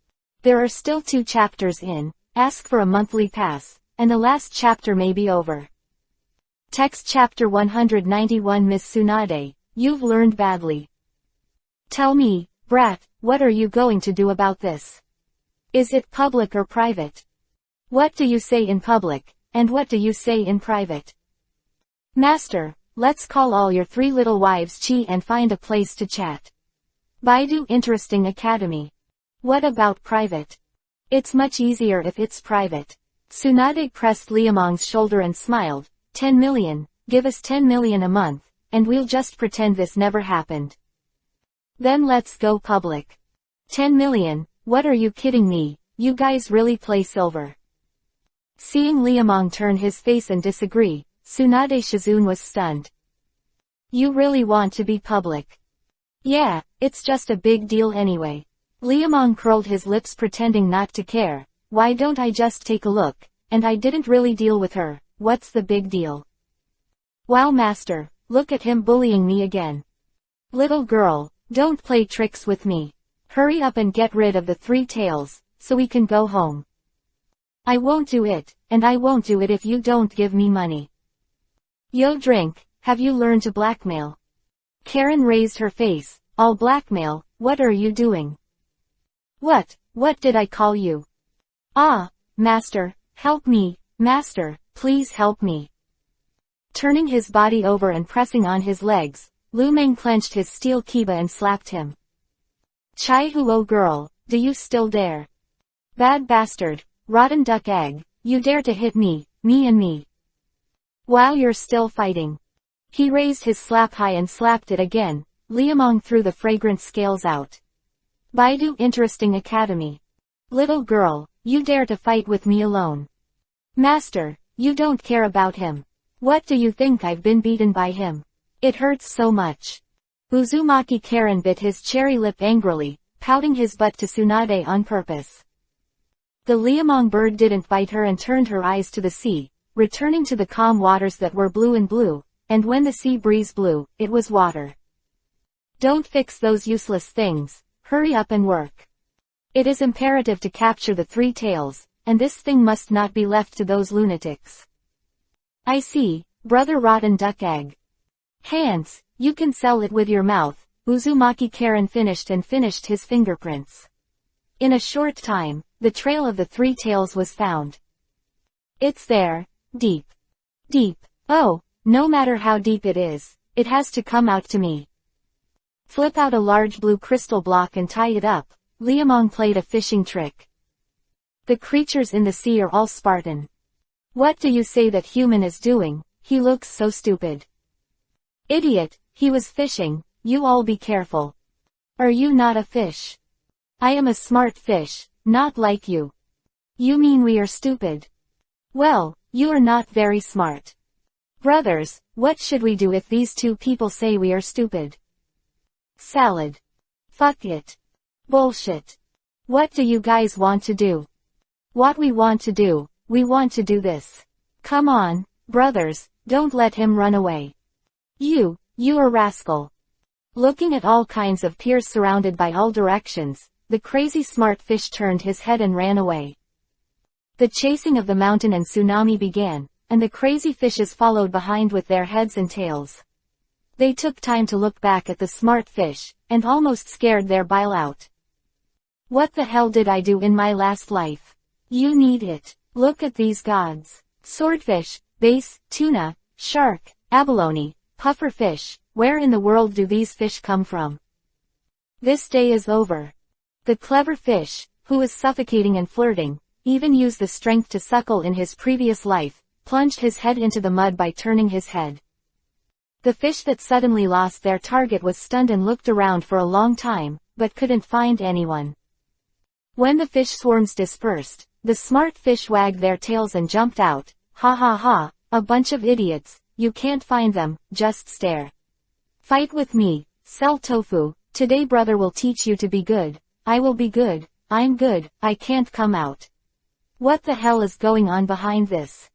There are still 2 chapters in. Ask for a monthly pass, and the last chapter may be over. Text chapter 191 Miss Tsunade, you've learned badly. Tell me, brat, what are you going to do about this? Is it public or private? What do you say in public, and what do you say in private? Master, let's call all your 3 little wives Chi and find a place to chat. Baidu Interesting Academy. What about private? It's much easier if it's private. Tsunade pressed Liamong's shoulder and smiled. 10 million, give us 10 million a month, and we'll just pretend this never happened. Then let's go public. 10 million, what are you kidding me? You guys really play silver. Seeing Liamong turn his face and disagree, Tsunade Shizune was stunned. You really want to be public? Yeah, it's just a big deal anyway. Liamong curled his lips pretending not to care. Why don't I just take a look? And I didn't really deal with her. What's the big deal? Wow master, look at him bullying me again. Little girl, don't play tricks with me. Hurry up and get rid of the 3 tails, so we can go home. I won't do it, and I won't do it if you don't give me money. Yo drink, have you learned to blackmail? Karen raised her face. All blackmail, what are you doing? What did I call you? Ah, master, help me, master, please help me. Turning his body over and pressing on his legs, Lu Meng clenched his steel kiba and slapped him. Chai Huo girl, do you still dare? Bad bastard, rotten duck egg, you dare to hit me and me. While you're still fighting. He raised his slap high and slapped it again. Liamong threw the fragrant scales out. Baidu Interesting Academy. Little girl, you dare to fight with me alone. Master, you don't care about him. What do you think I've been beaten by him? It hurts so much. Uzumaki Karen bit his cherry lip angrily, pouting his butt to Tsunade on purpose. The Liamong bird didn't bite her and turned her eyes to the sea, returning to the calm waters that were blue and blue, and when the sea breeze blew, it was water. Don't fix those useless things, hurry up and work. It is imperative to capture the three tails, and this thing must not be left to those lunatics. I see, brother rotten duck egg. Hans, you can sell it with your mouth, Uzumaki Karen finished his fingerprints. In a short time, the trail of the three tails was found. It's there, deep. Deep. Oh, no matter how deep it is, it has to come out to me. Flip out a large blue crystal block and tie it up. Liamong played a fishing trick. The creatures in the sea are all Spartan. What do you say that human is doing? He looks so stupid. Idiot, he was fishing, you all be careful. Are you not a fish? I am a smart fish, not like you. You mean we are stupid? Well, you are not very smart. Brothers, what should we do if these two people say we are stupid? Salad. Fuck it. Bullshit. What do you guys want to do? What we want to do, we want to do this. Come on, brothers, don't let him run away. You a rascal. Looking at all kinds of peers surrounded by all directions, the crazy smart fish turned his head and ran away. The chasing of the mountain and tsunami began, and the crazy fishes followed behind with their heads and tails. They took time to look back at the smart fish, and almost scared their bile out. What the hell did I do in my last life? You need it. Look at these gods. Swordfish, bass, tuna, shark, abalone, pufferfish, where in the world do these fish come from? This day is over. The clever fish, who was suffocating and flirting, even used the strength to suckle in his previous life, plunged his head into the mud by turning his head. The fish that suddenly lost their target was stunned and looked around for a long time, but couldn't find anyone. When the fish swarms dispersed, the smart fish wagged their tails and jumped out. Ha ha ha, a bunch of idiots, you can't find them, just stare. Fight with me, sell tofu, today brother will teach you to be good. I will be good, I'm good, I can't come out. What the hell is going on behind this?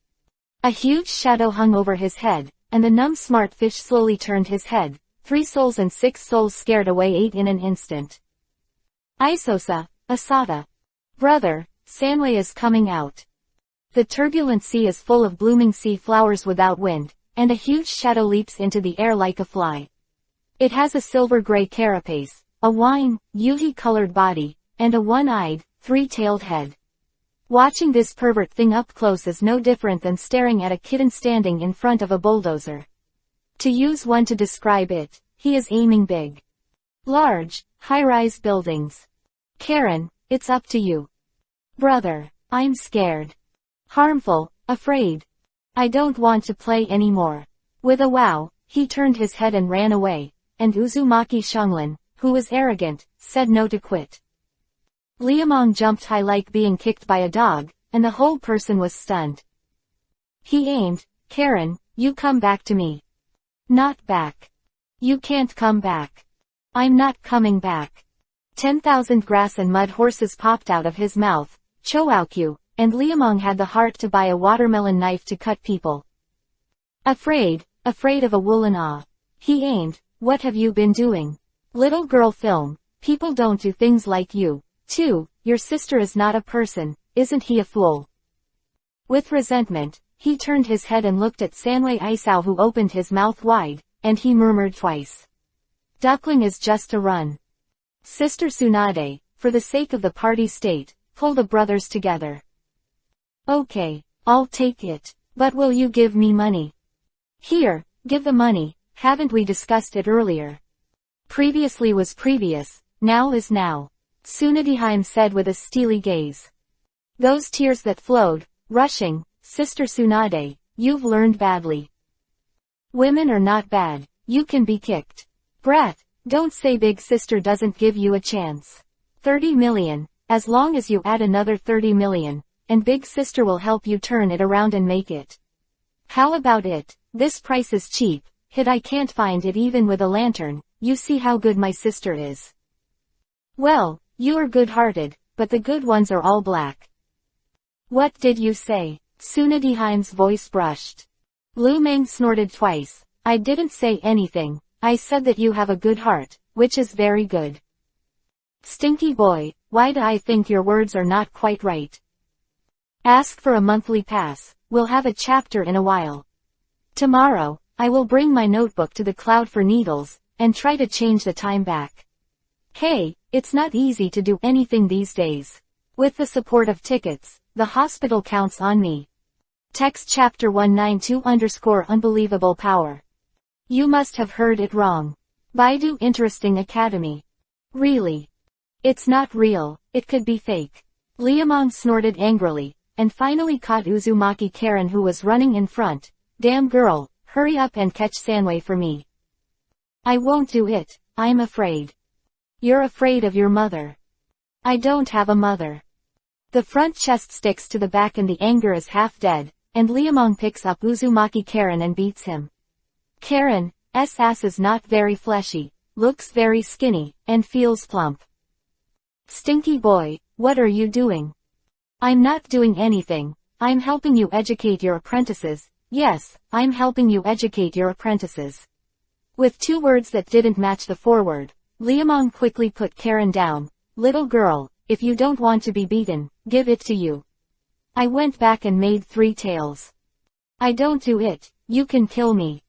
A huge shadow hung over his head, and the numb smart fish slowly turned his head. 3 souls and 6 souls scared away 8 in an instant. Isosa, Asada. Brother, Sanway is coming out. The turbulent sea is full of blooming sea flowers without wind, and a huge shadow leaps into the air like a fly. It has a silver-gray carapace, a wine, yuhi-colored body, and a one-eyed, 3-tailed head. Watching this pervert thing up close is no different than staring at a kitten standing in front of a bulldozer. To use one to describe it, he is aiming big. Large, high-rise buildings. Karen, it's up to you. Brother, I'm scared. Harmful, afraid. I don't want to play anymore. With a wow, he turned his head and ran away, and Uzumaki Shunglin, who was arrogant, said no to quit. Liamong jumped high like being kicked by a dog, and the whole person was stunned. He aimed. Karen, you come back to me. Not back. You can't come back. I'm not coming back. 10,000 grass and mud horses popped out of his mouth, Choaokyu, and Liamong had the heart to buy a watermelon knife to cut people. Afraid of a woolen awe. He aimed. What have you been doing? Little girl film, people don't do things like you. 2. Your sister is not a person, isn't he a fool? With resentment, he turned his head and looked at Sanway Isao, who opened his mouth wide, and he murmured twice. Duckling is just a run. Sister Tsunade, for the sake of the party state, pull the brothers together. Okay, I'll take it, but will you give me money? Here, give the money, haven't we discussed it earlier? Previously was previous, now is now. Tsunadeheim said with a steely gaze. Those tears that flowed, rushing, Sister Tsunade, you've learned badly. Women are not bad, you can be kicked. Brat, don't say big sister doesn't give you a chance. 30 million, as long as you add another 30 million, and big sister will help you turn it around and make it. How about it? This price is cheap. I can't find it even with a lantern. You see how good my sister is. Well, you are good-hearted, but the good ones are all black. What did you say? Sunadiheim's voice brushed. Lu Meng snorted twice. I didn't say anything. I said that you have a good heart, which is very good. Stinky boy, why do I think your words are not quite right? Ask for a monthly pass. We'll have a chapter in a while. Tomorrow, I will bring my notebook to the cloud for needles, and try to change the time back. Hey, it's not easy to do anything these days. With the support of tickets, the hospital counts on me. Text chapter 192_unbelievable power. You must have heard it wrong. Baidu Interesting Academy. Really? It's not real, it could be fake. Liamong snorted angrily, and finally caught Uzumaki Karen who was running in front. Damn girl, hurry up and catch Sanwei for me. I won't do it, I'm afraid. You're afraid of your mother. I don't have a mother. The front chest sticks to the back and the anger is half dead, and Liamong picks up Uzumaki Karen and beats him. Karen's ass is not very fleshy, looks very skinny, and feels plump. Stinky boy, what are you doing? I'm not doing anything. I'm helping you educate your apprentices. Yes, I'm helping you educate your apprentices. With two words that didn't match the foreword, Liamong quickly put Karen down. Little girl, if you don't want to be beaten, give it to you. I went back and made 3 tails. I don't do it, you can kill me.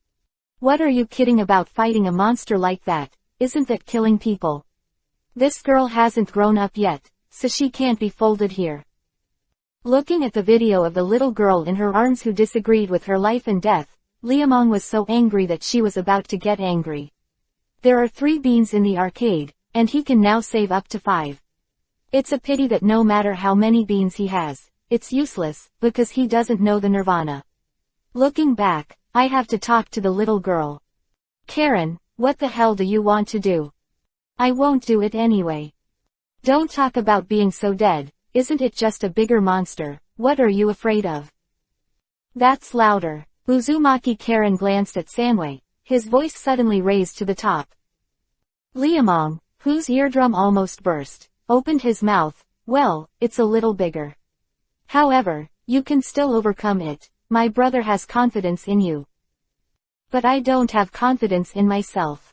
What are you kidding about fighting a monster like that? Isn't that killing people? This girl hasn't grown up yet, so she can't be folded here. Looking at the video of the little girl in her arms who disagreed with her life and death, Liamong was so angry that she was about to get angry. There are 3 beans in the arcade, and he can now save up to 5. It's a pity that no matter how many beans he has, it's useless, because he doesn't know the nirvana. Looking back, I have to talk to the little girl. Karen, what the hell do you want to do? I won't do it anyway. Don't talk about being so dead, isn't it just a bigger monster? What are you afraid of? That's louder. Uzumaki Karen glanced at Sanwei, his voice suddenly raised to the top. Liamong, whose eardrum almost burst, opened his mouth. Well, it's a little bigger. However, you can still overcome it. My brother has confidence in you. But I don't have confidence in myself.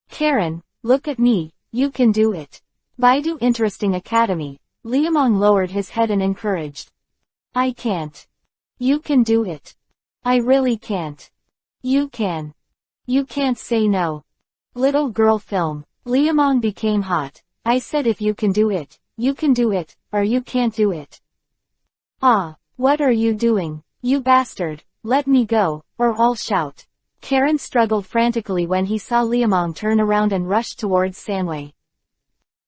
Karen, look at me, you can do it. Baidu Interesting Academy. Liamong lowered his head and encouraged. I can't. You can do it. I really can't. You can. You can't say no. Little girl film. Liamong became hot. I said if you can do it, or you can't do it. Ah, what are you doing? You bastard, let me go, or I'll shout. Karen struggled frantically when he saw Liamong turn around and rush towards Sanwei.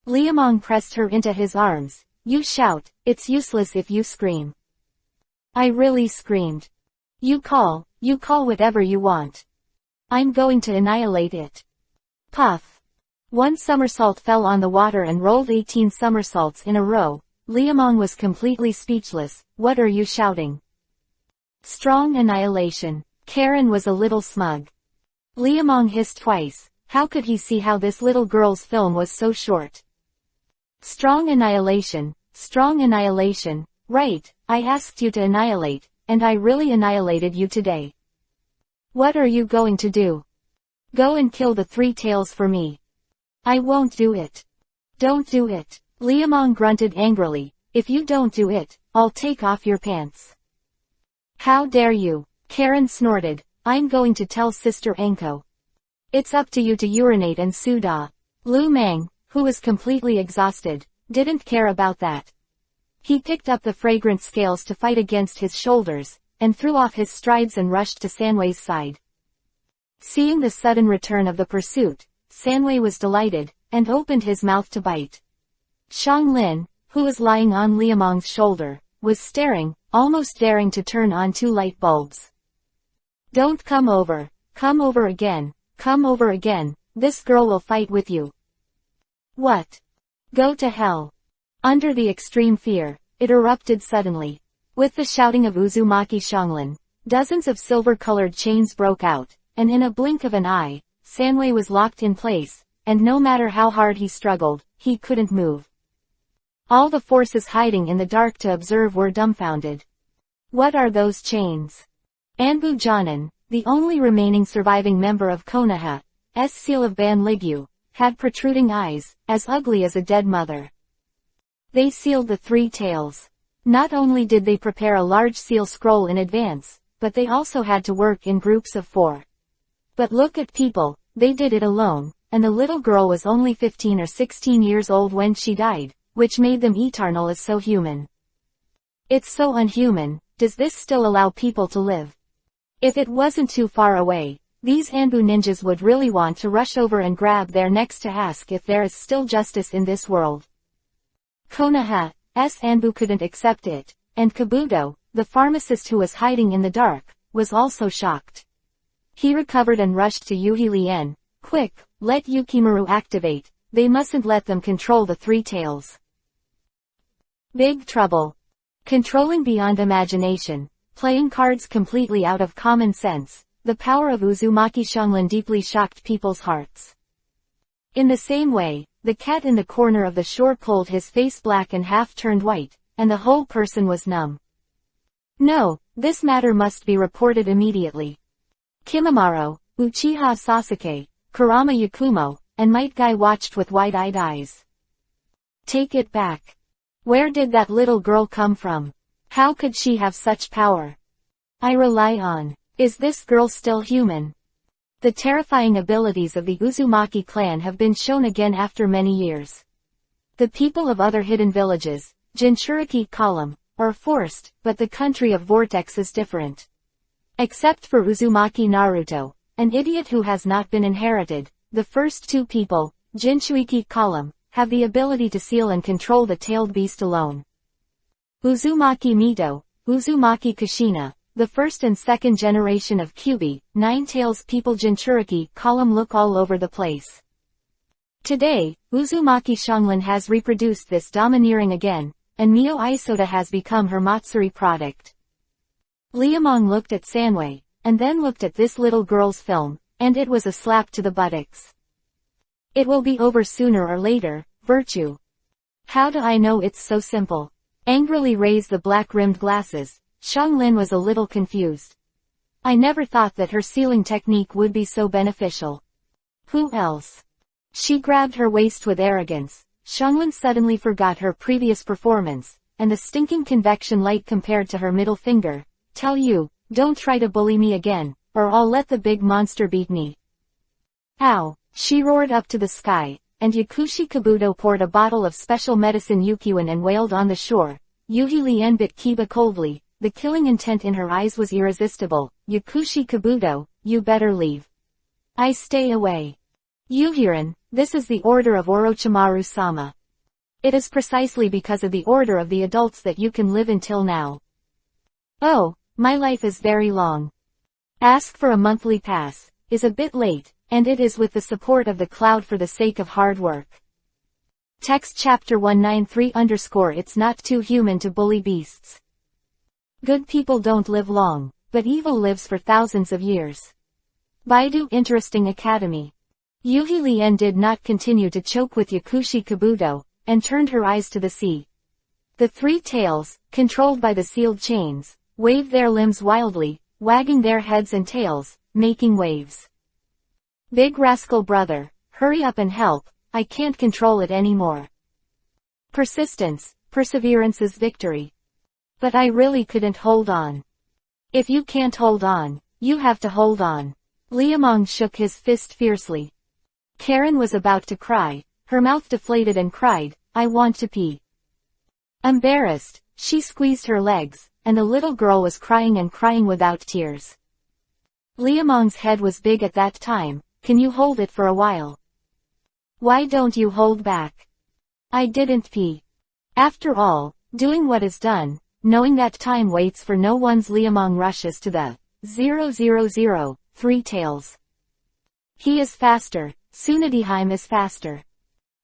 Liamong pressed her into his arms. You shout, it's useless if you scream. I really screamed. You call whatever you want. I'm going to annihilate it. Puff. 1 somersault fell on the water and rolled 18 somersaults in a row. Liamong was completely speechless. What are you shouting? Strong annihilation. Karen was a little smug. Liamong hissed twice. How could he see how this little girl's film was so short? Strong annihilation. Right, I asked you to annihilate, and I really annihilated you today. What are you going to do? Go and kill the 3 tails for me. I won't do it. Don't do it. Liamong grunted angrily. If you don't do it, I'll take off your pants. How dare you? Karen snorted. I'm going to tell Sister Anko. It's up to you to urinate and Suda. Lu Meng, who was completely exhausted, didn't care about that. He picked up the fragrant scales to fight against his shoulders, and threw off his strides and rushed to Sanwei's side. Seeing the sudden return of the pursuit, Sanwei was delighted, and opened his mouth to bite. Xiang Lin, who was lying on Liamong's shoulder, was staring, almost daring to turn on 2 light bulbs. Don't come over again, this girl will fight with you. What? Go to hell. Under the extreme fear, it erupted suddenly. With the shouting of Uzumaki Shonglin, dozens of silver-colored chains broke out, and in a blink of an eye, Sanwei was locked in place, and no matter how hard he struggled, he couldn't move. All the forces hiding in the dark to observe were dumbfounded. What are those chains? Anbu Jonin, the only remaining surviving member of Konoha's seal of Ban Ligyu, had protruding eyes, as ugly as a dead mother. They sealed the three tails. Not only did they prepare a large seal scroll in advance, but they also had to work in groups of 4. But look at people, they did it alone, and the little girl was only 15 or 16 years old when she died, which made them eternal as so human. It's so unhuman. Does this still allow people to live? If it wasn't too far away, these Anbu ninjas would really want to rush over and grab their necks to ask if there is still justice in this world. Konoha's Anbu couldn't accept it, and Kabuto, the pharmacist who was hiding in the dark, was also shocked. He recovered and rushed to Yuhi Lien. Quick, let Yukimaru activate, they mustn't let them control the three tails. Big trouble. Controlling beyond imagination, playing cards completely out of common sense, the power of Uzumaki Shonglin deeply shocked people's hearts. In the same way, the cat in the corner of the shore pulled his face black and half turned white, and the whole person was numb. No, this matter must be reported immediately. Kimimaro, Uchiha Sasuke, Kurama Yakumo, and Might Guy watched with wide-eyed eyes. Take it back. Where did that little girl come from? How could she have such power? I rely on. Is this girl still human? The terrifying abilities of the Uzumaki clan have been shown again after many years. The people of other hidden villages, Jinchuriki column, are forced, but the country of Vortex is different. Except for Uzumaki Naruto, an idiot who has not been inherited, the first two people, Jinchuiki column, have the ability to seal and control the tailed beast alone. Uzumaki Mito, Uzumaki Kushina, the first and second generation of Kyubi, Nine Tails people Jinchuriki column look all over the place. Today, Uzumaki Shonglin has reproduced this domineering again, and Mio Isoda has become her Matsuri product. Liamong looked at Sanwei, and then looked at this little girl's film, and it was a slap to the buttocks. It will be over sooner or later, virtue. How do I know it's so simple? Angrily raised the black-rimmed glasses, Shonglin was a little confused. I never thought that her sealing technique would be so beneficial. Who else? She grabbed her waist with arrogance. Shonglin suddenly forgot her previous performance, and the stinking convection light compared to her middle finger. Tell you, don't try to bully me again, or I'll let the big monster beat me. Ow! She roared up to the sky, and Yakushi Kabuto poured a bottle of special medicine Yukiwan and wailed on the shore. Yuhi Lien bit Kiba coldly, the killing intent in her eyes was irresistible. Yakushi Kabuto, you better leave. I stay away. Yuhirin, this is the order of Orochimaru-sama. It is precisely because of the order of the adults that you can live until now. Oh, my life is very long. Ask for a monthly pass, is a bit late, and it is with the support of the cloud for the sake of hard work. Text chapter 193_ It's not too human to bully beasts. Good people don't live long, but evil lives for thousands of years. Baidu Interesting Academy. Yuhi Lien did not continue to choke with Yakushi Kabuto, and turned her eyes to the sea. The three tails, controlled by the sealed chains, waved their limbs wildly, wagging their heads and tails, making waves. Big rascal brother, hurry up and help, I can't control it anymore. Persistence, perseverance is victory. But I really couldn't hold on. If you can't hold on, you have to hold on. Liamong shook his fist fiercely. Karen was about to cry, her mouth deflated and cried, I want to pee. Embarrassed, she squeezed her legs, and the little girl was crying and crying without tears. Liamong's head was big at that time. Can you hold it for a while? Why don't you hold back? I didn't pee. After all, doing what is done, knowing that time waits for no one's Liamong rushes to the 000, three tails. He is faster, Tsunadiheim is faster.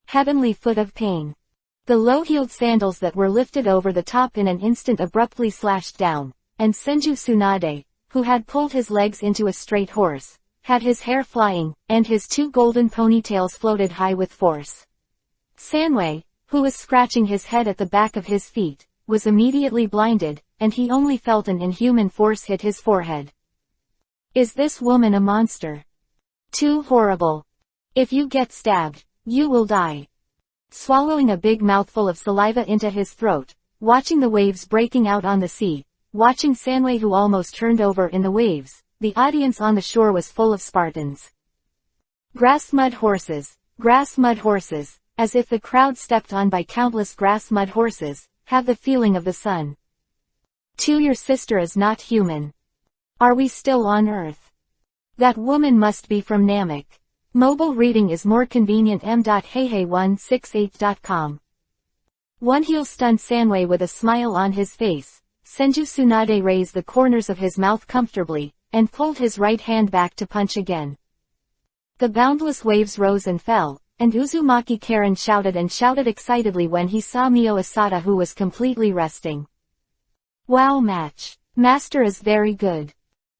Heavenly foot of pain. The low-heeled sandals that were lifted over the top in an instant abruptly slashed down, and Senju Tsunade, who had pulled his legs into a straight horse, had his hair flying, and his 2 golden ponytails floated high with force. Sanwei, who was scratching his head at the back of his feet, was immediately blinded, and he only felt an inhuman force hit his forehead. Is this woman a monster? Too horrible. If you get stabbed, you will die. Swallowing a big mouthful of saliva into his throat, watching the waves breaking out on the sea, watching Sanwei who almost turned over in the waves, the audience on the shore was full of Spartans. Grass mud horses, as if the crowd stepped on by countless grass mud horses, have the feeling of the sun. To your sister is not human. Are we still on Earth? That woman must be from Namek. Mobile reading is more convenient. m.heihei168.com. One heel stunned Sanwei with a smile on his face. Senju Tsunade raised the corners of his mouth comfortably, and pulled his right hand back to punch again. The boundless waves rose and fell, and Uzumaki Karen shouted excitedly when he saw Mio Asada who was completely resting. Wow match. Master is very good.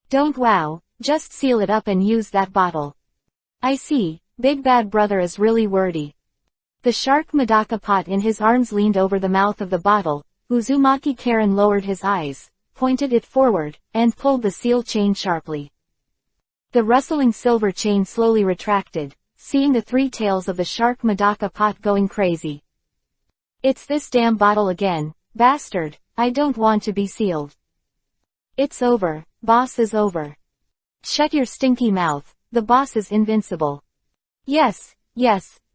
Don't wow, just seal it up and use that bottle. I see, Big Bad Brother is really wordy. The shark Madaka pot in his arms leaned over the mouth of the bottle. Uzumaki Karen lowered his eyes, pointed it forward, and pulled the seal chain sharply. The rustling silver chain slowly retracted, seeing the 3 tails of the shark Madaka pot going crazy. It's this damn bottle again, bastard, I don't want to be sealed. It's over, boss is over. Shut your stinky mouth, the boss is invincible. Yes,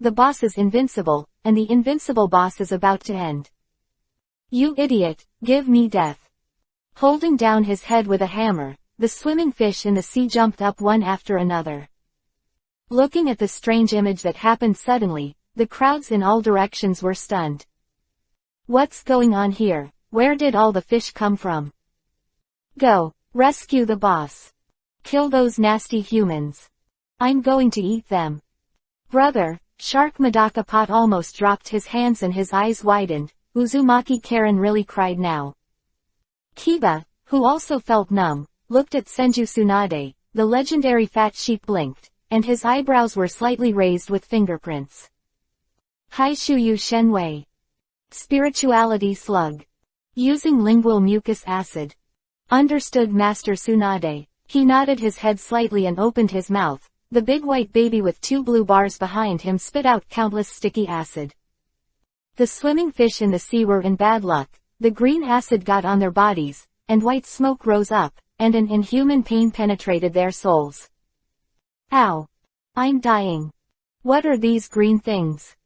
the boss is invincible, and the invincible boss is about to end. You idiot, give me death. Holding down his head with a hammer, the swimming fish in the sea jumped up one after another. Looking at the strange image that happened suddenly, the crowds in all directions were stunned. What's going on here? Where did all the fish come from? Go, rescue the boss. Kill those nasty humans. I'm going to eat them. Brother, Shark Madaka Pot almost dropped his hands and his eyes widened. Uzumaki Karen really cried now. Kiba, who also felt numb, looked at Senju Tsunade. The legendary fat sheep blinked, and his eyebrows were slightly raised with fingerprints. Haishuyu Shenwei. Spirituality slug. Using lingual mucus acid. Understood Master Tsunade. He nodded his head slightly and opened his mouth. The big white baby with 2 blue bars behind him spit out countless sticky acid. The swimming fish in the sea were in bad luck. The green acid got on their bodies, and white smoke rose up, and an inhuman pain penetrated their souls. Ow! I'm dying. What are these green things?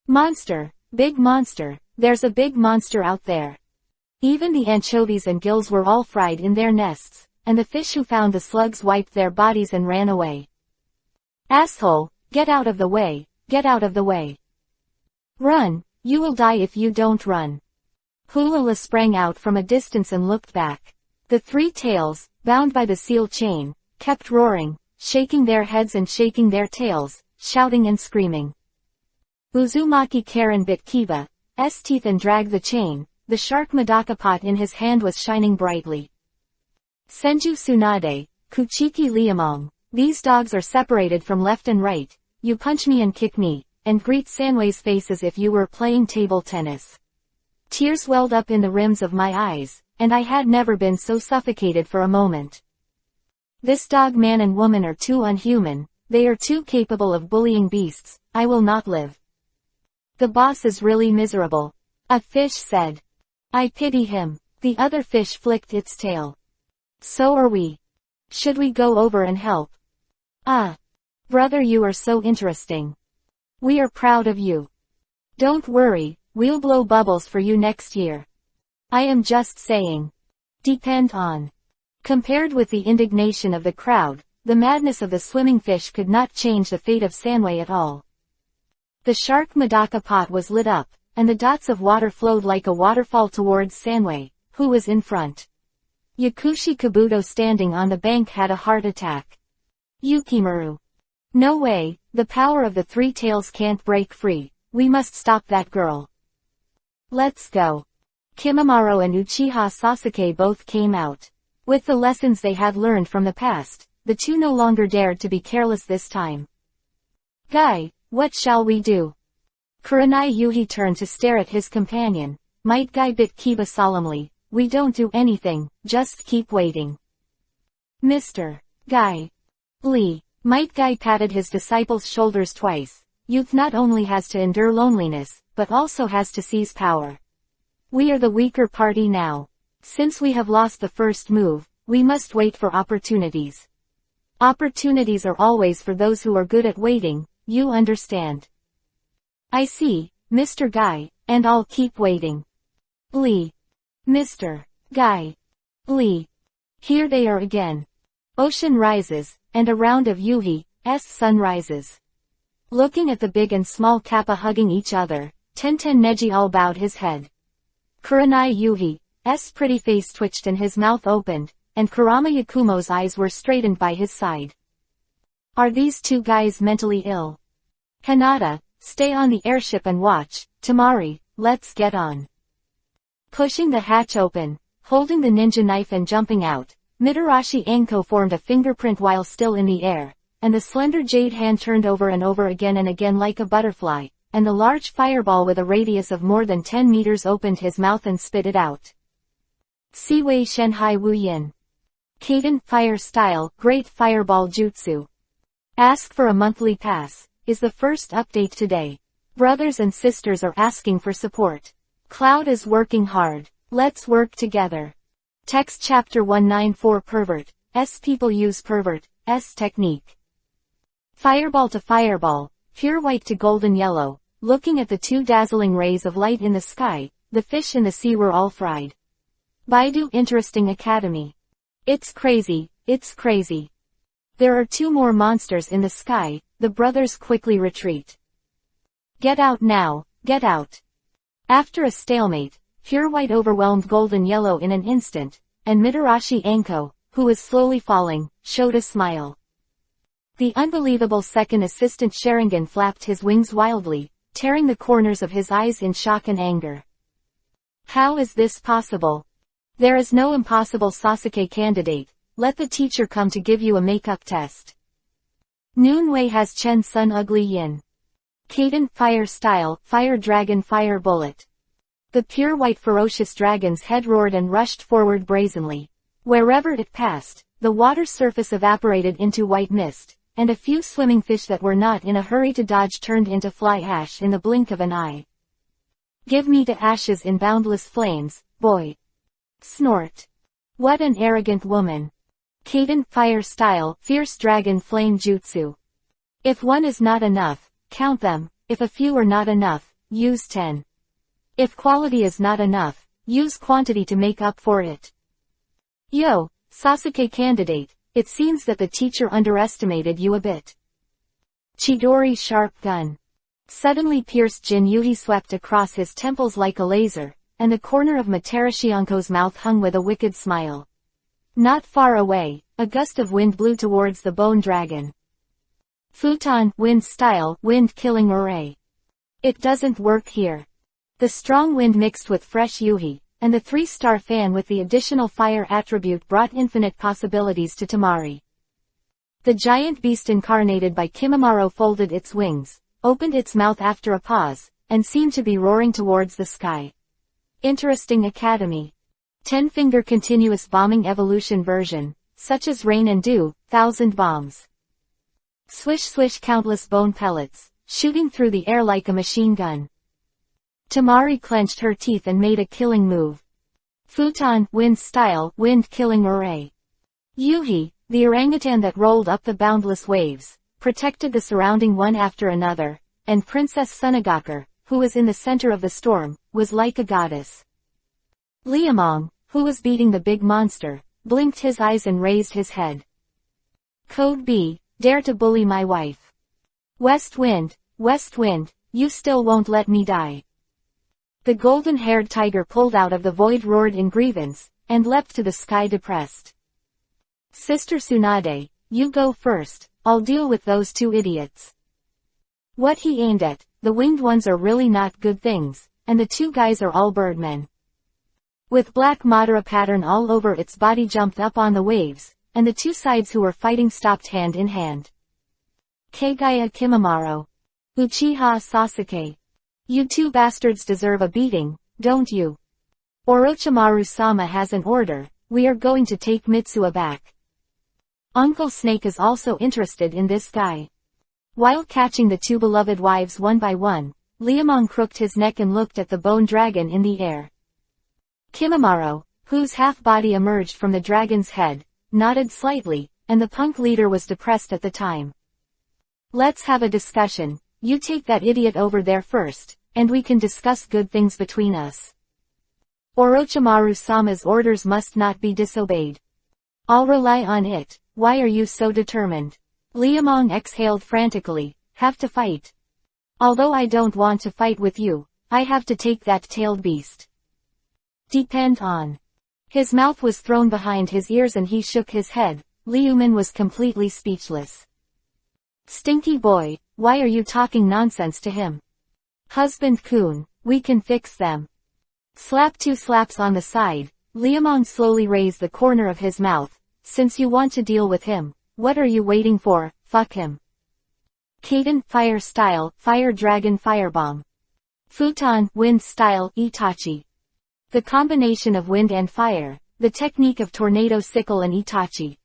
Monster, big monster, there's a big monster out there. Even the anchovies and gills were all fried in their nests, and the fish who found the slugs wiped their bodies and ran away. Asshole, get out of the way, get out of the way. Run, you will die if you don't run. Hulala sprang out from a distance and looked back. The 3 tails, bound by the seal chain, kept roaring, shaking their heads and shaking their tails, shouting and screaming. Uzumaki Karen bit Kiba's teeth and dragged the chain. The shark Madaka pot in his hand was shining brightly. Senju Tsunade, Kuchiki Liamong, these dogs are separated from left and right. You punch me and kick me, and greet Sanwei's face as if you were playing table tennis. Tears welled up in the rims of my eyes, and I had never been so suffocated for a moment. This dog man and woman are too unhuman, they are too capable of bullying beasts, I will not live. The boss is really miserable. A fish said. I pity him. The other fish flicked its tail. So are we. Should we go over and help? Ah. Brother, you are so interesting. We are proud of you. Don't worry, we'll blow bubbles for you next year. I am just saying. Depend on. Compared with the indignation of the crowd, the madness of the swimming fish could not change the fate of Sanwei at all. The shark Madaka pot was lit up, and the dots of water flowed like a waterfall towards Sanwei, who was in front. Yakushi Kabuto standing on the bank had a heart attack. Yukimaru. No way, the power of the 3 tails can't break free, we must stop that girl. Let's go. Kimimaro and Uchiha Sasuke both came out. With the lessons they had learned from the past, the two no longer dared to be careless this time. Guy, what shall we do? Kurenai Yuhi turned to stare at his companion. Might Guy bit Kiba solemnly, we don't do anything, just keep waiting. Mr. Guy. Lee. Might Guy patted his disciple's shoulders twice. Youth not only has to endure loneliness, but also has to seize power. We are the weaker party now. Since we have lost the first move, we must wait for opportunities. Opportunities are always for those who are good at waiting, you understand. I see, Mr. Guy, and I'll keep waiting. Lee. Mr. Guy. Lee. Here they are again. Ocean rises, and a round of Yuhi's sun rises. Looking at the big and small Kappa hugging each other, Tenten Neji all bowed his head. Kurenai Yuhi's pretty face twitched and his mouth opened, and Kurama Yakumo's eyes were straightened by his side. Are these two guys mentally ill? Hinata, stay on the airship and watch. Tamari, let's get on. Pushing the hatch open, holding the ninja knife and jumping out, Mitarashi Anko formed a fingerprint while still in the air, and the slender jade hand turned over and over again and again like a butterfly, and the large fireball with a radius of more than 10 meters opened his mouth and spit it out. Siwei Shenhai Wu Yin. Kaden Fire Style, Great Fireball Jutsu. Ask for a monthly pass, is the first update today. Brothers and sisters are asking for support. Cloud is working hard. Let's work together. Text Chapter 194 Pervert, people use pervert, technique. Fireball to fireball, pure white to golden yellow, looking at the two dazzling rays of light in the sky, the fish in the sea were all fried. Baidu Interesting Academy. It's crazy, it's crazy. There are two more monsters in the sky, the brothers quickly retreat. Get out now, get out. After a stalemate, pure white overwhelmed golden yellow in an instant, and Mitarashi Anko, who was slowly falling, showed a smile. The unbelievable second assistant Sharingan flapped his wings wildly, tearing the corners of his eyes in shock and anger. How is this possible? There is no impossible Sasuke candidate, let the teacher come to give you a makeup test. Noonwei has Chen Sun Ugly Yin. Kaden Fire Style, Fire Dragon Fire Bullet. The pure white ferocious dragon's head roared and rushed forward brazenly. Wherever it passed, the water surface evaporated into white mist, and a few swimming fish that were not in a hurry to dodge turned into fly ash in the blink of an eye. Give me to ashes in boundless flames, boy. Snort. What an arrogant woman. Kaden Fire Style, Fierce Dragon Flame Jutsu. If one is not enough, count them. If a few are not enough, use 10. If quality is not enough, use quantity to make up for it. Yo, Sasuke candidate, it seems that the teacher underestimated you a bit. Chidori Sharp Gun. Suddenly pierced Jin Yuhi swept across his temples like a laser, and the corner of Mitarashi Anko's mouth hung with a wicked smile. Not far away, a gust of wind blew towards the bone dragon. Futon, Wind Style, Wind Killing Array. It doesn't work here. The strong wind mixed with fresh Yuhi, and the 3-star fan with the additional fire attribute brought infinite possibilities to Tamari. The giant beast incarnated by Kimimaro folded its wings, opened its mouth after a pause, and seemed to be roaring towards the sky. Interesting Academy. 10-finger continuous bombing evolution version, such as rain and dew, 1,000 bombs. Swish swish countless bone pellets, shooting through the air like a machine gun. Tamari clenched her teeth and made a killing move. Futon, Wind Style, Wind Killing Array. Yuhi, the orangutan that rolled up the boundless waves, protected the surrounding one after another, and Princess Sunagakur, who was in the center of the storm, was like a goddess. Liamong, who was beating the big monster, blinked his eyes and raised his head. Code B, dare to bully my wife. West Wind, you still won't let me die. The golden-haired tiger pulled out of the void roared in grievance, and leapt to the sky depressed. Sister Tsunade, you go first, I'll deal with those two idiots. What he aimed at, the winged ones are really not good things, and the two guys are all birdmen. With black Madara pattern all over its body jumped up on the waves, and the two sides who were fighting stopped hand in hand. Kagaya Kimimaro. Uchiha Sasuke. You two bastards deserve a beating, don't you? Orochimaru-sama has an order, we are going to take Mitsuha back. Uncle Snake is also interested in this guy. While catching the two beloved wives one by one, Liamong crooked his neck and looked at the bone dragon in the air. Kimimaro, whose half-body emerged from the dragon's head, nodded slightly, and the punk leader was depressed at the time. Let's have a discussion, you take that idiot over there first, and we can discuss good things between us. Orochimaru-sama's orders must not be disobeyed. I'll rely on it, why are you so determined? Liamong exhaled frantically, have to fight. Although I don't want to fight with you, I have to take that tailed beast. Depend on. His mouth was thrown behind his ears and he shook his head. Liuman was completely speechless. Stinky boy, why are you talking nonsense to him? Husband-kun, we can fix them. Slap 2 slaps on the side. Liamong slowly raised the corner of his mouth. Since you want to deal with him, what are you waiting for? Fuck him. Kaden, fire style, fire dragon firebomb. Futon, wind style, Itachi. The combination of wind and fire, the technique of tornado sickle and Itachi.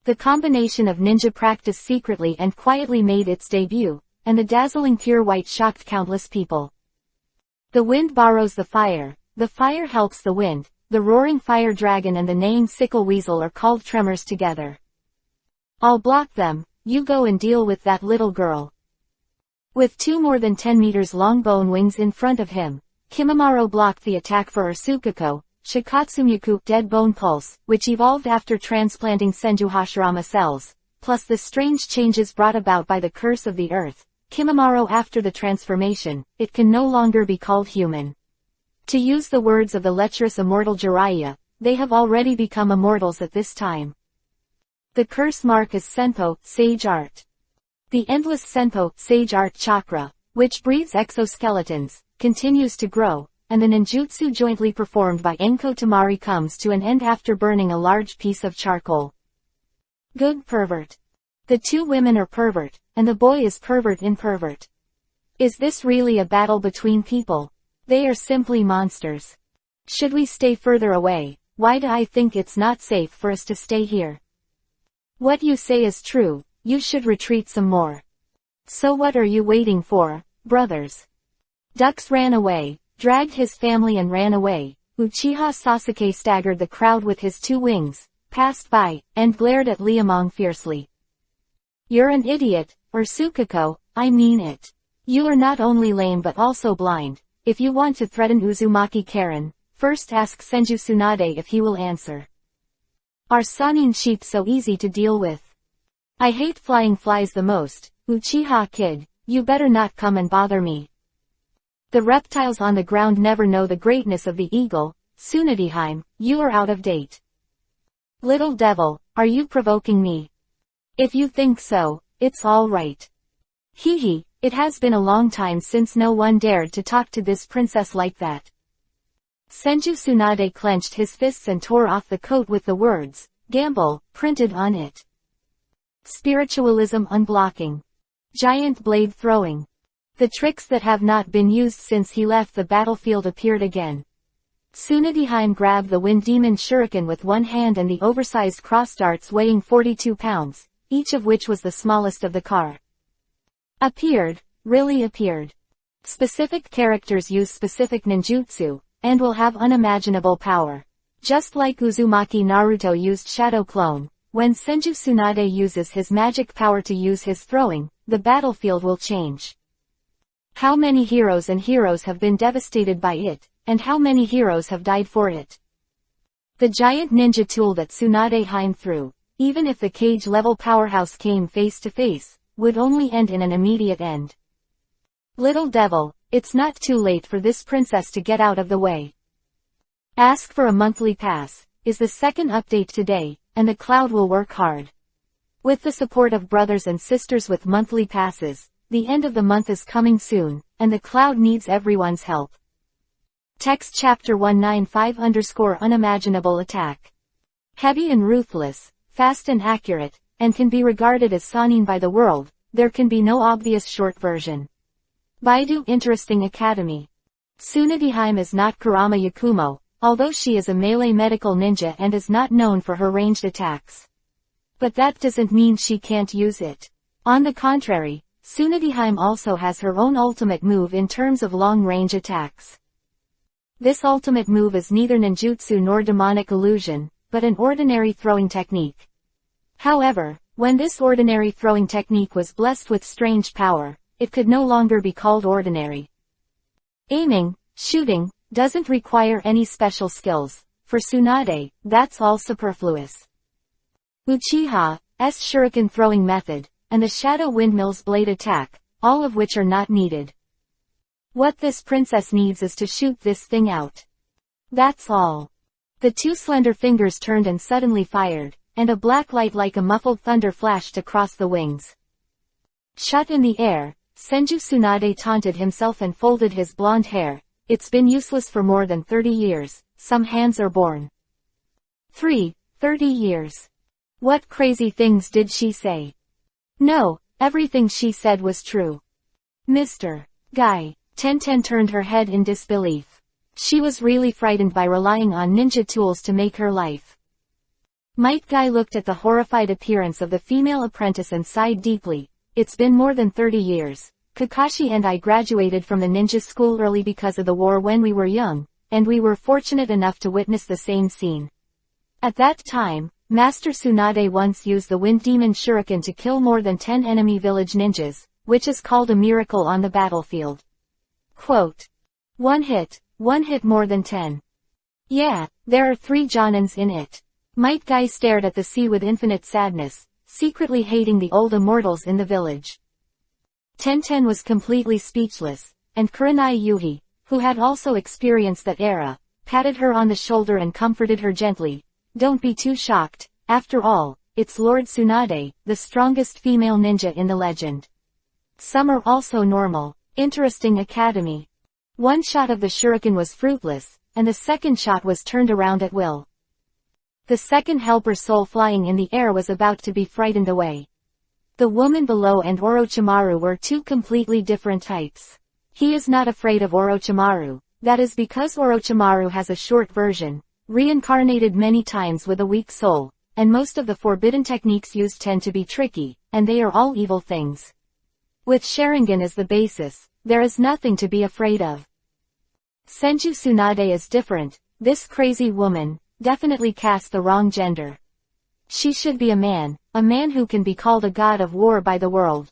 The combination of ninja practice secretly and quietly made its debut, and the dazzling pure white shocked countless people. The wind borrows the fire helps the wind, the roaring fire dragon and the neighing sickle weasel are called tremors together. I'll block them, you go and deal with that little girl. With 2 more than 10 meters long bone wings in front of him, Kimimaro blocked the attack for Ursukuko, Shikatsumyaku dead bone pulse, which evolved after transplanting Senju Hashirama cells, plus the strange changes brought about by the curse of the earth. Kimimaro after the transformation, it can no longer be called human. To use the words of the lecherous immortal Jiraiya, they have already become immortals at this time. The curse mark is Senpo, Sage Art. The endless Senpo, Sage Art chakra, which breathes exoskeletons, continues to grow, and the ninjutsu jointly performed by Enko Tamari comes to an end after burning a large piece of charcoal. Good pervert. The 2 women are pervert, and the boy is pervert in pervert. Is this really a battle between people? They are simply monsters. Should we stay further away? Why do I think it's not safe for us to stay here? What you say is true, you should retreat some more. So what are you waiting for, brothers? Dux ran away, dragged his family and ran away. Uchiha Sasuke staggered the crowd with his 2 wings, passed by, and glared at Liamong fiercely. You're an idiot, Ursukuko, I mean it. You are not only lame but also blind. If you want to threaten Uzumaki Karen, first ask Senju Tsunade if he will answer. Are Sanin sheep so easy to deal with? I hate flying flies the most, Uchiha kid, you better not come and bother me. The reptiles on the ground never know the greatness of the eagle. Tsunadehime, you are out of date. Little devil, are you provoking me? If you think so, it's all right. Hee, it has been a long time since no one dared to talk to this princess like that. Senju Tsunade clenched his fists and tore off the coat with the words, Gamble, printed on it. Spiritualism unblocking. Giant blade throwing. The tricks that have not been used since he left the battlefield appeared again. Tsunadehime grabbed the wind demon shuriken with one hand and the oversized cross darts weighing 42 pounds, each of which was the smallest of the car. Appeared, really appeared. Specific characters use specific ninjutsu, and will have unimaginable power. Just like Uzumaki Naruto used Shadow Clone, when Senju Tsunade uses his magic power to use his throwing, the battlefield will change. How many heroes and heroes have been devastated by it, and how many heroes have died for it? The giant ninja tool that Tsunadehime threw, even if the cage-level powerhouse came face to face, would only end in an immediate end. Little devil, it's not too late for this princess to get out of the way. Ask for a monthly pass, is the second update today, and the cloud will work hard. With the support of brothers and sisters with monthly passes, the end of the month is coming soon, and the cloud needs everyone's help. Text chapter 195_unimaginable attack. Heavy and ruthless, fast and accurate, and can be regarded as Sanin by the world, there can be no obvious short version. Baidu Interesting Academy. Tsunadihime is not Kurama Yakumo, although she is a melee medical ninja and is not known for her ranged attacks. But that doesn't mean she can't use it. On the contrary, Tsunadihime also has her own ultimate move in terms of long-range attacks. This ultimate move is neither ninjutsu nor demonic illusion, but an ordinary throwing technique. However, when this ordinary throwing technique was blessed with strange power, it could no longer be called ordinary. Aiming, shooting, doesn't require any special skills. For Tsunade, that's all superfluous. Uchiha's shuriken throwing method, and the Shadow Windmill's blade attack, all of which are not needed. What this princess needs is to shoot this thing out. That's all. The two slender fingers turned and suddenly fired, and a black light like a muffled thunder flashed across the wings. Shut in the air, Senju Tsunade taunted himself and folded his blonde hair. It's been useless for more than 30 years, some hands are born. 30 years. What crazy things did she say? No, everything she said was true. Mr. Guy. Tenten turned her head in disbelief. She was really frightened by relying on ninja tools to make her life. Might Guy looked at the horrified appearance of the female apprentice and sighed deeply. It's been more than 30 years. Kakashi and I graduated from the ninja school early because of the war when we were young, and we were fortunate enough to witness the same scene. At that time, Master Tsunade once used the Wind Demon Shuriken to kill more than 10 enemy village ninjas, which is called a miracle on the battlefield. Quote. One hit more than 10. Yeah, there are 3 Jonins in it. Might Guy stared at the sea with infinite sadness, secretly hating the old immortals in the village. Tenten was completely speechless, and Kurenai Yuhi, who had also experienced that era, patted her on the shoulder and comforted her gently. Don't be too shocked, after all, it's Lord Tsunade, the strongest female ninja in the legend. Some are also normal. Interesting Academy. One shot of the shuriken was fruitless, and the second shot was turned around at will. The second helper soul flying in the air was about to be frightened away. The woman below and Orochimaru were 2 completely different types. He is not afraid of Orochimaru, that is because Orochimaru has a short version, reincarnated many times with a weak soul, and most of the forbidden techniques used tend to be tricky, and they are all evil things. With Sharingan as the basis, there is nothing to be afraid of. Senju Tsunade is different. This crazy woman definitely cast the wrong gender. She should be a man who can be called a god of war by the world.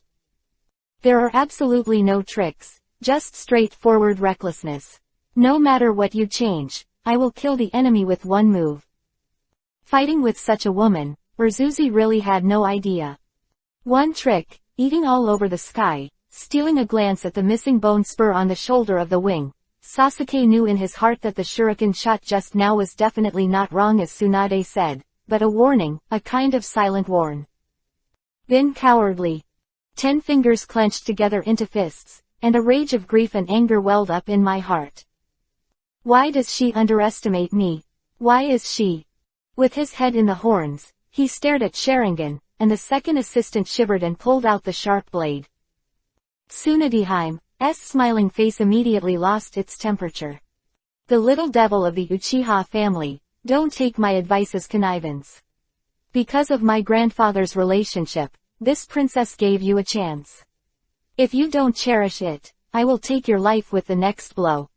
There are absolutely no tricks, just straightforward recklessness. No matter what you change, I will kill the enemy with one move. Fighting with such a woman, Urzuzi really had no idea. One trick, eating all over the sky, stealing a glance at the missing bone spur on the shoulder of the wing. Sasuke knew in his heart that the shuriken shot just now was definitely not wrong as Tsunade said, but a warning, a kind of silent warn. Been cowardly. 10 fingers clenched together into fists, and a rage of grief and anger welled up in my heart. Why does she underestimate me? Why is she? With his head in the horns, he stared at Sharingan, and the second assistant shivered and pulled out the sharp blade. Tsunadihime's smiling face immediately lost its temperature. The little devil of the Uchiha family, don't take my advice as connivance. Because of my grandfather's relationship, this princess gave you a chance. If you don't cherish it, I will take your life with the next blow.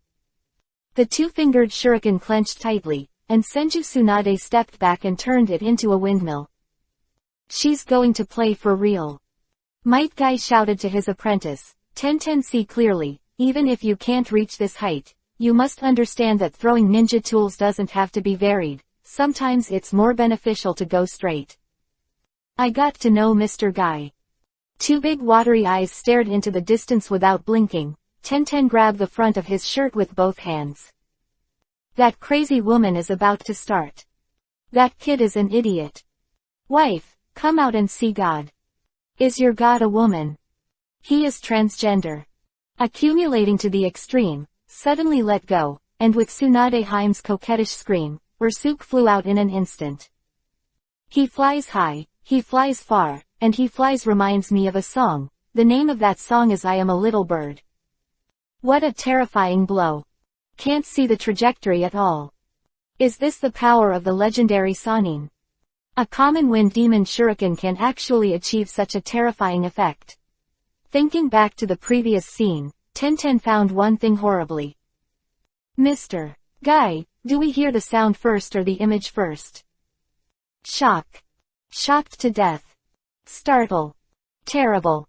The 2-fingered shuriken clenched tightly, and Senju Tsunade stepped back and turned it into a windmill. She's going to play for real. Might Guy shouted to his apprentice, Tenten, see clearly, even if you can't reach this height, you must understand that throwing ninja tools doesn't have to be varied, sometimes it's more beneficial to go straight. I got to know Mr. Guy. 2 big watery eyes stared into the distance without blinking. Tenten grabbed the front of his shirt with both hands. That crazy woman is about to start. That kid is an idiot. Wife, come out and see God. Is your God a woman? He is transgender. Accumulating to the extreme, suddenly let go, and with Tsunade Haim's coquettish scream, Ursuke flew out in an instant. He flies high, he flies far, and he flies reminds me of a song. The name of that song is I Am a Little Bird. What a terrifying blow. Can't see the trajectory at all. Is this the power of the legendary Sannin? A common wind demon shuriken can actually achieve such a terrifying effect. Thinking back to the previous scene, Tenten found one thing horribly. Mr. Guy, do we hear the sound first or the image first? Shock. Shocked to death. Startle. Terrible.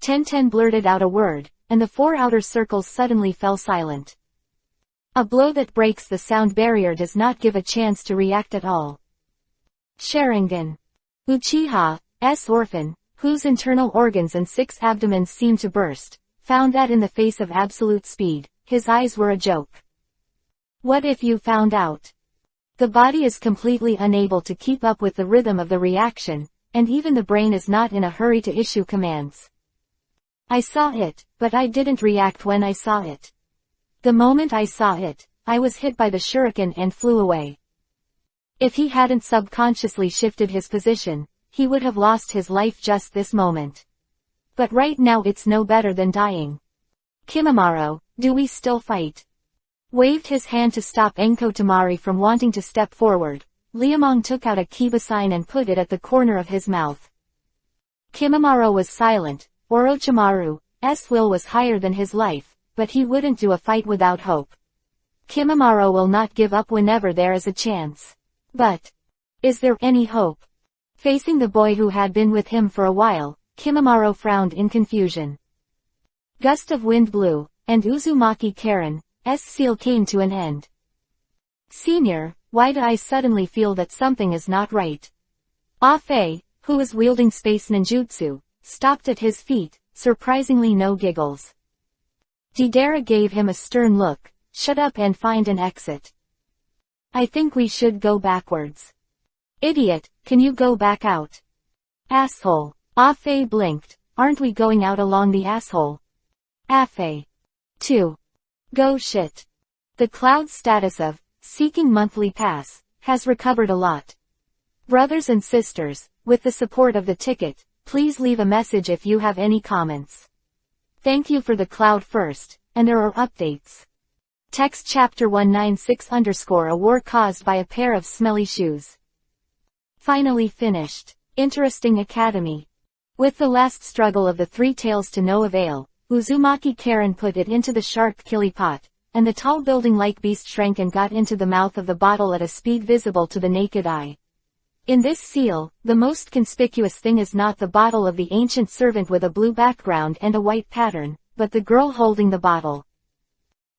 Tenten blurted out a word, and the 4 outer circles suddenly fell silent. A blow that breaks the sound barrier does not give a chance to react at all. Sharingan. Uchiha's orphan, whose internal organs and 6 abdomens seemed to burst, found that in the face of absolute speed, his eyes were a joke. What if you found out? The body is completely unable to keep up with the rhythm of the reaction, and even the brain is not in a hurry to issue commands. I saw it, but I didn't react when I saw it. The moment I saw it, I was hit by the shuriken and flew away. If he hadn't subconsciously shifted his position, he would have lost his life just this moment. But right now it's no better than dying. Kimimaro, do we still fight? Waved his hand to stop Enko Tamari from wanting to step forward. Liamong took out a kiba sign and put it at the corner of his mouth. Kimimaro was silent. Orochimaru's will was higher than his life, but he wouldn't do a fight without hope. Kimimaro will not give up whenever there is a chance. But, is there any hope? Facing the boy who had been with him for a while, Kimimaro frowned in confusion. Gust of wind blew, and Uzumaki Karen's seal came to an end. Senior, why do I suddenly feel that something is not right? Ah-Fei, who was wielding space ninjutsu, stopped at his feet, surprisingly no giggles. Deidara gave him a stern look. Shut up and find an exit. I think we should go backwards. Idiot, can you go back out? Asshole. Ah-Fei blinked. Aren't we going out along the asshole? Ah-Fei. 2. Go shit. The cloud status of seeking monthly pass has recovered a lot. Brothers and sisters, with the support of the ticket, please leave a message if you have any comments. Thank you for the cloud first, and there are updates. Text chapter 196_ a war caused by a pair of smelly shoes. Finally finished. Interesting academy. With the last struggle of the 3 tales to no avail, Uzumaki Karen put it into the shark killie pot, and the tall building-like beast shrank and got into the mouth of the bottle at a speed visible to the naked eye. In this seal, the most conspicuous thing is not the bottle of the ancient servant with a blue background and a white pattern, but the girl holding the bottle.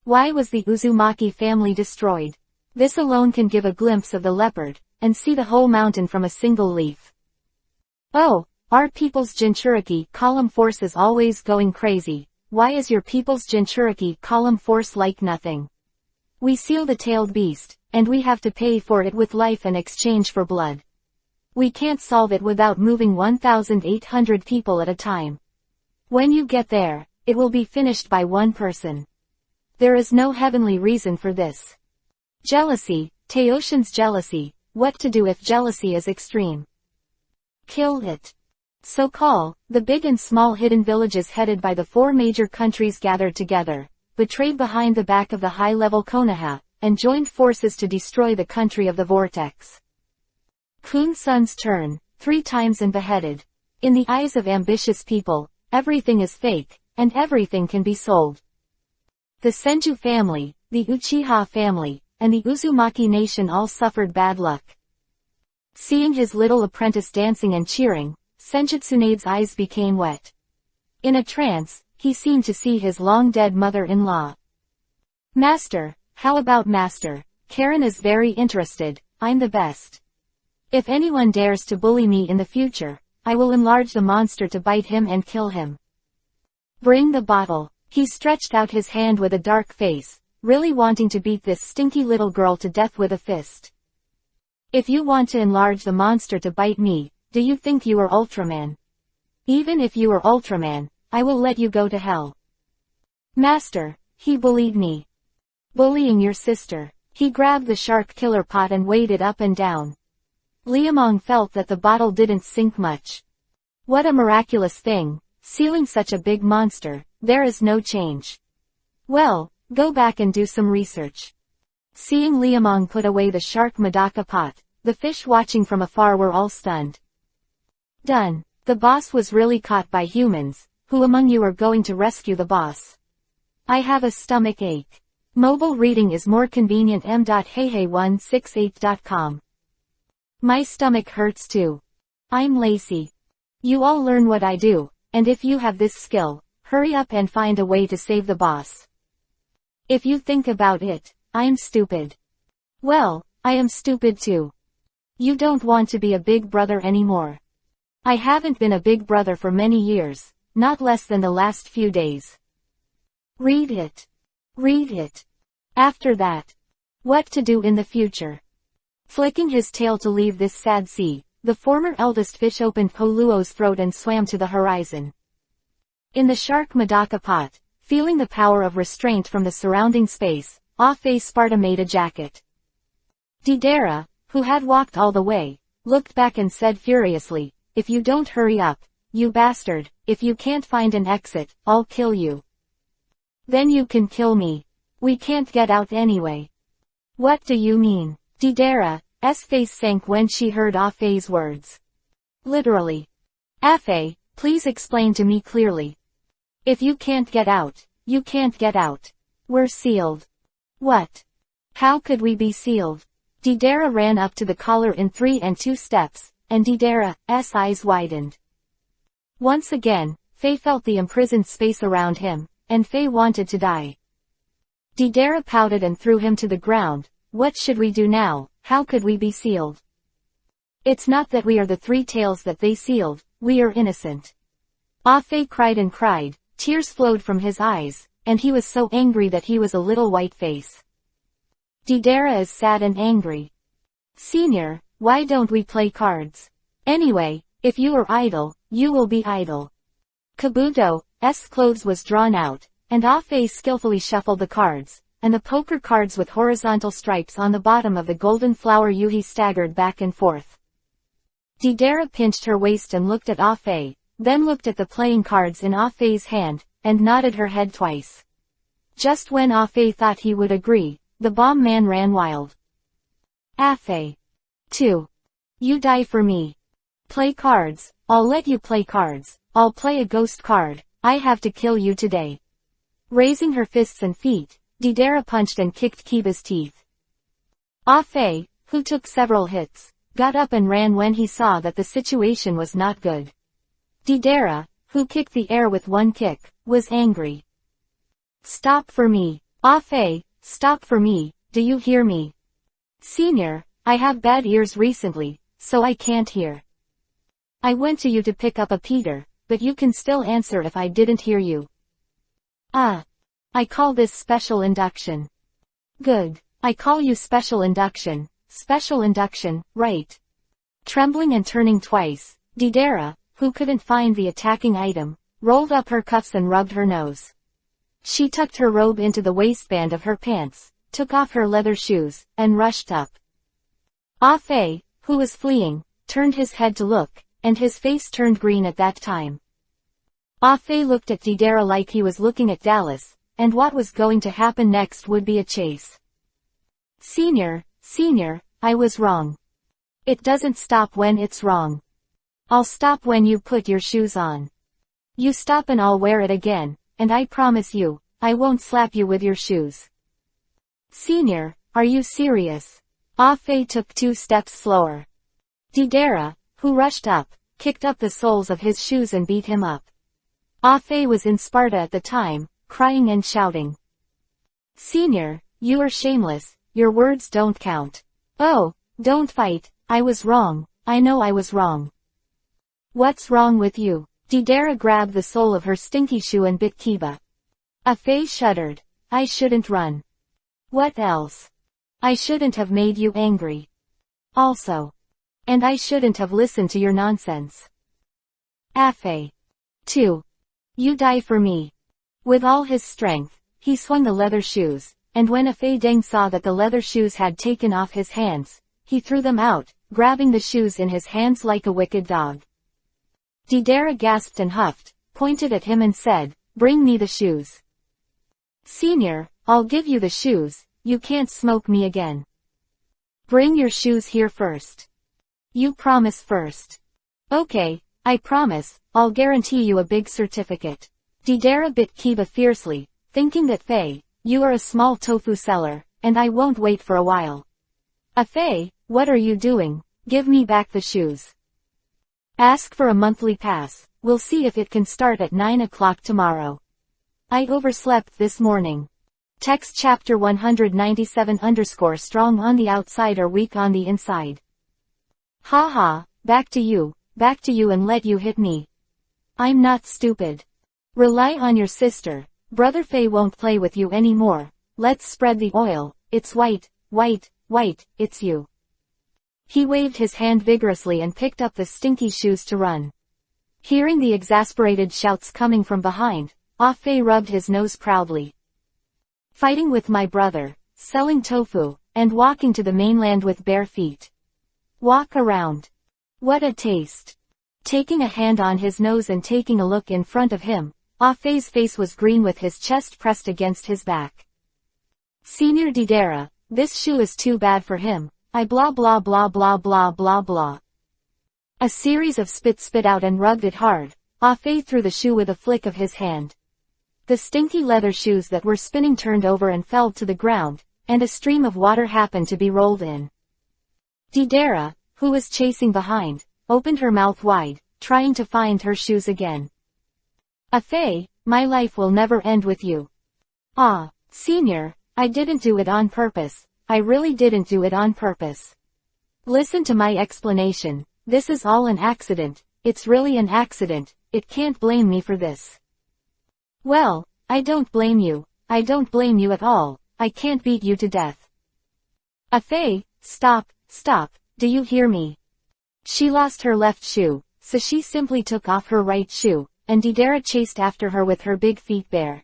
Why was the Uzumaki family destroyed? This alone can give a glimpse of the leopard, and see the whole mountain from a single leaf. Oh, our people's Jinchuriki column force is always going crazy. Why is your people's Jinchuriki column force like nothing? We seal the tailed beast, and we have to pay for it with life in exchange for blood. We can't solve it without moving 1,800 people at a time. When you get there, it will be finished by one person. There is no heavenly reason for this. Jealousy, Teoshin's jealousy. What to do if jealousy is extreme? Kill it. So call, the big and small hidden villages headed by the 4 major countries gathered together, betrayed behind the back of the high-level Konoha, and joined forces to destroy the country of the vortex. Kun-sun's turn, 3 times and beheaded. In the eyes of ambitious people, everything is fake, and everything can be sold. The Senju family, the Uchiha family, and the Uzumaki nation all suffered bad luck. Seeing his little apprentice dancing and cheering, Senjutsunade's eyes became wet. In a trance, he seemed to see his long-dead mother-in-law. Master, how about Master? Karen is very interested. I'm the best. If anyone dares to bully me in the future, I will enlarge the monster to bite him and kill him. Bring the bottle. He stretched out his hand with a dark face, really wanting to beat this stinky little girl to death with a fist. If you want to enlarge the monster to bite me, do you think you are Ultraman? Even if you are Ultraman, I will let you go to hell. Master, he bullied me. Bullying your sister. He grabbed the shark killer pot and weighed it up and down. Liamong felt that the bottle didn't sink much. What a miraculous thing, sealing such a big monster, there is no change. Well, go back and do some research. Seeing Liamong put away the shark Madaka pot, the fish watching from afar were all stunned. Done. The boss was really caught by humans. Who among you are going to rescue the boss? I have a stomach ache. Mobile reading is more convenient. m.heyhey168.com. My stomach hurts too. I'm Lacey. You all learn what I do, and if you have this skill, hurry up and find a way to save the boss. If you think about it, I'm stupid. Well, I am stupid too. You don't want to be a big brother anymore. I haven't been a big brother for many years, not less than the last few days. Read it. Read it. After that. What to do in the future. Flicking his tail to leave this sad sea, the former eldest fish opened Poluo's throat and swam to the horizon. In the shark Madaka pot, feeling the power of restraint from the surrounding space, Afe Sparta made a jacket. Didera, who had walked all the way, looked back and said furiously, if you don't hurry up, you bastard, if you can't find an exit, I'll kill you. Then you can kill me. We can't get out anyway. What do you mean? Didera's face sank when she heard Afe's words. Literally. Afe, please explain to me clearly. If you can't get out, you can't get out. We're sealed. What? How could we be sealed? Didera ran up to the collar in 3 and 2 steps, and Didera's eyes widened. Once again, Faye felt the imprisoned space around him, and Faye wanted to die. Didera pouted and threw him to the ground. What should we do now? How could we be sealed? It's not that we are the 3 tails that they sealed, we are innocent. Afe cried and cried, tears flowed from his eyes, and he was so angry that he was a little white face. Didera is sad and angry. Senior, why don't we play cards? Anyway, if you are idle, you will be idle. Kabuto's clothes was drawn out, and Afe skillfully shuffled the cards, and the poker cards with horizontal stripes on the bottom of the golden flower Yuhi staggered back and forth. Didera pinched her waist and looked at Afe, then looked at the playing cards in Afe's hand, and nodded her head twice. Just when Afe thought he would agree, the bomb man ran wild. Afe. 2. You die for me. Play cards, I'll let you play cards, I'll play a ghost card, I have to kill you today. Raising her fists and feet, Didera punched and kicked Kiba's teeth. Afe, who took several hits, got up and ran when he saw that the situation was not good. Didera, who kicked the air with 1 kick, was angry. Stop for me. Afe, stop for me, do you hear me? Senior, I have bad ears recently, so I can't hear. I went to you to pick up a Peter, but you can still answer if I didn't hear you. I call this special induction. Good. I call you special induction. Special induction, right. Trembling and turning twice, Didera, who couldn't find the attacking item, rolled up her cuffs and rubbed her nose. She tucked her robe into the waistband of her pants, took off her leather shoes, and rushed up. Afe, who was fleeing, turned his head to look, and his face turned green at that time. Afe looked at Didera like he was looking at Dallas, and what was going to happen next would be a chase. Senior, I was wrong. It doesn't stop when it's wrong. I'll stop when you put your shoes on. You stop and I'll wear it again, and I promise you, I won't slap you with your shoes. Senior, are you serious? Afe took 2 steps slower. Didera, who rushed up, kicked up the soles of his shoes and beat him up. Afe was in Sparta at the time, crying and shouting. Senior, you are shameless, your words don't count. Oh, don't fight, I was wrong, I know I was wrong. What's wrong with you? Didera grabbed the sole of her stinky shoe and bit Kiba. Afe shuddered. I shouldn't run. What else? I shouldn't have made you angry. Also. And I shouldn't have listened to your nonsense. Afe. 2. You die for me. With all his strength, he swung the leather shoes, and when Afei Deng saw that the leather shoes had taken off his hands, he threw them out, grabbing the shoes in his hands like a wicked dog. Didera gasped and huffed, pointed at him and said, "Bring me the shoes." "Senior, I'll give you the shoes, you can't smoke me again." "Bring your shoes here first." "You promise first." "Okay, I promise, I'll guarantee you a big certificate." Didera bit Kiba fiercely, thinking that Faye, you are a small tofu seller, and I won't wait for a while. "Afei, what are you doing? Give me back the shoes." "Ask for a monthly pass, we'll see if it can start at 9 o'clock tomorrow. I overslept this morning." Text chapter 197 strong on the outside or weak on the inside. Haha, back to you and let you hit me. I'm not stupid. Rely on your sister, Brother Faye won't play with you anymore, let's spread the oil, it's white, it's you. He waved his hand vigorously and picked up the stinky shoes to run. Hearing the exasperated shouts coming from behind, Afei rubbed his nose proudly. Fighting with my brother, selling tofu, and walking to the mainland with bare feet. Walk around. What a taste. Taking a hand on his nose and taking a look in front of him, Afei's face was green with his chest pressed against his back. Senior Didera, this shoe is too bad for him, I blah blah blah blah blah blah blah. A series of spit out and rubbed it hard, Afei threw the shoe with a flick of his hand. The stinky leather shoes that were spinning turned over and fell to the ground, and a stream of water happened to be rolled in. Didera, who was chasing behind, opened her mouth wide, trying to find her shoes again. Afei, my life will never end with you. Ah, senior, I didn't do it on purpose, I really didn't do it on purpose. Listen to my explanation, this is all an accident, it's really an accident, it can't blame me for this. Well, I don't blame you at all, I can't beat you to death. Afei, stop, do you hear me? She lost her left shoe, so she simply took off her right shoe, and Didera chased after her with her big feet bare.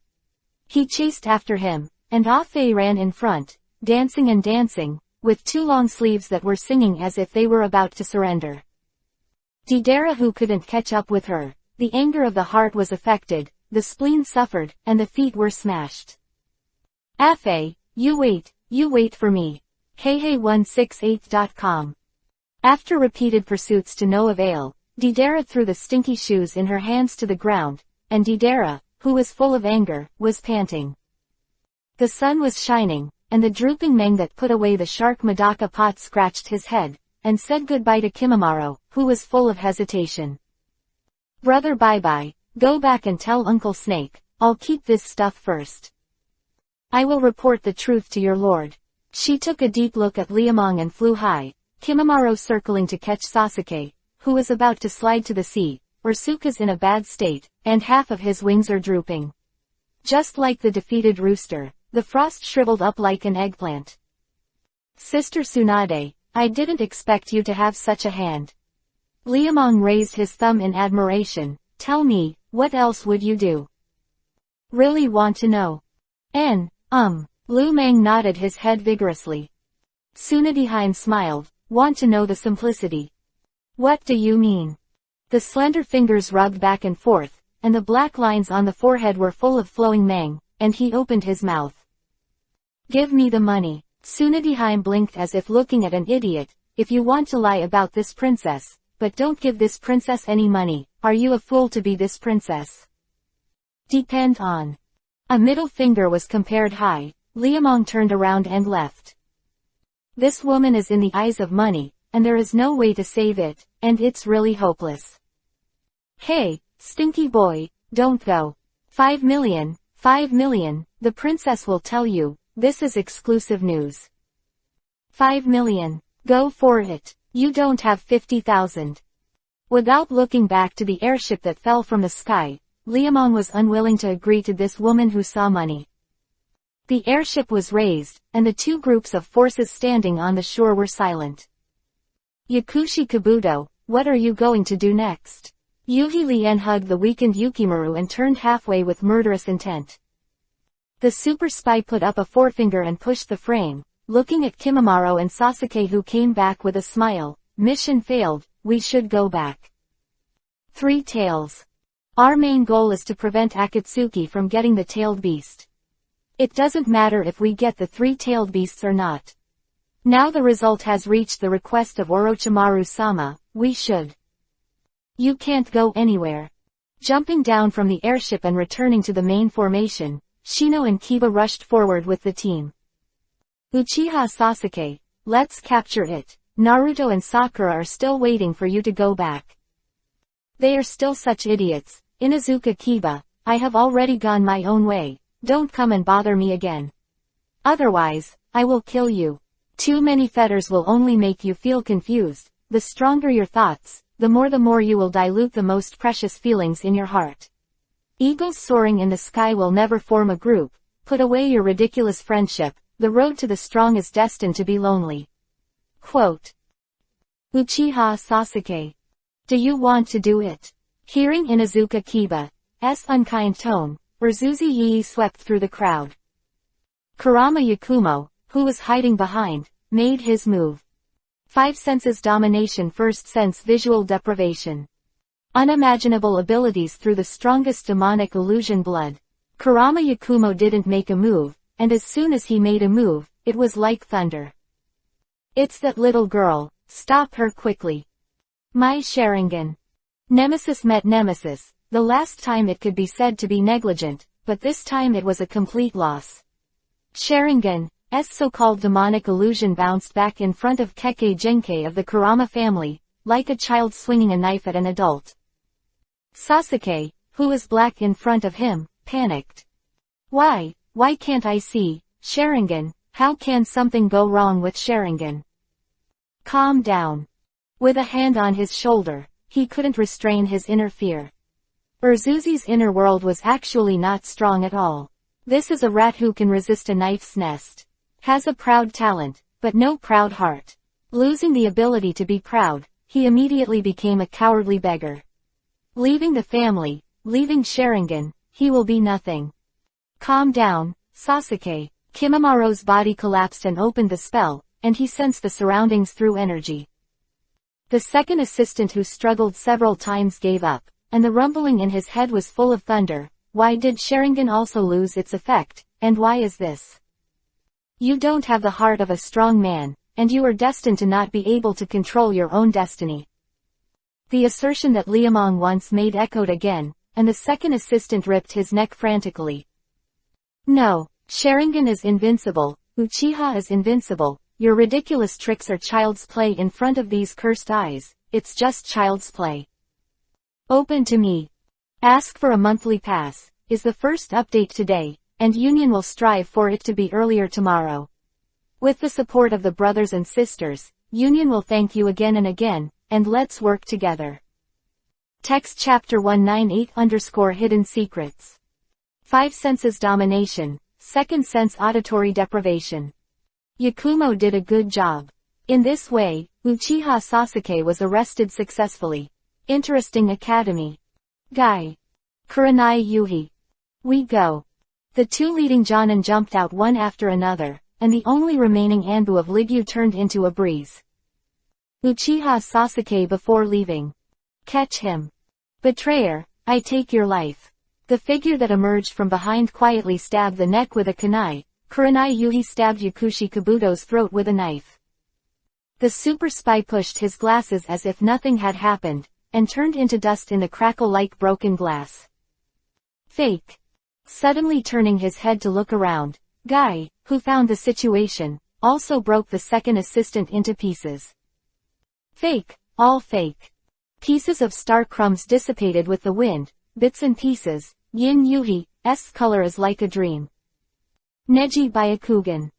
He chased after him, and Afei ran in front, dancing, with two long sleeves that were singing as if they were about to surrender. Didera who couldn't catch up with her, the anger of the heart was affected, the spleen suffered, and the feet were smashed. Afei, you wait for me. Hey168.com. After repeated pursuits to no avail, Didera threw the stinky shoes in her hands to the ground, and Didera, who was full of anger, was panting. The sun was shining, and the drooping Meng that put away the shark Madaka pot scratched his head, and said goodbye to Kimimaro, who was full of hesitation. Brother bye-bye, go back and tell Uncle Snake, I'll keep this stuff first. I will report the truth to your lord. She took a deep look at Liamong and flew high, Kimimaro circling to catch Sasuke, who was about to slide to the sea, Ursuka's in a bad state, and half of his wings are drooping. Just like the defeated rooster, the frost shriveled up like an eggplant. Sister Tsunade, I didn't expect you to have such a hand. Liamong raised his thumb in admiration, tell me, what else would you do? Really want to know? Lu Meng nodded his head vigorously. Tsunade smiled, want to know the simplicity. What do you mean? The slender fingers rubbed back and forth, and the black lines on the forehead were full of flowing Meng, and he opened his mouth. Give me the money. Tsunade blinked as if looking at an idiot, if you want to lie about this princess, but don't give this princess any money, are you a fool to be this princess? Depend on. A middle finger was compared high, Liamong turned around and left. This woman is in the eyes of money, and there is no way to save it, and it's really hopeless. Hey, stinky boy, don't go. 5 million, the princess will tell you, this is exclusive news. 5 million, go for it, you don't have 50,000. Without looking back to the airship that fell from the sky, Liamong was unwilling to agree to this woman who saw money. The airship was raised, and the two groups of forces standing on the shore were silent. Yakushi Kabuto, what are you going to do next? Yuhi Lien hugged the weakened Yukimaru and turned halfway with murderous intent. The super spy put up a forefinger and pushed the frame, looking at Kimimaro and Sasuke, who came back with a smile. Mission failed, we should go back. 3 tails. Our main goal is to prevent Akatsuki from getting the tailed beast. It doesn't matter if we get the 3 tailed beasts or not. Now the result has reached the request of Orochimaru-sama, we should. You can't go anywhere. Jumping down from the airship and returning to the main formation, Shino and Kiba rushed forward with the team. Uchiha Sasuke, let's capture it. Naruto and Sakura are still waiting for you to go back. They are still such idiots. Inuzuka Kiba, I have already gone my own way, don't come and bother me again. Otherwise, I will kill you. Too many fetters will only make you feel confused. The stronger your thoughts, the more you will dilute the most precious feelings in your heart. Eagles soaring in the sky will never form a group. Put away your ridiculous friendship. The road to the strong is destined to be lonely. Quote. Uchiha Sasuke. Do you want to do it? Hearing Inuzuka Kiba's unkind tone, Urzuzi Yii swept through the crowd. Kurama Yakumo, who was hiding behind, made his move. 5 senses domination. First sense visual deprivation. Unimaginable abilities through the strongest demonic illusion blood. Kurama Yakumo didn't make a move, and as soon as he made a move, it was like thunder. It's that little girl, stop her quickly. My Sharingan. Nemesis met Nemesis, the last time it could be said to be negligent, but this time it was a complete loss. Sharingan's so-called demonic illusion bounced back in front of Kekkei Genkei of the Kurama family, like a child swinging a knife at an adult. Sasuke, who was black in front of him, panicked. Why can't I see Sharingan? How can something go wrong with Sharingan? Calm down. With a hand on his shoulder, he couldn't restrain his inner fear. Urzuzi's inner world was actually not strong at all. This is a rat who can resist a knife's nest. Has a proud talent, but no proud heart. Losing the ability to be proud, he immediately became a cowardly beggar. Leaving the family, leaving Sharingan, he will be nothing. Calm down, Sasuke. Kimamaro's body collapsed and opened the spell, and he sensed the surroundings through energy. The second assistant, who struggled several times, gave up, and the rumbling in his head was full of thunder. Why did Sharingan also lose its effect, and why is this? You don't have the heart of a strong man, and you are destined to not be able to control your own destiny. The assertion that Liamong once made echoed again, and the second assistant ripped his neck frantically. No, Sharingan is invincible, Uchiha is invincible. Your ridiculous tricks are child's play in front of these cursed eyes. It's just child's play. Open to me. Ask for a monthly pass, is the first update today, and Union will strive for it to be earlier tomorrow. With the support of the brothers and sisters, Union will thank you again and again, and let's work together. Text chapter 198_Hidden Secrets. 5 senses domination, second sense auditory deprivation. Yakumo did a good job. In this way, Uchiha Sasuke was arrested successfully. Interesting academy. Guy. Kurenai Yuhi. We go. The 2 leading Jonin jumped out one after another, and the only remaining Anbu of Ligyu turned into a breeze. Uchiha Sasuke before leaving. Catch him. Betrayer, I take your life. The figure that emerged from behind quietly stabbed the neck with a kunai. Kurenai Yuhi stabbed Yakushi Kabuto's throat with a knife. The super spy pushed his glasses as if nothing had happened, and turned into dust in the crackle like broken glass. Fake. Suddenly turning his head to look around, Guy, who found the situation, also broke the second assistant into pieces. Fake, all fake. Pieces of star crumbs dissipated with the wind, bits and pieces. Yin Yuhi's color is like a dream. Neji Byakugan.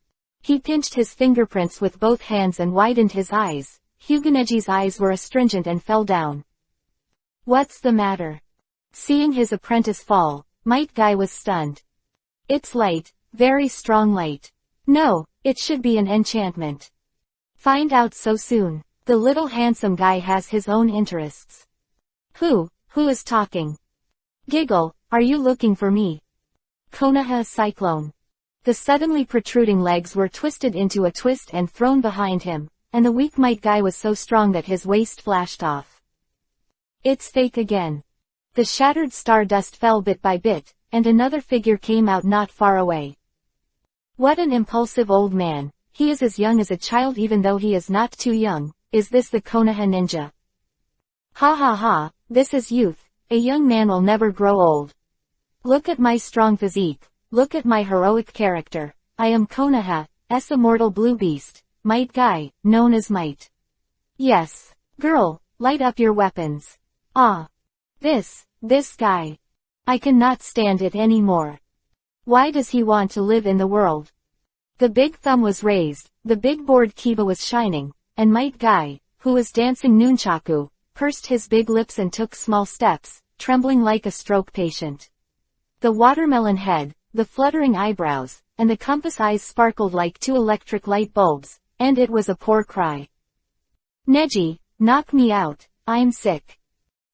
He pinched his fingerprints with both hands and widened his eyes. Hyuganeji's eyes were astringent and fell down. What's the matter? Seeing his apprentice fall, Might Guy was stunned. It's light, very strong light. No, it should be an enchantment. Find out so soon. The little handsome guy has his own interests. Who is talking? Giggle, are you looking for me? Konoha Cyclone. The suddenly protruding legs were twisted into a twist and thrown behind him, and the weak might guy was so strong that his waist flashed off. It's fake again. The shattered stardust fell bit by bit, and another figure came out not far away. What an impulsive old man. He is as young as a child even though he is not too young. Is this the Konoha ninja? Ha ha ha, this is youth. A young man will never grow old. Look at my strong physique. Look at my heroic character. I am Konoha's immortal blue beast, Might Guy, known as Might. Yes. Girl, light up your weapons. Ah. This guy. I cannot stand it anymore. Why does he want to live in the world? The big thumb was raised, the big board kiba was shining, and Might Guy, who was dancing nunchaku, pursed his big lips and took small steps, trembling like a stroke patient. The watermelon head, the fluttering eyebrows, and the compass eyes sparkled like two electric light bulbs, and it was a poor cry. Neji, knock me out, I'm sick.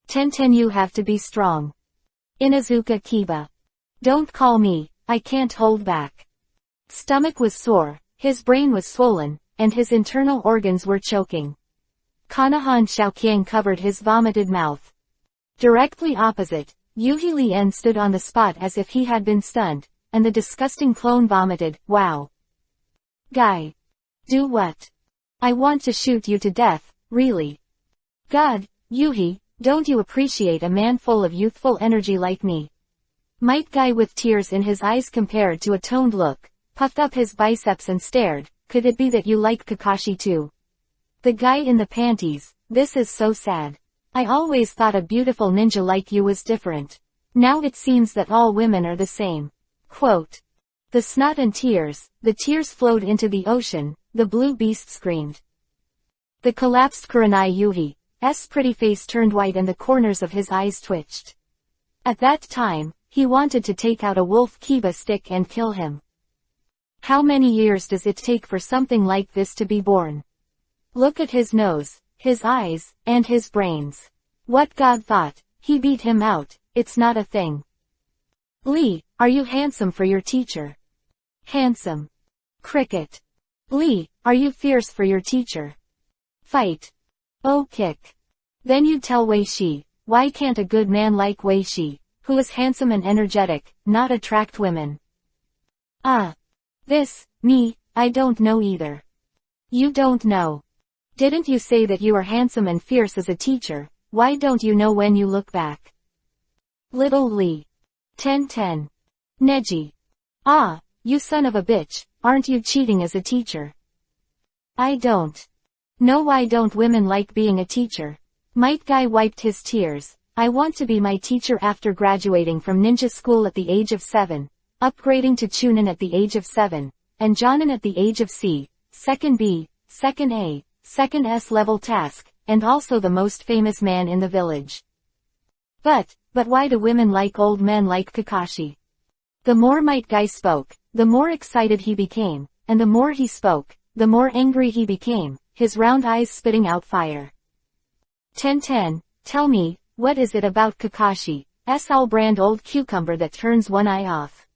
Tenten, you have to be strong. Inuzuka Kiba. Don't call me, I can't hold back. Stomach was sore, his brain was swollen, and his internal organs were choking. Kanahan Xiaoqiang covered his vomited mouth. Directly opposite, Yuhi Lien stood on the spot as if he had been stunned, and the disgusting clone vomited, wow. Guy. Do what? I want to shoot you to death, really. God, Yuhi, don't you appreciate a man full of youthful energy like me? Might Guy with tears in his eyes compared to a toned look, puffed up his biceps and stared, could it be that you like Kakashi too? The guy in the panties, this is so sad. I always thought a beautiful ninja like you was different. Now it seems that all women are the same. Quote. The snot and tears, the tears flowed into the ocean, the blue beast screamed. The collapsed Kurenai Yuhi's pretty face turned white and the corners of his eyes twitched. At that time, he wanted to take out a wolf kiba stick and kill him. How many years does it take for something like this to be born? Look at his nose, his eyes, and his brains. What God thought, he beat him out, it's not a thing. Lee, are you handsome for your teacher? Handsome. Cricket. Lee, are you fierce for your teacher? Fight. Oh kick. Then you tell Wei Shi, why can't a good man like Wei Shi, who is handsome and energetic, not attract women? Me, I don't know either. You don't know. Didn't you say that you are handsome and fierce as a teacher? Why don't you know when you look back? Little Lee. 10. Neji. You son of a bitch, aren't you cheating as a teacher? I don't. No, why don't women like being a teacher? Might Guy wiped his tears. I want to be my teacher after graduating from ninja school at the age of 7, upgrading to Chunin at the age of 7, and Jonin at the age of C, second B, second A, second S level task, and also the most famous man in the village. But why do women like old men like Kakashi? The more Might Guy spoke, the more excited he became, and the more he spoke, the more angry he became, his round eyes spitting out fire. 10. Tell me, what is it about Kakashi's all-brand old cucumber that turns one eye off?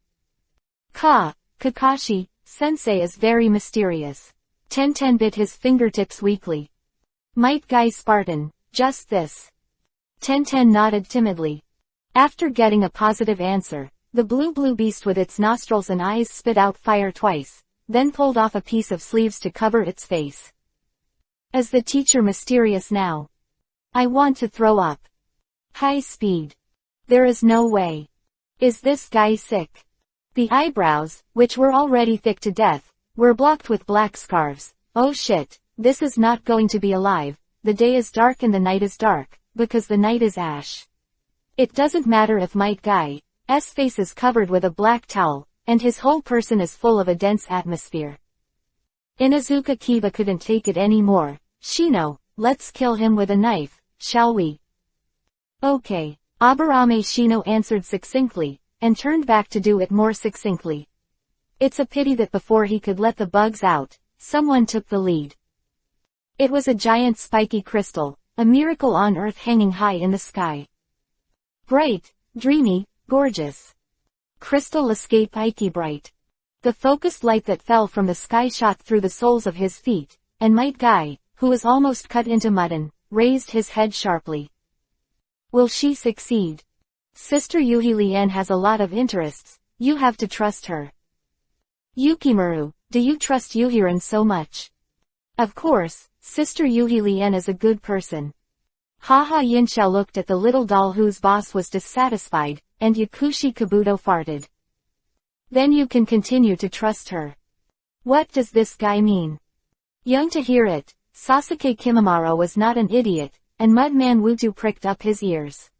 Kakashi, sensei is very mysterious. 10 bit his fingertips weakly. Might Guy Spartan, just this. 10 nodded timidly. After getting a positive answer, the blue beast with its nostrils and eyes spit out fire twice, then pulled off a piece of sleeves to cover its face. Is the teacher mysterious now? I want to throw up. High speed. There is no way. Is this guy sick? The eyebrows, which were already thick to death, were blocked with black scarves. Oh shit, this is not going to be alive. The day is dark and the night is dark, because the night is ash. It doesn't matter if Might Guy's face is covered with a black towel, and his whole person is full of a dense atmosphere. Inuzuka Kiba couldn't take it anymore. Shino, let's kill him with a knife, shall we? Okay. Aburame Shino answered succinctly, and turned back to do it more succinctly. It's a pity that before he could let the bugs out, someone took the lead. It was a giant spiky crystal, a miracle on Earth hanging high in the sky. Bright, dreamy, gorgeous. Crystal escape Ike bright. The focused light that fell from the sky shot through the soles of his feet, and Might Guy, who was almost cut into mutton, raised his head sharply. Will she succeed? Sister Yuhi Lian has a lot of interests, you have to trust her. Yukimaru, do you trust Yuhiren so much? Of course, Sister Yuhi Lian is a good person. Haha Yinxiao looked at the little doll whose boss was dissatisfied, and Yakushi Kabuto farted. Then you can continue to trust her. What does this guy mean? Young to hear it, Sasuke Kimimaro was not an idiot, and Mudman Wutu pricked up his ears.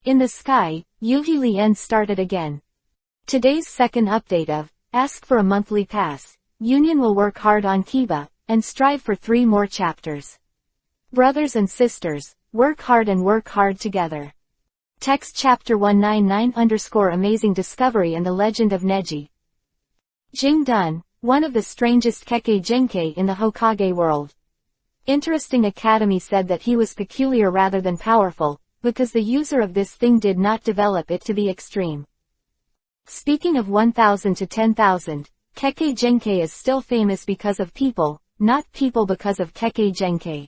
In the sky, Yuhi Lian started again. Today's second update of Ask for a Monthly Pass. Union will work hard on Kiba, and strive for 3 more chapters. Brothers and sisters, work hard and work hard together. Text chapter 199 _ Amazing Discovery and the Legend of Neji. Jing Dun, one of the strangest Kekkei Genkei in the Hokage world. Interesting Academy said that he was peculiar rather than powerful, because the user of this thing did not develop it to the extreme. Speaking of 1000 to 10,000, Kekkei Genkei is still famous because of people, not people because of Kekkei Genkei.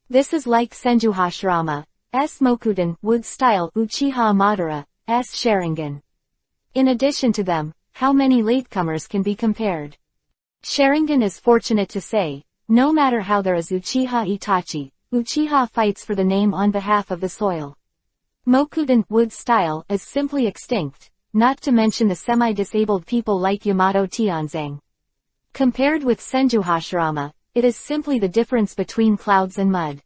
This is like Senju Hashirama, S. Mokuden, Wood Style Uchiha Madara, S. Sharingan. In addition to them, how many latecomers can be compared? Sharingan is fortunate to say, no matter how there is Uchiha Itachi, Uchiha fights for the name on behalf of the soil. Mokuden, Wood Style, is simply extinct, not to mention the semi-disabled people like Yamato Tianzang. Compared with Senju Hashirama, it is simply the difference between clouds and mud.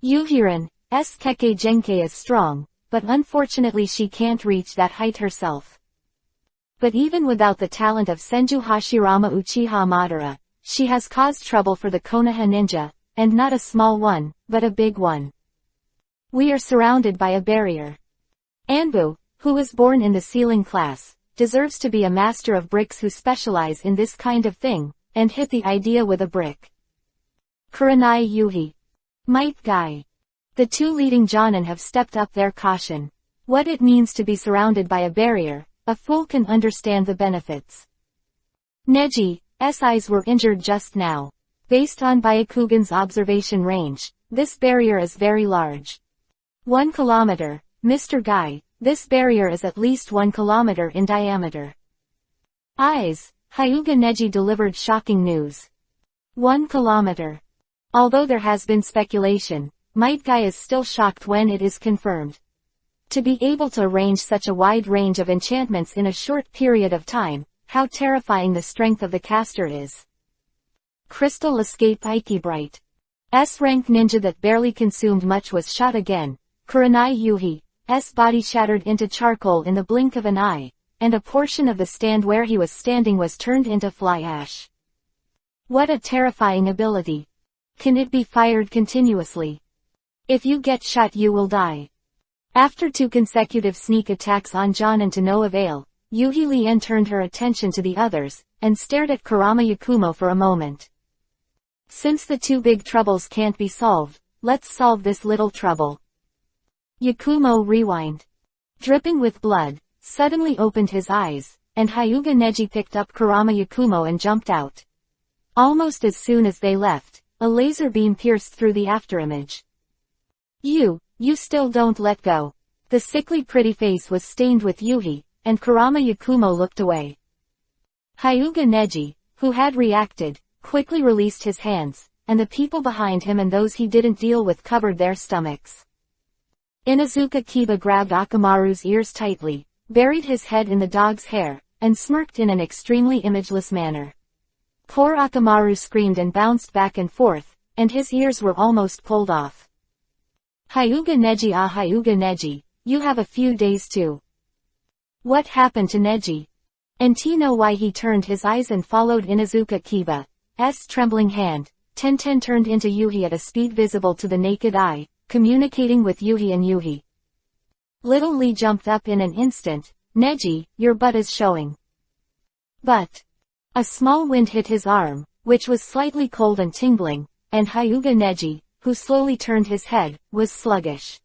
Yuhiren, S. Kekkei Genkei is strong, but unfortunately she can't reach that height herself. But even without the talent of Senju Hashirama Uchiha Madara, she has caused trouble for the Konoha ninja, and not a small one, but a big one. We are surrounded by a barrier. Anbu, who was born in the ceiling class, deserves to be a master of bricks who specialize in this kind of thing, and hit the idea with a brick. Kurenai Yuhi. Might Guy. The 2 leading Jonin have stepped up their caution. What it means to be surrounded by a barrier, a fool can understand the benefits. Neji's eyes were injured just now. Based on Byakugan's observation range, this barrier is very large. 1 kilometer, Mr. Guy, this barrier is at least 1 kilometer in diameter. Eyes, Hyuga Neji delivered shocking news. 1 kilometer. Although there has been speculation, Might Guy is still shocked when it is confirmed. To be able to arrange such a wide range of enchantments in a short period of time, how terrifying the strength of the caster is. Crystal escape Ike bright. S-rank ninja that barely consumed much was shot again. Kurenai Yuhi's body shattered into charcoal in the blink of an eye, and a portion of the stand where he was standing was turned into fly ash. What a terrifying ability. Can it be fired continuously? If you get shot you will die. After 2 consecutive sneak attacks on Jonin to no avail, Yuhi Lian turned her attention to the others, and stared at Kurama Yakumo for a moment. Since the 2 big troubles can't be solved, let's solve this little trouble. Yakumo rewind. Dripping with blood, suddenly opened his eyes, and Hyuga Neji picked up Kurama Yakumo and jumped out. Almost as soon as they left, a laser beam pierced through the afterimage. You still don't let go. The sickly pretty face was stained with Yuhi, and Kurama Yakumo looked away. Hyuga Neji, who had reacted, quickly released his hands, and the people behind him and those he didn't deal with covered their stomachs. Inuzuka Kiba grabbed Akamaru's ears tightly, buried his head in the dog's hair, and smirked in an extremely imageless manner. Poor Akamaru screamed and bounced back and forth, and his ears were almost pulled off. Hyuga Neji, Hyuga Neji, you have a few days too. What happened to Neji? And to know why he turned his eyes and followed Inuzuka Kiba's trembling hand. Tenten turned into Yuhi at a speed visible to the naked eye, communicating with Yuhi and Yuhi. Little Lee jumped up in an instant. Neji, your butt is showing. But a small wind hit his arm, which was slightly cold and tingling, and Hyuga Neji, who slowly turned his head, was sluggish.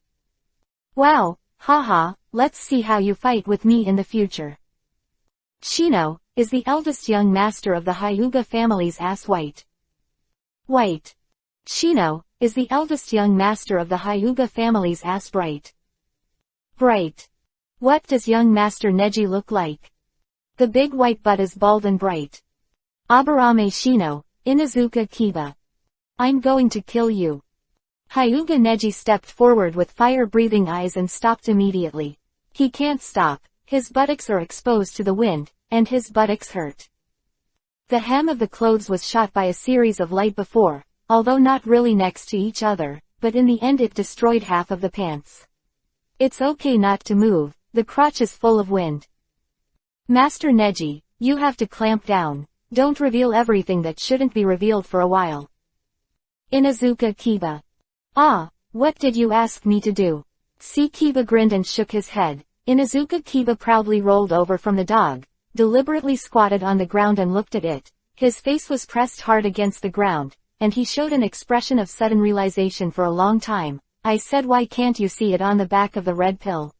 Wow, haha, let's see how you fight with me in the future. Shino is the eldest young master of the Hyuga family's White. White. Shino is the eldest young master of the Hyuga family's Bright. Bright. What does young Master Neji look like? The big white butt is bald and bright. Aburame Shino, Inazuka Kiba. I'm going to kill you. Hyuga Neji stepped forward with fire-breathing eyes and stopped immediately. He can't stop, his buttocks are exposed to the wind, and his buttocks hurt. The hem of the clothes was shot by a series of light before, although not really next to each other, but in the end it destroyed half of the pants. It's okay not to move, the crotch is full of wind. Master Neji, you have to clamp down, don't reveal everything that shouldn't be revealed for a while. Inazuka Kiba. Ah, what did you ask me to do? See, Kiba grinned and shook his head. Inazuka Kiba proudly rolled over from the dog, deliberately squatted on the ground and looked at it. His face was pressed hard against the ground, and he showed an expression of sudden realization for a long time. I said, why can't you see it on the back of the red pill?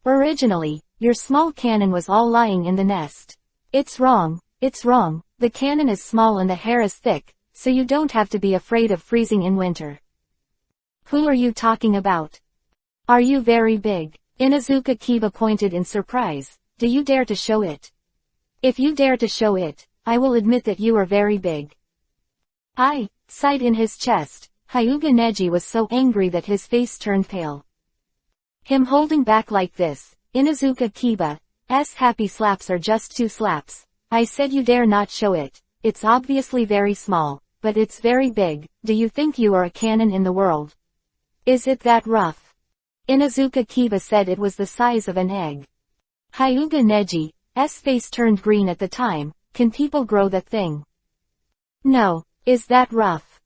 Originally, your small cannon was all lying in the nest. It's wrong, the cannon is small and the hair is thick, so you don't have to be afraid of freezing in winter. Who are you talking about? Are you very big? Inazuka Kiba pointed in surprise. Do you dare to show it? If you dare to show it, I will admit that you are very big. I sighed in his chest. Hyuga Neji was so angry that his face turned pale. Him holding back like this, Inazuka Kiba's happy slaps are just 2 slaps. I said you dare not show it. It's obviously very small, but it's very big. Do you think you are a cannon in the world? Is it that rough? Inazuka Kiba said it was the size of an egg. Hyuga Neji's face turned green at the time. Can people grow that thing? No, is that rough?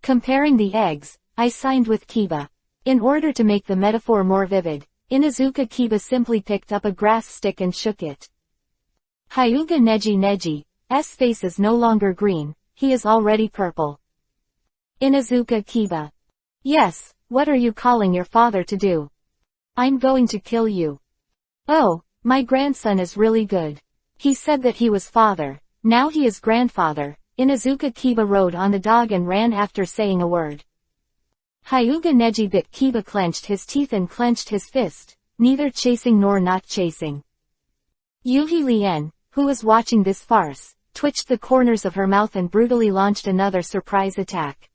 Comparing the eggs, I signed with Kiba. In order to make the metaphor more vivid, Inazuka Kiba simply picked up a grass stick and shook it. Hyuga Neji's face is no longer green, he is already purple. Inazuka Kiba. Yes, what are you calling your father to do? I'm going to kill you. Oh, my grandson is really good. He said that he was father, now he is grandfather. Inazuka Kiba rode on the dog and ran after saying a word. Hyuga Neji bit. Kiba clenched his teeth and clenched his fist, neither chasing nor not chasing. Yuhi Lien, who was watching this farce, twitched the corners of her mouth and brutally launched another surprise attack.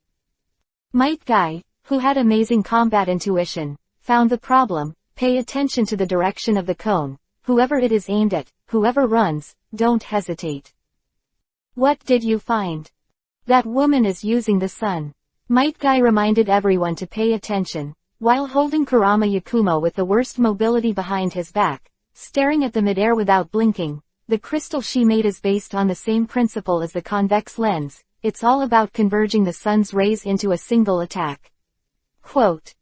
Might Guy, who had amazing combat intuition, found the problem. Pay attention to the direction of the cone. Whoever it is aimed at, whoever runs, don't hesitate. What did you find? That woman is using the sun. Might Guy reminded everyone to pay attention, while holding Kurama Yakumo with the worst mobility behind his back, staring at the midair without blinking. The crystal she made is based on the same principle as the convex lens. It's all about converging the sun's rays into a single attack. Quote.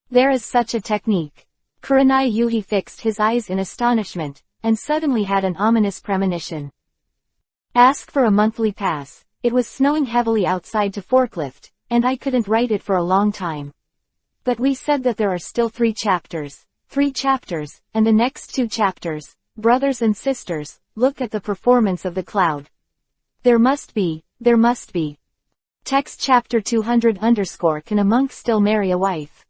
There is such a technique. Kurenai Yuhi fixed his eyes in astonishment, and suddenly had an ominous premonition. Ask for a monthly pass. It was snowing heavily outside to forklift, and I couldn't write it for a long time. But we said that there are still 3 chapters. 3 chapters, and the next 2 chapters. Brothers and sisters, look at the performance of the cloud. There must be. Text chapter 200 _ Can a monk still marry a wife?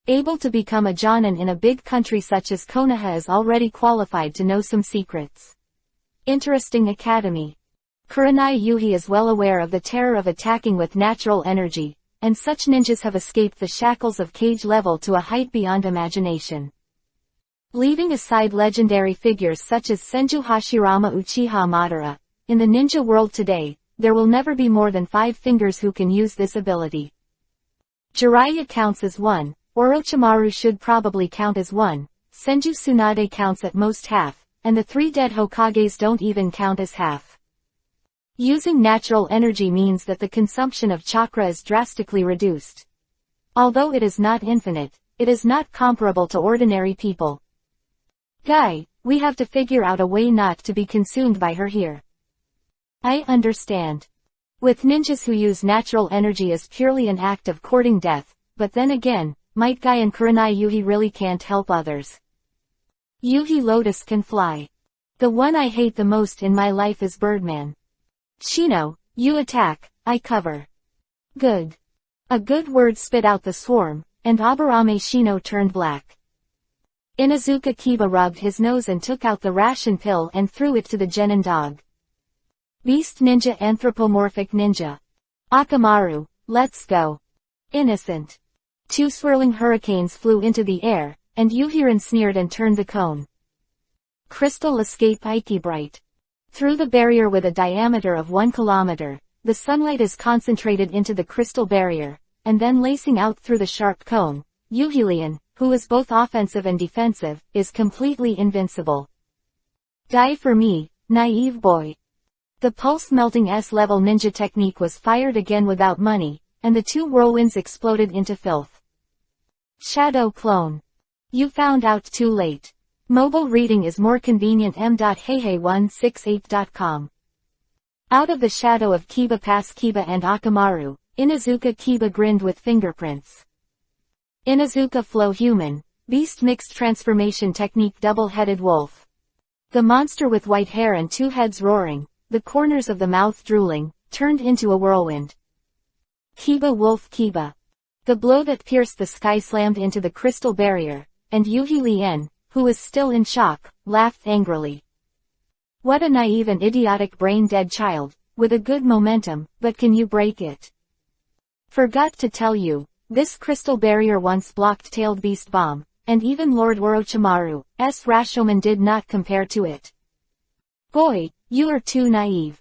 Able to become a jonin in a big country such as Konoha is already qualified to know some secrets. Interesting academy. Kurenai Yuhi is well aware of the terror of attacking with natural energy, and such ninjas have escaped the shackles of cage level to a height beyond imagination. Leaving aside legendary figures such as Senju Hashirama Uchiha Madara, in the ninja world today, there will never be more than 5 fingers who can use this ability. Jiraiya counts as 1, Orochimaru should probably count as 1, Senju Tsunade counts at most half, and the 3 dead Hokages don't even count as half. Using natural energy means that the consumption of chakra is drastically reduced. Although it is not infinite, it is not comparable to ordinary people. Guy, we have to figure out a way not to be consumed by her here. I understand. With ninjas who use natural energy as purely an act of courting death, but then again, Might Guy and Kurenai Yuhi really can't help others. Yuhi Lotus can fly. The one I hate the most in my life is Birdman. Shino, you attack, I cover. Good. A good word spit out the swarm, and Aburame Shino turned black. Inazuka Kiba rubbed his nose and took out the ration pill and threw it to the genin dog. Beast Ninja Anthropomorphic Ninja. Akamaru, let's go. Innocent. 2 swirling hurricanes flew into the air, and Yuhirin sneered and turned the cone. Crystal Escape Ike Bright. Through the barrier with a diameter of 1 kilometer, the sunlight is concentrated into the crystal barrier, and then lacing out through the sharp cone. Yuhilian, who is both offensive and defensive, is completely invincible. Die for me, naive boy. The pulse-melting S-level ninja technique was fired again without money, and the 2 whirlwinds exploded into filth. Shadow Clone. You found out too late. Mobile reading is more convenient. m.heihei168.com. Out of the shadow of Kiba past Kiba and Akamaru, Inazuka Kiba grinned with fingerprints. Inazuka Flow Human, Beast Mixed Transformation Technique Double-Headed Wolf. The monster with white hair and 2 heads roaring, the corners of the mouth drooling, turned into a whirlwind. Kiba Wolf Kiba. The blow that pierced the sky slammed into the crystal barrier, and Yuhi Lien, who was still in shock, laughed angrily. What a naive and idiotic brain-dead child, with a good momentum, but can you break it? Forgot to tell you, this crystal barrier once blocked Tailed Beast Bomb, and even Lord Orochimaru's Rashomon did not compare to it. Boy, you are too naive.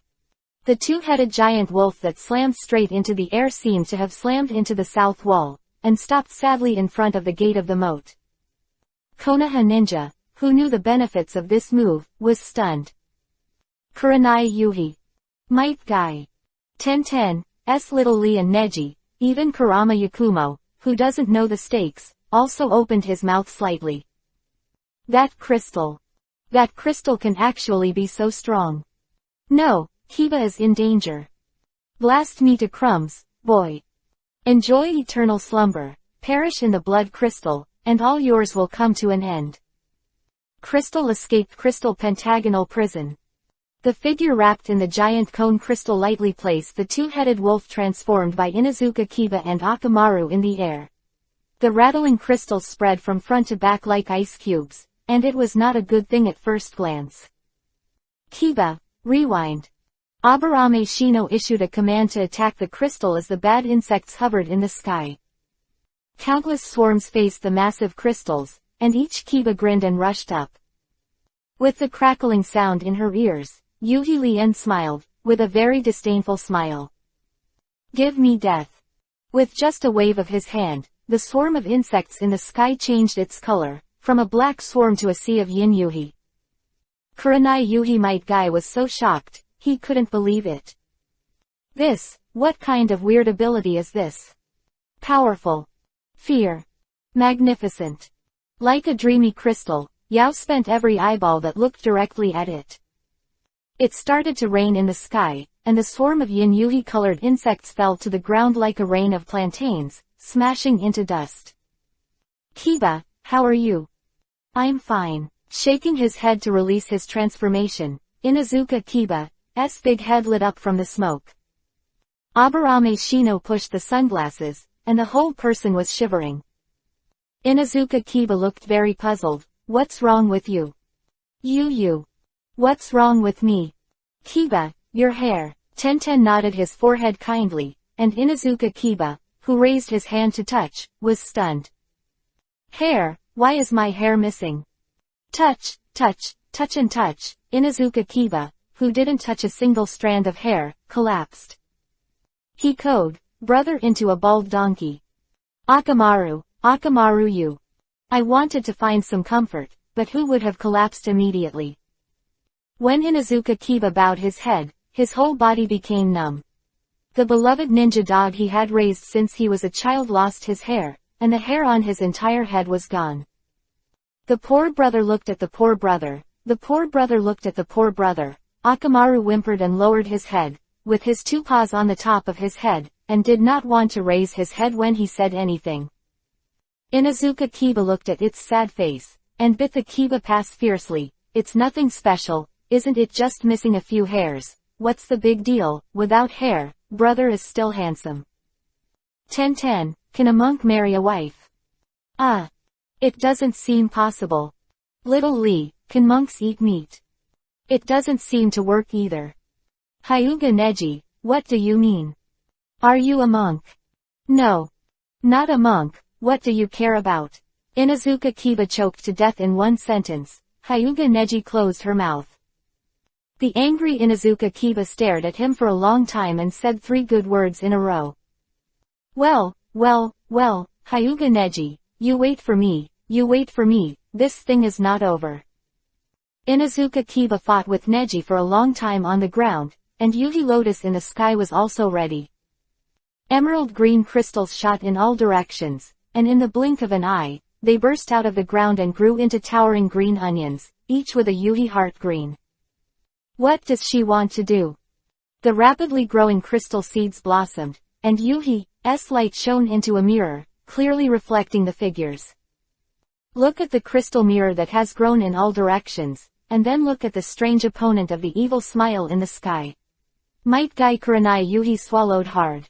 The 2-headed giant wolf that slammed straight into the air seemed to have slammed into the south wall, and stopped sadly in front of the gate of the moat. Konoha Ninja, who knew the benefits of this move, was stunned. Kurenai Yuhi. Might Guy. Ten, Little Lee and Neji, even Kurama Yakumo, who doesn't know the stakes, also opened his mouth slightly. That crystal can actually be so strong. No, Kiba is in danger. Blast me to crumbs, boy. Enjoy eternal slumber, perish in the blood crystal, and all yours will come to an end. Crystal escaped crystal pentagonal prison. The figure wrapped in the giant cone crystal lightly placed the 2-headed wolf transformed by Inazuka Kiba and Akamaru in the air. The rattling crystals spread from front to back like ice cubes, and it was not a good thing at first glance. Kiba, rewind. Aburame Shino issued a command to attack the crystal as the bad insects hovered in the sky. Countless swarms faced the massive crystals, and each Kiba grinned and rushed up. With the crackling sound in her ears, Yuhi Lien smiled, with a very disdainful smile. Give me death. With just a wave of his hand, the swarm of insects in the sky changed its color, from a black swarm to a sea of yin Yuhi. Kurenai Yuhi Might Guy was so shocked, he couldn't believe it. What kind of weird ability is this? Powerful. Fear. Magnificent. Like a dreamy crystal, Yao spent every eyeball that looked directly at it. It started to rain in the sky, and the swarm of yin Yuhi-colored insects fell to the ground like a rain of plantains, smashing into dust. Kiba, how are you? I'm fine. Shaking his head to release his transformation, Inazuka Kiba's big head lit up from the smoke. Aburame Shino pushed the sunglasses, and the whole person was shivering. Inazuka Kiba looked very puzzled. What's wrong with you? You. What's wrong with me? Kiba, your hair. Tenten nodded his forehead kindly, and Inazuka Kiba, who raised his hand to touch, was stunned. Hair, why is my hair missing? Touch, and touch. Inazuka Kiba, who didn't touch a single strand of hair, collapsed. He code, brother into a bald donkey. Akamaru you. I wanted to find some comfort, but who would have collapsed immediately? When Inazuka Kiba bowed his head, his whole body became numb. The beloved ninja dog he had raised since he was a child lost his hair, and the hair on his entire head was gone. The poor brother looked at the poor brother. The poor brother looked at the poor brother. Akamaru whimpered and lowered his head, with his 2 paws on the top of his head, and did not want to raise his head when he said anything. Inazuka Kiba looked at its sad face, and bit the Kiba pass fiercely. It's nothing special, isn't it, just missing a few hairs. What's the big deal? Without hair, brother is still handsome. 1010. Can a monk marry a wife? It doesn't seem possible. Little Lee, can monks eat meat? It doesn't seem to work either. Hyuga Neji, what do you mean? Are you a monk? No. Not a monk, what do you care about? Inuzuka Kiba choked to death in one sentence. Hyuga Neji closed her mouth. The angry Inuzuka Kiba stared at him for a long time and said 3 good words in a row. Well, Hyuga Neji, you wait for me, this thing is not over. Inuzuka Kiba fought with Neji for a long time on the ground, and Yuhi Lotus in the sky was also ready. Emerald green crystals shot in all directions, and in the blink of an eye, they burst out of the ground and grew into towering green onions, each with a Yuhi heart green. What does she want to do? The rapidly growing crystal seeds blossomed, and Yuhi's light shone into a mirror, clearly reflecting the figures. Look at the crystal mirror that has grown in all directions, and then look at the strange opponent of the evil smile in the sky. Might Gai Kurenai Yuhi swallowed hard.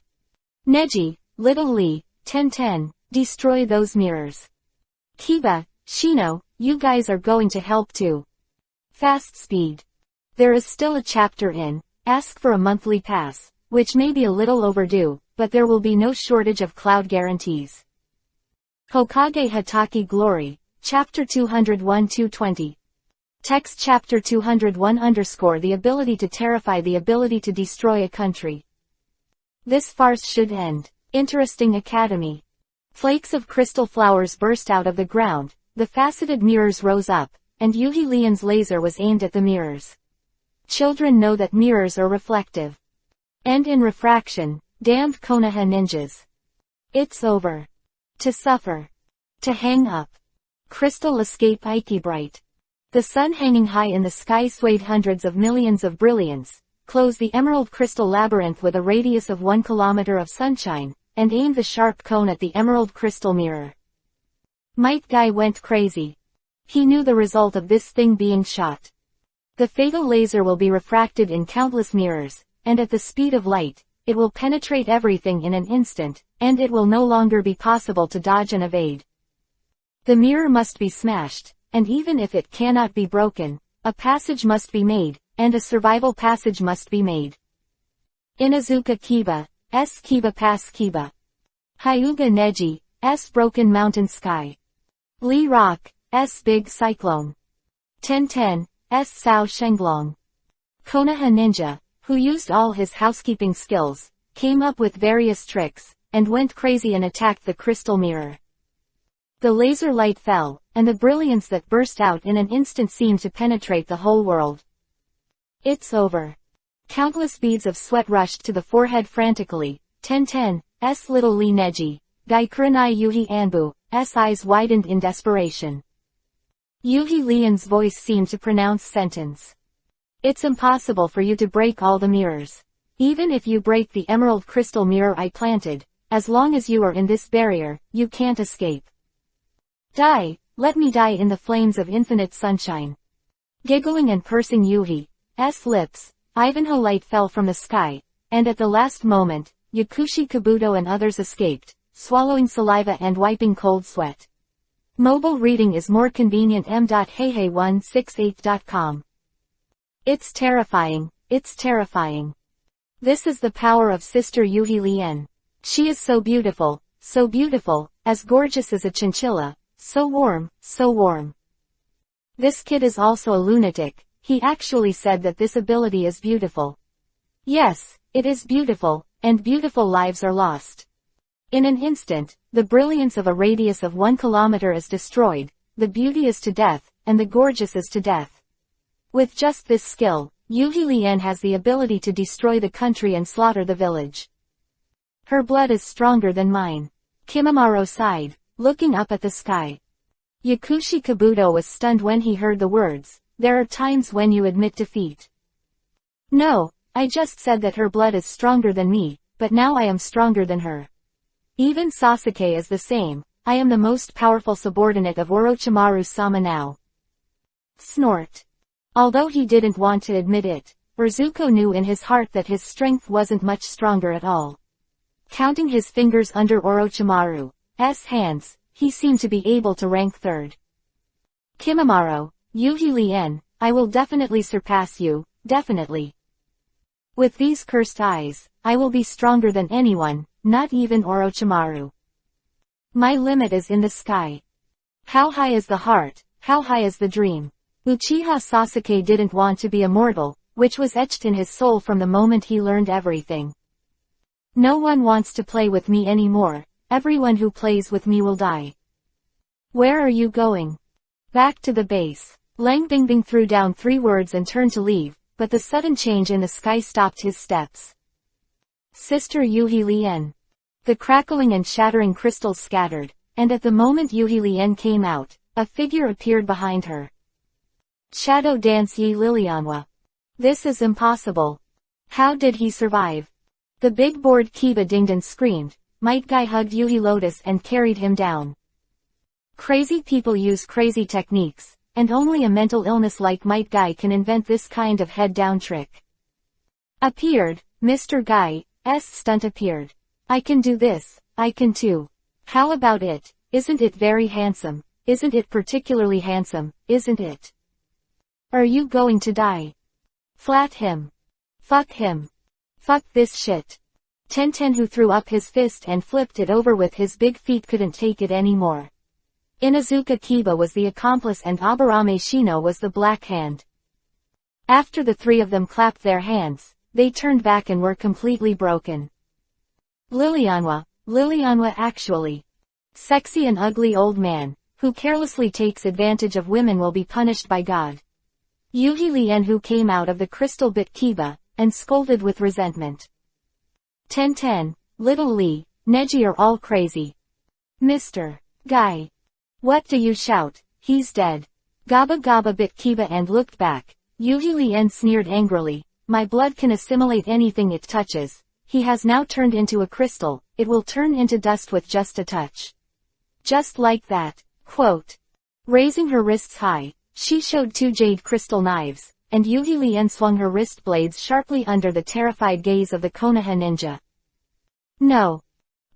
Neji, Little Lee, 1010, destroy those mirrors. Kiba, Shino, you guys are going to help too. Fast speed. There is still a chapter in, ask for a monthly pass, which may be a little overdue, but there will be no shortage of cloud guarantees. Hokage Hatake Glory, Chapter 201-220. Text Chapter 201 _ the ability to terrify, the ability to destroy a country. This farce should end. Interesting Academy. Flakes of crystal flowers burst out of the ground, the faceted mirrors rose up, and Yuhi Leon's laser was aimed at the mirrors. Children know that mirrors are reflective. End in refraction, damned Konoha ninjas. It's over. To suffer. To hang up. Crystal escape Ike bright. The sun hanging high in the sky swayed hundreds of millions of brilliance, close the emerald crystal labyrinth with a radius of 1 kilometer of sunshine, and aimed the sharp cone at the emerald crystal mirror. Might Guy went crazy. He knew the result of this thing being shot. The fatal laser will be refracted in countless mirrors, and at the speed of light, it will penetrate everything in an instant, and it will no longer be possible to dodge and evade. The mirror must be smashed, and even if it cannot be broken, a passage must be made, and a survival passage must be made. Inuzuka Kiba, Kiba Pass Kiba. Hyuga Neji, Broken Mountain Sky. Lee Rock, Big Cyclone. 1010, Sao Shenglong. Konoha Ninja, who used all his housekeeping skills, came up with various tricks, and went crazy and attacked the crystal mirror. The laser light fell, and the brilliance that burst out in an instant seemed to penetrate the whole world. It's over. Countless beads of sweat rushed to the forehead frantically. 1010, Little Lee Neji, Gai Kurenai Yuhi Anbu, eyes widened in desperation. Yuhi Leon's voice seemed to pronounce sentence. It's impossible for you to break all the mirrors. Even if you break the emerald crystal mirror I planted, as long as you are in this barrier, you can't escape. Die, let me die in the flames of infinite sunshine. Giggling and pursing Yuhi's lips, Ivanhoe light fell from the sky, and at the last moment, Yakushi Kabuto and others escaped, swallowing saliva and wiping cold sweat. Mobile reading is more convenient. m.heihei168.com. It's terrifying, it's terrifying. This is the power of Sister Yuhi Lien. She is so beautiful, as gorgeous as a chinchilla, so warm, so warm. This kid is also a lunatic. He actually said that this ability is beautiful. Yes, it is beautiful, and beautiful lives are lost. In an instant, the brilliance of a radius of 1 kilometer is destroyed, the beauty is to death, and the gorgeous is to death. With just this skill, Yuhi Lien has the ability to destroy the country and slaughter the village. Her blood is stronger than mine. Kimamaro sighed, looking up at the sky. Yakushi Kabuto was stunned when he heard the words, "There are times when you admit defeat." No, I just said that her blood is stronger than me, but now I am stronger than her. Even Sasuke is the same, I am the most powerful subordinate of Orochimaru-sama now. Snort. Although he didn't want to admit it, Urzuko knew in his heart that his strength wasn't much stronger at all. Counting his fingers under Orochimaru's hands, he seemed to be able to rank third. Kimimaro, Yuhi Lien, I will definitely surpass you, definitely. With these cursed eyes, I will be stronger than anyone, not even Orochimaru. My limit is in the sky. How high is the heart, how high is the dream? Uchiha Sasuke didn't want to be immortal, which was etched in his soul from the moment he learned everything. No one wants to play with me anymore, everyone who plays with me will die. Where are you going? Back to the base. Lang Bingbing threw down 3 words and turned to leave, but the sudden change in the sky stopped his steps. Sister Yuhi Lien. The crackling and shattering crystals scattered, and at the moment Yuhi Lien came out, a figure appeared behind her. Shadow Dance Yi Lilianwa. This is impossible. How did he survive? The big bored Kiba dinged and screamed. Might Guy hugged Yuhi Lotus and carried him down. Crazy people use crazy techniques, and only a mental illness like Might Guy can invent this kind of head-down trick. Appeared, Mr. Guy's stunt appeared. I can do this, I can too. How about it? Isn't it very handsome? Isn't it particularly handsome, isn't it? Are you going to die? Flat him. Fuck him. Fuck this shit. Tenten, who threw up his fist and flipped it over with his big feet, couldn't take it anymore. Inazuka Kiba was the accomplice and Aburame Shino was the black hand. After the 3 of them clapped their hands, they turned back and were completely broken. Lilianwa actually. Sexy and ugly old man, who carelessly takes advantage of women will be punished by God. Yuhi Lien, who came out of the crystal, bit Kiba, and scolded with resentment. Tenten, Little Lee, Neji are all crazy. Mr. Guy. What do you shout? He's dead. Gaba Gaba bit Kiba and looked back. Yuhi Lien sneered angrily. My blood can assimilate anything it touches. He has now turned into a crystal, it will turn into dust with just a touch. Just like that. Quote. Raising her wrists high, she showed 2 jade crystal knives, and Yuhi Lien swung her wrist blades sharply under the terrified gaze of the Konoha ninja. No.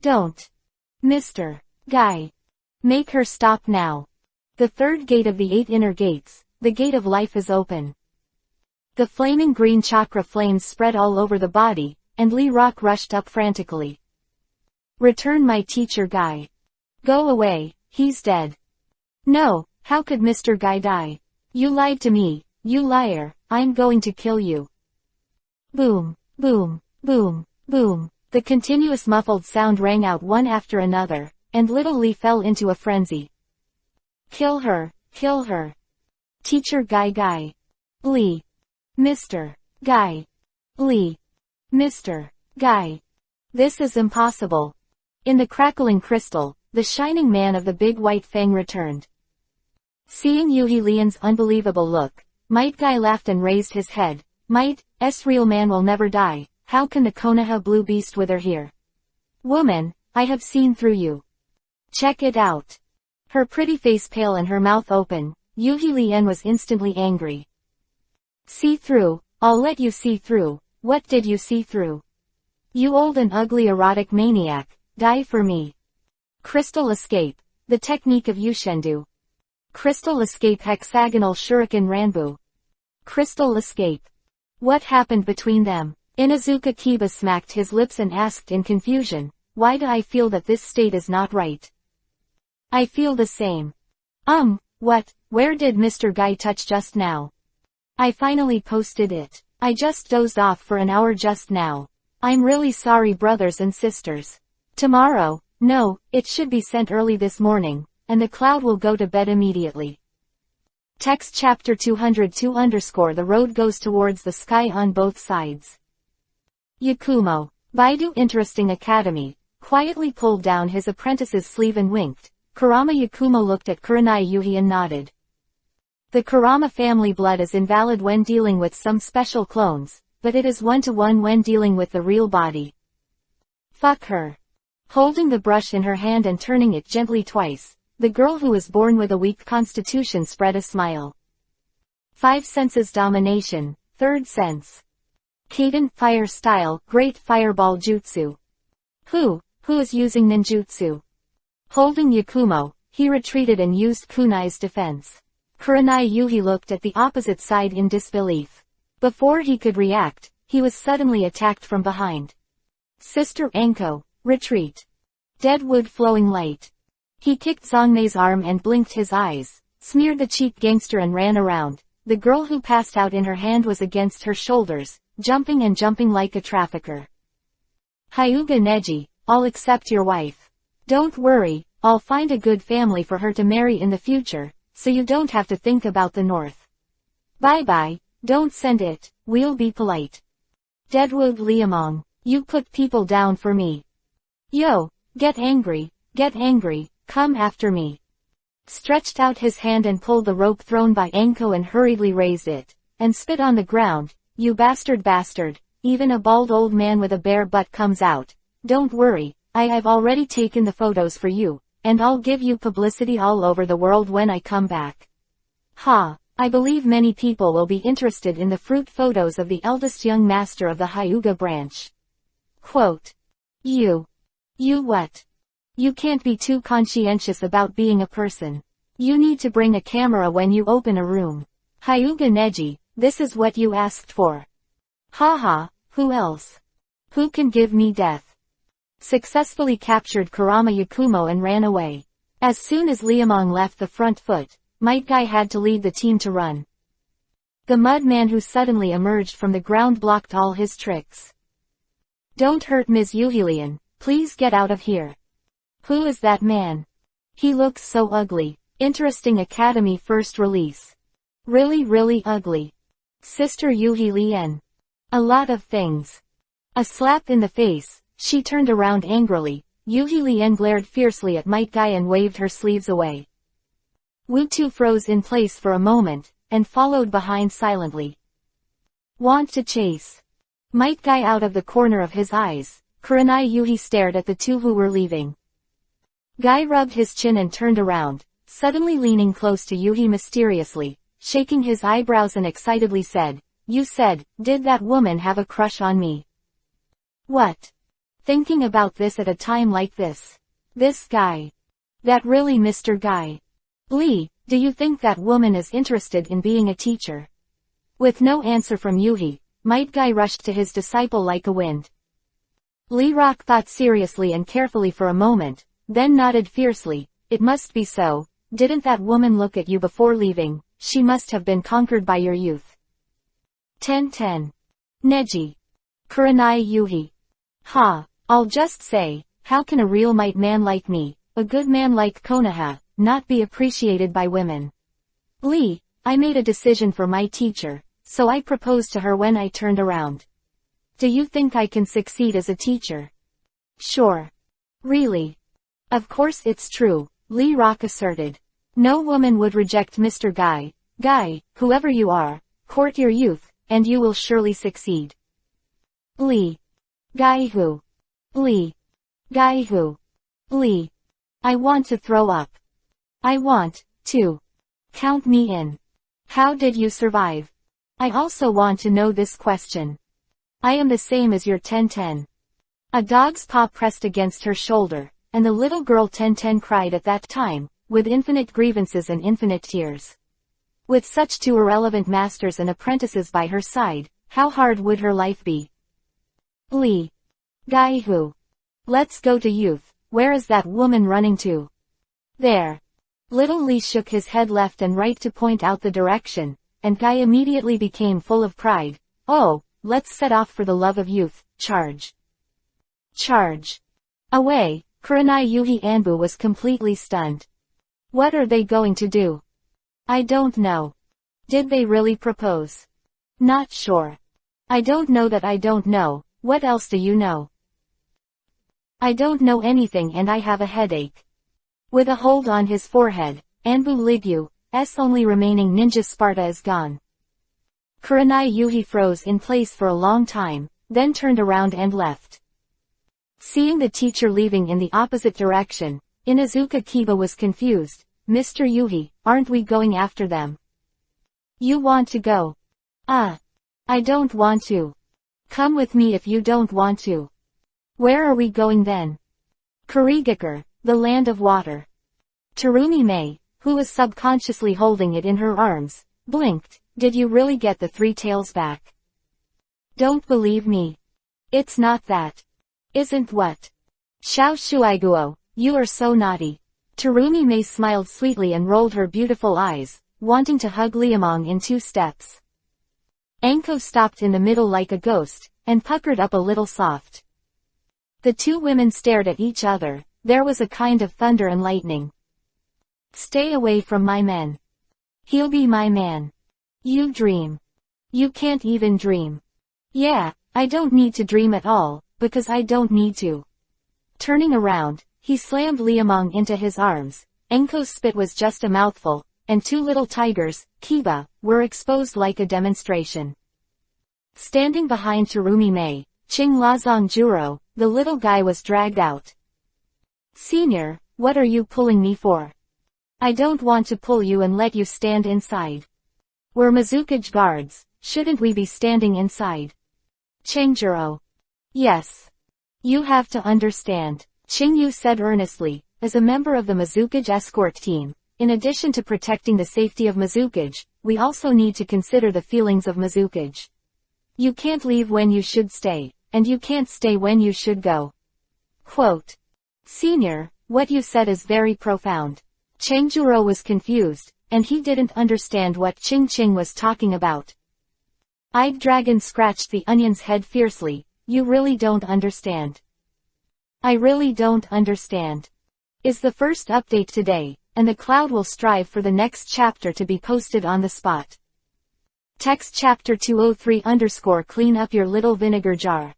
Don't. Mr. Guy. Make her stop now. The 3rd gate of the 8 inner gates, the gate of life, is open. The flaming green chakra flames spread all over the body, and Lee Rock rushed up frantically. Return my teacher Guy. Go away, he's dead. No, how could Mr. Guy die? You lied to me, you liar, I'm going to kill you. Boom, boom, boom, boom. The continuous muffled sound rang out one after another, and little Lee fell into a frenzy. Kill her, kill her. Teacher Guy. Lee. Mr. Guy. Lee. Mr. Guy. This is impossible. In the crackling crystal, the shining man of the big white fang returned. Seeing Yuhi Lien's unbelievable look, Might Guy laughed and raised his head. Might's real man will never die, how can the Konoha blue beast wither here? Woman, I have seen through you. Check it out. Her pretty face pale and her mouth open, Yuhi Lien was instantly angry. See through, I'll let you see through, what did you see through? You old and ugly erotic maniac, die for me. Crystal escape, the technique of Yushendu. Crystal escape hexagonal shuriken Ranbu. Crystal escape. What happened between them? Inazuka Kiba smacked his lips and asked in confusion, why do I feel that this state is not right? I feel the same. What, where did Mr. Guy touch just now? I finally posted it. I just dozed off for an hour just now. I'm really sorry brothers and sisters. Tomorrow, no, it should be sent early this morning, and the cloud will go to bed immediately. Text chapter 202 _ the road goes towards the sky on both sides. Yakumo. Baidu Interesting Academy, quietly pulled down his apprentice's sleeve and winked. Kurama Yakumo looked at Kurenai Yuhi and nodded. The Kurama family blood is invalid when dealing with some special clones, but it is 1-to-1 when dealing with the real body. Fuck her. Holding the brush in her hand and turning it gently twice, the girl who was born with a weak constitution spread a smile. 5 senses domination, 3rd sense. Kaden, fire style, great fireball jutsu. Who is using ninjutsu? Holding Yakumo, he retreated and used kunai's defense. Kurenai Yuhi looked at the opposite side in disbelief. Before he could react, he was suddenly attacked from behind. Sister Anko, retreat. Deadwood flowing light. He kicked Zongmei's arm and blinked his eyes, smeared the cheap gangster and ran around. The girl who passed out in her hand was against her shoulders, jumping and jumping like a trafficker. Hyuga Neji, I'll accept your wife. Don't worry, I'll find a good family for her to marry in the future, so you don't have to think about the north. Bye-bye, don't send it, we'll be polite. Deadwood Liamong, you put people down for me. Yo, get angry, come after me. Stretched out his hand and pulled the rope thrown by Anko and hurriedly raised it, and spit on the ground. You bastard, even a bald old man with a bare butt comes out. Don't worry, I've already taken the photos for you, and I'll give you publicity all over the world when I come back. Ha, I believe many people will be interested in the fruit photos of the eldest young master of the Hyuga branch. Quote. You what? You can't be too conscientious about being a person. You need to bring a camera when you open a room. Hyuga Neji, this is what you asked for. Haha, who else? Who can give me death? Successfully captured Kurama Yakumo and ran away. As soon as Liamong left the front foot, Might Guy had to lead the team to run. The mud man who suddenly emerged from the ground blocked all his tricks. Don't hurt Ms. Yuhilian, please get out of here. Who is that man? He looks so ugly. Interesting Academy first release. Really ugly. Sister Yuhi Lien. A lot of things. A slap in the face, she turned around angrily. Yuhi Lien glared fiercely at Might Guy and waved her sleeves away. Wu-Tu froze in place for a moment, and followed behind silently. Want to chase? Might Guy out of the corner of his eyes. Kurenai Yuhi stared at the two who were leaving. Guy rubbed his chin and turned around, suddenly leaning close to Yuhi mysteriously, shaking his eyebrows and excitedly said, You said, did that woman have a crush on me? What? Thinking about this at a time like this. This guy. That really Mr. Guy. Lee, do you think that woman is interested in being a teacher? With no answer from Yuhi, Might Guy rushed to his disciple like a wind. Lee Rock thought seriously and carefully for a moment, then nodded fiercely. It must be so. Didn't that woman look at you before leaving? She must have been conquered by your youth. 10-10. Neji. Kurenai Yuhi. Ha, I'll just say, how can a real might man like me, a good man like Konoha, not be appreciated by women? Lee, I made a decision for my teacher, so I proposed to her when I turned around. Do you think I can succeed as a teacher? Sure. Really? Of course it's true, Lee Rock asserted. No woman would reject Mr. Guy. Guy, whoever you are, court your youth, and you will surely succeed. Lee. Guy who? Lee. Guy who? Lee. I want to throw up. I want to. Count me in. How did you survive? I also want to know this question. I am the same as your 10-10. A dog's paw pressed against her shoulder, and the little girl 10-10 cried at that time, with infinite grievances and infinite tears. With such two irrelevant masters and apprentices by her side, how hard would her life be? Lee. Guy who? Let's go to youth. Where is that woman running to? There. Little Lee shook his head left and right to point out the direction, and Guy immediately became full of pride. Oh, let's set off for the love of youth. Charge. Charge. Away. Kurenai Yuhi Anbu was completely stunned. What are they going to do? I don't know. Did they really propose? Not sure. I don't know that I don't know. What else do you know? I don't know anything and I have a headache. With a hold on his forehead, Anbu Ligu's only remaining ninja Sparta is gone. Kurenai Yuhi froze in place for a long time, then turned around and left. Seeing the teacher leaving in the opposite direction, Inuzuka Kiba was confused. Mr. Yuhi, aren't we going after them? You want to go? I don't want to. Come with me if you don't want to. Where are we going then? Kurigakure, the land of water. Terumi Mei, who was subconsciously holding it in her arms, blinked. Did you really get the 3 tails back? Don't believe me. It's not that. Isn't what? Xiao Shuaiguo, you are so naughty. Terumi Mei smiled sweetly and rolled her beautiful eyes, wanting to hug Liamong in 2 steps. Anko stopped in the middle like a ghost, and puckered up a little soft. The 2 women stared at each other. There was a kind of thunder and lightning. Stay away from my man. He'll be my man. You dream. You can't even dream. Yeah, I don't need to dream at all, because I don't need to. Turning around, he slammed Liamong into his arms. Enko's spit was just a mouthful, and 2 little tigers, Kiba, were exposed like a demonstration. Standing behind Terumi Mei, Ching Lazong Juro, the little guy was dragged out. Senior, what are you pulling me for? I don't want to pull you and let you stand inside. We're Mizukage guards, shouldn't we be standing inside? Chengjuro. Yes. You have to understand, Qingyu said earnestly, as a member of the Mizukage escort team, in addition to protecting the safety of Mizukage, we also need to consider the feelings of Mizukage. You can't leave when you should stay, and you can't stay when you should go. Quote. Senior, what you said is very profound. Chengjuro was confused, and he didn't understand what Ching was talking about. Eyed Dragon scratched the onion's head fiercely. You really don't understand. I really don't understand. Is the first update today, and the cloud will strive for the next chapter to be posted on the spot. Text chapter 203_ clean up your little vinegar jar.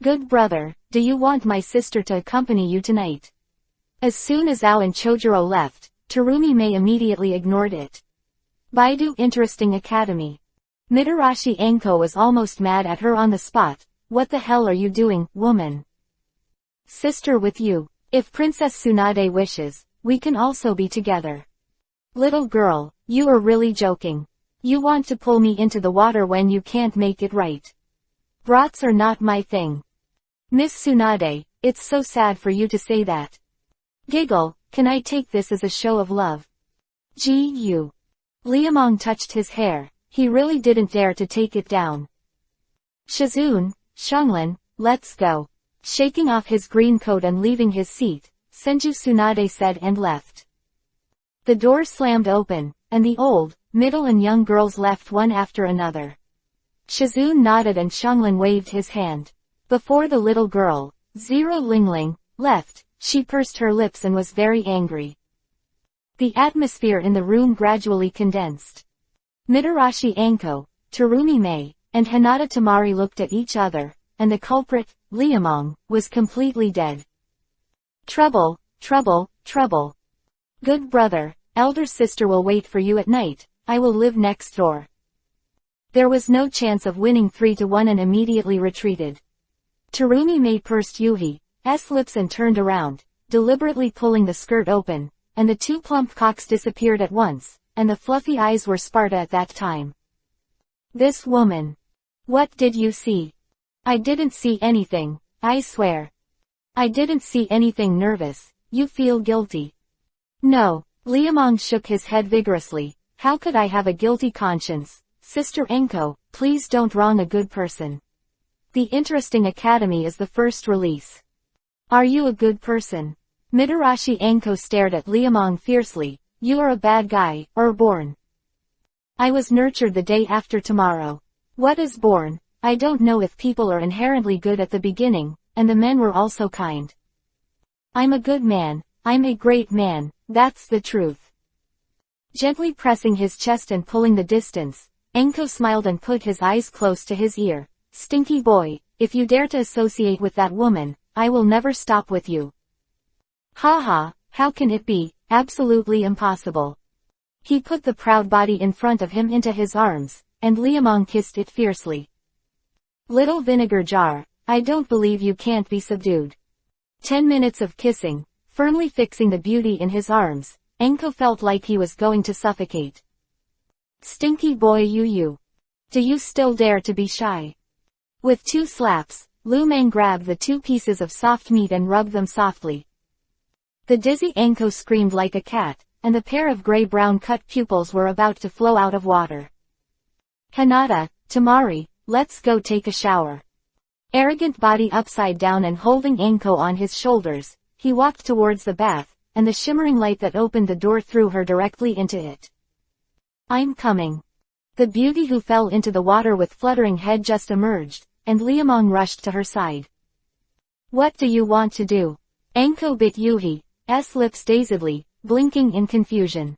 Good brother, do you want my sister to accompany you tonight? As soon as Ao and Chojuro left, Terumi Mei immediately ignored it. Baidu Interesting Academy. Mitarashi Anko was almost mad at her on the spot. What the hell are you doing, woman? Sister with you. If Princess Tsunade wishes, we can also be together. Little girl, you are really joking. You want to pull me into the water when you can't make it right. Brats are not my thing. Miss Tsunade, it's so sad for you to say that. Giggle, can I take this as a show of love? Gu. Liamong touched his hair. He really didn't dare to take it down. Shizune, Xianglin, let's go. Shaking off his green coat and leaving his seat, Senju Tsunade said and left. The door slammed open, and the old, middle and young girls left one after another. Shizune nodded and Xianglin waved his hand. Before the little girl, Zero Lingling, left, she pursed her lips and was very angry. The atmosphere in the room gradually condensed. Mitarashi Anko, Terumi Mei, and Hinata Tamari looked at each other, and the culprit, Liamong, was completely dead. Trouble, trouble, trouble. Good brother, elder sister will wait for you at night, I will live next door. There was no chance of winning 3-1 and immediately retreated. Terumi Mei pursed Yuhi's lips and turned around, deliberately pulling the skirt open, and the 2 plump cocks disappeared at once, and the fluffy eyes were Sparta at that time. This woman. What did you see? I didn't see anything, I swear. I didn't see anything. Nervous, you feel guilty. No, Liamong shook his head vigorously. How could I have a guilty conscience? Sister Anko, please don't wrong a good person. The Interesting Academy is the first release. Are you a good person? Mitarashi Anko stared at Liamong fiercely. You are a bad guy, or born. I was nurtured the day after tomorrow. What is born? I don't know if people are inherently good at the beginning, and the men were also kind. I'm a good man, I'm a great man, that's the truth. Gently pressing his chest and pulling the distance, Anko smiled and put his eyes close to his ear. Stinky boy, if you dare to associate with that woman, I will never stop with you. Haha, how can it be? Absolutely impossible. He put the proud body in front of him into his arms, and Liamong kissed it fiercely. Little vinegar jar, I don't believe you can't be subdued. 10 minutes of kissing, firmly fixing the beauty in his arms, Enko felt like he was going to suffocate. Stinky boy you. Do you still dare to be shy? With 2 slaps, Lu Meng grabbed the 2 pieces of soft meat and rubbed them softly. The dizzy Enko screamed like a cat, and the pair of gray-brown cut pupils were about to flow out of water. Hinata, Tamari, let's go take a shower. Arrogant body upside down and holding Enko on his shoulders, he walked towards the bath, and the shimmering light that opened the door threw her directly into it. I'm coming. The beauty who fell into the water with fluttering head just emerged, and Liamong rushed to her side. What do you want to do? Enko bit Yuhi's lips dazedly, blinking in confusion.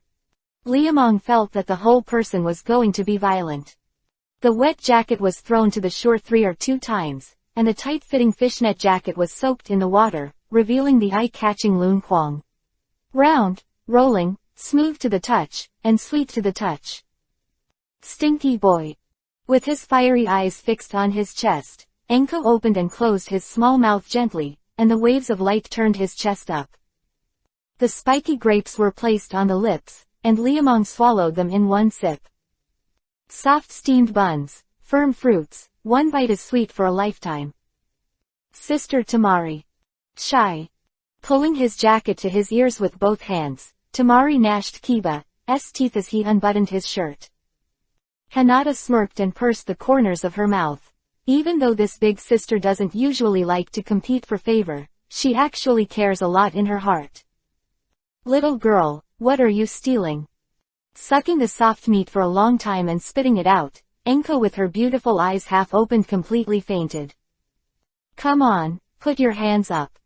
Liamong felt that the whole person was going to be violent. The wet jacket was thrown to the shore 3 or 2 times, and the tight-fitting fishnet jacket was soaked in the water, revealing the eye-catching Lun Kuang. Round, rolling, smooth to the touch, and sweet to the touch. Stinky boy. With his fiery eyes fixed on his chest, Enko opened and closed his small mouth gently, and the waves of light turned his chest up. The spiky grapes were placed on the lips, and Liamong swallowed them in 1 sip. Soft steamed buns, firm fruits, 1 bite is sweet for a lifetime. Sister Tamari. Shy. Pulling his jacket to his ears with both hands, Tamari gnashed Kiba's teeth as he unbuttoned his shirt. Hinata smirked and pursed the corners of her mouth. Even though this big sister doesn't usually like to compete for favor, she actually cares a lot in her heart. Little girl, what are you stealing? Sucking the soft meat for a long time and spitting it out, Enko with her beautiful eyes half opened completely fainted. Come on, put your hands up.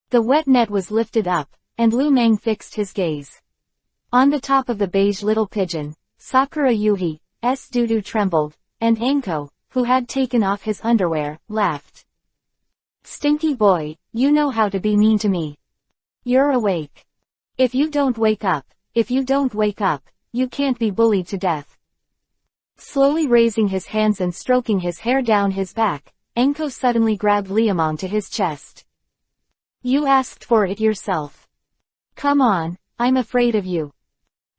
The wet net was lifted up, and Lu Meng fixed his gaze. On the top of the beige little pigeon, Sakura Yuhi's doo-doo trembled, and Enko, who had taken off his underwear, laughed. Stinky boy, you know how to be mean to me. You're awake. If you don't wake up, you can't be bullied to death. Slowly raising his hands and stroking his hair down his back, Enko suddenly grabbed Liamong to his chest. You asked for it yourself. Come on, I'm afraid of you.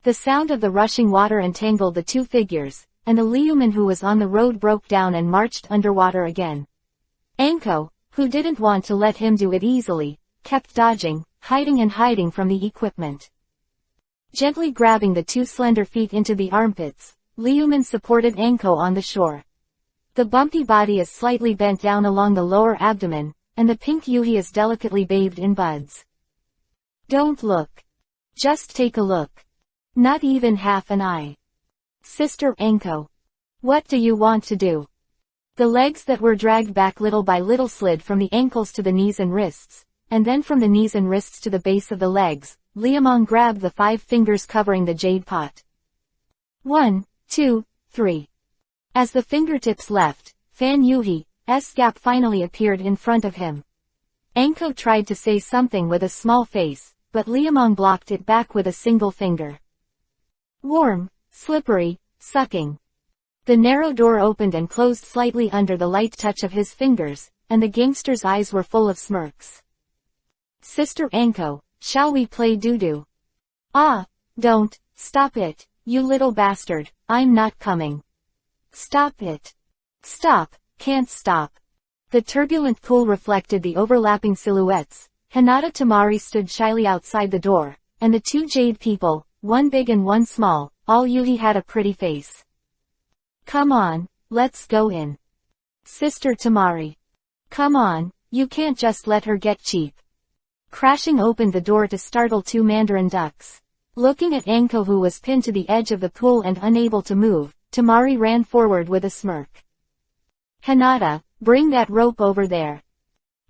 The sound of the rushing water entangled the 2 figures, and the Liuman who was on the road broke down and marched underwater again. Enko, who didn't want to let him do it easily, kept dodging, hiding from the equipment. Gently grabbing the 2 slender feet into the armpits, Liuman supported Enko on the shore. The bumpy body is slightly bent down along the lower abdomen, and the pink Yuhi is delicately bathed in buds. Don't look. Just take a look. Not even half an eye. Sister Enko. What do you want to do? The legs that were dragged back little by little slid from the ankles to the knees and wrists, and then from the knees and wrists to the base of the legs. Liamong grabbed the 5 fingers covering the jade pot. 1, 2, 3. As the fingertips left, Fan Yuhi's gap finally appeared in front of him. Enko tried to say something with a small face, but Liamong blocked it back with a single finger. Warm, slippery, sucking. The narrow door opened and closed slightly under the light touch of his fingers, and the gangster's eyes were full of smirks. Sister Enko, shall we play doo-doo? Ah, don't, stop it, you little bastard, I'm not coming. Stop it. Stop, can't stop. The turbulent pool reflected the overlapping silhouettes. Hinata Tamari stood shyly outside the door, and the 2 jade people, 1 big and 1 small, all Yuhi had a pretty face. Come on, let's go in. Sister Tamari. Come on, you can't just let her get cheap. Crashing opened the door to startle 2 mandarin ducks. Looking at Enko who was pinned to the edge of the pool and unable to move, Tamari ran forward with a smirk. Hinata, bring that rope over there.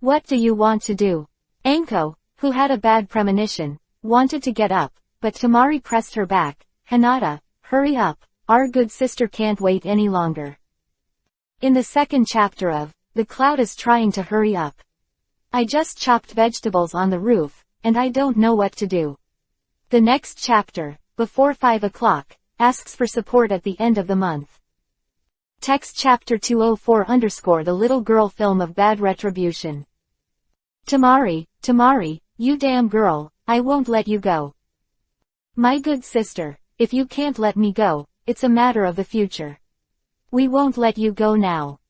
What do you want to do? Enko, who had a bad premonition, wanted to get up, but Tamari pressed her back. Hinata, hurry up, our good sister can't wait any longer. In the 2nd chapter of The Cloud is Trying to Hurry Up. I just chopped vegetables on the roof, and I don't know what to do. The next chapter, Before 5 o'clock, asks for support at the end of the month. Text chapter 204 _ The little girl film of bad retribution. Tamari, you damn girl, I won't let you go. My good sister, if you can't let me go, it's a matter of the future. We won't let you go now.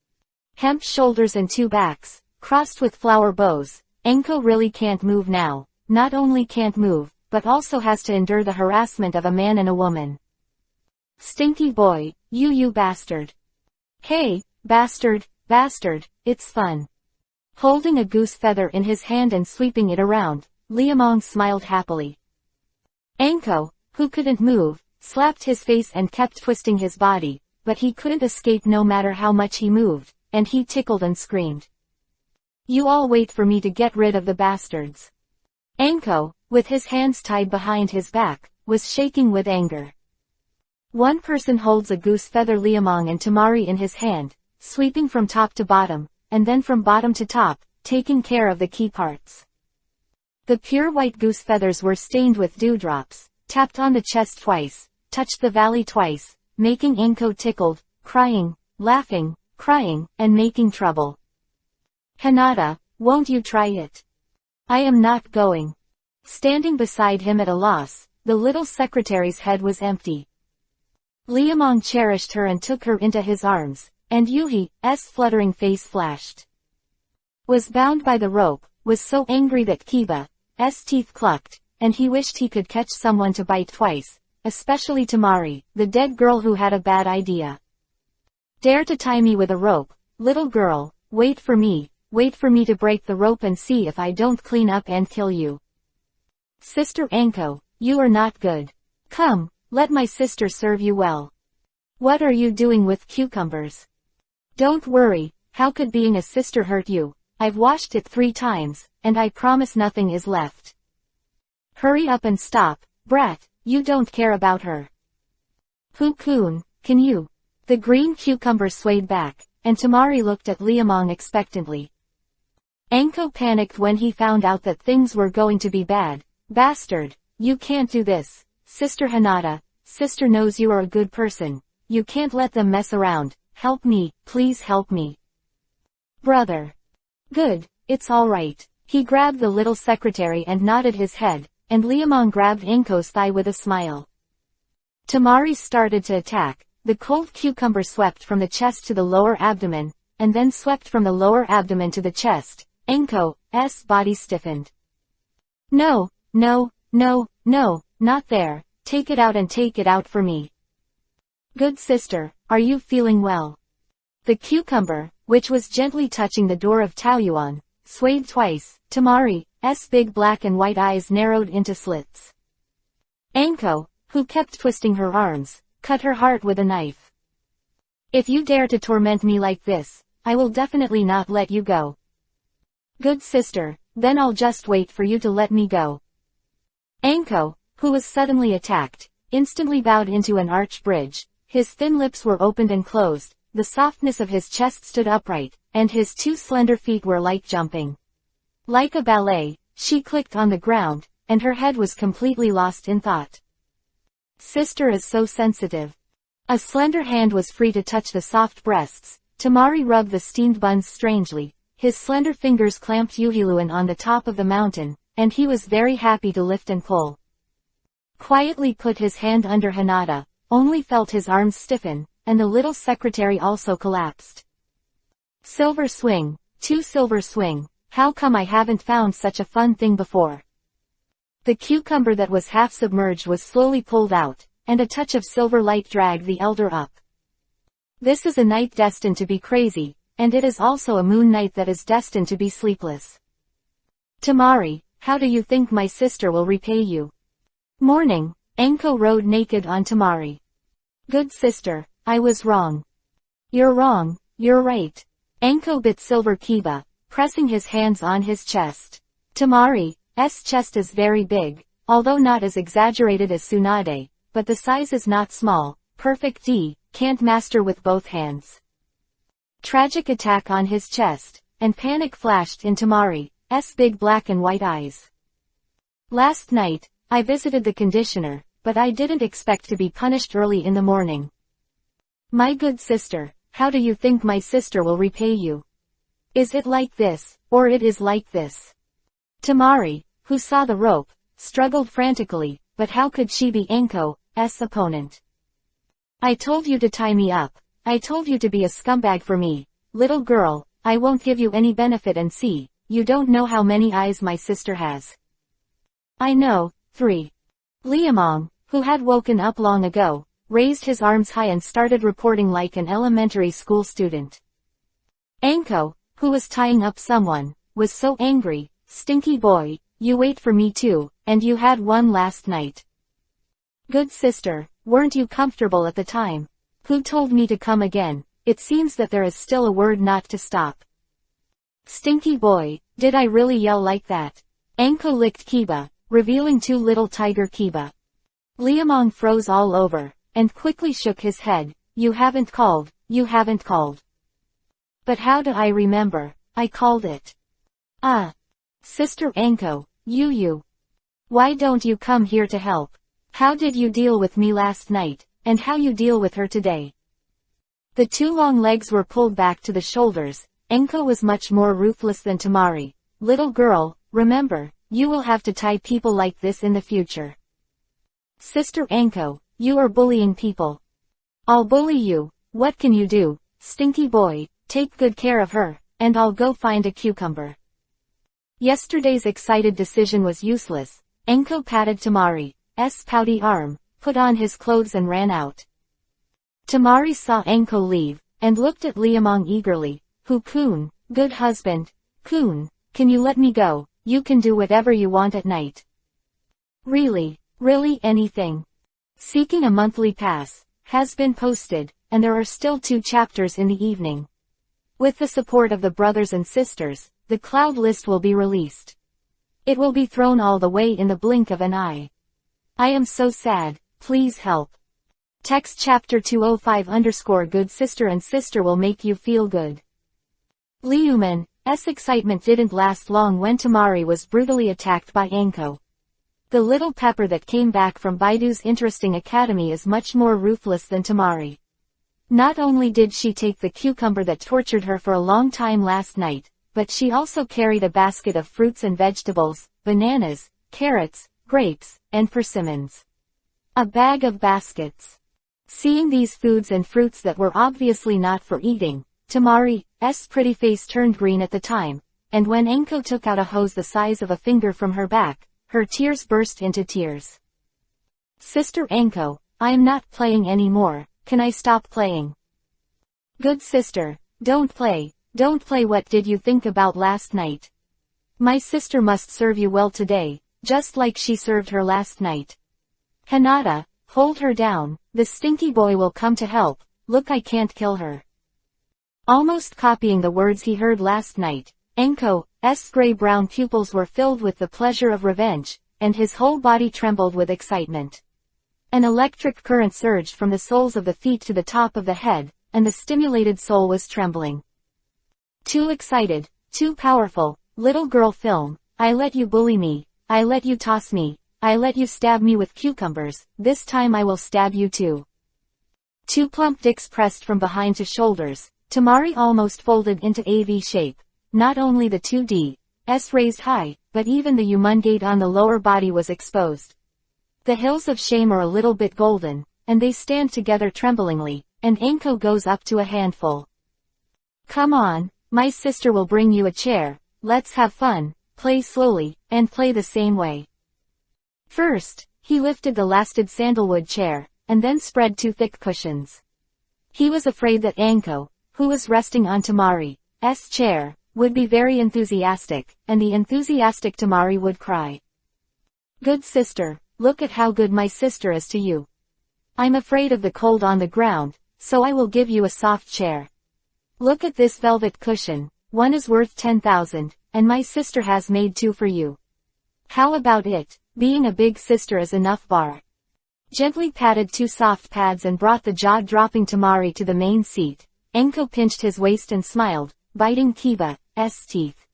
Hemp shoulders and 2 backs, crossed with flower bows, Enko really can't move now, not only can't move, but also has to endure the harassment of a man and a woman. Stinky boy, you bastard. Hey, bastard, it's fun. Holding a goose feather in his hand and sweeping it around, Liamong smiled happily. Enko, who couldn't move, slapped his face and kept twisting his body, but he couldn't escape no matter how much he moved, and he tickled and screamed. You all wait for me to get rid of the bastards. Enko, with his hands tied behind his back, was shaking with anger. One person holds a goose feather Liamong and Tamari in his hand, sweeping from top to bottom, and then from bottom to top, taking care of the key parts. The pure white goose feathers were stained with dewdrops, tapped on the chest twice, touched the valley twice, making Enko tickled, crying, laughing, crying, and making trouble. Hinata, won't you try it? I am not going. Standing beside him at a loss, the little secretary's head was empty. Liamong cherished her and took her into his arms, and Yuhi's fluttering face flashed. Was bound by the rope, was so angry that Kiba's teeth clucked, and he wished he could catch someone to bite twice, especially Tamari, the dead girl who had a bad idea. Dare to tie me with a rope, little girl, wait for me to break the rope and see if I don't clean up and kill you. Sister Enko, you are not good. Come, let my sister serve you well. What are you doing with cucumbers? Don't worry, how could being a sister hurt you? I've washed it 3 times, and I promise nothing is left. Hurry up and stop, brat, you don't care about her. Poo-kun, can you? The green cucumber swayed back, and Tamari looked at Liamong expectantly. Enko panicked when he found out that things were going to be bad. Bastard, you can't do this. Sister Hinata, sister knows you are a good person. You can't let them mess around. Help me, please help me. Brother. Good, it's alright. He grabbed the little secretary and nodded his head, and Liamong grabbed Enko's thigh with a smile. Tamari started to attack. The cold cucumber swept from the chest to the lower abdomen, and then swept from the lower abdomen to the chest. Enko's body stiffened. No, not there. Take it out and take it out for me. Good sister, are you feeling well? The cucumber, which was gently touching the door of Taoyuan, swayed twice. Tamari's big black and white eyes narrowed into slits. Enko, who kept twisting her arms, cut her heart with a knife. If you dare to torment me like this, I will definitely not let you go. Good sister, then I'll just wait for you to let me go. Enko, who was suddenly attacked, instantly bowed into an arch bridge. His thin lips were opened and closed, the softness of his chest stood upright, and his 2 slender feet were like jumping. Like a ballet, she clicked on the ground, and her head was completely lost in thought. Sister is so sensitive. A slender hand was free to touch the soft breasts. Tamari rubbed the steamed buns strangely. His slender fingers clamped Yuhiluan on the top of the mountain, and he was very happy to lift and pull. Quietly put his hand under Hinata, only felt his arms stiffen, and the little secretary also collapsed. Silver swing, 2 silver swing, how come I haven't found such a fun thing before? The cucumber that was half submerged was slowly pulled out, and a touch of silver light dragged the elder up. This is a night destined to be crazy, and it is also a moon night that is destined to be sleepless. Tamari, how do you think my sister will repay you? Morning, Enko rode naked on Tamari. Good sister, I was wrong. You're wrong, you're right. Enko bit Silver Kiba, pressing his hands on his chest. Tamari's chest is very big, although not as exaggerated as Tsunade, but the size is not small. Perfect D, can't master with both hands. Tragic attack on his chest, and panic flashed in Tamari's big black and white eyes. Last night, I visited the conditioner, but I didn't expect to be punished early in the morning. My good sister, how do you think my sister will repay you? Is it like this, or it is like this? Tamari, who saw the rope, struggled frantically, but how could she be Anko's opponent? I told you to tie me up. I told you to be a scumbag for me. Little girl, I won't give you any benefit and see, you don't know how many eyes my sister has. I know. 3. Liamong, who had woken up long ago, raised his arms high and started reporting like an elementary school student. Anko, who was tying up someone, was so angry. Stinky boy, you wait for me too, and you had one last night. Good sister, weren't you comfortable at the time? Who told me to come again? It seems that there is still a word not to stop. Stinky boy, did I really yell like that? Anko licked Kiba, revealing 2 little tiger Kiba. Liamong froze all over, and quickly shook his head. You haven't called. But how do I remember? I called it. Sister Anko, you. Why don't you come here to help? How did you deal with me last night, and how you deal with her today? The 2 long legs were pulled back to the shoulders. Anko was much more ruthless than Tamari. Little girl, remember, you will have to tie people like this in the future. Sister Anko, you are bullying people. I'll bully you. What can you do? Stinky boy, take good care of her, and I'll go find a cucumber. Yesterday's excited decision was useless. Anko patted Tamari's pouty arm, put on his clothes and ran out. Tamari saw Anko leave, and looked at Liamong eagerly. Kun, good husband. Kun, can you let me go? You can do whatever you want at night. Really anything. Seeking a monthly pass has been posted, and there are still 2 chapters in the evening. With the support of the brothers and sisters, the cloud list will be released. It will be thrown all the way in the blink of an eye. I am so sad, please help. Text chapter 205 _ good sister and sister will make you feel good. Liuman's excitement didn't last long when Tamari was brutally attacked by Anko. The little pepper that came back from Baidu's interesting academy is much more ruthless than Tamari. Not only did she take the cucumber that tortured her for a long time last night, but she also carried a basket of fruits and vegetables, bananas, carrots, grapes, and persimmons. A bag of baskets. Seeing these foods and fruits that were obviously not for eating, Tamari's pretty face turned green at the time, and when Anko took out a hose the size of a finger from her back, her tears burst into tears. Sister Anko, I am not playing anymore, can I stop playing? Good sister, don't play. What did you think about last night? My sister must serve you well today, just like she served her last night. Hinata, hold her down, the stinky boy will come to help. Look, I can't kill her. Almost copying the words he heard last night, Anko's gray-brown pupils were filled with the pleasure of revenge, and his whole body trembled with excitement. An electric current surged from the soles of the feet to the top of the head, and the stimulated soul was trembling. Too excited, too powerful, little girl film, I let you bully me, I let you toss me, I let you stab me with cucumbers, this time I will stab you too. 2 plump dicks pressed from behind to shoulders, Tamari almost folded into a V shape. Not only the 2D's raised high, but even the humongate on the lower body was exposed. The hills of shame are a little bit golden, and they stand together tremblingly, and Anko goes up to a handful. Come on, my sister will bring you a chair, let's have fun, play slowly, and play the same way. First, he lifted the lasted sandalwood chair, and then spread 2 thick cushions. He was afraid that Anko, who was resting on Tamari's chair, would be very enthusiastic, and the enthusiastic Tamari would cry. Good sister, look at how good my sister is to you. I'm afraid of the cold on the ground, so I will give you a soft chair. Look at this velvet cushion, one is worth 10,000, and my sister has made 2 for you. How about it? Being a big sister is enough bar. Gently patted 2 soft pads and brought the jaw-dropping Tamari to the main seat. Anko pinched his waist and smiled, biting Kiba's teeth.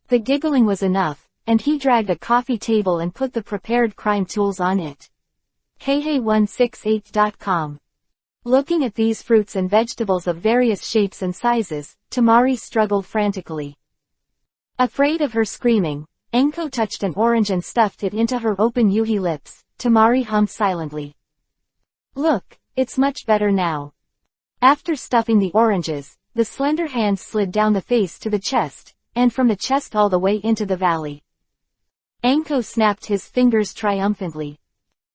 The giggling was enough, and he dragged a coffee table and put the prepared crime tools on it. Hey168.com Looking at these fruits and vegetables of various shapes and sizes, Tamari struggled frantically. Afraid of her screaming, Enko touched an orange and stuffed it into her open Yuhi lips. Tamari hummed silently. Look, it's much better now. After stuffing the oranges, the slender hands slid down the face to the chest, and from the chest all the way into the valley. Enko snapped his fingers triumphantly.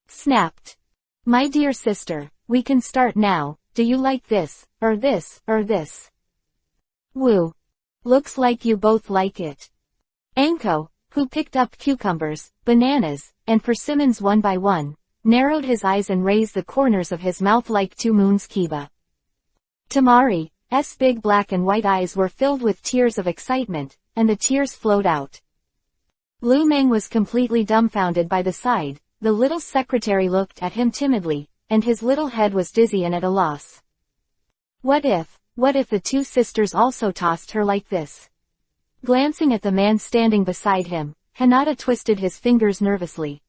Snapped. My dear sister, we can start now. Do you like this, or this, or this? Woo. Looks like you both like it. Enko, who picked up cucumbers, bananas, and persimmons one by one, narrowed his eyes and raised the corners of his mouth like two moons kiba. Tamari's big black and white eyes were filled with tears of excitement, and the tears flowed out. Lu Meng was completely dumbfounded by the sight. The little secretary looked at him timidly, and his little head was dizzy and at a loss. What if the two sisters also tossed her like this? Glancing at the man standing beside him, Hinata twisted his fingers nervously.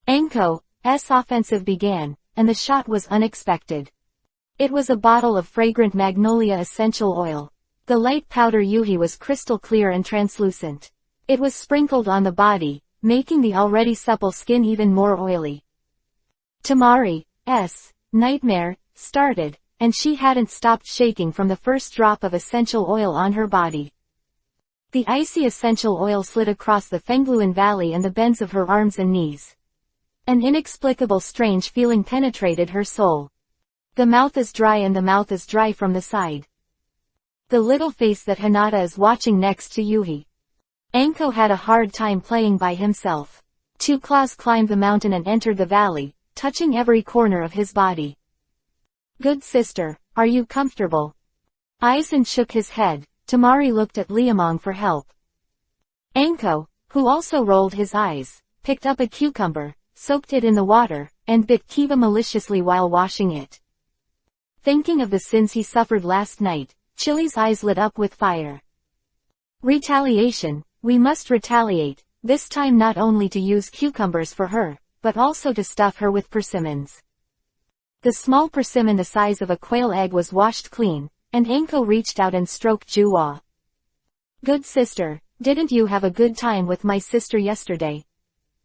Enko's offensive began, and the shot was unexpected. It was a bottle of fragrant magnolia essential oil. The light powder Yuhi was crystal clear and translucent. It was sprinkled on the body, making the already supple skin even more oily. Tamari's nightmare started, and she hadn't stopped shaking from the first drop of essential oil on her body. The icy essential oil slid across the Fengluan Valley and the bends of her arms and knees. An inexplicable strange feeling penetrated her soul. The mouth is dry and the mouth is dry from the side. The little face that Hinata is watching next to Yuhi. Enko had a hard time playing by himself. Two claws climbed the mountain and entered the valley, touching every corner of his body. Good sister, are you comfortable? Aizen shook his head. Tamari looked at Liamong for help. Enko, who also rolled his eyes, picked up a cucumber, soaked it in the water, and bit Kiba maliciously while washing it. Thinking of the sins he suffered last night, Chili's eyes lit up with fire. Retaliation. We must retaliate, this time not only to use cucumbers for her, but also to stuff her with persimmons. The small persimmon the size of a quail egg was washed clean, and Enko reached out and stroked Juwa. Good sister, didn't you have a good time with my sister yesterday?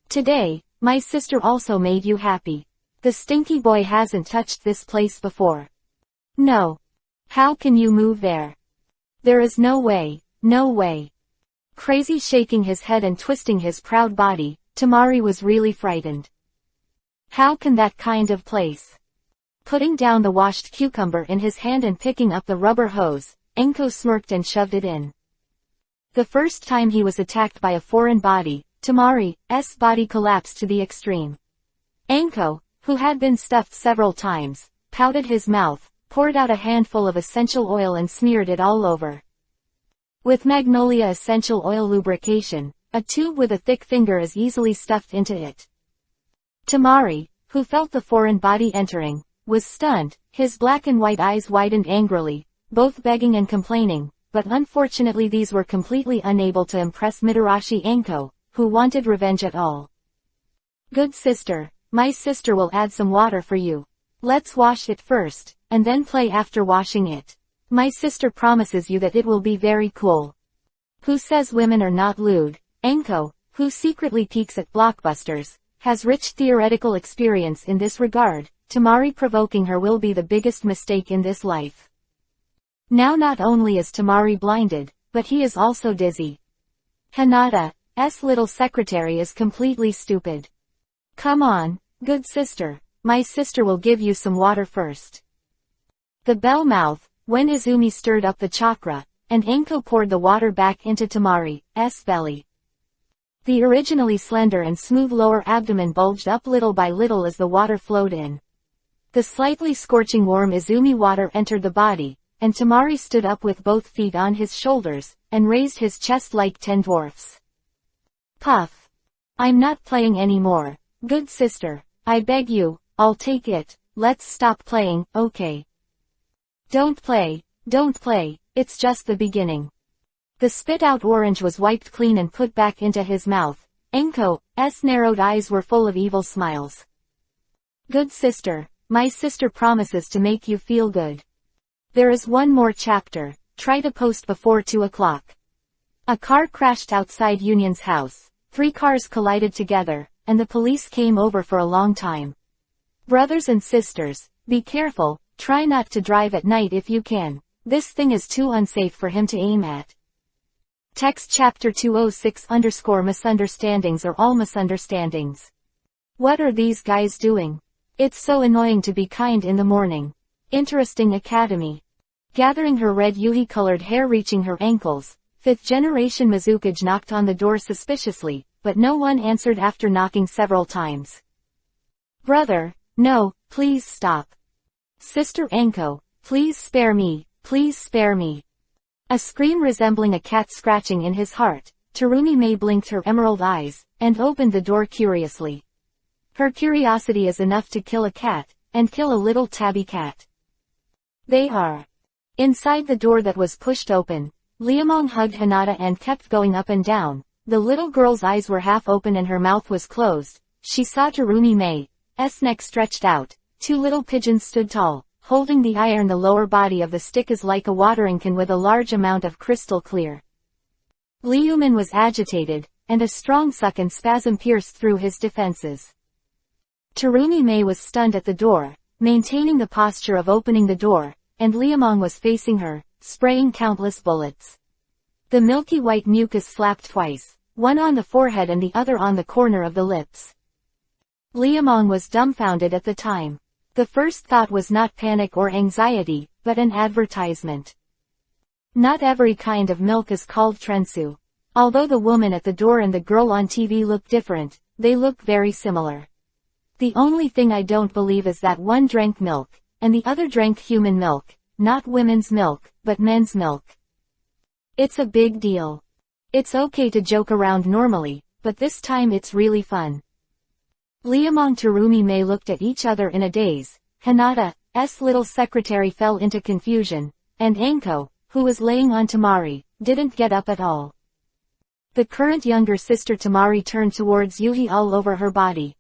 Today, my sister also made you happy. The stinky boy hasn't touched this place before. No. How can you move there? There is no way, no way. Crazy shaking his head and twisting his proud body, Tamari was really frightened. How can that kind of place? Putting down the washed cucumber in his hand and picking up the rubber hose, Enko smirked and shoved it in. The first time he was attacked by a foreign body, Tamari's body collapsed to the extreme. Enko, who had been stuffed several times, pouted his mouth, poured out a handful of essential oil and smeared it all over. With magnolia essential oil lubrication, a tube with a thick finger is easily stuffed into it. Tamari, who felt the foreign body entering, was stunned, his black and white eyes widened angrily, both begging and complaining, but unfortunately these were completely unable to impress Mitarashi Enko, who wanted revenge at all. Good sister, my sister will add some water for you. Let's wash it first, and then play after washing it. My sister promises you that it will be very cool. Who says women are not lewd? Enko, who secretly peeks at blockbusters, has rich theoretical experience in this regard. Tamari provoking her will be the biggest mistake in this life. Now not only is Tamari blinded, but he is also dizzy. Hinata's little secretary is completely stupid. Come on, good sister, my sister will give you some water first. The bell mouth, when Izumi stirred up the chakra, and Enko poured the water back into Tamari's belly. The originally slender and smooth lower abdomen bulged up little by little as the water flowed in. The slightly scorching warm Izumi water entered the body, and Tamari stood up with both feet on his shoulders, and raised his chest like 10 dwarfs. Puff. I'm not playing anymore. Good sister, I beg you, I'll take it, let's stop playing, okay? Don't play, it's just the beginning. The spit-out orange was wiped clean and put back into his mouth. Enko's narrowed eyes were full of evil smiles. Good sister, My sister promises to make you feel good. There is one more chapter. Try to post before 2 o'clock. A car crashed outside Union's house. 3 cars collided together, and the police came over for a long time. Brothers and sisters, be careful, try not to drive at night if you can. This thing is too unsafe for him to aim at. Text chapter 206_misunderstandings are all misunderstandings. What are these guys doing? It's so annoying to be kind in the morning. Interesting Academy. Gathering her red Yuhi-colored hair reaching her ankles, 5th generation Mizukage knocked on the door suspiciously, but no one answered after knocking several times. Brother, no, please stop. Sister Enko, please spare me, please spare me. A scream resembling a cat scratching in his heart, Terumi May blinked her emerald eyes, and opened the door curiously. Her curiosity is enough to kill a cat, and kill a little tabby cat. They are. Inside the door that was pushed open, Liamong hugged Hinata and kept going up and down. The little girl's eyes were half open and her mouth was closed. She saw Terumi May's neck stretched out. 2 little pigeons stood tall, holding the iron. The lower body of the stick is like a watering can with a large amount of crystal clear. Liuman was agitated, and a strong suck and spasm pierced through his defenses. Terumi May was stunned at the door, maintaining the posture of opening the door, and Liamong was facing her, spraying countless bullets. The milky white mucus slapped twice, one on the forehead and the other on the corner of the lips. Liamong was dumbfounded at the time. The first thought was not panic or anxiety, but an advertisement. Not every kind of milk is called trensu. Although the woman at the door and the girl on TV look different, they look very similar. The only thing I don't believe is that one drank milk, and the other drank human milk, not women's milk, but men's milk. It's a big deal. It's okay to joke around normally, but this time it's really fun. Liamong Terumi May looked at each other in a daze. Hinata's little secretary fell into confusion, and Enko, who was laying on Tamari, didn't get up at all. The current younger sister Tamari turned towards Yuhi all over her body.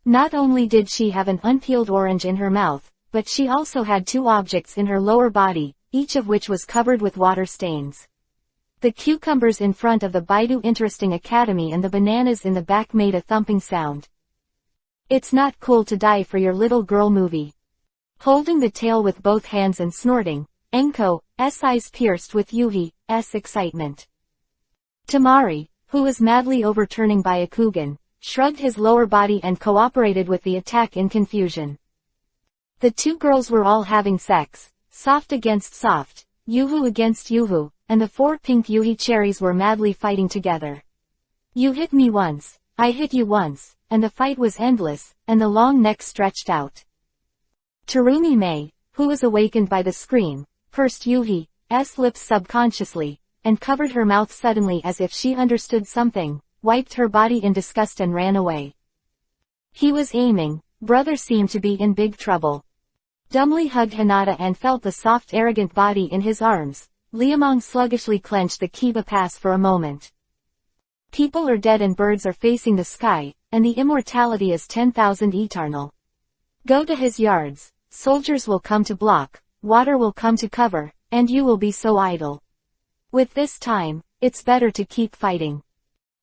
Not only did she have an unpeeled orange in her mouth, but she also had 2 objects in her lower body, each of which was covered with water stains. The cucumbers in front of the Baidu Interesting Academy and the bananas in the back made a thumping sound. It's not cool to die for your little girl movie. Holding the tail with both hands and snorting, Enko's eyes pierced with Yuhi's excitement. Tamari, who was madly overturning Byakugan, shrugged his lower body and cooperated with the attack in confusion. The 2 girls were all having sex, soft against soft, Yuhu against Yuhu, and the 4 pink Yuhi cherries were madly fighting together. You hit me once, I hit you once, and the fight was endless, and the long neck stretched out. Terumi May, who was awakened by the scream, pursed Yuhi's lips subconsciously, and covered her mouth suddenly as if she understood something, wiped her body in disgust and ran away. He was aiming. Brother seemed to be in big trouble. Dumbly hugged Hinata and felt the soft arrogant body in his arms. Liamong sluggishly clenched the Kiba pass for a moment. People are dead and birds are facing the sky, and the immortality is 10,000 eternal. Go to his yards, soldiers will come to block, water will come to cover, and you will be so idle. With this time, it's better to keep fighting.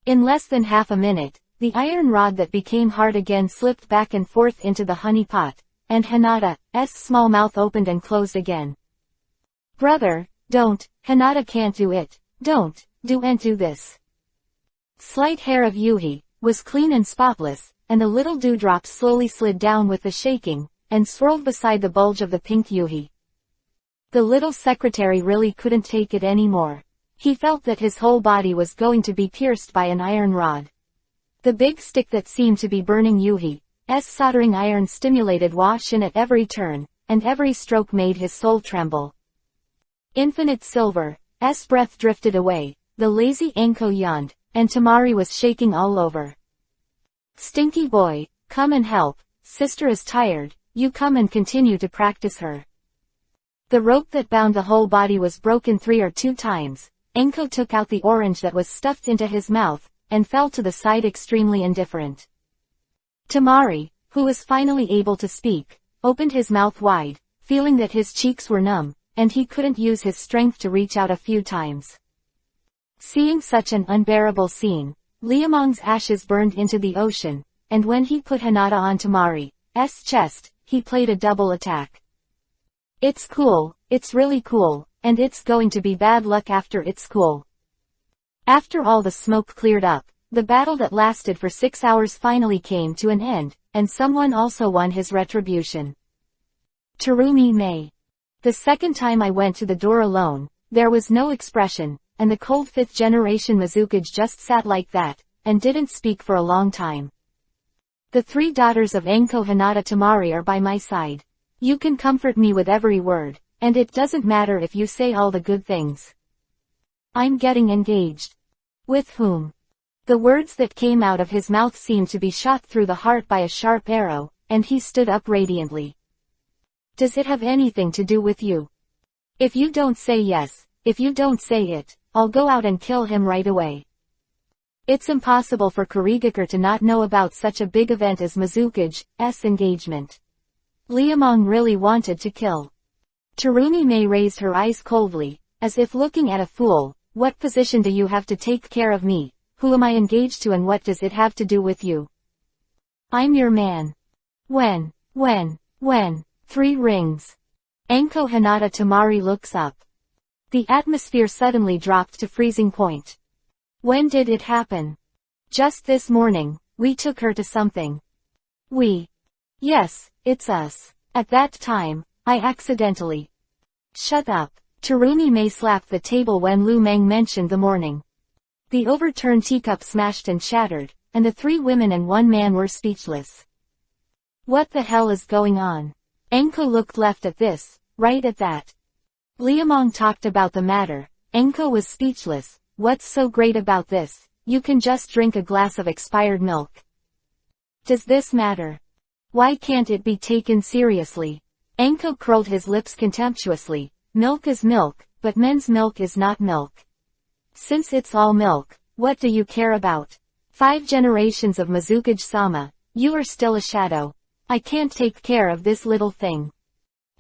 In less than half a minute, the iron rod that became hard again slipped back and forth into the honey pot, and Hinata's small mouth opened and closed again. Brother, don't, Hinata can't do it, don't do this. Slight hair of Yuhi was clean and spotless, and the little dewdrops slowly slid down with the shaking, and swirled beside the bulge of the pink Yuhi. The little secretary really couldn't take it anymore. He felt that his whole body was going to be pierced by an iron rod. The big stick that seemed to be burning Yuhi's soldering iron stimulated Washin at every turn, and every stroke made his soul tremble. Infinite Silver's breath drifted away, the lazy Enko yawned, and Tamari was shaking all over. Stinky boy, come and help, sister is tired, you come and continue to practice her. The rope that bound the whole body was broken 3 or 2 times. Enko took out the orange that was stuffed into his mouth, and fell to the side extremely indifferent. Tamari, who was finally able to speak, opened his mouth wide, feeling that his cheeks were numb, and he couldn't use his strength to reach out a few times. Seeing such an unbearable scene, Liamong's ashes burned into the ocean, and when he put Hinata on Tamari's chest, he played a double attack. It's cool, it's really cool, and it's going to be bad luck after it's cool. After all the smoke cleared up, the battle that lasted for 6 hours finally came to an end, and someone also won his retribution. Terumi May. The second time I went to the door alone, there was no expression, and the cold 5th generation Mizukage just sat like that, and didn't speak for a long time. The 3 daughters of Enko Hinata Tamari are by my side. You can comfort me with every word, and it doesn't matter if you say all the good things. I'm getting engaged. With whom? The words that came out of his mouth seemed to be shot through the heart by a sharp arrow, and he stood up radiantly. Does it have anything to do with you? If you don't say yes, if you don't say it, I'll go out and kill him right away. It's impossible for Kurigakure to not know about such a big event as Mizukage's engagement. Liamong really wanted to kill. Terumi May raised her eyes coldly, as if looking at a fool. What position do you have to take care of me? Who am I engaged to and what does it have to do with you? I'm your man. When? 3 rings. Enko Hinata Tamari looks up. The atmosphere suddenly dropped to freezing point. When did it happen? Just this morning, we took her to something. We? Yes, it's us. At that time, I accidentally. Shut up. Terumi May slapped the table when Lu Meng mentioned the morning. The overturned teacup smashed and shattered, and the 3 women and 1 man were speechless. What the hell is going on? Enko looked left at this, right at that. Liamong talked about the matter. Enko was speechless. What's so great about this? You can just drink a glass of expired milk. Does this matter? Why can't it be taken seriously? Enko curled his lips contemptuously. Milk is milk, but men's milk is not milk. Since it's all milk, what do you care about? 5 generations of Mizukage-sama, you are still a shadow. I can't take care of this little thing.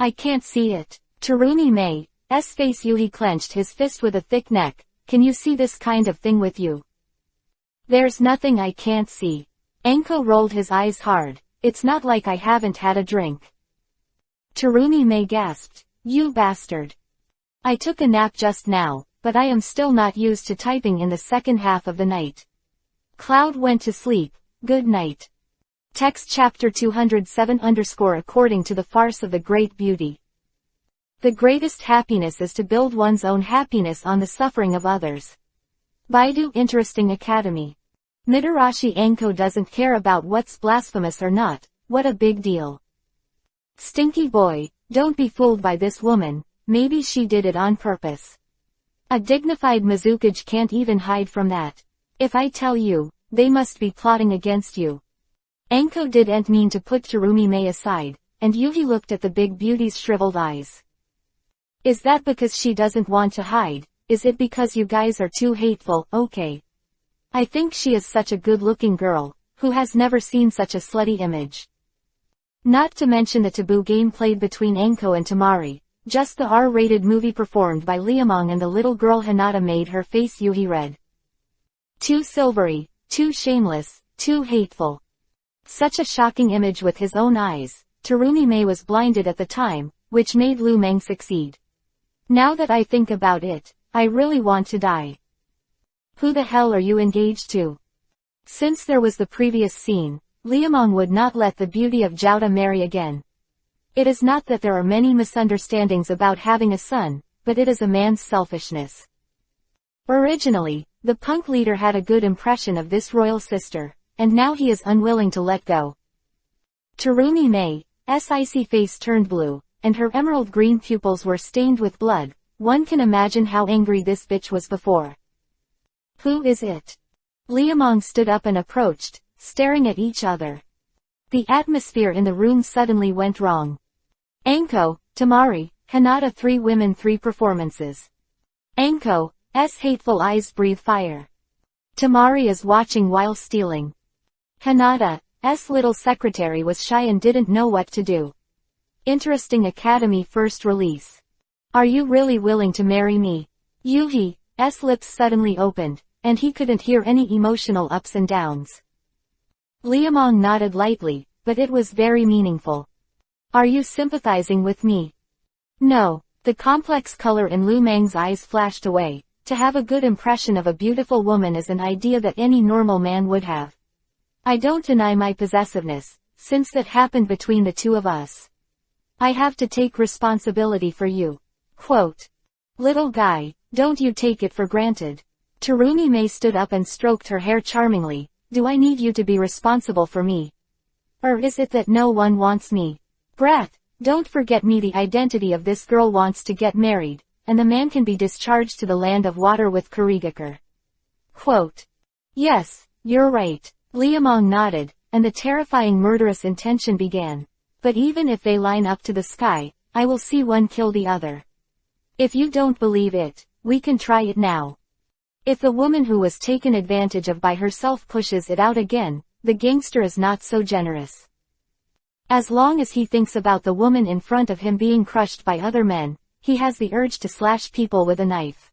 I can't see it. Terumi May's face Yuhi clenched his fist with a thick neck. Can you see this kind of thing with you? There's nothing I can't see. Enko rolled his eyes hard. It's not like I haven't had a drink. Terumi May gasped. You bastard. I took a nap just now, but I am still not used to typing in the second half of the night. Cloud went to sleep. Good night. Text chapter 207 According to the farce of the great beauty. The greatest happiness is to build one's own happiness on the suffering of others. Baidu Interesting Academy. Mitarashi Enko doesn't care about what's blasphemous or not. What a big deal. Stinky boy, don't be fooled by this woman, maybe she did it on purpose. A dignified Mizukage can't even hide from that. If I tell you, they must be plotting against you. Enko didn't mean to put Terumi May aside, and Yuhi looked at the big beauty's shriveled eyes. Is that because she doesn't want to hide? Is it because you guys are too hateful? Okay. I think she is such a good-looking girl, who has never seen such a slutty image. Not to mention the taboo game played between Enko and Tamari, just the R-rated movie performed by Liamong and the little girl Hinata made her face Yuhi red. Too silvery, too shameless, too hateful. Such a shocking image with his own eyes. Terumi May was blinded at the time, which made Lu Meng succeed. Now that I think about it, I really want to die. Who the hell are you engaged to? Since there was the previous scene, Liamong would not let the beauty of Jouda marry again. It is not that there are many misunderstandings about having a son, but it is a man's selfishness. Originally, the punk leader had a good impression of this royal sister, and now he is unwilling to let go. Terumi May's icy face turned blue, and her emerald green pupils were stained with blood. One can imagine how angry this bitch was before. Who is it? Liamong stood up and approached, staring at each other. The atmosphere in the room suddenly went wrong. Enko, Tamari, Hinata 3 women 3 performances. Enko's hateful eyes breathe fire. Tamari is watching while stealing. Hinata's little secretary was shy and didn't know what to do. Interesting Academy first release. Are you really willing to marry me? Yuhi's lips suddenly opened, and he couldn't hear any emotional ups and downs. Liamong nodded lightly, but it was very meaningful. Are you sympathizing with me? No. The complex color in Lu Mang's eyes flashed away. To have a good impression of a beautiful woman is an idea that any normal man would have. I don't deny my possessiveness, since that happened between the two of us. I have to take responsibility for you. Quote. Little guy, don't you take it for granted. Terumi Mei stood up and stroked her hair charmingly. Do I need you to be responsible for me? Or is it that no one wants me? Brat, don't forget me. The identity of this girl wants to get married, and the man can be discharged to the land of water with Kurigakure. Quote. Yes, you're right. Liamong nodded, and the terrifying murderous intention began. But even if they line up to the sky, I will see one kill the other. If you don't believe it, we can try it now. If the woman who was taken advantage of by herself pushes it out again, the gangster is not so generous. As long as he thinks about the woman in front of him being crushed by other men, he has the urge to slash people with a knife.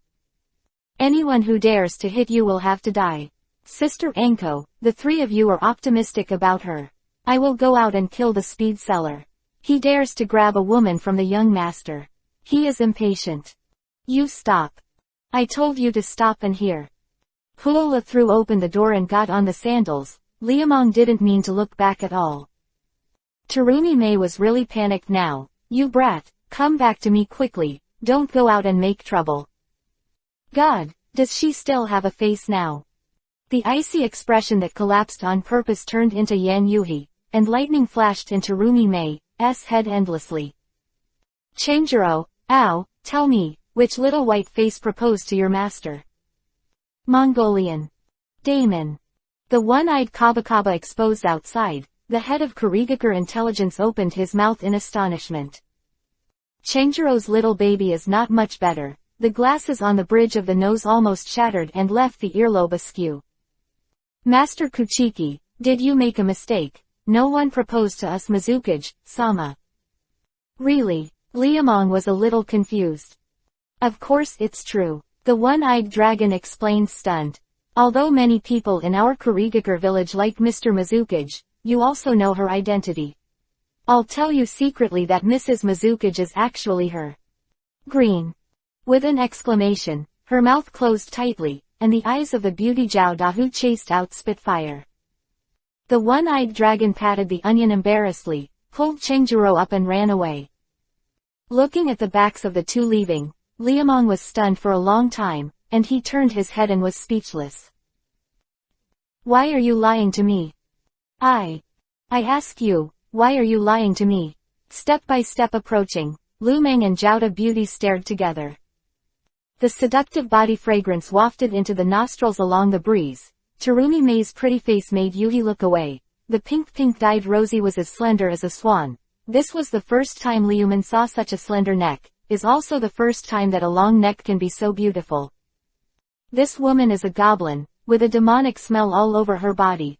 Anyone who dares to hit you will have to die. Sister Anko, the three of you are optimistic about her. I will go out and kill the speed seller. He dares to grab a woman from the young master. He is impatient. You stop. I told you to stop and hear. Huola threw open the door and got on the sandals. Liamong didn't mean to look back at all. Terumi Mei was really panicked now. You brat, come back to me quickly, don't go out and make trouble. God, does she still have a face now? The icy expression that collapsed on purpose turned into Yan Yuhi, and lightning flashed into Terumi Mei's head endlessly. Changjiro, ow, tell me, which little white face proposed to your master? Mongolian. Damon. The one-eyed Kabakaba exposed outside. The head of Kurigakure Intelligence opened his mouth in astonishment. Changjiro's little baby is not much better. The glasses on the bridge of the nose almost shattered and left the earlobe askew. Master Kuchiki, did you make a mistake? No one proposed to us Mizukage-sama. Really? Liamong was a little confused. Of course it's true. The one-eyed dragon explained stunned. Although many people in our Kurigakure village like Mr. Mizukage, you also know her identity. I'll tell you secretly that Mrs. Mizukage is actually her. Green. With an exclamation, her mouth closed tightly, and the eyes of the beauty Zhao Dahu chased out spitfire. The one-eyed dragon patted the onion embarrassedly, pulled Changjiro up and ran away. Looking at the backs of the two leaving, Liamong was stunned for a long time, and he turned his head and was speechless. Why are you lying to me? I ask you, why are you lying to me? Step by step approaching, Lu Meng and Zhao Beauty stared together. The seductive body fragrance wafted into the nostrils along the breeze. Terumi Mei's pretty face made Yuhi look away. The pink-dyed Rosie was as slender as a swan. This was the first time Liuman saw such a slender neck, is also the first time that a long neck can be so beautiful. This woman is a goblin, with a demonic smell all over her body.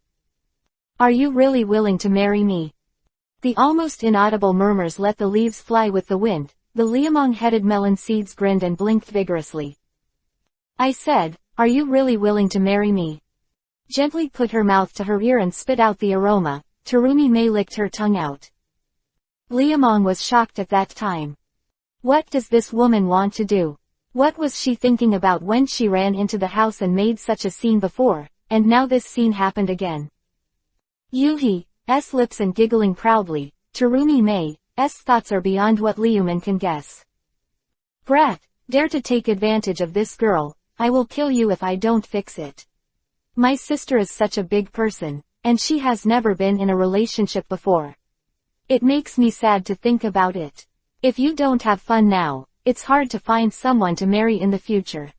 Are you really willing to marry me? The almost inaudible murmurs let the leaves fly with the wind. The Liamong-headed melon seeds grinned and blinked vigorously. I said, are you really willing to marry me? Gently put her mouth to her ear and spit out the aroma. Terumi Mei licked her tongue out. Liamong was shocked at that time. What does this woman want to do? What was she thinking about when she ran into the house and made such a scene before, and now this scene happened again? Yuhi's lips and giggling proudly, Terumi Mei's thoughts are beyond what Liuman can guess. Brat, dare to take advantage of this girl, I will kill you if I don't fix it. My sister is such a big person, and she has never been in a relationship before. It makes me sad to think about it. If you don't have fun now, it's hard to find someone to marry in the future.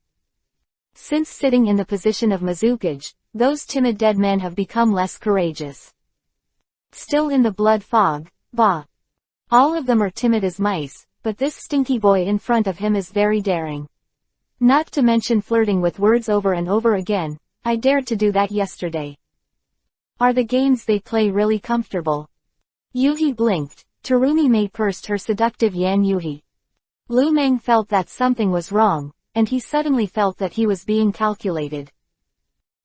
Since sitting in the position of Mizukage, those timid dead men have become less courageous. Still in the blood fog, bah. All of them are timid as mice, but this stinky boy in front of him is very daring. Not to mention flirting with words over and over again. I dared to do that yesterday. Are the games they play really comfortable? Yuhi blinked. Terumi Mei pursed her seductive Yan Yuhi. Lu Meng felt that something was wrong, and he suddenly felt that he was being calculated.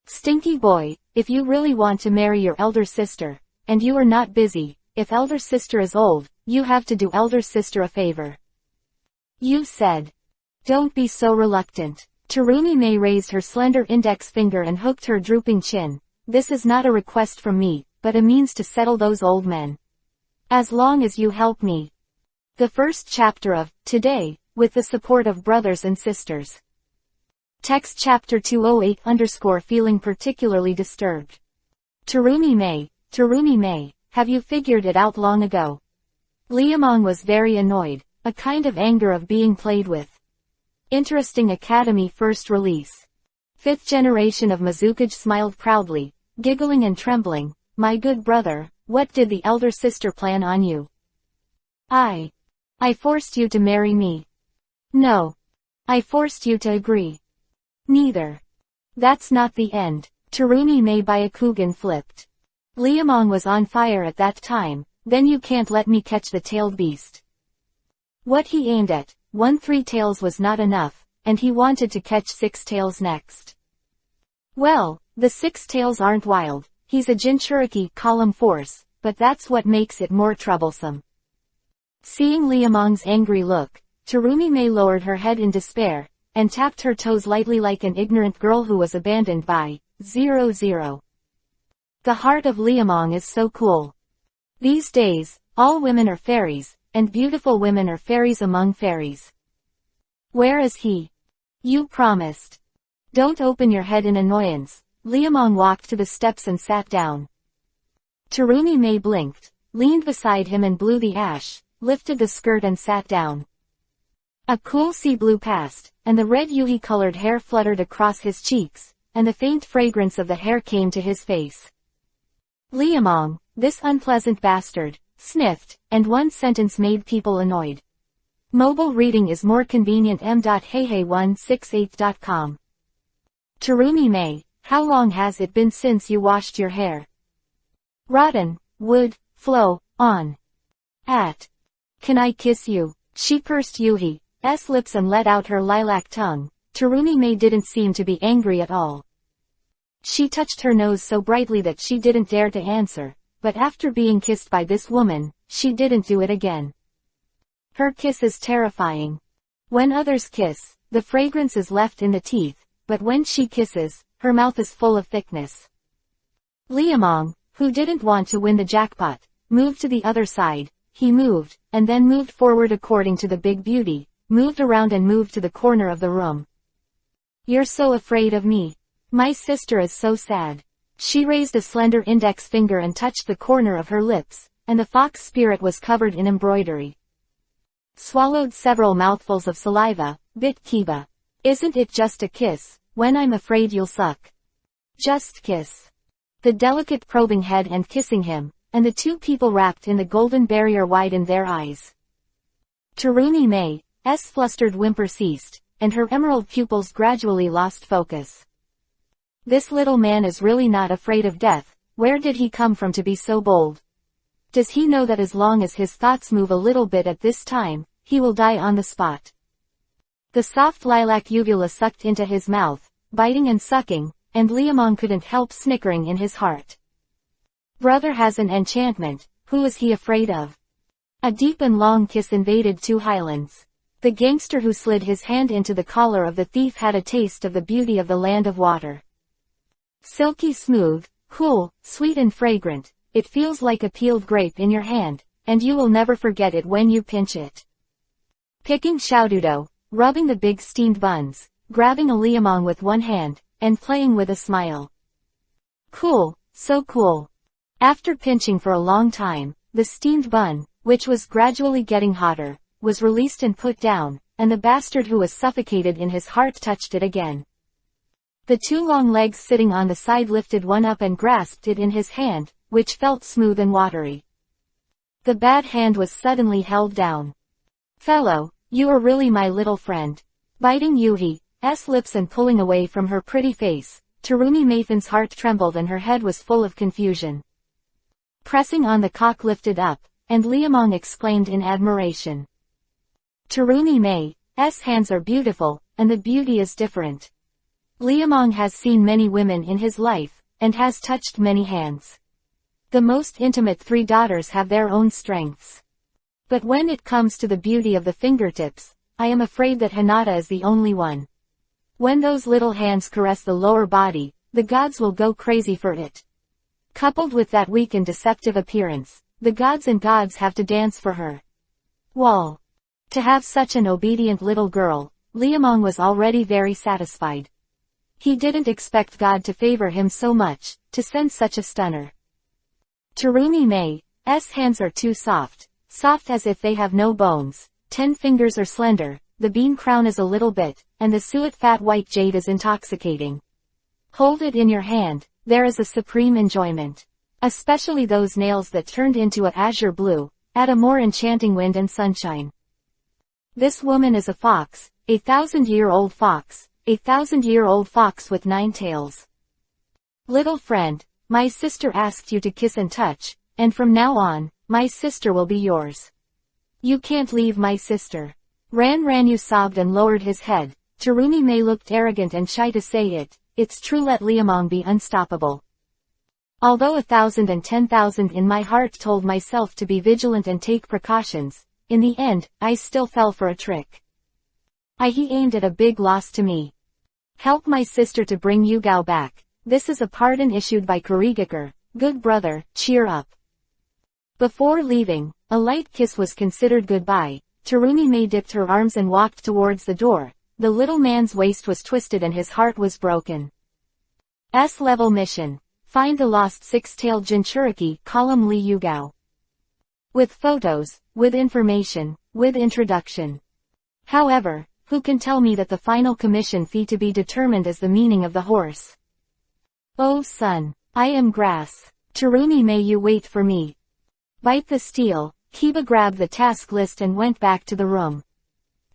Stinky boy, if you really want to marry your elder sister, and you are not busy, if elder sister is old, you have to do elder sister a favor. You said. Don't be so reluctant. Terumi Mei raised her slender index finger and hooked her drooping chin. This is not a request from me, but a means to settle those old men. As long as you help me. The first chapter of Today, with the support of brothers and sisters. Text chapter 208 _ feeling particularly disturbed. Terumi Mei, have you figured it out long ago? Liamong was very annoyed, a kind of anger of being played with. Interesting Academy first release. Fifth generation of Mizukage smiled proudly, giggling and trembling. My good brother, what did the elder sister plan on you? I forced you to marry me. No. I forced you to agree. Neither. That's not the end. Terumi Mei Byakugan flipped. Liamong was on fire at that time, then you can't let me catch the tailed beast. What he aimed at, 3 tails was not enough, and he wanted to catch 6 tails next. Well, the 6 tails aren't wild, he's a Jinchuriki column force, but that's what makes it more troublesome. Seeing Liamong's angry look, Terumi Mei lowered her head in despair, and tapped her toes lightly like an ignorant girl who was abandoned by 00. The heart of Liamong is so cool. These days, all women are fairies, and beautiful women are fairies among fairies. Where is he? You promised. Don't open your head in annoyance. Liamong walked to the steps and sat down. Terumi Mei blinked, leaned beside him and blew the ash, lifted the skirt and sat down. A cool sea blew past, and the red yuhi-colored hair fluttered across his cheeks, and the faint fragrance of the hair came to his face. Liamong, this unpleasant bastard, sniffed, and one sentence made people annoyed. Mobile reading is more convenient. m.heihei168.com. Terumi Mei, how long has it been since you washed your hair? Rotten, wood, flow, on. At. Can I kiss you? She pursed Yuhi's lips and let out her lilac tongue. Terumi Mei didn't seem to be angry at all. She touched her nose so brightly that she didn't dare to answer, but after being kissed by this woman, she didn't do it again. Her kiss is terrifying. When others kiss, the fragrance is left in the teeth, but when she kisses, her mouth is full of thickness. Liamong, who didn't want to win the jackpot, moved to the other side. He moved, and then moved forward according to the big beauty, moved around and moved to the corner of the room. You're so afraid of me. My sister is so sad. She raised a slender index finger and touched the corner of her lips, and the fox spirit was covered in embroidery. Swallowed several mouthfuls of saliva, bit Kiba. Isn't it just a kiss, when I'm afraid you'll suck? Just kiss. The delicate probing head and kissing him, and the two people wrapped in the golden barrier widened their eyes. Terumi Mei's flustered whimper ceased, and her emerald pupils gradually lost focus. This little man is really not afraid of death. Where did he come from to be so bold? Does he know that as long as his thoughts move a little bit at this time, he will die on the spot? The soft lilac uvula sucked into his mouth, biting and sucking, and Liamong couldn't help snickering in his heart. Brother has an enchantment, who is he afraid of? A deep and long kiss invaded two highlands. The gangster who slid his hand into the collar of the thief had a taste of the beauty of the land of water. Silky smooth, cool, sweet and fragrant, it feels like a peeled grape in your hand, and you will never forget it when you pinch it. Picking Xiaodudo, rubbing the big steamed buns, grabbing a Liamong with one hand, and playing with a smile. Cool, so cool. After pinching for a long time, the steamed bun, which was gradually getting hotter, was released and put down, and the bastard who was suffocated in his heart touched it again. The two long legs sitting on the side lifted one up and grasped it in his hand, which felt smooth and watery. The bad hand was suddenly held down. Fellow, you are really my little friend. Biting Yuhi's lips and pulling away from her pretty face, Terumi Mei's heart trembled and her head was full of confusion. Pressing on the cock lifted up, and Liamong exclaimed in admiration. Terumi Mei's hands are beautiful, and the beauty is different. Liamong has seen many women in his life, and has touched many hands. The most intimate three daughters have their own strengths. But when it comes to the beauty of the fingertips, I am afraid that Hinata is the only one. When those little hands caress the lower body, the gods will go crazy for it. Coupled with that weak and deceptive appearance, the gods and gods have to dance for her. Wall. To have such an obedient little girl, Liamong was already very satisfied. He didn't expect God to favor him so much, to send such a stunner. Terumi Mei's hands are too soft as if they have no bones, 10 fingers are slender, the bean crown is a little bit, and the suet fat white jade is intoxicating. Hold it in your hand, there is a supreme enjoyment. Especially those nails that turned into a azure blue, add a more enchanting wind and sunshine. This woman is a fox, a 1,000-year-old fox, a 1,000-year-old fox with 9 tails. Little friend, my sister asked you to kiss and touch, and from now on, my sister will be yours. You can't leave my sister. Ranranyu sobbed and lowered his head. Terumi Mei looked arrogant and shy to say it. It's true, let Liamong be unstoppable. Although 1,000 and 10,000 in my heart told myself to be vigilant and take precautions, in the end, I still fell for a trick. He aimed at a big loss to me. Help my sister to bring Yugao back. This is a pardon issued by Kurigakure. Good brother, cheer up. Before leaving, a light kiss was considered goodbye. Terumi Mei dipped her arms and walked towards the door. The little man's waist was twisted and his heart was broken. S-level mission. Find the lost six-tailed Jinchuriki, column Li Yugao. With photos, with information, with introduction. However, who can tell me that the final commission fee to be determined is the meaning of the horse? Oh son, I am grass. Terumi Mei, you wait for me. Bite the steel. Kiba grabbed the task list and went back to the room.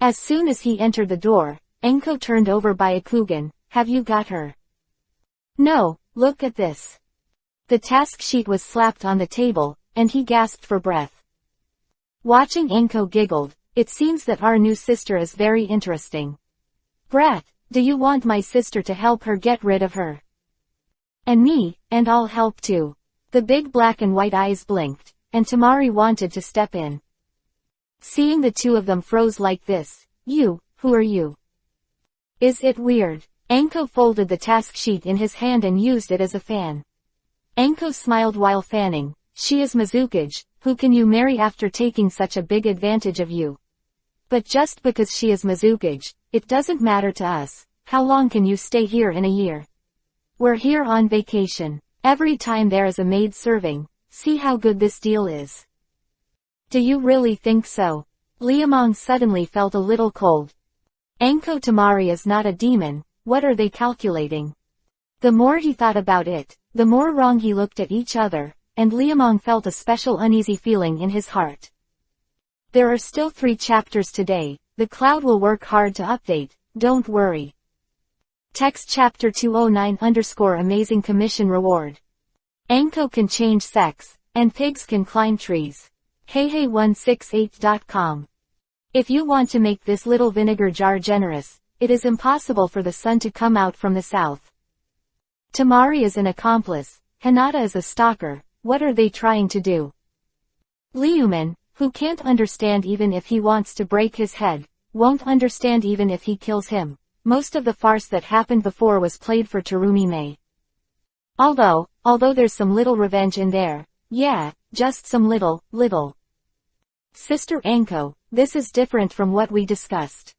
As soon as he entered the door, Enko turned over Byakugan. Have you got her? No, look at this. The task sheet was slapped on the table, and he gasped for breath. Watching Enko giggled. It seems that our new sister is very interesting. Brat, do you want my sister to help her get rid of her? And me, and I'll help too. The big black and white eyes blinked, and Tamari wanted to step in. Seeing the two of them froze like this. You, who are you? Is it weird? Enko folded the task sheet in his hand and used it as a fan. Enko smiled while fanning. She is Mizukage, who can you marry after taking such a big advantage of you? But just because she is Mizukage, it doesn't matter to us. How long can you stay here in a year? We're here on vacation. Every time there is a maid serving. See how good this deal is. Do you really think so? Liamong suddenly felt a little cold. Enko Tamari is not a demon. What are they calculating? The more he thought about it, the more wrong he looked at each other, and Liamong felt a special uneasy feeling in his heart. There are still 3 chapters today. The cloud will work hard to update, don't worry. Text chapter 209_amazing commission reward. Enko can change sex, and pigs can climb trees. Hey168.com. If you want to make this little vinegar jar generous, it is impossible for the sun to come out from the south. Tamari is an accomplice, Hinata is a stalker. What are they trying to do? Liuman, who can't understand even if he wants to break his head, won't understand even if he kills him. Most of the farce that happened before was played for Terumi Mei. Although there's some little revenge in there. Yeah, just some little. Sister Enko, this is different from what we discussed.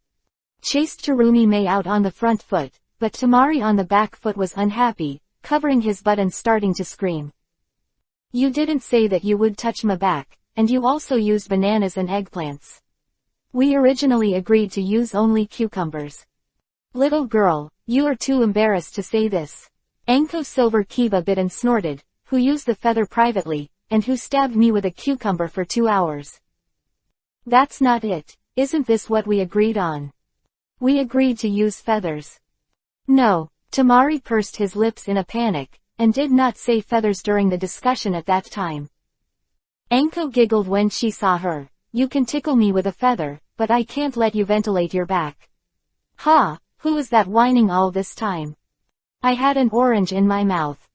Chased Terumi Mei out on the front foot, but Tamari on the back foot was unhappy, covering his butt and starting to scream. You didn't say that you would touch my back, and you also used bananas and eggplants. We originally agreed to use only cucumbers. Little girl, you are too embarrassed to say this. Enko Silver Kiba bit and snorted, who used the feather privately, and who stabbed me with a cucumber for 2 hours. That's not it. Isn't this what we agreed on? We agreed to use feathers. No, Tamari pursed his lips in a panic, and did not say feathers during the discussion at that time. Anko giggled when she saw her. You can tickle me with a feather, but I can't let you ventilate your back. Ha, who is that whining all this time? I had an orange in my mouth.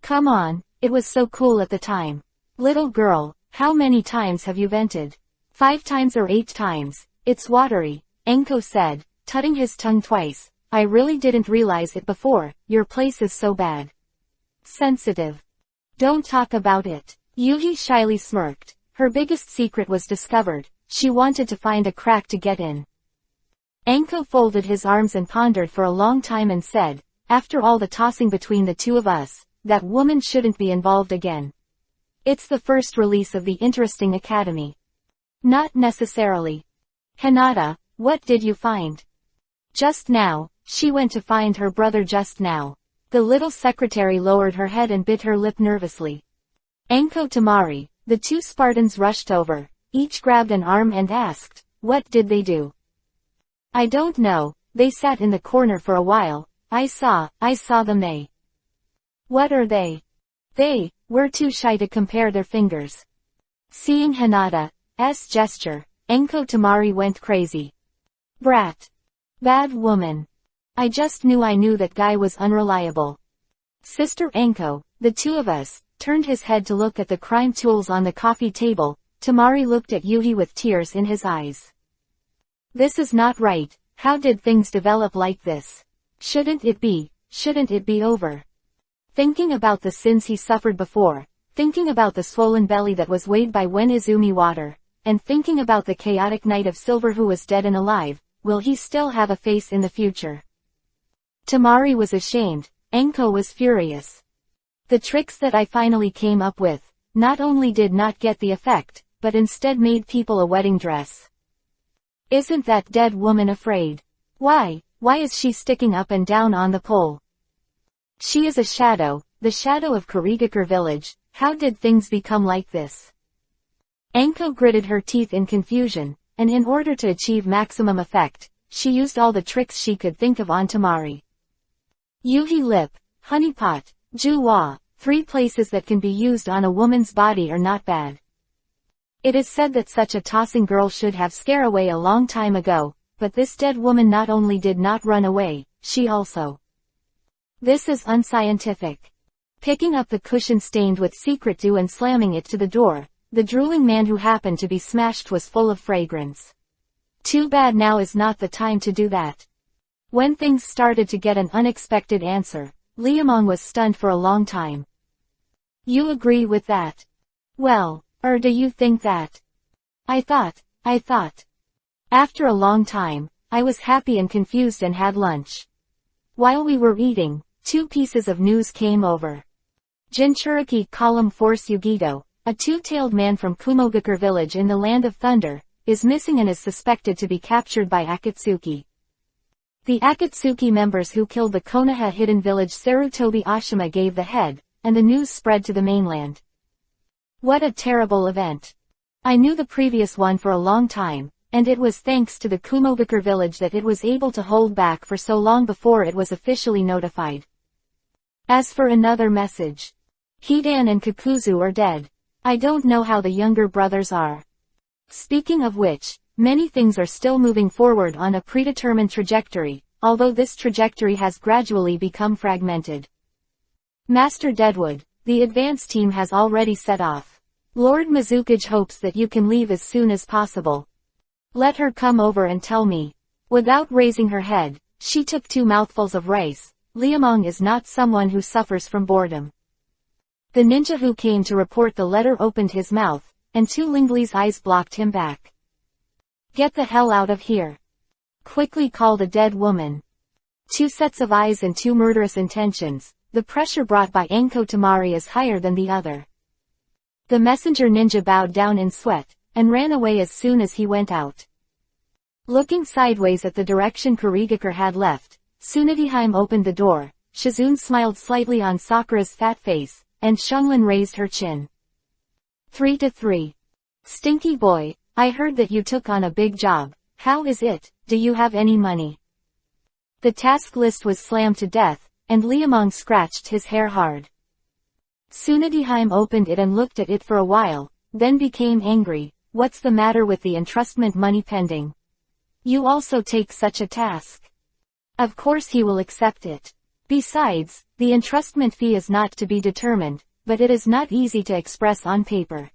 Come on, it was so cool at the time. Little girl, how many times have you vented? 5 times or 8 times, it's watery, Anko said, tutting his tongue twice. I really didn't realize it before, your place is so bad. Sensitive. Don't talk about it. Yuhi shyly smirked. Her biggest secret was discovered. She wanted to find a crack to get in. Anko folded his arms and pondered for a long time and said, after all the tossing between the two of us, that woman shouldn't be involved again. It's the first release of the interesting academy. Not necessarily. Hinata, what did you find? Just now, she went to find her brother just now. The little secretary lowered her head and bit her lip nervously. Anko Tamari, the 2 Spartans rushed over, each grabbed an arm and asked, what did they do? I don't know, they sat in the corner for a while, I saw them they. What are they? They were too shy to compare their fingers. Seeing Hinata's gesture, Anko Tamari went crazy. Brat. Bad woman. I just knew that guy was unreliable. Sister Anko, the 2 of us, turned his head to look at the crime tools on the coffee table. Tamari looked at Yuhi with tears in his eyes. This is not right, how did things develop like this? Shouldn't it be over? Thinking about the sins he suffered before, thinking about the swollen belly that was weighed by when Izumi water, and thinking about the chaotic Knight of Silver who was dead and alive, will he still have a face in the future? Tamari was ashamed, Anko was furious. The tricks that I finally came up with, not only did not get the effect, but instead made people a wedding dress. Isn't that dead woman afraid? Why is she sticking up and down on the pole? She is a shadow, the shadow of Kurigakure village, how did things become like this? Anko gritted her teeth in confusion, and in order to achieve maximum effect, she used all the tricks she could think of on Tamari. Yuhi lip, honeypot, Juwa, 3 places that can be used on a woman's body are not bad. It is said that such a tossing girl should have scared away a long time ago, but this dead woman not only did not run away, she also. This is unscientific. Picking up the cushion stained with secret dew and slamming it to the door, the drooling man who happened to be smashed was full of fragrance. Too bad now is not the time to do that. When things started to get an unexpected answer, Liamong was stunned for a long time. You agree with that? Well, or do you think that? I thought. After a long time, I was happy and confused and had lunch. While we were eating, 2 pieces of news came over. Jinchuriki Column Force Yugito, a 2-tailed man from Kumogakure village in the Land of Thunder, is missing and is suspected to be captured by Akatsuki. The Akatsuki members who killed the Konoha hidden village Sarutobi Ashima gave the head, and the news spread to the mainland. What a terrible event. I knew the previous one for a long time, and it was thanks to the Kumogakure village that it was able to hold back for so long before it was officially notified. As for another message. Hidan and Kakuzu are dead. I don't know how the younger brothers are. Speaking of which, many things are still moving forward on a predetermined trajectory, although this trajectory has gradually become fragmented. Master Deadwood, the advance team has already set off. Lord Mizukage hopes that you can leave as soon as possible. Let her come over and tell me. Without raising her head, she took 2 mouthfuls of rice. Liamong is not someone who suffers from boredom. The ninja who came to report the letter opened his mouth, and 2 Lingli's eyes blocked him back. Get the hell out of here. Quickly call the dead woman. 2 sets of eyes and 2 murderous intentions. The pressure brought by Anko Tamari is higher than the other. The messenger ninja bowed down in sweat, and ran away as soon as he went out. Looking sideways at the direction Kurigakure had left, Tsunadiheim opened the door, Shizune smiled slightly on Sakura's fat face, and Shunglin raised her chin. 3-3. Stinky boy, I heard that you took on a big job. How is it? Do you have any money? The task list was slammed to death, and Liamong scratched his hair hard. Tsunadiheim opened it and looked at it for a while, then became angry. What's the matter with the entrustment money pending? You also take such a task. Of course he will accept it. Besides, the entrustment fee is not to be determined, but it is not easy to express on paper.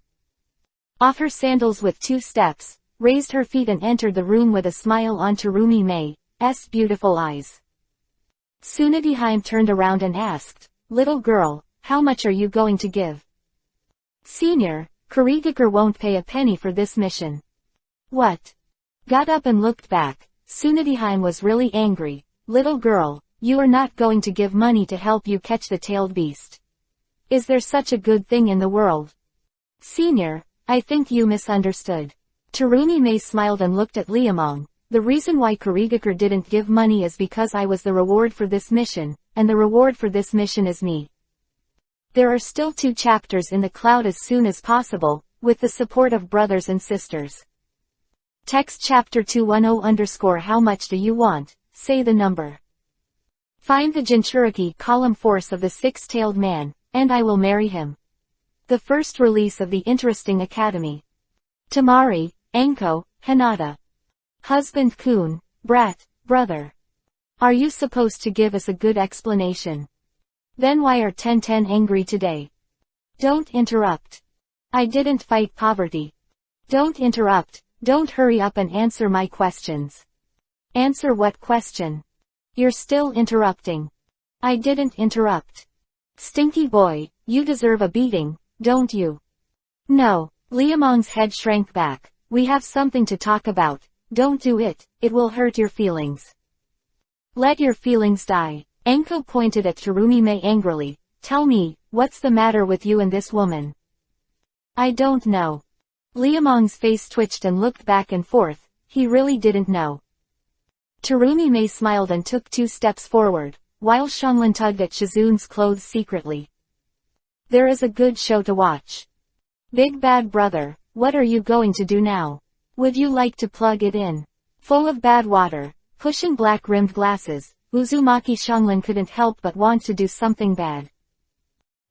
Off her sandals with 2 steps, raised her feet and entered the room with a smile on Terumi Mei's beautiful eyes. Tsunade turned around and asked, "Little girl, how much are you going to give?" "Senior, Kurigakure won't pay a penny for this mission." "What?" Got up and looked back. Tsunade was really angry. "Little girl, you are not going to give money to help you catch the tailed beast. Is there such a good thing in the world?" "Senior, I think you misunderstood." Terumi Mei smiled and looked at Liamong. "The reason why Kurigakure didn't give money is because I was the reward for this mission, and the reward for this mission is me. There are still 2 chapters in the cloud as soon as possible, with the support of brothers and sisters. Text chapter 210 how much do you want, say the number. Find the Jinchuriki column force of the 6-tailed man, and I will marry him." The first release of the interesting academy. Tamari, Anko, Hinata. Husband Kun, brat, brother. Are you supposed to give us a good explanation? Then why are 1010 angry today? Don't interrupt. I didn't fight poverty. Don't interrupt, don't hurry up and answer my questions. Answer what question? You're still interrupting. I didn't interrupt. Stinky boy, you deserve a beating, don't you? No. Liamong's head shrank back. We have something to talk about. Don't do it, it will hurt your feelings. Let your feelings die. Anko pointed at Terumi Mei angrily. Tell me, what's the matter with you and this woman? I don't know. Liamong's face twitched and looked back and forth. He really didn't know. Terumi Mei smiled and took 2 steps forward, while Xianglin tugged at Shizune's clothes secretly. There is a good show to watch. Big bad brother, what are you going to do now? Would you like to plug it in? Full of bad water, pushing black-rimmed glasses, Uzumaki Xianglin couldn't help but want to do something bad.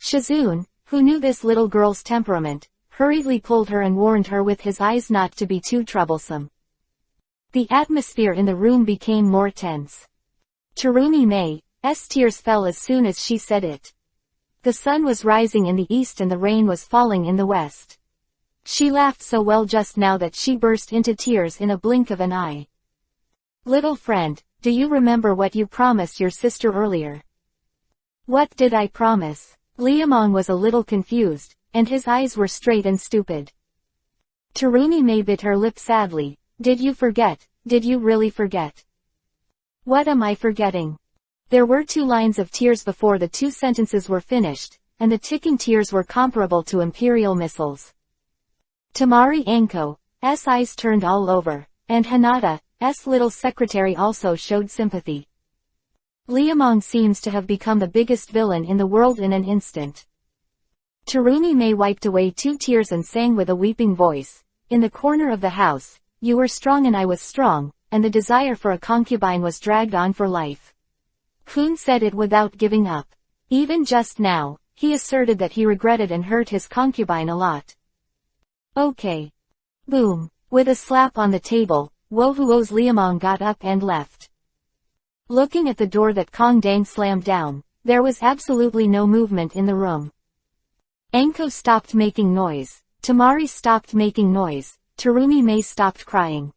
Shizune, who knew this little girl's temperament, hurriedly pulled her and warned her with his eyes not to be too troublesome. The atmosphere in the room became more tense. Terumi Mei's tears fell as soon as she said it. The sun was rising in the east and the rain was falling in the west. She laughed so well just now that she burst into tears in a blink of an eye. Little friend, do you remember what you promised your sister earlier? What did I promise? Liamong was a little confused, and his eyes were straight and stupid. Terumi Mei bit her lip sadly. Did you forget? Did you really forget? What am I forgetting? There were 2 lines of tears before the 2 sentences were finished, and the ticking tears were comparable to imperial missiles. Tamari Anko's eyes turned all over, and Hinata's little secretary also showed sympathy. Liamong seems to have become the biggest villain in the world in an instant. Terumi Mei wiped away 2 tears and sang with a weeping voice. In the corner of the house, you were strong and I was strong, and the desire for a concubine was dragged on for life. Kun said it without giving up. Even just now, he asserted that he regretted and hurt his concubine a lot. Okay. Boom. With a slap on the table, Wohuo's Liamong got up and left. Looking at the door that Kong Dang slammed down, there was absolutely no movement in the room. Anko stopped making noise. Tamari stopped making noise. Terumi Mei stopped crying.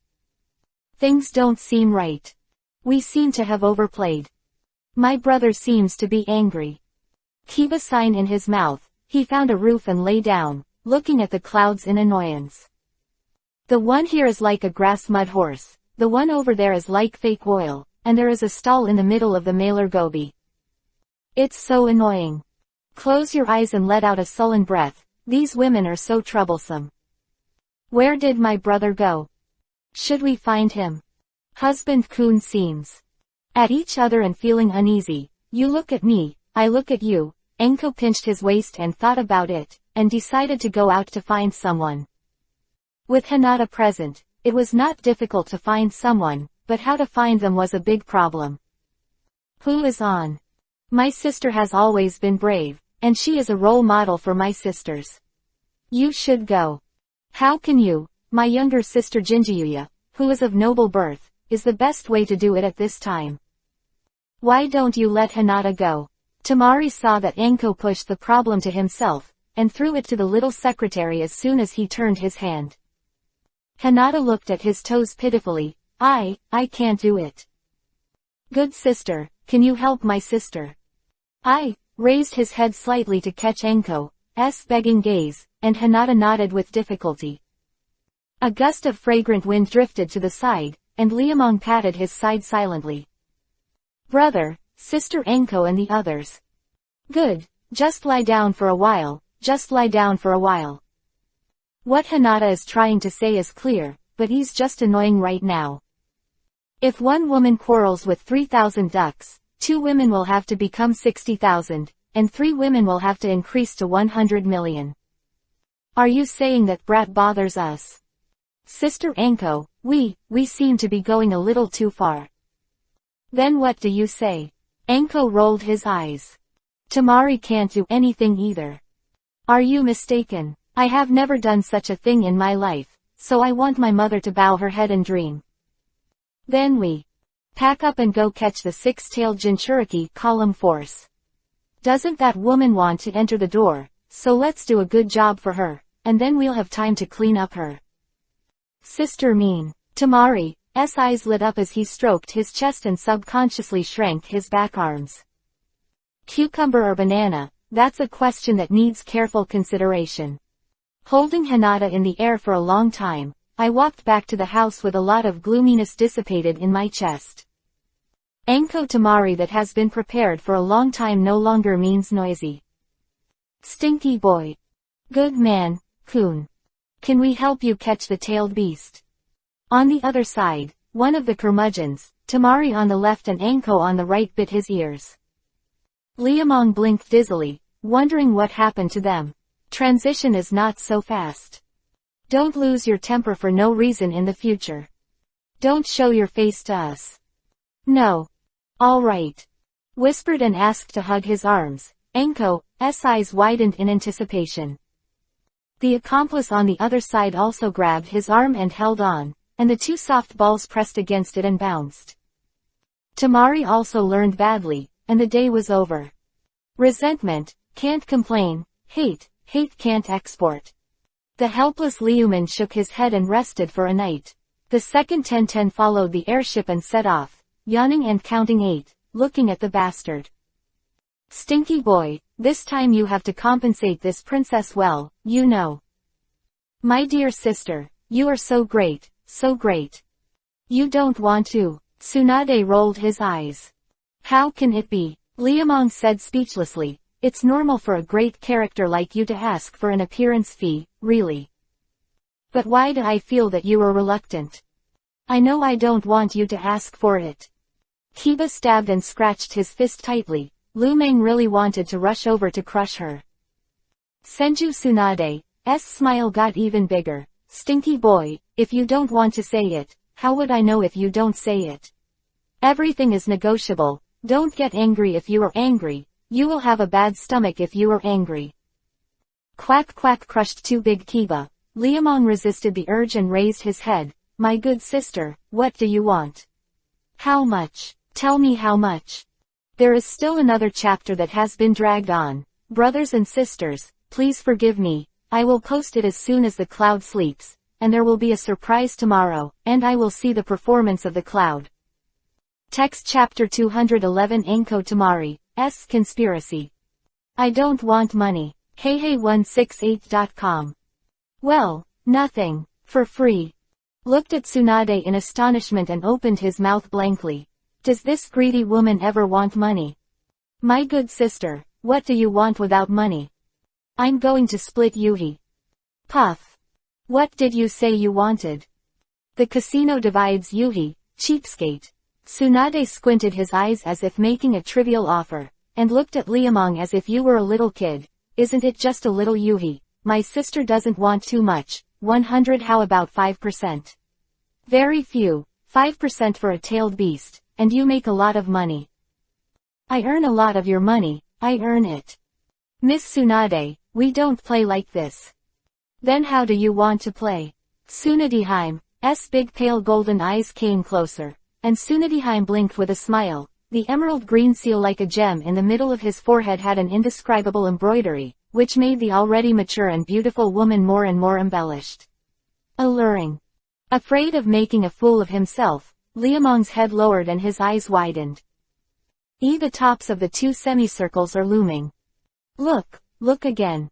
Things don't seem right. We seem to have overplayed. My brother seems to be angry. Keep a sign in his mouth. He found a roof and lay down, looking at the clouds in annoyance. The one here is like a grass mud horse. The one over there is like fake oil, and there is a stall in the middle of the mailer gobi. It's so annoying. Close your eyes and let out a sullen breath. These women are so troublesome. Where did my brother go? Should we find him? Husband Kun seems at each other and feeling uneasy. You look at me, I look at you. Anko pinched his waist and thought about it, and decided to go out to find someone. With Hinata present, it was not difficult to find someone, but how to find them was a big problem. Who is on? My sister has always been brave, and she is a role model for my sisters. You should go. How can you? My younger sister Jinjiyuya, who is of noble birth, is the best way to do it at this time. Why don't you let Hinata go? Tamari saw that Anko pushed the problem to himself, and threw it to the little secretary as soon as he turned his hand. Hinata looked at his toes pitifully. I can't do it. Good sister, can you help my sister? I raised his head slightly to catch Anko's begging gaze, and Hinata nodded with difficulty. A gust of fragrant wind drifted to the side, and Liamong patted his side silently. Brother, sister Anko and the others. Good, just lie down for a while, just lie down for a while. What Hinata is trying to say is clear, but he's just annoying right now. If one woman quarrels with 3,000 ducks, 2 women will have to become 60,000, and 3 women will have to increase to 100 million. Are you saying that brat bothers us? Sister Anko, we seem to be going a little too far. Then what do you say? Anko rolled his eyes. Tamari can't do anything either. Are you mistaken? I have never done such a thing in my life, so I want my mother to bow her head and dream. Then we pack up and go catch the 6-tailed Jinchuriki column force. Doesn't that woman want to enter the door, so let's do a good job for her, and then we'll have time to clean up her. Sister mean. Tamari's eyes lit up as he stroked his chest and subconsciously shrank his back arms. Cucumber or banana, that's a question that needs careful consideration. Holding Hinata in the air for a long time, I walked back to the house with a lot of gloominess dissipated in my chest. Anko Tamari that has been prepared for a long time no longer means noisy. Stinky boy. Good man, Kun. Can we help you catch the tailed beast? On the other side, one of the curmudgeons, Tamari on the left and Anko on the right bit his ears. Liamong blinked dizzily, wondering what happened to them. Transition is not so fast. Don't lose your temper for no reason in the future. Don't show your face to us. No. All right. Whispered and asked to hug his arms. Anko's eyes widened in anticipation. The accomplice on the other side also grabbed his arm and held on, and the 2 soft balls pressed against it and bounced. Tamari also learned badly, and the day was over. Resentment, can't complain, hate can't export. The helpless Liuman shook his head and rested for a night. The second 10-10 followed the airship and set off, yawning and counting 8, looking at the bastard. Stinky boy, this time you have to compensate this princess well, you know. My dear sister, you are so great, so great. You don't want to. Tsunade rolled his eyes. How can it be? Liamong said speechlessly. It's normal for a great character like you to ask for an appearance fee, really. But why do I feel that you are reluctant? I know I don't want you to ask for it. Kiba stabbed and scratched his fist tightly. Lu Meng really wanted to rush over to crush her. Senju Tsunade's smile got even bigger. Stinky boy, if you don't want to say it, how would I know if you don't say it? Everything is negotiable. Don't get angry if you are angry. You will have a bad stomach if you are angry. Quack quack crushed too big Kiba. Liamong resisted the urge and raised his head. My good sister, what do you want? How much? Tell me how much. There is still another chapter that has been dragged on. Brothers and sisters, please forgive me. I will post it as soon as the cloud sleeps, and there will be a surprise tomorrow, and I will see the performance of the cloud. Text chapter 211 Anko Tamari's Conspiracy. I don't want money. Heihei168.com. Well, nothing. For free. Looked at Tsunade in astonishment and opened his mouth blankly. Does this greedy woman ever want money? My good sister, what do you want without money? I'm going to split Yuhi. Puff. What did you say you wanted? The casino divides Yuhi, cheapskate. Tsunade squinted his eyes as if making a trivial offer, and looked at Liamong as if you were a little kid. Isn't it just a little Yuhi? My sister doesn't want too much. 100 how about 5%? Very few. 5% for a tailed beast, and you make a lot of money. I earn a lot of your money, I earn it. Miss Tsunade, we don't play like this. Then how do you want to play? Tsunadeheim's big pale golden eyes came closer, and Tsunadeheim blinked with a smile. The emerald green seal like a gem in the middle of his forehead had an indescribable embroidery, which made the already mature and beautiful woman more and more embellished. Alluring. Afraid of making a fool of himself, Liamong's head lowered and his eyes widened. The tops of the two semicircles are looming. Look again.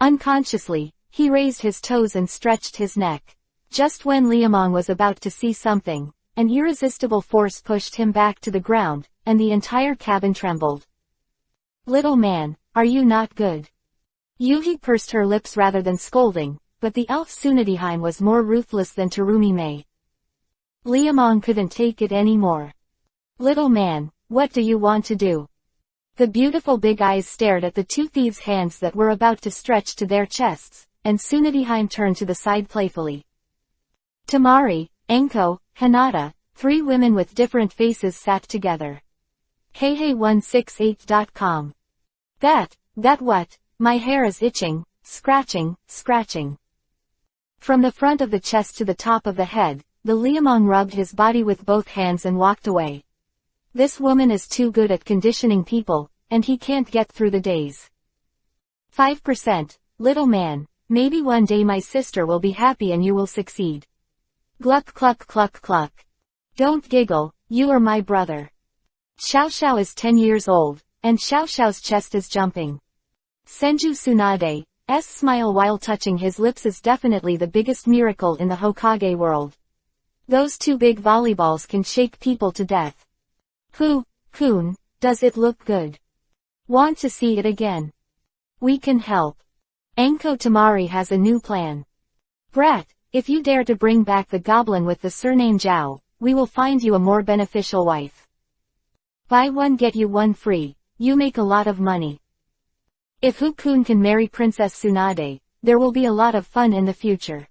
Unconsciously, he raised his toes and stretched his neck. Just when Liamong was about to see something, an irresistible force pushed him back to the ground, and the entire cabin trembled. Little man, are you not good? Yuhi pursed her lips rather than scolding, but the elf Tsunadeheim was more ruthless than Terumi Mei. Liamong couldn't take it anymore. Little man, what do you want to do? The beautiful big eyes stared at the two thieves' hands that were about to stretch to their chests, and Tsunadeheim turned to the side playfully. Tamari, Enko, Hinata, three women with different faces sat together. Heihei168.com. That what? My hair is itching, scratching. From the front of the chest to the top of the head, the Liamong rubbed his body with both hands and walked away. This woman is too good at conditioning people, and he can't get through the days. 5%, little man, maybe one day my sister will be happy and you will succeed. Gluck cluck cluck cluck. Don't giggle, you are my brother. Xiao Xiao is 10 years old, and Xiao Xiao's chest is jumping. Senju Tsunade's smile while touching his lips is definitely the biggest miracle in the Hokage world. Those two big volleyballs can shake people to death. Kun, does it look good? Want to see it again? We can help. Enko Tamari has a new plan. Brat, if you dare to bring back the goblin with the surname Zhao, we will find you a more beneficial wife. Buy one get you one free, you make a lot of money. If Kun can marry Princess Tsunade, there will be a lot of fun in the future.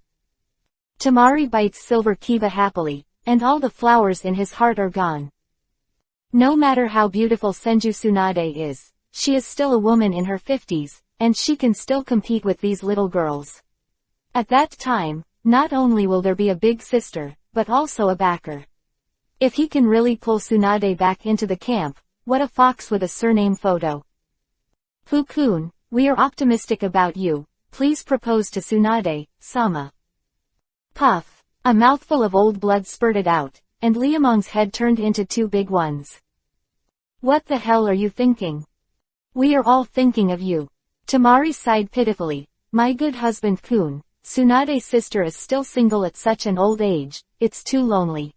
Tamari bites Silver Kiba happily, and all the flowers in his heart are gone. No matter how beautiful Senju Tsunade is, she is still a woman in her 50s, and she can still compete with these little girls. At that time, not only will there be a big sister, but also a backer. If he can really pull Tsunade back into the camp, what a fox with a surname photo. Kun, we are optimistic about you, please propose to Tsunade-sama. Puff. A mouthful of old blood spurted out, and Liamong's head turned into two big ones. What the hell are you thinking? We are all thinking of you. Tamari sighed pitifully. My good husband Kun, Tsunade's sister is still single at such an old age, it's too lonely.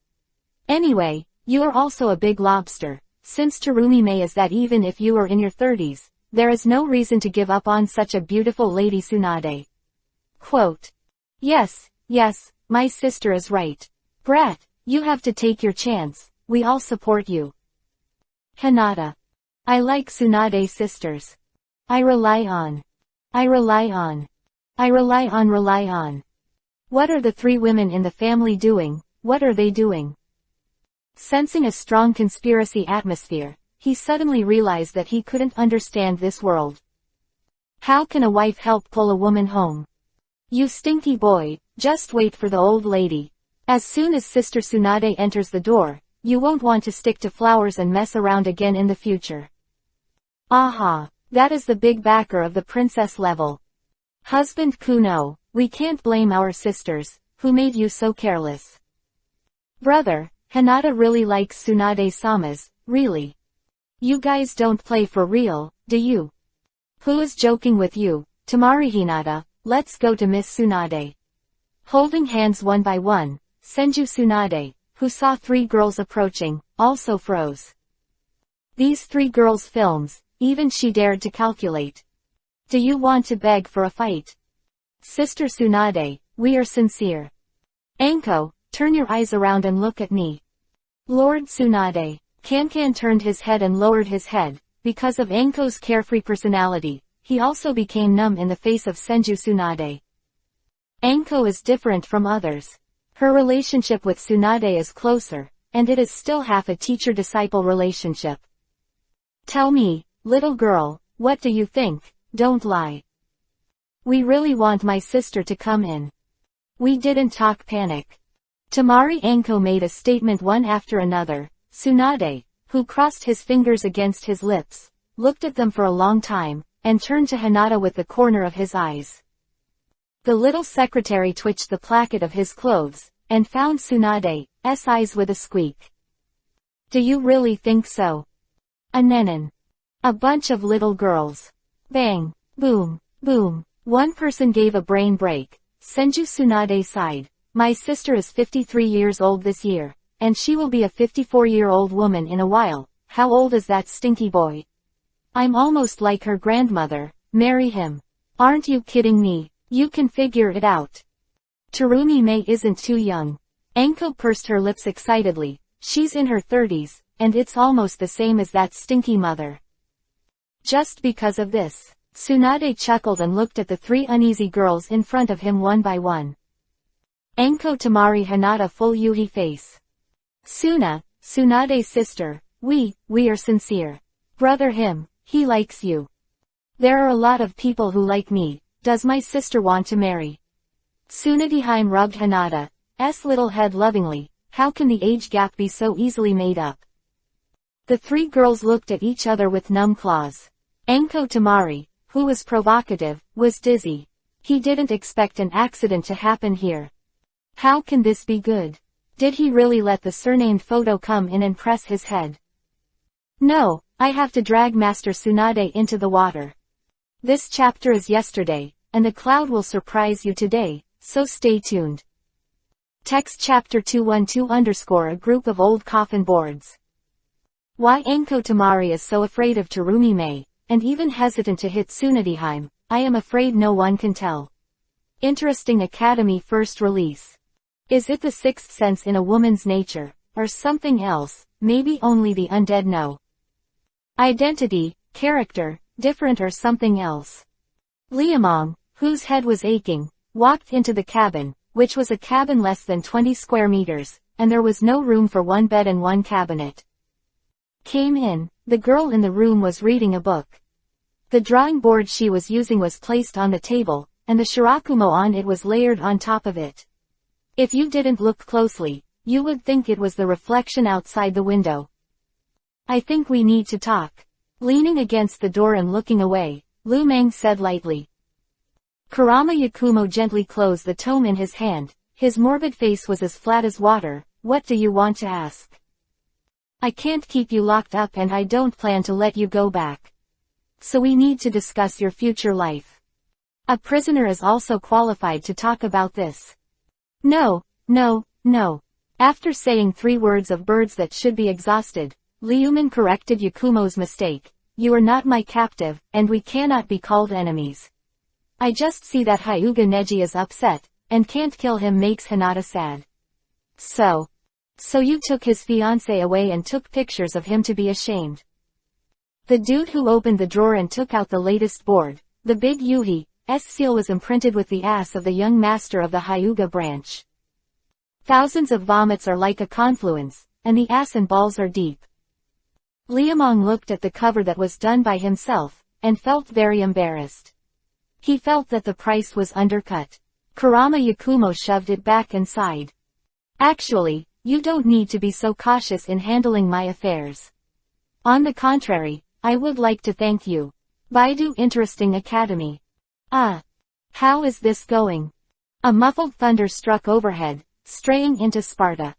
Anyway, you are also a big lobster, since Terumi Mei is that even if you are in your 30s, there is no reason to give up on such a beautiful lady Tsunade. Quote. Yes, my sister is right. Brat, you have to take your chance, we all support you. Hinata. I like Tsunade's sisters. I rely on. What are the three women in the family doing, what are they doing? Sensing a strong conspiracy atmosphere, he suddenly realized that he couldn't understand this world. How can a wife help pull a woman home? You stinky boy, just wait for the old lady. As soon as Sister Tsunade enters the door, you won't want to stick to flowers and mess around again in the future. Aha, that is the big backer of the princess level. Husband Kuno, we can't blame our sisters, who made you so careless. Brother, Hinata really likes Tsunade-sama's, really. You guys don't play for real, do you? Who is joking with you, Tamari Hinata, let's go to Miss Tsunade. Holding hands one by one, Senju Tsunade, who saw three girls approaching, also froze. These three girls' films, even she dared to calculate. Do you want to beg for a fight? Sister Tsunade, we are sincere. Enko, turn your eyes around and look at me. Lord Tsunade. Kankan turned his head and lowered his head. Because of Enko's carefree personality, he also became numb in the face of Senju Tsunade. Enko is different from others. Her relationship with Tsunade is closer, and it is still half a teacher-disciple relationship. Tell me, little girl, what do you think? Don't lie. We really want my sister to come in. We didn't talk panic. Tamari Anko made a statement one after another. Tsunade, who crossed his fingers against his lips, looked at them for a long time, and turned to Hinata with the corner of his eyes. The little secretary twitched the placket of his clothes, and found Tsunade's eyes with a squeak. Do you really think so? Anenin. A bunch of little girls. Bang, boom, boom. One person gave a brain break. Senju Tsunade sighed. My sister is 53 years old this year, and she will be a 54-year-old woman in a while. How old is that stinky boy? I'm almost like her grandmother. Marry him. Aren't you kidding me? You can figure it out. Terumi May isn't too young. Anko pursed her lips excitedly. She's in her 30s, and it's almost the same as that stinky mother. Just because of this, Tsunade chuckled and looked at the three uneasy girls in front of him one by one. Anko Tamari Hinata full Yuhi face. Tsunade's sister, we are sincere. Brother him, he likes you. There are a lot of people who like me. Does my sister want to marry? Tsunadeheim rubbed Hinata's little head lovingly. How can the age gap be so easily made up? The three girls looked at each other with numb claws. Anko Tamari, who was provocative, was dizzy. He didn't expect an accident to happen here. How can this be good? Did he really let the surnamed photo come in and press his head? No, I have to drag Master Tsunade into the water. This chapter is yesterday, and the cloud will surprise you today, so stay tuned. Text chapter 212_ a group of old coffin boards. Why Anko Tamari is so afraid of Terumi May, and even hesitant to hit Tsunadeheim, I am afraid no one can tell. Interesting Academy first release. Is it the sixth sense in a woman's nature, or something else? Maybe only the undead know. Identity, character, different or something else. Liamong, whose head was aching, walked into the cabin, which was a cabin less than 20 square meters, and there was no room for one bed and one cabinet. Came in, the girl in the room was reading a book. The drawing board she was using was placed on the table, and the shirakumo on it was layered on top of it. If you didn't look closely, you would think it was the reflection outside the window. I think we need to talk. Leaning against the door and looking away, Lu Meng said lightly. Kurama Yakumo gently closed the tome in his hand. His morbid face was as flat as water. What do you want to ask? I can't keep you locked up and I don't plan to let you go back. So we need to discuss your future life. A prisoner is also qualified to talk about this. No. After saying 3 words of words that should be exhausted, Liuman corrected Yakumo's mistake. You are not my captive, and we cannot be called enemies. I just see that Hyuga Neji is upset, and can't kill him makes Hinata sad. So you took his fiancé away and took pictures of him to be ashamed. The dude who opened the drawer and took out the latest board, the big Yuhi's seal was imprinted with the ass of the young master of the Hyuga branch. Thousands of vomits are like a confluence, and the ass and balls are deep. Liamong looked at the cover that was done by himself, and felt very embarrassed. He felt that the price was undercut. Kurama Yakumo shoved it back and sighed. Actually, you don't need to be so cautious in handling my affairs. On the contrary, I would like to thank you. Baidu Interesting Academy. How is this going? A muffled thunder struck overhead, straying into Sparta.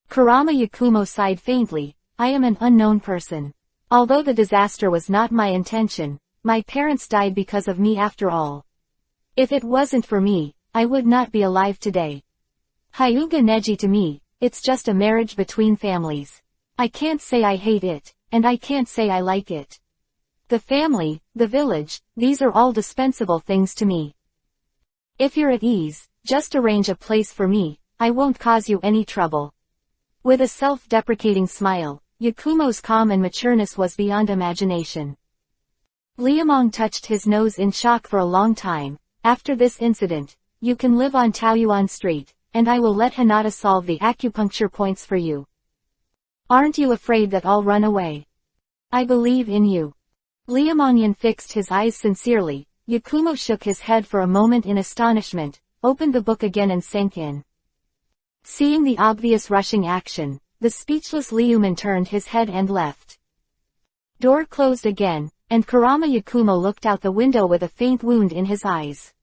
Kurama Yakumo sighed faintly. I am an unknown person. Although the disaster was not my intention, my parents died because of me after all. If it wasn't for me, I would not be alive today. Hyuga Neji to me, it's just a marriage between families. I can't say I hate it, and I can't say I like it. The family, the village, these are all dispensable things to me. If you're at ease, just arrange a place for me, I won't cause you any trouble. With a self-deprecating smile, Yakumo's calm and matureness was beyond imagination. Liamong touched his nose in shock for a long time. After this incident, you can live on Taoyuan Street, and I will let Hinata solve the acupuncture points for you. Aren't you afraid that I'll run away? I believe in you. Liamongyun fixed his eyes sincerely. Yakumo shook his head for a moment in astonishment, opened the book again and sank in. Seeing the obvious rushing action, the speechless Liuman turned his head and left. Door closed again, and Kurama Yakumo looked out the window with a faint wound in his eyes.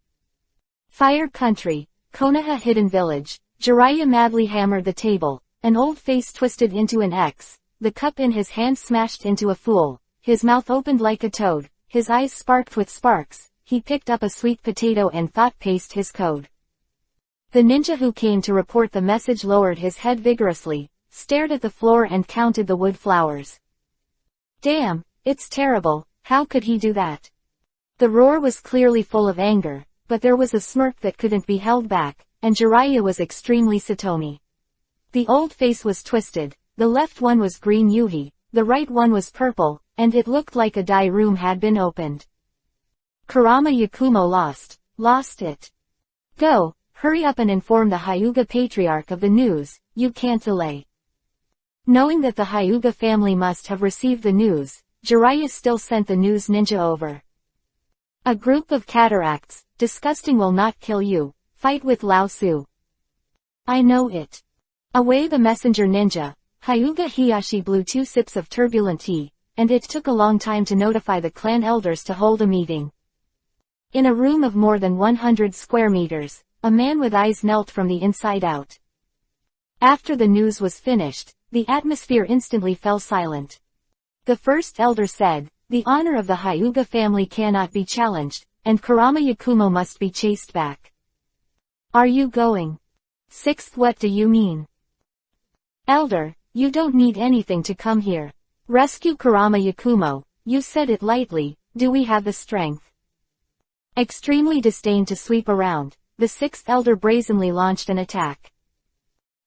Fire Country, Konoha Hidden Village. Jiraiya madly hammered the table, an old face twisted into an X, the cup in his hand smashed into a fool, his mouth opened like a toad, his eyes sparked with sparks. He picked up a sweet potato and thought paste his code. The ninja who came to report the message lowered his head vigorously, stared at the floor and counted the wood flowers. Damn, it's terrible, how could he do that? The roar was clearly full of anger, but there was a smirk that couldn't be held back, and Jiraiya was extremely Satomi. The old face was twisted, the left one was green Yuhi, the right one was purple, and it looked like a dye room had been opened. Kurama Yakumo lost it. Go, hurry up and inform the Hyuga Patriarch of the news, you can't delay. Knowing that the Hyuga family must have received the news, Jiraiya still sent the news ninja over. A group of cataracts, disgusting will not kill you, fight with Lao Su. I know it. Away the messenger ninja, Hyuga Hiyashi blew 2 sips of turbulent tea, and it took a long time to notify the clan elders to hold a meeting. In a room of more than 100 square meters, a man with eyes knelt from the inside out. After the news was finished, the atmosphere instantly fell silent. The first elder said, the honor of the Hyuga family cannot be challenged, and Kurama Yakumo must be chased back. Are you going? Sixth, what do you mean? Elder, you don't need anything to come here. Rescue Kurama Yakumo, you said it lightly, do we have the strength? Extremely disdained to sweep around, the sixth elder brazenly launched an attack.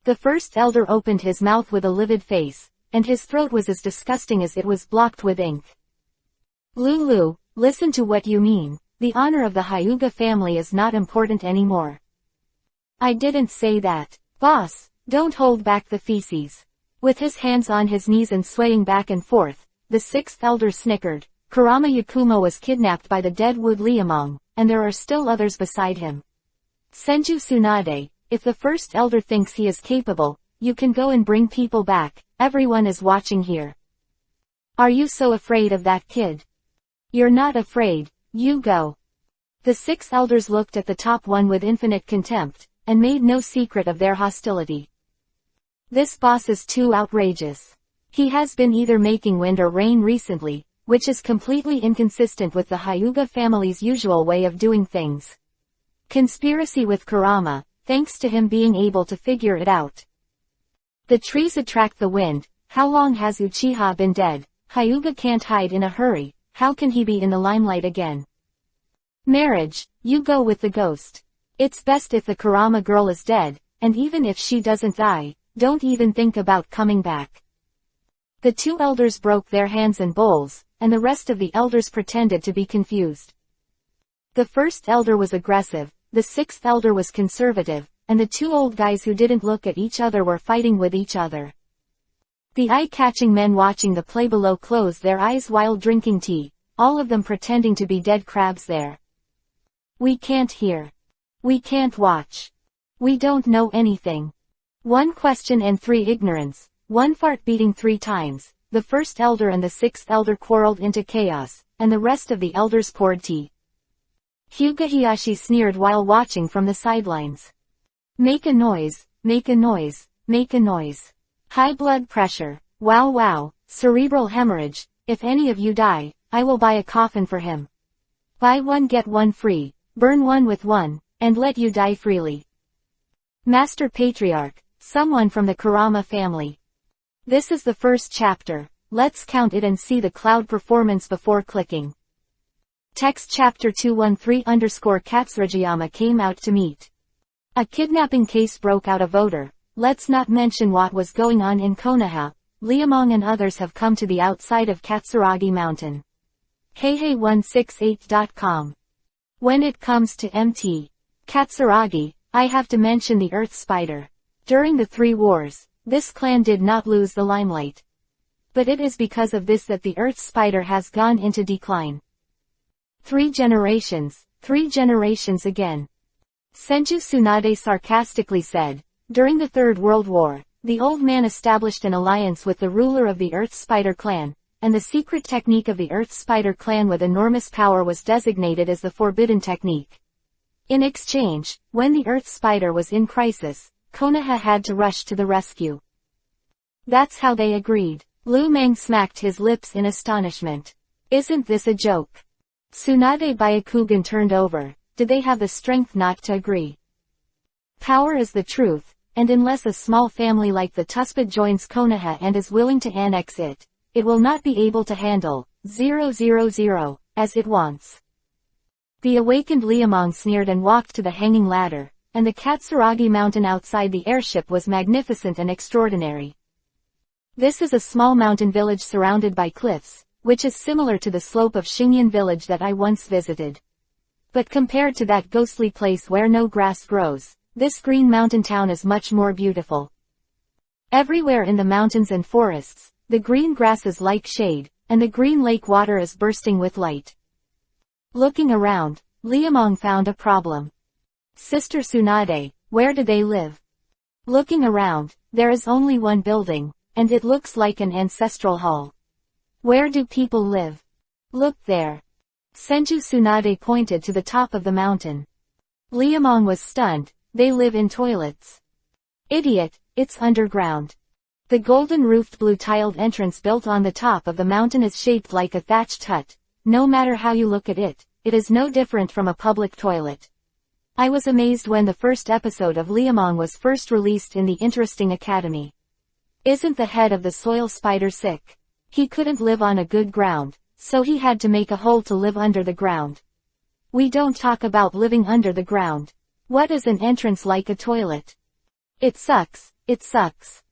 The first elder opened his mouth with a livid face, and his throat was as disgusting as it was blocked with ink. Lulu, listen to what you mean, the honor of the Hyuga family is not important anymore. I didn't say that. Boss, don't hold back the feces. With his hands on his knees and swaying back and forth, the sixth elder snickered. Kurama Yakumo was kidnapped by the deadwood Liamong, and there are still others beside him. Senju Tsunade, if the first elder thinks he is capable, you can go and bring people back, everyone is watching here. Are you so afraid of that kid? You're not afraid, you go. The 6 elders looked at the top one with infinite contempt, and made no secret of their hostility. This boss is too outrageous. He has been either making wind or rain recently, which is completely inconsistent with the Hyuga family's usual way of doing things. Conspiracy with Kurama, thanks to him being able to figure it out. The trees attract the wind. How long has Uchiha been dead? Hyuga can't hide in a hurry, how can he be in the limelight again? Marriage, you go with the ghost. It's best if the Kurama girl is dead, and even if she doesn't die, don't even think about coming back. The 2 elders broke their hands and bowls, and the rest of the elders pretended to be confused. The first elder was aggressive, the 6th elder was conservative, and the 2 old guys who didn't look at each other were fighting with each other. The eye-catching men watching the play below closed their eyes while drinking tea, all of them pretending to be dead crabs there. We can't hear. We can't watch. We don't know anything. 1 question and 3 ignorance, 1 fart beating 3 times, the first elder and the 6th elder quarreled into chaos, and the rest of the elders poured tea. Hyuga Hiyashi sneered while watching from the sidelines. Make a noise, make a noise, make a noise. High blood pressure, wow wow, cerebral hemorrhage, if any of you die, I will buy a coffin for him. Buy 1 get 1 free, burn 1 with 1, and let you die freely. Master Patriarch, someone from the Kurama family. This is the first chapter, let's count it and see the cloud performance before clicking. Text chapter 213_Katsuragiyama came out to meet. A kidnapping case broke out of odor. Let's not mention what was going on in Konoha. Liamong and others have come to the outside of Katsuragi Mountain. Heihei168.com. When it comes to Mt. Katsuragi, I have to mention the Earth Spider. During the 3 wars, this clan did not lose the limelight. But it is because of this that the Earth Spider has gone into decline. 3 generations again. Senju Tsunade sarcastically said, during the Third World War, the old man established an alliance with the ruler of the Earth Spider clan, and the secret technique of the Earth Spider clan with enormous power was designated as the Forbidden Technique. In exchange, when the Earth Spider was in crisis, Konoha had to rush to the rescue. That's how they agreed. Lu Meng smacked his lips in astonishment. Isn't this a joke? Tsunade Byakugan turned over. Did they have the strength not to agree? Power is the truth, and unless a small family like the Tuspid joins Konoha and is willing to annex it, it will not be able to handle 000 as it wants. The awakened Liamong sneered and walked to the hanging ladder, and the Katsuragi mountain outside the airship was magnificent and extraordinary. This is a small mountain village surrounded by cliffs, which is similar to the slope of Xingyan village that I once visited. But compared to that ghostly place where no grass grows, this green mountain town is much more beautiful. Everywhere in the mountains and forests, the green grass is like shade, and the green lake water is bursting with light. Looking around, Liamong found a problem. Sister Tsunade, where do they live? Looking around, there is only one building, and it looks like an ancestral hall. Where do people live? Look there. Senju Tsunade pointed to the top of the mountain. Liamong was stunned. They live in toilets. Idiot, it's underground. The golden-roofed blue-tiled entrance built on the top of the mountain is shaped like a thatched hut. No matter how you look at it, it is no different from a public toilet. I was amazed when the first episode of Liamong was first released in the Interesting Academy. Isn't the head of the soil spider sick? He couldn't live on a good ground, so he had to make a hole to live under the ground. We don't talk about living under the ground. What is an entrance like a toilet? It sucks, it sucks.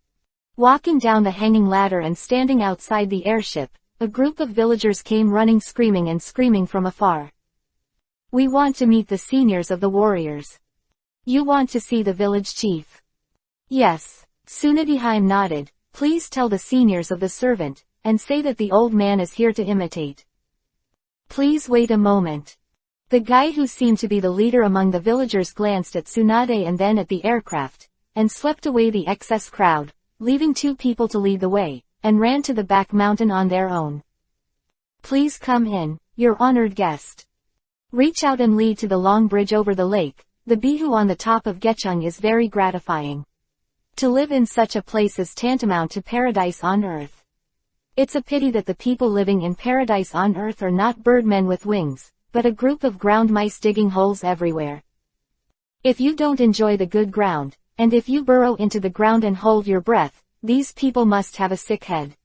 Walking down the hanging ladder and standing outside the airship, a group of villagers came running screaming from afar. We want to meet the seniors of the warriors. You want to see the village chief? Yes. Tsunade nodded. Please tell the seniors of the servant, and say that the old man is here to imitate. Please wait a moment. The guy who seemed to be the leader among the villagers glanced at Tsunade and then at the aircraft, and swept away the excess crowd, leaving 2 people to lead the way, and ran to the back mountain on their own. Please come in, your honored guest. Reach out and lead to the long bridge over the lake. The bihu on the top of Gechung is very gratifying. To live in such a place is tantamount to paradise on earth. It's a pity that the people living in paradise on earth are not birdmen with wings, but a group of ground mice digging holes everywhere. If you don't enjoy the good ground, and if you burrow into the ground and hold your breath, these people must have a sick head.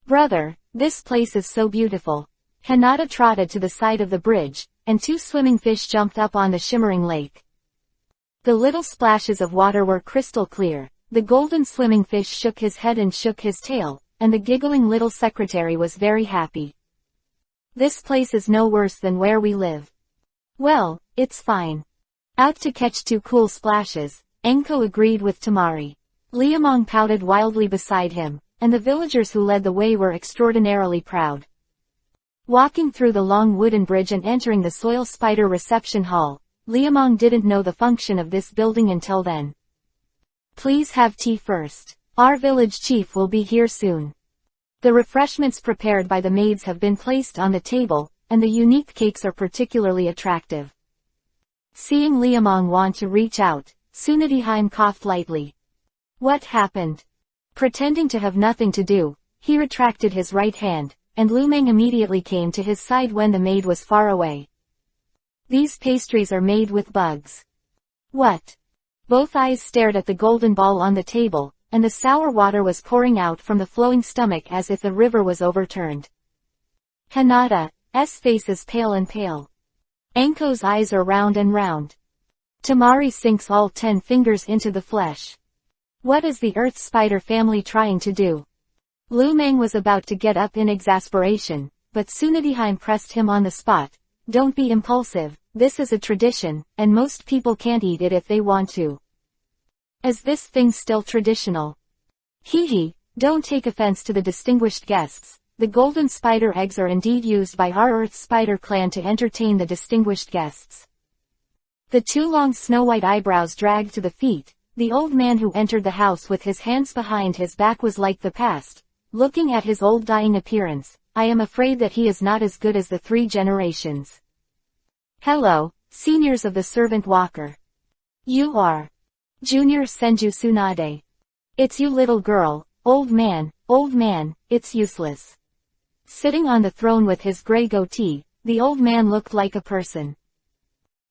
Brother, this place is so beautiful. Hinata trotted to the side of the bridge, and 2 swimming fish jumped up on the shimmering lake. The little splashes of water were crystal clear. The golden swimming fish shook his head and shook his tail, and the giggling little secretary was very happy. This place is no worse than where we live. Well, it's fine. Out to catch 2 cool splashes, Enko agreed with Tamari. Liamong pouted wildly beside him, and the villagers who led the way were extraordinarily proud. Walking through the long wooden bridge and entering the soil spider reception hall, Liamong didn't know the function of this building until then. Please have tea first. Our village chief will be here soon. The refreshments prepared by the maids have been placed on the table, and the unique cakes are particularly attractive. Seeing Liamong want to reach out, Tsunade coughed lightly. What happened? Pretending to have nothing to do, he retracted his right hand, and Lu Meng immediately came to his side when the maid was far away. These pastries are made with bugs. What? Both eyes stared at the golden ball on the table, and the sour water was pouring out from the flowing stomach as if the river was overturned. Hinata's face is pale and pale. Enko's eyes are round and round. Tamari sinks all 10 fingers into the flesh. What is the earth spider family trying to do? Lu Meng was about to get up in exasperation, but Tsunade pressed him on the spot. Don't be impulsive, this is a tradition, and most people can't eat it if they want to. Is this thing still traditional? Hee, don't take offense to the distinguished guests. the golden spider eggs are indeed used by our Earth Spider clan to entertain the distinguished guests. The two long snow-white eyebrows dragged to the feet. The old man who entered the house with his hands behind his back was like the past. Looking at his old dying appearance, I am afraid that he is not as good as the 3 generations. Hello, seniors of the servant walker. You are Junior Senju Tsunade. It's you little girl, old man, it's useless. Sitting on the throne with his gray goatee, the old man looked like a person.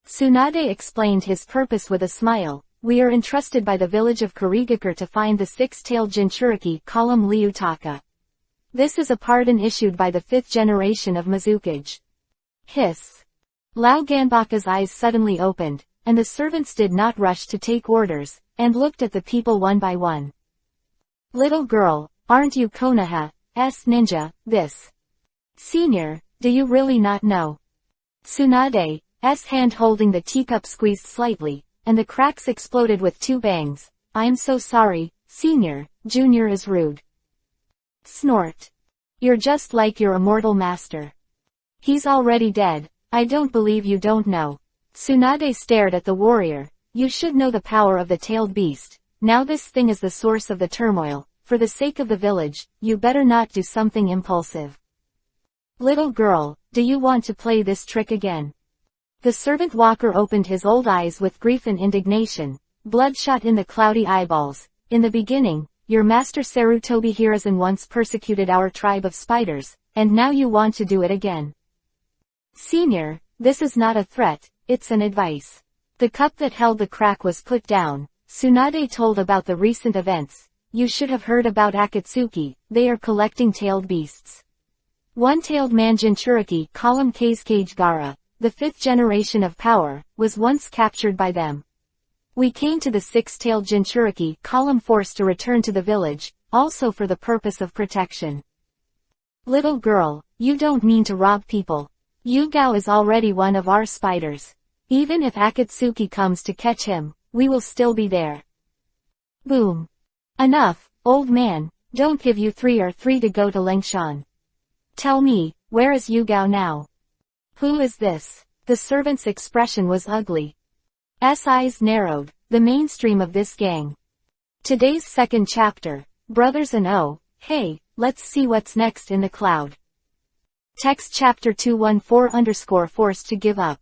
Tsunade explained his purpose with a smile. We are entrusted by the village of Kurigakure to find the 6-tailed Jinchuriki column Ryutaka. This is a pardon issued by the 5th generation of Mizukage. Hiss. Lao Ganbaka's eyes suddenly opened, and the servants did not rush to take orders, and looked at the people one by one. Little girl, aren't you Konoha's ninja, this? Senior, do you really not know? Tsunade's hand holding the teacup squeezed slightly, and the cracks exploded with 2 bangs. I'm so sorry, Senior, Junior is rude. Snort. You're just like your immortal master. He's already dead. I don't believe you don't know. Tsunade stared at the warrior. You should know the power of the tailed beast. Now this thing is the source of the turmoil. For the sake of the village, you better not do something impulsive. Little girl, do you want to play this trick again? The servant walker opened his old eyes with grief and indignation, bloodshot in the cloudy eyeballs. In the beginning, your master Sarutobi Hiruzen once persecuted our tribe of spiders, and now you want to do it again. Senior, this is not a threat, it's an advice. The cup that held the crack was put down. Tsunade told about the recent events. You should have heard about Akatsuki, they are collecting tailed beasts. One-tailed man Jinchuriki column Kage Gara, the 5th generation of power, was once captured by them. We came to the 6-tailed Jinchuriki column force to return to the village, also for the purpose of protection. Little girl, you don't mean to rob people. Yugao is already one of our spiders. Even if Akatsuki comes to catch him, we will still be there. Boom. Enough, old man, don't give you 3 or 3 to go to Lengshan. Tell me, where is Yugao now? Who is this? The servant's expression was ugly. Eyes narrowed, the mainstream of this gang. Today's 2nd chapter, Brothers and Oh, hey, let's see what's next in the cloud. Text chapter 214 forced to give up.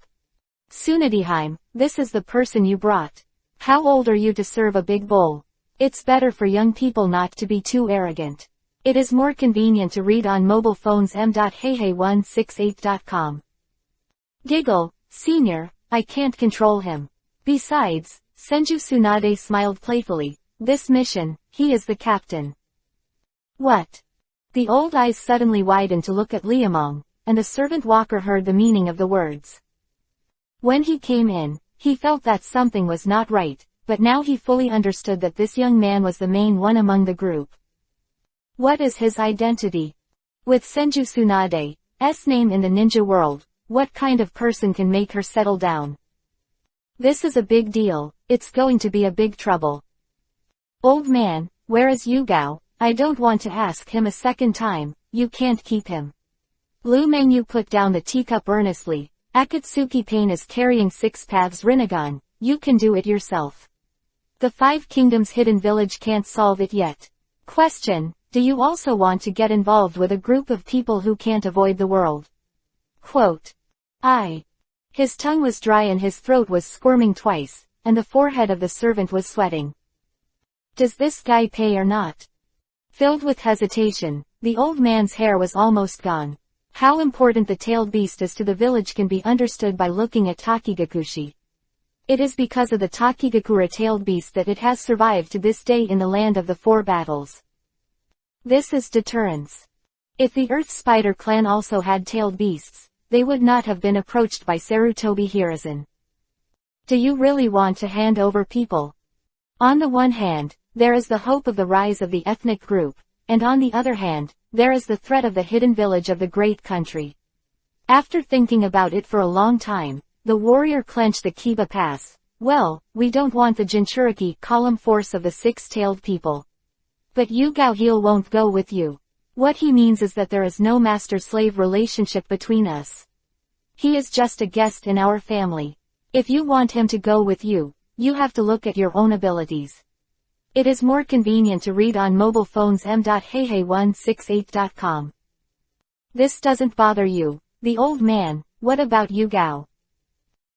Tsunadihime, this is the person you brought. How old are you to serve a big bowl? It's better for young people not to be too arrogant. It is more convenient to read on mobile phones m.heihei168.com. Giggle, Senior, I can't control him. Besides, Senju Tsunade smiled playfully. This mission, he is the captain. What? The old eyes suddenly widened to look at Liamong, and the servant walker heard the meaning of the words. When he came in, he felt that something was not right, but now he fully understood that this young man was the main one among the group. What is his identity? With Senju Tsunade's name in the ninja world, what kind of person can make her settle down? This is a big deal, it's going to be a big trouble. Old man, where is Yugao? I don't want to ask him a second time, you can't keep him. Lu Mengyu put down the teacup earnestly. Akatsuki Pain is carrying 6 paths Rinnegan, you can do it yourself. The 5 Kingdoms hidden village can't solve it yet. Question, do you also want to get involved with a group of people who can't avoid the world? Quote. His tongue was dry and his throat was squirming twice, and the forehead of the servant was sweating. Does this guy pay or not? Filled with hesitation, the old man's hair was almost gone. How important the tailed beast is to the village can be understood by looking at Takigakushi. It is because of the Takigakura tailed beast that it has survived to this day in the land of the 4 battles. This is deterrence. If the Earth Spider clan also had tailed beasts, they would not have been approached by Sarutobi Hiruzen. Do you really want to hand over people? On the one hand, there is the hope of the rise of the ethnic group, and on the other hand, there is the threat of the hidden village of the great country. After thinking about it for a long time, the warrior clenched the Kiba pass. Well, we don't want the Jinchuriki column force of the 6-tailed people. But Yugao Heel won't go with you. What he means is that there is no master-slave relationship between us. He is just a guest in our family. If you want him to go with you, you have to look at your own abilities. It is more convenient to read on mobile phones m.heihei168.com. This doesn't bother you. The old man, what about you Gao?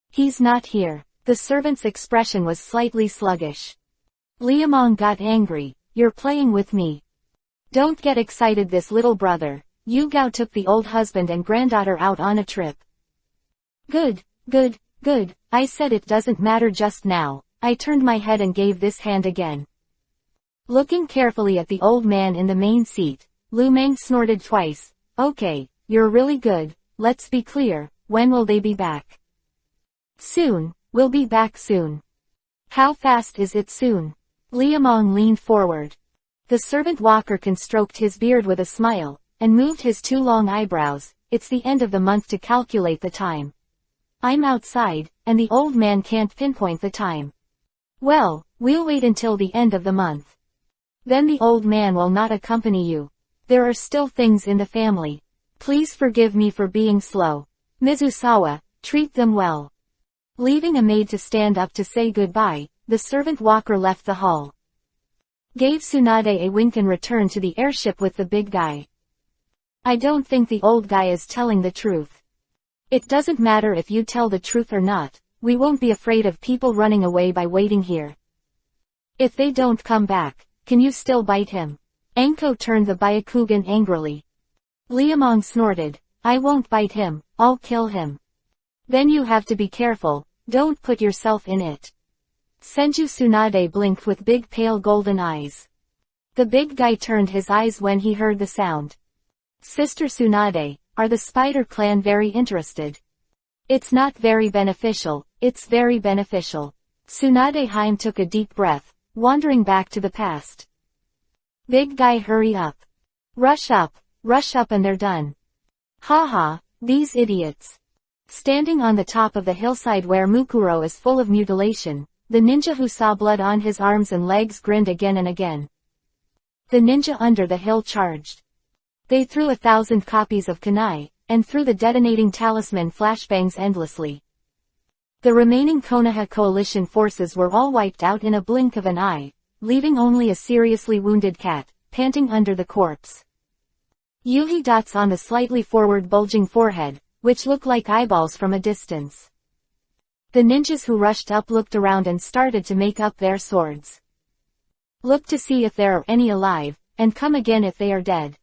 He's not here. The servant's expression was slightly sluggish. Liamong got angry. You're playing with me. Don't get excited this little brother. Yu Gao took the old husband and granddaughter out on a trip. Good, good, good, I said it doesn't matter just now. I turned my head and gave this hand again. Looking carefully at the old man in the main seat, Lu Meng snorted twice. Okay, you're really good, let's be clear, when will they be back? Soon, we'll be back soon. How fast is it soon? Liamong leaned forward. The servant Walkerkin stroked his beard with a smile, and moved his two long eyebrows. It's the end of the month to calculate the time. I'm outside, and the old man can't pinpoint the time. Well, we'll wait until the end of the month. Then the old man will not accompany you. There are still things in the family. Please forgive me for being slow. Mizusawa, treat them well. Leaving a maid to stand up to say goodbye, the servant Walker left the hall. Gave Tsunade a wink and returned to the airship with the big guy. I don't think the old guy is telling the truth. It doesn't matter if you tell the truth or not, we won't be afraid of people running away by waiting here. If they don't come back, can you still bite him? Anko turned the Byakugan angrily. Liamong snorted, I won't bite him, I'll kill him. Then you have to be careful, don't put yourself in it. Senju Tsunade blinked with big pale golden eyes. The big guy turned his eyes when he heard the sound. Sister Tsunade, are the Spider Clan very interested? It's not very beneficial, it's very beneficial. Tsunade Haim took a deep breath, wandering back to the past. Big guy hurry up. Rush up and they're done. Haha, these idiots. Standing on the top of the hillside where Mukuro is full of mutilation, the ninja who saw blood on his arms and legs grinned again and again. The ninja under the hill charged. They threw 1,000 copies of kunai, and threw the detonating talisman flashbangs endlessly. The remaining Konoha coalition forces were all wiped out in a blink of an eye, leaving only a seriously wounded cat, panting under the corpse. Yuhi dots on the slightly forward bulging forehead, which looked like eyeballs from a distance. The ninjas who rushed up looked around and started to make up their swords. Look to see if there are any alive, and come again if they are dead.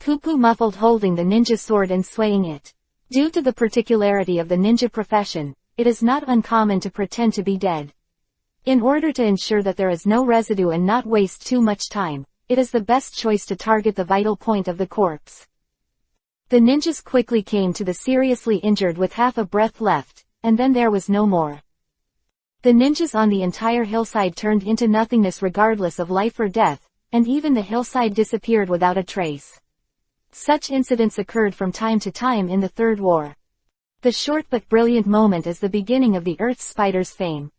Pupu muffled holding the ninja sword and swaying it. Due to the particularity of the ninja profession, it is not uncommon to pretend to be dead. In order to ensure that there is no residue and not waste too much time, it is the best choice to target the vital point of the corpse. The ninjas quickly came to the seriously injured with half a breath left, and then there was no more. The ninjas on the entire hillside turned into nothingness regardless of life or death, and even the hillside disappeared without a trace. Such incidents occurred from time to time in the Third War. The short but brilliant moment is the beginning of the Earth Spider's fame.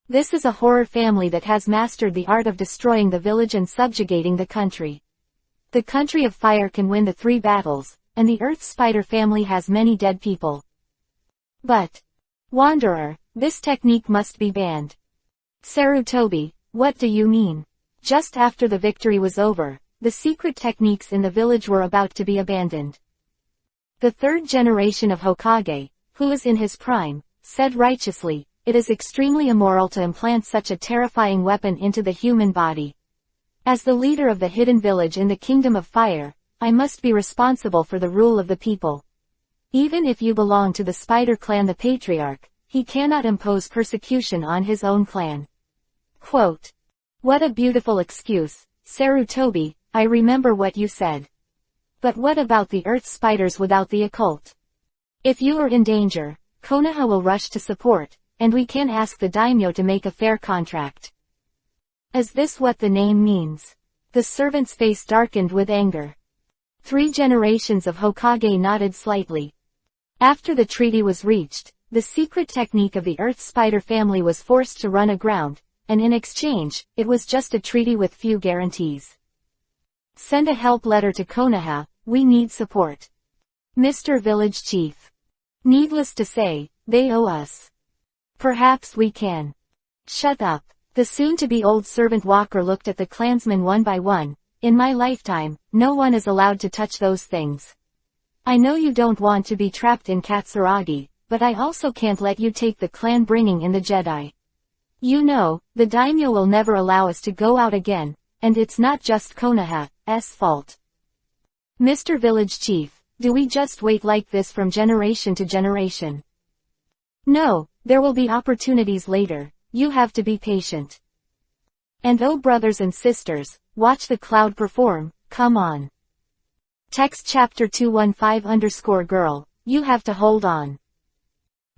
This is a horror family that has mastered the art of destroying the village and subjugating the country. The country of fire can win the 3 battles, and the Earth Spider family has many dead people. But, Wanderer, this technique must be banned. Sarutobi, what do you mean? Just after the victory was over, the secret techniques in the village were about to be abandoned. The 3rd generation of Hokage, who is in his prime, said righteously, it is extremely immoral to implant such a terrifying weapon into the human body. As the leader of the hidden village in the Kingdom of Fire, I must be responsible for the rule of the people. Even if you belong to the Spider Clan, the Patriarch, he cannot impose persecution on his own clan. Quote. What a beautiful excuse, Sarutobi, I remember what you said. But what about the Earth Spiders without the occult? If you are in danger, Konoha will rush to support, and we can ask the daimyo to make a fair contract. Is this what the name means? The servant's face darkened with anger. 3 generations of Hokage nodded slightly. After the treaty was reached, the secret technique of the Earth Spider family was forced to run aground, and in exchange, it was just a treaty with few guarantees. Send a help letter to Konoha, we need support. Mr. Village Chief. Needless to say, they owe us. Perhaps we can. Shut up. The soon-to-be old servant Walker looked at the clansmen one by one. In my lifetime, no one is allowed to touch those things. I know you don't want to be trapped in Katsuragi, but I also can't let you take the clan bringing in the Jedi. You know, the daimyo will never allow us to go out again, and it's not just Konoha's fault. Mr. Village Chief, do we just wait like this from generation to generation? No, there will be opportunities later, you have to be patient. And oh brothers and sisters, watch the cloud perform, come on. Text chapter 215_girl, you have to hold on.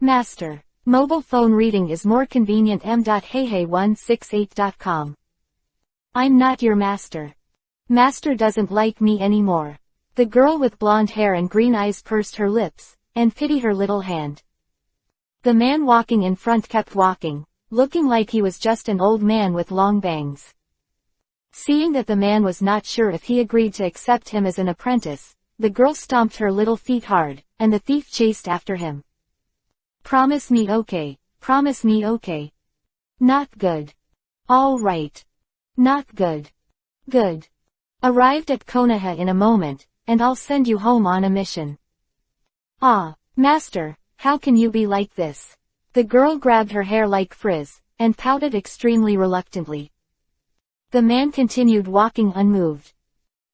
Master. Mobile phone reading is more convenient m.heihei168.com. I'm not your master. Master doesn't like me anymore. The girl with blonde hair and green eyes pursed her lips, and pitied her little hand. The man walking in front kept walking, looking like he was just an old man with long bangs. Seeing that the man was not sure if he agreed to accept him as an apprentice, the girl stomped her little feet hard, and the thief chased after him. Promise me okay, promise me okay. Not good. All right. Not good. Good. Arrived at Konoha in a moment, and I'll send you home on a mission. Ah, master, how can you be like this? The girl grabbed her hair like frizz, and pouted extremely reluctantly. The man continued walking unmoved.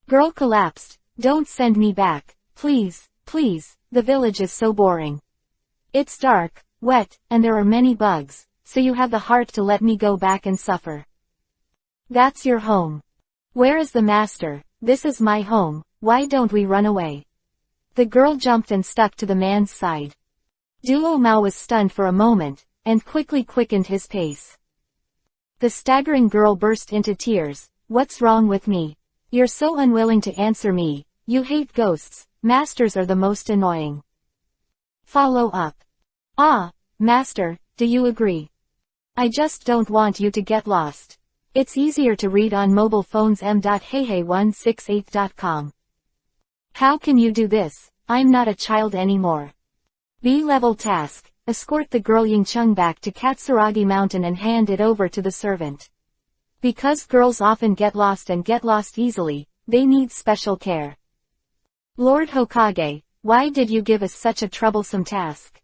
Girl collapsed, don't send me back, please, please, the village is so boring. It's dark, wet, and there are many bugs, so you have the heart to let me go back and suffer. That's your home. Where is the master? This is my home, why don't we run away? The girl jumped and stuck to the man's side. Duo Mao was stunned for a moment, and quickly quickened his pace. The staggering girl burst into tears. What's wrong with me? You're so unwilling to answer me, you hate ghosts, masters are the most annoying. Follow up. Ah, master, do you agree? I just don't want you to get lost. It's easier to read on mobile phones m.heihei168.com. How can you do this? I'm not a child anymore. B-level task, escort the girl Yingcheng back to Katsuragi Mountain and hand it over to the servant. Because girls often get lost and get lost easily, they need special care. Lord Hokage, why did you give us such a troublesome task?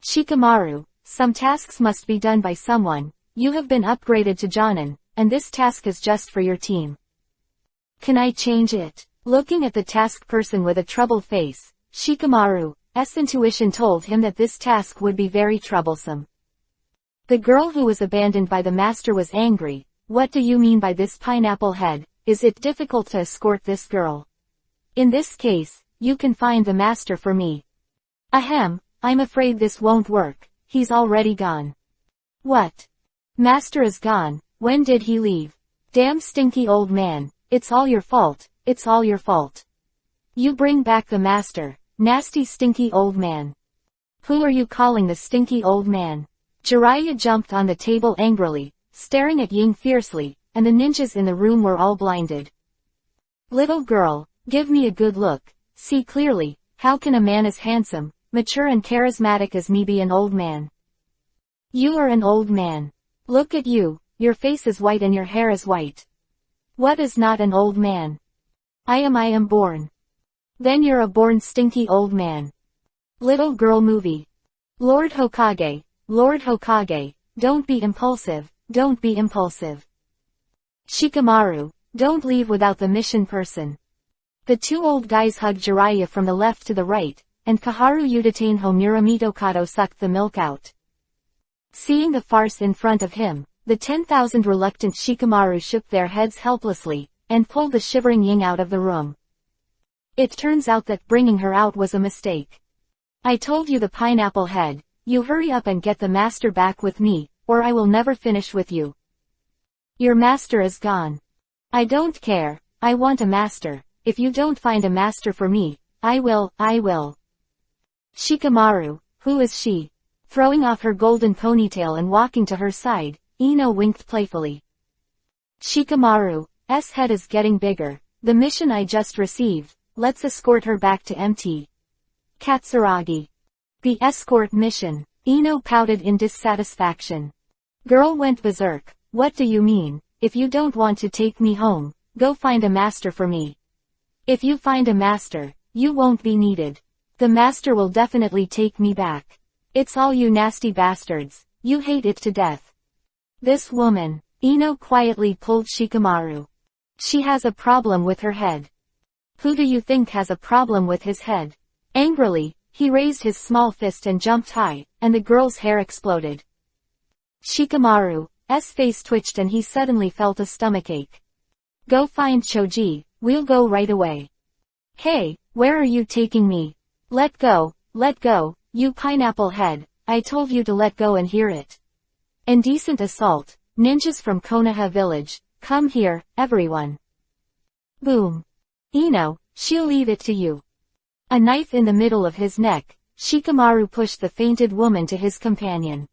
Shikamaru, some tasks must be done by someone. You have been upgraded to Jonin, and this task is just for your team. Can I change it? Looking at the task person with a troubled face, Shikamaru's intuition told him that this task would be very troublesome. The girl who was abandoned by the master was angry. What do you mean by this pineapple head? Is it difficult to escort this girl? In this case, you can find the master for me. Ahem, I'm afraid this won't work, he's already gone. What? Master is gone, when did he leave? Damn stinky old man, it's all your fault, it's all your fault. You bring back the master, nasty stinky old man. Who are you calling the stinky old man? Jiraiya jumped on the table angrily, staring at Ying fiercely, and the ninjas in the room were all blinded. Little girl, give me a good look, see clearly, how can a man as handsome, mature and charismatic as me be an old man? You are an old man. Look at you, your face is white and your hair is white. What is not an old man? I am born. Then you're a born stinky old man. Little girl movie. Lord Hokage, don't be impulsive, don't be impulsive. Shikamaru, don't leave without the mission person. The two old guys hugged Jiraiya from the left to the right, and Kaharu Udatanho Muramitokado sucked the milk out. Seeing the farce in front of him, the 10,000 reluctant Shikamaru shook their heads helplessly, and pulled the shivering Ying out of the room. It turns out that bringing her out was a mistake. I told you the pineapple head, you hurry up and get the master back with me, or I will never finish with you. Your master is gone. I don't care, I want a master, if you don't find a master for me, I will. Shikamaru, who is she? Throwing off her golden ponytail and walking to her side, Ino winked playfully. Shikamaru's head is getting bigger, The mission I just received, let's escort her back to MT. Katsuragi. The escort mission. Ino pouted in dissatisfaction. Girl went berserk. What do you mean? If you don't want to take me home, go find a master for me. If you find a master, you won't be needed. The master will definitely take me back. It's all you nasty bastards. You hate it to death. This woman. Ino quietly pulled Shikamaru. She has a problem with her head. Who do you think has a problem with his head? Angrily, he raised his small fist and jumped high, and the girl's hair exploded. Shikamaru's face twitched and he suddenly felt a stomachache. Go find Choji, we'll go right away. Hey, where are you taking me? Let go, you pineapple head, I told you to let go and hear it. Indecent assault, ninjas from Konoha village, come here, everyone. Boom. Ino, she'll leave it to you. A knife in the middle of his neck, Shikamaru pushed the fainted woman to his companion.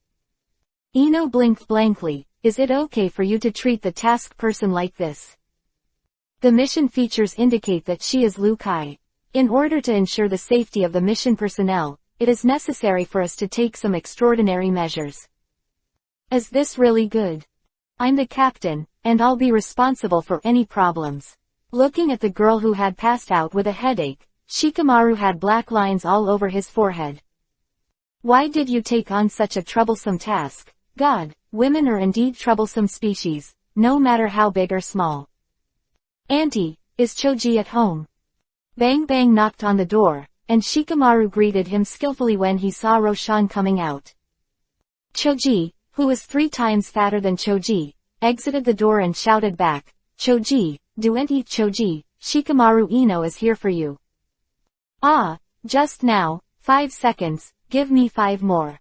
Ino blinked blankly. Is it okay for you to treat the task person like this? The mission features indicate that she is Liu Kai. In order to ensure the safety of the mission personnel, it is necessary for us to take some extraordinary measures. Is this really good? I'm the captain, and I'll be responsible for any problems. Looking at the girl who had passed out with a headache, Shikamaru had black lines all over his forehead. Why did you take on such a troublesome task? God, women are indeed troublesome species, no matter how big or small. Auntie, is Choji at home? Bang Bang knocked on the door, and Shikamaru greeted him skillfully when he saw Roshan coming out. Choji, who was 3 times fatter than Choji, exited the door and shouted back, Choji, don't eat Choji, Shikamaru Ino is here for you. Ah, just now, 5 seconds, give me 5 more.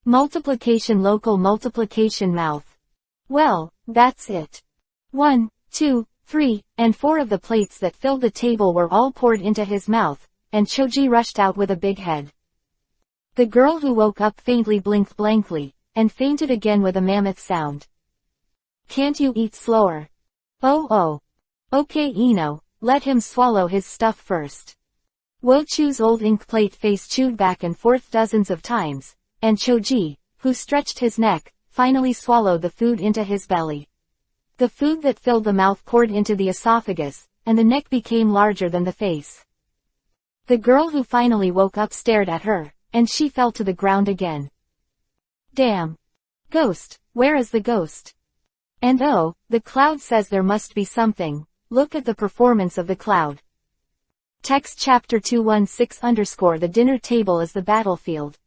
Multiplication local multiplication mouth. Well, that's it. 1, 2, 3, and 4 of the plates that filled the table were all poured into his mouth, and Choji rushed out with a big head. The girl who woke up faintly blinked blankly, and fainted again with a mammoth sound. Can't you eat slower? Oh. Okay Ino, let him swallow his stuff first. Wochu's old ink plate face chewed back and forth dozens of times, and Choji, who stretched his neck, finally swallowed the food into his belly. The food that filled the mouth poured into the esophagus, and the neck became larger than the face. The girl who finally woke up stared at her, and she fell to the ground again. Damn. Ghost, where is the ghost? And oh, the cloud says there must be something. Look at the performance of the cloud. Text chapter 216 The dinner table is the battlefield.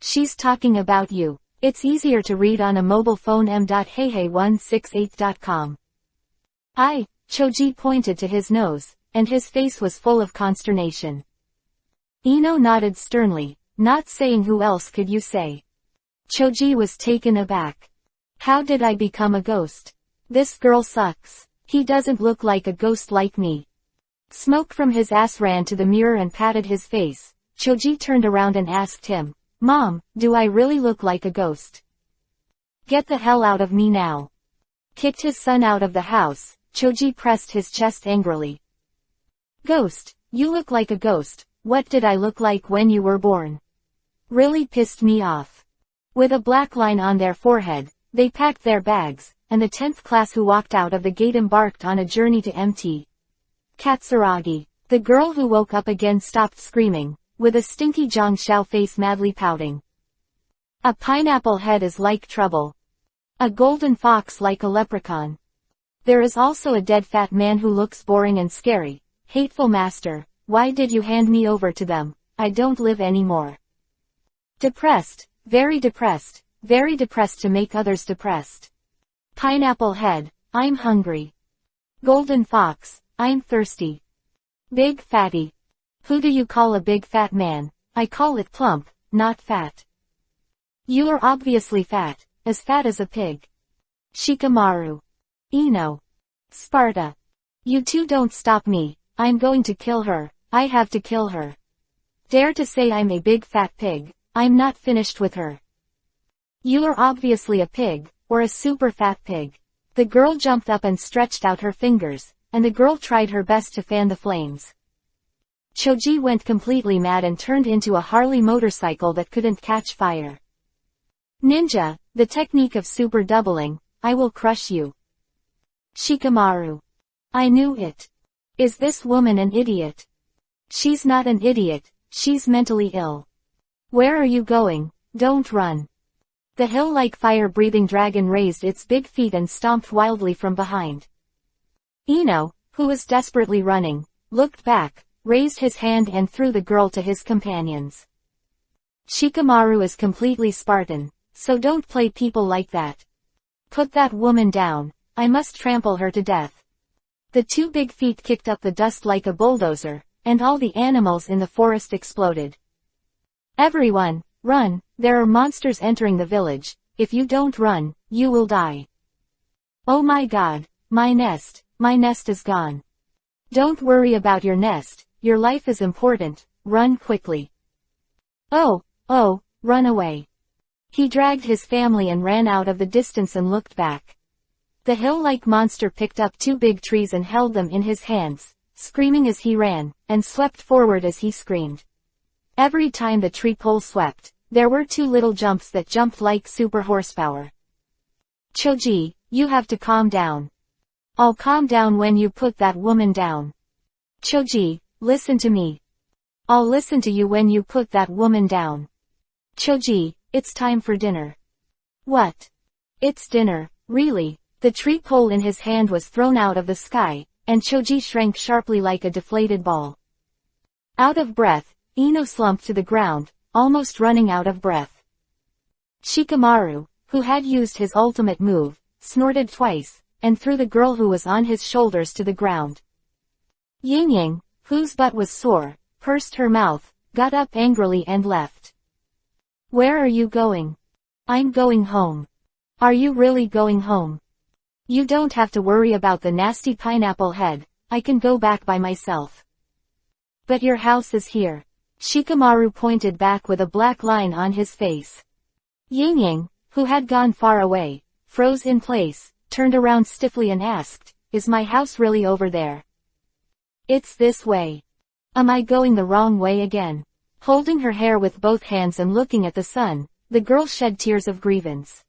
She's talking about you. It's easier to read on a mobile phone m.heihei168.com. Choji pointed to his nose, and his face was full of consternation. Ino nodded sternly, not saying who else could you say. Choji was taken aback. How did I become a ghost? This girl sucks. He doesn't look like a ghost like me. Smoke from his ass ran to the mirror and patted his face. Choji turned around and asked him, Mom, do I really look like a ghost? Get the hell out of me now. Kicked his son out of the house, Choji pressed his chest angrily. Ghost, you look like a ghost. What did I look like when you were born? Really pissed me off. With a black line on their forehead, they packed their bags, and the 10th class who walked out of the gate embarked on a journey to MT. Katsuragi. The girl who woke up again stopped screaming, with a stinky Zhangxiao face madly pouting. A pineapple head is like trouble. A golden fox like a leprechaun. There is also a dead fat man who looks boring and scary. Hateful master, why did you hand me over to them? I don't live anymore. Depressed, very depressed to make others depressed. Pineapple head, I'm hungry. Golden fox, I'm thirsty. Big fatty. Who do you call a big fat man? I call it plump, not fat. You are obviously fat as a pig. Shikamaru. Ino. Sparta. You two don't stop me, I'm going to kill her, I have to kill her. Dare to say I'm a big fat pig, I'm not finished with her. You are obviously a pig, or a super fat pig. The girl jumped up and stretched out her fingers, and the girl tried her best to fan the flames. Choji went completely mad and turned into a Harley motorcycle that couldn't catch fire. Ninja, the technique of super doubling, I will crush you. Shikamaru. I knew it. Is this woman an idiot? She's not an idiot, she's mentally ill. Where are you going? Don't run. The hill-like fire-breathing dragon raised its big feet and stomped wildly from behind. Ino, who was desperately running, looked back, raised his hand and threw the girl to his companions. Shikamaru is completely Spartan, so don't play people like that. Put that woman down, I must trample her to death. The two big feet kicked up the dust like a bulldozer, and all the animals in the forest exploded. Everyone, run, there are monsters entering the village, if you don't run, you will die. Oh my god, my nest is gone. Don't worry about your nest, your life is important, run quickly. Oh, run away. He dragged his family and ran out of the distance and looked back. The hill-like monster picked up two big trees and held them in his hands, screaming as he ran, and swept forward as he screamed. Every time the tree pole swept, there were two little jumps that jumped like super horsepower. Choji, you have to calm down. I'll calm down when you put that woman down. Choji, listen to me. I'll listen to you when you put that woman down. Choji, it's time for dinner. What? It's dinner, really? The tree pole in his hand was thrown out of the sky, and Choji shrank sharply like a deflated ball. Out of breath, Ino slumped to the ground, almost running out of breath. Shikamaru, who had used his ultimate move, snorted twice, and threw the girl who was on his shoulders to the ground. Ying, whose butt was sore, pursed her mouth, got up angrily and left. Where are you going? I'm going home. Are you really going home? You don't have to worry about the nasty pineapple head, I can go back by myself. But your house is here. Shikamaru pointed back with a black line on his face. Ying, who had gone far away, froze in place, turned around stiffly and asked, is my house really over there? It's this way. Am I going the wrong way again? Holding her hair with both hands and looking at the sun, the girl shed tears of grievance.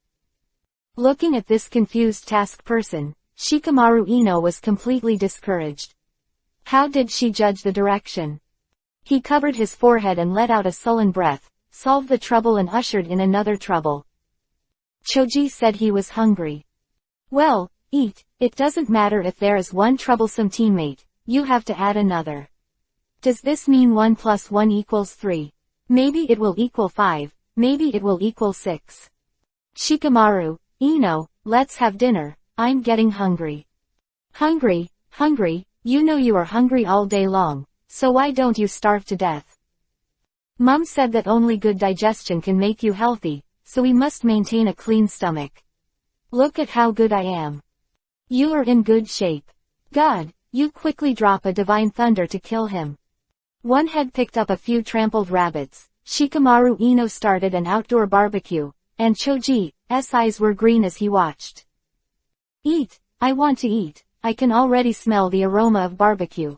Looking at this confused task person, Shikamaru Ino was completely discouraged. How did she judge the direction? He covered his forehead and let out a sullen breath, solved the trouble and ushered in another trouble. Choji said he was hungry. Well, eat, it doesn't matter if there is one troublesome teammate, you have to add another. Does this mean 1 + 1 = 3? Maybe it will equal 5, maybe it will equal 6. Shikamaru, Ino, let's have dinner, I'm getting hungry. Hungry, you know you are hungry all day long, so why don't you starve to death? Mum said that only good digestion can make you healthy, so we must maintain a clean stomach. Look at how good I am. You are in good shape. God, you quickly drop a divine thunder to kill him. One had picked up a few trampled rabbits, Shikamaru Ino started an outdoor barbecue, and Choji's eyes were green as he watched. Eat, I want to eat, I can already smell the aroma of barbecue.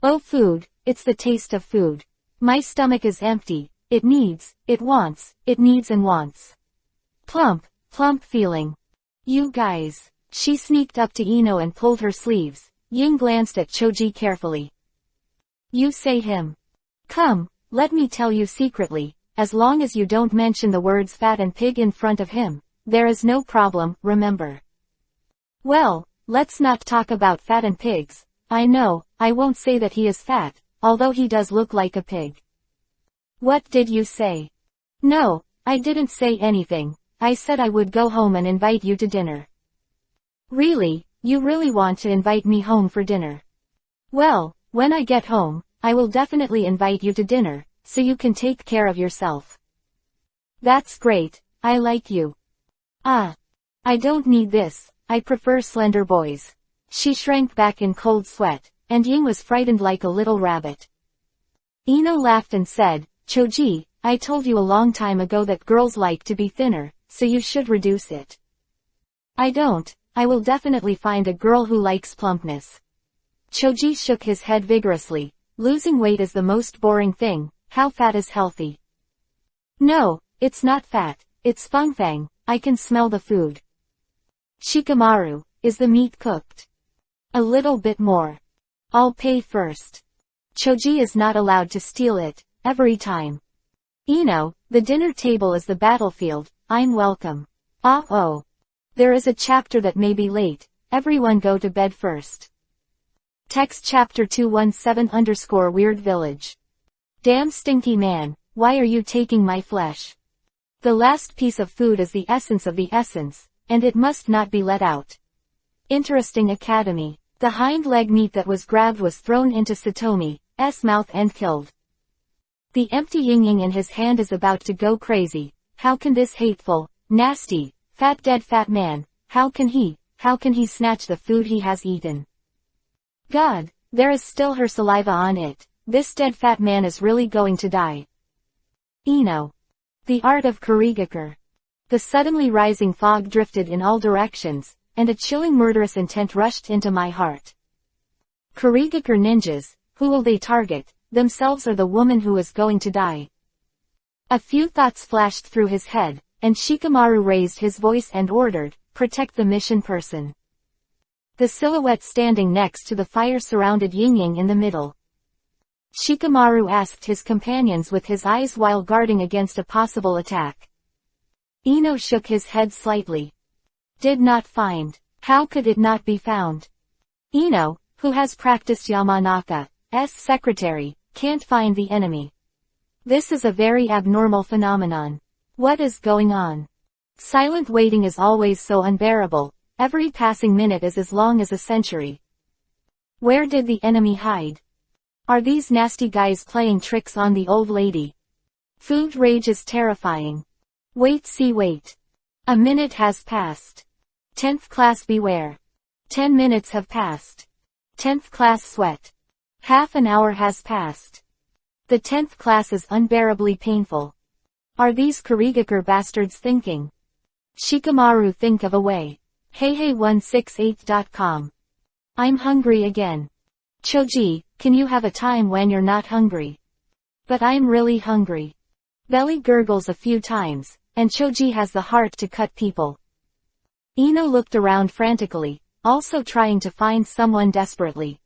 Oh food, it's the taste of food. My stomach is empty, it needs and wants. Plump feeling. You guys. She sneaked up to Ino and pulled her sleeves. Ying glanced at Choji carefully. You say him. Come, let me tell you secretly, as long as you don't mention the words fat and pig in front of him, there is no problem, remember. Well, let's not talk about fat and pigs. I know, I won't say that he is fat, although he does look like a pig. What did you say? No, I didn't say anything, I said I would go home and invite you to dinner. Really, you really want to invite me home for dinner? Well, when I get home, I will definitely invite you to dinner, so you can take care of yourself. That's great, I like you. I don't need this, I prefer slender boys. She shrank back in cold sweat, and Ying was frightened like a little rabbit. Ino laughed and said, Choji, I told you a long time ago that girls like to be thinner, so you should reduce it. I don't, I will definitely find a girl who likes plumpness. Choji shook his head vigorously. Losing weight is the most boring thing. How fat is healthy? No, it's not fat. It's fangfang. I can smell the food. Shikamaru, is the meat cooked? A little bit more. I'll pay first. Choji is not allowed to steal it, every time. The dinner table is the battlefield. I'm welcome. Oh. There is a chapter that may be late. Everyone go to bed first. Text chapter 217_Weird Village. Damn stinky man, why are you taking my flesh? The last piece of food is the essence of the essence, and it must not be let out. Interesting Academy. The hind leg meat that was grabbed was thrown into Satomi's mouth and killed. The empty yin-yang in his hand is about to go crazy. How can this hateful, nasty, dead fat man, how can he snatch the food he has eaten? God, there is still her saliva on it. This dead fat man is really going to die. The art of Kurigakure. The suddenly rising fog drifted in all directions, and a chilling murderous intent rushed into my heart. Kurigakure ninjas, who will they target, themselves or the woman who is going to die? A few thoughts flashed through his head, and Shikamaru raised his voice and ordered, protect the mission person. The silhouette standing next to the fire surrounded yin-yang in the middle. Shikamaru asked his companions with his eyes while guarding against a possible attack. Ino shook his head slightly. Did not find. How could it not be found? Ino, who has practiced Yamanaka's secretary, can't find the enemy. This is a very abnormal phenomenon. What is going on? Silent waiting is always so unbearable. Every passing minute is as long as a century. Where did the enemy hide? Are these nasty guys playing tricks on the old lady? Food rage is terrifying. Wait. A minute has passed. 10th class beware. 10 minutes have passed. 10th class sweat. Half an hour has passed. The 10th class is unbearably painful. Are these Kurigakure bastards thinking? Shikamaru, think of a way. Hey168.com. I'm hungry again. Choji, can you have a time when you're not hungry? But I'm really hungry. Belly gurgles a few times, and Choji has the heart to cut people. Ino looked around frantically, also trying to find someone desperately.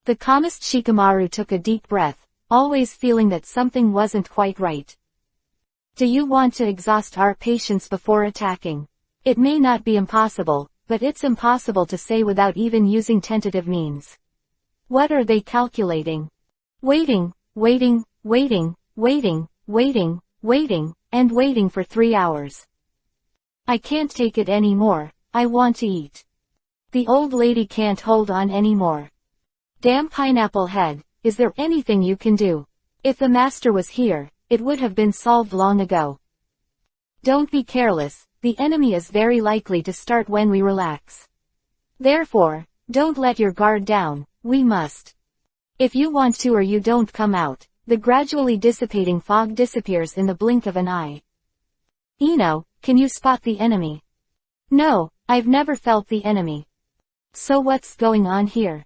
The calmest Shikamaru took a deep breath, always feeling that something wasn't quite right. Do you want to exhaust our patience before attacking? It may not be impossible, but it's impossible to say without even using tentative means. What are they calculating? Waiting, and waiting for 3 hours. I can't take it anymore, I want to eat. The old lady can't hold on anymore. Damn pineapple head, is there anything you can do? If the master was here, it would have been solved long ago. Don't be careless, the enemy is very likely to start when we relax. Therefore, don't let your guard down, we must. If you want to or you don't come out, the gradually dissipating fog disappears in the blink of an eye. Ino, can you spot the enemy? No, I've never felt the enemy. So what's going on here?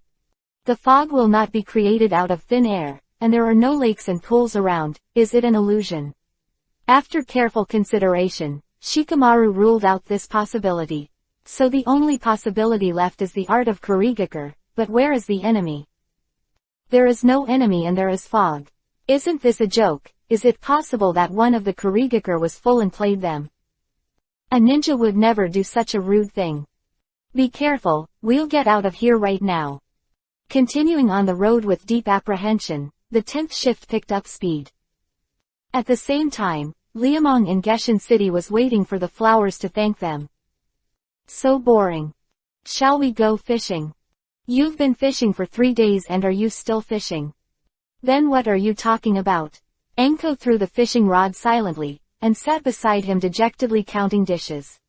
The fog will not be created out of thin air, and there are no lakes and pools around. Is it an illusion? After careful consideration, Shikamaru ruled out this possibility. So the only possibility left is the art of Kurigakure, but where is the enemy? There is no enemy and there is fog. Isn't this a joke? Is it possible that one of the Kurigakure was full and played them? A ninja would never do such a rude thing. Be careful, we'll get out of here right now. Continuing on the road with deep apprehension, the 10th shift picked up speed. At the same time, Liamong in Geshin City was waiting for the flowers to thank them. So boring. Shall we go fishing? You've been fishing for 3 days and are you still fishing? Then what are you talking about? Enko threw the fishing rod silently, and sat beside him dejectedly counting dishes.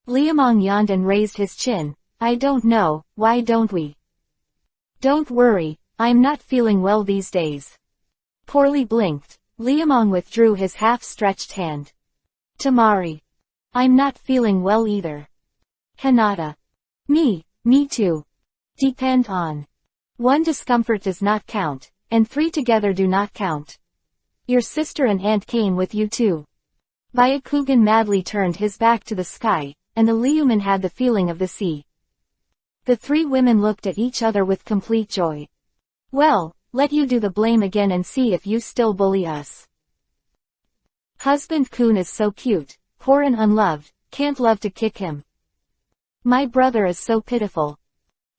Liamong yawned and raised his chin. I don't know, why don't we? Don't worry, I'm not feeling well these days. Poorly blinked, Liamong withdrew his half-stretched hand. Tamari. I'm not feeling well either. Hinata. Me too. Depend on. 1 discomfort does not count, and 3 together do not count. Your sister and aunt came with you too. Byakugan madly turned his back to the sky, and the Liyuman had the feeling of the sea. The 3 women looked at each other with complete joy. Well, let you do the blame again and see if you still bully us. Husband Kun is so cute, poor and unloved, can't love to kick him. My brother is so pitiful.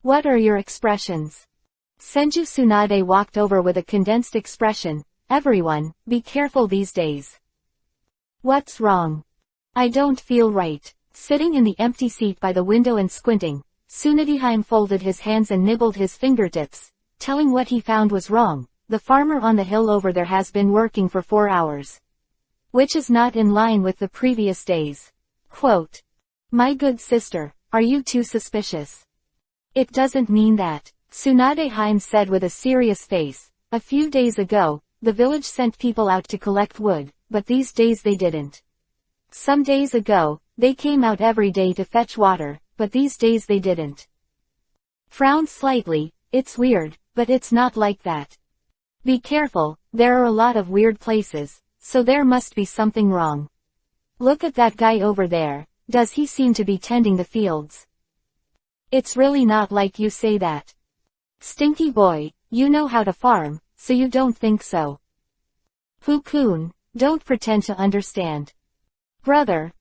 What are your expressions? Senju Tsunade walked over with a condensed expression. Everyone, be careful these days. What's wrong? I don't feel right. Sitting in the empty seat by the window and squinting, Tsunadehime folded his hands and nibbled his fingertips, telling what he found was wrong. The farmer on the hill over there has been working for 4 hours. Which is not in line with the previous days. Quote. My good sister, are you too suspicious? It doesn't mean that, Tsunadehime said with a serious face. A few days ago, the village sent people out to collect wood, but these days they didn't. Some days ago, they came out every day to fetch water, but these days they didn't. Frowned slightly. It's weird, but it's not like that. Be careful, there are a lot of weird places, so there must be something wrong. Look at that guy over there, does he seem to be tending the fields? It's really not like you say that. Stinky boy, you know how to farm, so you don't think so. Kun, don't pretend to understand. Brother.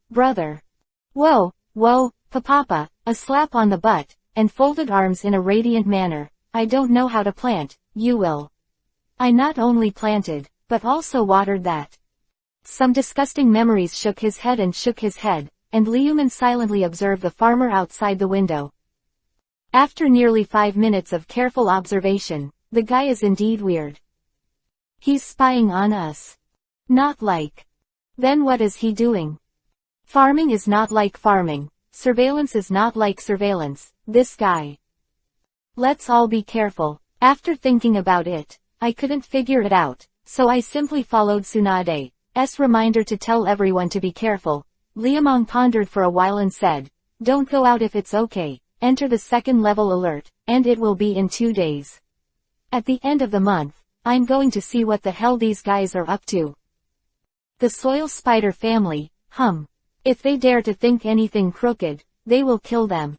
Whoa, Papa, a slap on the butt, and folded arms in a radiant manner. I don't know how to plant, you will. I not only planted, but also watered that. Some disgusting memories shook his head, and Liyuman silently observed the farmer outside the window. After nearly 5 minutes of careful observation, the guy is indeed weird. He's spying on us. Not like. Then what is he doing? Farming is not like farming. Surveillance is not like surveillance. This guy. Let's all be careful. After thinking about it, I couldn't figure it out, so I simply followed Tsunade's reminder to tell everyone to be careful. Liamong pondered for a while and said, don't go out if it's okay. Enter the 2nd level alert, and it will be in 2 days. At the end of the month, I'm going to see what the hell these guys are up to. The soil spider family, if they dare to think anything crooked, they will kill them.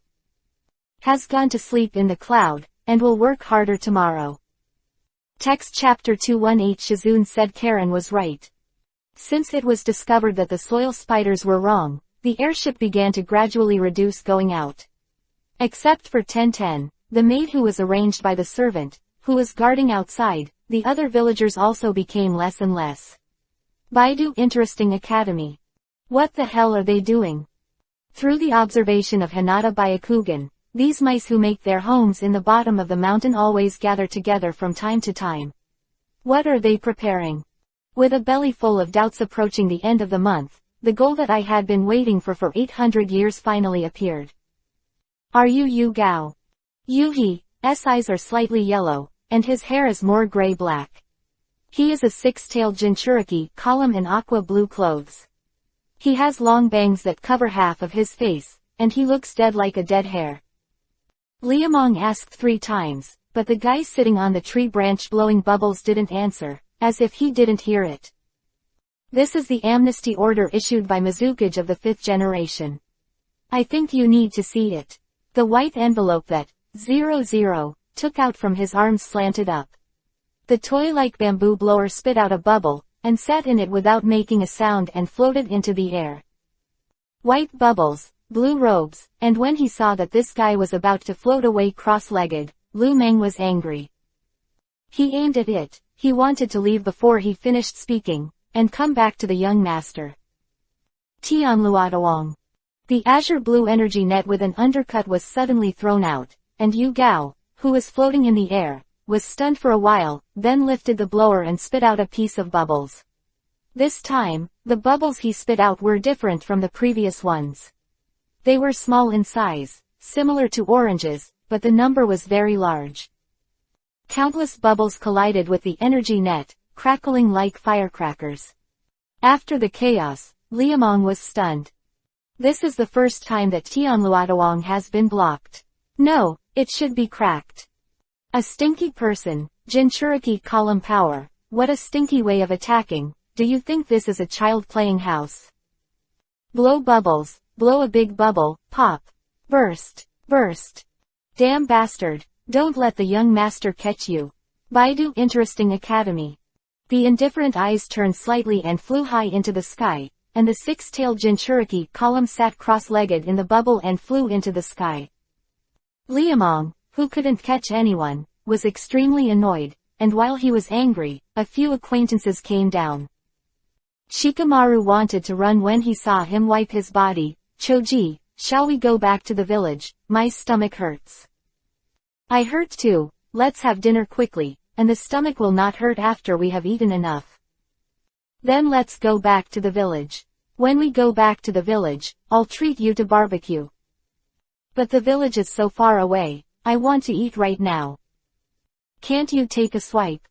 Has gone to sleep in the cloud, and will work harder tomorrow. Text chapter 218. Shizune said Karen was right. Since it was discovered that the soil spiders were wrong, the airship began to gradually reduce going out. Except for 1010, the maid who was arranged by the servant, who was guarding outside, the other villagers also became less and less. Baidu Interesting Academy. What the hell are they doing? Through the observation of Hinata Byakugan, these mice who make their homes in the bottom of the mountain always gather together from time to time. What are they preparing? With a belly full of doubts approaching the end of the month, the goal that I had been waiting for 800 years finally appeared. Are you Yu Gao? Yuhi's eyes are slightly yellow, and his hair is more gray-black. He is a 6-tailed Jinchuriki column in aqua blue clothes. He has long bangs that cover half of his face, and he looks dead like a dead hare. Liamong asked 3 times, but the guy sitting on the tree branch blowing bubbles didn't answer, as if he didn't hear it. This is the amnesty order issued by Mizukage of the 5th generation. I think you need to see it. The white envelope that 00 took out from his arms slanted up. The toy-like bamboo blower spit out a bubble, and sat in it without making a sound and floated into the air. White bubbles, blue robes, and when he saw that this guy was about to float away cross-legged, Lu Meng was angry. He aimed at it. He wanted to leave before he finished speaking, and come back to the young master. Tianluatawang. The azure blue energy net with an undercut was suddenly thrown out, and Yu Gao, who was floating in the air, was stunned for a while, then lifted the blower and spit out a piece of bubbles. This time, the bubbles he spit out were different from the previous ones. They were small in size, similar to oranges, but the number was very large. Countless bubbles collided with the energy net, crackling like firecrackers. After the chaos, Liamong was stunned. This is the first time that Tianluotuang has been blocked. No, it should be cracked. A stinky person, Jinchuriki column power, what a stinky way of attacking, do you think this is a child playing house? Blow bubbles, blow a big bubble, pop. Burst, burst. Damn bastard, don't let the young master catch you. Baidu Interesting Academy. The indifferent eyes turned slightly and flew high into the sky, and the six-tailed Jinchuriki column sat cross-legged in the bubble and flew into the sky. Liamong, who couldn't catch anyone, was extremely annoyed, and while he was angry, a few acquaintances came down. Shikamaru wanted to run when he saw him wipe his body. Choji, shall we go back to the village? My stomach hurts. I hurt too, let's have dinner quickly, and the stomach will not hurt after we have eaten enough. Then let's go back to the village. When we go back to the village, I'll treat you to barbecue. But the village is so far away, I want to eat right now. Can't you take a swipe?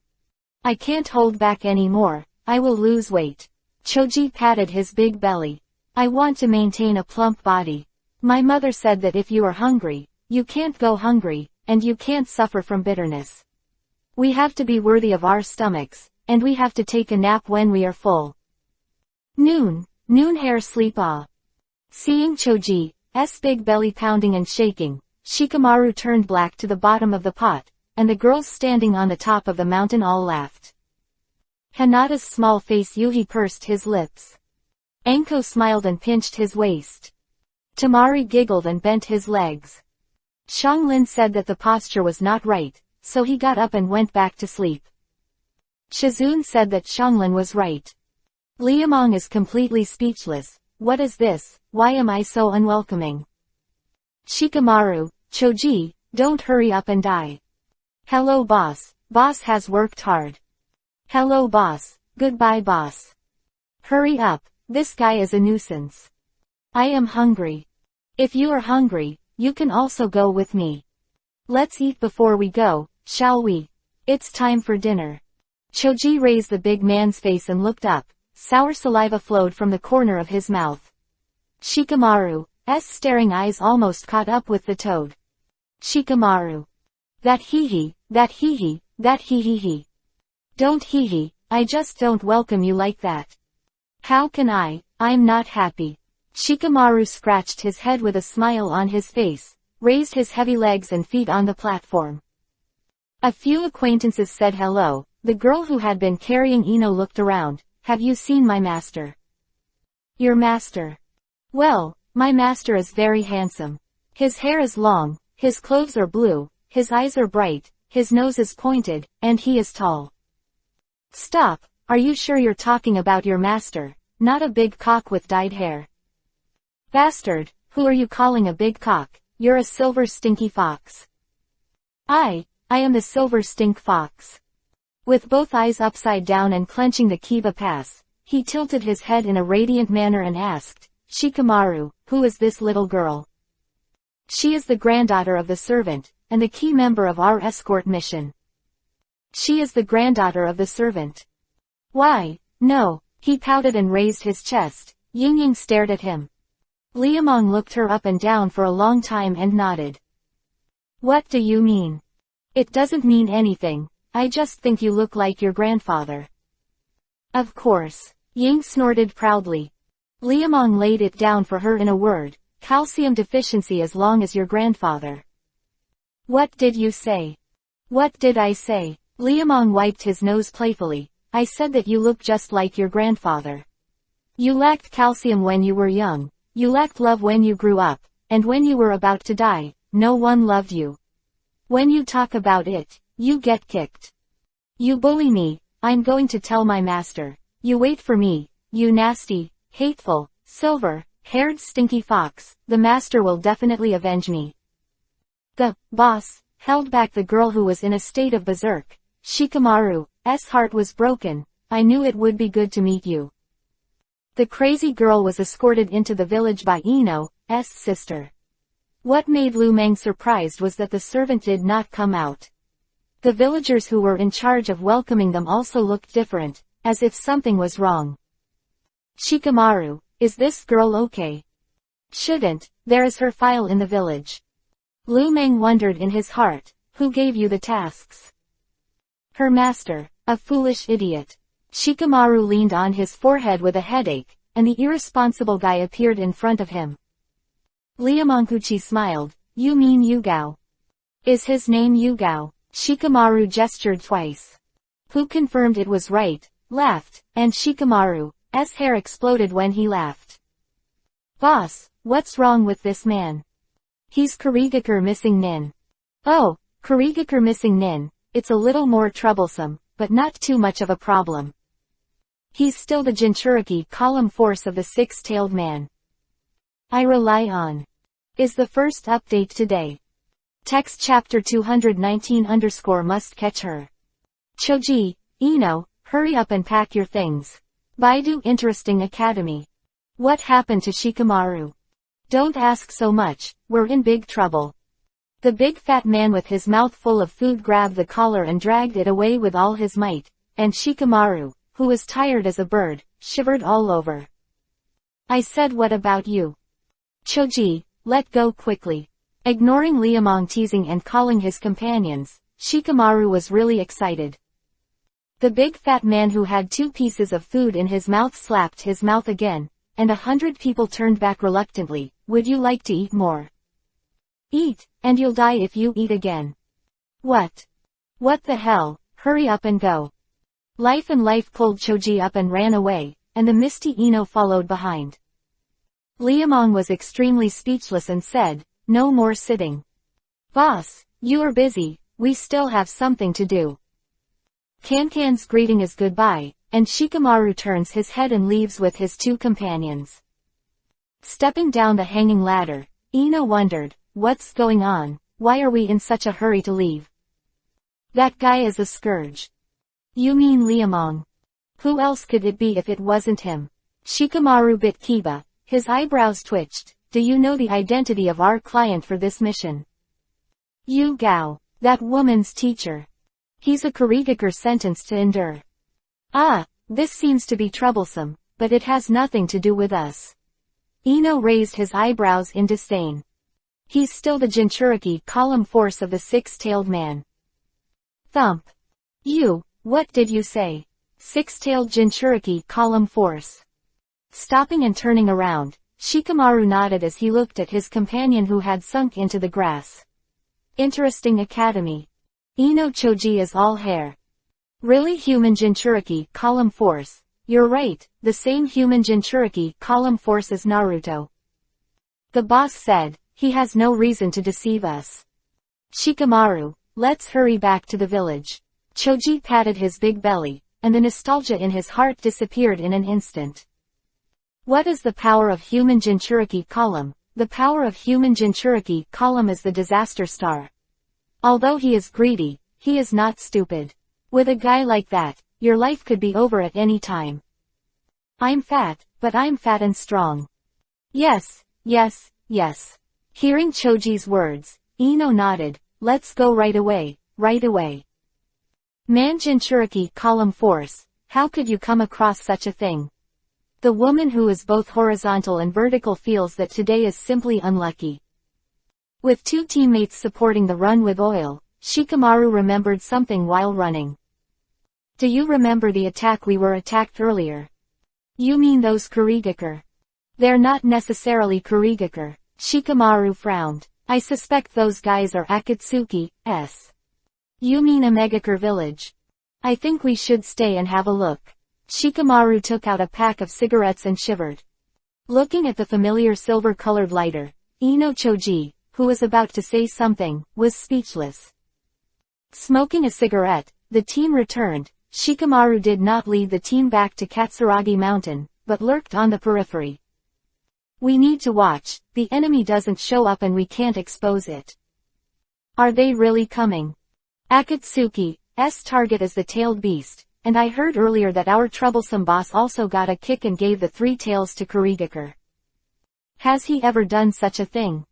I can't hold back anymore, I will lose weight. Choji patted his big belly. I want to maintain a plump body. My mother said that if you are hungry, you can't go hungry, and you can't suffer from bitterness. We have to be worthy of our stomachs, and we have to take a nap when we are full. Noon hair sleep Seeing Choji's big belly pounding and shaking, Shikamaru turned black to the bottom of the pot, and the girls standing on the top of the mountain all laughed. Hinata's small face Yuhi pursed his lips. Anko smiled and pinched his waist. Tamari giggled and bent his legs. Xianglin said that the posture was not right, so he got up and went back to sleep. Shizun said that Xianglin was right. Liamong is completely speechless. What is this? Why am I so unwelcoming? Shikamaru, Choji, don't hurry up and die. Hello boss, boss has worked hard. Hello boss, goodbye boss. Hurry up, this guy is a nuisance. I am hungry. If you are hungry, you can also go with me. Let's eat before we go, shall we? It's time for dinner. Choji raised the big man's face and looked up. Sour saliva flowed from the corner of his mouth. Shikamaru's staring eyes almost caught up with the toad. Shikamaru. That hee-hee, that hee-hee, that hee-hee-hee. Don't hee-hee, I just don't welcome you like that. How can I'm not happy. Shikamaru scratched his head with a smile on his face, raised his heavy legs and feet on the platform. A few acquaintances said hello. The girl who had been carrying Ino looked around. Have you seen my master? Your master? Well, my master is very handsome. His hair is long, his clothes are blue, his eyes are bright, his nose is pointed, and he is tall. Stop, are you sure you're talking about your master, not a big cock with dyed hair? Bastard, who are you calling a big cock? You're a silver stinky fox. I am the silver stink fox. With both eyes upside down and clenching the Kiba pass, he tilted his head in a radiant manner and asked, Shikamaru, who is this little girl? She is the granddaughter of the servant, and the key member of our escort mission. She is the granddaughter of the servant. Why, no, he pouted and raised his chest. Ying stared at him. Liamong looked her up and down for a long time and nodded. What do you mean? It doesn't mean anything, I just think you look like your grandfather. Of course, Ying snorted proudly. Liamong laid it down for her in a word, calcium deficiency as long as your grandfather. What did you say? What did I say? Liamong wiped his nose playfully. I said that you look just like your grandfather. You lacked calcium when you were young, you lacked love when you grew up, and when you were about to die, no one loved you. When you talk about it, you get kicked. You bully me, I'm going to tell my master. You wait for me, you nasty, hateful, silver-haired stinky fox, the master will definitely avenge me. The boss held back the girl who was in a state of berserk. Shikamaru's heart was broken. I knew it would be good to meet you. The crazy girl was escorted into the village by Ino's sister. What made Lu Meng surprised was that the servant did not come out. The villagers who were in charge of welcoming them also looked different, as if something was wrong. Shikamaru, is this girl okay? Shouldn't, there is her file in the village. Lu Meng wondered in his heart, who gave you the tasks? Her master, a foolish idiot. Shikamaru leaned on his forehead with a headache, and the irresponsible guy appeared in front of him. Liamonkuchi smiled, you mean Yugao. Is his name Yugao? Shikamaru gestured twice. Who confirmed it was right, laughed, and Shikamaru's hair exploded when he laughed. Boss, what's wrong with this man? He's Kurigakure missing Nin. Oh, Kurigakure missing Nin, it's a little more troublesome, but not too much of a problem. He's still the Jinchuriki column force of the six-tailed man. I rely on. Is the first update today. Text chapter 219 must catch her. Choji, Ino, hurry up and pack your things. Baidu Interesting Academy. What happened to Shikamaru? Don't ask so much, we're in big trouble. The big fat man with his mouth full of food grabbed the collar and dragged it away with all his might, and Shikamaru, who was tired as a bird, shivered all over. I said what about you? Choji, let go quickly. Ignoring Liamong teasing and calling his companions, Shikamaru was really excited. The big fat man who had 2 pieces of food in his mouth slapped his mouth again, and 100 people turned back reluctantly. Would you like to eat more? Eat, and you'll die if you eat again. What? What the hell, hurry up and go. Life pulled Choji up and ran away, and the misty Ino followed behind. Liamong was extremely speechless and said, no more sitting. Boss, you are busy, we still have something to do. Kankan's greeting is goodbye, and Shikamaru turns his head and leaves with his 2 companions. Stepping down the hanging ladder, Ino wondered, what's going on, why are we in such a hurry to leave? That guy is a scourge. You mean Liamong? Who else could it be if it wasn't him? Shikamaru bit Kiba, his eyebrows twitched. Do you know the identity of our client for this mission? Yu Gao, that woman's teacher. He's a Kurigakure sentenced to endure. Ah, this seems to be troublesome, but it has nothing to do with us. Ino raised his eyebrows in disdain. He's still the Jinchuriki column force of the six-tailed man. Thump. You, what did you say? Six-tailed Jinchuriki column force. Stopping and turning around, Shikamaru nodded as he looked at his companion who had sunk into the grass. Interesting academy. Ino Choji is all hair. Really human Jinchuriki column force. You're right, the same human Jinchuriki column force as Naruto. The boss said, he has no reason to deceive us. Shikamaru, let's hurry back to the village. Choji patted his big belly, and the nostalgia in his heart disappeared in an instant. What is the power of human Jinchuriki column? The power of human Jinchuriki column is the disaster star. Although he is greedy, he is not stupid. With a guy like that, your life could be over at any time. I'm fat, but I'm fat and strong. Yes, yes, yes. Hearing Choji's words, Ino nodded, let's go right away, right away. Man Jinchuriki column force, how could you come across such a thing? The woman who is both horizontal and vertical feels that today is simply unlucky. With 2 teammates supporting the run with oil, Shikamaru remembered something while running. Do you remember the attack we were attacked earlier? You mean those Kurigakure? They're not necessarily Kurigakure. Shikamaru frowned. I suspect those guys are Akatsuki's. You mean a Megakure village? I think we should stay and have a look. Shikamaru took out a pack of cigarettes and shivered. Looking at the familiar silver-colored lighter, Ino Choji, who was about to say something, was speechless. Smoking a cigarette, the team returned. Shikamaru did not lead the team back to Katsuragi Mountain, but lurked on the periphery. We need to watch, the enemy doesn't show up and we can't expose it. Are they really coming? Akatsuki's target is the tailed beast, and I heard earlier that our troublesome boss also got a kick and gave the 3 tails to Kurigakure. Has he ever done such a thing?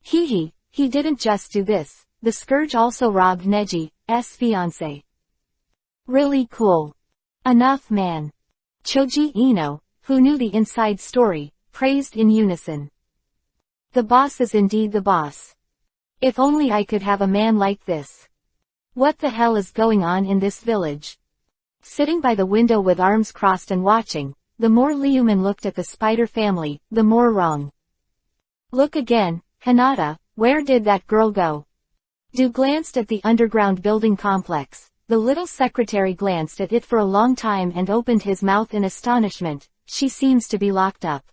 He didn't just do this, the scourge also robbed Neji's fiancé. Really cool. Enough man. Choji Ino, who knew the inside story, praised in unison. The boss is indeed the boss. If only I could have a man like this. What the hell is going on in this village? Sitting by the window with arms crossed and watching, the more Liuman looked at the spider family, the more wrong. Look again, Hinata, where did that girl go? Du glanced at the underground building complex. The little secretary glanced at it for a long time and opened his mouth in astonishment. She seems to be locked up.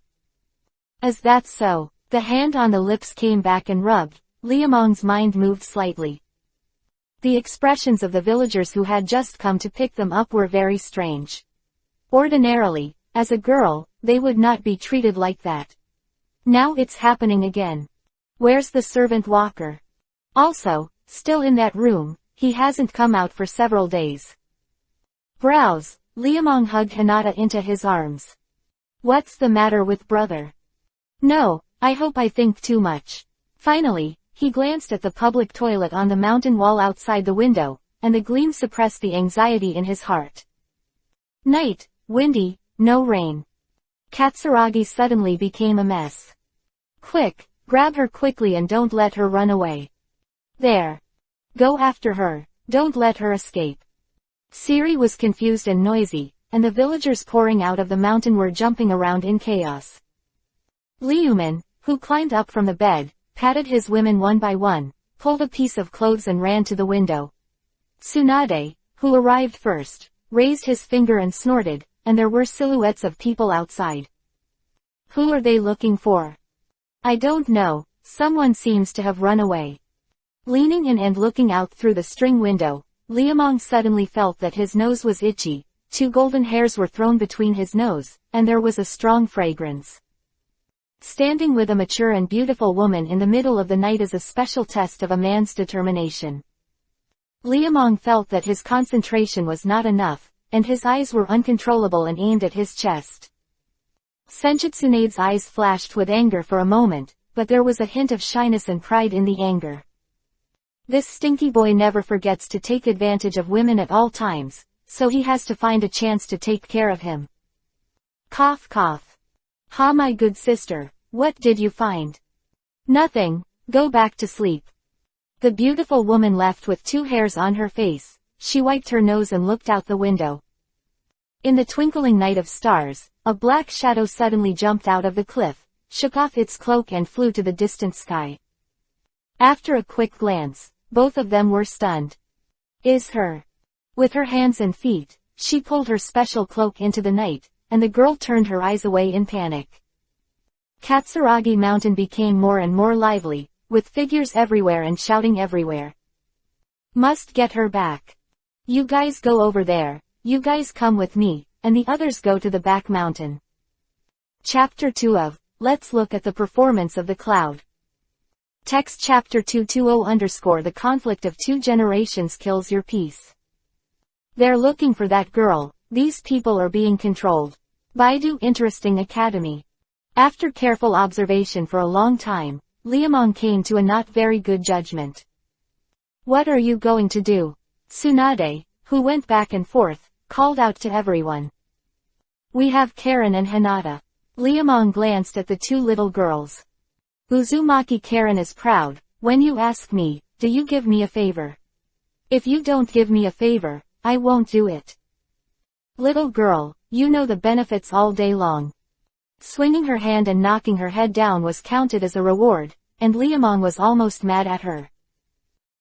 Is that so? The hand on the lips came back and rubbed. Liamong's mind moved slightly. The expressions of the villagers who had just come to pick them up were very strange. Ordinarily, as a girl, they would not be treated like that. Now it's happening again. Where's the servant Walker? Also, still in that room, he hasn't come out for several days. Browse, Liamong hugged Hinata into his arms. What's the matter with brother? No, I hope I think too much. Finally, he glanced at the public toilet on the mountain wall outside the window, and the gleam suppressed the anxiety in his heart. Night, windy, no rain. Katsuragi suddenly became a mess. Quick, grab her quickly and don't let her run away. There. Go after her, don't let her escape. Siri was confused and noisy, and the villagers pouring out of the mountain were jumping around in chaos. Liuman, who climbed up from the bed, patted his women one by one, pulled a piece of clothes and ran to the window. Tsunade, who arrived first, raised his finger and snorted, and there were silhouettes of people outside. Who are they looking for? I don't know, someone seems to have run away. Leaning in and looking out through the string window, Liamong suddenly felt that his nose was itchy, 2 golden hairs were thrown between his nose, and there was a strong fragrance. Standing with a mature and beautiful woman in the middle of the night is a special test of a man's determination. Liamong felt that his concentration was not enough, and his eyes were uncontrollable and aimed at his chest. Senjutsunade's eyes flashed with anger for a moment, but there was a hint of shyness and pride in the anger. This stinky boy never forgets to take advantage of women at all times, so he has to find a chance to take care of him. Cough cough. Ha, my good sister, what did you find? Nothing, go back to sleep. The beautiful woman left with 2 hairs on her face. She wiped her nose and looked out the window. In the twinkling night of stars, a black shadow suddenly jumped out of the cliff, shook off its cloak and flew to the distant sky. After a quick glance, both of them were stunned. Is her. With her hands and feet, she pulled her special cloak into the night, and the girl turned her eyes away in panic. Katsuragi Mountain became more and more lively, with figures everywhere and shouting everywhere. Must get her back. You guys go over there, you guys come with me, and the others go to the back mountain. Chapter 2 of, Let's look at the performance of the cloud. Text Chapter 220 _ The conflict of 2 generations kills your peace. They're looking for that girl, these people are being controlled. Baidu Interesting Academy. After careful observation for a long time, Liamong came to a not very good judgment. What are you going to do? Tsunade, who went back and forth, called out to everyone. We have Karen and Hinata. Liamong glanced at the 2 little girls. Uzumaki Karen is proud. When you ask me, do you give me a favor? If you don't give me a favor, I won't do it. Little girl, you know the benefits all day long. Swinging her hand and knocking her head down was counted as a reward, and Liamong was almost mad at her.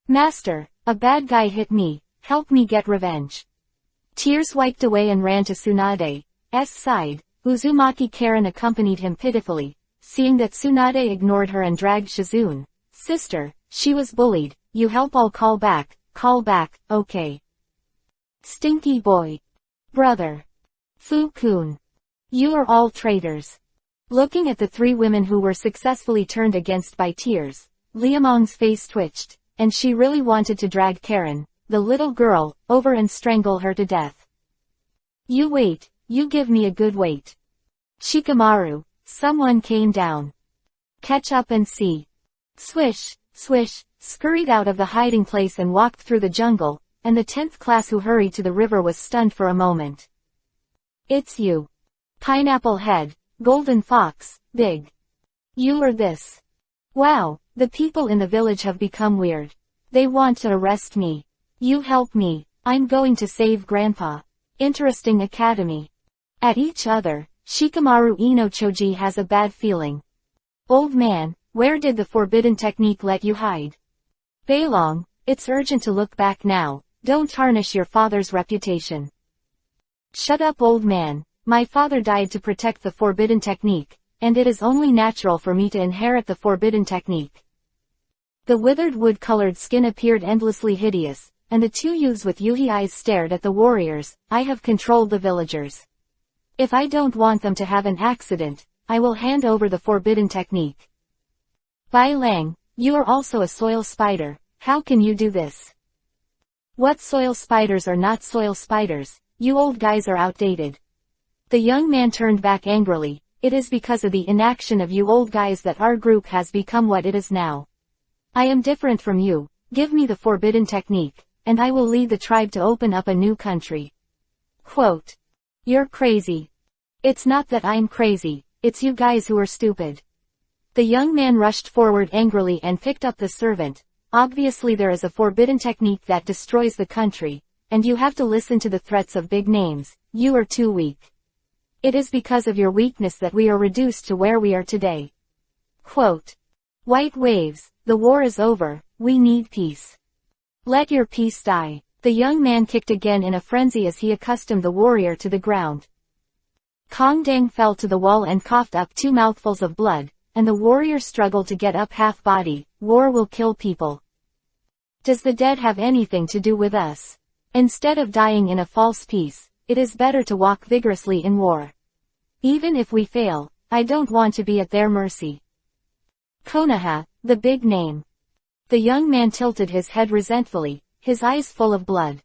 Master, a bad guy hit me, help me get revenge. Tears wiped away and ran to Tsunade's side. Uzumaki Karen accompanied him pitifully, seeing that Tsunade ignored her and dragged Shizune. Sister, she was bullied, you help all call back, okay. Stinky boy. Brother. Fu-kun. You are all traitors. Looking at the 3 women who were successfully turned against by tears, Liamong's face twitched, and she really wanted to drag Karen, the little girl, over and strangle her to death. You wait, you give me a good wait. Shikamaru, someone came down. Catch up and see. Swish, swish, scurried out of the hiding place and walked through the jungle, and the 10th class who hurried to the river was stunned for a moment. It's you. Pineapple head, golden fox, big. You are this. Wow, the people in the village have become weird. They want to arrest me. You help me. I'm going to save Grandpa. Interesting academy. At each other, Shikamaru Inochoji has a bad feeling. Old man, where did the forbidden technique let you hide? Beilong, it's urgent to look back now. Don't tarnish your father's reputation. Shut up, old man. My father died to protect the forbidden technique, and it is only natural for me to inherit the forbidden technique. The withered wood-colored skin appeared endlessly hideous, and the two youths with yuhi eyes stared at the warriors. I have controlled the villagers. If I don't want them to have an accident, I will hand over the forbidden technique. Bai Lang, you are also a soil spider. How can you do this? What soil spiders are not soil spiders? You old guys are outdated. The young man turned back angrily. It is because of the inaction of you old guys that our group has become what it is now. I am different from you. Give me the forbidden technique, and I will lead the tribe to open up a new country. Quote. You're crazy. It's not that I'm crazy, it's you guys who are stupid. The young man rushed forward angrily and picked up the servant. Obviously there is a forbidden technique that destroys the country, and you have to listen to the threats of big names. You are too weak. It is because of your weakness that we are reduced to where we are today. Quote. White waves, the war is over, we need peace. Let your peace die. The young man kicked again in a frenzy as he accustomed the warrior to the ground. Kong Dang fell to the wall and coughed up 2 mouthfuls of blood, and the warrior struggled to get up half-body. War will kill people. Does the dead have anything to do with us? Instead of dying in a false peace, it is better to walk vigorously in war. Even if we fail, I don't want to be at their mercy. Konoha, the big name. The young man tilted his head resentfully, his eyes full of blood.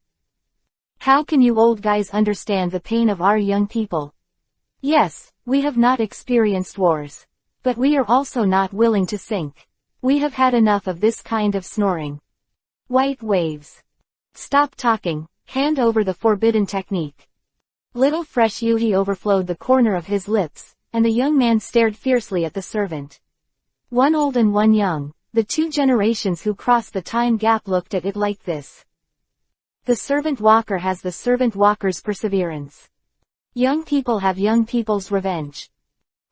How can you old guys understand the pain of our young people? Yes, we have not experienced wars. But we are also not willing to sink. We have had enough of this kind of snoring. White waves. Stop talking, hand over the forbidden technique. Little fresh yuhi overflowed the corner of his lips, and the young man stared fiercely at the servant. One old and one young, the 2 generations who crossed the time gap looked at it like this. The servant walker has the servant walker's perseverance. Young people have young people's revenge.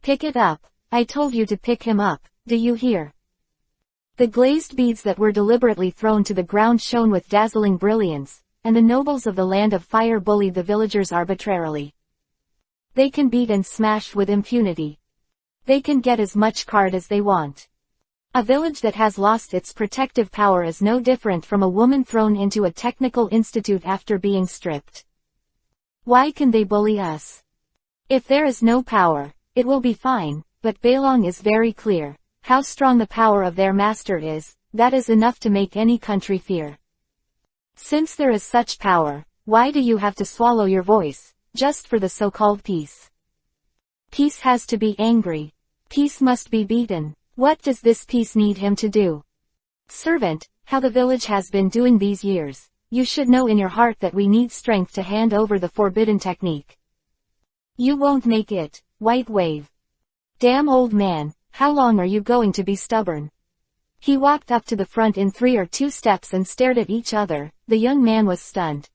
Pick it up. I told you to pick him up, do you hear? The glazed beads that were deliberately thrown to the ground shone with dazzling brilliance, and the nobles of the land of fire bullied the villagers arbitrarily. They can beat and smash with impunity. They can get as much card as they want. A village that has lost its protective power is no different from a woman thrown into a technical institute after being stripped. Why can they bully us? If there is no power, it will be fine. But Beilong is very clear. How strong the power of their master is, that is enough to make any country fear. Since there is such power, why do you have to swallow your voice, just for the so-called peace? Peace has to be angry. Peace must be beaten. What does this peace need him to do? Servant, how the village has been doing these years. You should know in your heart that we need strength to hand over the forbidden technique. You won't make it, White Wave. Damn old man, how long are you going to be stubborn? He walked up to the front in 3 or 2 steps and stared at each other. The young man was stunned.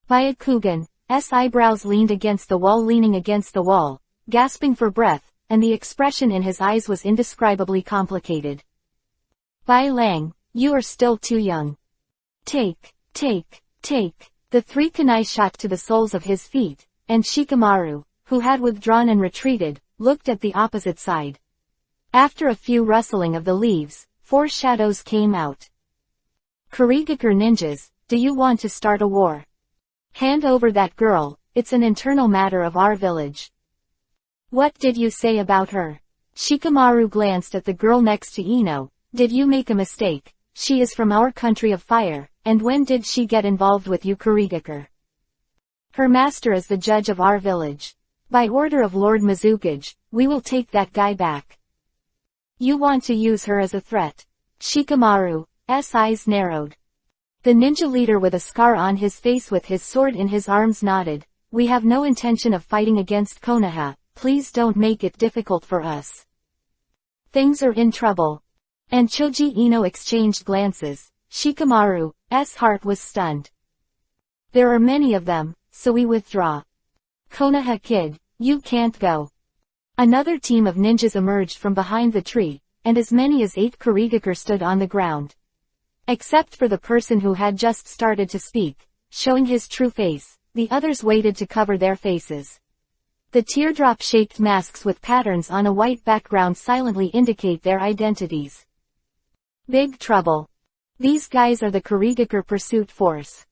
Byakugan's eyebrows leaned against the wall, leaning against the wall, gasping for breath, and the expression in his eyes was indescribably complicated. Bai Lang, you are still too young. Take. The 3 kunai shot to the soles of his feet, and Shikamaru, who had withdrawn and retreated, looked at the opposite side. After a few rustling of the leaves, 4 shadows came out. Kurigakure ninjas, do you want to start a war? Hand over that girl, it's an internal matter of our village. What did you say about her? Shikamaru glanced at the girl next to Ino. Did you make a mistake? She is from our country of fire, and when did she get involved with you, Kurigakure? Her master is the judge of our village. By order of Lord Mizukage, we will take that guy back. You want to use her as a threat? Shikamaru's eyes narrowed. The ninja leader with a scar on his face with his sword in his arms nodded. We have no intention of fighting against Konoha. Please don't make it difficult for us. Things are in trouble. and Choji Ino exchanged glances. Shikamaru's heart was stunned. There are many of them, so we withdraw. Konoha kid, you can't go. Another team of ninjas emerged from behind the tree, and as many as 8 Kurigakure stood on the ground. Except for the person who had just started to speak, showing his true face, the others waited to cover their faces. The teardrop-shaped masks with patterns on a white background silently indicate their identities. Big trouble. These guys are the Kurigakure Pursuit Force.